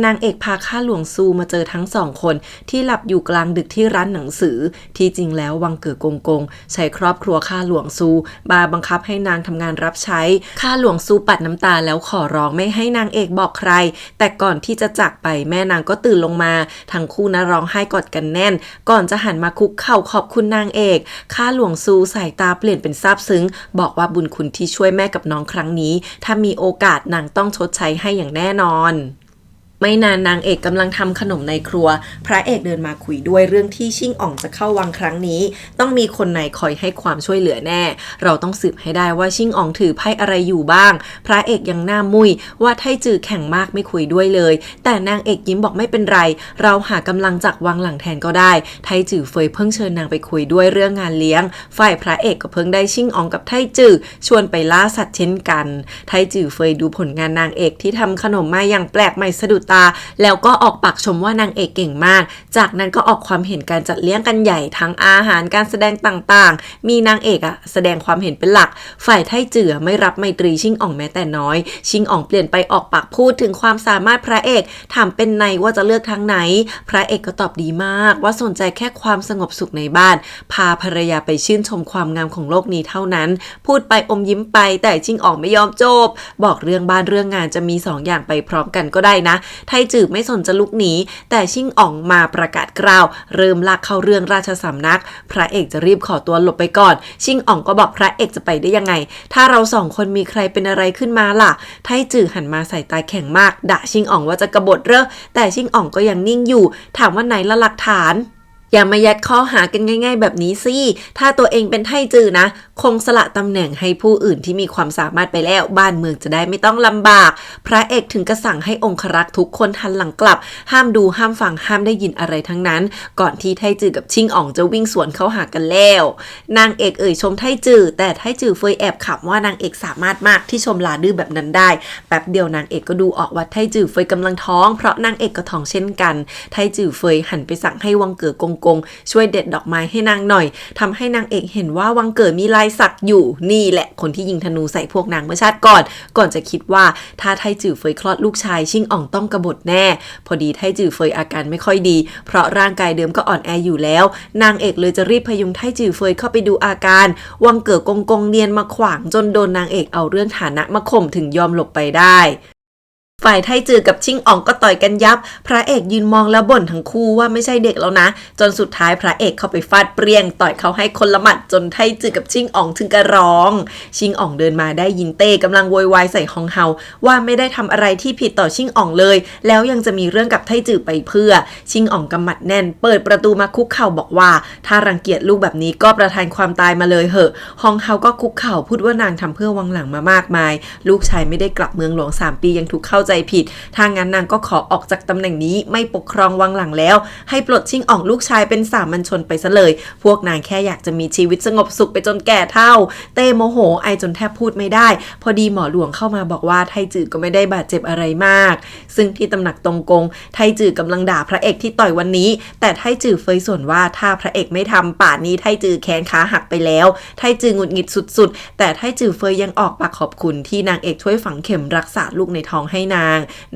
Speaker 2: นางเอกพาข้าหลวงซูมาเจอทั้ง2 คนที่หลับอยู่กลางดึกที่ร้านหนังสือที่จริงแล้ววังเก๋อกงกงใช้ครอบครัวข้าหลวงซูบังคับให้นางทำงานรับใช้ข้าหลวงซูปัดน้ำตาแล้วขอร้องไม่ให้นางเอกบอกใครแต่ก่อนที่จะจากไปแม่นางก็ตื่นลงมาทั้งคู่นะร้องไห้กอดกันแน่นก่อนจะหันมาคุกเข่าขอบคุณนางเอกข้าหลวงซูสายตาเปลี่ยนเป็นซาบซึ้งบอกว่าบุญคุณที่ช่วยแม่กับน้องครั้งนี้ถ้ามีโอกาสนางต้องชดใช้ให้อย่างแน่นอนไม่นานนางเอกกำลังทำขนมในครัวพระเอกเดินมาคุยด้วยเรื่องที่ชิ่งอ่องจะเข้าวังครั้งนี้ต้องมีคนไหนคอยให้ความช่วยเหลือแน่เราต้องสืบให้ได้ว่าชิ่งอ่องถือไพ่อะไรอยู่บ้างพระเอกยังหน้ามุ้ยว่าไทจือแข่งมากไม่คุยด้วยเลยแต่นางเอกยิ้มบอกไม่เป็นไรเราหากำลังจากวังหลังแทนก็ได้ไทจือเฟยเพิ่งเชิญนางไปคุยด้วยเรื่องงานเลี้ยงฝ่ายพระเอกก็เพิ่งได้ชิ่งอ่องกับไทจือชวนไปล่าสัตว์เช่นกันไทจือเฟยดูผลงานนางเอกที่ทำขนมมาอย่างแปลกใหม่สะดุดตาแล้วก็ออกปากชมว่านางเอกเก่งมากจากนั้นก็ออกความเห็นการจัดเลี้ยงกันใหญ่ทั้งอาหารการแสดงต่างๆมีนางเอกแสดงความเห็นเป็นหลักฝ่ายไทจือไม่รับไมตรีชิงอ่องแม้แต่น้อยชิงอ่องเปลี่ยนไปออกปากพูดถึงความสามารถพระเอกถามเป็นในว่าจะเลือกทางไหนพระเอกก็ตอบดีมากว่าสนใจแค่ความสงบสุขในบ้านพาภรรยาไปชื่นชมความงามของโลกนี้เท่านั้นพูดไปอมยิ้มไปแต่ชิงอ่องไม่ยอมจบบอกเรื่องบ้านเรื่องงานจะมี2 อย่างไปพร้อมกันก็ได้นะไทจือไม่สนจะลุกหนีแต่ชิ่งอ่องมาประกาศกล่าวเริ่มลากเข้าเรื่องราชสำนักพระเอกจะรีบขอตัวหลบไปก่อนชิ่งอ่องก็บอกพระเอกจะไปได้ยังไงถ้าเรา2 คนมีใครเป็นอะไรขึ้นมาล่ะไทจือหันมาใส่ตาแข็งมากด่าชิ่งอ่องว่าจะกบฏเร่อแต่ชิ่งอ่องก็ยังนิ่งอยู่ถามว่าไหนละหลักฐานอย่ามายัดข้อหากันง่ายๆแบบนี้สิถ้าตัวเองเป็นไทจือนะคงสละตำแหน่งให้ผู้อื่นที่มีความสามารถไปแล้วบ้านเมืองจะได้ไม่ต้องลำบากพระเอกถึงกระสั่งให้องครักษ์ทุกคนหันหลังกลับห้ามดูห้ามฟังห้ามได้ยินอะไรทั้งนั้นก่อนที่ไทจือกับชิงอ่องจะวิ่งสวนเข้าหากันแล้วนางเอกชมไทจือแต่ไทจือเฟยแอบขำว่านางเอกสามารถมากที่ชมลาดื้อแบบนั้นได้แป๊บเดียวนางเอกก็ดูออกว่าไทจือเฟยกำลังท้องเพราะนางเอกก็ท้องเช่นกันไทจือเฟยหันไปสั่งให้วังเก๋อกงช่วยเด็ดดอกไม้ให้นางหน่อยทำให้นางเอกเห็นว่าวังเก๋อมีลายสักอยู่นี่แหละคนที่ยิงธนูใส่พวกนางเมื่อชาติก่อนจะคิดว่าถ้าไทจือเฟยคลอดลูกชายชิ่งอ่องต้องกบฏแน่พอดีไทจือเฟยอาการไม่ค่อยดีเพราะร่างกายเดิมก็อ่อนแออยู่แล้วนางเอกเลยจะรีบพยุงไทจือเฟยเข้าไปดูอาการวังเก๋อกงเนียนมาขวางจนโดนนางเอกเอาเรื่องฐานะมาข่มถึงยอมหลบไปได้ฝ่ายไทจือกับชิงอ่องก็ต่อยกันยับพระเอกยืนมองแล้วบ่นทั้งคู่ว่าไม่ใช่เด็กแล้วนะจนสุดท้ายพระเอกเข้าไปฟาดเปรี้ยงต่อยเขาให้คนละหมัดจนไทจือกับชิงอ่องถึงกระร้องชิงอ่องเดินมาได้ยินเต้กำลังโวยวายใส่ฮองเฮาว่าไม่ได้ทำอะไรที่ผิดต่อชิงอ่องเลยแล้วยังจะมีเรื่องกับไทจือไปเพื่อชิงอ่องกำหมัดแน่นเปิดประตูมาคุกเข่าบอกว่าถ้ารังเกียจลูกแบบนี้ก็ประทานความตายมาเลยเหอะฮองเฮาก็คุกเข่าพูดว่านางทำเพื่อวังหลังมามากมายลูกชายไม่ได้กลับเมืองหลวง3 ปียังถูกเข้าใจผิดถ้างั้นนางก็ขอออกจากตำแหน่งนี้ไม่ปกครองวังหลังแล้วให้ปลดชิงอ่องลูกชายเป็นสามัญชนไปซะเลยพวกนางแค่อยากจะมีชีวิตสงบสุขไปจนแก่เฒ่าเต้โมโหไอจนแทบพูดไม่ได้พอดีหมอหลวงเข้ามาบอกว่าไทจือก็ไม่ได้บาดเจ็บอะไรมากซึ่งที่ตำหนักตงกงไทจือกำลังด่าพระเอกที่ต่อยวันนี้แต่ไทจือเฟยส่วนว่าถ้าพระเอกไม่ทำป่านนี้ไทจือแขนขาหักไปแล้วไทจือหงุดหงิดสุดๆแต่ไทจือเฟยยังออกปากขอบคุณที่นางเอกช่วยฝังเข็มรักษาลูกในท้องให้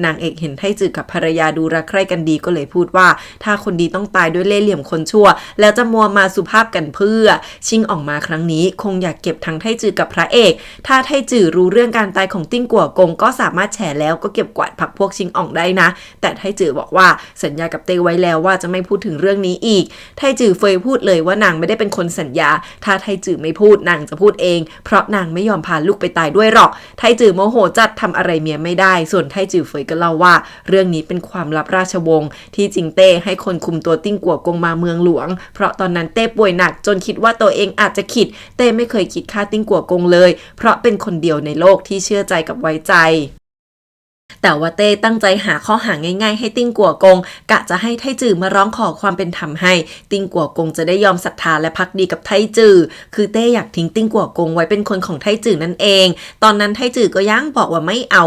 Speaker 2: นางเอกเห็นไทจือกับภรรยาดูรักใคร่กันดีก็เลยพูดว่าถ้าคนดีต้องตายด้วยเล่ห์เหลี่ยมคนชั่วแล้วจะมัวมาสุภาพกันเพื่อชิงออกมาครั้งนี้คงอยากเก็บทั้งไทจือกับพระเอกถ้าไทจือรู้เรื่องการตายของติ้งกัวกงก็สามารถแฉแล้วก็เก็บกวาดพรรคพวกชิงออกได้นะแต่ไทจือบอกว่าสัญญากับเต้ไว้แล้วว่าจะไม่พูดถึงเรื่องนี้อีกไทจือเฟยพูดเลยว่านางไม่ได้เป็นคนสัญญาถ้าไทจือไม่พูดนางจะพูดเองเพราะนางไม่ยอมพาลูกไปตายด้วยหรอกไทจือโมโหจัดทำอะไรเมียไม่ได้ส่วนไทจือเฟยก็เล่าว่าเรื่องนี้เป็นความลับราชวงศ์ที่จริงเต้ให้คนคุมตัวติ้งกัวกงมาเมืองหลวงเพราะตอนนั้นเต้ป่วยหนักจนคิดว่าตัวเองอาจจะขิดเต้ไม่เคยคิดฆ่าติ้งกัวกงเลยเพราะเป็นคนเดียวในโลกที่เชื่อใจกับไว้ใจแต่ว่าเต้ตั้งใจหาข้อหาง่ายๆให้ติ้งกัวกงกะจะให้ไทจือมาร้องขอความเป็นธรรมให้ติ้งกัวกงจะได้ยอมศรัทธาและภักดีกับไทจือคือเต้อยากทิ้งติ้งกัวกงไว้เป็นคนของไทจือนั่นเองตอนนั้นไทจือก็ยังบอกว่าไม่เอา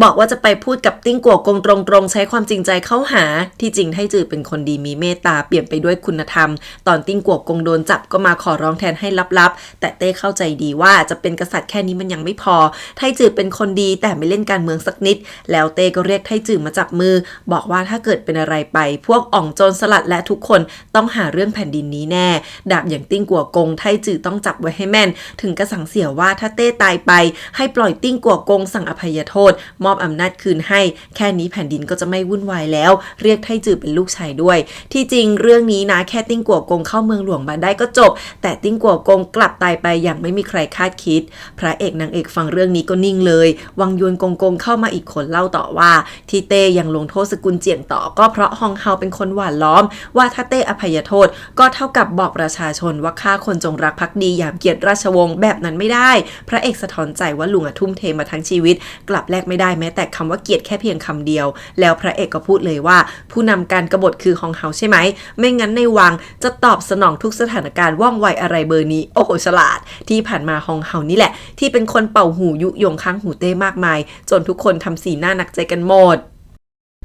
Speaker 2: บอกว่าจะไปพูดกับติ้งกัวกงตรงๆใช้ความจริงใจเข้าหาที่จริงไทจือเป็นคนดีมีเมตตาเปลี่ยนไปด้วยคุณธรรมตอนติ้งกัวกงโดนจับก็มาขอร้องแทนให้ลับๆแต่เต้เข้าใจดีว่าจะเป็นกษัตริย์แค่นี้มันยังไม่พอไทจือเป็นคนดีแต่ไม่เล่นการเมืองสักนิดแล้วเต้ก็เรียกไทจือมาจับมือบอกว่าถ้าเกิดเป็นอะไรไปพวกอ่องโจรสลัดและทุกคนต้องหาเรื่องแผ่นดินนี้แน่ดาบอย่างติ้งกัวกงไทจือต้องจับไว้ให้แม่นถึงกระสังเสียว่าถ้าเต้ตายไปให้ปล่อยติ้งกัวกงสั่งอภัยโทษมอบอำนาจคืนให้แค่นี้แผ่นดินก็จะไม่วุ่นวายแล้วเรียกไทจือเป็นลูกชายด้วยที่จริงเรื่องนี้นะแค่ติ้งกัวกงเข้าเมืองหลวงมาได้ก็จบแต่ติ้งกัวกงกลับตายไปอย่างไม่มีใครคาดคิดพระเอกนางเอกฟังเรื่องนี้ก็นิ่งเลยวังยวนกงกงเข้ามาอีกคนเล่าต่อว่าที่เต้ยังลงโทษสกุลเจียงต่อก็เพราะฮองเฮาเป็นคนหว่านล้อมว่าถ้าเต้อภัยโทษก็เท่ากับบอกประชาชนว่าฆ่าคนจงรักภักดียามเกียรติราชวงศ์แบบนั้นไม่ได้พระเอกสะท้อนใจว่าลุงทุ่มเทมาทั้งชีวิตกลับแลกไม่ได้แม้แต่คำว่าเกียรติแค่เพียงคำเดียวแล้วพระเอกก็พูดเลยว่าผู้นำการกบฏคือฮองเฮาใช่ไหมไม่งั้นในวังจะตอบสนองทุกสถานการณ์ว่องไวอะไรเบอร์นี้โอ้โหฉลาดที่ผ่านมาฮองเฮานี่แหละที่เป็นคนเป่าหูยุยงข้างหูเต้มากมายจนทุกคนทำสีหน้าหนักใจกันหมด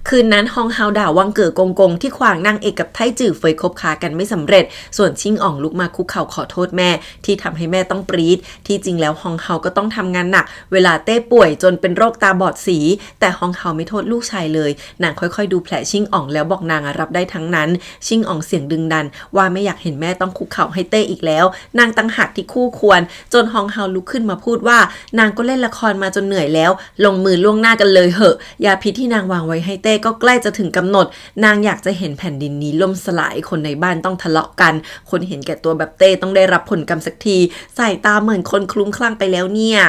Speaker 2: คืนนั้นฮองเฮาด่าวังเก๋อกงกงที่ขวางนางเอกกับไทจือเฟยคบค้ากันไม่สำเร็จส่วนชิงอ่องลุกมาคุกเข่าขอโทษแม่ที่ทำให้แม่ต้องปรี๊ดที่จริงแล้วฮองเฮาก็ต้องทำงานหนักเวลาเต้ป่วยจนเป็นโรคตาบอดสีแต่ฮองเฮาไม่โทษลูกชายเลยนางค่อยๆดูแผลชิงอ่องแล้วบอกนางรับได้ทั้งนั้นชิงอ่องเสียงดึงดันว่าไม่อยากเห็นแม่ต้องคุกเข่าให้เต้อีกแล้วนางตั้งหักที่คู่ควรจนฮองเฮาลุกขึ้นมาพูดว่านางก็เล่นละครมาจนเหนื่อยแล้วลงมือล่วงหน้ากันเลยเหอะยาพิษที่นางวางไว้ให้เต้ก็ใกล้จะถึงกำหนดนางอยากจะเห็นแผ่นดินนี้ล่มสลายคนในบ้านต้องทะเลาะกันคนเห็นแก่ตัวแบบเต้ต้องได้รับผลกรรมสักทีสายตาเหมือนคนคลุ้มคลั่งไปแล้วเนี่ย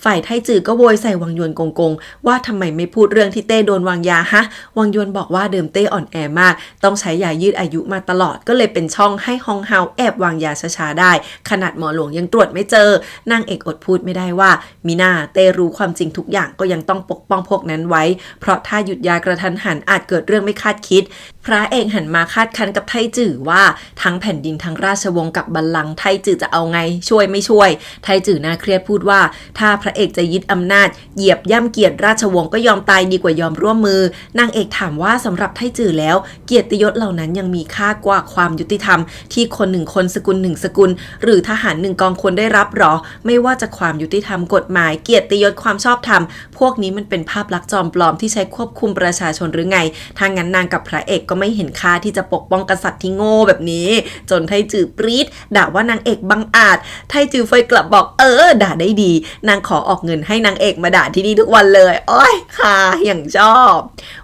Speaker 2: ฝ่ายไทจือก็โวยใส่วังยวนกงกงว่าทำไมไม่พูดเรื่องที่เต้โดนวางยาฮะวังยวนบอกว่าเดิมเต้อ่อนแอมากต้องใช้ยายืดอายุมาตลอดก็เลยเป็นช่องให้ฮองเฮาแอบวางยาช้าๆได้ขนาดหมอหลวงยังตรวจไม่เจอนางเอกอดพูดไม่ได้ว่ามีหน้าเต้รู้ความจริงทุกอย่างก็ยังต้องปกป้องพวกนั้นไว้เพราะถ้าหยุดยากระทันหันอาจเกิดเรื่องไม่คาดคิดพระเอกหันมาคาดคั้นกับไทจือว่าทั้งแผ่นดินทั้งราชวงศ์กับบัลลังก์ไทจือจะเอาไงช่วยไม่ช่วยไทจือน่าเครียดพูดว่าถ้าพระเอกจะยึดอำนาจเหยียบย่ำเกียรติราชวงศ์ก็ยอมตายดีกว่ายอมร่วมมือนางเอกถามว่าสำหรับไทจือแล้วเกียรติยศเหล่านั้นยังมีค่ากว่าความยุติธรรมที่คนหนึ่งคนสกุลหนึ่งสกุลหรือทหารหนึ่งกองควรได้รับหรอไม่ว่าจะความยุติธรรมกฎหมายเกียรติยศความชอบธรรมพวกนี้มันเป็นภาพลักษณ์จอมปลอมที่ใช้ควบคุมประชาชนหรือไงถ้างั้นนางกับพระเอกก็ไม่เห็นค่าที่จะปกป้องกษัตริย์ที่โง่แบบนี้จนไทจือปรี๊ดด่าว่านางเอกบังอาจไทจือเฟยกลับบอกด่าได้ดีนางขอออกเงินให้นางเอกมาด่าที่นี่ทุกวันเลยโอ้ยค่ะอย่างชอบ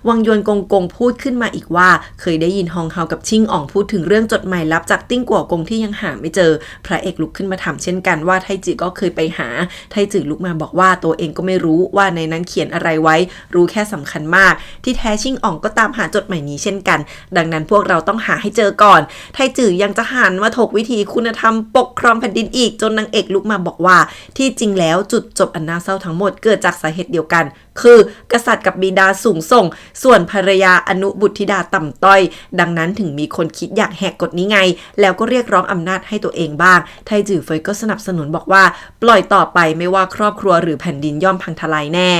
Speaker 2: วังยวนกงกงพูดขึ้นมาอีกว่าเคยได้ยินฮองเฮากับชิงอ่องพูดถึงเรื่องจดหมายลับจากติ้งกัวกงที่ยังหาไม่เจอพระเอกลุกขึ้นมาถามเช่นกันว่าไทจือก็เคยไปหาไทจือลุกมาบอกว่าตัวเองก็ไม่รู้ว่าในนั้นเขียนอะไรไว้รู้แค่สำคัญมากที่แท้ชิงอ่องก็ตามหาจดหมายนี้เช่นกันดังนั้นพวกเราต้องหาให้เจอก่อนไทจือยังจะหันมาถกวิธีคุณธรรมปกครองแผ่นดินอีกจนนางเอกลุกมาบอกว่าที่จริงแล้วจุดจบอันน่าเศร้าทั้งหมดเกิดจากสาเหตุเดียวกันคือกษัตริย์กับบิดาสูงส่งส่วนภรรยาอนุบุตรธิดาต่ำต้อยดังนั้นถึงมีคนคิดอยากแหกกฎนี้ไงแล้วก็เรียกร้องอำนาจให้ตัวเองบ้างไทจือเฟยก็สนับสนุนบอกว่าปล่อยต่อไปไม่ว่าครอบครัวหรือแผ่นดินย่อมพังทลายแน่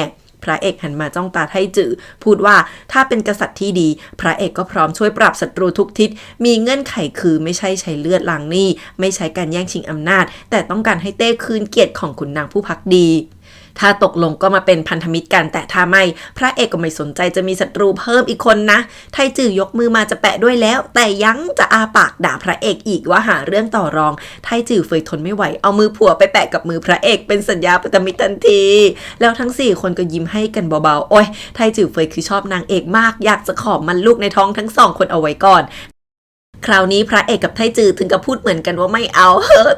Speaker 2: พระเอกหันมาจ้องตาไทจือพูดว่าถ้าเป็นกษัตริย์ที่ดีพระเอกก็พร้อมช่วยปราบศัตรูทุกทิศมีเงื่อนไขคือไม่ใช่ใช้เลือดล้างหนี้ไม่ใช้การแย่งชิงอำนาจแต่ต้องการให้เต้คืนเกียรติของขุนนางผู้ภักดีไ ถ้าตกลงก็มาเป็นพันธมิตรกันแต่ถ้าไม่พระเอกก็ไม่สนใจจะมีศัตรูเพิ่มอีกคนนะไทจือยกมือมาจะแปะด้วยแล้วแต่ยังจะอาปากด่าพระเอกอีกว่าหาเรื่องต่อรองไทจือเฟยทนไม่ไหวเอามือผัวไปแปะกับมือพระเอกเป็นสัญญาพันธมิตรทันทีแล้วทั้ง4คนก็ยิ้มให้กันเบาๆโอ้ยไทจือเฟยคือชอบนางเอกมากอยากจะขอมันลูกในท้องทั้ง2คนเอาไว้ก่อนคราวนี้พระเอกกับไทจือถึงกับพูดเหมือนกันว่าไม่เอา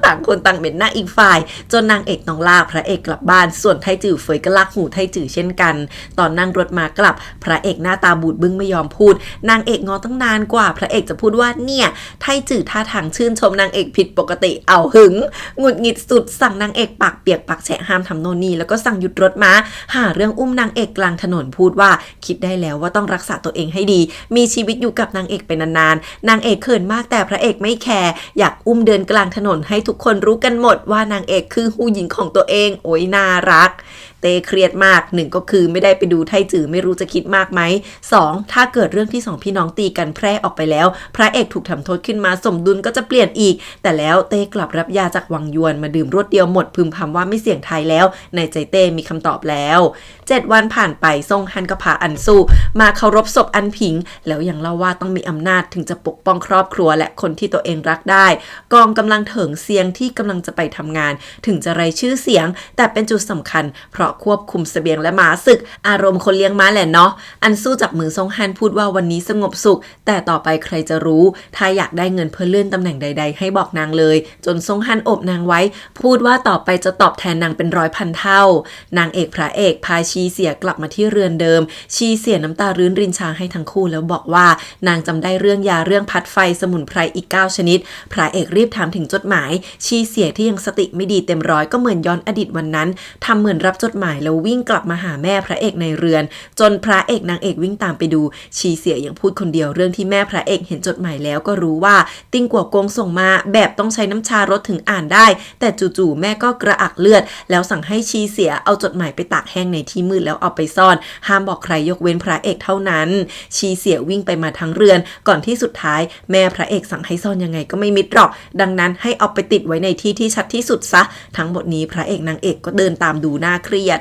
Speaker 2: ต่างคนต่างเหม็นหน้าอีกฝ่ายจนนางเอกต้องลากพระเอกกลับบ้านส่วนไทจือเฟยก็ลากหูไทจือเช่นกันตอนนั่งรถมากลับพระเอกหน้าตาบูดบึ้งไม่ยอมพูดนางเอกงอตั้งนานกว่าพระเอกจะพูดว่าเนี่ยไทจือท่าทางชื่นชมนางเอกผิดปกติเอาหึงหงุดหงิดสุดสั่งนางเอกปากเปียกปากแฉะห้ามทำโน่นนี่แล้วก็สั่งหยุดรถม้าหาเรื่องอุ้มนางเอกกลางถนนพูดว่าคิดได้แล้วว่าต้องรักษาตัวเองให้ดีมีชีวิตอยู่กับนางเอกไปนานๆนางเอกเขินมากแต่พระเอกไม่แคร์อยากอุ้มเดินกลางถนนให้ทุกคนรู้กันหมดว่านางเอกคือผู้หญิงของตัวเองโอ้ยน่ารักเต้เครียดมาก1ก็คือไม่ได้ไปดูไทจือไม่รู้จะคิดมากไหม2ถ้าเกิดเรื่องที่2พี่น้องตีกันแพร่ออกไปแล้วพระเอกถูกทำโทษขึ้นมาสมดุลก็จะเปลี่ยนอีกแต่แล้วเต้กลับรับยาจากวังยวนมาดื่มรวดเดียวหมดพึมพำว่าไม่เสี่ยงทายแล้วในใจเต้มีคำตอบแล้ว7วันผ่านไปซ่งฮันก็พาอันซูมาเคารพศพอันผิงแล้วยังเล่าว่าต้องมีอำนาจถึงจะปกป้องครอบครัวและคนที่ตัวเองรักได้กองกำลังเถิงเซียงที่กำลังจะไปทำงานถึงจะไร้ชื่อเสียงแต่เป็นจุดสำคัญเพราะควบคุมเสบียงและม้าศึกอารมณ์คนเลี้ยงม้าแหละเนาะอันสู้จับมือซ่งฮันพูดว่าวันนี้สงบสุขแต่ต่อไปใครจะรู้ถ้าอยากได้เงินเพื่อเลื่อนตำแหน่งใดๆให้บอกนางเลยจนซ่งฮันอบนางไว้พูดว่าต่อไปจะตอบแทนนางเป็น100,000 เท่านางเอกพระเอกพาชีเสียกลับมาที่เรือนเดิมชีเสียน้ำตารื้นรินชาให้ทั้งคู่แล้วบอกว่านางจำได้เรื่องยาเรื่องพัดไฟสมุนไพรอีก9ชนิดพระเอกรีบถามถึงจดหมายชีเสียที่ยังสติไม่ดีเต็มร้อยก็เหมือนย้อนอดีตวันนั้นทำเหมือนรับจดหมายแล้ววิ่งกลับมาหาแม่พระเอกในเรือนจนพระเอกนางเอกวิ่งตามไปดูชีเสียยังพูดคนเดียวเรื่องที่แม่พระเอกเห็นจดหมายแล้วก็รู้ว่าติ้งกัวกงส่งมาแบบต้องใช้น้ำชารสถึงอ่านได้แต่จู่ๆแม่ก็กระอักเลือดแล้วสั่งให้ชีเสียเอาจดหมายไปตากแห้งในที่มืดแล้วเอาไปซ่อนห้ามบอกใครยกเว้นพระเอกเท่านั้นชีเสียวิ่งไปมาทั้งเรือนก่อนที่สุดท้ายแม่พระเอกสั่งให้ซ่อนยังไงก็ไม่มิดหรอกดังนั้นให้เอาไปติดไว้ในที่ที่ชัดที่สุดซะทั้งหมดนี้พระเอกนางเอกก็เดินตามดูน่าเครียด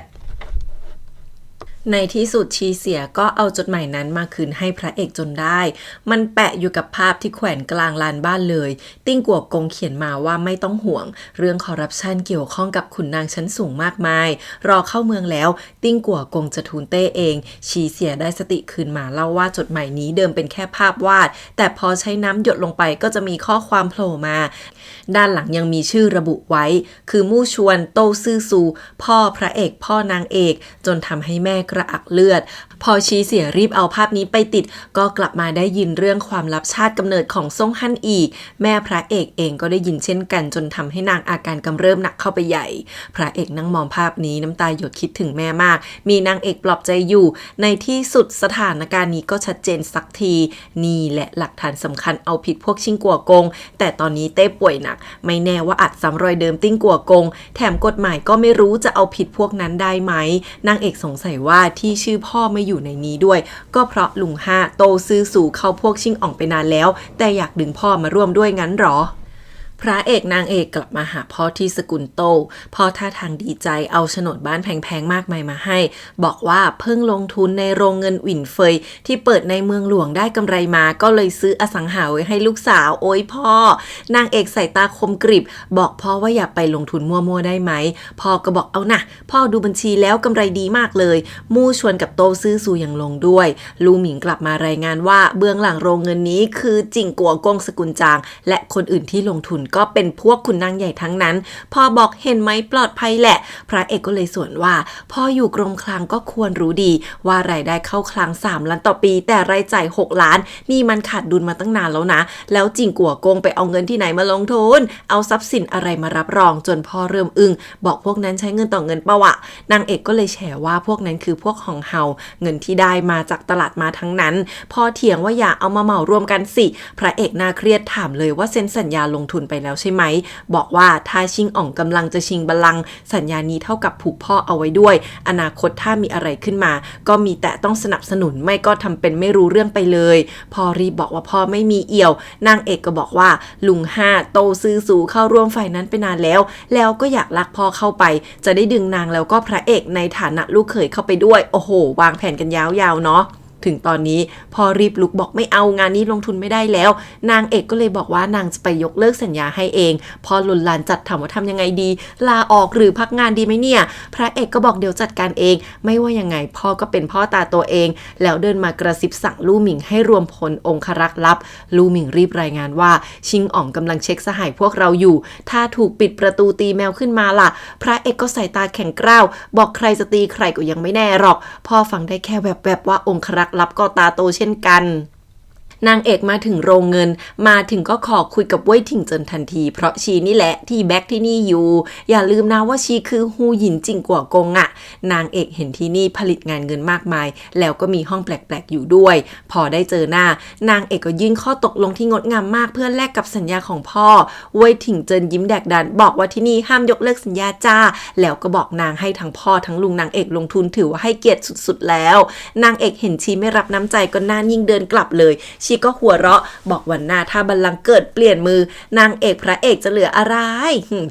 Speaker 2: ในที่สุดชีเสียก็เอาจดหมายนั้นมาคืนให้พระเอกจนได้มันแปะอยู่กับภาพที่แขวนกลางลานบ้านเลยติ้งกัวกงเขียนมาว่าไม่ต้องห่วงเรื่องคอร์รัปชันเกี่ยวข้องกับขุนนางชั้นสูงมากมายรอเข้าเมืองแล้วติ้งกัวกงจะทูลเต้เองชีเสียได้สติคืนมาเล่าว่าจดหมายนี้เดิมเป็นแค่ภาพวาดแต่พอใช้น้ำหยดลงไปก็จะมีข้อความโผล่มาด้านหลังยังมีชื่อระบุไว้คือมู่ชวนโตซื่อซูพ่อพระเอกพ่อนางเอกจนทำให้แม่กระอักเลือดพอชีเสียรีบเอาภาพนี้ไปติดก็กลับมาได้ยินเรื่องความลับชาติกำเนิดของซ่งฮั่นอีกแม่พระเอกเองก็ได้ยินเช่นกันจนทำให้นางอาการกำเริบหนักเข้าไปใหญ่พระเอกนั่งมองภาพนี้น้ำตาหยดคิดถึงแม่มากมีนางเอกปลอบใจอยู่ในที่สุดสถานการณ์นี้ก็ชัดเจนสักทีนี่แหละหลักฐานสำคัญเอาผิดพวกชิงกัวกงแต่ตอนนี้เต้ป่วยหนักไม่แน่ว่าอาจซ้ำรอยเดิมติ้งกัวกงแถมกฎหมายก็ไม่รู้จะเอาผิดพวกนั้นได้ไหมนางเอกสงสัยว่าที่ชื่อพ่อไม่อยู่ในนี้ด้วยก็เพราะลุงห้าโตซื่อสู่เข้าพวกชิงอ่องไปนานแล้วแต่อยากดึงพ่อมาร่วมด้วยงั้นหรอพระเอกนางเอกกลับมาหาพ่อที่สกุลโตพ่อท่าทางดีใจเอาโฉนดบ้านแพงๆมากมายมาให้บอกว่าเพิ่งลงทุนในโรงเงินหวินเฟยที่เปิดในเมืองหลวงได้กำไรมาก็เลยซื้ออสังหาไว้ให้ลูกสาวโอ้ยพ่อนางเอกใส่ตาคมกริบบอกพ่อว่าอย่าไปลงทุนมั่วๆได้ไหมพ่อก็บอกเอานะพ่อดูบัญชีแล้วกำไรดีมากเลยมู่ชวนกับโตซื่อซูยังลงด้วยลูหมิงกลับมารายงานว่าเบื้องหลังโรงเงินนี้คือจิงกัวกงสกุลจางและคนอื่นที่ลงทุนก็เป็นพวกขุนนางใหญ่ทั้งนั้นพ่อบอกเห็นไหมปลอดภัยแหละพระเอกก็เลยสวนว่าพ่ออยู่กรมคลังก็ควรรู้ดีว่ารายได้เข้าคลัง3 ล้านต่อปีแต่รายจ่าย6 ล้านนี่มันขาดดุลมาตั้งนานแล้วนะแล้วจิงกัวกงไปเอาเงินที่ไหนมาลงทุนเอาทรัพย์สินอะไรมารับรองจนพ่อเริ่มอึ้งบอกพวกนั้นใช้เงินต่อเงินปะวะนางเอกก็เลยแฉว่าพวกนั้นคือพวกหองเฮาเงินที่ได้มาจากตลาดมาทั้งนั้นพ่อเถียงว่าอย่าเอามาเหมารวมกันสิพระเอกน่าเครียดถามเลยว่าเซ็นสัญญาลงทุนไป แล้วใช่ไหมบอกว่าถ้าชิงอ๋องกำลังจะชิงบัลลังก์สัญญานี้เท่ากับผูกพ่อเอาไว้ด้วยอนาคตถ้ามีอะไรขึ้นมาก็มีแต่ต้องสนับสนุนไม่ก็ทำเป็นไม่รู้เรื่องไปเลยพ่อรีบบอกว่าพ่อไม่มีเอี่ยวนางเอกก็บอกว่าลุงห้าโตซื้อสูเข้าร่วมฝ่ายนั้นไปนานแล้วก็อยากลักพ่อเข้าไปจะได้ดึงนางแล้วก็พระเอกในฐานะลูกเขยเข้าไปด้วยโอ้โหวางแผนกันยาวๆเนาะถึงตอนนี้พอรีบลุกบอกไม่เอางานนี้ลงทุนไม่ได้แล้วนางเอกก็เลยบอกว่านางจะไปยกเลิกสัญญาให้เองพอลุนลานจัดถามว่าทำยังไงดีลาออกหรือพักงานดีไหมเนี่ยพระเอกก็บอกเดี๋ยวจัดการเองไม่ว่ายังไงพ่อก็เป็นพ่อตาตัวเองแล้วเดินมากระซิบสั่งลู่หมิงให้รวมพลองครักษ์ลับลู่หมิงรีบรายงานว่าชิงอ๋องกำลังเช็คสหายพวกเราอยู่ถ้าถูกปิดประตูตีแมวขึ้นมาล่ะพระเอกก็ใส่ตาแข็งกร้าวบอกใครจะตีใครก็ยังไม่แน่หรอกพ่อฟังได้แค่แวบๆว่าองครักษ์ลับก็ตาโตเช่นกันนางเอกมาถึงโรงเงินมาถึงก็ขอคุยกับเว่ยถิงเจินทันทีเพราะชีนี่แหละที่แบ็คที่นี่อยู่อย่าลืมนะว่าชีคือฮูหยินจริงกว่ากงอะนางเอกเห็นที่นี่ผลิตงานเงินมากมายแล้วก็มีห้องแปลกๆอยู่ด้วยพอได้เจอหน้านางเอกก็ยื่นข้อตกลงที่งดงามมากเพื่อแลกกับสัญญาของพ่อเว่ยถิงเจินยิ้มแดกดันบอกว่าที่นี่ห้ามยกเลิกสัญญาจ้าแล้วก็บอกนางให้ทั้งพ่อทั้งลุงนางเอกลงทุนถือว่าให้เกียรติสุดๆแล้วนางเอกเห็นชีไม่รับน้ำใจก็น่ายิ่งเดินกลับเลยชีก็หัวเราะบอกวันหน้าถ้าบัลลังก์เกิดเปลี่ยนมือนางเอกพระเอกจะเหลืออะไร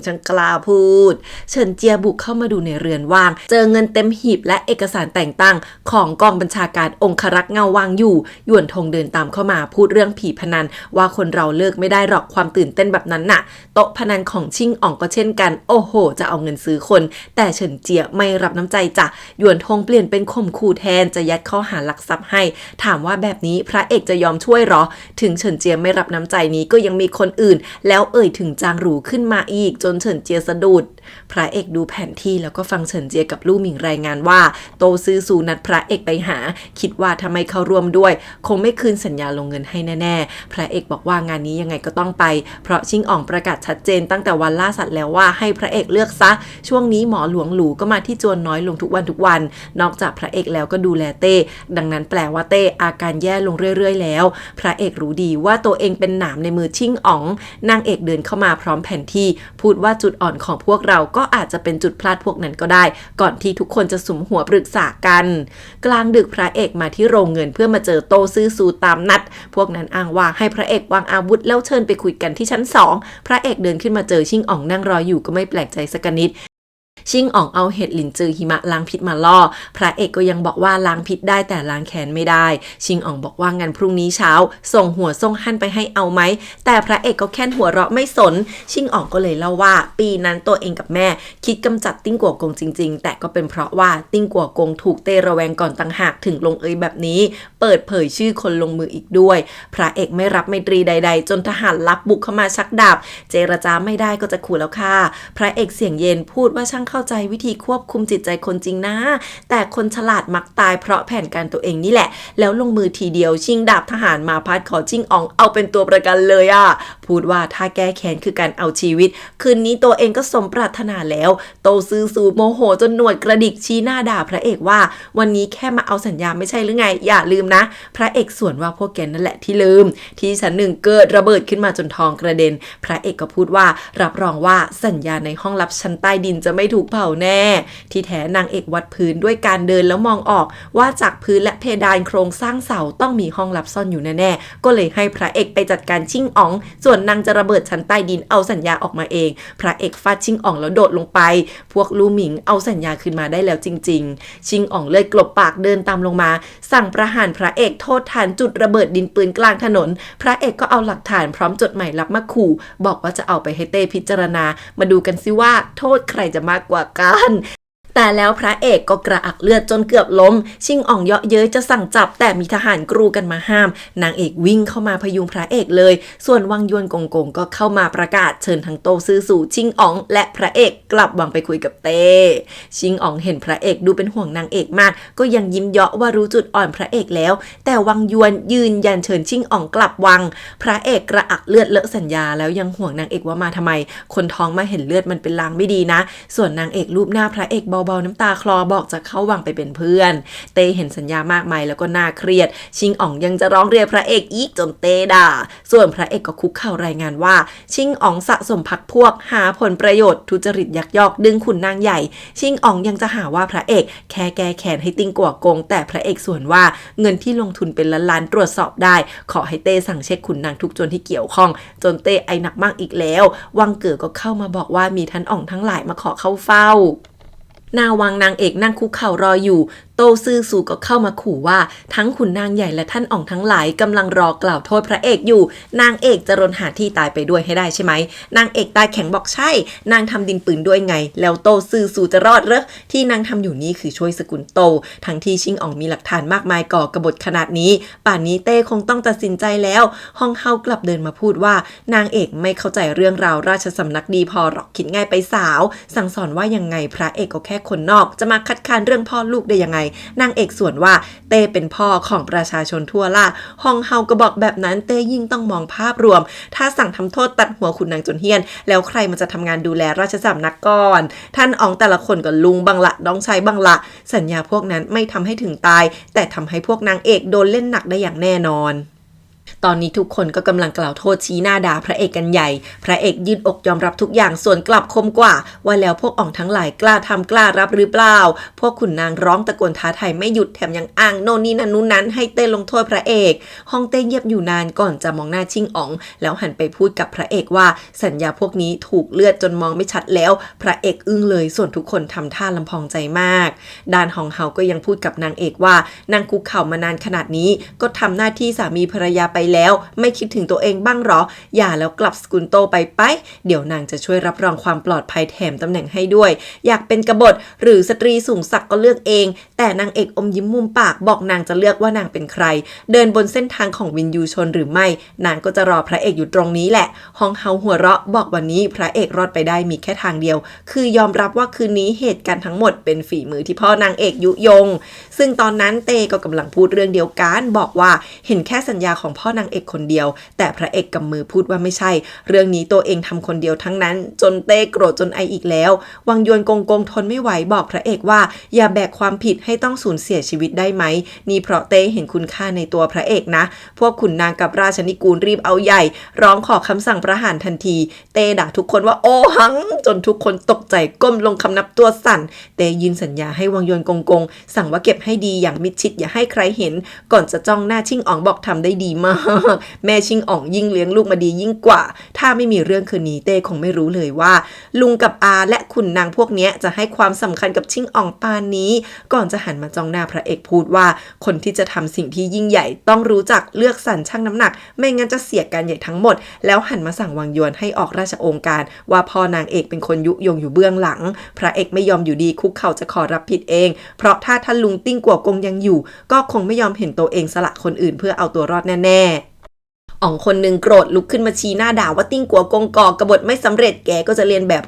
Speaker 2: ฉันกล้าพูดเฉินเจียบุกเข้ามาดูในเรือนว่างเจอเงินเต็มหีบและเอกสารแต่งตั้งของกองบัญชาการองครักษ์เงาวางอยู่หยวนทงเดินตามเข้ามาพูดเรื่องผีพนันว่าคนเราเลิกไม่ได้หรอกความตื่นเต้นแบบนั้นน่ะโต๊ะพนันของชิงอ๋องก็เช่นกันโอ้โหจะเอาเงินซื้อคนแต่เฉินเจียไม่รับน้ำใจจ้ะหยวนทงเปลี่ยนเป็นข่มขู่แทนจะยัดข้อหาลักทรัพย์ให้ถามว่าแบบนี้พระเอกจะยอมช่วยหรอถึงเฉินเจียไม่รับน้ำใจนี้ก็ยังมีคนอื่นแล้วเอ่ยถึงจางหรูขึ้นมาอีกจนเฉินเจียสะดุดพระเอกดูแผนที่แล้วก็ฟังเฉินเจียกับลู่หมิงรายงานว่าโตซื้อสูนัดพระเอกไปหาคิดว่าทำไมเขาร่วมด้วยคงไม่คืนสัญญาลงเงินให้แน่ๆพระเอกบอกว่างานนี้ยังไงก็ต้องไปเพราะชิงอ๋องประกาศชัดเจนตั้งแต่วันล่าสัตว์แล้วว่าให้พระเอกเลือกซะช่วงนี้หมอหลวงหลูก็มาที่จวนน้อยลงทุกวันนอกจากพระเอกแล้วก็ดูแลเต้ดังนั้นแปลว่าเต้อาการแย่ลงเรื่อยๆแล้วพระเอกรู้ดีว่าตัวเองเป็นหนามในมือชิงอ๋องนางเอกเดินเข้ามาพร้อมแผนที่พูดว่าจุดอ่อนของพวกเราก็อาจจะเป็นจุดพลาดพวกนั้นก็ได้ก่อนที่ทุกคนจะสุมหัวปรึกษากันกลางดึกพระเอกมาที่โรงเงินเพื่อมาเจอโตซื่อซูตามนัดพวกนั้นอ้างว่าให้พระเอกวางอาวุธแล้วเชิญไปคุยกันที่ชั้น2พระเอกเดินขึ้นมาเจอชิงอ๋องนั่งรออยู่ก็ไม่แปลกใจสักนิดชิงอ๋องเอาเห็ดหลินจือหิมะล้างพิษมาล่อพระเอกก็ยังบอกว่าล้างพิษได้แต่ล้างแค้นไม่ได้ชิงอ๋องบอกว่างั้นพรุ่งนี้เช้าส่งหัวส่งหั่นไปให้เอาไหมแต่พระเอกก็แค่หัวเราะไม่สนชิงอ๋องก็เลยเล่าว่าปีนั้นตัวเองกับแม่คิดกำจัดติ้งกัวกงจริงๆแต่ก็เป็นเพราะว่าติ้งกัวกงถูกเตระแวงก่อนต่างหากถึงลงเอยแบบนี้เปิดเผยชื่อคนลงมืออีกด้วยพระเอกไม่รับไมตรีใดๆจนทหารลับบุกเข้ามาชักดาบเจรจาไม่ได้ก็จะขู่แล้วค่ะพระเอกเสียงเย็นพูดว่าช่างเข้าใจวิธีควบคุมจิตใจคนจริงนะแต่คนฉลาดมักตายเพราะแผนการตัวเองนี่แหละแล้วลงมือทีเดียวชิงดาบทหารมาพัดขอชิงอ๋องเอาเป็นตัวประกันเลยพูดว่าถ้าแก้แค้นคือการเอาชีวิตคืนนี้ตัวเองก็สมปรารถนาแล้วโตซื้อสูโมโหจนหนวดกระดิกชี้หน้าด่าพระเอกว่าวันนี้แค่มาเอาสัญญาไม่ใช่หรือไงอย่าลืมนะพระเอกสวนว่าพวกแกนั่นแหละที่ลืมที่ชั้นหนึ่งเกิดระเบิดขึ้นมาจนทองกระเด็นพระเอกก็พูดว่ารับรองว่าสัญญาในห้องลับชั้นใต้ดินจะไม่ถูกเผาแน่ที่แท้นางเอกวัดพื้นด้วยการเดินแล้วมองออกว่าจากพื้นและเพดานโครงสร้างเสาต้องมีห้องลับซ่อนอยู่แน่ๆก็เลยให้พระเอกไปจัดการชิงอ๋องส่วนนางจะระเบิดชั้นใต้ดินเอาสัญญาออกมาเองพระเอกฟาดชิงอ๋องแล้วโดดลงไปพวกลู่หมิงเอาสัญญาขึ้นมาได้แล้วจริงๆชิงอ๋องเลยกลบปากเดินตามลงมาสั่งประหารพระเอกโทษฐานจุดระเบิดดินปืนกลางถนนพระเอกก็เอาหลักฐานพร้อมจดหมายลับมาขู่บอกว่าจะเอาไปให้เต้พิจารณามาดูกันซิว่าโทษใครจะมากกว่ากันแต่แล้วพระเอกก็กระอักเลือดจนเกือบล้มชิงอ๋องเยาะเย้ยจะสั่งจับแต่มีทหารกรูกันมาห้ามนางเอกวิ่งเข้ามาพยุงพระเอกเลยส่วนวังยวนกงกงก็เข้ามาประกาศเชิญทั้งโตซื่อสู่ชิงอ๋องและพระเอกกลับวังไปคุยกับเต้ชิงอ๋องเห็นพระเอกดูเป็นห่วงนางเอกมากก็ยังยิ้มเยาะว่ารู้จุดอ่อนพระเอกแล้วแต่วังยวนยืนยันเชิญชิงอ๋องกลับวังพระเอกกระอักเลือดเลอะสัญญาแล้วยังห่วงนางเอกว่ามาทำไมคนท้องมาเห็นเลือดมันเป็นลางไม่ดีนะส่วนนางเอกรูปหน้าพระเอก เบาๆน้ำตาคลอบอกจะเข้าวังไปเป็นเพื่อนเต้เห็นสัญญามากมายแล้วก็น่าเครียดชิงอ๋องยังจะร้องเรียกพระเอกอีกจนเต้ด่าส่วนพระเอกก็คุกเข่ารายงานว่าชิงอ๋องสะสมพรรคพวกหาผลประโยชน์ทุจริตยักยอกดึงขุนนางใหญ่ชิงอ๋องยังจะหาว่าพระเอกแค่แก้แค้นให้ติ้งกัวกงแต่พระเอกส่วนว่าเงินที่ลงทุนเป็นล้านๆตรวจสอบได้ขอให้เต้สั่งเช็คขุนนางทุกจนที่เกี่ยวข้องจนเต้ไอหนักมากอีกแล้ววังเก๋อก็เข้ามาบอกว่ามีท่านอ่องทั้งหลายมาขอเข้าเฝ้าหน้าวังนางเอกนั่งคุกเข่ารออยู่โตซื่อซูก็เข้ามาขู่ว่าทั้งขุนนางใหญ่และท่านอ่องทั้งหลายกำลังรอกล่าวโทษพระเอกอยู่นางเอกจะรนหาที่ตายไปด้วยให้ได้ใช่ไหมนางเอกตายแข็งบอกใช่นางทำดินปืนด้วยไงแล้วโตซื่อซูจะรอดเหรอที่นางทำอยู่นี้คือช่วยสกุลโตทั้งที่ชิงอ่องมีหลักฐานมากมายก่อกบฏขนาดนี้ป่านนี้เต้คงต้องตัดสินใจแล้วฮองเฮากลับเดินมาพูดว่านางเอกไม่เข้าใจเรื่องราวราชสำนักดีพอหรอกคิดง่ายไปสาวสั่งสอนว่ายังไงพระเอกก็แค่คนนอกจะมาคัดค้านเรื่องพ่อลูกได้ยังไงนางเอกส่วนว่าเต้เป็นพ่อของประชาชนทั่วล่าฮองเฮาก็บอกแบบนั้นเต้ยิ่งต้องมองภาพรวมถ้าสั่งทำโทษตัดหัวขุนนางจนเฮี้ยนแล้วใครมันจะทำงานดูแลราชสำนักก่อนท่านอ๋องแต่ละคนก็ลุงบังละน้องชายบังละสัญญาพวกนั้นไม่ทำให้ถึงตายแต่ทำให้พวกนางเอกโดนเล่นหนักได้อย่างแน่นอนตอนนี้ทุกคนก็กำลังกล่าวโทษชี้หน้าด่าพระเอกกันใหญ่พระเอกยืดอกยอมรับทุกอย่างส่วนกลับคมกว่าว่าแล้วพวกอ่องทั้งหลายกล้าทำกล้ารับหรือเปล่าพวกขุนนางร้องตะโกนท้าทายไม่หยุดแถมยังอ้างโน่นนี่นั่นนู้นนั้นให้เต้ลงโทษพระเอกฮ่องเต้เงียบอยู่นานก่อนจะมองหน้าชิงอ๋องแล้วหันไปพูดกับพระเอกว่าสัญญาพวกนี้ถูกเลือดจนมองไม่ชัดแล้วพระเอกอึ้งเลยส่วนทุกคนทำท่าลำพองใจมากด้านฮองเฮาก็ยังพูดกับนางเอกว่านางคุกเข่ามานานขนาดนี้ก็ทำหน้าที่สามีภรรยาไปแล้วไม่คิดถึงตัวเองบ้างหรออย่าแล้วกลับสกุลโตไปเดี๋ยวนางจะช่วยรับรองความปลอดภัยแถมตำแหน่งให้ด้วยอยากเป็นกบฏหรือสตรีสูงศักดิ์ก็เลือกเองแต่นางเอกอมยิ้มมุมปากบอกนางจะเลือกว่านางเป็นใครเดินบนเส้นทางของวินยูชนหรือไม่นางก็จะรอพระเอกอยู่ตรงนี้แหละฮองเฮาหัวเราะบอกวันนี้พระเอกรอดไปได้มีแค่ทางเดียวคือยอมรับว่าคืนนี้เหตุการณ์ทั้งหมดเป็นฝีมือที่พ่อนางเอกยุยงซึ่งตอนนั้นเต้ก็กำลังพูดเรื่องเดียวกันบอกว่าเห็นแค่สัญญาของพ่อนางเอกคนเดียวแต่พระเอกกำมือพูดว่าไม่ใช่เรื่องนี้ตัวเองทำคนเดียวทั้งนั้นจนเต้โกรธจนไออีกแล้ววังยวนกงทนไม่ไหวบอกพระเอกว่าอย่าแบกความผิดให้ต้องสูญเสียชีวิตได้ไหมนี่เพราะเต้เห็นคุณค่าในตัวพระเอกนะพวกขุนนางกับราชนิกูลรีบเอาใหญ่ร้องขอคำสั่งประหารทันทีเต้ด่าทุกคนว่าโอ้หังจนทุกคนตกใจก้มลงคำนับตัวสั่นเต้ยืนสัญญาให้วังยวนกงสั่งว่าเก็บให้ดีอย่างมิดชิดอย่าให้ใครเห็นก่อนจะจ้องหน้าชิงอ๋องบอกทำได้ดีมากแม่ชิงอ๋องยิ่งเลี้ยงลูกมาดียิ่งกว่าถ้าไม่มีเรื่องคืนนี้เต้คงไม่รู้เลยว่าลุงกับอาและขุนนางพวกนี้จะให้ความสำคัญกับชิงอ่องปานนี้ก่อนจะหันมาจ้องหน้าพระเอกพูดว่าคนที่จะทำสิ่งที่ยิ่งใหญ่ต้องรู้จักเลือกสรรชั่งน้ำหนักไม่งั้นจะเสียการใหญ่ทั้งหมดแล้วหันมาสั่งวังยวนให้ออกราชโองการว่าพ่อนางเอกเป็นคนยุยงอยู่เบื้องหลังพระเอกไม่ยอมอยู่ดีคุกเข่าจะขอรับผิดเองเพราะถ้าท่านลุงติ้งกัวกงยังอยู่ก็คงไม่ยอมเห็นตัวเองสละคนอื่นเพื่อเอาตัวรอดแน่ๆอ๋องคนหนึ่งโกรธลุกขึ้นมาชี้หน้าด่าว่าติ้งกัวกงก่อกบฏไม่สำเร็จแกก็จะเรียนแบบ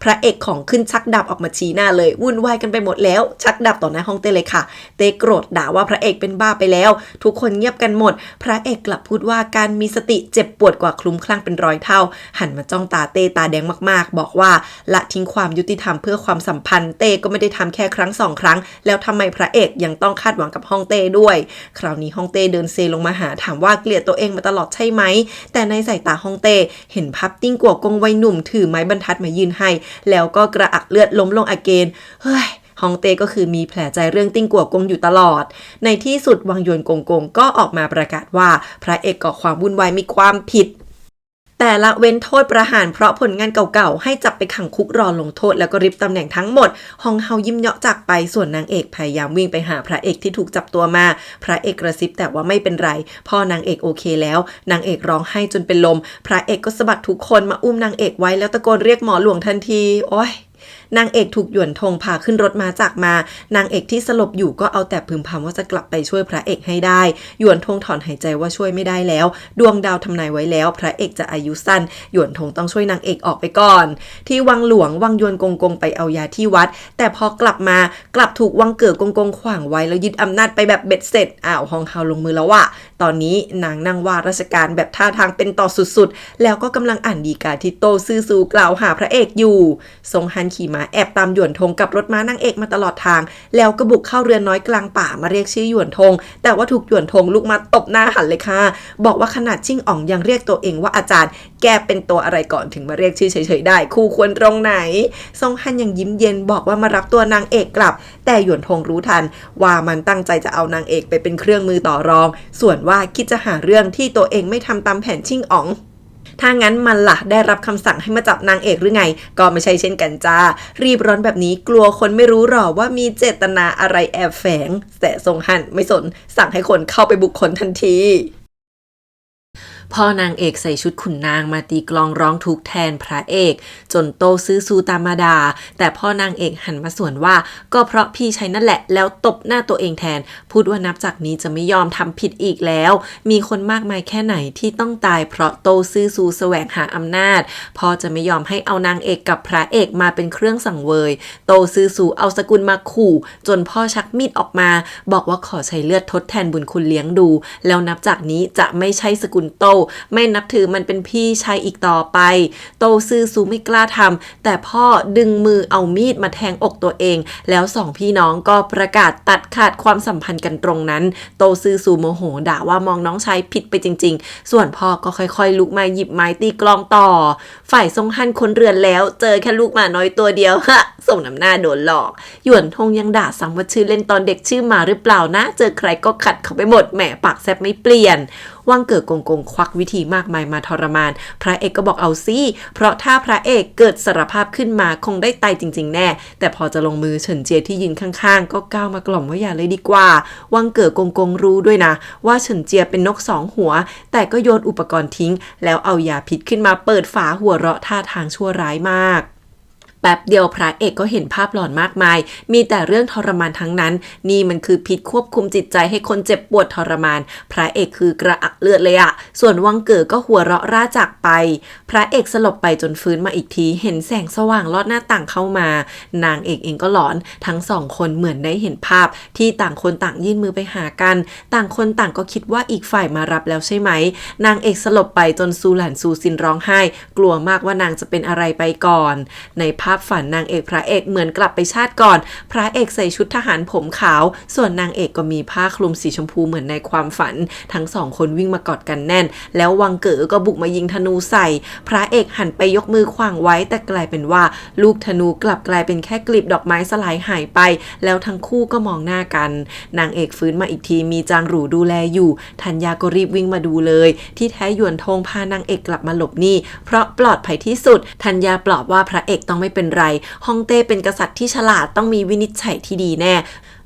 Speaker 2: พระเอกของขึ้นชักดาบออกมาชี้หน้าเลยวุ่นวายกันไปหมดแล้วชักดาบต่อหน้าฮ่องเต้เลยค่ะเต้โกรธด่าว่าพระเอกเป็นบ้าไปแล้วทุกคนเงียบกันหมดพระเอกกลับพูดว่าการมีสติเจ็บปวดกว่าคลุ้มคลั่งเป็นร้อยเท่าหันมาจ้องตาเต้ตาแดงมากๆบอกว่าละทิ้งความยุติธรรมเพื่อความสัมพันธ์เต้ก็ไม่ได้ทำแค่ครั้ง2 ครั้งแล้วทำไมพระเอกยังต้องคาดหวังกับฮ่องเต้ด้วยคราวนี้ฮ่องเต้เดินเซลงมาหาถามว่าเกลียดตัวเองมาตลอดใช่ไหมแต่ในสายตาฮ่องเต้เห็นภาพติ้งกัวกงวัยหนุ่มถือไม้บรรทัดมายืนให้แล้วก็กระอักเลือดล้มลงอเกนเฮ้ยฮ่องเต้ก็คือมีแผลใจเรื่องติ้งกัวกงอยู่ตลอดในที่สุดวังยวนกงก็ออกมาประกาศว่าพระเอกก่อความวุ่นวายมีความผิดแต่ละเว้นโทษประหารเพราะผลงานเก่าๆให้จับไปขังคุกรอลงโทษแล้วก็ริบตำแหน่งทั้งหมดฮองเฮายิ้มเยาะจากไปส่วนนางเอกพยายามวิ่งไปหาพระเอกที่ถูกจับตัวมาพระเอกกระซิบแต่ว่าไม่เป็นไรพ่อนางเอกโอเคแล้วนางเอกร้องไห้จนเป็นลมพระเอกก็สะบัดทุกคนมาอุ้มนางเอกไว้แล้วตะโกนเรียกหมอหลวงทันทีโอ๊ยนางเอกถูกหยวนทงพาขึ้นรถมาจากมานางเอกที่สลบอยู่ก็เอาแต่พึมพำว่าจะกลับไปช่วยพระเอกให้ได้หยวนทงถอนหายใจว่าช่วยไม่ได้แล้วดวงดาวทำนายไว้แล้วพระเอกจะอายุสั้นหยวนทงต้องช่วยนางเอกออกไปก่อนที่วังหลวงวังยวนกงไปเอายาที่วัดแต่พอกลับมากลับถูกวังเก๋อกงขวางไว้แล้วยึดอำนาจไปแบบเบ็ดเสร็จฮองเฮาลงมือแล้วว่ะตอนนี้นางนั่งว่าราชการแบบท่าทางเป็นต่อสุดๆแล้วก็กำลังอ่านฎีกาที่โตซื่อซูกล่าวหาพระเอกอยู่ทรงฮัน
Speaker 1: ขี่ม้าแอบตามหยวนทงกับรถม้านางเอกมาตลอดทางแล้วก็บุกเข้าเรือนน้อยกลางป่ามาเรียกชื่อหยวนทงแต่ว่าถูกหยวนทงลุกมาตบหน้าหันเลยค่ะบอกว่าขนาดชิ่งอ๋องยังเรียกตัวเองว่าอาจารย์แกเป็นตัวอะไรก่อนถึงมาเรียกชื่อเฉยๆได้คู่ควรตรงไหนซงฮันยังยิ้มเย็นบอกว่ามารับตัวนางเอกกลับแต่หยวนทงรู้ทันว่ามันตั้งใจจะเอานางเอกไปเป็นเครื่องมือต่อรองส่วนว่าคิดจะหาเรื่องที่ตัวเองไม่ทำตามแผนชิ่งอ๋องถ้างั้นมันล่ะได้รับคำสั่งให้มาจับนางเอกหรือไงก็ไม่ใช่เช่นกันจ้ารีบร้อนแบบนี้กลัวคนไม่รู้หรอว่ามีเจตนาอะไรแอบแฝงแต่ซงฮันไม่สนสั่งให้คนเข้าไปบุคคลทันที
Speaker 2: พ่อนางเอกใส่ชุดขุนนางมาตีกลองร้องทุกข์แทนพระเอกจนโตซื้อซูตามมาดาแต่พ่อนางเอกหันมาสวนว่าก็เพราะพี่ชายนั่นแหละแล้วตบหน้าตัวเองแทนพูดว่านับจากนี้จะไม่ยอมทำผิดอีกแล้วมีคนมากมายแค่ไหนที่ต้องตายเพราะโตซื้อซูแสวงหาอำนาจพ่อจะไม่ยอมให้เอานางเอกกับพระเอกมาเป็นเครื่องสังเวยโตซื้อซูเอาสกุลมาขู่จนพ่อชักมีดออกมาบอกว่าขอใช้เลือดทดแทนบุญคุณเลี้ยงดูแล้วนับจากนี้จะไม่ใช่สกุลโตไม่นับถือมันเป็นพี่ชายอีกต่อไปโตซื่อซูไม่กล้าทำแต่พ่อดึงมือเอามีดมาแทงอกตัวเองแล้วสองพี่น้องก็ประกาศตัดขาดความสัมพันธ์กันตรงนั้นโตซื่อซูโมโหด่าว่ามองน้องชายผิดไปจริงๆส่วนพ่อก็ค่อยๆลุกมาหยิบไม้ตีกลองต่อฝ่ายซงฮั่นคนเรือนแล้วเจอแค่ลูกหมาน้อยตัวเดียวฮะส่งน้ำหน้าโดนหลอกหยวนทงยังด่าซ้ำว่าชื่อเล่นตอนเด็กชื่อหมาหรือเปล่านะเจอใครก็ขัดเขาไปหมดแหมปากแซบไม่เปลี่ยนวังเกิดกงควักวิธีมากมายมาทรมานพระเอกก็บอกเอาสิเพราะถ้าพระเอกเกิดสารภาพขึ้นมาคงได้ตายจริงๆแน่แต่พอจะลงมือเฉินเจียที่ยืนข้างๆก็ก้าวมากล่อมว่าอย่าเลยดีกว่าวังเกิดกงรู้ด้วยนะว่าเฉินเจียเป็นนกสองหัวแต่ก็โยนอุปกรณ์ทิ้งแล้วเอายาพิษขึ้นมาเปิดฝาหัวเราะท่าทางชั่วร้ายมากแป๊บเดียวพระเอกก็เห็นภาพหลอนมากมายมีแต่เรื่องทรมานทั้งนั้นนี่มันคือพิษควบคุมจิตใจให้คนเจ็บปวดทรมานพระเอกคือกระอักเลือดเลยอะส่วนวังเก๋อก็หัวเราะร่าจากไปพระเอกสลบไปจนฟื้นมาอีกทีเห็นแสงสว่างลอดหน้าต่างเข้ามานางเอกเองก็หลอนทั้งสองคนเหมือนได้เห็นภาพที่ต่างคนต่างยื่นมือไปหากันต่างคนต่างก็คิดว่าอีกฝ่ายมารับแล้วใช่ไหมนางเอกสลบไปจนซูหลันซูซินร้องไห้กลัวมากว่านางจะเป็นอะไรไปก่อนในภาพฝันนางเอกพระเอกเหมือนกลับไปชาติก่อนพระเอกใส่ชุดทหารผมขาวส่วนนางเอกก็มีผ้าคลุมสีชมพูเหมือนในความฝันทั้งสองคนวิ่งมากอดกันแน่นแล้ววังเก๋อก็บุกมายิงธนูใส่พระเอกหันไปยกมือขวางไว้แต่กลายเป็นว่าลูกธนูกลับกลายเป็นแค่กลีบดอกไม้สลายหายไปแล้วทั้งคู่ก็มองหน้ากันนางเอกฟื้นมาอีกทีมีจางหรูดูแลอยู่ธัญญาก็รีบวิ่งมาดูเลยที่แท้หยวนทงพานางเอกกลับมาหลบหนี้เพราะปลอดภัยที่สุดธัญญาปลอบว่าพระเอกต้องไม่เป็นไรฮ่องเต้เป็นกษัตริย์ที่ฉลาดต้องมีวินิจฉัยที่ดีแน่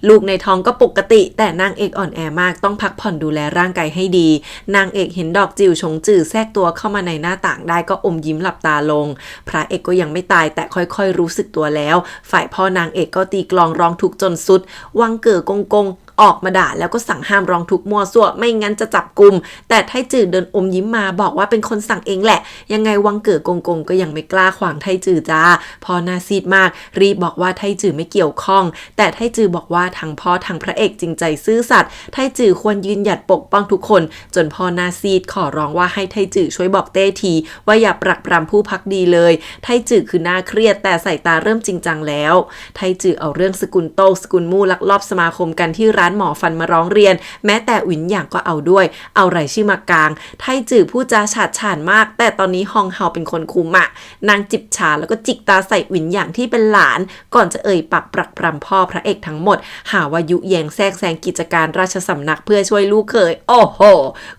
Speaker 2: ลูกในท้องก็ปกติแต่นางเอกอ่อนแอมากต้องพักผ่อนดูแลร่างกายให้ดีนางเอกเห็นดอกจิ๋วชงจื่อแทรกตัวเข้ามาในหน้าต่างได้ก็อมยิ้มหลับตาลงพระเอกก็ยังไม่ตายแต่ค่อยๆรู้สึกตัวแล้วฝ่ายพ่อนางเอกก็ตีกลองร้องทุกข์จนสุดวังเก๋อกงออกมาด่าแล้วก็สั่งห้ามร้องทุกข์มั่วซั่วไม่งั้นจะจับกุมแต่ไทจือเดินอมยิ้มมาบอกว่าเป็นคนสั่งเองแหละยังไงวังเก๋อกงก็ยังไม่กล้าขวางไทจือจ้าพอหน้าซีดมากรีบบอกว่าไทจือไม่เกี่ยวข้องแต่ไทจือบอกว่าทั้งพ่อทั้งพระเอกจริงใจซื่อสัตย์ไทจือควรยืนหยัดปกป้องทุกคนจนพ่อหน้าซีดขอร้องว่าให้ไทจือช่วยบอกเต้ทีว่าอย่าปรักปรำผู้พักดีเลยไทจือคือหน้าเครียดแต่สายตาเริ่มจริงจังแล้วไทจือเอาเรื่องสกุลโตสกุลมู่ลักลอบสมาคมกันที่ร้านหมอฟันมาร้องเรียนแม้แต่วินหยางก็เอาด้วยเอารายชื่อมากลางไทจือผู้จาฉาดฉานมากแต่ตอนนี้ฮองเฮาเป็นคนคุมอะนางจิบชาแล้วก็จิกตาใส่วินหยางที่เป็นหลานก่อนจะเอ่ยปากปรักปรำพ่อพระเอกทั้งหมดหาว่ายุแยงแทรกแซงกิจการราชสำนักเพื่อช่วยลูกเขยโอ้โห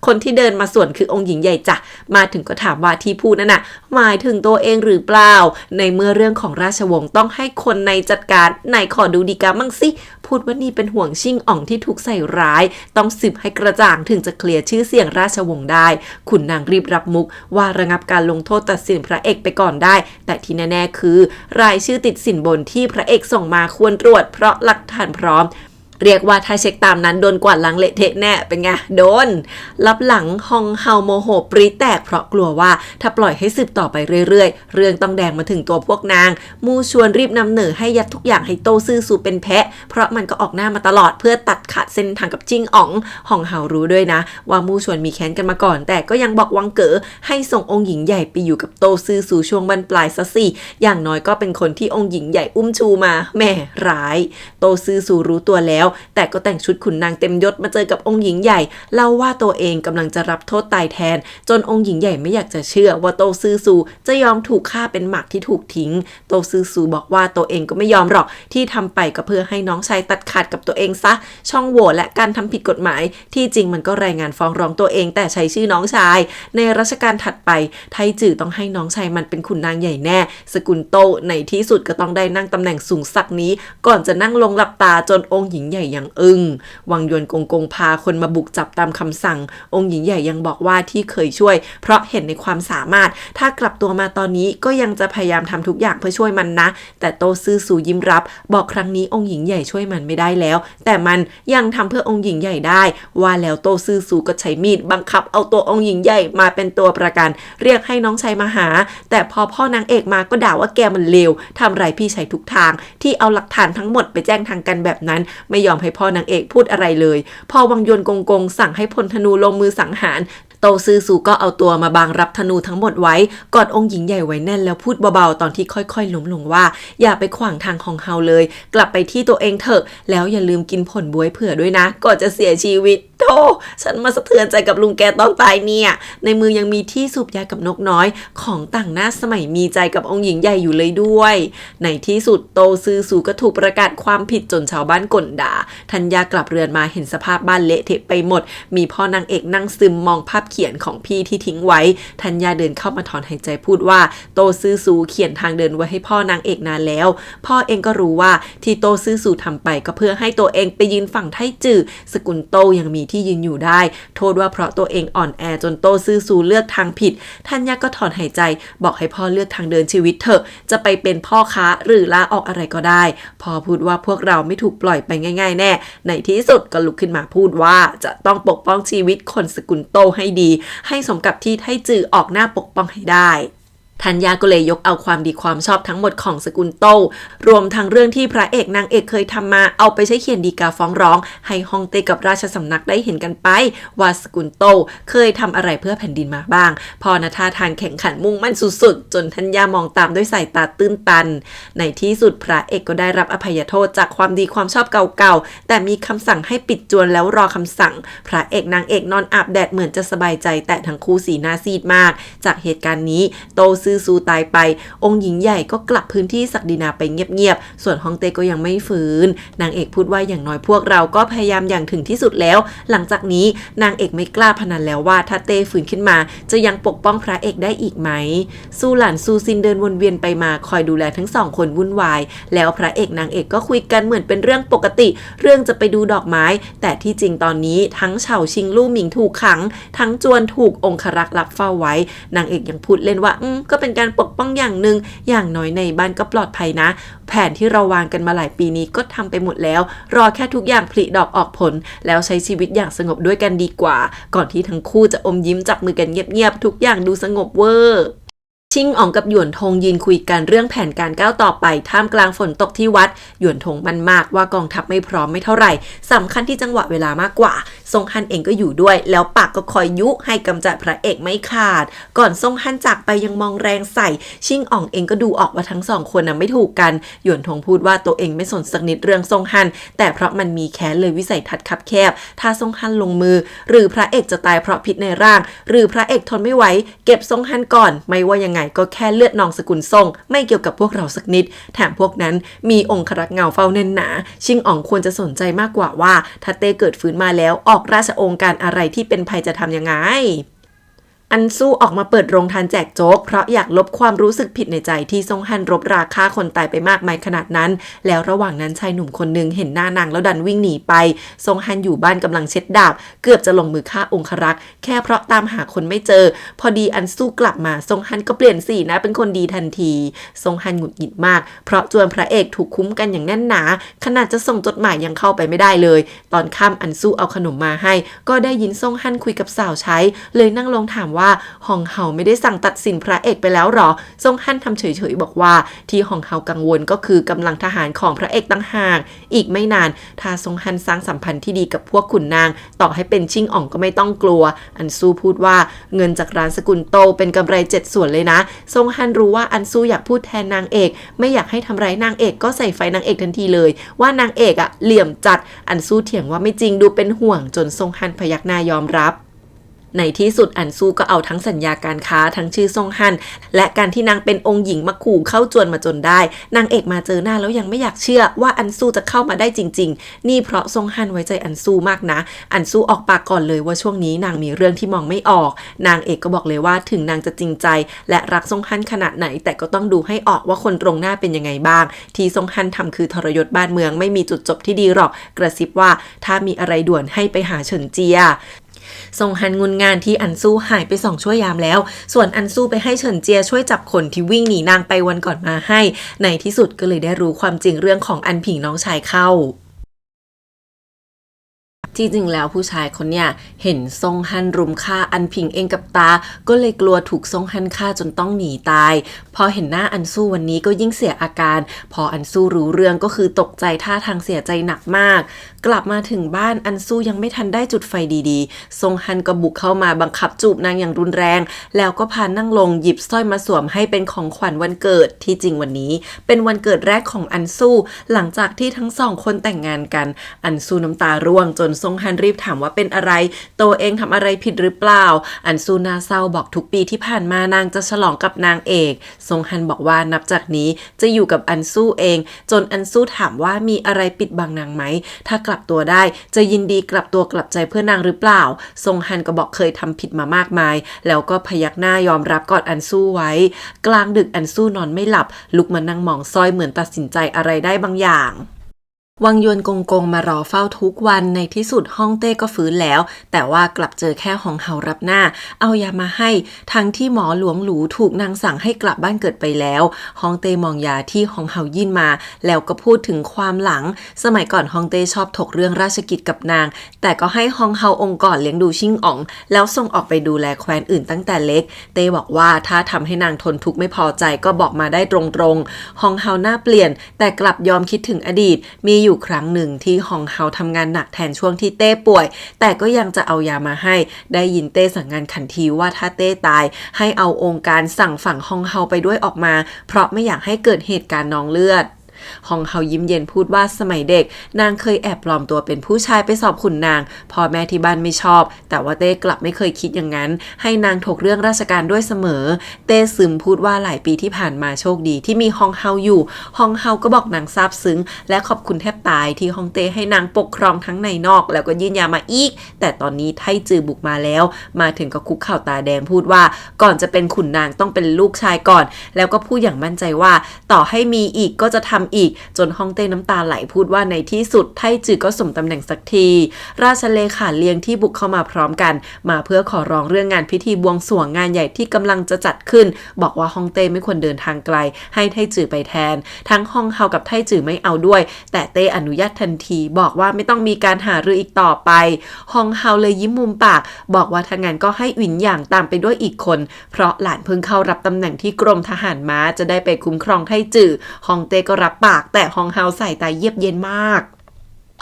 Speaker 2: คนที่เดินมาส่วนคือองค์หญิงใหญ่จ้ะมาถึงก็ถามว่าที่พูดนั่นน่ะหมายถึงตัวเองหรือเปล่าในเมื่อเรื่องของราชวงศ์ต้องให้คนในจัดการไหนขอดูดีกามั่งสิพูดว่านี่เป็นห่วงชิ่งอ่องที่ถูกใส่ร้ายต้องสืบให้กระจ่างถึงจะเคลียร์ชื่อเสียงราชวงศ์ได้ขุนนางรีบรับมุกว่าระงับการลงโทษตัดสินพระเอกไปก่อนได้แต่ที่แน่ๆคือรายชื่อติดสินบนที่พระเอกส่งมาควรตรวจเพราะหลักฐานพร้อม เรียกว่าถ้าเช็คตามนั้นโดนกวาดล้างเละเทะแน่เป็นไงโดนลับหลังฮองเฮาโมโหปรีแตกเพราะกลัวว่าถ้าปล่อยให้สืบต่อไปเรื่อยๆเรื่องต้องแดงมาถึงตัวพวกนางมู่ชวนรีบนำเหนือให้ยัดทุกอย่างให้โตซื่อซูเป็นแพะเพราะมันก็ออกหน้ามาตลอดเพื่อตัดขาดเส้นทางกับจิ้งอ๋องฮองเฮารู้ด้วยนะว่ามู่ชวนมีแค้นกันมาก่อนแต่ก็ยังบอกวังเก๋อให้ส่งองค์หญิงใหญ่ไปอยู่กับโตซื่อซูช่วงบรรปลายซะสิอย่างน้อยก็เป็นคนที่องค์หญิงใหญ่อุ้มชูมาแม่ร้ายโตซื่อซูรู้ตัวแล้วแต่ก็แต่งชุดขุนนางเต็มยศมาเจอกับองค์หญิงใหญ่เล่าว่าตัวเองกำลังจะรับโทษตายแทนจนองค์หญิงใหญ่ไม่อยากจะเชื่อว่าโตซื่อซูจะยอมถูกฆ่าเป็นหมากที่ถูกทิ้งโตซื่อซูบอกว่าตัวเองก็ไม่ยอมหรอกที่ทำไปก็เพื่อให้น้องชายตัดขาดกับตัวเองซะช่องโหว่และการทำผิดกฎหมายที่จริงมันก็รายงานฟ้องร้องตัวเองแต่ใช้ชื่อน้องชายในรัชกาลถัดไปไทจื่อต้องให้น้องชายมันเป็นขุนนางใหญ่แน่สกุลโตในที่สุดก็ต้องได้นั่งตำแหน่งสูงสักนี้ก่อนจะนั่งลงหลับตาจนองค์หญิงใหญ่ยังอึ้งวังยวนกงพาคนมาบุกจับตามคำสั่งองค์หญิงใหญ่ยังบอกว่าที่เคยช่วยเพราะเห็นในความสามารถถ้ากลับตัวมาตอนนี้ก็ยังจะพยายามทำทุกอย่างเพื่อช่วยมันนะแต่โตซื่อซูยิ้มรับบอกครั้งนี้องค์หญิงใหญ่ช่วยมันไม่ได้แล้วแต่มันยังทำเพื่อองค์หญิงใหญ่ได้ว่าแล้วโตซื่อซูก็ใช้มีดบังคับเอาตัวองค์หญิงใหญ่มาเป็นตัวประกันเรียกให้น้องชายมาหาแต่พอพ่อนางเอกมาก็ด่าว่าแกมันเลวทำไรพี่ชายทุกทางที่เอาหลักฐานทั้งหมดไปแจ้งทางกันแบบนั้นไม่ยอมให้พ่อนางเอกพูดอะไรเลยพอวังยวนกงสั่งให้พลธนูลงมือสังหารโตซื่อซูก็เอาตัวมาบังรับธนูทั้งหมดไว้กอดองค์หญิงใหญ่ไว้แน่นแล้วพูดเบาๆตอนที่ค่อยๆล้มลงว่าอย่าไปขวางทางของเฮาเลยกลับไปที่ตัวเองเถอะแล้วอย่าลืมกินผลบ๊วยเผื่อด้วยนะก่อนจะเสียชีวิตโธ่ฉันมาสะเทือนใจกับลุงแกตอนตายเนี่ยในมือยังมีที่สูบยากับนกน้อยของต่างหน้าสมัยมีใจกับองค์หญิงใหญ่อยู่เลยด้วยในที่สุดโตซื่อซูก็ถูกประกาศความผิดจนชาวบ้านก่นด่าธัญญากลับเรือนมาเห็นสภาพบ้านเละเทะไปหมดมีพ่อนางเอกนั่งซึมมองภาพเขียนของพี่ที่ทิ้งไว้ธัญญาเดินเข้ามาถอนหายใจพูดว่าโตซื่อซูเขียนทางเดินไว้ให้พ่อนางเอกนานแล้วพ่อเองก็รู้ว่าที่โตซื่อซูทำไปก็เพื่อให้ตัวเองไปยืนฝั่งไทจื่อสกุลโตยังมีที่ยืนอยู่ได้โทษว่าเพราะตัวเองอ่อนแอจนโตซื่อซูเลือกทางผิดธัญญาก็ถอนหายใจบอกให้พ่อเลือกทางเดินชีวิตเถอะจะไปเป็นพ่อค้าหรือลาออกอะไรก็ได้พ่อพูดว่าพวกเราไม่ถูกปล่อยไปง่ายๆแน่ในที่สุดก็ลุกขึ้นมาพูดว่าจะต้องปกป้องชีวิตคนสกุลโตให้ดีให้สมกับที่ไทจื่อออกหน้าปกป้องให้ได้ธัญญาก็เลยยกเอาความดีความชอบทั้งหมดของสกุลโตรวมทั้งเรื่องที่พระเอกนางเอกเคยทำมาเอาไปใช้เขียนฎีกาฟ้องร้องให้ฮ่องเต้กับราชสำนักได้เห็นกันไปว่าสกุลโตเคยทำอะไรเพื่อแผ่นดินมาบ้างพอนะท่าทางแข่งขันมุ่งมั่นสุดๆจนธัญญามองตามด้วยสายตาตื้นตันในที่สุดพระเอกก็ได้รับอภัยโทษจากความดีความชอบเก่าๆแต่มีคำสั่งให้ปิดจวนแล้วรอคำสั่งพระเอกนางเอกนอนอาบแดดเหมือนจะสบายใจแต่ทั้งคู่สีหน้าซีดมากจากเหตุการณ์นี้โตซื่อซูตายไปองค์หญิงใหญ่ก็กลับพื้นที่ศักดินาไปเงียบๆส่วนฮ่องเต้ก็ยังไม่ฟื้นนางเอกพูดว่าอย่างน้อยพวกเราก็พยายามอย่างถึงที่สุดแล้วหลังจากนี้นางเอกไม่กล้าพนันแล้วว่าถ้าเต้ฟื้นขึ้นมาจะยังปกป้องพระเอกได้อีกไหมซูหลันซูซินเดินวนเวียนไปมาคอยดูแลทั้งสองคนวุ่นวายแล้วพระเอกนางเอกก็คุยกันเหมือนเป็นเรื่องปกติเรื่องจะไปดูดอกไม้แต่ที่จริงตอนนี้ทั้งเฉาชิงลู่หมิงถูกขังทั้งจวนถูกองครักษ์รับเฝ้าไว้นางเอกยังพูดเล่นว่าก็เป็นการปกป้องอย่างหนึ่งอย่างน้อยในบ้านก็ปลอดภัยนะแผนที่เราวางกันมาหลายปีนี้ก็ทำไปหมดแล้วรอแค่ทุกอย่างผลิดอกออกผลแล้วใช้ชีวิตอย่างสงบด้วยกันดีกว่าก่อนที่ทั้งคู่จะอมยิ้มจับมือกันเงียบๆทุกอย่างดูสงบเวอร์ชิงอ๋องกับหยวนทงยืนคุยกันเรื่องแผนการก้าวต่อไปท่ามกลางฝนตกที่วัดหยวนทงมันมากว่ากองทัพไม่พร้อมไม่เท่าไหร่สำคัญที่จังหวะเวลามากกว่าซงฮั่นเองก็อยู่ด้วยแล้วปากก็คอยยุให้กำจัดพระเอกไม่ขาดก่อนซงฮั่นจากไปยังมองแรงใส่ชิงอ๋องเองก็ดูออกว่าทั้งสองคนไม่ถูกกันหยวนทงพูดว่าตัวเองไม่สนสักนิดเรื่องซงฮั่นแต่เพราะมันมีแค้นเลยวิสัยทัศน์คับแคบถ้าซงฮั่นลงมือหรือพระเอกจะตายเพราะพิษในร่างหรือพระเอกทนไม่ไหวเก็บซงฮั่นก่อนไม่ว่ายังไงก็แค่เลือดนองสกุลซ่งไม่เกี่ยวกับพวกเราสักนิดแถมพวกนั้นมีองครักษ์เงาเฝ้าแน่นหนาชิงอ๋องควรจะสนใจมากกว่าว่าถ้าเต้เกิดฟื้นมาแล้วออกราชองค์การอะไรที่เป็นภัยจะทำยังไง อันสู้ออกมาเปิดโรงทานแจกโจ๊กเพราะอยากลบความรู้สึกผิดในใจที่ซงฮันรบราฆ่าคนตายไปมากมายขนาดนั้นแล้วระหว่างนั้นชายหนุ่มคนหนึ่งเห็นหน้านางแล้วดันวิ่งหนีไปซงฮันอยู่บ้านกำลังเช็ดดาบเกือบจะลงมือฆ่าองครักษ์แค่เพราะตามหาคนไม่เจอพอดีอันสู้กลับมาซงฮันก็เปลี่ยนสีนะเป็นคนดีทันทีซงฮันหงุดหงิดมากเพราะจวนพระเอกถูกคุ้มกันอย่างแน่นหนาขนาดจะส่งจดหมายยังเข้าไปไม่ได้เลยตอนค่ำอันสู้เอาขนมมาให้ก็ได้ยินซงฮันคุยกับสาวใช้เลยนั่งลงถามว่าฮองเฮาไม่ได้สั่งตัดสินพระเอกไปแล้วหรอซงฮั่นทำเฉยๆบอกว่าที่ฮองเฮากังวลก็คือกำลังทหารของพระเอกต่างหากอีกไม่นานถ้าซงฮั่นสร้างสัมพันธ์ที่ดีกับพวกขุนนางต่อให้เป็นชิงอ่องก็ไม่ต้องกลัวอันซูพูดว่าเงินจากร้านสกุลโตเป็นกำไร7 ส่วนเลยนะซงฮั่นรู้ว่าอันซูอยากพูดแทนนางเอกไม่อยากให้ทำร้ายนางเอกก็ใส่ไฟนางเอกทันทีเลยว่านางเอกเหลี่ยมจัดอันซูเถียงว่าไม่จริงดูเป็นห่วงจนซงฮั่นพยักหน้ายอมรับในที่สุดอันซูก็เอาทั้งสัญญาการค้าทั้งชื่อซงฮั่นและการที่นางเป็นองค์หญิงมาขู่เข้าจวนมาจนได้นางเอกมาเจอหน้าแล้วยังไม่อยากเชื่อว่าอันซูจะเข้ามาได้จริงๆนี่เพราะซงฮั่นไว้ใจอันซูมากนะอันซูออกปากก่อนเลยว่าช่วงนี้นางมีเรื่องที่มองไม่ออกนางเอกก็บอกเลยว่าถึงนางจะจริงใจและรักซงฮั่นขนาดไหนแต่ก็ต้องดูให้ออกว่าคนตรงหน้าเป็นยังไงบ้างที่ซงฮั่นทำคือทรยศบ้านเมืองไม่มีจุดจบที่ดีหรอกกระซิบว่าถ้ามีอะไรด่วนให้ไปหาเฉินเจียซงฮันงุนงานที่อันซูหายไป2 ชั่วยามแล้วส่วนอันซูไปให้เฉินเจียช่วยจับคนที่วิ่งหนีนางไปวันก่อนมาให้ในที่สุดก็เลยได้รู้ความจริงเรื่องของอันผิงน้องชายเข้าที่จริงแล้วผู้ชายคนเนี้ยเห็นซงฮันรุมฆ่าอันผิงเองกับตาก็เลยกลัวถูกซงฮันฆ่าจนต้องหนีตายพอเห็นหน้าอันสู้วันนี้ก็ยิ่งเสียอาการพออันสู้รู้เรื่องก็คือตกใจท่าทางเสียใจหนักมากกลับมาถึงบ้านอันสู้ยังไม่ทันได้จุดไฟดีๆซงฮันก็บุกเข้ามาบังคับจูบนางอย่างรุนแรงแล้วก็พานั่งลงหยิบสร้อยมาสวมให้เป็นของขวัญวันเกิดที่จริงวันนี้เป็นวันเกิดแรกของอันสู้หลังจากที่ทั้ง2 คนแต่งงานกันอันสู้น้ำตาร่วงจนซงฮันรีบถามว่าเป็นอะไรตัวเองทำอะไรผิดหรือเปล่าอันซูนาเศร้าบอกทุกปีที่ผ่านมานางจะฉลองกับนางเอกซงฮันบอกว่านับจากนี้จะอยู่กับอันซูเองจนอันซูถามว่ามีอะไรปิดบังนางไหมถ้ากลับตัวได้จะยินดีกลับตัวกลับใจเพื่อนางหรือเปล่าซงฮันก็บอกเคยทำผิดมามากมายแล้วก็พยักหน้ายอมรับกอดอันซูไว้กลางดึกอันซูนอนไม่หลับลุกมานั่งมองสร้อยเหมือนตัดสินใจอะไรได้บางอย่างวังยวนกงกงมารอเฝ้าทุกวันในที่สุดฮ่องเต้ก็ฟื้นแล้วแต่ว่ากลับเจอแค่ฮองเฮารับหน้าเอายามาให้ทั้งที่หมอหลวงหลูถูกนางสั่งให้กลับบ้านเกิดไปแล้วฮ่องเต้มองยาที่ฮองเฮายื่นมาแล้วก็พูดถึงความหลังสมัยก่อนฮ่องเต้ชอบถกเรื่องราชกิจกับนางแต่ก็ให้ฮองเฮาองค์ก่อนเลี้ยงดูชิงอ๋องแล้วส่งออกไปดูแลแคว้นอื่นตั้งแต่เล็กเต้บอกว่าถ้าทำให้นางทนทุกข์ไม่พอใจก็บอกมาได้ตรงๆฮองเฮาหน้าเปลี่ยนแต่กลับยอมคิดถึงอดีตมีอยู่ครั้งหนึ่งที่ฮองเฮาทำงานหนักแทนช่วงที่เต้ป่วยแต่ก็ยังจะเอายามาให้ได้ยินเต้สั่งงานขันทีว่าถ้าเต้ตายให้เอาองค์การสั่งฝั่งฮองเฮาไปด้วยออกมาเพราะไม่อยากให้เกิดเหตุการณ์นองเลือดฮองเฮายิ้มเย็นพูดว่าสมัยเด็กนางเคยแอบปลอมตัวเป็นผู้ชายไปสอบขุนนางพ่อแม่ที่บ้านไม่ชอบแต่ว่าเต้กลับไม่เคยคิดอย่างนั้นให้นางถกเรื่องราชการด้วยเสมอเต้ซึมพูดว่าหลายปีที่ผ่านมาโชคดีที่มีฮองเฮาอยู่ฮองเฮาก็บอกนางซาบซึ้งและขอบคุณแทบตายที่ฮองเต้ให้นางปกครองทั้งในนอกแล้วก็ยื่นยามาอีกแต่ตอนนี้ไทจือบุกมาแล้วมาถึงก็คุกเข่าตาแดงพูดว่าก่อนจะเป็นขุนนางต้องเป็นลูกชายก่อนแล้วก็พูดอย่างมั่นใจว่าต่อให้มีอีกก็จะทำอีกจนฮ่องเต้น้ำตาไหลพูดว่าในที่สุดไทจือก็สมตำแหน่งสักทีราชเลขาเลียงที่บุกเข้ามาพร้อมกันมาเพื่อขอร้องเรื่องงานพิธีบวงสรวงงานใหญ่ที่กำลังจะจัดขึ้นบอกว่าฮ่องเต้ไม่ควรเดินทางไกลให้ไทจือไปแทนทั้งฮ่องเฮากับไทจือไม่เอาด้วยแต่เต้อนุญาตทันทีบอกว่าไม่ต้องมีการหารืออีกต่อไปฮ่องเฮาเลยยิ้มมุมปากบอกว่าถ้างั้นก็ให้หวินหยางตามไปด้วยอีกคนเพราะหลานเพิ่งเข้ารับตำแหน่งที่กรมทหารม้าจะได้ไปคุ้มครองไทจือฮ่องเต้ก็รับปากแต่ฮองเฮาใส่ตาเยียบเย็นมาก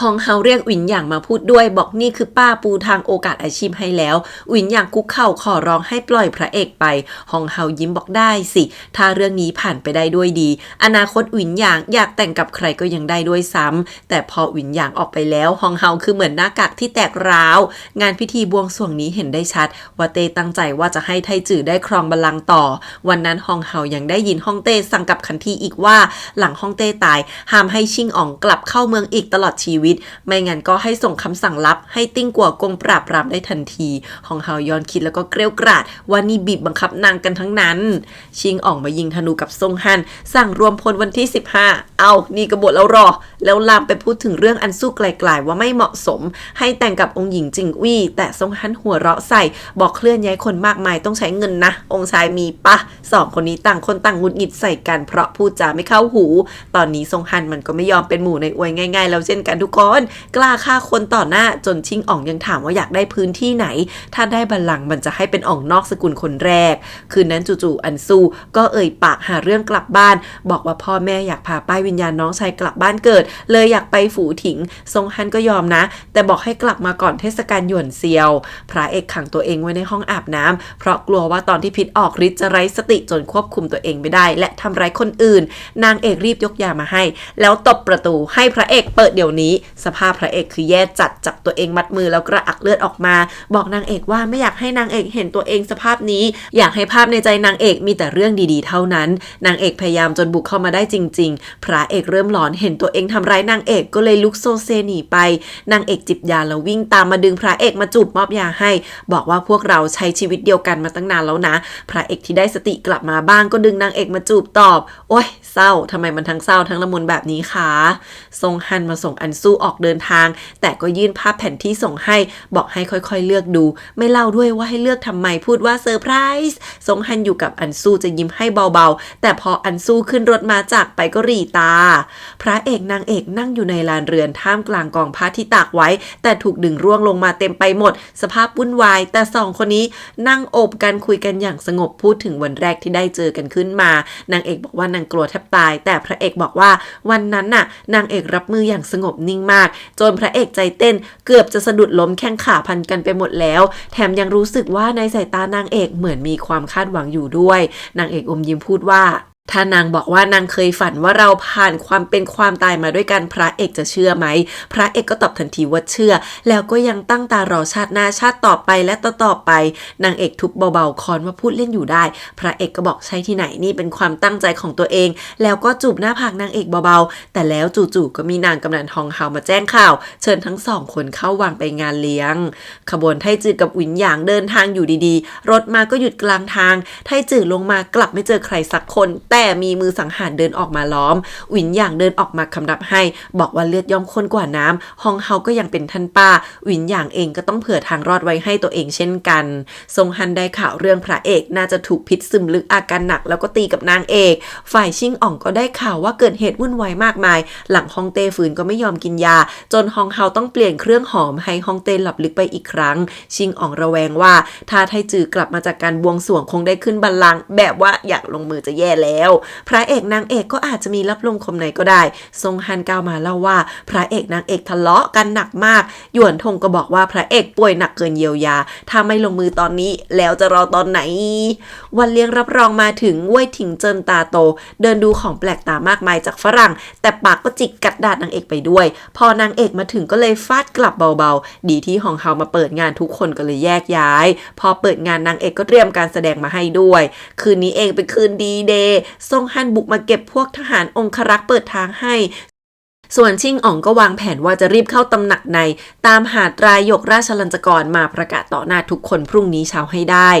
Speaker 2: ฮองเฮาเรียกวินหยางมาพูดด้วยบอกนี่คือป้าปูทางโอกาสอาชีพให้แล้ววินหยางคุกเข่าขอร้องให้ปล่อยพระเอกไปฮองเฮายิ้มบอกได้สิถ้าเรื่องนี้ผ่านไปได้ด้วยดีอนาคตวินหยางอยากแต่งกับใครก็ยังได้ด้วยซ้ำแต่พอวินหยางออกไปแล้วฮองเฮาคือเหมือนหน้ากากที่แตกร้าวงานพิธีบวงสรวงนี้เห็นได้ชัดว่าเต้ตั้งใจว่าจะให้ไทจือได้ครองบัลลังก์ต่อวันนั้นฮองเฮายังได้ยินฮ่องเต้สั่งกับขันทีอีกว่าหลังฮ่องเต้ตายห้ามให้ชิงอ๋องกลับเข้าเมืองอีกตลอดชีวิต วิตไม่งั้นก็ให้ส่งคำสั่งลับให้ติ้งกัวกงปราบปรามได้ทันทีฮองเฮาย้อนคิดแล้วก็เกรี้ยวกราดว่านี่บีบบังคับนางกันทั้งนั้นชิงอ่องมายิงธนูกับซงฮันสั่งรวมพลวันที่15เอานี่กบฏแล้วรอแล้วลามไปพูดถึงเรื่องอันสู้ไกลๆว่าไม่เหมาะสมให้แต่งกับองค์หญิงจิงวี่แต่ซงฮันหัวเราะใส่บอกเคลื่อนย้ายคนมากมายต้องใช้เงินนะองค์ชายมีปะสองคนนี้ต่างคนต่างหงุดหงิดใส่กันเพราะพูดจาไม่เข้าหูตอนนี้ซงฮันมันก็ไม่ยอมเป็นหมู่ในอวยง่ายๆแล้วเช่นกันทุกคนกล้าฆ่าคนต่อหน้าจนชิงอ่องยังถามว่าอยากได้พื้นที่ไหนถ้าได้บัลลังก์มันจะให้เป็นอ่องนอกสกุลคนแรกคืนนั้นจู่ๆอันซูก็เอ่ยปากหาเรื่องกลับบ้านบอกว่าพ่อแม่อยากพาป้ายวิญญาณน้องชายกลับบ้านเกิดเลยอยากไปฝูถิงซงฮันก็ยอมนะแต่บอกให้กลับมาก่อนเทศกาลหยวนเซียวพระเอกขังตัวเองไว้ในห้องอาบน้ำเพราะกลัวว่าตอนที่พิษออกฤทธิ์จะไร้สติจนควบคุมตัวเองไม่ได้และทำร้ายคนอื่นนางเอกรีบยกยามาให้แล้วตบประตูให้พระเอกเปิดเดี๋ยวนี้สภาพพระเอกคือแย่จับตัวเองมัดมือแล้วกระอักเลือดออกมาบอกนางเอกว่าไม่อยากให้นางเอกเห็นตัวเองสภาพนี้อยากให้ภาพในใจนางเอกมีแต่เรื่องดีๆเท่านั้นนางเอกพยายามจนบุกเข้ามาได้จริงๆพระเอกเริ่มหลอนเห็นตัวเองทำร้ายนางเอกก็เลยลุกโซเซหนีไปนางเอกจิบยาแล้ววิ่งตามมาดึงพระเอกมาจูบมอบยาให้บอกว่าพวกเราใช้ชีวิตเดียวกันมาตั้งนานแล้วนะพระเอกที่ได้สติกลับมาบ้างก็ดึงนางเอกมาจูบตอบโอ๊ยเศร้าทำไมมันทั้งเศร้าทั้งละมุนแบบนี้คะซงฮันมาส่งอันสู้ออกเดินทางแต่ก็ยื่นภาพแผนที่ส่งให้บอกให้ค่อยๆเลือกดูไม่เล่าด้วยว่าให้เลือกทำไมพูดว่าเซอร์ไพรส์ซงฮันอยู่กับอันสู้จะยิ้มให้เบาๆแต่พออันสู้ขึ้นรถมาจากไปก็หรี่ตาพระเอกนางเอกนั่งอยู่ในลานเรือนท่ามกลางกองผ้าที่ตากไว้แต่ถูกดึงร่วงลงมาเต็มไปหมดสภาพวุ่นวายแต่สองคนนี้นั่งโอบกันคุยกันอย่างสงบพูดถึงวันแรกที่ได้เจอกันขึ้นมานางเอกบอกว่านางกลัวแทบตายแต่พระเอกบอกว่าวันนั้นน่ะนางเอกรับมืออย่างสงบนิ่งมากจนพระเอกใจเต้นเกือบจะสะดุดล้มแข้งขาพันกันไปหมดแล้วแถมยังรู้สึกว่าในสายตานางเอกเหมือนมีความคาดหวังอยู่ด้วยนางเอกอมยิ้มพูดว่าถ้านางบอกว่านางเคยฝันว่าเราผ่านความเป็นความตายมาด้วยกันพระเอกจะเชื่อไหมพระเอกก็ตอบทันทีว่าเชื่อแล้วก็ยังตั้งตารอชาติหน้าชาติต่อไปและต่อไปนางเอกทุบเบาๆคอนว่าพูดเล่นอยู่ได้พระเอกก็บอกใช่ที่ไหนนี่เป็นความตั้งใจของตัวเองแล้วก็จูบหน้าผากนางเอกเบาๆแต่แล้วจู่ๆก็มีนางกำนันฮองเฮามาแจ้งข่าวเชิญทั้งสองคนเข้าวังไปงานเลี้ยงขบวนไทจือกับวินหยางเดินทางอยู่ดีๆรถมาก็หยุดกลางทางไทจือลงมากลับไม่เจอใครสักคนแต่มีมือสังหารเดินออกมาล้อมหวินหยางเดินออกมาคำนับให้บอกว่าเลือดย่อมข้นกว่าน้ำฮองเฮาก็ยังเป็นท่านป้าหวินหยางเองก็ต้องเผื่อทางรอดไว้ให้ตัวเองเช่นกันซงฮันได้ข่าวเรื่องพระเอกน่าจะถูกพิษซึมลึกอาการหนักแล้วก็ตีกับนางเอกฝ่ายชิงอ่องก็ได้ข่าวว่าเกิดเหตุวุ่นวายมากมายหลังฮองเต้ฝืนก็ไม่ยอมกินยาจนฮองเฮาต้องเปลี่ยนเครื่องหอมให้ฮองเต้หลับลึกไปอีกครั้งชิงอ่องระแวงว่าถ้าไทจือกลับมาจากการบวงสรวงคงได้ขึ้นบัลลังก์แบบว่าอยากลงมือจะแย่แล้วพระเอกนางเอกก็อาจจะมีรับลมคมในก็ได้ซงฮันกล่าวมาเล่าว่าพระเอกนางเอกทะเลาะกันหนักมากหยวนทงก็บอกว่าพระเอกป่วยหนักเกินเยียวยาถ้าไม่ลงมือตอนนี้แล้วจะรอตอนไหนวันเลี้ยงรับรองมาถึงเว่ยถิงเจินตาโตเดินดูของแปลกตามากมายจากฝรั่งแต่ปากก็จิกกัดดาดนางเอกไปด้วยพอนางเอกมาถึงก็เลยฟาดกลับเบาๆดีที่ฮองเฮามาเปิดงานทุกคนก็เลยแยกย้ายพอเปิดงานนางเอกก็เตรียมการแสดงมาให้ด้วยคืนนี้เองเป็นคืนดีเดย์ซงฮันบุกมาเก็บพวกทหารองครักษ์เปิดทางให้ส่วนชิงอ่องก็วางแผนว่าจะรีบเข้าตำหนักในตามหาตรายกราชลัญจกรมาประกาศต่อหน้าทุกคนพรุ่งนี้เช้าให้ได้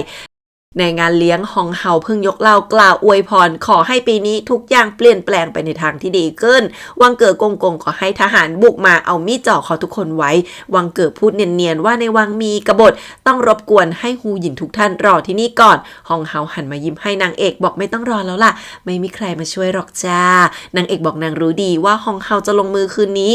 Speaker 2: ในงานเลี้ยงฮองเฮาเพิ่งยกเหล้ากล่าวอวยพรขอให้ปีนี้ทุกอย่างเปลี่ยนแปลงไปในทางที่ดีขึ้นวังเก๋อกงขอให้ทหารบุกมาเอามีดจ่อคอทุกคนไว้วังเก๋อพูดเนียนๆว่าในวังมีกบฏต้องรบกวนให้ฮูหยินทุกท่านรอที่นี่ก่อนฮองเฮาหันมายิ้มให้นางเอกบอกไม่ต้องรอแล้วล่ะไม่มีใครมาช่วยหรอกจ้านางเอกบอกนางรู้ดีว่าฮองเฮาจะลงมือคืนนี้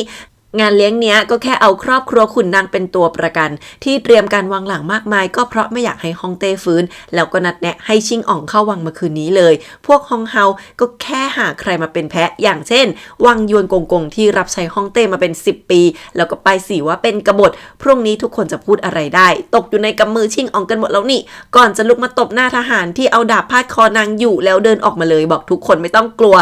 Speaker 2: งานเลี้ยงเนี้ยก็แค่เอาครอบครัวขุนนางเป็นตัวประกันที่เตรียมการวางหลังมากมายก็เพราะไม่อยากให้ฮองเต้ฟื้นแล้วก็นัดแนะให้ชิงอ่องเข้าวังมาคืนนี้เลยพวกฮองเฮาก็แค่หาใครมาเป็นแพะอย่างเช่นวังยวนกงที่รับใช้ฮองเต้มาเป็น10 ปีแล้วก็ไปสิว่าเป็นกบฏพรุ่งนี้ทุกคนจะพูดอะไรได้ตกอยู่ในกำมือชิงอ่องกันหมดแล้วนี่ก่อนจะลุกมาตบหน้าทหารที่เอาดาบพาดคอนางอยู่แล้วเดินออกมาเลยบอกทุกคนไม่ต้องกลัว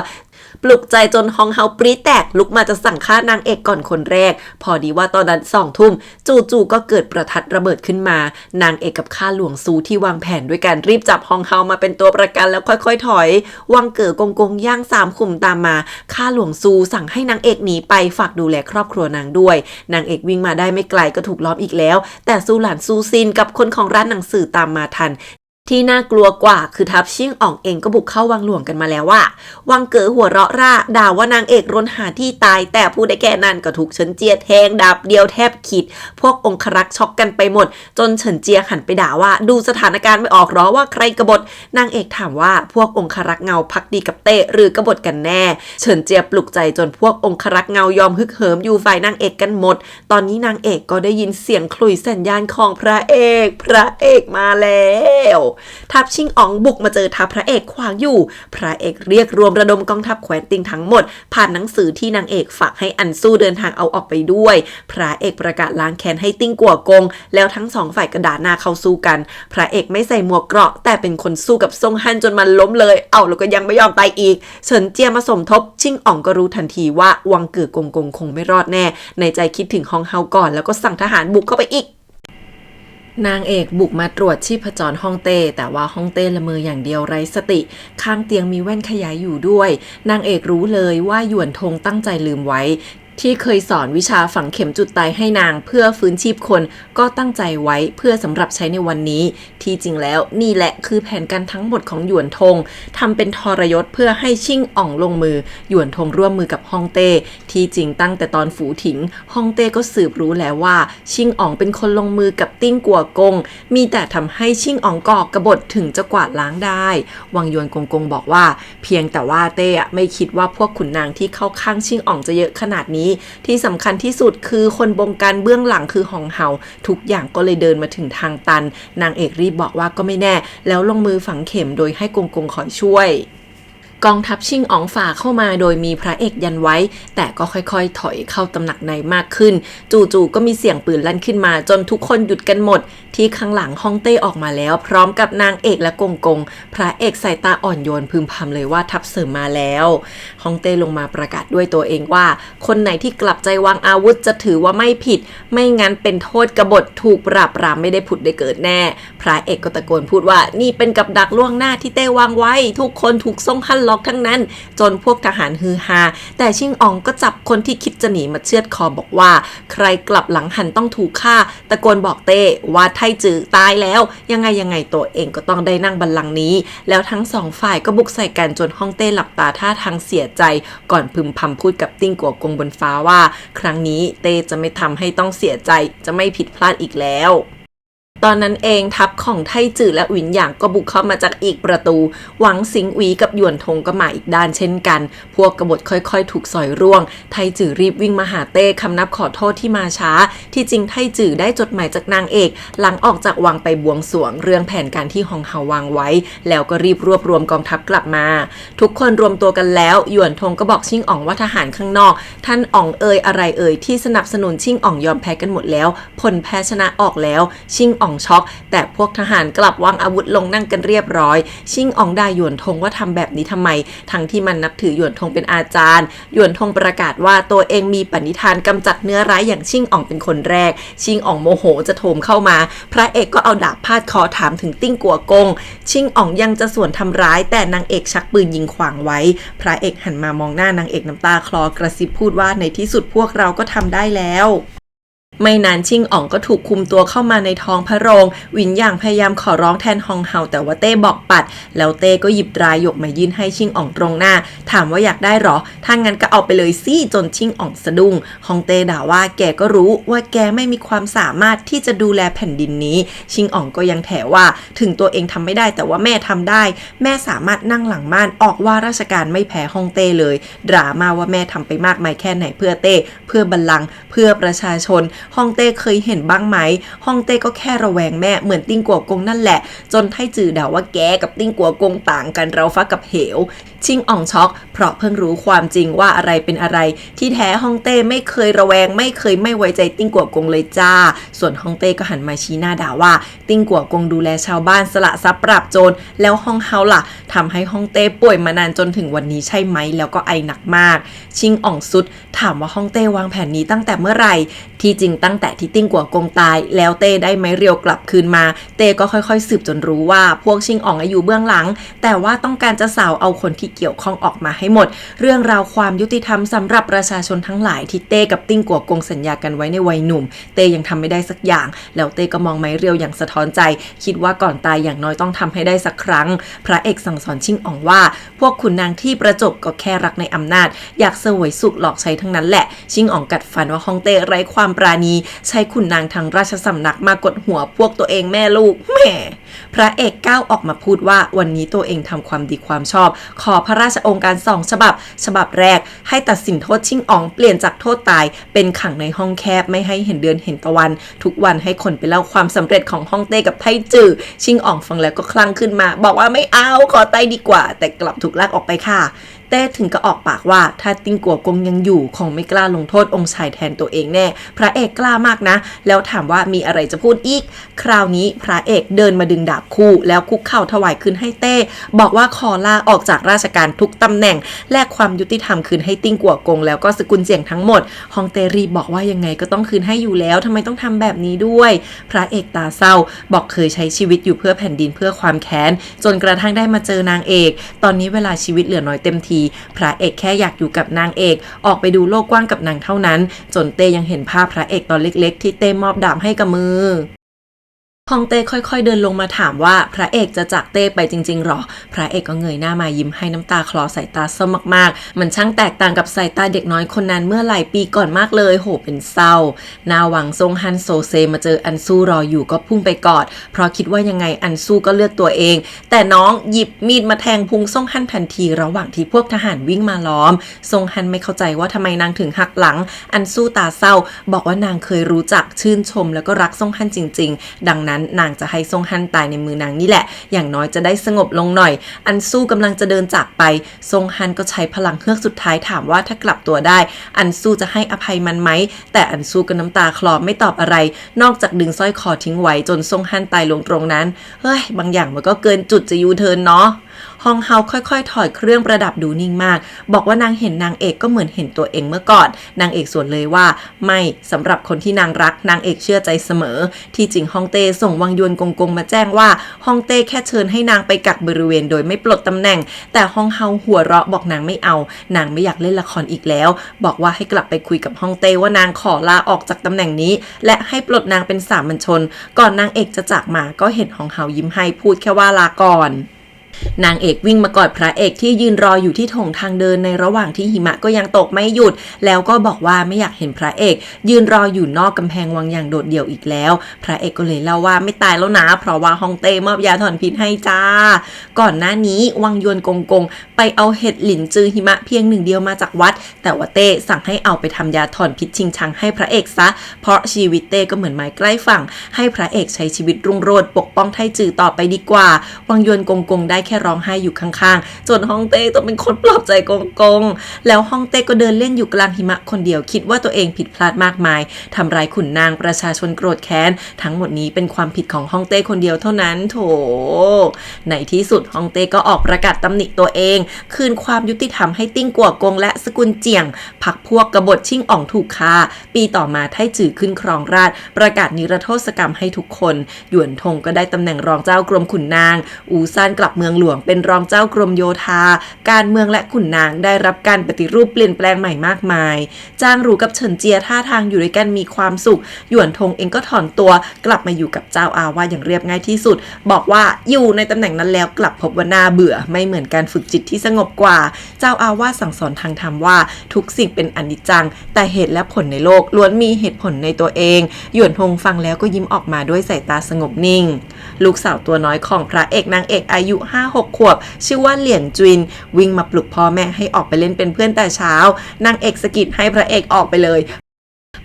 Speaker 2: ปลุกใจจนฮองเฮาปรี๊ดแตกลุกมาจะสั่งฆ่านางเอกก่อนคนแรกพอดีว่าตอนนั้น2 ทุ่มจู่ๆก็เกิดประทัดระเบิดขึ้นมานางเอกกับข้าหลวงซูที่วางแผนด้วยกันรีบจับฮองเฮามาเป็นตัวประกันแล้วค่อยๆถอยวังเก๋อกงย่าง3 ขุมตามมาข้าหลวงซูสั่งให้นางเอกหนีไปฝากดูแลครอบครัวนางด้วยนางเอกวิ่งมาได้ไม่ไกลก็ถูกล้อมอีกแล้วแต่ซูหลานซูซินกับคนของร้านหนังสือตามมาทันที่น่ากลัวกว่าคือทัพชิ่งอ่องเองก็บุกเข้าวังหลวงกันมาแล้วว่าวังเก๋อหัวเราะร่าด่าว่านางเอกรนหาที่ตายแต่ผู้ได้แค่นั้นก็ถูกเฉินเจียแทงดาบเดียวแทบขีดพวกองครักษ์ช็อกกันไปหมดจนเฉินเจียหันไปด่าว่าดูสถานการณ์ไม่ออกหรอว่าใครกบฏนางเอกถามว่าพวกองครักษ์เงาพักดีกับเต้หรือกบฏกันแน่เฉินเจียปลุกใจจนพวกองครักษ์เงายอมฮึกเหิมอยู่ฝ่ายนางเอกกันหมดตอนนี้นางเอกก็ได้ยินเสียงขลุ่ยสัญญาณของพระเอกมาแล้วทัพชิ่งอ๋องบุกมาเจอทัพพระเอกขวางอยู่พระเอกเรียกรวมระดมกองทัพแขวนติงทั้งหมดผ่านหนังสือที่นางเอกฝากให้อันสู้เดินทางเอาออกไปด้วยพระเอกประกาศล้างแค้นให้ติ้งกัวกงแล้วทั้งสองฝ่ายกระดาหน้าเข้าสู้กันพระเอกไม่ใส่หมวกเกราะแต่เป็นคนสู้กับซ่งฮั่นจนมันล้มเลยแล้วก็ยังไม่ยอมตายอีกเฉินเจียมาสมทบชิ่งอ๋องก็รู้ทันทีว่าวังเก๋อกงคงไม่รอดแน่ในใจคิดถึงฮองเฮาก่อนแล้วก็สั่งทหารบุกเข้าไปอีกนางเอกบุกมาตรวจชีพจรฮ่องเต้แต่ว่าฮ่องเต้ละเมออย่างเดียวไร้สติข้างเตียงมีแว่นขยายอยู่ด้วยนางเอกรู้เลยว่าหยวนทงตั้งใจลืมไว้ที่เคยสอนวิชาฝังเข็มจุดตายให้นางเพื่อฟื้นชีพคนก็ตั้งใจไว้เพื่อสำหรับใช้ในวันนี้ที่จริงแล้วนี่แหละคือแผนการทั้งหมดของหยวนทงทำเป็นทรยศเพื่อให้ชิ่งอ่องลงมือหยวนทงร่วมมือกับฮ่องเต้ที่จริงตั้งแต่ตอนฝูถิงฮ่องเต้ก็สืบรู้แล้วว่าชิ่งอ่องเป็นคนลงมือกับติ้งกัวกงมีแต่ทำให้ชิ่งอ่องก่อกบฏถึงจะกวาดล้างได้วังยวนกงบอกว่าเพียงแต่ว่าเต้ไม่คิดว่าพวกขุนนางที่เข้าข้างชิ่งอ่องจะเยอะขนาดนี้ที่สำคัญที่สุดคือคนบงการเบื้องหลังคือฮองเฮาทุกอย่างก็เลยเดินมาถึงทางตันนางเอกรีบบอกว่าก็ไม่แน่แล้วลงมือฝังเข็มโดยให้กงคอยช่วยกองทัพชิ่งอ๋องฝ่าเข้ามาโดยมีพระเอกยันไว้แต่ก็ค่อยๆถอยเข้าตำหนักในมากขึ้นจู่ๆก็มีเสียงปืนลั่นขึ้นมาจนทุกคนหยุดกันหมดที่ข้างหลังฮ่องเต้ออกมาแล้วพร้อมกับนางเอกและกงพระเอกสายตาอ่อนโยนพึมพำเลยว่าทัพเสริมมาแล้วฮ่องเต้ลงมาประกาศด้วยตัวเองว่าคนไหนที่กลับใจวางอาวุธจะถือว่าไม่ผิดไม่งั้นเป็นโทษกบฏถูกปราบปรามไม่ได้ผุดได้เกิดแน่พระเอกก็ตะโกนพูดว่านี่เป็นกับดักล่วงหน้าที่เต้วางไว้ทุกคนถูกซ่งหั่นล็อกทั้งนั้นจนพวกทหารฮือฮาแต่ชิ่งอ๋องก็จับคนที่คิดจะหนีมาเชือดคอบอกว่าใครกลับหลังหันต้องถูกฆ่าตะโกนบอกเต้ว่าไทจือตายแล้วยังไงตัวเองก็ต้องได้นั่งบัลลังก์นี้แล้วทั้งสองฝ่ายก็บุกใส่กันจนฮ่องเต้หลับตาท่าทางเสียใจก่อนพึมพำพูดกับติ้งกัวกงบนฟ้าว่าครั้งนี้เต้จะไม่ทำให้ต้องเสียใจจะไม่ผิดพลาดอีกแล้วตอนนั้นเองทัพของไทจือและหวินหยางก็บุกเข้ามาจากอีกประตูหวังสิงหวีกับหยวนทงก็มาอีกด้านเช่นกันพวกกบฏค่อยๆถูกสอยร่วงไทจือรีบวิ่งมาหาเต้คำนับขอโทษที่มาช้าที่จริงไทจือได้จดหมายจากนางเอกหลังออกจากวังไปบวงสรวงเรื่องแผนการที่ฮองเฮาวางไว้แล้วก็รีบรวบรวมกองทัพกลับมาทุกคนรวมตัวกันแล้วหยวนทงก็บอกชิ่งอ๋องว่าทหารข้างนอกท่านอ๋องอะไรที่สนับสนุนชิ่งอ๋องยอมแพ้กันหมดแล้วผลแพ้ชนะออกแล้วชิ่งอ๋องช็อกแต่พวกทหารกลับวางอาวุธลงนั่งกันเรียบร้อยชิ่งอ๋องด่าหยวนทงว่าทำแบบนี้ทำไมทั้งที่มันนับถือหยวนทงเป็นอาจารย์หยวนทงประกาศว่าตัวเองมีปณิธานกำจัดเนื้อร้ายอย่างชิ่งอ๋องเป็นคนแรกชิ่งอ๋องโมโหจะโถมเข้ามาพระเอกก็เอาดาบพาดคอถามถึงติ้งกัวกงชิ่งอ๋องยังจะสวนทำร้ายแต่นางเอกชักปืนยิงขวางไว้พระเอกหันมามองหน้านางเอกน้ำตาคลอกระซิบพูดว่าในที่สุดพวกเราก็ทำได้แล้วไม่นานชิ่งอ๋องก็ถูกคุมตัวเข้ามาในท้องพระโรงหวินหยางพยายามขอร้องแทนฮองเฮาแต่ว่าเต้บอกปัดแล้วเต้ก็หยิบตราหยกมายื่นให้ชิ่งอ๋องตรงหน้าถามว่าอยากได้หรอถ้างั้นก็เอาไปเลยสิจนชิ่งอ๋องสะดุ้งฮองเต้ด่าว่าแกก็รู้ว่าแกไม่มีความสามารถที่จะดูแลแผ่นดินนี้ชิ่งอ๋องก็ยังแถว่าถึงตัวเองทำไม่ได้แต่ว่าแม่ทำได้แม่สามารถนั่งหลังม่านออกว่าราชการไม่แพ้ฮองเต้เลยด่ามาว่าแม่ทำไปมากมายแค่ไหนเพื่อเต้เพื่อบัลลังก์เพื่อประชาชนฮ่องเต้เคยเห็นบ้างไหมฮ่องเต้ก็แค่ระแวงแม่เหมือนติ้งกัวกงนั่นแหละจนไทจือด่าว่าแกกับติ้งกัวกงต่างกันเราฟ้ากับเหว ชิงอ่องช็อกเพราะเพิ่งรู้ความจริงว่าอะไรเป็นอะไรที่แท้ฮ่องเต้ไม่เคยระแวงไม่เคยไม่ไว้ใจติ้งกัวกงเลยจ้าส่วนฮ่องเต้ก็หันมาชี้หน้าด่าว่าติ้งกัวกงดูแลชาวบ้านสละทรัพย์ปราบโจรแล้วฮ่องเฮาล่ะทำให้ฮ่องเต้ป่วยมานานจนถึงวันนี้ใช่ไหมแล้วก็ไอหนักมากชิงอ่องซุดถามว่าฮ่องเต้วางแผนนี้ตั้งแต่เมื่อไหร่ที่จริงตั้งแต่ที่ติ้งกัวกงตายแล้วเต้ได้ไม้เรียวกลับคืนมาเต้ก็ค่อยๆสืบจนรู้ว่าพวกชิงอ่องอยู่เบื้องหลังแต่ว่าต้องการจะสาวเอาคนที่เกี่ยวข้องออกมาให้หมดเรื่องราวความยุติธรรมสำหรับประชาชนทั้งหลายที่เต้กับติ้งกัวกงสัญญากันไว้ในวัยหนุ่มเต้ยังทำไม่ได้สักอย่างแล้วเต้ก็มองไม้เรียวอย่างสะท้อนใจคิดว่าก่อนตายอย่างน้อยต้องทำให้ได้สักครั้งพระเอกสั่งสอนชิงอ่องว่าพวกขุนนางที่ประจบก็แค่รักในอำนาจอยากเสวยสุขหลอกใช้ทั้งนั้นแหละชิงอ่องกัดฟันว่าฮ่องเต้ไร้ความปราณีใช้ขุนนางทางราชสำนักมากดหัวพวกตัวเองแม่ลูกแหมพระเอกก้าวออกมาพูดว่าวันนี้ตัวเองทำความดีความชอบขอพระราชโองการ2 ฉบับแรกให้ตัดสินโทษชิงอ่องเปลี่ยนจากโทษตายเป็นขังในห้องแคบไม่ให้เห็นเดือนเห็นตะวันทุกวันให้คนไปเล่าความสำเร็จของฮ่องเต้กับไทจือชิงอ่องฟังแล้วก็คลั่งขึ้นมาบอกว่าไม่เอาขอตายดีกว่าแต่กลับถูกลากออกไปค่ะเต้ถึงก็ออกปากว่าถ้าติ้งกัวกงยังอยู่คงไม่กล้าลงโทษองค์ชายแทนตัวเองแน่พระเอกกล้ามากนะแล้วถามว่ามีอะไรจะพูดอีกคราวนี้พระเอกเดินมาดึงดาบคู่แล้วคุกเข่าถวายคืนให้เต้บอกว่าขอลาออกจากราชการทุกตำแหน่งแลกความยุติธรรมคืนให้ติ้งกัวกงแล้วก็สกุลเจียงทั้งหมดฮองเต้รีบบอกว่ายังไงก็ต้องคืนให้อยู่แล้วทำไมต้องทำแบบนี้ด้วยพระเอกตาเศร้าบอกเคยใช้ชีวิตอยู่เพื่อแผ่นดินเพื่อความแค้นจนกระทั่งได้มาเจอนางเอกตอนนี้เวลาชีวิตเหลือน้อยเต็มทีพระเอกแค่อยากอยู่กับนางเอกออกไปดูโลกกว้างกับนางเท่านั้นจนเต้ยังเห็นภาพพระเอกตอนเล็กๆที่เต้มอบดาบให้กับมือฮ่องเต้ค่อยๆเดินลงมาถามว่าพระเอกจะจากเต้ไปจริงๆหรอพระเอกก็เงยหน้ามายิ้มให้น้ำตาคลอสายตาส้มมากๆมันช่างแตกต่างกับสายตาเด็กน้อยคนนั้นเมื่อหลายปีก่อนมากเลยโหเป็นเศร้านาหวังซงฮันโซเซมาเจออันซูรออยู่ก็พุ่งไปกอดเพราะคิดว่ายังไงอันซูก็เลือกตัวเองแต่น้องหยิบมีดมาแทงพุงซงฮันทันทีระหว่างที่พวกทหารวิ่งมาล้อมซงฮันไม่เข้าใจว่าทำไมนางถึงหักหลังอันซูตาเศร้าบอกว่านางเคยรู้จักชื่นชมแล้วก็รักซงฮันจริงๆดังนั้นนางจะให้ซงฮันตายในมือนางนี่แหละอย่างน้อยจะได้สงบลงหน่อยอันซูกำลังจะเดินจากไปซงฮันก็ใช้พลังเฮือกสุดท้ายถามว่าถ้ากลับตัวได้อันซูจะให้อภัยมันไหมแต่อันซูก็น้ำตาคลอไม่ตอบอะไรนอกจากดึงสร้อยคอทิ้งไว้จนซงฮันตายลงตรงนั้นเฮ้ยบางอย่างมันก็เกินจุดจะยูเทิร์นเนาะฮองเฮาค่อยๆถอดเครื่องประดับดูนิ่งมากบอกว่านางเห็นนางเอกก็เหมือนเห็นตัวเองเมื่อก่อนนางเอกสวนเลยว่าไม่สำหรับคนที่นางรักนางเอกเชื่อใจเสมอที่จริงฮ่องเต้ส่งวังยวนกงมาแจ้งว่าฮ่องเต้แค่เชิญให้นางไปกักบริเวณโดยไม่ปลดตำแหน่งแต่ฮองเฮาหัวเราะบอกนางไม่เอานางไม่อยากเล่นละครอีกแล้วบอกว่าให้กลับไปคุยกับฮ่องเต้ว่านางขอลาออกจากตำแหน่งนี้และให้ปลดนางเป็นสามัญชนก่อนนางเอกจะจากมาก็เห็นฮองเฮายิ้มให้พูดแค่ว่าลาก่อนนางเอกวิ่งมากอดพระเอกที่ยืนรออยู่ที่โถงทางเดินในระหว่างที่หิมะก็ยังตกไม่หยุดแล้วก็บอกว่าไม่อยากเห็นพระเอกยืนรออยู่นอกกำแพงวังอย่างโดดเดี่ยวอีกแล้วพระเอกก็เลยเล่าว่าไม่ตายแล้วนะเพราะว่าฮ่องเต้มอบยาถอนพิษให้จ้าก่อนหน้านี้วังยวนกงไปเอาเห็ดหลินจือหิมะเพียง1 เดียวมาจากวัดแต่ว่าเต้สั่งให้เอาไปทำยาถอนพิษชิงชังให้พระเอกซะเพราะชีวิตเต้ก็เหมือนไม้ใกล้ฝั่งให้พระเอกใช้ชีวิตรุ่งโรจน์ปกป้องไทจือต่อไปดีกว่าวังยวนกงได้แค่ร้องไห้อยู่ข้างๆจนฮ่องเต้ต้องเป็นคนปลอบใจกงแล้วฮ่องเต้ก็เดินเล่นอยู่กลางหิมะคนเดียวคิดว่าตัวเองผิดพลาดมากมายทำร้ายขุนนางประชาชนโกรธแค้นทั้งหมดนี้เป็นความผิดของฮ่องเต้คนเดียวเท่านั้นโถในที่สุดฮ่องเต้ก็ออกประกาศตำหนิตัวเองคืนความยุติธรรมให้ติ้งกัวกงและสกุลเจียงพรรคพวกกบฏชิงอ่องถูกฆ่าปีต่อมาไทจือขึ้นครองราชประกาศนิรโทษกรรมให้ทุกคนหยวนทงก็ได้ตำแหน่งรองเจ้ากรมขุนนางอูซานกลับเมืองหลวงเป็นรองเจ้ากรมโยธาการเมืองและขุนนางได้รับการปฏิรูปเปลี่ยนแปลงใหม่มากมายจางหรูกับเฉินเจียท่าทางอยู่ด้วยกันมีความสุขหยวนทงเองก็ถอนตัวกลับมาอยู่กับเจ้าอาวาสอย่างเรียบง่ายที่สุดบอกว่าอยู่ในตำแหน่งนั้นแล้วกลับพบว่าน่าเบื่อไม่เหมือนการฝึกจิตที่สงบกว่าเจ้าอาวาสสั่งสอนทางธรรมว่าทุกสิ่งเป็นอนิจจังแต่เหตุและผลในโลกล้วนมีเหตุผลในตัวเองหยวนทงฟังแล้วก็ยิ้มออกมาด้วยสายตาสงบนิ่งลูกสาวตัวน้อยของพระเอกนางเอกอายุ 5-6 ขวบชื่อว่าเหลียนจุนวิ่งมาปลุกพ่อแม่ให้ออกไปเล่นเป็นเพื่อนแต่เช้านางเอกสะกิดให้พระเอกออกไปเลย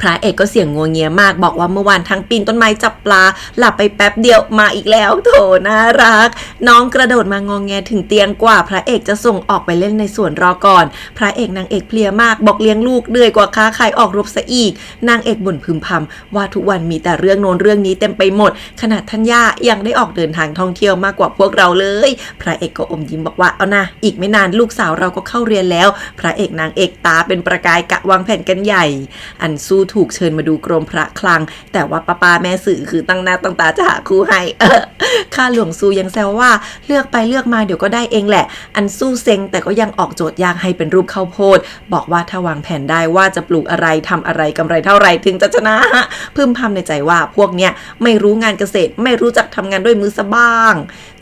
Speaker 2: พระเอกก็เสียงงัวเงียมากบอกว่าเมื่อวานทั้งปีนต้นไม้จับปลาหลับไปแป๊บเดียวมาอีกแล้วโถน่ารักน้องกระโดดมางองแงถึงเตียงกว่าพระเอกจะส่งออกไปเล่นในสวนรอก่อนพระเอกนางเอกเพลียมากบอกเลี้ยงลูกเหนื่อยกว่าค้าขายออกรบซะอีกนางเอกบ่นพึมพำว่าทุกวันมีแต่เรื่องโน้นเรื่องนี้เต็มไปหมดขนาดท่านย่ายังได้ออกเดินทางท่องเที่ยวมากกว่าพวกเราเลยพระเอกก็อมยิ้มบอกว่าเอานะอีกไม่นานลูกสาวเราก็เข้าเรียนแล้วพระเอกนางเอกตาเป็นประกายกะวางแผนกันใหญ่อันสู้ถูกเชิญมาดูกรมพระคลังแต่ว่าป้าแม่สื่อคือตั้งหน้าตั้งตาจะหาคู่ให้ข้าหลวงซูยังแซวว่าเลือกไปเลือกมาเดี๋ยวก็ได้เองแหละอันสู้เซ็งแต่ก็ยังออกโจทย์ยากให้เป็นรูปข้าวโพดบอกว่าถ้าวางแผนได้ว่าจะปลูกอะไรทำอะไรกำไรเท่าไรถึงจะชนะพึมพำในใจว่าพวกเนี้ยไม่รู้งานเกษตรไม่รู้จักทำงานด้วยมือซะบ้าง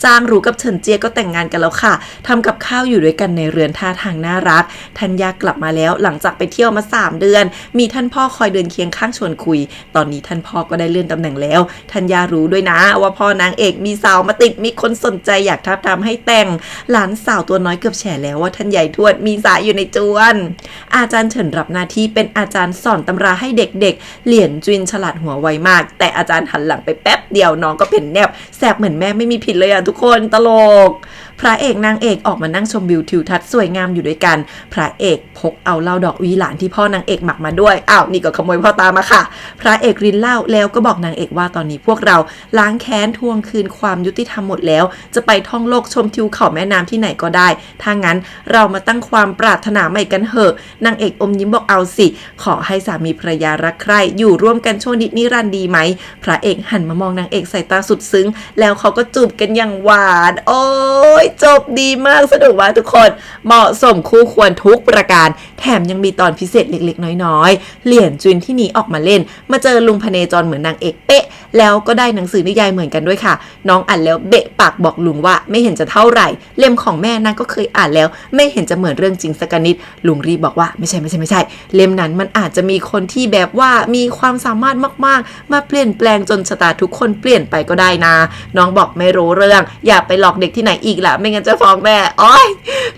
Speaker 2: จางหรูกับเฉินเจียก็แต่งงานกันแล้วค่ะทำกับข้าวอยู่ด้วยกันในเรือนท่าทางน่ารักทัญญากลับมาแล้วหลังจากไปเที่ยวมา3 เดือนมีท่านพ่อคอยเดินเคียงข้างชวนคุยตอนนี้ท่านพ่อก็ได้เลื่อนตำแหน่งแล้วทัญญารู้ด้วยนะว่าพ่อนางเอกมีสาวมาติดมีคนสนใจอยากทับทามให้แต่งหลานสาวตัวน้อยเกือบแฉแล้วว่าท่านใหญ่ทวดมีสายอยู่ในจวนอาจารย์เฉินรับหน้าที่เป็นอาจารย์สอนตำราให้เด็กๆเหรียญจุนฉลาดหัวไวมากแต่อาจารย์หันหลังไปแป๊บเดียวน้องก็เพ่นแนบแสบเหมือนแม่ไม่มีผิดเลยอ่ะทุกคนตลกพระเอกนางเอกออกมานั่งชมวิวทิวทัศน์สวยงามอยู่ด้วยกันพระเอกพกเอาเหล้าดอกวีหลานที่พ่อนางเอกหมักมาด้วยอ้าวนี่ก็ขโมยพ่อตามาค่ะพระเอกรินเหล้าแล้วก็บอกนางเอกว่าตอนนี้พวกเราล้างแค้นทวงคืนความยุติธรรมหมดแล้วจะไปท่องโลกชมทิวเขาแม่น้ำที่ไหนก็ได้ถ้างั้นเรามาตั้งความปรารถนาใหม่กันเถอะนางเอกอมยิ้มบอกเอาสิขอให้สามีภรรยารักใคร่อยู่ร่วมกันชั่วนิรันดร์ดีไหมพระเอกหันมามองนางเอกสายตาสุดซึ้งแล้วเขาก็จูบกันอย่างหวานโอ้ยจบดีมากสนุกมากทุกคนเหมาะสมคู่ควรทุกประการแถมยังมีตอนพิเศษเล็กๆน้อยๆเหรียญจุนที่หนีออกมาเล่นมาเจอลุงพเนจรเหมือนนางเอกเป๊ะแล้วก็ได้หนังสือนิยายเหมือนกันด้วยค่ะน้องอ่านแล้วเบะปากบอกลุงว่าไม่เห็นจะเท่าไหร่เล่มของแม่นางก็เคยอ่านแล้วไม่เห็นจะเหมือนเรื่องจริงสักนิดลุงรีบบอกว่าไม่ใช่เล่มนั้นมันอาจจะมีคนที่แบบว่ามีความสามารถมากๆมาเปลี่ยนแปลงจนชะตาทุกคนเปลี่ยนไปก็ได้นะน้องบอกไม่รู้เรื่องอย่าไปหลอกเด็กที่ไหนอีกล่ะไม่งั้นจะฟ้องแม่อ้อย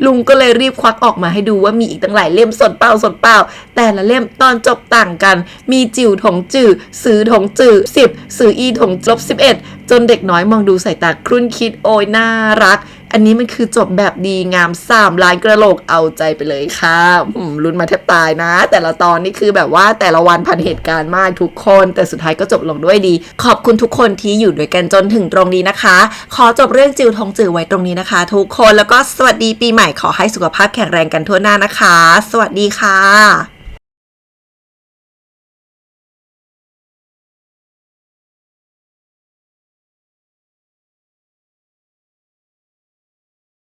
Speaker 2: ลุงก็เลยรีบควักออกมาให้ดูว่ามีอีกตั้งหลายเล่มสดเปล่าแต่ละเล่มตอนจบต่างกันมีจิ๋วถงจื่อซื้อถงจื่อ10ซื้ออีถงลบ11จนเด็กน้อยมองดูสายตาครุ่นคิดโอยน่ารักอันนี้มันคือจบแบบดีงาม3 ล้านกระโหลกเอาใจไปเลยค่ะลุ้นมาแทบตายนะแต่ละตอนนี่คือแบบว่าแต่ละวันผ่านเหตุการณ์มากทุกคนแต่สุดท้ายก็จบลงด้วยดีขอบคุณทุกคนที่อยู่ด้วยกันจนถึงตรงนี้นะคะขอจบเรื่องจิ๋วทงจื่อไว้ตรงนี้นะคะทุกคนแล้วก็สวัสดีปีใหม่ขอให้สุขภาพแข็งแรงกันทั่วหน้านะคะสวัสดีค่ะ